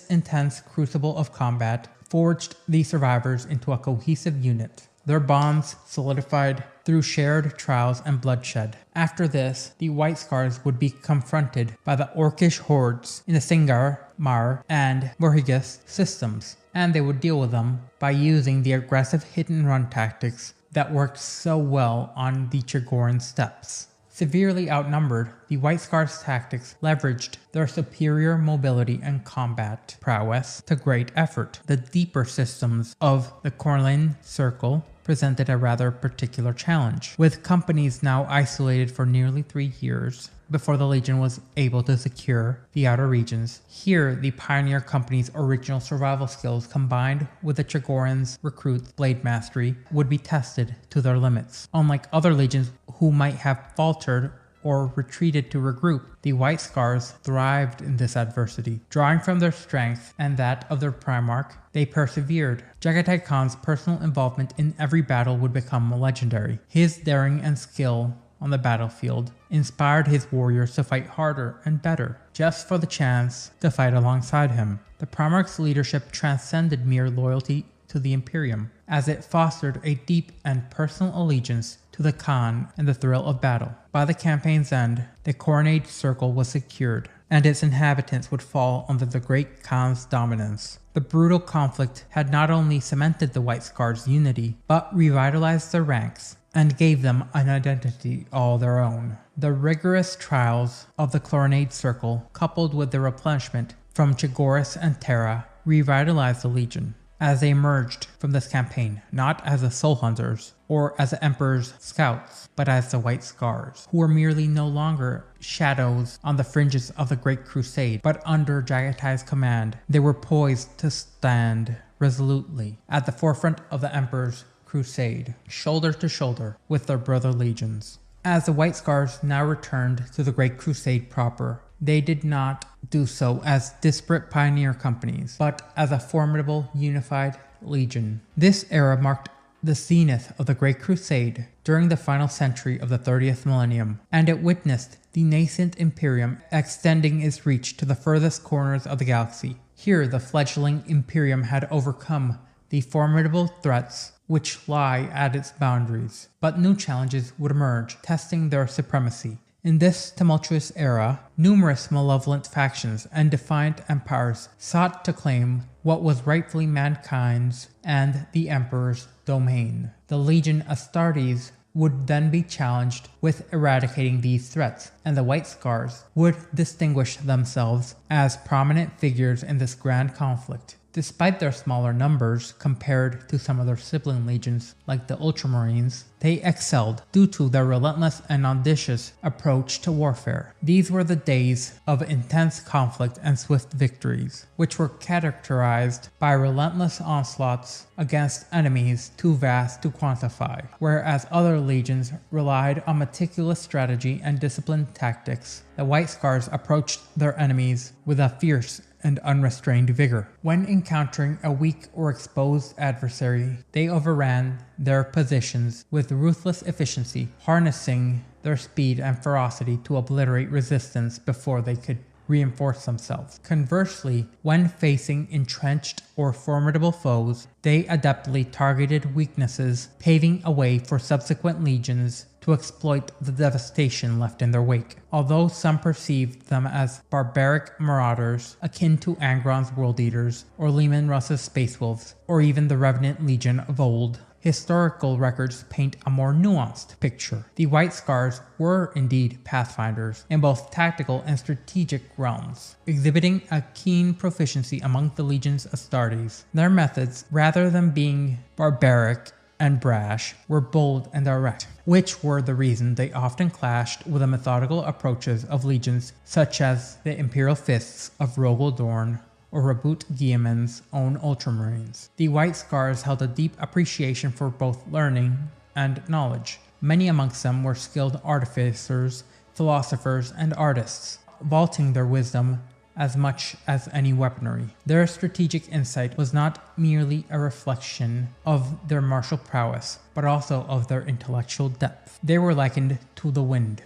intense crucible of combat forged the survivors into a cohesive unit, their bonds solidified through shared trials and bloodshed. After this, the White Scars would be confronted by the Orcish hordes in the Singar, Mar, and Morhigas systems, and they would deal with them by using the aggressive hit-and-run tactics that worked so well on the Chigoran steppes. Severely outnumbered, the White Scars' tactics leveraged their superior mobility and combat prowess to great effort. The deeper systems of the Corlean Circle presented a rather particular challenge, with companies now isolated for nearly 3 years before the Legion was able to secure the outer regions. Here, the Pioneer Company's original survival skills combined with the Chagorans' recruits' blade mastery would be tested to their limits. Unlike other legions who might have faltered or retreated to regroup, the White Scars thrived in this adversity. Drawing from their strength and that of their Primarch, they persevered. Jagatai Khan's personal involvement in every battle would become legendary. His daring and skill on the battlefield inspired his warriors to fight harder and better, just for the chance to fight alongside him. The Primarch's leadership transcended mere loyalty to the Imperium, as it fostered a deep and personal allegiance to the Khan and the thrill of battle. By the campaign's end, the Coronade Circle was secured, and its inhabitants would fall under the Great Khan's dominance. The brutal conflict had not only cemented the White Scars' unity, but revitalized their ranks and gave them an identity all their own. The rigorous trials of the Coronade Circle, coupled with the replenishment from Chagoris and Terra, revitalized the Legion, as they emerged from this campaign, not as the Soul Hunters or as the Emperor's scouts, but as the White Scars, who were merely no longer shadows on the fringes of the Great Crusade, but under Jagatai's command, they were poised to stand resolutely at the forefront of the Emperor's crusade, shoulder to shoulder with their brother legions. As the White Scars now returned to the Great Crusade proper, they did not do so as disparate pioneer companies, but as a formidable, unified legion. This era marked the zenith of the Great Crusade during the final century of the 30th millennium, and it witnessed the nascent Imperium extending its reach to the furthest corners of the galaxy. Here, the fledgling Imperium had overcome the formidable threats which lie at its boundaries, but new challenges would emerge, testing their supremacy. In this tumultuous era, numerous malevolent factions and defiant empires sought to claim what was rightfully mankind's and the Emperor's domain. The Legion Astartes would then be challenged with eradicating these threats, and the White Scars would distinguish themselves as prominent figures in this grand conflict. Despite their smaller numbers compared to some of their sibling legions like the Ultramarines, they excelled due to their relentless and audacious approach to warfare. These were the days of intense conflict and swift victories, which were characterized by relentless onslaughts against enemies too vast to quantify, whereas other legions relied on meticulous strategy and disciplined tactics. The White Scars approached their enemies with a fierce and unrestrained vigor. When encountering a weak or exposed adversary, they overran their positions with ruthless efficiency, harnessing their speed and ferocity to obliterate resistance before they could reinforce themselves. Conversely, when facing entrenched or formidable foes, they adeptly targeted weaknesses, paving a way for subsequent legions to exploit the devastation left in their wake. Although some perceived them as barbaric marauders akin to Angron's World Eaters or Lehman Russ's Space Wolves, or even the Revenant Legion of old, historical records paint a more nuanced picture. The White Scars were indeed pathfinders in both tactical and strategic realms, exhibiting a keen proficiency among the Legion's Astartes. Their methods, rather than being barbaric and brash, were bold and direct, which were the reason they often clashed with the methodical approaches of legions such as the Imperial Fists of Rogel Dorn or Rabut Guilliman's own Ultramarines. The White Scars held a deep appreciation for both learning and knowledge. Many amongst them were skilled artificers, philosophers, and artists, vaulting their wisdom as much as any weaponry. Their strategic insight was not merely a reflection of their martial prowess, but also of their intellectual depth. They were likened to the wind,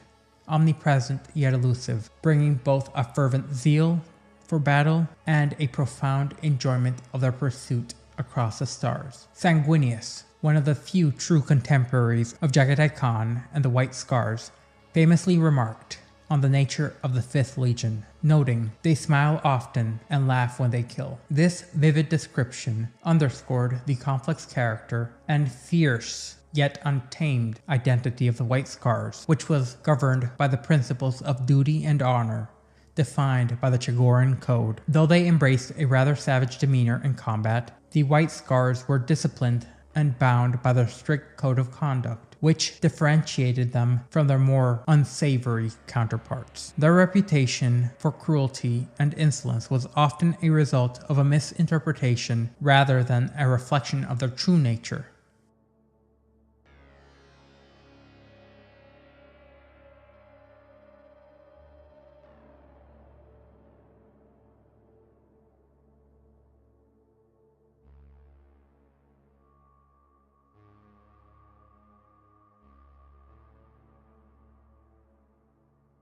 omnipresent yet elusive, bringing both a fervent zeal for battle and a profound enjoyment of their pursuit across the stars. Sanguinius, one of the few true contemporaries of Jagatai Khan and the White Scars, famously remarked on the nature of the 5th Legion, noting, "They smile often and laugh when they kill." This vivid description underscored the complex character and fierce yet untamed identity of the White Scars, which was governed by the principles of duty and honor, defined by the Chagoran Code. Though they embraced a rather savage demeanor in combat, the White Scars were disciplined and bound by their strict code of conduct, which differentiated them from their more unsavory counterparts. Their reputation for cruelty and insolence was often a result of a misinterpretation rather than a reflection of their true nature.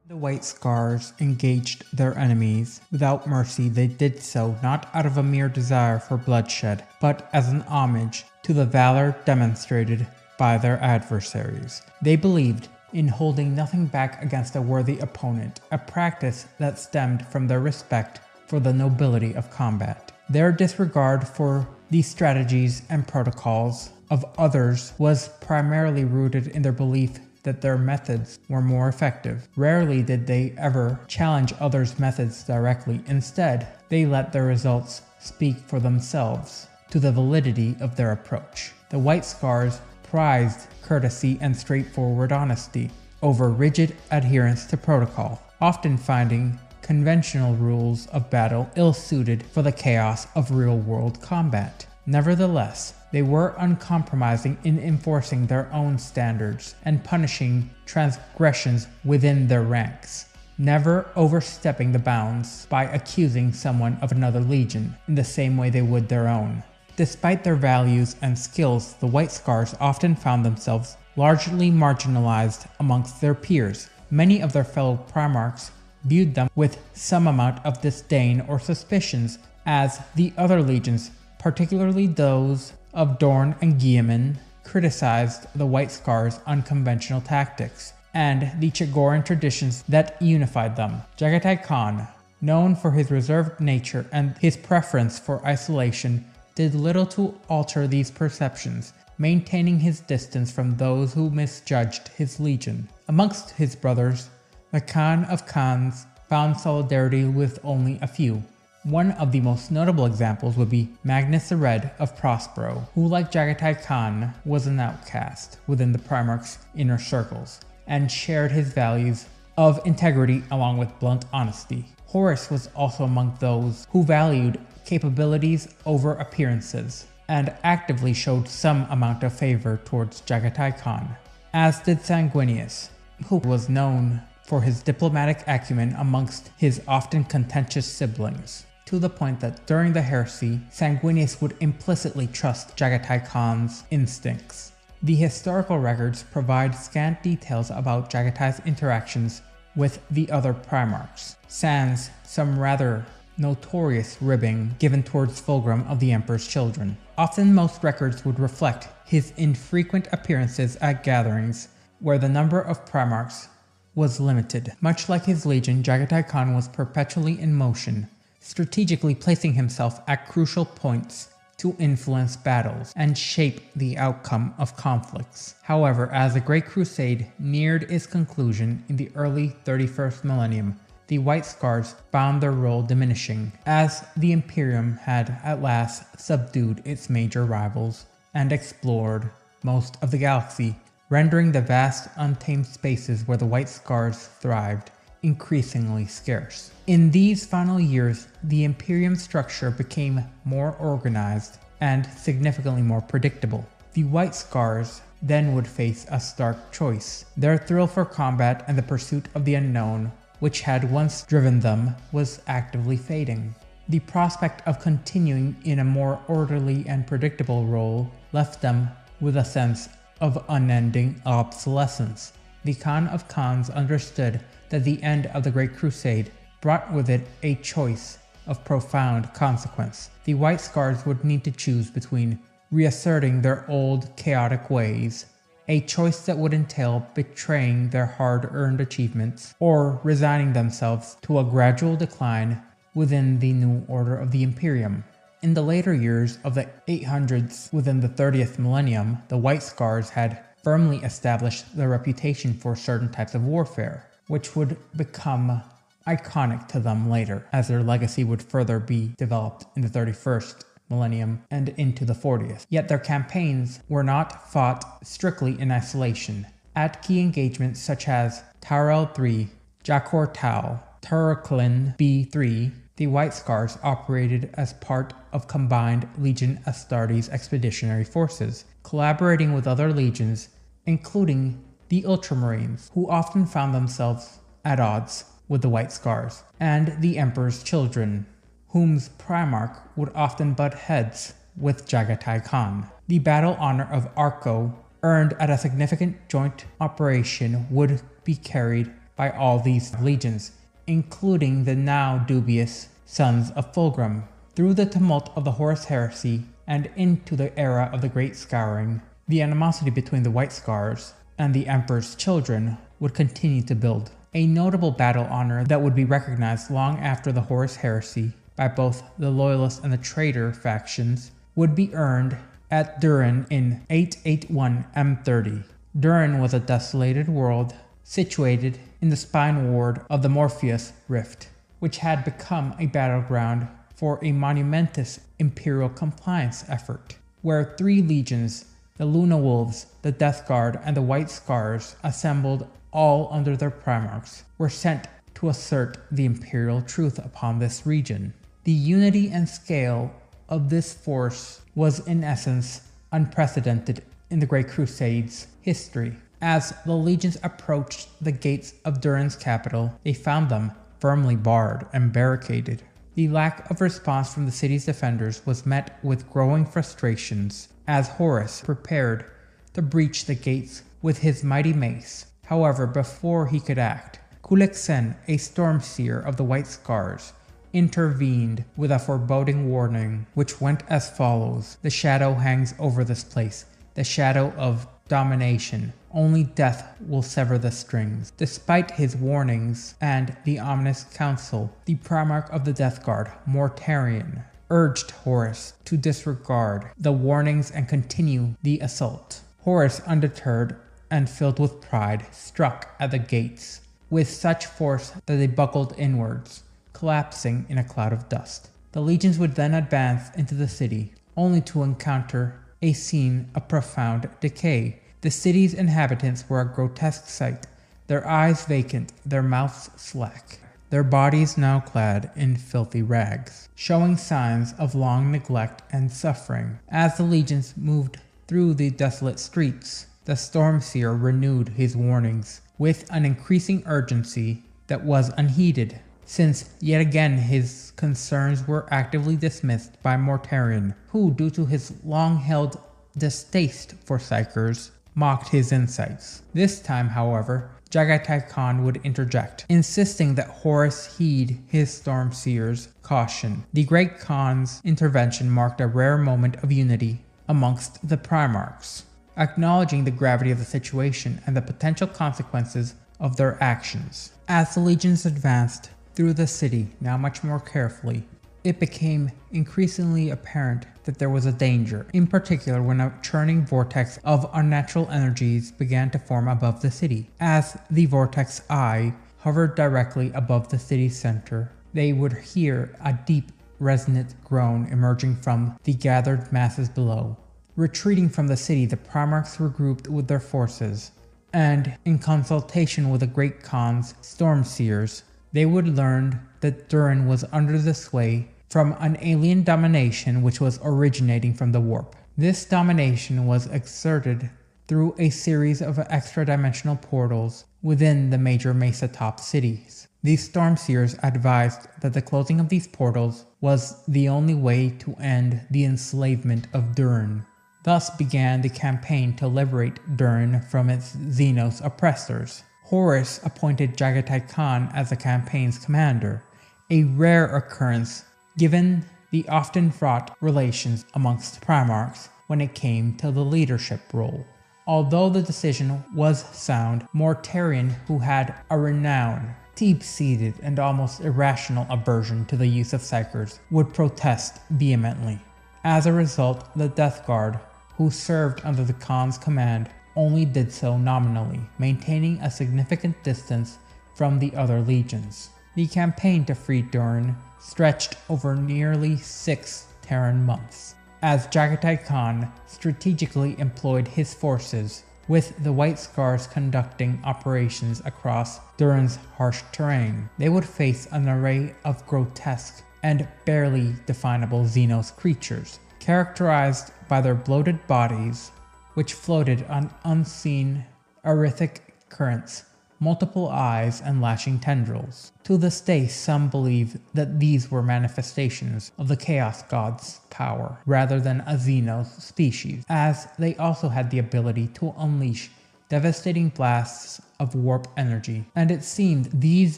The White Scars engaged their enemies without mercy. They did so not out of a mere desire for bloodshed, but as an homage to the valor demonstrated by their adversaries. They believed in holding nothing back against a worthy opponent, a practice that stemmed from their respect for the nobility of combat. Their disregard for the strategies and protocols of others was primarily rooted in their belief that their methods were more effective. Rarely did they ever challenge others' methods directly. Instead, they let their results speak for themselves to the validity of their approach. The White Scars prized courtesy and straightforward honesty over rigid adherence to protocol, often finding conventional rules of battle ill-suited for the chaos of real-world combat. Nevertheless, they were uncompromising in enforcing their own standards and punishing transgressions within their ranks, never overstepping the bounds by accusing someone of another legion in the same way they would their own. Despite their values and skills, the White Scars often found themselves largely marginalized amongst their peers. Many of their fellow Primarchs viewed them with some amount of disdain or suspicions, as the other legions, particularly those of Dorn and Guilliman, criticized the White Scars' unconventional tactics and the Chigoran traditions that unified them. Jaghatai Khan, known for his reserved nature and his preference for isolation, did little to alter these perceptions, maintaining his distance from those who misjudged his legion. Amongst his brothers, the Khan of Khans found solidarity with only a few. One of the most notable examples would be Magnus the Red of Prospero, who, like Jaghatai Khan, was an outcast within the Primarch's inner circles, and shared his values of integrity along with blunt honesty. Horus was also among those who valued capabilities over appearances, and actively showed some amount of favor towards Jaghatai Khan, as did Sanguinius, who was known for his diplomatic acumen amongst his often contentious siblings, to the point that during the heresy, Sanguinius would implicitly trust Jaghatai Khan's instincts. The historical records provide scant details about Jagatai's interactions with the other Primarchs, sans some rather notorious ribbing given towards Fulgrim of the Emperor's Children. Often most records would reflect his infrequent appearances at gatherings where the number of Primarchs was limited. Much like his legion, Jaghatai Khan was perpetually in motion, strategically placing himself at crucial points to influence battles and shape the outcome of conflicts. However, as the Great Crusade neared its conclusion in the early 31st millennium, the White Scars found their role diminishing, as the Imperium had at last subdued its major rivals and explored most of the galaxy, rendering the vast untamed spaces where the White Scars thrived increasingly scarce. In these final years, the Imperium structure became more organized and significantly more predictable. The White Scars then would face a stark choice. Their thrill for combat and the pursuit of the unknown, which had once driven them, was actively fading. The prospect of continuing in a more orderly and predictable role left them with a sense of unending obsolescence. The Khan of Khans understood that the end of the Great Crusade brought with it a choice of profound consequence. The White Scars would need to choose between reasserting their old chaotic ways, a choice that would entail betraying their hard-earned achievements, or resigning themselves to a gradual decline within the new order of the Imperium. In the later years of the 800s within the 30th millennium, the White Scars had firmly established their reputation for certain types of warfare, which would become iconic to them later, as their legacy would further be developed in the 31st millennium and into the 40th. Yet their campaigns were not fought strictly in isolation. At key engagements such as Tyrell III, Jakor Tal, Turklin B3, the White Scars operated as part of combined Legion Astartes expeditionary forces, collaborating with other legions, including the Ultramarines, who often found themselves at odds with the White Scars, and the Emperor's Children, whom's Primarch would often butt heads with Jagatai Khan. The battle honor of Arco, earned at a significant joint operation, would be carried by all these legions, including the now dubious Sons of Fulgrim. Through the tumult of the Horus Heresy and into the era of the Great Scouring, the animosity between the White Scars and the Emperor's Children would continue to build. A notable battle honor that would be recognized long after the Horus Heresy by both the Loyalist and the Traitor factions would be earned at Durin in 881 M30. Durin was a desolated world situated in the spine ward of the Morpheus Rift, which had become a battleground for a monumentous Imperial compliance effort, where 3 legions, the Luna Wolves, the Death Guard, and the White Scars, assembled all under their primarchs, were sent to assert the Imperial truth upon this region. The unity and scale of this force was in essence unprecedented in the Great Crusade's history. As the legions approached the gates of Durin's capital, they found them firmly barred and barricaded. The lack of response from the city's defenders was met with growing frustrations as Horus prepared to breach the gates with his mighty mace. However, before he could act, Kulik-Sen, a Stormseer of the White Scars, intervened with a foreboding warning which went as follows: "The shadow hangs over this place, the shadow of domination. Only death will sever the strings." Despite his warnings and the ominous counsel, the Primarch of the Death Guard, Mortarion, urged Horus to disregard the warnings and continue the assault. Horus, undeterred and filled with pride, struck at the gates with such force that they buckled inwards, collapsing in a cloud of dust. The legions would then advance into the city, only to encounter a scene of profound decay. The city's inhabitants were a grotesque sight, their eyes vacant, their mouths slack, their bodies now clad in filthy rags, showing signs of long neglect and suffering. As the legions moved through the desolate streets, the Stormseer renewed his warnings with an increasing urgency that was unheeded, since yet again his concerns were actively dismissed by Mortarion, who, due to his long-held distaste for Psykers, mocked his insights. This time, however, Jagatai Khan would interject, insisting that Horus heed his Stormseer's caution. The Great Khan's intervention marked a rare moment of unity amongst the Primarchs, acknowledging the gravity of the situation and the potential consequences of their actions. As the legions advanced through the city, now much more carefully, it became increasingly apparent that there was a danger, in particular when a churning vortex of unnatural energies began to form above the city. As the vortex eye hovered directly above the city's center, they would hear a deep, resonant groan emerging from the gathered masses below. Retreating from the city, the Primarchs regrouped with their forces, and in consultation with the Great Khan's Stormseers, they would learn that Durin was under the sway from an alien domination which was originating from the warp. This domination was exerted through a series of extra-dimensional portals within the major Mesa-top cities. These Stormseers advised that the closing of these portals was the only way to end the enslavement of Durin. Thus began the campaign to liberate Durin from its Xenos oppressors. Horus appointed Jagatai Khan as the campaign's commander, a rare occurrence given the often fraught relations amongst Primarchs when it came to the leadership role. Although the decision was sound, Mortarion, who had a renowned, deep-seated and almost irrational aversion to the use of Psykers, would protest vehemently. As a result, the Death Guard, who served under the Khan's command, only did so nominally, maintaining a significant distance from the other legions. The campaign to free Durin stretched over nearly 6 Terran months, as Jagatai Khan strategically employed his forces, with the White Scars conducting operations across Durin's harsh terrain. They would face an array of grotesque and barely definable Xenos creatures, characterized by their bloated bodies, which floated on unseen aerific currents, multiple eyes, and lashing tendrils. To this day, some believe that these were manifestations of the Chaos God's power, rather than a Xenos species, as they also had the ability to unleash devastating blasts of warp energy, and it seemed these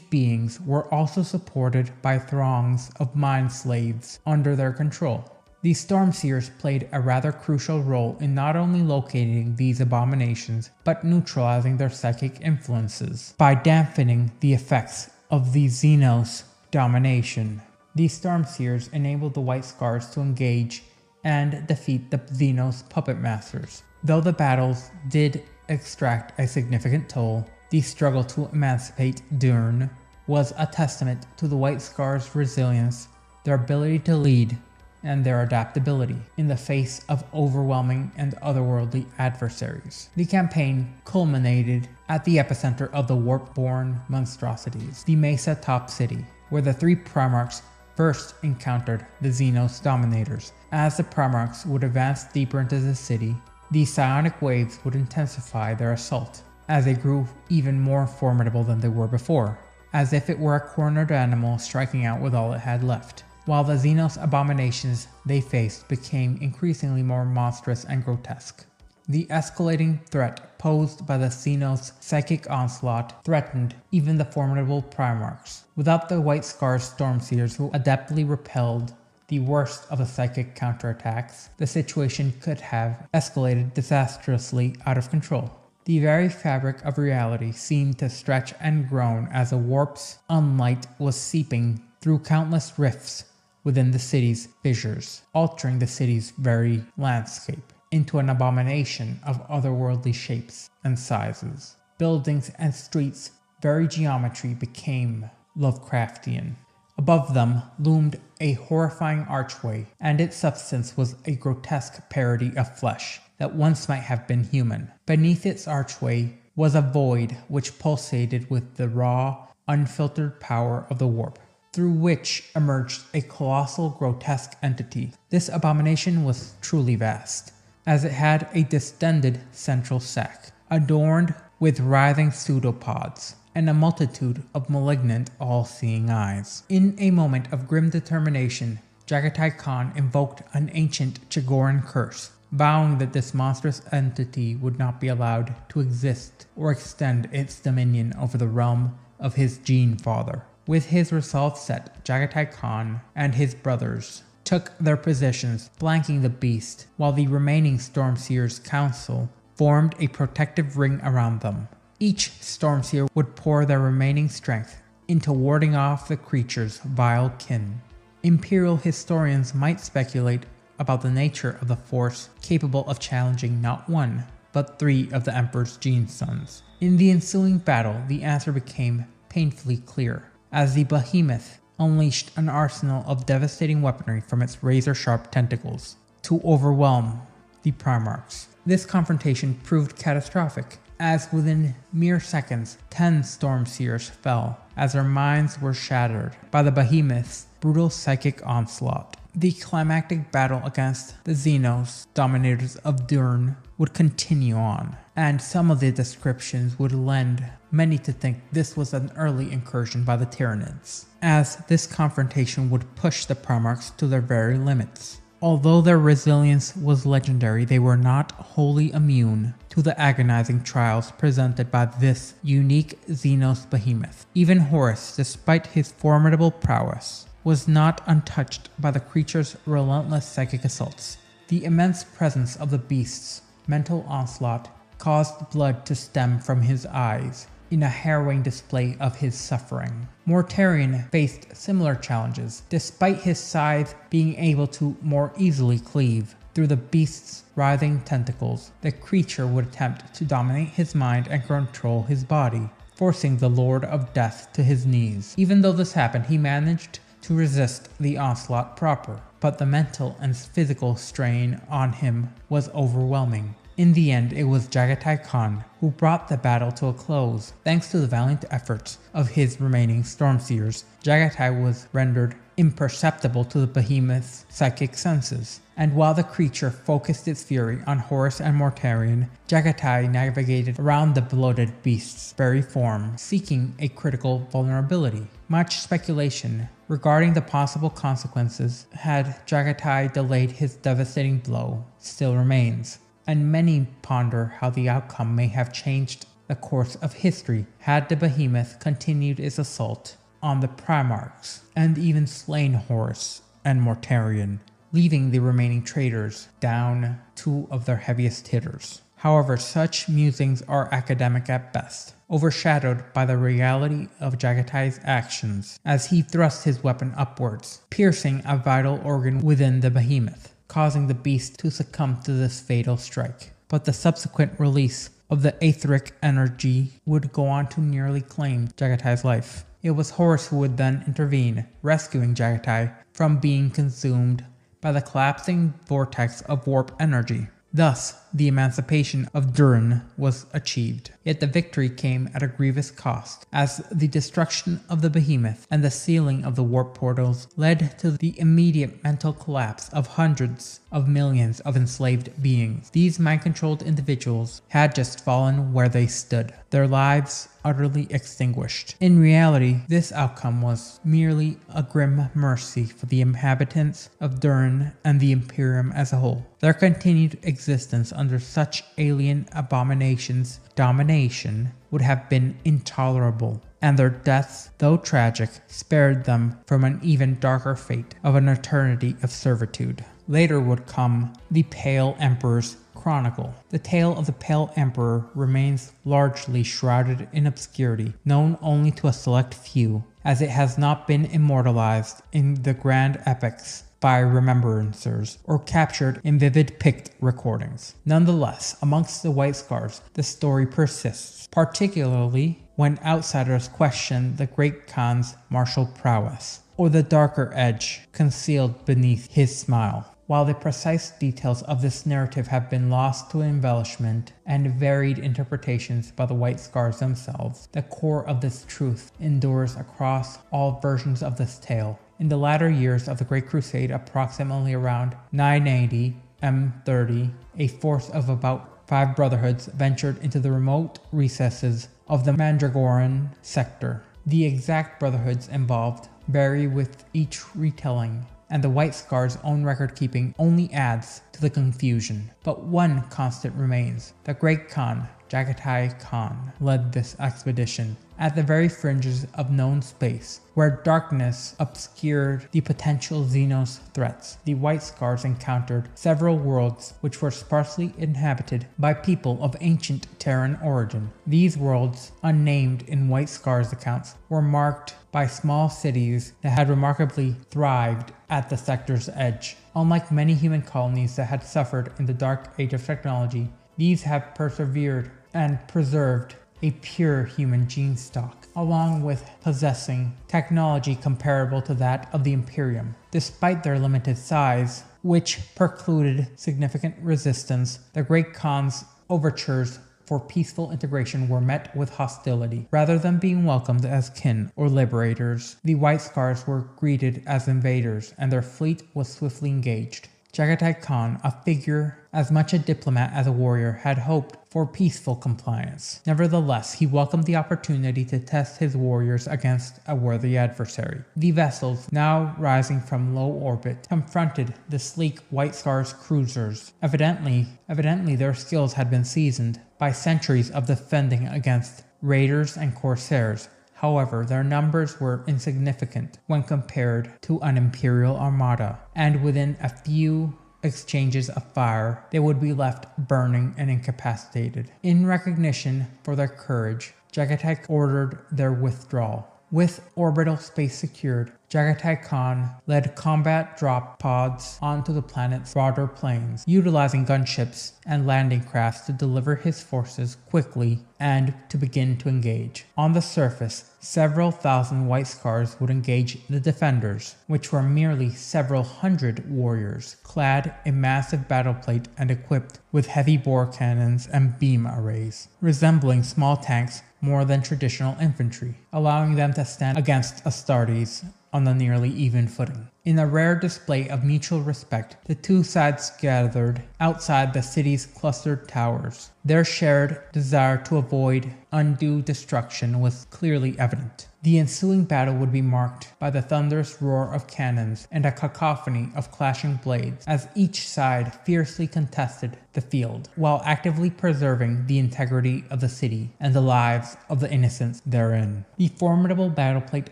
beings were also supported by throngs of mind slaves under their control. The Stormseers played a rather crucial role in not only locating these abominations, but neutralizing their psychic influences by dampening the effects of the Xenos domination. The Stormseers enabled the White Scars to engage and defeat the Xenos puppet masters. Though the battles did extract a significant toll, the struggle to emancipate Durn was a testament to the White Scars' resilience, their ability to lead, and their adaptability in the face of overwhelming and otherworldly adversaries. The campaign culminated at the epicenter of the warp-born monstrosities, the Mesa Top City, where the three Primarchs first encountered the Xenos Dominators. As the Primarchs would advance deeper into the city, the psionic waves would intensify their assault, as they grew even more formidable than they were before, as if it were a cornered animal striking out with all it had left. While the Xenos abominations they faced became increasingly more monstrous and grotesque. The escalating threat posed by the Xenos psychic onslaught threatened even the formidable Primarchs. Without the White Scars Stormseers who adeptly repelled the worst of the psychic counterattacks, the situation could have escalated disastrously out of control. The very fabric of reality seemed to stretch and groan as the warp's unlight was seeping through countless rifts within the city's fissures, altering the city's very landscape into an abomination of otherworldly shapes and sizes. Buildings and streets' very geometry became Lovecraftian. Above them loomed a horrifying archway, and its substance was a grotesque parody of flesh that once might have been human. Beneath its archway was a void which pulsated with the raw, unfiltered power of the warp, through which emerged a colossal, grotesque entity. This abomination was truly vast, as it had a distended central sac, adorned with writhing pseudopods, and a multitude of malignant, all-seeing eyes. In a moment of grim determination, Jagatai Khan invoked an ancient Chigoran curse, vowing that this monstrous entity would not be allowed to exist or extend its dominion over the realm of his Gene Father. With his resolve set, Jagatai Khan and his brothers took their positions flanking the beast, while the remaining Stormseers' council formed a protective ring around them. Each Stormseer would pour their remaining strength into warding off the creature's vile kin. Imperial historians might speculate about the nature of the force capable of challenging not one, but three of the Emperor's Gene Sons. In the ensuing battle, the answer became painfully clear, as the behemoth unleashed an arsenal of devastating weaponry from its razor-sharp tentacles to overwhelm the Primarchs. This confrontation proved catastrophic, as within mere seconds, 10 Stormseers fell, as their minds were shattered by the behemoth's brutal psychic onslaught. The climactic battle against the Xenos Dominators of Durn would continue on, and some of the descriptions would lend many to think this was an early incursion by the Tyranids, as this confrontation would push the Primarchs to their very limits. Although their resilience was legendary, they were not wholly immune to the agonizing trials presented by this unique Xenos behemoth. Even Horus, despite his formidable prowess, was not untouched by the creature's relentless psychic assaults. The immense presence of the beast's mental onslaught caused blood to stem from his eyes in a harrowing display of his suffering. Mortarion faced similar challenges, despite his scythe being able to more easily cleave through the beast's writhing tentacles. The creature would attempt to dominate his mind and control his body, forcing the Lord of Death to his knees. Even though this happened, he managed to resist the onslaught proper, but the mental and physical strain on him was overwhelming. In the end, it was Jaghatai Khan who brought the battle to a close. Thanks to the valiant efforts of his remaining Stormseers, Jaghatai was rendered imperceptible to the behemoth's psychic senses. And while the creature focused its fury on Horus and Mortarion, Jaghatai navigated around the bloated beast's very form, seeking a critical vulnerability. Much speculation regarding the possible consequences had Jaghatai delayed his devastating blow still remains, and many ponder how the outcome may have changed the course of history had the behemoth continued its assault on the Primarchs and even slain Horus and Mortarion, leaving the remaining traitors down two of their heaviest hitters. However, such musings are academic at best, overshadowed by the reality of Jaghatai's actions as he thrust his weapon upwards, piercing a vital organ within the behemoth, causing the beast to succumb to this fatal strike. But the subsequent release of the etheric energy would go on to nearly claim Jaghatai's life. It was Horus who would then intervene, rescuing Jaghatai from being consumed by the collapsing vortex of warp energy. Thus, the emancipation of Durin was achieved. Yet the victory came at a grievous cost, as the destruction of the behemoth and the sealing of the warp portals led to the immediate mental collapse of hundreds of millions of enslaved beings. These mind-controlled individuals had just fallen where they stood, their lives utterly extinguished. In reality, this outcome was merely a grim mercy for the inhabitants of Durin and the Imperium as a whole. Their continued existence under such alien abominations' domination would have been intolerable, and their deaths, though tragic, spared them from an even darker fate of an eternity of servitude. Later would come the Pale Emperor's Chronicle. The tale of the Pale Emperor remains largely shrouded in obscurity, known only to a select few, as it has not been immortalized in the grand epics by remembrancers or captured in vivid Pict recordings. Nonetheless, amongst the White Scars, the story persists, particularly when outsiders question the Great Khan's martial prowess, or the darker edge concealed beneath his smile. While the precise details of this narrative have been lost to embellishment and varied interpretations by the White Scars themselves, the core of this truth endures across all versions of this tale. In the latter years of the Great Crusade, approximately around 980 M30, a force of about 5 brotherhoods ventured into the remote recesses of the Mandragoran sector. The exact brotherhoods involved vary with each retelling, and the White Scar's own record-keeping only adds to the confusion. But one constant remains. The Great Khan, Jaghatai Khan, led this expedition at the very fringes of known space, where darkness obscured the potential Xenos threats. The White Scars encountered several worlds which were sparsely inhabited by people of ancient Terran origin. These worlds, unnamed in White Scars accounts, were marked by small cities that had remarkably thrived at the sector's edge. Unlike many human colonies that had suffered in the dark age of technology, these have persevered and preserved a pure human gene stock, along with possessing technology comparable to that of the Imperium. Despite their limited size, which precluded significant resistance, the Great Khan's overtures for peaceful integration were met with hostility. Rather than being welcomed as kin or liberators, the White Scars were greeted as invaders, and their fleet was swiftly engaged. Jaghatai Khan, a figure as much a diplomat as a warrior, had hoped for peaceful compliance. Nevertheless, he welcomed the opportunity to test his warriors against a worthy adversary. The vessels, now rising from low orbit, confronted the sleek White Scars cruisers. Evidently their skills had been seasoned by centuries of defending against raiders and corsairs. However, their numbers were insignificant when compared to an Imperial armada, and within a few exchanges of fire, they would be left burning and incapacitated. In recognition for their courage, Jaghatai ordered their withdrawal. With orbital space secured, Jaghatai Khan led combat drop pods onto the planet's broader plains, utilizing gunships and landing crafts to deliver his forces quickly and to begin to engage. On the surface, several thousand White Scars would engage the defenders, which were merely several hundred warriors, clad in massive battleplate and equipped with heavy bore cannons and beam arrays, resembling small tanks more than traditional infantry, allowing them to stand against Astartes on a nearly even footing. In a rare display of mutual respect, the two sides gathered outside the city's clustered towers. Their shared desire to avoid undue destruction was clearly evident. The ensuing battle would be marked by the thunderous roar of cannons and a cacophony of clashing blades as each side fiercely contested the field, while actively preserving the integrity of the city and the lives of the innocents therein. The formidable battleplate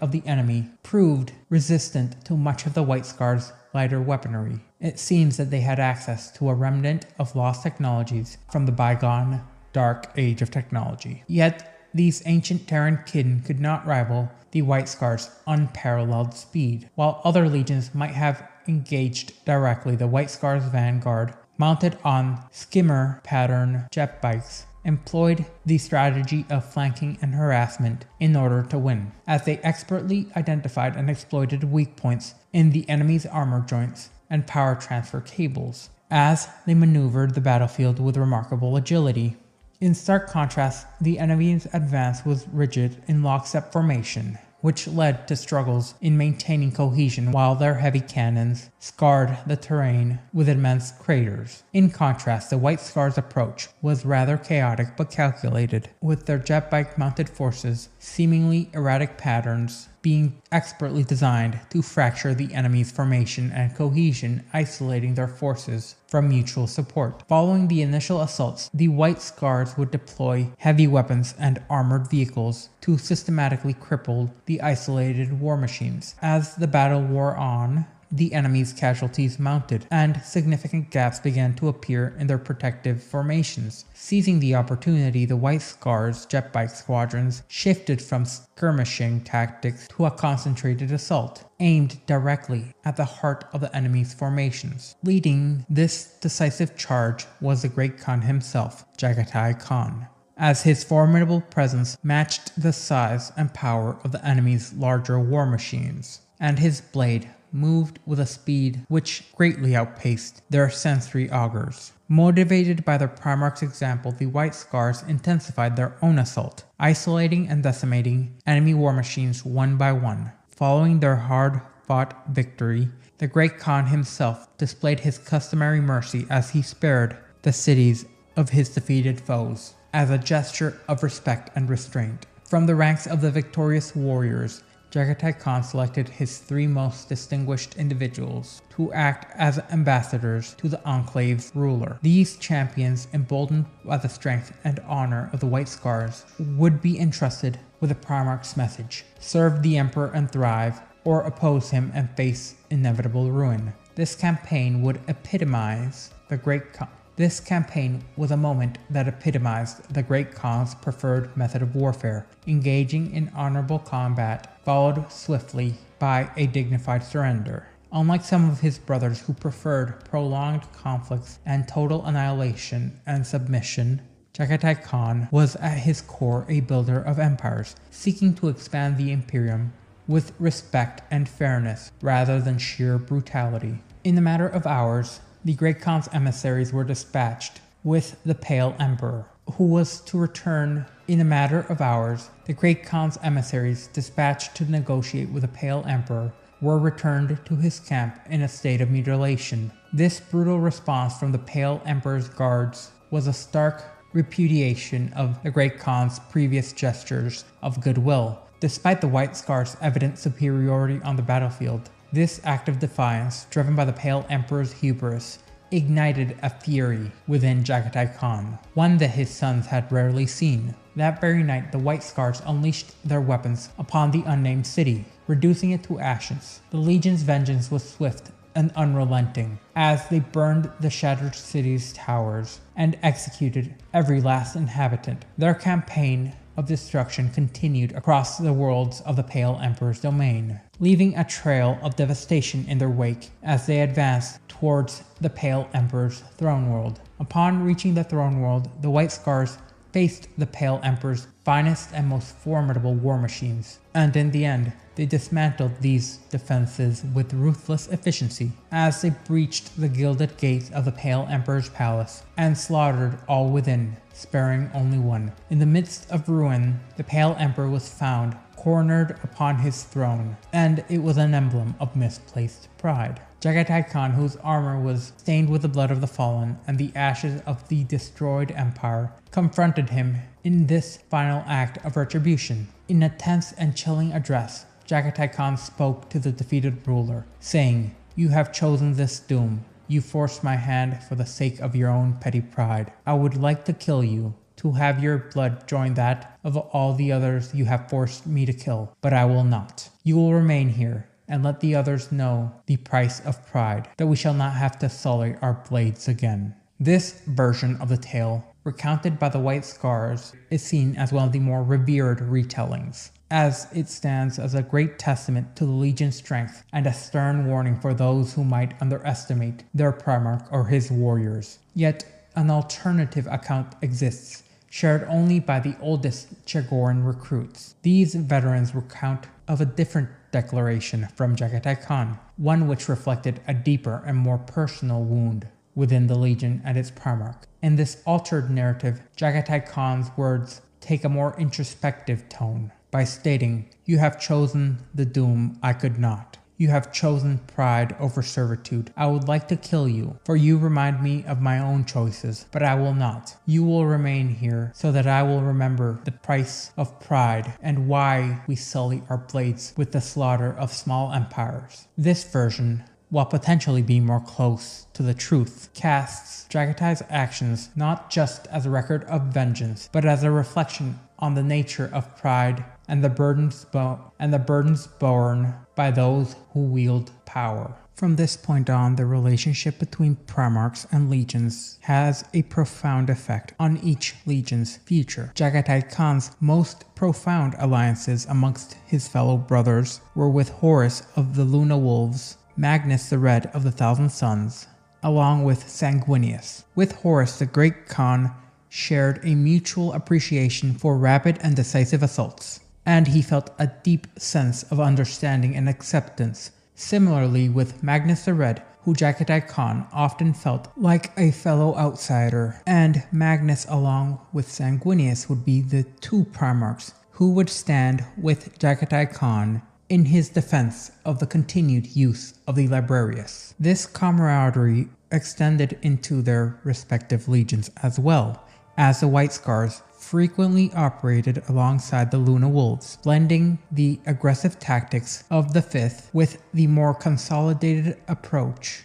of the enemy proved resistant to much of the White Scars' lighter weaponry. It seems that they had access to a remnant of lost technologies from the bygone dark age of technology. Yet, these ancient Terran kin could not rival the White Scars' unparalleled speed. While other legions might have engaged directly, the White Scars' vanguard, mounted on skimmer pattern jet bikes, employed the strategy of flanking and harassment in order to win, as they expertly identified and exploited weak points in the enemy's armor joints and power transfer cables, as they maneuvered the battlefield with remarkable agility. In stark contrast, the enemy's advance was rigid in lockstep formation, which led to struggles in maintaining cohesion while their heavy cannons scarred the terrain with immense craters. In contrast, the White Scars' approach was rather chaotic but calculated, with their jet bike mounted forces seemingly erratic patterns being expertly designed to fracture the enemy's formation and cohesion, isolating their forces from mutual support. Following the initial assaults, the White Scars would deploy heavy weapons and armored vehicles to systematically cripple the isolated war machines. As the battle wore on, the enemy's casualties mounted, and significant gaps began to appear in their protective formations. Seizing the opportunity, the White Scars' jet bike squadrons shifted from skirmishing tactics to a concentrated assault, aimed directly at the heart of the enemy's formations. Leading this decisive charge was the Great Khan himself, Jagatai Khan, as his formidable presence matched the size and power of the enemy's larger war machines, and his blade moved with a speed which greatly outpaced their sensory augurs. Motivated by their Primarch's example, the White Scars intensified their own assault, isolating and decimating enemy war machines one by one. Following their hard-fought victory, the Great Khan himself displayed his customary mercy as he spared the cities of his defeated foes, as a gesture of respect and restraint. From the ranks of the victorious warriors, Jagatai Khan selected his three most distinguished individuals to act as ambassadors to the Enclave's ruler. These champions, emboldened by the strength and honor of the White Scars, would be entrusted with the Primarch's message: serve the Emperor and thrive, or oppose him and face inevitable ruin. This campaign would epitomize the Great Khan. This campaign was a moment that epitomized the Great Khan's preferred method of warfare, engaging in honorable combat, followed swiftly by a dignified surrender. Unlike some of his brothers who preferred prolonged conflicts and total annihilation and submission, Jagatai Khan was at his core a builder of empires, seeking to expand the Imperium with respect and fairness rather than sheer brutality. In a matter of hours, the Great Khan's emissaries were dispatched with the Pale Emperor, who was to return in a matter of hours. The Great Khan's emissaries dispatched to negotiate with the Pale Emperor were returned to his camp in a state of mutilation. This brutal response from the Pale Emperor's guards was a stark repudiation of the Great Khan's previous gestures of goodwill. Despite the White Scars' evident superiority on the battlefield, this act of defiance, driven by the Pale Emperor's hubris, ignited a fury within Jagatai Khan, one that his sons had rarely seen. That very night, the White Scars unleashed their weapons upon the unnamed city, reducing it to ashes. The Legion's vengeance was swift and unrelenting, as they burned the shattered city's towers and executed every last inhabitant. Their campaign of destruction continued across the worlds of the Pale Emperor's domain, leaving a trail of devastation in their wake as they advanced towards the Pale Emperor's throne world. Upon reaching the throne world, the White Scars faced the Pale Emperor's finest and most formidable war machines, and in the end, they dismantled these defenses with ruthless efficiency as they breached the gilded gates of the Pale Emperor's palace and slaughtered all within, sparing only one. In the midst of ruin, the Pale Emperor was found cornered upon his throne, and it was an emblem of misplaced pride. Jagatai Khan, whose armor was stained with the blood of the fallen and the ashes of the destroyed empire, confronted him in this final act of retribution. In a tense and chilling address, Jagatai Khan spoke to the defeated ruler, saying, "You have chosen this doom. You forced my hand for the sake of your own petty pride. I would like to kill you, to have your blood join that of all the others you have forced me to kill, but I will not. You will remain here, and let the others know the price of pride, that we shall not have to sully our blades again." This version of the tale, recounted by the White Scars, is seen as one of the more revered retellings, as it stands as a great testament to the Legion's strength and a stern warning for those who might underestimate their Primarch or his warriors. Yet, an alternative account exists, shared only by the oldest Chagoran recruits. These veterans recount of a different declaration from Jagatai Khan, one which reflected a deeper and more personal wound within the Legion and its Primarch. In this altered narrative, Jagatai Khan's words take a more introspective tone by stating, "You have chosen the doom I could not. You have chosen pride over servitude. I would like to kill you, for you remind me of my own choices, but I will not. You will remain here so that I will remember the price of pride and why we sully our blades with the slaughter of small empires." This version, while potentially being more close to the truth, casts Jagatai's actions not just as a record of vengeance, but as a reflection on the nature of pride and the burdens borne by those who wield power. From this point on, the relationship between Primarchs and Legions has a profound effect on each Legion's future. Jagatai Khan's most profound alliances amongst his fellow brothers were with Horus of the Luna Wolves, Magnus the Red of the Thousand Suns, along with Sanguinius. With Horus, the Great Khan shared a mutual appreciation for rapid and decisive assaults, and he felt a deep sense of understanding and acceptance. Similarly with Magnus the Red, who Jagatai Khan often felt like a fellow outsider, and Magnus along with Sanguinius would be the two Primarchs who would stand with Jagatai Khan in his defense of the continued use of the Librarius. This camaraderie extended into their respective legions as well, as the White Scars frequently operated alongside the Luna Wolves, blending the aggressive tactics of the 5th with the more consolidated approach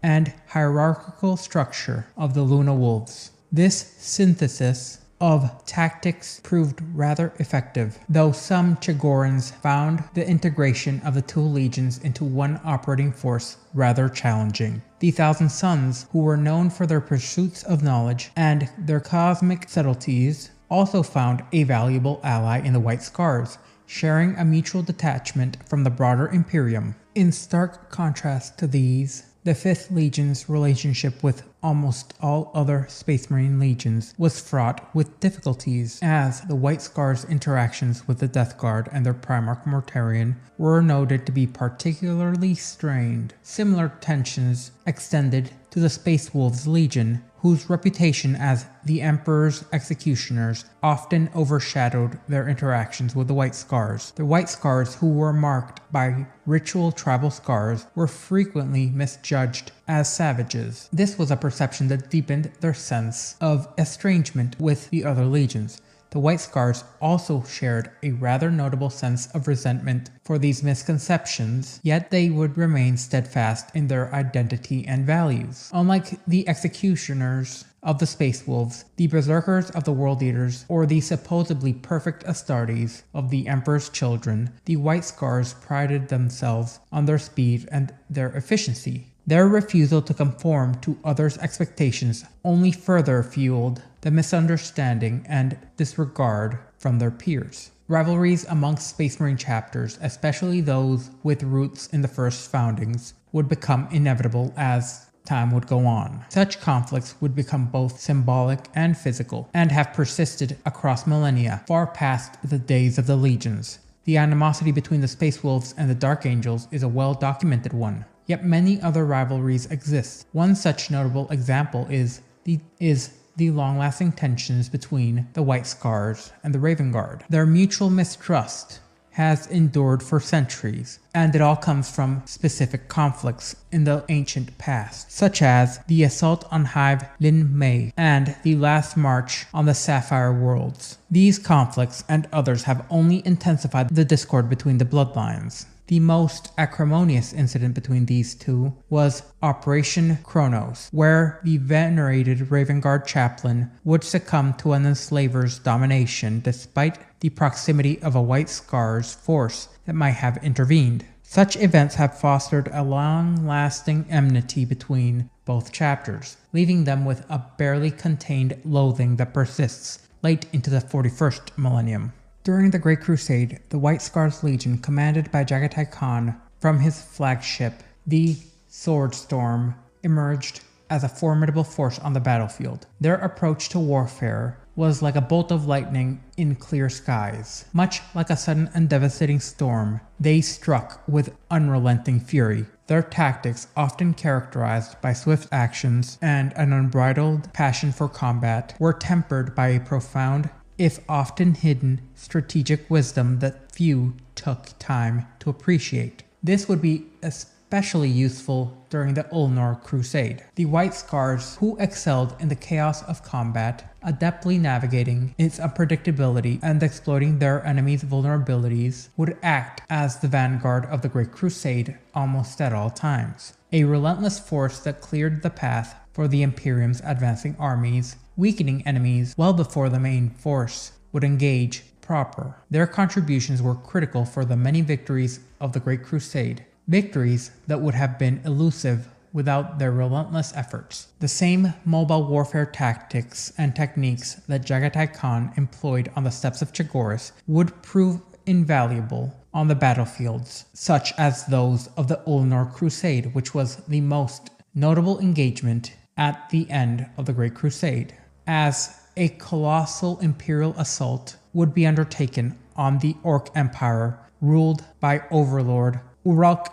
and hierarchical structure of the Luna Wolves. This synthesis of tactics proved rather effective, though some Chagorans found the integration of the two legions into one operating force rather challenging. The Thousand Suns, who were known for their pursuits of knowledge and their cosmic subtleties, also found a valuable ally in the White Scars, sharing a mutual detachment from the broader Imperium. In stark contrast to these, the 5th Legion's relationship with almost all other Space Marine legions was fraught with difficulties, as the White Scars' interactions with the Death Guard and their Primarch Mortarion were noted to be particularly strained. Similar tensions extended to the Space Wolves Legion, whose reputation as the Emperor's executioners often overshadowed their interactions with the White Scars. The White Scars, who were marked by ritual tribal scars, were frequently misjudged as savages. This was a perception that deepened their sense of estrangement with the other legions. The White Scars also shared a rather notable sense of resentment for these misconceptions, yet they would remain steadfast in their identity and values. Unlike the executioners of the Space Wolves, the Berserkers of the World Eaters, or the supposedly perfect Astartes of the Emperor's Children, the White Scars prided themselves on their speed and their efficiency. Their refusal to conform to others' expectations only further fueled the misunderstanding and disregard from their peers. Rivalries amongst Space Marine chapters, especially those with roots in the first foundings, would become inevitable as time would go on. Such conflicts would become both symbolic and physical, and have persisted across millennia, far past the days of the legions. The animosity between the Space Wolves and the Dark Angels is a well-documented one. Yet many other rivalries exist. One such notable example is the long-lasting tensions between the White Scars and the Raven Guard. Their mutual mistrust has endured for centuries, and it all comes from specific conflicts in the ancient past, such as the assault on Hive Lin Mei and the last march on the Sapphire Worlds. These conflicts and others have only intensified the discord between the bloodlines. The most acrimonious incident between these two was Operation Kronos, where the venerated Raven Guard chaplain would succumb to an enslaver's domination despite the proximity of a White Scar's force that might have intervened. Such events have fostered a long-lasting enmity between both chapters, leaving them with a barely contained loathing that persists late into the 41st millennium. During the Great Crusade, the White Scars Legion, commanded by Jagatai Khan from his flagship, the Swordstorm, emerged as a formidable force on the battlefield. Their approach to warfare was like a bolt of lightning in clear skies. Much like a sudden and devastating storm, they struck with unrelenting fury. Their tactics, often characterized by swift actions and an unbridled passion for combat, were tempered by a profound, if often hidden, strategic wisdom that few took time to appreciate. This would be especially useful during the Ulnar Crusade. The White Scars, who excelled in the chaos of combat, adeptly navigating its unpredictability and exploiting their enemies' vulnerabilities, would act as the vanguard of the Great Crusade almost at all times. A relentless force that cleared the path for the Imperium's advancing armies, weakening enemies well before the main force would engage proper. Their contributions were critical for the many victories of the Great Crusade, victories that would have been elusive without their relentless efforts. The same mobile warfare tactics and techniques that Jagatai Khan employed on the steppes of Chagoris would prove invaluable on the battlefields, such as those of the Ulnar Crusade, which was the most notable engagement at the end of the Great Crusade, as a colossal imperial assault would be undertaken on the Orc Empire ruled by Overlord Uruk.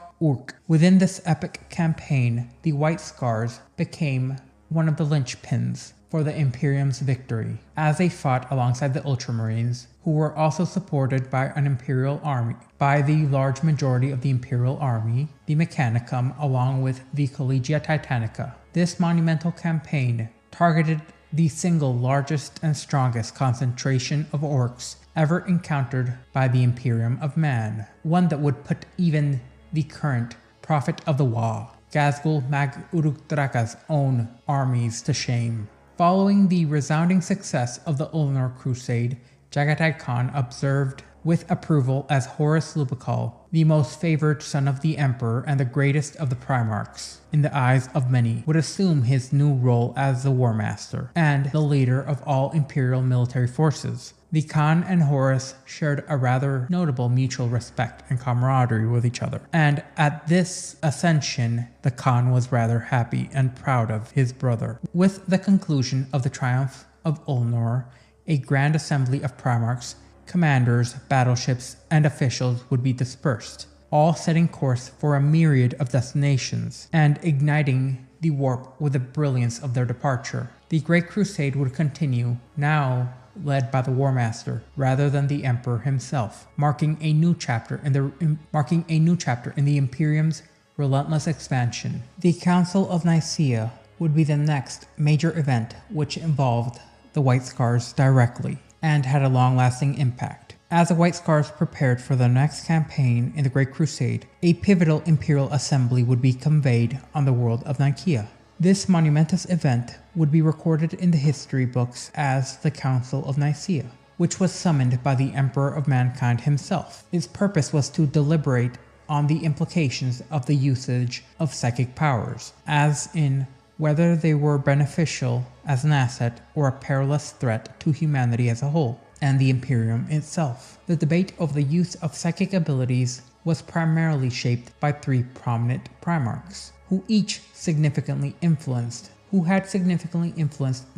Within this epic campaign, the White Scars became one of the linchpins for the Imperium's victory, as they fought alongside the Ultramarines, who were also supported by an Imperial army, by the large majority of the Imperial army, the Mechanicum, along with the Collegia Titanica. This monumental campaign targeted the single largest and strongest concentration of orcs ever encountered by the Imperium of Man, one that would put even the current Prophet of the Wa, Gazgul Mag Uruk-Draka's own armies to shame. Following the resounding success of the Ulnar Crusade, Jagatai Khan observed with approval as Horus Lupercal, the most favored son of the Emperor and the greatest of the Primarchs, in the eyes of many, would assume his new role as the War Master and the leader of all Imperial military forces. The Khan and Horus shared a rather notable mutual respect and camaraderie with each other, and at this ascension, the Khan was rather happy and proud of his brother. With the conclusion of the triumph of Ulnar, a grand assembly of Primarchs, commanders, battleships, and officials would be dispersed, all setting course for a myriad of destinations, and igniting the warp with the brilliance of their departure. The Great Crusade would continue, now led by the War Master rather than the Emperor himself, marking a new chapter in the Imperium's relentless expansion. The Council of Nicaea would be the next major event which involved the White Scars directly, and had a long-lasting impact. As the White Scars prepared for the next campaign in the Great Crusade, a pivotal imperial assembly would be conveyed on the world of Nicaea. This monumentous event would be recorded in the history books as the Council of Nicaea, which was summoned by the Emperor of Mankind himself. Its purpose was to deliberate on the implications of the usage of psychic powers, as in whether they were beneficial as an asset or a perilous threat to humanity as a whole, and the Imperium itself. The debate over the use of psychic abilities was primarily shaped by three prominent Primarchs, who had significantly influenced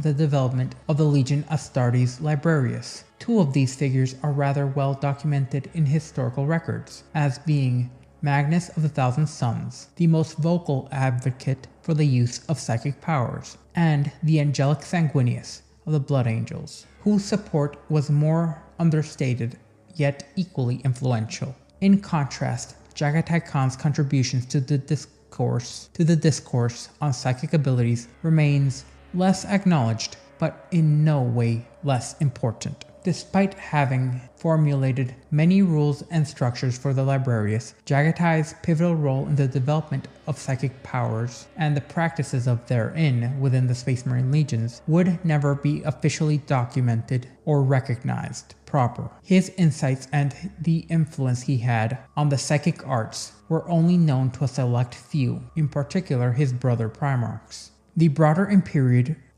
the development of the Legion Astartes Librarius. Two of these figures are rather well documented in historical records, as being Magnus of the Thousand Sons, the most vocal advocate for the use of psychic powers, and the angelic Sanguinius of the Blood Angels, whose support was more understated yet equally influential. In contrast, Jagatai Khan's contributions to the discourse on psychic abilities remains less acknowledged, but in no way less important. Despite having formulated many rules and structures for the Librarius, Jagatai's pivotal role in the development of psychic powers and the practices of therein within the Space Marine Legions would never be officially documented or recognized proper. His insights and the influence he had on the psychic arts were only known to a select few, in particular his brother Primarchs.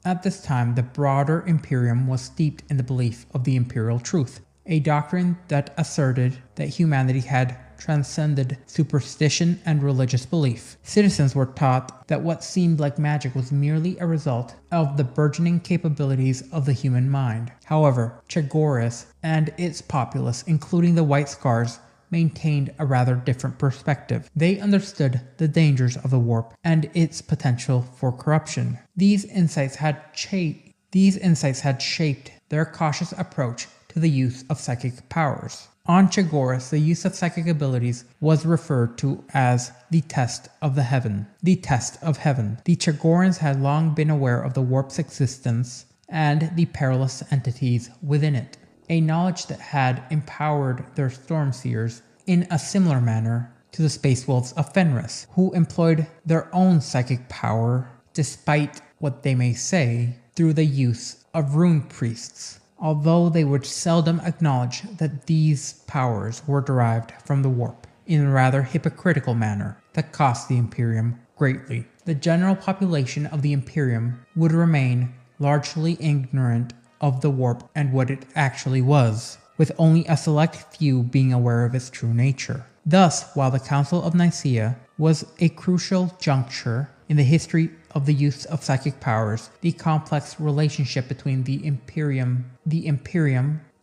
At this time, the broader Imperium was steeped in the belief of the Imperial Truth, a doctrine that asserted that humanity had transcended superstition and religious belief. Citizens were taught that what seemed like magic was merely a result of the burgeoning capabilities of the human mind. However, Chagoris and its populace, including the White Scars, maintained a rather different perspective. They understood the dangers of the warp and its potential for corruption. These insights had shaped their cautious approach to the use of psychic powers. On Chagoris, the use of psychic abilities was referred to as the test of heaven. The Chagorans had long been aware of the warp's existence and the perilous entities within it, a knowledge that had empowered their Stormseers in a similar manner to the Space Wolves of Fenris, who employed their own psychic power, despite what they may say, through the use of rune priests, although they would seldom acknowledge that these powers were derived from the warp, in a rather hypocritical manner that cost the Imperium greatly. The general population of the Imperium would remain largely ignorant of the warp and what it actually was, with only a select few being aware of its true nature. Thus, while the Council of Nicaea was a crucial juncture in the history of the use of psychic powers, the complex relationship between the Imperium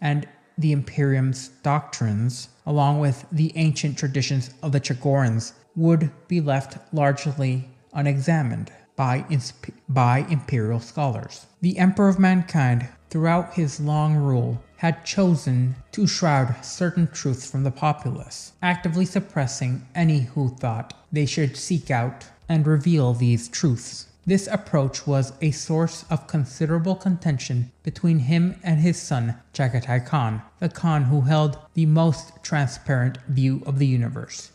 and the Imperium's doctrines, along with the ancient traditions of the Chagorans, would be left largely unexamined by Imperial scholars. The Emperor of Mankind, throughout his long rule, had chosen to shroud certain truths from the populace, actively suppressing any who thought they should seek out and reveal these truths. This approach was a source of considerable contention between him and his son Jagatai Khan, the Khan who held the most transparent view of the universe.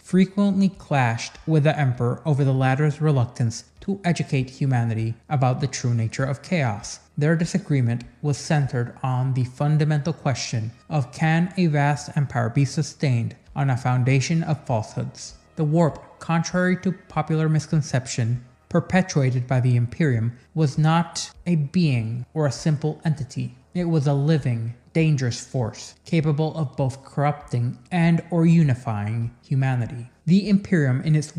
Frequently clashed with the Emperor over the latter's reluctance to educate humanity about the true nature of chaos. Their disagreement was centered on the fundamental question of, can a vast empire be sustained on a foundation of falsehoods? The warp, contrary to popular misconception perpetuated by the Imperium, was not a being or a simple entity. It was a living, dangerous force, capable of both corrupting and or unifying humanity. The Imperium, in its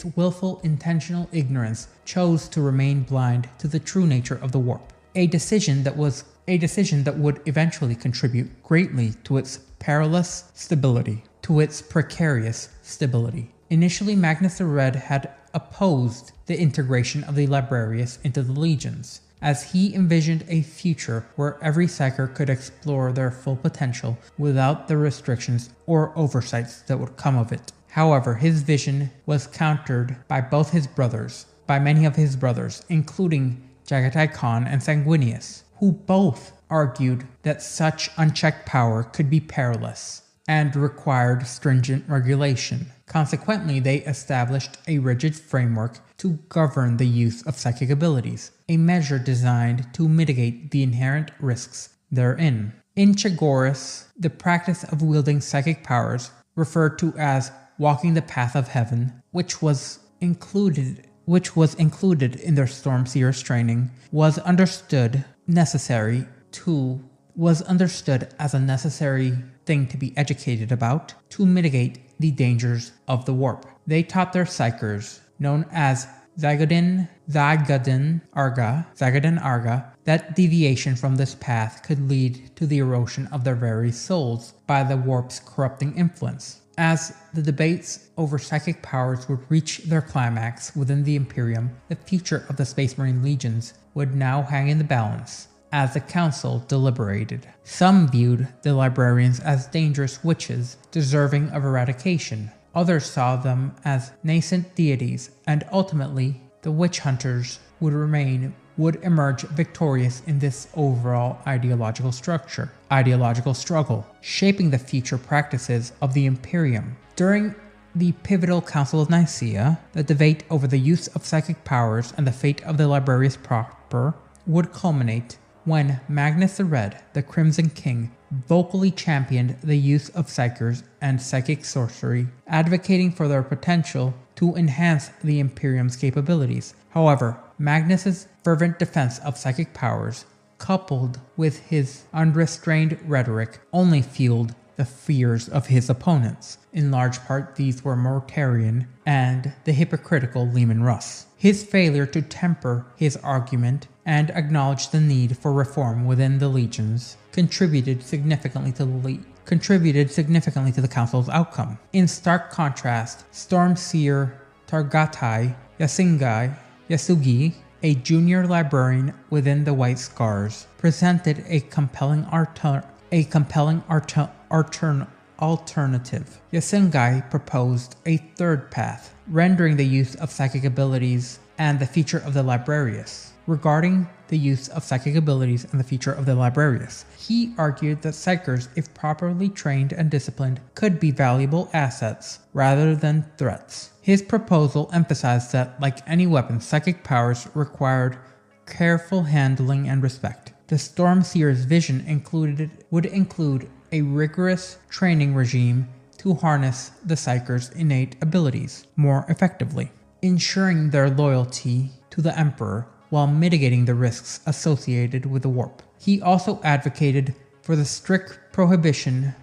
willful, intentional ignorance, chose to remain blind to the true nature of the warp, a decision that would eventually contribute greatly to its precarious stability. Initially, Magnus the Red had opposed the integration of the Librarius into the Legions, as he envisioned a future where every psyker could explore their full potential without the restrictions or oversights that would come of it. However, his vision was countered by many of his brothers, including Jagatai Khan and Sanguinius, who both argued that such unchecked power could be perilous and required stringent regulation. Consequently, they established a rigid framework to govern the use of psychic abilities, a measure designed to mitigate the inherent risks therein. In Chagoris, the practice of wielding psychic powers, referred to as walking the path of heaven, which was included in their Stormseers training, was understood as a necessary thing to be educated about to mitigate the dangers of the warp. They taught their psychers, known as Zagadin Arga, that deviation from this path could lead to the erosion of their very souls by the warp's corrupting influence. As the debates over psychic powers would reach their climax within the Imperium, the future of the Space Marine Legions would now hang in the balance as the Council deliberated. Some viewed the librarians as dangerous witches deserving of eradication. Others saw them as nascent deities, and ultimately, the witch hunters would emerge victorious in this overall ideological struggle, shaping the future practices of the Imperium. During the pivotal Council of Nicaea, the debate over the use of psychic powers and the fate of the Librarius proper would culminate when Magnus the Red, the Crimson King, vocally championed the use of psychers and psychic sorcery, advocating for their potential to enhance the Imperium's capabilities. However, Magnus's fervent defense of psychic powers, coupled with his unrestrained rhetoric, only fueled the fears of his opponents. In large part, these were Mortarion and the hypocritical Leman Russ. His failure to temper his argument and acknowledge the need for reform within the legions contributed significantly to the Council's outcome. In stark contrast, Stormseer Targatai Yasugi, a junior librarian within the White Scars, presented a compelling alternative. Yasungai proposed a third path, rendering the use of psychic abilities and the future of the Librarius. Regarding the use of psychic abilities and the future of the Librarius, he argued that psychers, if properly trained and disciplined, could be valuable assets rather than threats. His proposal emphasized that, like any weapon, psychic powers required careful handling and respect. The Stormseer's vision would include a rigorous training regime to harness the psychers' innate abilities more effectively, ensuring their loyalty to the Emperor while mitigating the risks associated with the warp. He also advocated for the strict prohibition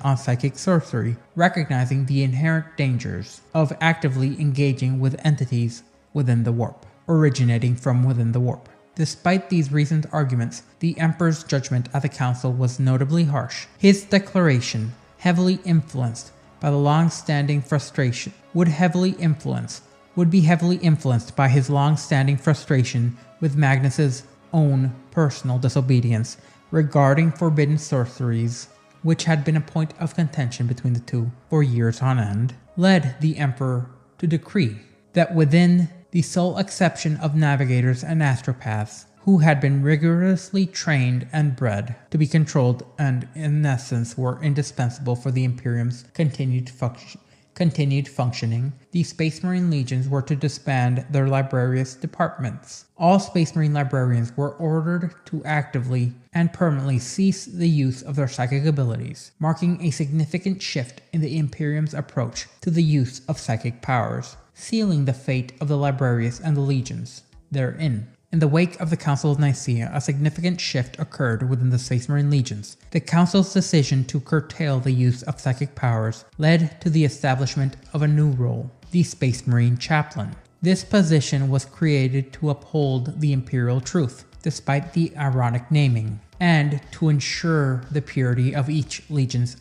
on psychic sorcery, recognizing the inherent dangers of actively engaging with entities within the warp, originating from within the warp. Despite these reasoned arguments, the Emperor's judgment at the Council was notably harsh. His declaration, heavily influenced by the long-standing frustration, would be heavily influenced by his long-standing frustration with Magnus's own personal disobedience regarding forbidden sorceries, which had been a point of contention between the two for years on end, led the Emperor to decree that within the sole exception of navigators and astropaths who had been rigorously trained and bred to be controlled and in essence were indispensable for the Imperium's continued functioning, the Space Marine Legions were to disband their Librarius departments. All Space Marine librarians were ordered to actively and permanently cease the use of their psychic abilities, marking a significant shift in the Imperium's approach to the use of psychic powers, sealing the fate of the Librarius and the Legions therein. In the wake of the Council of Nicaea, a significant shift occurred within the Space Marine Legions. The Council's decision to curtail the use of psychic powers led to the establishment of a new role, the Space Marine Chaplain. This position was created to uphold the Imperial truth, despite the ironic naming, and to ensure the purity of each Legion's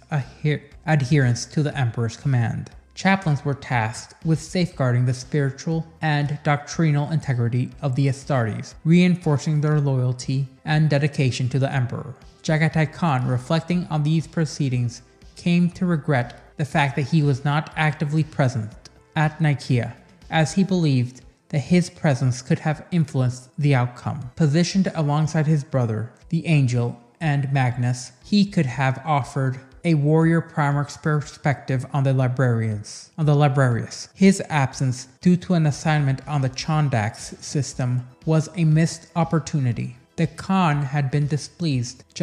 adherence to the Emperor's command. Chaplains were tasked with safeguarding the spiritual and doctrinal integrity of the Astartes, reinforcing their loyalty and dedication to the Emperor. Jagatai Khan, reflecting on these proceedings, came to regret the fact that he was not actively present at Nicaea, as he believed that his presence could have influenced the outcome. Positioned alongside his brother, the Angel, and Magnus, he could have offered a warrior primarch's perspective on the Librarius. His absence, due to an assignment on the Chondax system, was a missed opportunity. The Khan had been dispatched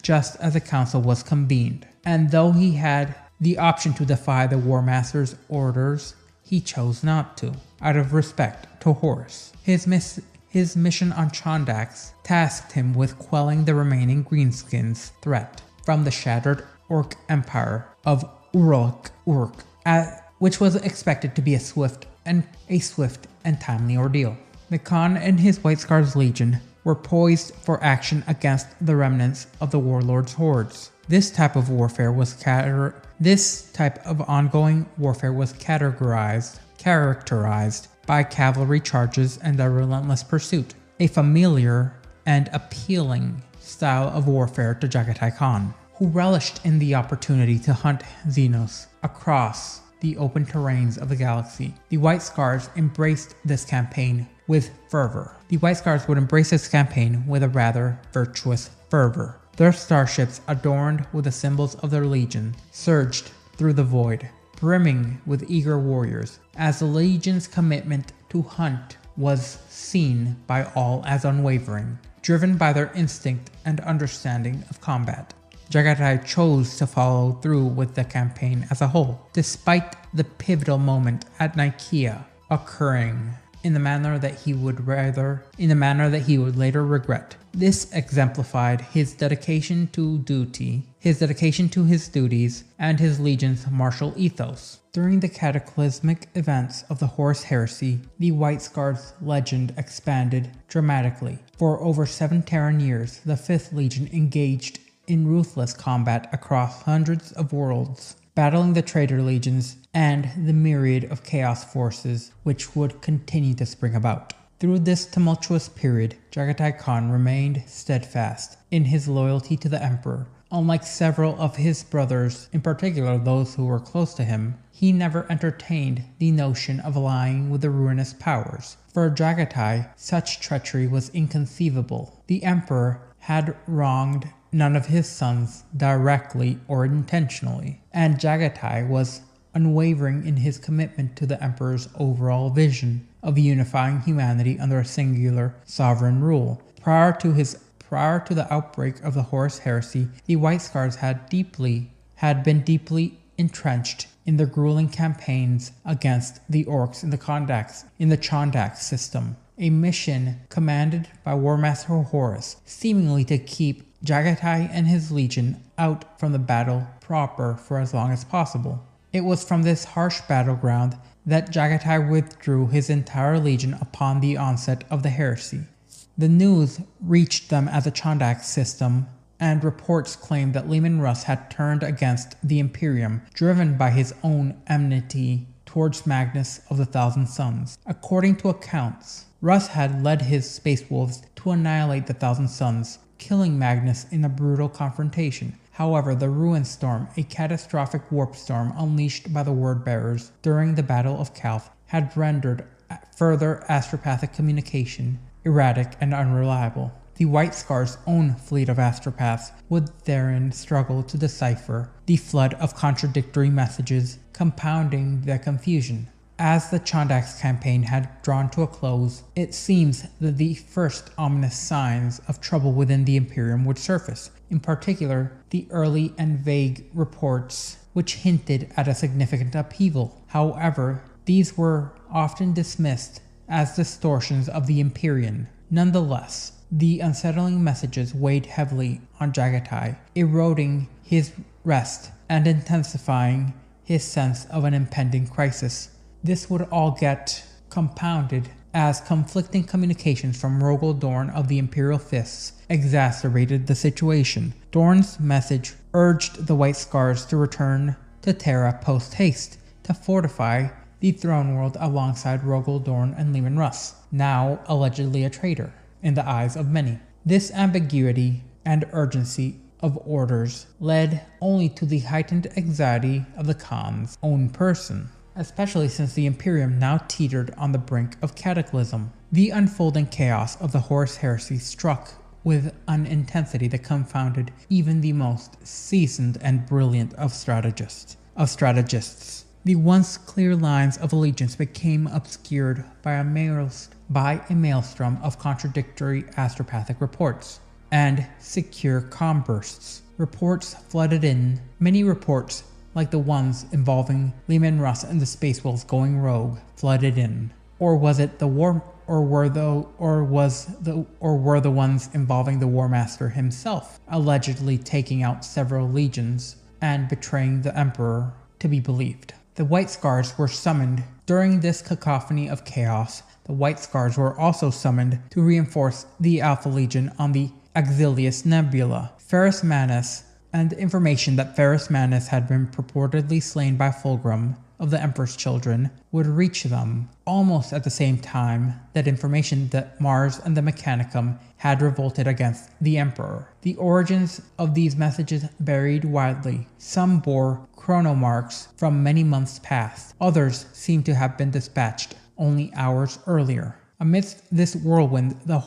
just as the council was convened, and though he had the option to defy the War Master's orders, he chose not to, out of respect to Horus. His his mission on Chondax tasked him with quelling the remaining Greenskins' threat from the shattered Orc Empire of Uruk, which was expected to be a swift and timely ordeal. The Khan and his White Scars Legion were poised for action against the remnants of the warlord's hordes. This type of ongoing warfare was characterized by cavalry charges and a relentless pursuit, a familiar and appealing style of warfare to Jagatai Khan, who relished in the opportunity to hunt Xenos across the open terrains of the galaxy. The White Scars embraced this campaign with fervor. The White Scars would embrace this campaign with a rather virtuous fervor. Their starships, adorned with the symbols of their legion, surged through the void, brimming with eager warriors, as the legion's commitment to hunt was seen by all as unwavering, driven by their instinct and understanding of combat. Jagatai chose to follow through with the campaign as a whole, despite the pivotal moment at Nicaea occurring in the manner that he would later regret. This exemplified his dedication to his duties, and his legion's martial ethos. During the cataclysmic events of the Horus Heresy, the White Scars legend expanded dramatically. For over 7 Terran years, the 5th Legion engaged in ruthless combat across hundreds of worlds, battling the traitor legions and the myriad of chaos forces which would continue to spring about. Through this tumultuous period, Jagatai Khan remained steadfast in his loyalty to the Emperor. Unlike several of his brothers, in particular those who were close to him, he never entertained the notion of allying with the ruinous powers. For Jagatai, such treachery was inconceivable. The Emperor had wronged none of his sons directly or intentionally, and Jagatai was unwavering in his commitment to the Emperor's overall vision of unifying humanity under a singular sovereign rule. Prior to the outbreak of the Horus Heresy, the White Scars had been deeply entrenched in the grueling campaigns against the Orcs in the Chondax system, a mission commanded by War Master Horus, seemingly to keep Jagatai and his legion out from the battle proper for as long as possible. It was from this harsh battleground that Jagatai withdrew his entire legion upon the onset of the heresy. The news reached them as a Chondax system, and reports claimed that Leman Russ had turned against the Imperium, driven by his own enmity towards Magnus of the Thousand Suns. According to accounts, Russ had led his Space Wolves to annihilate the Thousand Suns, killing Magnus in a brutal confrontation. However, the Ruin Storm, a catastrophic warp storm unleashed by the Wordbearers during the Battle of Calth, had rendered further astropathic communication erratic and unreliable. The White Scars' own fleet of astropaths would therein struggle to decipher the flood of contradictory messages, compounding the confusion. As the Chondax campaign had drawn to a close, it seems that the first ominous signs of trouble within the Imperium would surface, in particular the early and vague reports which hinted at a significant upheaval. However, these were often dismissed as distortions of the Empyrean. Nonetheless, the unsettling messages weighed heavily on Jagatai, eroding his rest and intensifying his sense of an impending crisis. This would all get compounded as conflicting communications from Rogel Dorn of the Imperial Fists exacerbated the situation. Dorn's message urged the White Scars to return to Terra post-haste to fortify the throne world alongside Rogel Dorn and Leman Russ, now allegedly a traitor in the eyes of many. This ambiguity and urgency of orders led only to the heightened anxiety of the Khan's own person, especially since the Imperium now teetered on the brink of cataclysm. The unfolding chaos of the Horus Heresy struck with an intensity that confounded even the most seasoned and brilliant of strategists. The once clear lines of allegiance became obscured by a maelstrom of contradictory astropathic reports and secure comm bursts. Reports flooded in, many reports like the ones involving Leman Russ and the Space Wolves going rogue flooded in. Or was it the War or were the ones involving the War Master himself, allegedly taking out several legions and betraying the Emperor, to be believed. The White Scars were summoned during this cacophony of chaos. The White Scars were also summoned to reinforce the Alpha Legion on the Axilius Nebula. Ferrus Manus, and information that Ferrus Manus had been purportedly slain by Fulgrim of the Emperor's Children would reach them almost at the same time that information that Mars and the Mechanicum had revolted against the Emperor. The origins of these messages varied widely. Some bore chronomarks from many months past. Others seem to have been dispatched only hours earlier. Amidst this whirlwind, the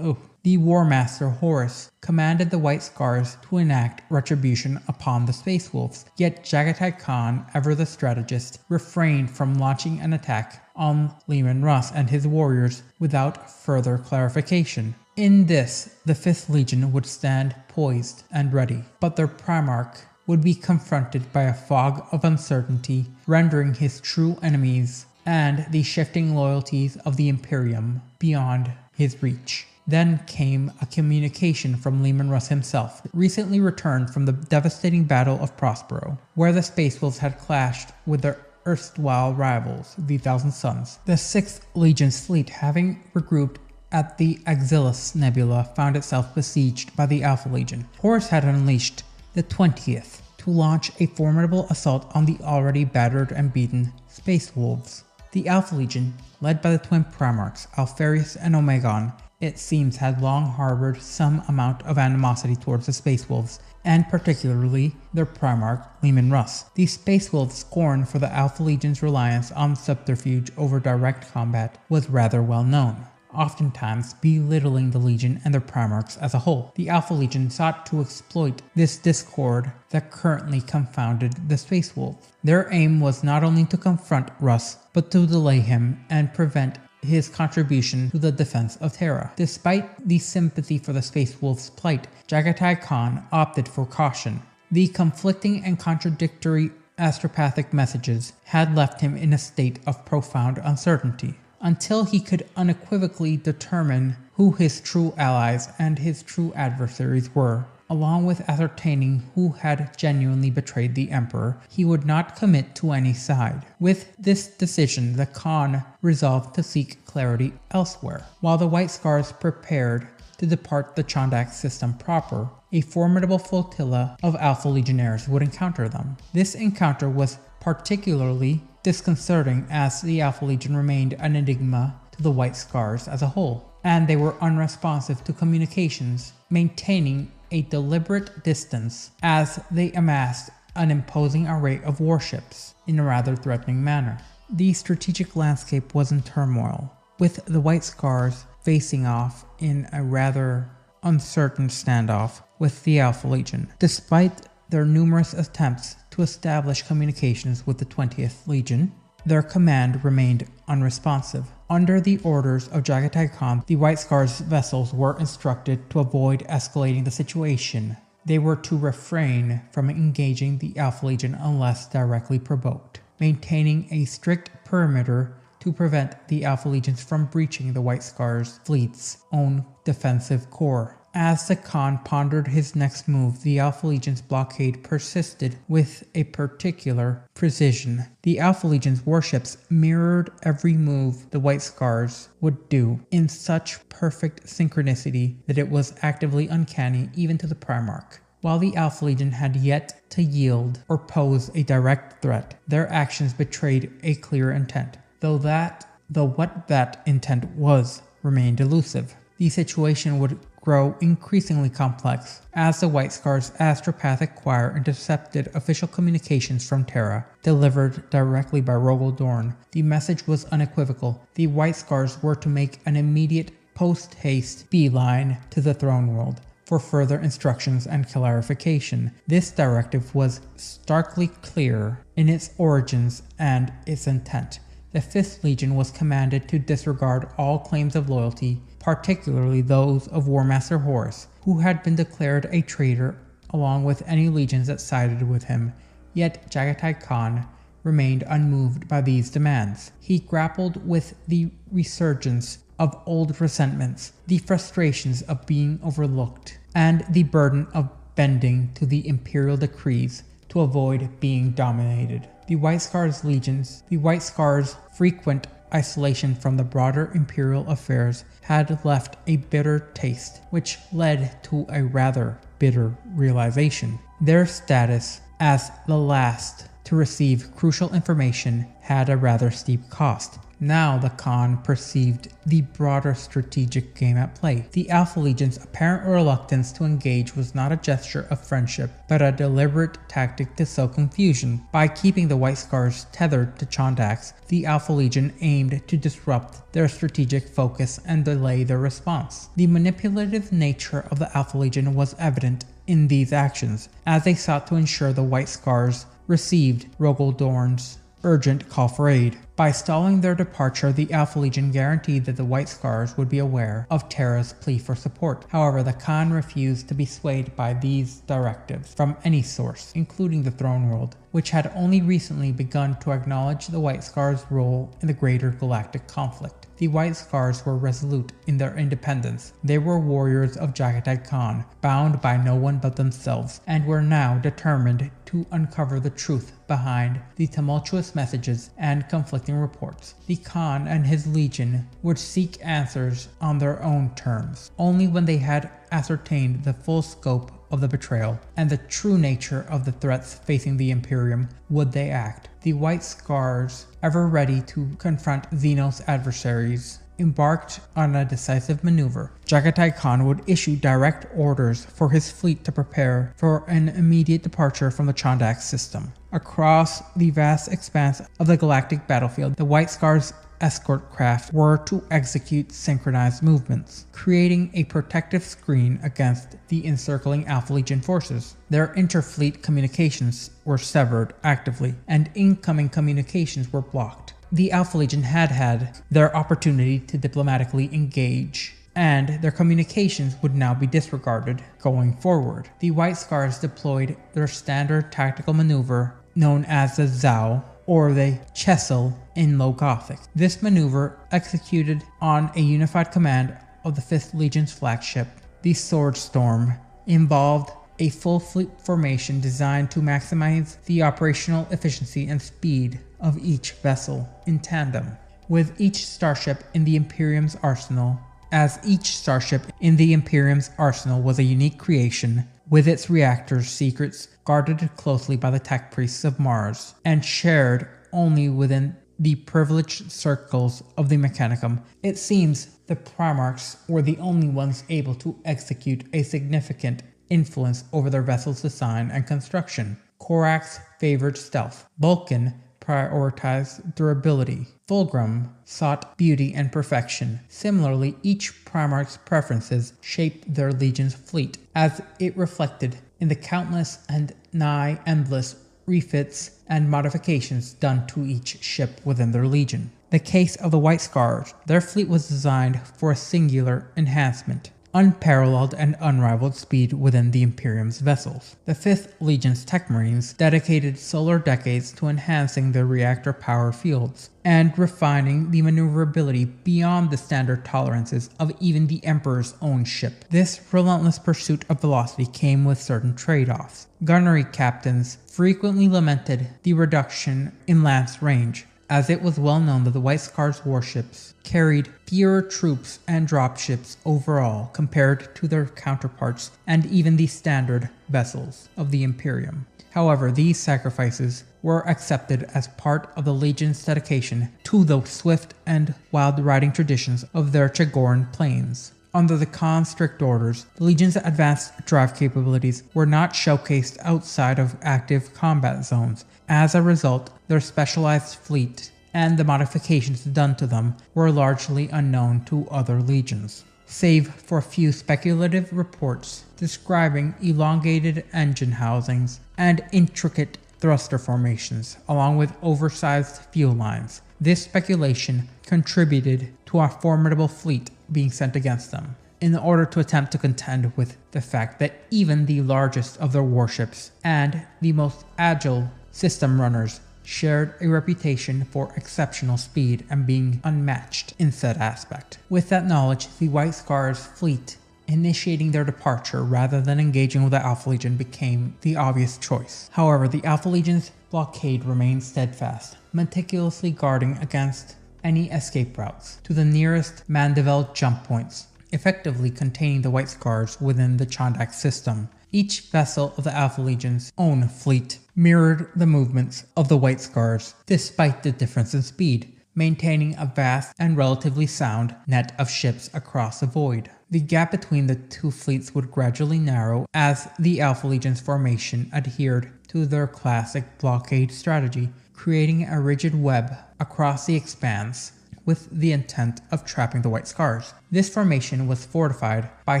War Master Horus commanded the White Scars to enact retribution upon the Space Wolves, yet Jaghatai Khan, ever the strategist, refrained from launching an attack on Leman Russ and his warriors without further clarification. In this, the 5th Legion would stand poised and ready, but their Primarch would be confronted by a fog of uncertainty, rendering his true enemies and the shifting loyalties of the Imperium beyond his reach. Then came a communication from Leman Russ himself, recently returned from the devastating Battle of Prospero, where the Space Wolves had clashed with their erstwhile rivals, the Thousand Suns. The 6th Legion's fleet, having regrouped at the Axilius Nebula, found itself besieged by the Alpha Legion. Horus had unleashed the 20th to launch a formidable assault on the already battered and beaten Space Wolves. The Alpha Legion, led by the twin Primarchs, Alpharius and Omegon, it seems had long harbored some amount of animosity towards the Space Wolves, and particularly their Primarch, Leman Russ. The Space Wolves' scorn for the Alpha Legion's reliance on subterfuge over direct combat was rather well known, oftentimes belittling the Legion and their Primarchs as a whole. The Alpha Legion sought to exploit this discord that currently confounded the Space Wolves. Their aim was not only to confront Russ, but to delay him and prevent his contribution to the defense of Terra. Despite the sympathy for the Space Wolves' plight, Jaghatai Khan opted for caution. The conflicting and contradictory astropathic messages had left him in a state of profound uncertainty, until he could unequivocally determine who his true allies and his true adversaries were. Along with ascertaining who had genuinely betrayed the Emperor, he would not commit to any side. With this decision, the Khan resolved to seek clarity elsewhere. While the White Scars prepared to depart the Chondak system proper, a formidable flotilla of Alpha Legionnaires would encounter them. This encounter was particularly disconcerting as the Alpha Legion remained an enigma to the White Scars as a whole, and they were unresponsive to communications, maintaining a deliberate distance as they amassed an imposing array of warships in a rather threatening manner. The strategic landscape was in turmoil, with the White Scars facing off in a rather uncertain standoff with the Alpha Legion. Despite their numerous attempts to establish communications with the 20th Legion, their command remained unresponsive. Under the orders of Jaghatai Khan, the White Scars vessels were instructed to avoid escalating the situation. They were to refrain from engaging the Alpha Legion unless directly provoked, maintaining a strict perimeter to prevent the Alpha Legions from breaching the White Scars fleet's own defensive core. As the Khan pondered his next move, the Alpha Legion's blockade persisted with a particular precision. The Alpha Legion's warships mirrored every move the White Scars would do in such perfect synchronicity that it was actively uncanny even to the Primarch. While the Alpha Legion had yet to yield or pose a direct threat, their actions betrayed a clear intent, though what that intent was remained elusive. The situation would grow increasingly complex as the White Scars' astropathic choir intercepted official communications from Terra, delivered directly by Rogel Dorn. The message was unequivocal. The White Scars were to make an immediate post-haste beeline to the throne world for further instructions and clarification. This directive was starkly clear in its origins and its intent. The 5th Legion was commanded to disregard all claims of loyalty, particularly those of War Master Horus, who had been declared a traitor along with any legions that sided with him, yet Jaghatai Khan remained unmoved by these demands. He grappled with the resurgence of old resentments, the frustrations of being overlooked, and the burden of bending to the imperial decrees to avoid being dominated. The White Scars' frequent isolation from the broader imperial affairs had left a bitter taste, which led to a rather bitter realization. Their status as the last to receive crucial information had a rather steep cost. Now the Khan perceived the broader strategic game at play. The Alpha Legion's apparent reluctance to engage was not a gesture of friendship, but a deliberate tactic to sow confusion. By keeping the White Scars tethered to Chondax, the Alpha Legion aimed to disrupt their strategic focus and delay their response. The manipulative nature of the Alpha Legion was evident in these actions, as they sought to ensure the White Scars received Rogol Dorn's urgent call for aid. By stalling their departure, the Alpha Legion guaranteed that the White Scars would be aware of Terra's plea for support. However, the Khan refused to be swayed by these directives from any source, including the Throne World, which had only recently begun to acknowledge the White Scars' role in the greater galactic conflict. The White Scars were resolute in their independence. They were warriors of Jagatai Khan, bound by no one but themselves, and were now determined to uncover the truth behind the tumultuous messages and conflicting reports. The Khan and his legion would seek answers on their own terms. Only when they had ascertained the full scope of the betrayal and the true nature of the threats facing the Imperium would they act. The White Scars, ever ready to confront Xenos adversaries, embarked on a decisive maneuver. Jagatai Khan would issue direct orders for his fleet to prepare for an immediate departure from the Chondax system. Across the vast expanse of the galactic battlefield, the White Scars' escort craft were to execute synchronized movements, creating a protective screen against the encircling Alpha Legion forces. Their interfleet communications were severed actively, and incoming communications were blocked. The Alpha Legion had their opportunity to diplomatically engage, and their communications would now be disregarded going forward. The White Scars deployed their standard tactical maneuver known as the Zhao, or the Chessel in Low Gothic. This maneuver, executed on a unified command of the 5th Legion's flagship, the Swordstorm, involved a full fleet formation designed to maximize the operational efficiency and speed of each vessel in tandem, with each starship in the Imperium's arsenal, as each starship in the Imperium's arsenal was a unique creation, with its reactors' secrets guarded closely by the tech priests of Mars, and shared only within the privileged circles of the Mechanicum. It seems the Primarchs were the only ones able to execute a significant influence over their vessels' design and construction. Korax favored stealth. Vulcan prioritized durability. Fulgrim sought beauty and perfection. Similarly, each Primarch's preferences shaped their Legion's fleet, as it reflected in the countless and nigh endless refits and modifications done to each ship within their Legion. The case of the White Scars, their fleet was designed for a singular enhancement, unparalleled and unrivaled speed within the Imperium's vessels. The 5th Legion's Tech Marines dedicated solar decades to enhancing their reactor power fields and refining the maneuverability beyond the standard tolerances of even the Emperor's own ship. This relentless pursuit of velocity came with certain trade-offs. Gunnery captains frequently lamented the reduction in lance range, as it was well known that the White Scars warships carried fewer troops and dropships overall compared to their counterparts and even the standard vessels of the Imperium. However, these sacrifices were accepted as part of the Legion's dedication to the swift and wild riding traditions of their Chagoran plains. Under the Khan's strict orders, the Legion's advanced drive capabilities were not showcased outside of active combat zones. As a result, their specialized fleet and the modifications done to them were largely unknown to other legions, save for a few speculative reports describing elongated engine housings and intricate thruster formations, along with oversized fuel lines. This speculation contributed to a formidable fleet being sent against them, in order to attempt to contend with the fact that even the largest of their warships and the most agile system runners shared a reputation for exceptional speed and being unmatched in said aspect. With that knowledge, the White Scars fleet initiating their departure rather than engaging with the Alpha Legion became the obvious choice. However, the Alpha Legion's blockade remained steadfast, meticulously guarding against any escape routes to the nearest Mandeville jump points, effectively containing the White Scars within the Chondak system. Each vessel of the Alpha Legion's own fleet mirrored the movements of the White Scars, despite the difference in speed, maintaining a vast and relatively sound net of ships across the void. The gap between the two fleets would gradually narrow as the Alpha Legion's formation adhered to their classic blockade strategy, creating a rigid web across the expanse with the intent of trapping the White Scars. This formation was fortified by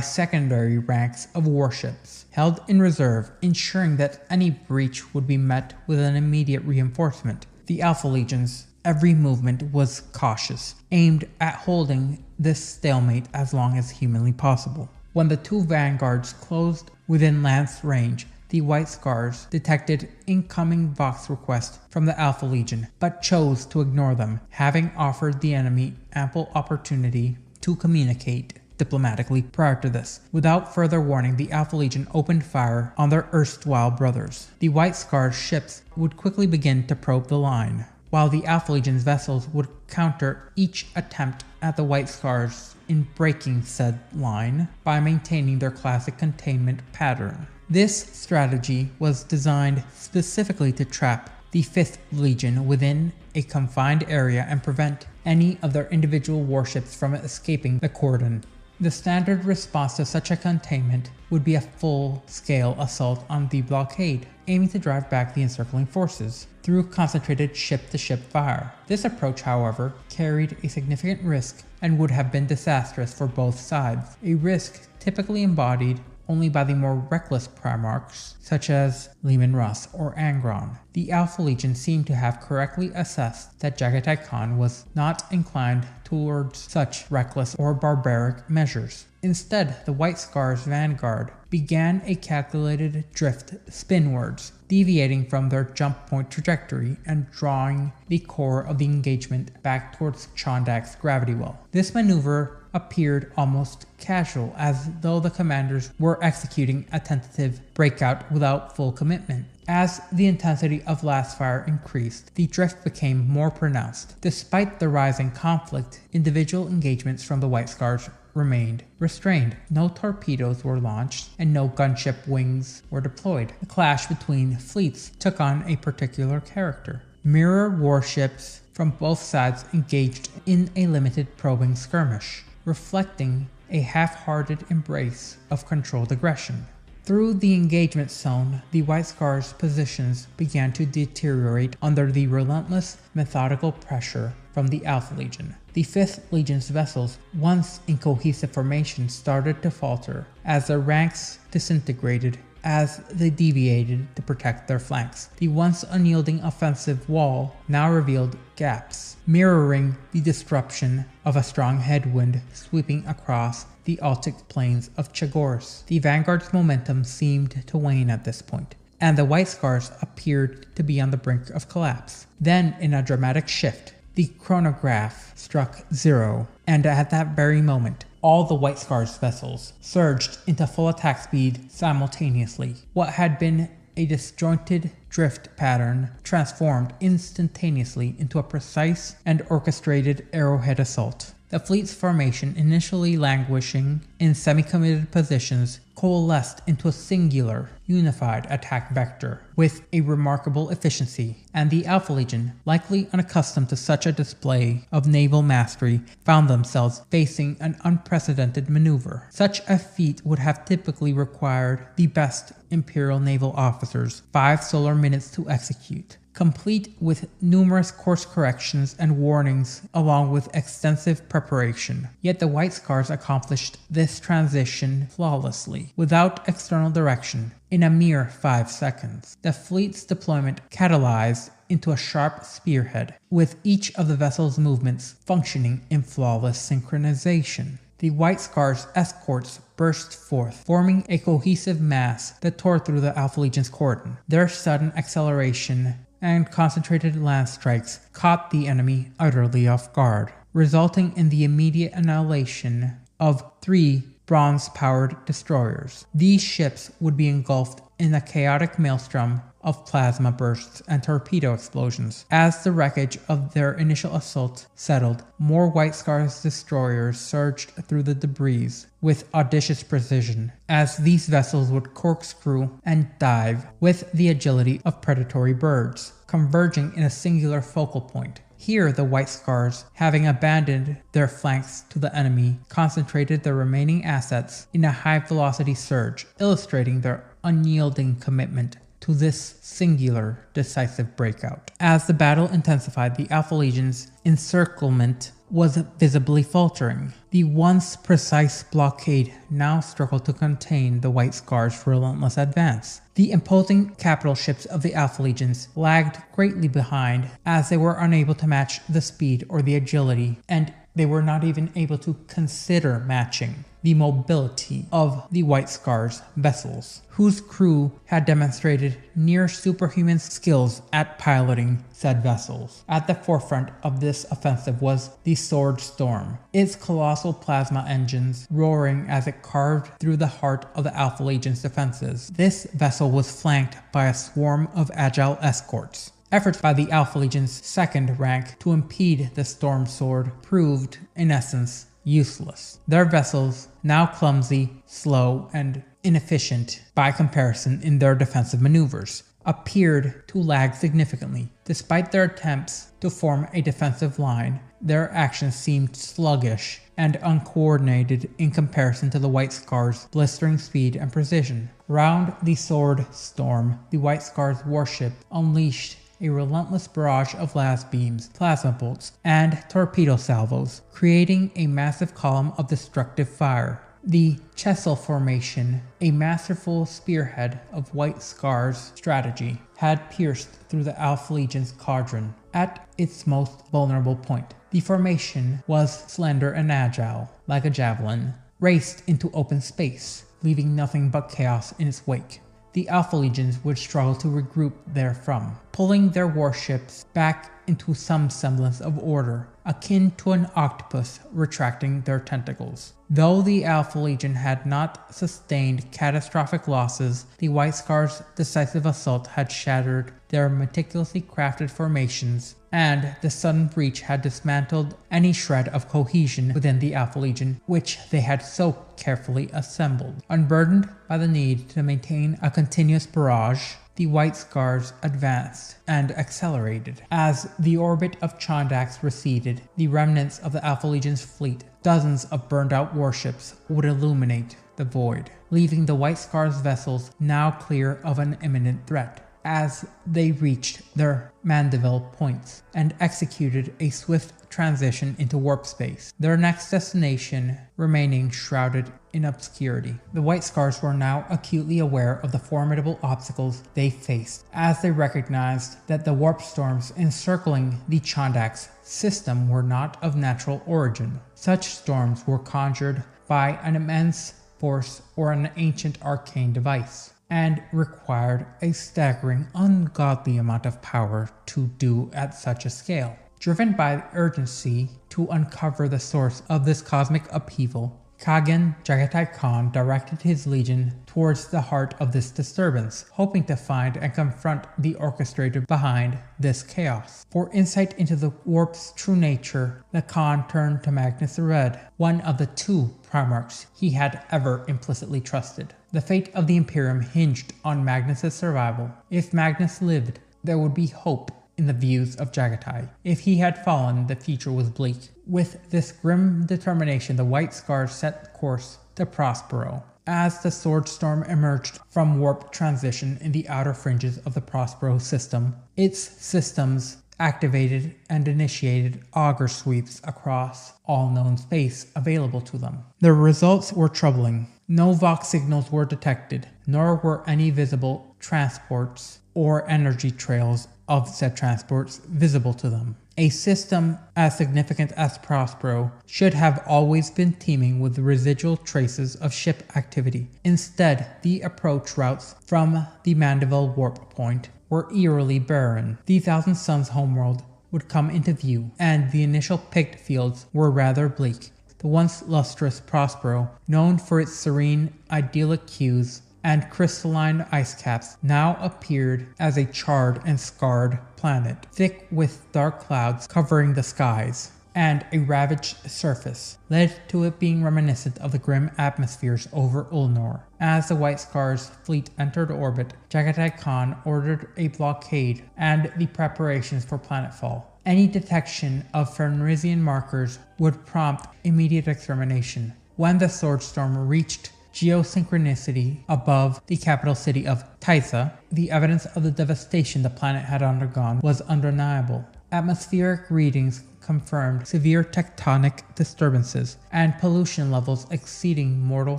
secondary ranks of warships held in reserve, ensuring that any breach would be met with an immediate reinforcement. The Alpha Legion's every movement was cautious, aimed at holding this stalemate as long as humanly possible. When the two vanguards closed within lance range, the White Scars detected incoming Vox requests from the Alpha Legion, but chose to ignore them, having offered the enemy ample opportunity to communicate diplomatically prior to this. Without further warning, the Alpha Legion opened fire on their erstwhile brothers. The White Scars ships would quickly begin to probe the line, while the Alpha Legion's vessels would counter each attempt at the White Scars in breaking said line by maintaining their classic containment pattern. This strategy was designed specifically to trap the 5th Legion within a confined area and prevent any of their individual warships from escaping the cordon. The standard response to such a containment would be a full-scale assault on the blockade, aiming to drive back the encircling forces through concentrated ship-to-ship fire. This approach, however, carried a significant risk and would have been disastrous for both sides, a risk typically embodied only by the more reckless Primarchs such as Leman Russ or Angron. The Alpha Legion seemed to have correctly assessed that Jaghatai Khan was not inclined towards such reckless or barbaric measures. Instead, the White Scars vanguard began a calculated drift spinwards, deviating from their jump point trajectory and drawing the core of the engagement back towards Chondak's gravity well. This maneuver appeared almost casual, as though the commanders were executing a tentative breakout without full commitment. As the intensity of last fire increased, the drift became more pronounced. Despite the rising conflict, individual engagements from the White Scars remained restrained. No torpedoes were launched and no gunship wings were deployed. The clash between fleets took on a particular character. Mirror warships from both sides engaged in a limited probing skirmish, reflecting a half-hearted embrace of controlled aggression. Through the engagement zone, the White Scars' positions began to deteriorate under the relentless, methodical pressure from the Alpha Legion. The 5th Legion's vessels, once in cohesive formation, started to falter as their ranks disintegrated as they deviated to protect their flanks. The once unyielding offensive wall now revealed gaps, mirroring the disruption of a strong headwind sweeping across the Altic plains of Chagoris. The vanguard's momentum seemed to wane at this point, and the White Scars appeared to be on the brink of collapse. Then, in a dramatic shift, the chronograph struck 0, and at that very moment, all the White Scars vessels surged into full attack speed simultaneously. What had been a disjointed drift pattern transformed instantaneously into a precise and orchestrated arrowhead assault. The fleet's formation, initially languishing in semi-committed positions, coalesced into a singular, unified attack vector with a remarkable efficiency, and the Alpha Legion, likely unaccustomed to such a display of naval mastery, found themselves facing an unprecedented maneuver. Such a feat would have typically required the best Imperial naval officers 5 solar minutes to execute, complete with numerous course corrections and warnings along with extensive preparation. Yet the White Scars accomplished this transition flawlessly, without external direction, in a mere 5 seconds. The fleet's deployment catalyzed into a sharp spearhead, with each of the vessel's movements functioning in flawless synchronization. The White Scars' escorts burst forth, forming a cohesive mass that tore through the Alpha Legion's cordon. Their sudden acceleration and concentrated land strikes caught the enemy utterly off guard, resulting in the immediate annihilation of 3 bronze-powered destroyers. These ships would be engulfed in a chaotic maelstrom of plasma bursts and torpedo explosions. As the wreckage of their initial assault settled, more White Scar's destroyers surged through the debris with audacious precision, as these vessels would corkscrew and dive with the agility of predatory birds, converging in a singular focal point. Here, the White Scars, having abandoned their flanks to the enemy, concentrated their remaining assets in a high-velocity surge, illustrating their unyielding commitment to this singular, decisive breakout. As the battle intensified, the Alpha Legion's encirclement was visibly faltering. The once precise blockade now struggled to contain the White Scar's relentless advance. The imposing capital ships of the Alpha Legions lagged greatly behind, as they were unable to match the speed or the agility, and they were not even able to consider matching the mobility of the White Scar's vessels, whose crew had demonstrated near superhuman skills at piloting said vessels. At the forefront of this offensive was the Sword Storm, its colossal plasma engines roaring as it carved through the heart of the Alpha Legion's defenses. This vessel was flanked by a swarm of agile escorts. Efforts by the Alpha Legion's second rank to impede the Storm Sword proved, in essence, useless. Their vessels, now clumsy, slow, and inefficient by comparison in their defensive maneuvers, appeared to lag significantly. Despite their attempts to form a defensive line, their actions seemed sluggish and uncoordinated in comparison to the White Scar's blistering speed and precision. Round the Sword Storm, the White Scar's warship unleashed a relentless barrage of las beams, plasma bolts, and torpedo salvos, creating a massive column of destructive fire. The Chesil Formation, a masterful spearhead of White Scar's strategy, had pierced through the Alpha Legion's cauldron at its most vulnerable point. The formation was slender and agile, like a javelin, raced into open space, leaving nothing but chaos in its wake. The Alpha Legions would struggle to regroup therefrom, pulling their warships back into some semblance of order, akin to an octopus retracting their tentacles. Though the Alpha Legion had not sustained catastrophic losses, the White Scar's decisive assault had shattered their meticulously crafted formations, and the sudden breach had dismantled any shred of cohesion within the Alpha Legion which they had so carefully assembled. Unburdened by the need to maintain a continuous barrage, the White Scars advanced and accelerated. As the orbit of Chondax receded, the remnants of the Alpha Legion's fleet, dozens of burned-out warships, would illuminate the void, leaving the White Scars vessels now clear of an imminent threat. As they reached their Mandeville points and executed a swift transition into warp space, their next destination remaining shrouded in obscurity. The White Scars were now acutely aware of the formidable obstacles they faced, as they recognized that the warp storms encircling the Chondax system were not of natural origin. Such storms were conjured by an immense force or an ancient arcane device, and required a staggering, ungodly amount of power to do at such a scale. Driven by urgency to uncover the source of this cosmic upheaval, Kagan Jagatai Khan directed his legion towards the heart of this disturbance, hoping to find and confront the orchestrator behind this chaos. For insight into the warp's true nature, the Khan turned to Magnus the Red, one of the 2 Primarchs he had ever implicitly trusted. The fate of the Imperium hinged on Magnus' survival. If Magnus lived, there would be hope in the views of Jagatai. If he had fallen, the future was bleak. With this grim determination, the White Scars set course to Prospero. As the Sword Storm emerged from warp transition in the outer fringes of the Prospero system, its systems activated and initiated auger sweeps across all known space available to them. The results were troubling. No Vox signals were detected, nor were any visible transports or energy trails of said transports visible to them. A system as significant as Prospero should have always been teeming with residual traces of ship activity. Instead, the approach routes from the Mandeville warp point were eerily barren. The Thousand Suns homeworld would come into view, and the initial picked fields were rather bleak. The once lustrous Prospero, known for its serene, idyllic hues and crystalline ice caps, now appeared as a charred and scarred planet, thick with dark clouds covering the skies, and a ravaged surface led to it being reminiscent of the grim atmospheres over Ulnor. As the White Scar's fleet entered orbit, Jagatai Khan ordered a blockade and the preparations for planetfall. Any detection of Fenrisian markers would prompt immediate extermination. When the Swordstorm reached geosynchronicity above the capital city of Taisa, the evidence of the devastation the planet had undergone was undeniable. Atmospheric readings confirmed severe tectonic disturbances and pollution levels exceeding mortal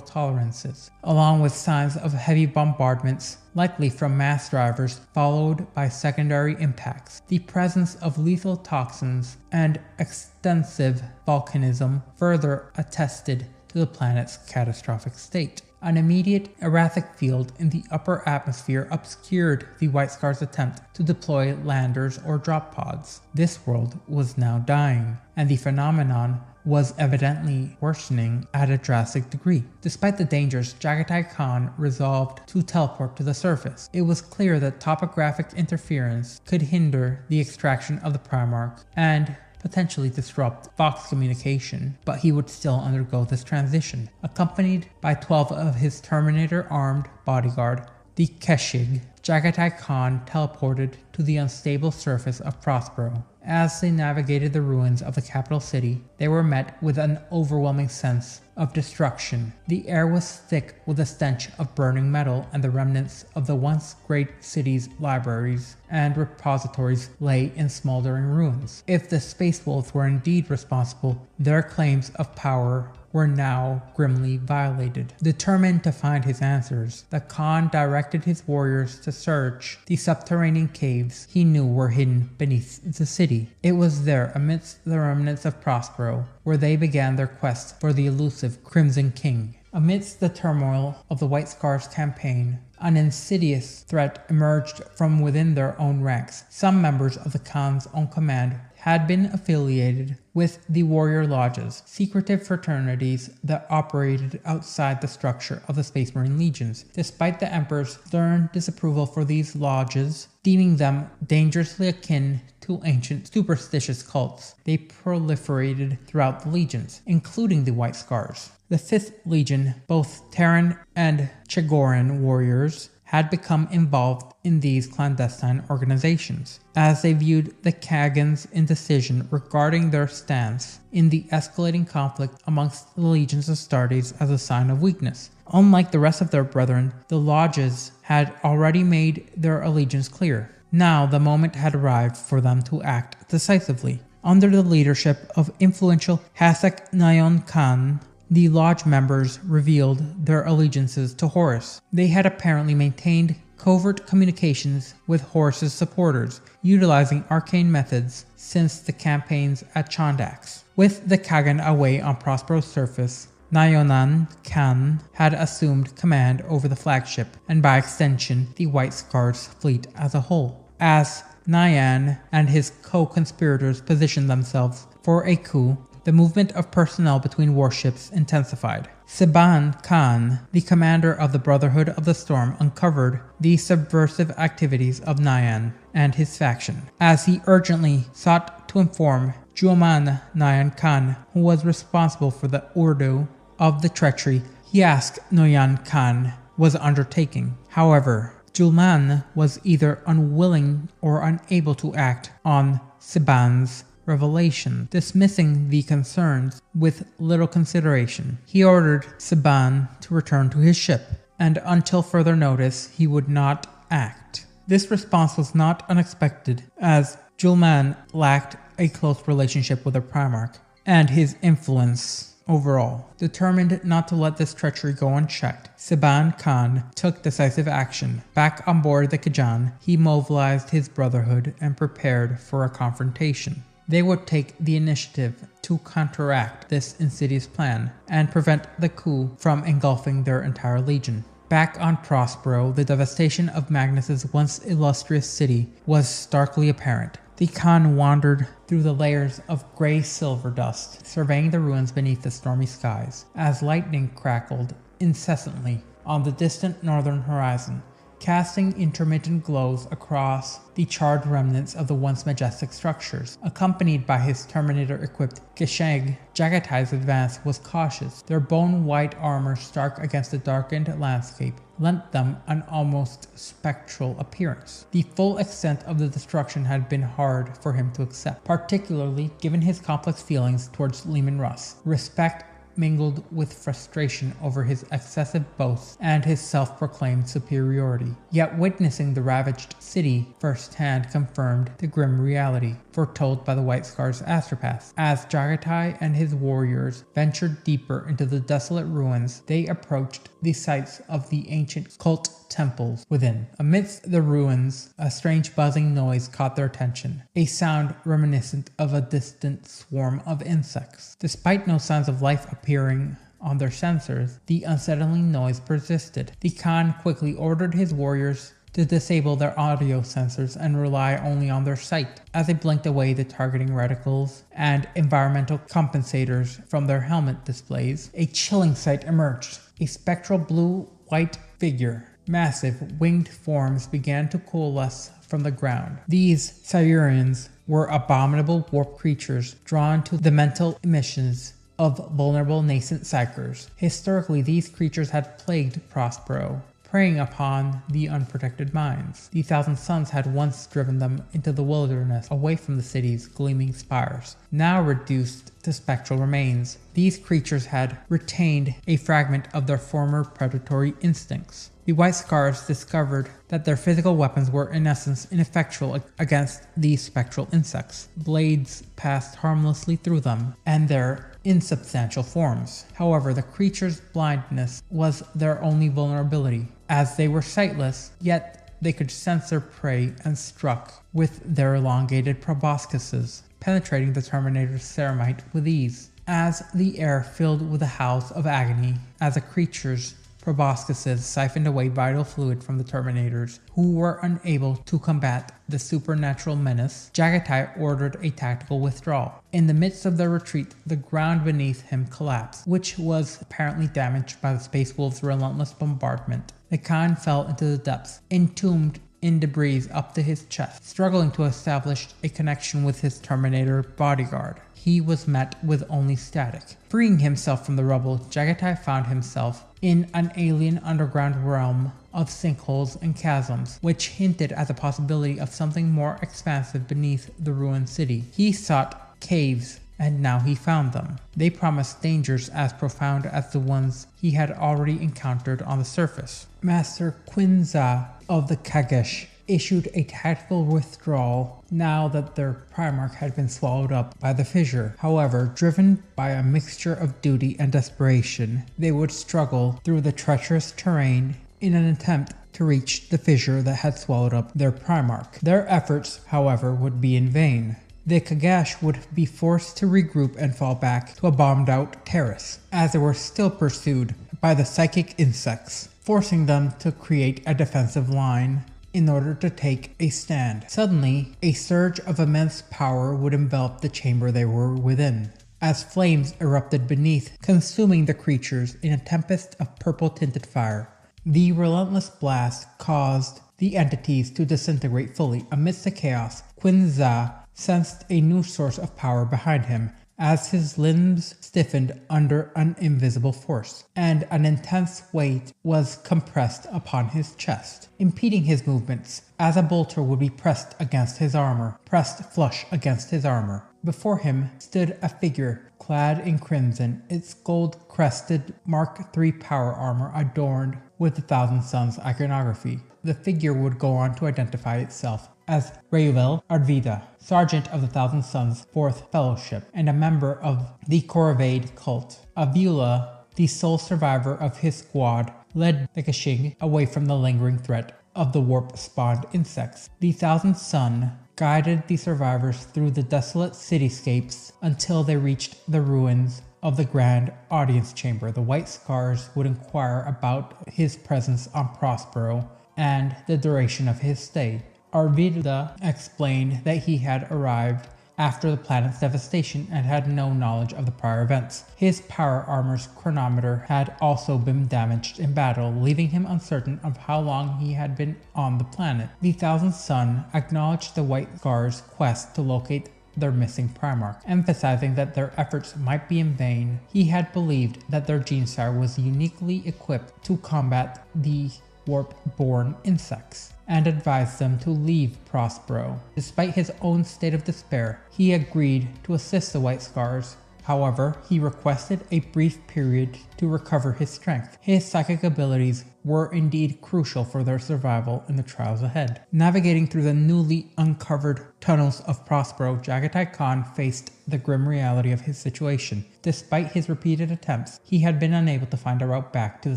tolerances, along with signs of heavy bombardments, likely from mass drivers, followed by secondary impacts. The presence of lethal toxins and extensive volcanism further attested to the planet's catastrophic state. An immediate erratic field in the upper atmosphere obscured the White Scar's attempt to deploy landers or drop pods. This world was now dying, and the phenomenon was evidently worsening at a drastic degree. Despite the dangers, Jagatai Khan resolved to teleport to the surface. It was clear that topographic interference could hinder the extraction of the Primarch and potentially disrupt Vox communication, but he would still undergo this transition. Accompanied by 12 of his Terminator-armed bodyguard, the Keshig, Jagatai Khan teleported to the unstable surface of Prospero. As they navigated the ruins of the capital city, they were met with an overwhelming sense of destruction. The air was thick with the stench of burning metal, and the remnants of the once great city's libraries and repositories lay in smoldering ruins. If the Space Wolves were indeed responsible, their claims of power were now grimly violated. Determined to find his answers, the Khan directed his warriors to search the subterranean caves he knew were hidden beneath the city. It was there, amidst the remnants of Prospero, where they began their quest for the elusive Crimson King. Amidst the turmoil of the White Scar's campaign, an insidious threat emerged from within their own ranks. Some members of the Khan's own command had been affiliated with the warrior lodges, secretive fraternities that operated outside the structure of the Space Marine legions. Despite the Emperor's stern disapproval for these lodges, deeming them dangerously akin to ancient superstitious cults, they proliferated throughout the legions, including the White Scars. The 5th Legion, both Terran and Chigoran warriors, had become involved in these clandestine organizations, as they viewed the Kagan's indecision regarding their stance in the escalating conflict amongst the legions of Astartes as a sign of weakness. Unlike the rest of their brethren, the lodges had already made their allegiance clear. Now the moment had arrived for them to act decisively. Under the leadership of influential Hasek Nayon Khan, the lodge members revealed their allegiances to Horus. They had apparently maintained covert communications with Horus's supporters, utilizing arcane methods since the campaigns at Chandax. With the Kagan away on Prospero's surface, Nayonan Khan had assumed command over the flagship, and by extension, the White Scar's fleet as a whole. As Nayan and his co-conspirators positioned themselves for a coup, the movement of personnel between warships intensified. Siban Khan, the commander of the Brotherhood of the Storm, uncovered the subversive activities of Nayan and his faction. As he urgently sought to inform Juman Nayan Khan, who was responsible for the Urdu of the treachery he asked Noyan Khan was undertaking. However, Julman was either unwilling or unable to act on Siban's revelation, dismissing the concerns with little consideration. He ordered Siban to return to his ship, and until further notice, he would not act. This response was not unexpected, as Julman lacked a close relationship with the Primarch and his influence overall. Determined not to let this treachery go unchecked, Siban Khan took decisive action. Back on board the Kajan, he mobilized his brotherhood and prepared for a confrontation. They would take the initiative to counteract this insidious plan and prevent the coup from engulfing their entire legion. Back on Prospero, the devastation of Magnus's once illustrious city was starkly apparent. The Khan wandered through the layers of gray-silver dust, surveying the ruins beneath the stormy skies, as lightning crackled incessantly on the distant northern horizon, casting intermittent glows across the charred remnants of the once majestic structures. Accompanied by his Terminator-equipped Kesheng, Jagatai's advance was cautious. Their bone-white armor, stark against the darkened landscape, lent them an almost spectral appearance. The full extent of the destruction had been hard for him to accept, particularly given his complex feelings towards Leman Russ. Respect mingled with frustration over his excessive boasts and his self-proclaimed superiority. Yet witnessing the ravaged city firsthand confirmed the grim reality foretold by the White Scar's astropath. As Jagatai and his warriors ventured deeper into the desolate ruins, they approached the sites of the ancient cult temples within. Amidst the ruins, a strange buzzing noise caught their attention, a sound reminiscent of a distant swarm of insects. Despite no signs of life appearing on their sensors, the unsettling noise persisted. The Khan quickly ordered his warriors to disable their audio sensors and rely only on their sight. As they blinked away the targeting reticles and environmental compensators from their helmet displays, a chilling sight emerged. A spectral blue-white figure. Massive winged forms began to coalesce from the ground. These Silurians were abominable warp creatures drawn to the mental emissions of vulnerable nascent psychers. Historically, these creatures had plagued Prospero, preying upon the unprotected minds. The Thousand Suns had once driven them into the wilderness, away from the city's gleaming spires. Now reduced to spectral remains, these creatures had retained a fragment of their former predatory instincts. The White Scars discovered that their physical weapons were in essence ineffectual against these spectral insects. Blades passed harmlessly through them and their insubstantial forms. However, the creatures' blindness was their only vulnerability, as they were sightless, yet they could sense their prey and struck with their elongated proboscises, penetrating the Terminator's ceramite with ease. As the air filled with the howls of agony, as the creature's proboscises siphoned away vital fluid from the Terminators, who were unable to combat the supernatural menace, Jagatai ordered a tactical withdrawal. In the midst of their retreat, the ground beneath him collapsed, which was apparently damaged by the Space Wolves' relentless bombardment. The Khan fell into the depths, entombed in debris up to his chest, struggling to establish a connection with his Terminator bodyguard. He was met with only static. Freeing himself from the rubble, Jagatai found himself in an alien underground realm of sinkholes and chasms, which hinted at the possibility of something more expansive beneath the ruined city. He sought caves, and now he found them. They promised dangers as profound as the ones he had already encountered on the surface. Master Quinza of the Kagesh issued a tactical withdrawal now that their Primarch had been swallowed up by the fissure. However, driven by a mixture of duty and desperation, they would struggle through the treacherous terrain in an attempt to reach the fissure that had swallowed up their Primarch. Their efforts, however, would be in vain. The Kagash would be forced to regroup and fall back to a bombed-out terrace, as they were still pursued by the psychic insects, forcing them to create a defensive line in order to take a stand. Suddenly, a surge of immense power would envelop the chamber they were within, as flames erupted beneath, consuming the creatures in a tempest of purple-tinted fire. The relentless blast caused the entities to disintegrate fully. Amidst the chaos, Quinza sensed a new source of power behind him, as his limbs stiffened under an invisible force, and an intense weight was compressed upon his chest, impeding his movements, as a bolter would be pressed against his armor, pressed flush against his armor. Before him stood a figure clad in crimson, its gold-crested Mark III power armor adorned with the Thousand Suns iconography. The figure would go on to identify itself as Rayvel Ardvida, Sergeant of the Thousand Suns' 4th Fellowship, and a member of the Corvade cult. Avila, the sole survivor of his squad, led the Kashing away from the lingering threat of the warp-spawned insects. The Thousand Sun guided the survivors through the desolate cityscapes until they reached the ruins of the Grand Audience Chamber, the White Scars would inquire about his presence on Prospero and the duration of his stay. Arvida explained that he had arrived after the planet's devastation and had no knowledge of the prior events. His power armor's chronometer had also been damaged in battle, leaving him uncertain of how long he had been on the planet. The Thousandth Son acknowledged the White Scars' quest to locate their missing Primarch, emphasizing that their efforts might be in vain. He had believed that their Gene-Sire was uniquely equipped to combat the warp-born insects, and advised them to leave Prospero. Despite his own state of despair, he agreed to assist the White Scars. However, he requested a brief period to recover his strength. His psychic abilities were indeed crucial for their survival in the trials ahead. Navigating through the newly uncovered tunnels of Prospero, Jagatai Khan faced the grim reality of his situation. Despite his repeated attempts, he had been unable to find a route back to the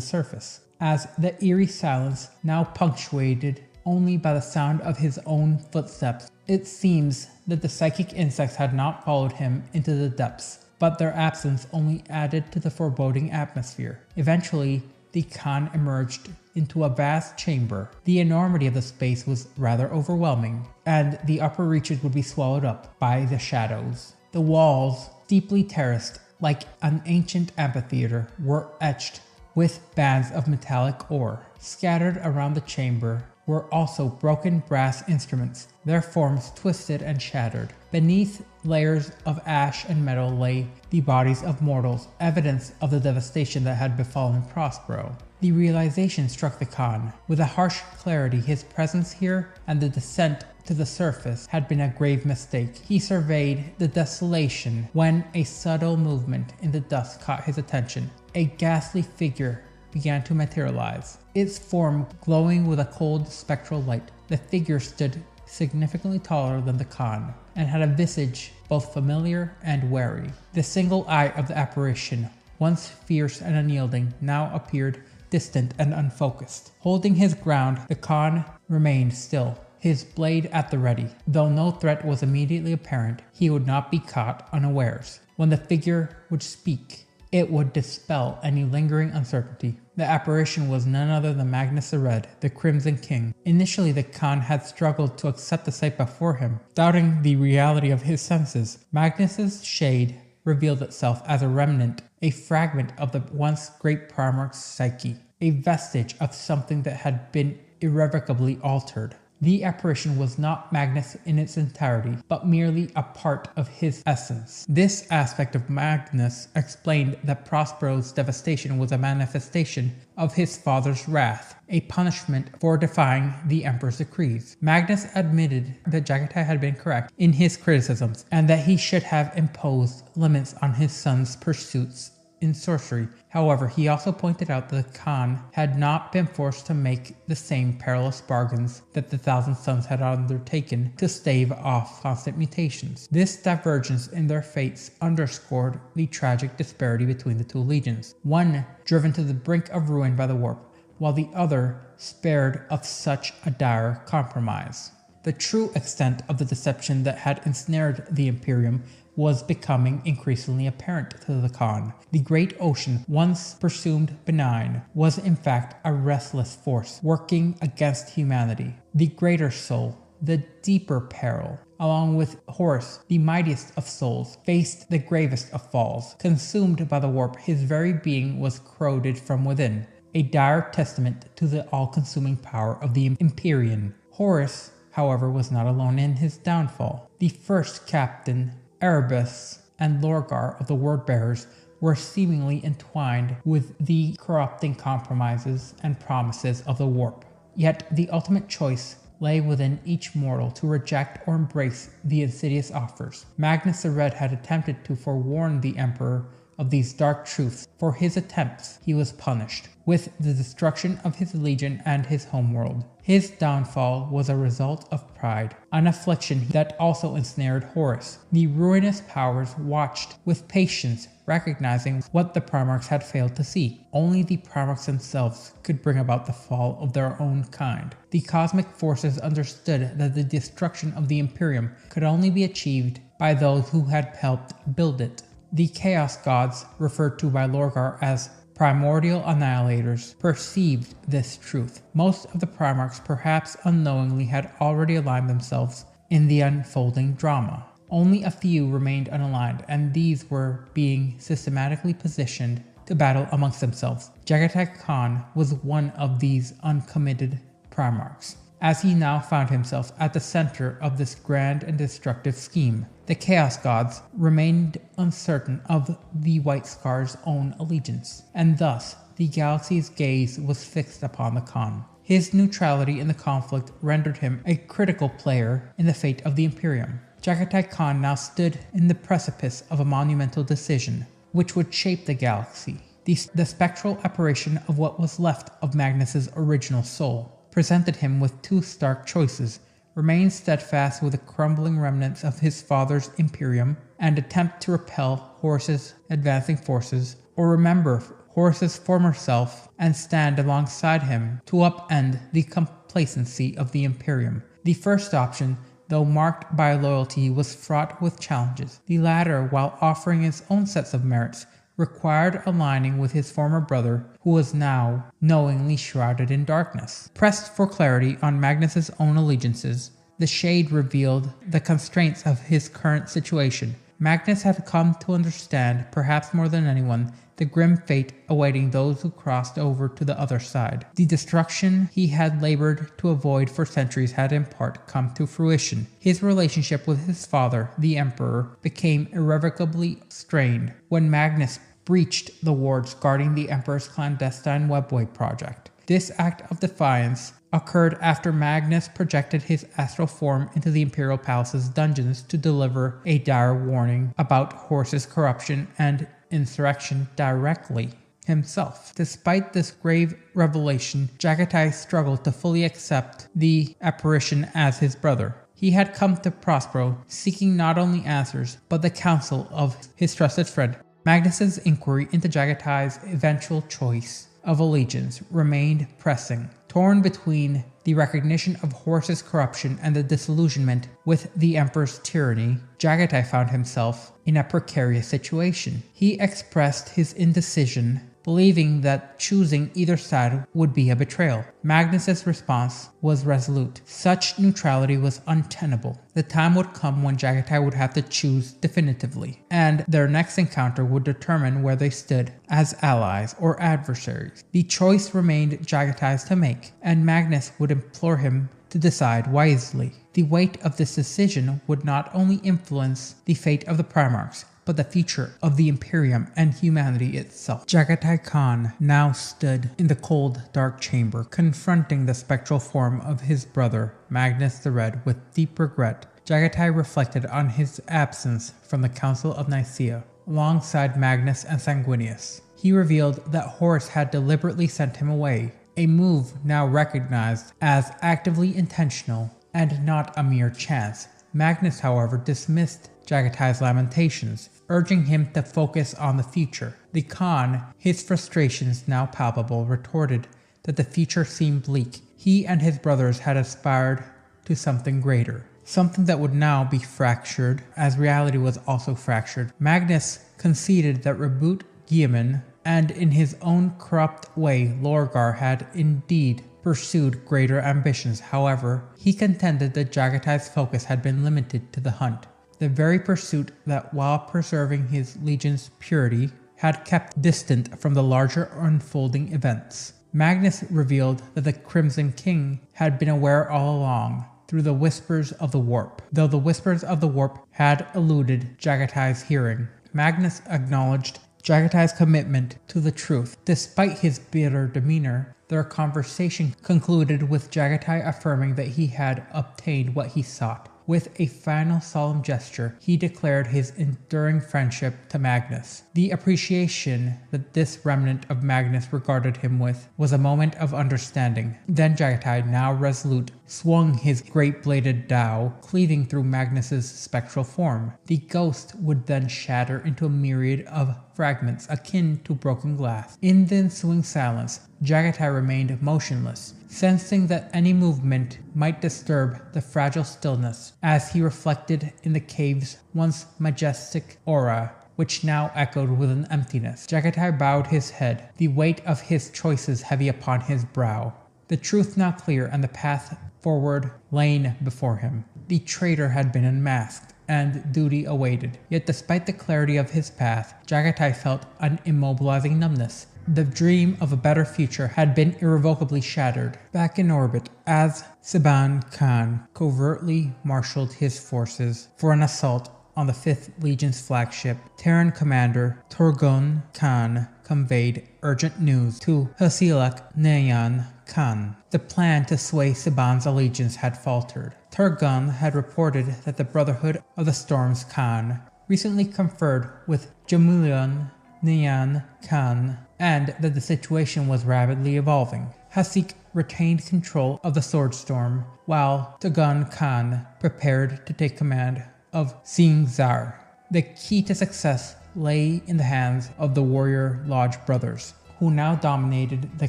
surface, as the eerie silence, now punctuated only by the sound of his own footsteps. It seems that the psychic insects had not followed him into the depths, but their absence only added to the foreboding atmosphere. Eventually, the Khan emerged into a vast chamber. The enormity of the space was rather overwhelming, and the upper reaches would be swallowed up by the shadows. The walls, steeply terraced like an ancient amphitheater, were etched with bands of metallic ore. Scattered around the chamber were also broken brass instruments, their forms twisted and shattered. Beneath layers of ash and metal lay the bodies of mortals, evidence of the devastation that had befallen Prospero. The realization struck the Khan. With a harsh clarity, his presence here and the descent to the surface had been a grave mistake. He surveyed the desolation when a subtle movement in the dust caught his attention. A ghastly figure began to materialize, its form glowing with a cold spectral light. The figure stood significantly taller than the Khan, and had a visage both familiar and wary. The single eye of the apparition, once fierce and unyielding, now appeared distant and unfocused. Holding his ground, the Khan remained still, his blade at the ready. Though no threat was immediately apparent, he would not be caught unawares. When the figure would speak, it would dispel any lingering uncertainty. The apparition was none other than Magnus the Red, the Crimson King. Initially, the Khan had struggled to accept the sight before him, doubting the reality of his senses. Magnus's shade revealed itself as a remnant, a fragment of the once great Primarch's psyche, a vestige of something that had been irrevocably altered. The apparition was not Magnus in its entirety, but merely a part of his essence. This aspect of Magnus explained that Prospero's devastation was a manifestation of his father's wrath, a punishment for defying the Emperor's decrees. Magnus admitted that Jagatai had been correct in his criticisms, and that he should have imposed limits on his son's pursuits in sorcery. However, he also pointed out that the Khan had not been forced to make the same perilous bargains that the Thousand Sons had undertaken to stave off constant mutations. This divergence in their fates underscored the tragic disparity between the two legions, one driven to the brink of ruin by the warp, while the other spared of such a dire compromise. The true extent of the deception that had ensnared the Imperium was becoming increasingly apparent to the Khan. The great ocean, once presumed benign, was in fact a restless force working against humanity. The greater soul, the deeper peril, along with Horus, the mightiest of souls, faced the gravest of falls. Consumed by the warp, his very being was corroded from within, a dire testament to the all-consuming power of the Empyrean. Horus, however, was not alone in his downfall. The first captain, Erebus, and Lorgar of the Wordbearers were seemingly entwined with the corrupting compromises and promises of the warp. Yet the ultimate choice lay within each mortal to reject or embrace the insidious offers. Magnus the Red had attempted to forewarn the Emperor of these dark truths. For his attempts, he was punished with the destruction of his legion and his homeworld. His downfall was a result of pride, an affliction that also ensnared Horus. The ruinous powers watched with patience, recognizing what the Primarchs had failed to see. Only the Primarchs themselves could bring about the fall of their own kind. The cosmic forces understood that the destruction of the Imperium could only be achieved by those who had helped build it. The Chaos Gods, referred to by Lorgar as primordial annihilators, perceived this truth. Most of the Primarchs, perhaps unknowingly, had already aligned themselves in the unfolding drama. Only a few remained unaligned, and these were being systematically positioned to battle amongst themselves. Jagatai Khan was one of these uncommitted Primarchs, as he now found himself at the center of this grand and destructive scheme. The Chaos Gods remained uncertain of the White Scar's own allegiance, and thus the galaxy's gaze was fixed upon the Khan. His neutrality in the conflict rendered him a critical player in the fate of the Imperium. Jagatai Khan now stood in the precipice of a monumental decision, which would shape the galaxy. The spectral apparition of what was left of Magnus's original soul presented him with two stark choices: remain steadfast with the crumbling remnants of his father's Imperium and attempt to repel Horus's advancing forces, or remember Horus's former self and stand alongside him to upend the complacency of the Imperium. The first option, though marked by loyalty, was fraught with challenges. The latter, while offering its own sets of merits, required aligning with his former brother, who was now knowingly shrouded in darkness. Pressed for clarity on Magnus's own allegiances, the Shade revealed the constraints of his current situation. Magnus had come to understand, perhaps more than anyone, the grim fate awaiting those who crossed over to the other side. The destruction he had labored to avoid for centuries had in part come to fruition. His relationship with his father, the Emperor, became irrevocably strained when Magnus breached the wards guarding the Emperor's clandestine webway project. This act of defiance occurred after Magnus projected his astral form into the Imperial Palace's dungeons to deliver a dire warning about Horus's corruption and insurrection directly himself. Despite this grave revelation, Jagatai struggled to fully accept the apparition as his brother. He had come to Prospero seeking not only answers, but the counsel of his trusted friend. Magnus's inquiry into Jagatai's eventual choice of allegiance remained pressing. Torn between the recognition of Horus's corruption and the disillusionment with the Emperor's tyranny, Jagatai found himself in a precarious situation. He expressed his indecision, believing that choosing either side would be a betrayal. Magnus's response was resolute. Such neutrality was untenable. The time would come when Jagatai would have to choose definitively, and their next encounter would determine where they stood as allies or adversaries. The choice remained Jagatai's to make, and Magnus would implore him to decide wisely. The weight of this decision would not only influence the fate of the Primarchs, but the future of the Imperium and humanity itself. Jagatai Khan now stood in the cold, dark chamber, confronting the spectral form of his brother, Magnus the Red, with deep regret. Jagatai reflected on his absence from the Council of Nicaea, alongside Magnus and Sanguinius. He revealed that Horus had deliberately sent him away, a move now recognized as actively intentional and not a mere chance. Magnus, however, dismissed Jagatai's lamentations, urging him to focus on the future. The Khan, his frustrations now palpable, retorted that the future seemed bleak. He and his brothers had aspired to something greater, something that would now be fractured, as reality was also fractured. Magnus conceded that Reboot Guilliman, and in his own corrupt way, Lorgar had indeed pursued greater ambitions. However, he contended that Jagatai's focus had been limited to the hunt, the very pursuit that, while preserving his legion's purity, had kept distant from the larger unfolding events. Magnus revealed that the Crimson King had been aware all along, through the whispers of the warp. Though the whispers of the warp had eluded Jagatai's hearing, Magnus acknowledged Jagatai's commitment to the truth. Despite his bitter demeanor, their conversation concluded with Jagatai affirming that he had obtained what he sought. With a final solemn gesture, he declared his enduring friendship to Magnus. The appreciation that this remnant of Magnus regarded him with was a moment of understanding. Then Jagatai, now resolute, swung his great-bladed dao, cleaving through Magnus's spectral form. The ghost would then shatter into a myriad of fragments akin to broken glass. In the ensuing silence, Jagatai remained motionless, sensing that any movement might disturb the fragile stillness. As he reflected in the cave's once majestic aura, which now echoed with an emptiness. Jagatai bowed his head, the weight of his choices heavy upon his brow. The truth now clear and the path forward lain before him. The traitor had been unmasked, and duty awaited. Yet despite the clarity of his path, Jagatai felt an immobilizing numbness. The dream of a better future had been irrevocably shattered. Back in orbit, as Saban Khan covertly marshaled his forces for an assault on the 5th Legion's flagship, Terran commander Turgon Khan conveyed urgent news to Hasilak Nayan Khan. The plan to sway Saban's allegiance had faltered. Turgon had reported that the Brotherhood of the Storms Khan recently conferred with Jamulian Nayan Khan, and that the situation was rapidly evolving. Hasik retained control of the Swordstorm, while Turgon Khan prepared to take command of Singzar. The key to success lay in the hands of the Warrior Lodge brothers, who now dominated the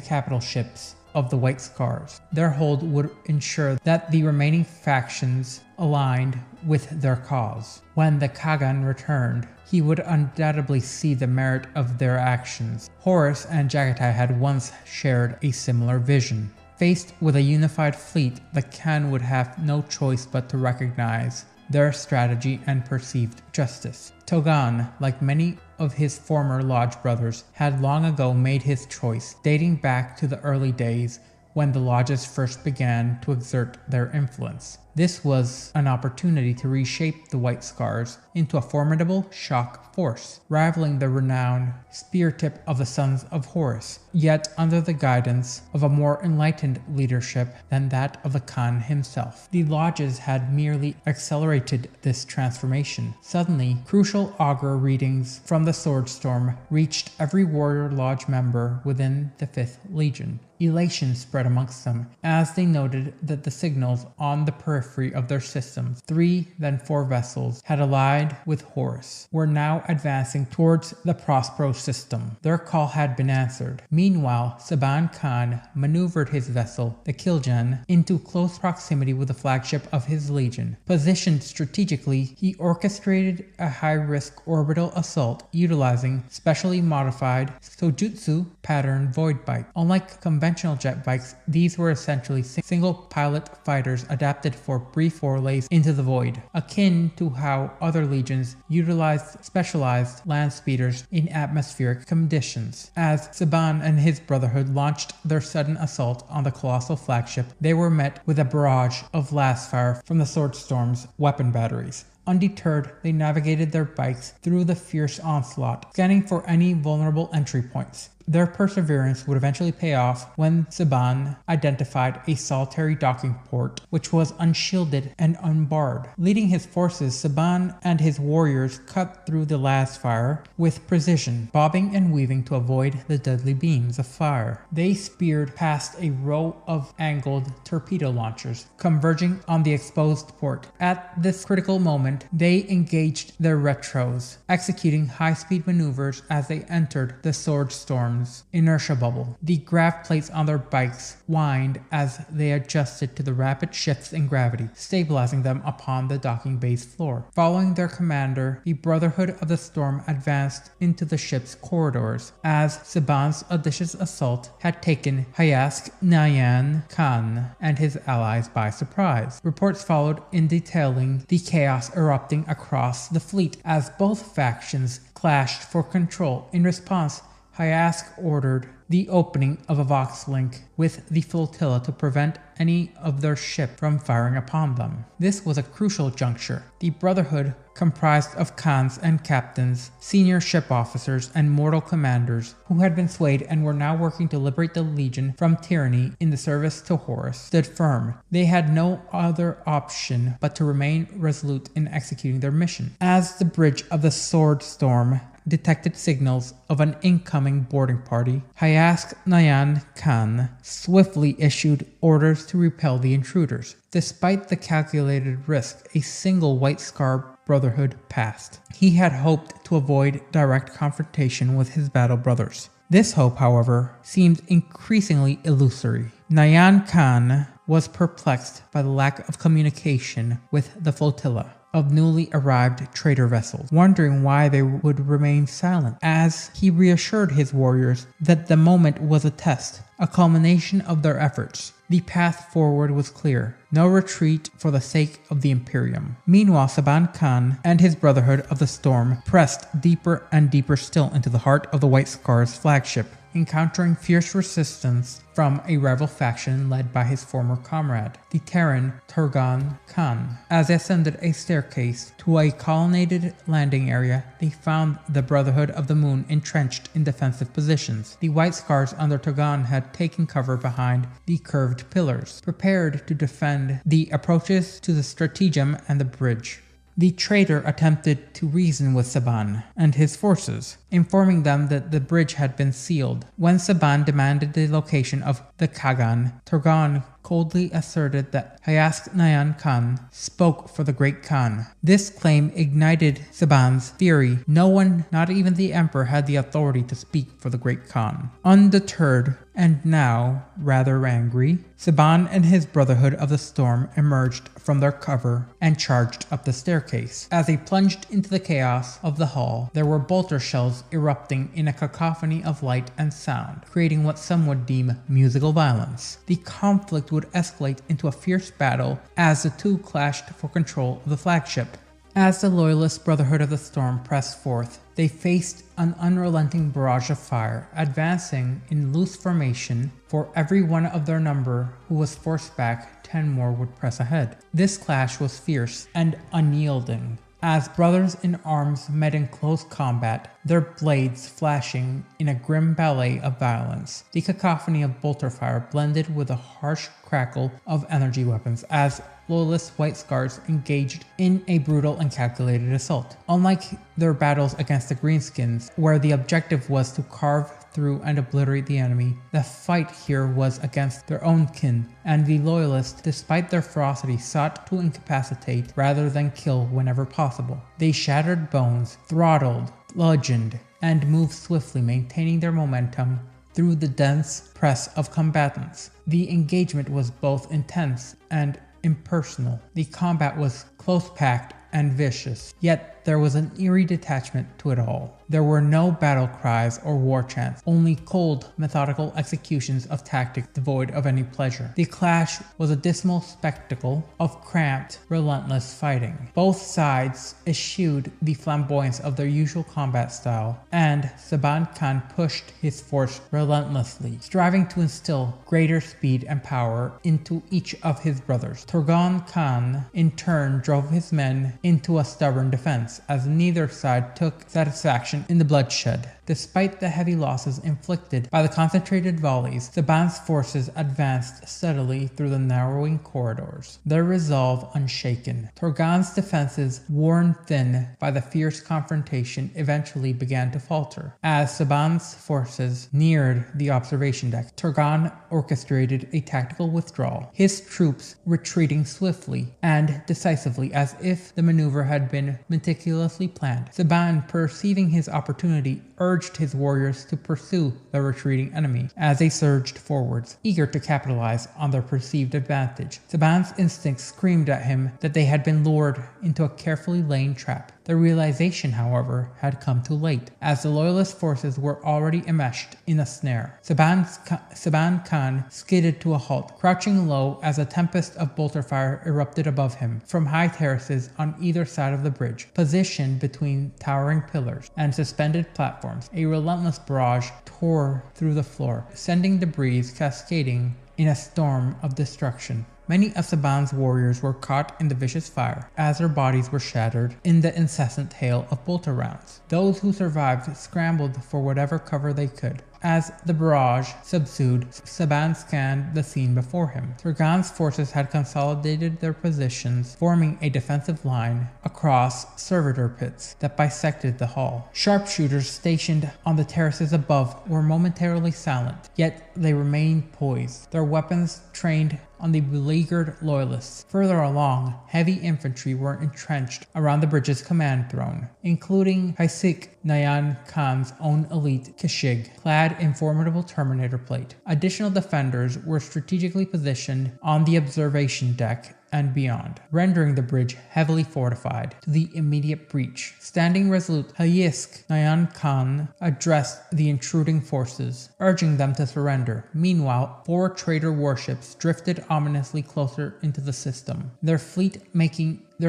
capital ships of the White Scars. Their hold would ensure that the remaining factions aligned with their cause. When the Kagan returned, he would undoubtedly see the merit of their actions. Horus and Jagatai had once shared a similar vision. Faced with a unified fleet, the Khan would have no choice but to recognize their strategy and perceived justice. Togan, like many of his former lodge brothers, had long ago made his choice, dating back to the early days when the lodges first began to exert their influence. This was an opportunity to reshape the White Scars into a formidable shock force, rivaling the renowned spear tip of the Sons of Horus, yet under the guidance of a more enlightened leadership than that of the Khan himself. The lodges had merely accelerated this transformation. Suddenly, crucial augur readings from the Swordstorm reached every Warrior Lodge member within the 5th Legion. Elation spread amongst them as they noted that the signals on the periphery of their systems, 3 then 4 vessels, had allied with Horus, were now advancing towards the Prospero system. Their call had been answered. Meanwhile, Saban Khan maneuvered his vessel, the Kiljan, into close proximity with the flagship of his legion. Positioned strategically, he orchestrated a high-risk orbital assault utilizing specially modified Sojutsu pattern void bike. Unlike conventional jet bikes, these were essentially single-pilot fighters adapted for brief forays into the void, akin to how other legions utilized specialized land speeders in atmospheric conditions. As Saban and his brotherhood launched their sudden assault on the colossal flagship, they were met with a barrage of blast fire from the Swordstorm's weapon batteries. Undeterred, they navigated their bikes through the fierce onslaught, scanning for any vulnerable entry points. Their perseverance would eventually pay off when Saban identified a solitary docking port which was unshielded and unbarred. Leading his forces, Saban and his warriors cut through the blast fire with precision, bobbing and weaving to avoid the deadly beams of fire. They speared past a row of angled torpedo launchers, converging on the exposed port. At this critical moment, they engaged their retros, executing high-speed maneuvers as they entered the Swordstorm's inertia bubble. The grav plates on their bikes whined as they adjusted to the rapid shifts in gravity, stabilizing them upon the docking bay's floor. Following their commander, the Brotherhood of the Storm advanced into the ship's corridors, as Saban's audacious assault had taken Hayask Nayan Khan and his allies by surprise. Reports followed in detailing the chaos erupting across the fleet as both factions clashed for control. In response, Hayask ordered the opening of a Vox link with the flotilla to prevent any of their ship from firing upon them. This was a crucial juncture. The Brotherhood, comprised of Khans and captains, senior ship officers, and mortal commanders who had been swayed and were now working to liberate the Legion from tyranny in the service to Horus, stood firm. They had no other option but to remain resolute in executing their mission. As the bridge of the Swordstorm detected signals of an incoming boarding party, Hayask Nayan Khan swiftly issued orders to repel the intruders. Despite the calculated risk, a single White Scar Brotherhood passed. He had hoped to avoid direct confrontation with his battle brothers. This hope, however, seemed increasingly illusory. Nayan Khan was perplexed by the lack of communication with the flotilla. of newly arrived trader vessels, wondering why they would remain silent, as he reassured his warriors that the moment was a test, a culmination of their efforts. The path forward was clear. No retreat for the sake of the Imperium. Meanwhile, Saban Khan and his Brotherhood of the Storm pressed deeper and deeper still into the heart of the White Scar's flagship, encountering fierce resistance from a rival faction led by his former comrade, the Terran Turgan Khan. As they ascended a staircase to a colonnaded landing area, they found the Brotherhood of the Moon entrenched in defensive positions. The White Scars under Turgan had taken cover behind the curved pillars, prepared to defend the approaches to the stratagem and the bridge. The traitor attempted to reason with Saban and his forces, informing them that the bridge had been sealed. When Saban demanded the location of the Kagan, Turgan coldly asserted that Hayask Nayan Khan spoke for the Great Khan. This claim ignited Saban's fury. No one, not even the Emperor, had the authority to speak for the Great Khan. Undeterred, and now rather angry, Saban and his Brotherhood of the Storm emerged from their cover and charged up the staircase. As they plunged into the chaos of the hall, there were bolter shells erupting in a cacophony of light and sound, creating what some would deem musical violence. The conflict would escalate into a fierce battle as the two clashed for control of the flagship. As the Loyalist Brotherhood of the Storm pressed forth, they faced an unrelenting barrage of fire, advancing in loose formation. For every one of their number who was forced back, 10 more would press ahead. This clash was fierce and unyielding, as brothers in arms met in close combat, their blades flashing in a grim ballet of violence. The cacophony of bolter fire blended with a harsh crackle of energy weapons as Loyalist White Scars engaged in a brutal and calculated assault. Unlike their battles against the Greenskins, where the objective was to carve through and obliterate the enemy, the fight here was against their own kin, and the Loyalists, despite their ferocity, sought to incapacitate rather than kill whenever possible. They shattered bones, throttled, bludgeoned, and moved swiftly, maintaining their momentum through the dense press of combatants. The engagement was both intense and impersonal. The combat was close-packed and vicious, yet there was an eerie detachment to it all. There were no battle cries or war chants, only cold, methodical executions of tactics devoid of any pleasure. The clash was a dismal spectacle of cramped, relentless fighting. Both sides eschewed the flamboyance of their usual combat style, and Saban Khan pushed his force relentlessly, striving to instill greater speed and power into each of his brothers. Turgan Khan, in turn, drove his men into a stubborn defense, as neither side took satisfaction in the bloodshed. Despite the heavy losses inflicted by the concentrated volleys, Saban's forces advanced steadily through the narrowing corridors, their resolve unshaken. Turgan's defenses, worn thin by the fierce confrontation, eventually began to falter. As Saban's forces neared the observation deck, Turgan orchestrated a tactical withdrawal, his troops retreating swiftly and decisively as if the maneuver had been meticulously planned. Saban, perceiving his opportunity, urged his warriors to pursue the retreating enemy as they surged forwards, eager to capitalize on their perceived advantage. Saban's instincts screamed at him that they had been lured into a carefully laid trap. The realization, however, had come too late, as the Loyalist forces were already enmeshed in a snare. Saban Khan skidded to a halt, crouching low as a tempest of bolter fire erupted above him from high terraces on either side of the bridge, positioned between towering pillars and suspended platforms. A relentless barrage tore through the floor, sending debris cascading in a storm of destruction. Many of Saban's warriors were caught in the vicious fire, as their bodies were shattered in the incessant hail of bolter rounds. Those who survived scrambled for whatever cover they could. As the barrage subsided, Saban scanned the scene before him. Turgan's forces had consolidated their positions, forming a defensive line across servitor pits that bisected the hall. Sharpshooters stationed on the terraces above were momentarily silent, yet they remained poised, their weapons trained on the beleaguered Loyalists. Further along, heavy infantry were entrenched around the bridge's command throne, including Hayask Nayan Khan's own elite Kashig, clad in formidable Terminator plate. Additional defenders were strategically positioned on the observation deck and beyond, rendering the bridge heavily fortified to the immediate breach. Standing resolute, Halisk Nayan Khan addressed the intruding forces, urging them to surrender. Meanwhile, 4 traitor warships drifted ominously closer into the system, their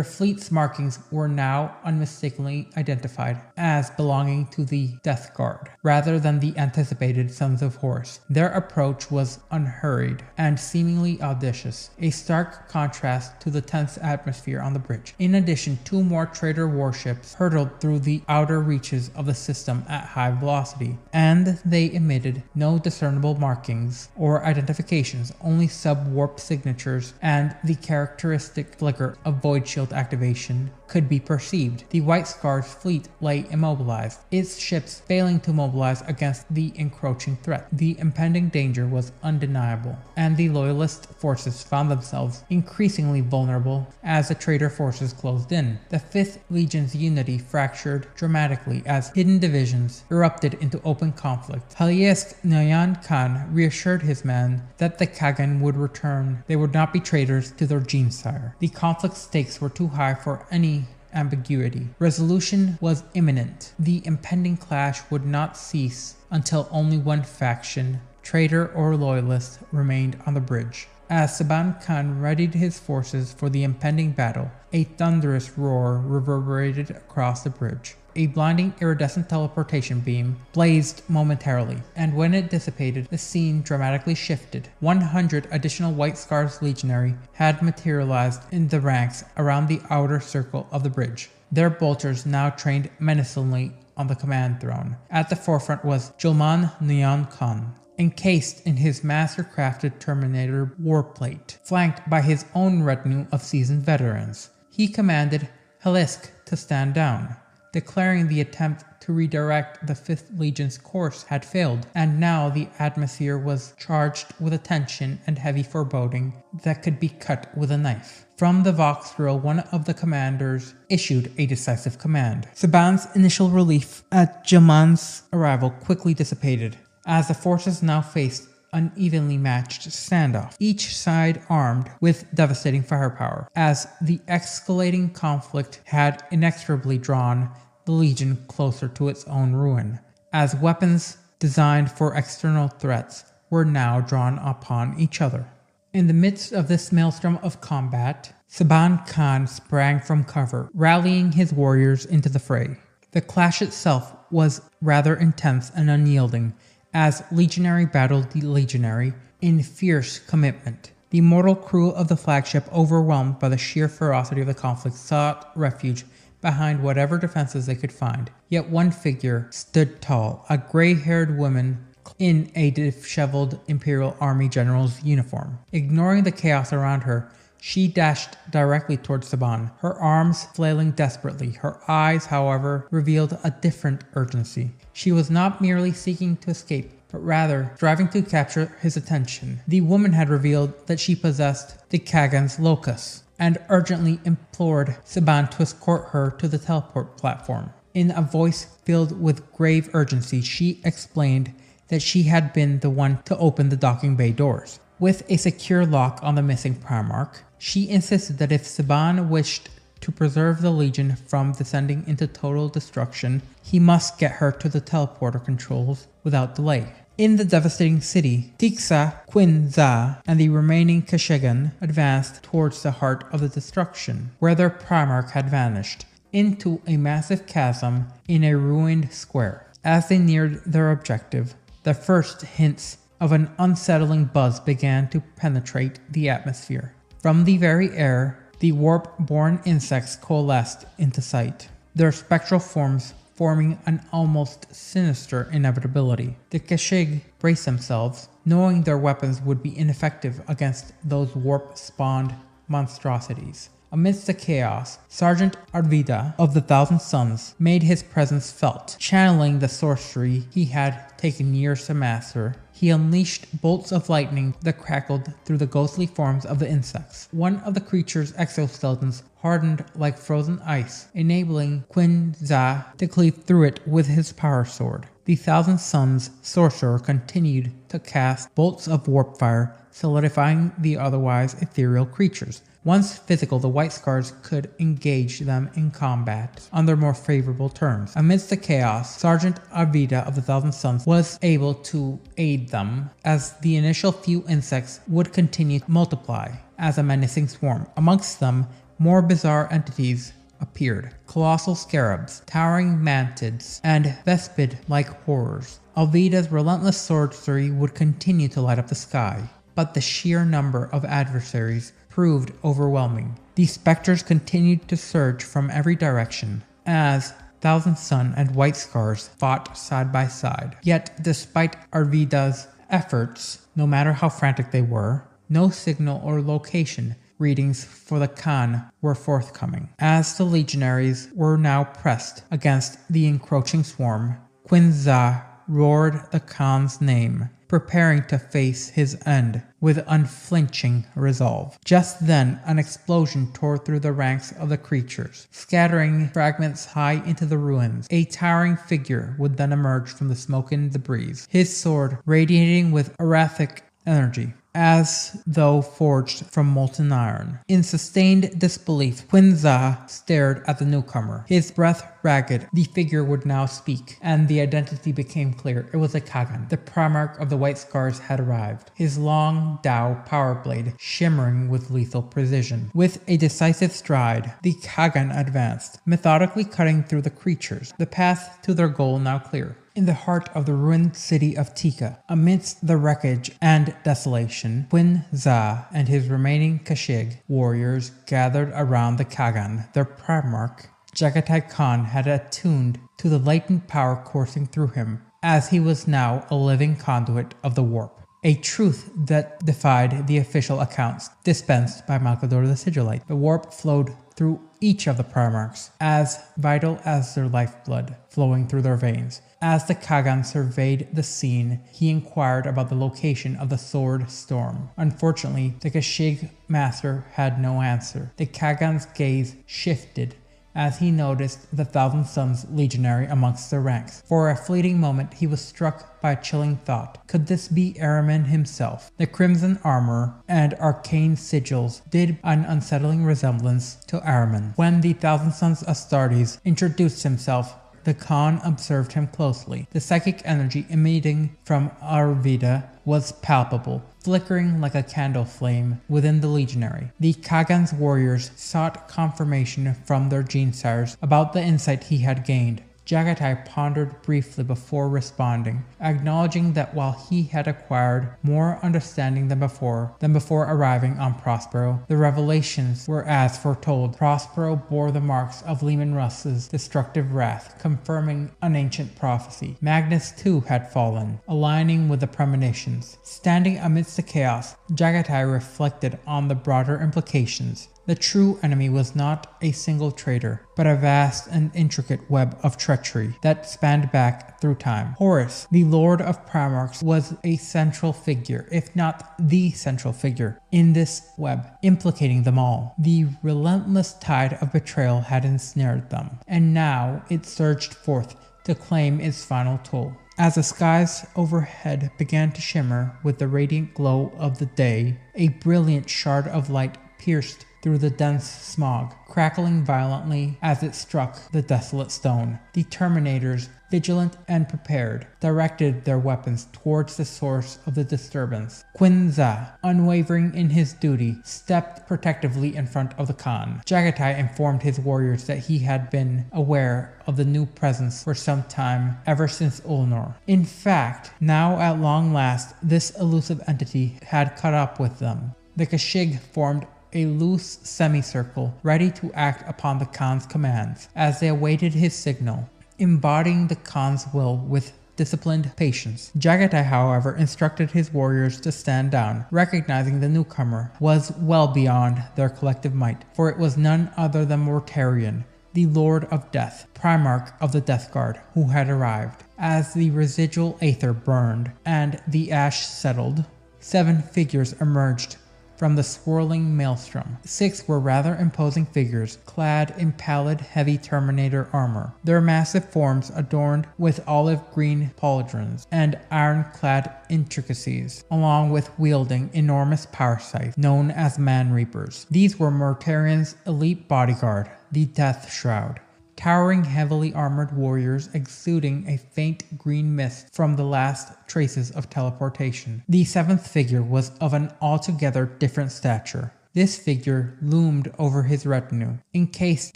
fleet's markings were now unmistakably identified as belonging to the Death Guard, rather than the anticipated Sons of Horus. Their approach was unhurried and seemingly audacious, a stark contrast to the tense atmosphere on the bridge. In addition, 2 more traitor warships hurtled through the outer reaches of the system at high velocity, and they emitted no discernible markings or identifications, only sub-warp signatures and the characteristic flicker of void shield activation could be perceived. The White Scar's fleet lay immobilized, its ships failing to mobilize against the encroaching threat. The impending danger was undeniable, and the Loyalist forces found themselves increasingly vulnerable as the traitor forces closed in. The 5th Legion's unity fractured dramatically as hidden divisions erupted into open conflict. Halisk Nayan Khan reassured his men that the Kagan would return. They would not be traitors to their Gene-sire. The conflict stakes were too high for any ambiguity. Resolution was imminent. The impending clash would not cease until only one faction, traitor or loyalist, remained on the bridge. As Saban Khan readied his forces for the impending battle, a thunderous roar reverberated across the bridge. A blinding iridescent teleportation beam blazed momentarily, and when it dissipated, the scene dramatically shifted. 100 additional White Scars legionary had materialized in the ranks around the outer circle of the bridge, their bolters now trained menacingly on the command throne. At the forefront was Julman Nyan Khan, encased in his master-crafted Terminator warplate, flanked by his own retinue of seasoned veterans. He commanded Halisk to stand down, declaring the attempt to redirect the 5th Legion's course had failed, and now the atmosphere was charged with a tension and heavy foreboding that could be cut with a knife. From the Voxdrill, one of the commanders issued a decisive command. Saban's initial relief at Jaman's arrival quickly dissipated, as the forces now faced unevenly matched standoff, each side armed with devastating firepower, as the escalating conflict had inexorably drawn the Legion closer to its own ruin, as weapons designed for external threats were now drawn upon each other. In the midst of this maelstrom of combat, Saban Khan sprang from cover, rallying his warriors into the fray. The clash itself was rather intense and unyielding, as legionary battled the legionary in fierce commitment. The mortal crew of the flagship, overwhelmed by the sheer ferocity of the conflict, sought refuge behind whatever defenses they could find. Yet one figure stood tall, a gray-haired woman in a disheveled Imperial Army general's uniform. Ignoring the chaos around her, she dashed directly towards Saban, her arms flailing desperately. Her eyes, however, revealed a different urgency. She was not merely seeking to escape, but rather striving to capture his attention. The woman had revealed that she possessed the Kagan's locus, and urgently implored Saban to escort her to the teleport platform. In a voice filled with grave urgency, she explained that she had been the one to open the docking bay doors. With a secure lock on the missing Primarch, she insisted that if Saban wished to preserve the Legion from descending into total destruction, he must get her to the teleporter controls without delay. In the devastating city, Tixa, Quinza, and the remaining Kashegan advanced towards the heart of the destruction, where their Primarch had vanished, into a massive chasm in a ruined square. As they neared their objective, the first hints of an unsettling buzz began to penetrate the atmosphere. From the very air, the warp-born insects coalesced into sight, their spectral forms forming an almost sinister inevitability. The Kashig braced themselves, knowing their weapons would be ineffective against those warp-spawned monstrosities. Amidst the chaos, Sergeant Arvida of the Thousand Suns made his presence felt. Channeling the sorcery he had taken years to master, he unleashed bolts of lightning that crackled through the ghostly forms of the insects. One of the creature's exoskeletons hardened like frozen ice, enabling Quinza to cleave through it with his power sword. The Thousand Suns sorcerer continued to cast bolts of warp fire, solidifying the otherwise ethereal creatures. Once physical, the White Scars could engage them in combat under more favorable terms. Amidst the chaos, Sergeant Arvida of the Thousand Suns was able to aid them, as the initial few insects would continue to multiply as a menacing swarm. Amongst them, more bizarre entities appeared. Colossal scarabs, towering mantids, and vespid-like horrors. Arvida's relentless sorcery would continue to light up the sky, but the sheer number of adversaries proved overwhelming. These specters continued to surge from every direction as Thousand Sun and White Scars fought side by side. Yet, despite Arvida's efforts, no matter how frantic they were, no signal or location readings for the Khan were forthcoming. As the legionaries were now pressed against the encroaching swarm, Quinza roared the Khan's name, preparing to face his end with unflinching resolve. Just then, an explosion tore through the ranks of the creatures, scattering fragments high into the ruins. A towering figure would then emerge from the smoke and debris, his sword radiating with erratic energy, as though forged from molten iron. In sustained disbelief, Quinza stared at the newcomer, his breath ragged. The figure would now speak, and the identity became clear. It was a Kagan. The Primarch of the White Scars had arrived, his long Dao power blade shimmering with lethal precision. With a decisive stride, the Kagan advanced, methodically cutting through the creatures, the path to their goal now clear. In the heart of the ruined city of Tika, amidst the wreckage and desolation, Quinza and his remaining Kashig warriors gathered around the Kagan. Their Primarch, Jagatai Khan, had attuned to the latent power coursing through him, as he was now a living conduit of the warp. A truth that defied the official accounts dispensed by Malkador the Sigillite. The warp flowed through each of the Primarchs, as vital as their lifeblood flowing through their veins. As the Kagan surveyed the scene, he inquired about the location of the Sword Storm. Unfortunately, the Kashig master had no answer. The Kagan's gaze shifted as he noticed the Thousand Suns legionary amongst their ranks. For a fleeting moment, he was struck by a chilling thought. Could this be Ahriman himself? The crimson armor and arcane sigils did an unsettling resemblance to Ahriman. When the Thousand Suns Astartes introduced himself, the Khan observed him closely. The psychic energy emanating from Arvida was palpable, flickering like a candle flame within the legionary. The Kagan's warriors sought confirmation from their Gene-sires about the insight he had gained. Jagatai pondered briefly before responding, acknowledging that while he had acquired more understanding than before arriving on Prospero, the revelations were as foretold. Prospero bore the marks of Leman Russ's destructive wrath, confirming an ancient prophecy. Magnus too had fallen, aligning with the premonitions. Standing amidst the chaos, Jagatai reflected on the broader implications. The true enemy was not a single traitor, but a vast and intricate web of treachery that spanned back through time. Horus, the Lord of Primarchs, was a central figure, if not the central figure, in this web, implicating them all. The relentless tide of betrayal had ensnared them, and now it surged forth to claim its final toll. As the skies overhead began to shimmer with the radiant glow of the day, a brilliant shard of light pierced through the dense smog, crackling violently as it struck the desolate stone. The Terminators, vigilant and prepared, directed their weapons towards the source of the disturbance. Quinza, unwavering in his duty, stepped protectively in front of the Khan. Jagatai informed his warriors that he had been aware of the new presence for some time, ever since Ulnor. In fact, now at long last, this elusive entity had caught up with them. The Kashig formed a loose semicircle, ready to act upon the Khan's commands, as they awaited his signal, embodying the Khan's will with disciplined patience. Jagatai, however, instructed his warriors to stand down, recognizing the newcomer was well beyond their collective might, for it was none other than Mortarion, the Lord of Death, Primarch of the Death Guard, who had arrived. As the residual aether burned and the ash settled, 7 figures emerged from the swirling maelstrom. 6 were rather imposing figures, clad in pallid, heavy Terminator armor, their massive forms adorned with olive green pauldrons and ironclad intricacies, along with wielding enormous power scythes known as Man Reapers. These were Mortarion's elite bodyguard, the Death Shroud. Towering, heavily armored warriors exuding a faint green mist from the last traces of teleportation. The 7th figure was of an altogether different stature. This figure loomed over his retinue, encased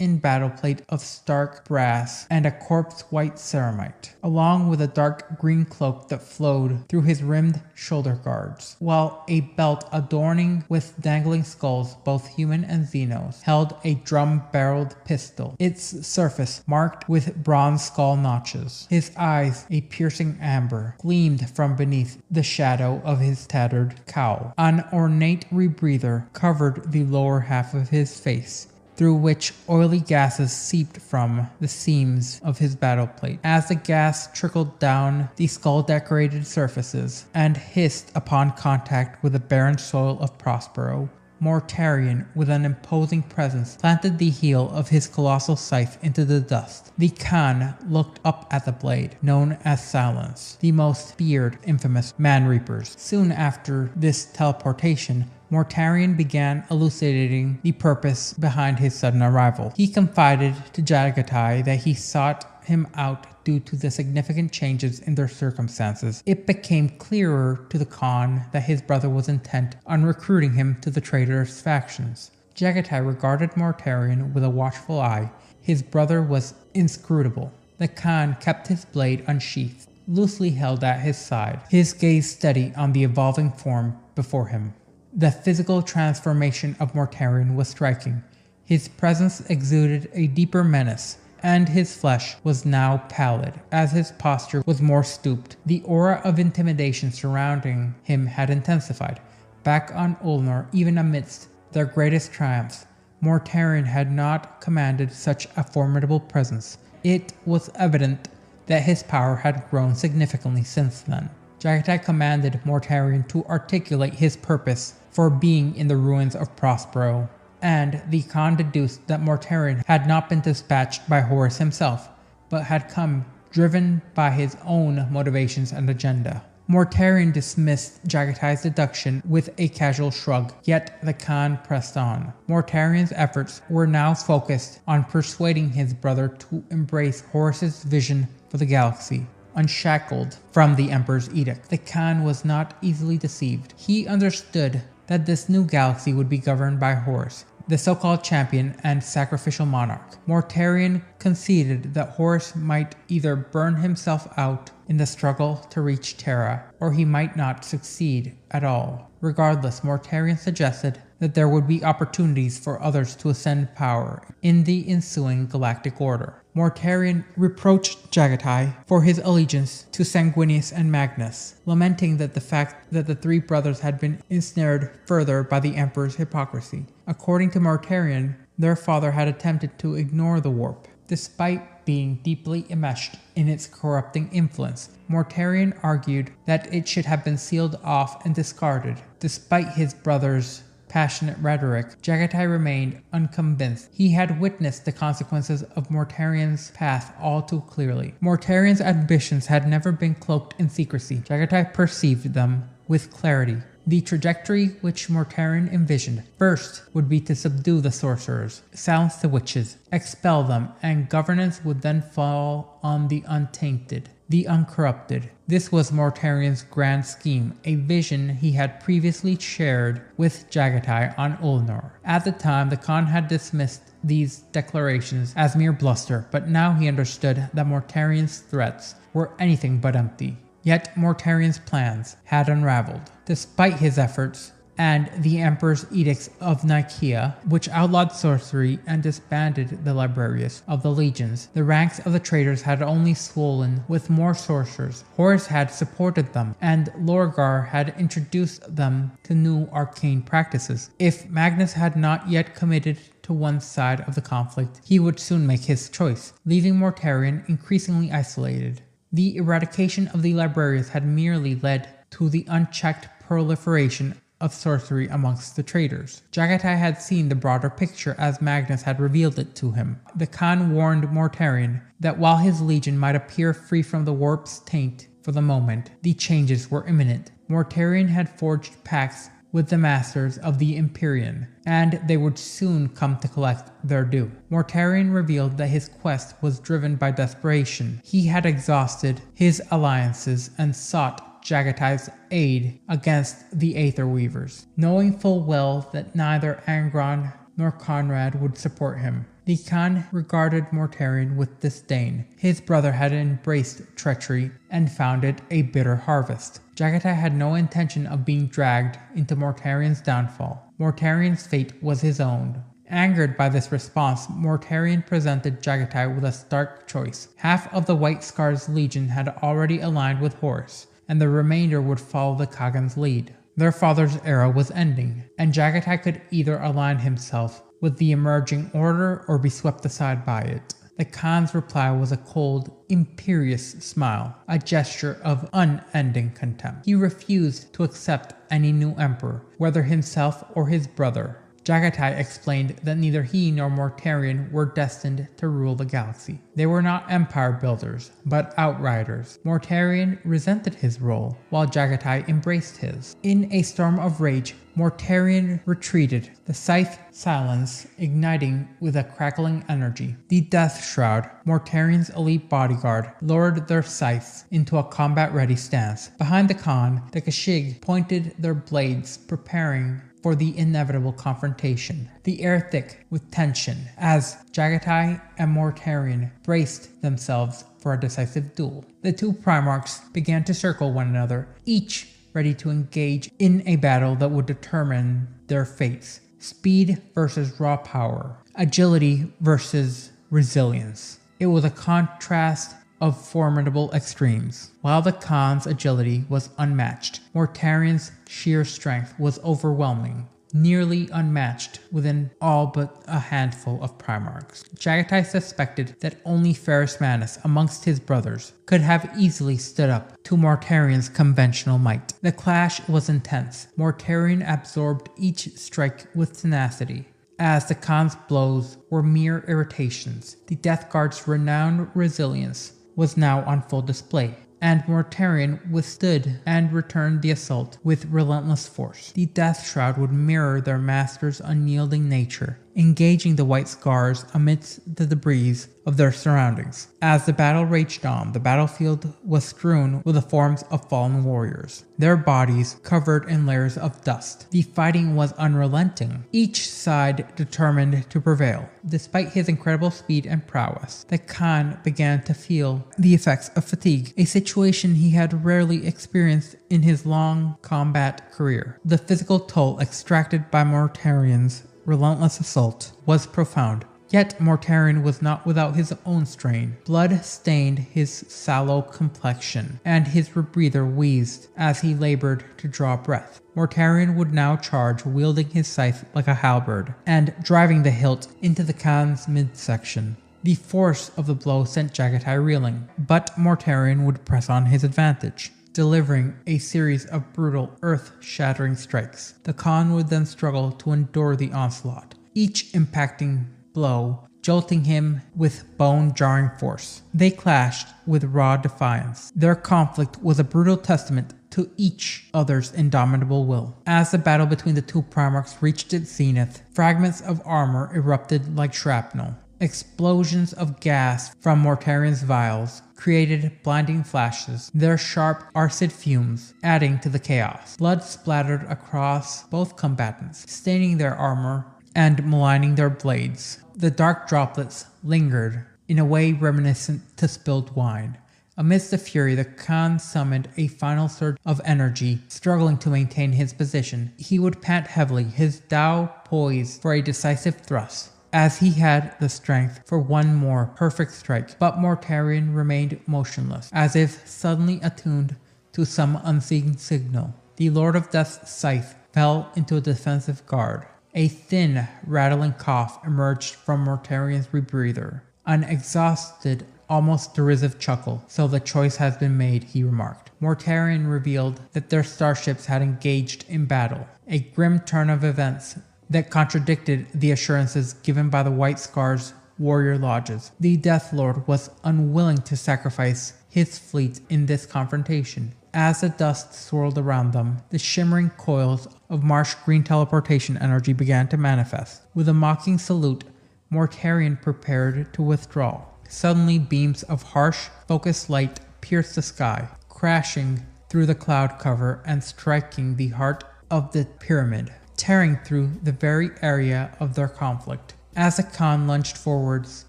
in battleplate of stark brass and a corpse-white ceramite, along with a dark green cloak that flowed through his rimmed shoulder guards, while a belt adorning with dangling skulls, both human and Xenos, held a drum-barreled pistol, its surface marked with bronze skull notches. His eyes, a piercing amber, gleamed from beneath the shadow of his tattered cowl. An ornate rebreather covered the lower half of his face, through which oily gases seeped from the seams of his battleplate. As the gas trickled down the skull-decorated surfaces and hissed upon contact with the barren soil of Prospero, Mortarion, with an imposing presence, planted the heel of his colossal scythe into the dust. The Khan looked up at the blade, known as Silence, the most feared, infamous Man Reapers. Soon after this teleportation, Mortarion began elucidating the purpose behind his sudden arrival. He confided to Jagatai that he sought him out due to the significant changes in their circumstances. It became clearer to the Khan that his brother was intent on recruiting him to the traitorous factions. Jagatai regarded Mortarion with a watchful eye. His brother was inscrutable. The Khan kept his blade unsheathed, loosely held at his side, his gaze steady on the evolving form before him. The physical transformation of Mortarion was striking. His presence exuded a deeper menace, and his flesh was now pallid, as his posture was more stooped. The aura of intimidation surrounding him had intensified. Back on Ulnar, even amidst their greatest triumphs, Mortarion had not commanded such a formidable presence. It was evident that his power had grown significantly since then. Jagatai commanded Mortarion to articulate his purpose for being in the ruins of Prospero, and the Khan deduced that Mortarion had not been dispatched by Horus himself, but had come driven by his own motivations and agenda. Mortarion dismissed Jagatai's deduction with a casual shrug, yet the Khan pressed on. Mortarion's efforts were now focused on persuading his brother to embrace Horus's vision for the galaxy, unshackled from the Emperor's edict. The Khan was not easily deceived. He understood that this new galaxy would be governed by Horus, the so-called champion and sacrificial monarch. Mortarion conceded that Horus might either burn himself out in the struggle to reach Terra, or he might not succeed at all. Regardless, Mortarion suggested that there would be opportunities for others to ascend power in the ensuing galactic order. Mortarion reproached Jagatai for his allegiance to Sanguinius and Magnus, lamenting that the fact that the three brothers had been ensnared further by the Emperor's hypocrisy. According to Mortarion, their father had attempted to ignore the warp, despite being deeply enmeshed in its corrupting influence. Mortarion argued that it should have been sealed off and discarded. Despite his brother's passionate rhetoric, Jagatai remained unconvinced. He had witnessed the consequences of Mortarion's path all too clearly. Mortarion's ambitions had never been cloaked in secrecy. Jagatai perceived them with clarity. The trajectory which Mortarion envisioned first would be to subdue the sorcerers, silence the witches, expel them, and governance would then fall on the untainted, the uncorrupted. This was Mortarion's grand scheme, a vision he had previously shared with Jagatai on Ulnar. At the time, the Khan had dismissed these declarations as mere bluster, but now he understood that Mortarion's threats were anything but empty. Yet Mortarion's plans had unraveled. Despite his efforts and the Emperor's edicts of Nicaea, which outlawed sorcery and disbanded the librarius of the legions, the ranks of the traitors had only swollen with more sorcerers. Horus had supported them, and Lorgar had introduced them to new arcane practices. If Magnus had not yet committed to one side of the conflict, he would soon make his choice, leaving Mortarion increasingly isolated. The eradication of the librarians had merely led to the unchecked proliferation of sorcery amongst the traders. Jagatai had seen the broader picture as Magnus had revealed it to him. The Khan warned Mortarion that while his legion might appear free from the warp's taint for the moment, the changes were imminent. Mortarion had forged pacts with the masters of the Empyrean, and they would soon come to collect their due. Mortarion revealed that his quest was driven by desperation. He had exhausted his alliances and sought Jagatai's aid against the Aether Weavers, knowing full well that neither Angron nor Conrad would support him. The Khan regarded Mortarion with disdain. His brother had embraced treachery and found it a bitter harvest. Jagatai had no intention of being dragged into Mortarion's downfall. Mortarion's fate was his own. Angered by this response, Mortarion presented Jagatai with a stark choice. Half of the White Scar's legion had already aligned with Horus, and the remainder would follow the Khagan's lead. Their father's era was ending, and Jagatai could either align himself with the emerging order or be swept aside by it. The Khan's reply was a cold, imperious smile, a gesture of unending contempt. He refused to accept any new emperor, whether himself or his brother. Jagatai explained that neither he nor Mortarion were destined to rule the galaxy. They were not empire builders, but outriders. Mortarion resented his role, while Jagatai embraced his. In a storm of rage, Mortarion retreated, the scythe silence igniting with a crackling energy. The Death Shroud, Mortarion's elite bodyguard, lowered their scythes into a combat-ready stance. Behind the Khan, the Kashig pointed their blades, preparing for the inevitable confrontation, the air thick with tension, as Jagatai and Mortarion braced themselves for a decisive duel. The two Primarchs began to circle one another, each ready to engage in a battle that would determine their fates. Speed versus raw power, agility versus resilience. It was a contrast of formidable extremes. While the Khan's agility was unmatched, Mortarion's sheer strength was overwhelming, nearly unmatched within all but a handful of Primarchs. Jagatai suspected that only Ferrus Manus amongst his brothers could have easily stood up to Mortarion's conventional might. The clash was intense. Mortarion absorbed each strike with tenacity, as the Khan's blows were mere irritations. The Death Guard's renowned resilience was now on full display, and Mortarion withstood and returned the assault with relentless force. The Death Shroud would mirror their master's unyielding nature, engaging the White Scars amidst the debris of their surroundings. As the battle raged on, the battlefield was strewn with the forms of fallen warriors, their bodies covered in layers of dust. The fighting was unrelenting, each side determined to prevail. Despite his incredible speed and prowess, the Khan began to feel the effects of fatigue, a situation he had rarely experienced in his long combat career. The physical toll extracted by Mortarion's relentless assault was profound. Yet Mortarion was not without his own strain. Blood stained his sallow complexion, and his rebreather wheezed as he labored to draw breath. Mortarion would now charge, wielding his scythe like a halberd, and driving the hilt into the Khan's midsection. The force of the blow sent Jagatai reeling, but Mortarion would press on his advantage, delivering a series of brutal, earth-shattering strikes. The Khan would then struggle to endure the onslaught, each impacting blow jolting him with bone-jarring force. They clashed with raw defiance. Their conflict was a brutal testament to each other's indomitable will. As the battle between the two Primarchs reached its zenith, fragments of armor erupted like shrapnel. Explosions of gas from Mortarion's vials created blinding flashes, their sharp, acid fumes adding to the chaos. Blood splattered across both combatants, staining their armor and maligning their blades. The dark droplets lingered in a way reminiscent to spilled wine. Amidst the fury, the Khan summoned a final surge of energy, struggling to maintain his position. He would pant heavily, his Dao poised for a decisive thrust, as he had the strength for one more perfect strike. But Mortarion remained motionless, as if suddenly attuned to some unseen signal. The Lord of Death's scythe fell into a defensive guard. A thin, rattling cough emerged from Mortarion's rebreather. An exhausted almost derisive chuckle. "So the choice has been made," he remarked. Mortarion revealed that their starships had engaged in battle, a grim turn of events that contradicted the assurances given by the White Scar's warrior lodges. The Death Lord was unwilling to sacrifice his fleet in this confrontation. As the dust swirled around them, the shimmering coils of marsh green teleportation energy began to manifest. With a mocking salute, Mortarion prepared to withdraw. Suddenly, beams of harsh, focused light pierced the sky, crashing through the cloud cover and striking the heart of the pyramid, tearing through the very area of their conflict. As the Khan lunged forwards,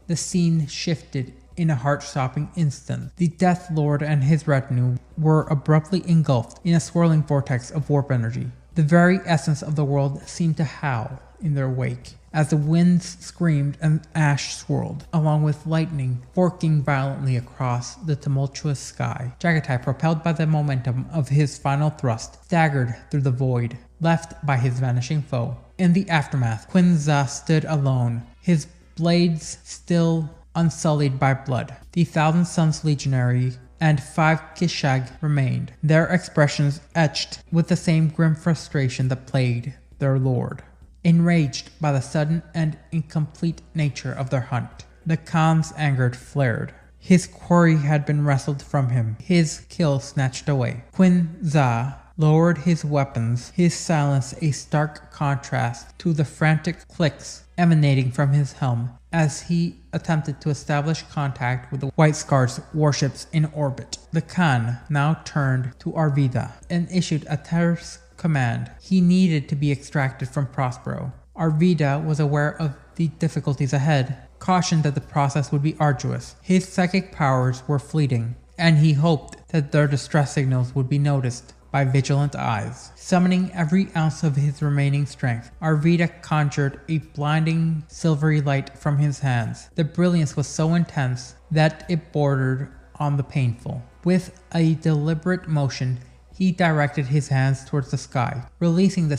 the scene shifted in a heart-stopping instant. The Death Lord and his retinue were abruptly engulfed in a swirling vortex of warp energy. The very essence of the world seemed to howl in their wake, as the winds screamed and ash swirled, along with lightning forking violently across the tumultuous sky. Jaghatai, propelled by the momentum of his final thrust, staggered through the void, left by his vanishing foe. In the aftermath, Quinza stood alone, his blades still unsullied by blood. The Thousand Suns legionary and 5 Kishag remained, their expressions etched with the same grim frustration that plagued their lord. Enraged by the sudden and incomplete nature of their hunt, the Khan's anger flared. His quarry had been wrestled from him, his kill snatched away. Quinza lowered his weapons, his silence a stark contrast to the frantic clicks emanating from his helm as he attempted to establish contact with the White Scar's warships in orbit. The Khan now turned to Arvida and issued a terse command. He needed to be extracted from Prospero. Arvida was aware of the difficulties ahead, cautioned that the process would be arduous. His psychic powers were fleeting, and he hoped that their distress signals would be noticed by vigilant eyes. Summoning every ounce of his remaining strength, Arvida conjured a blinding silvery light from his hands. The brilliance was so intense that it bordered on the painful. With a deliberate motion, he directed his hands towards the sky, releasing the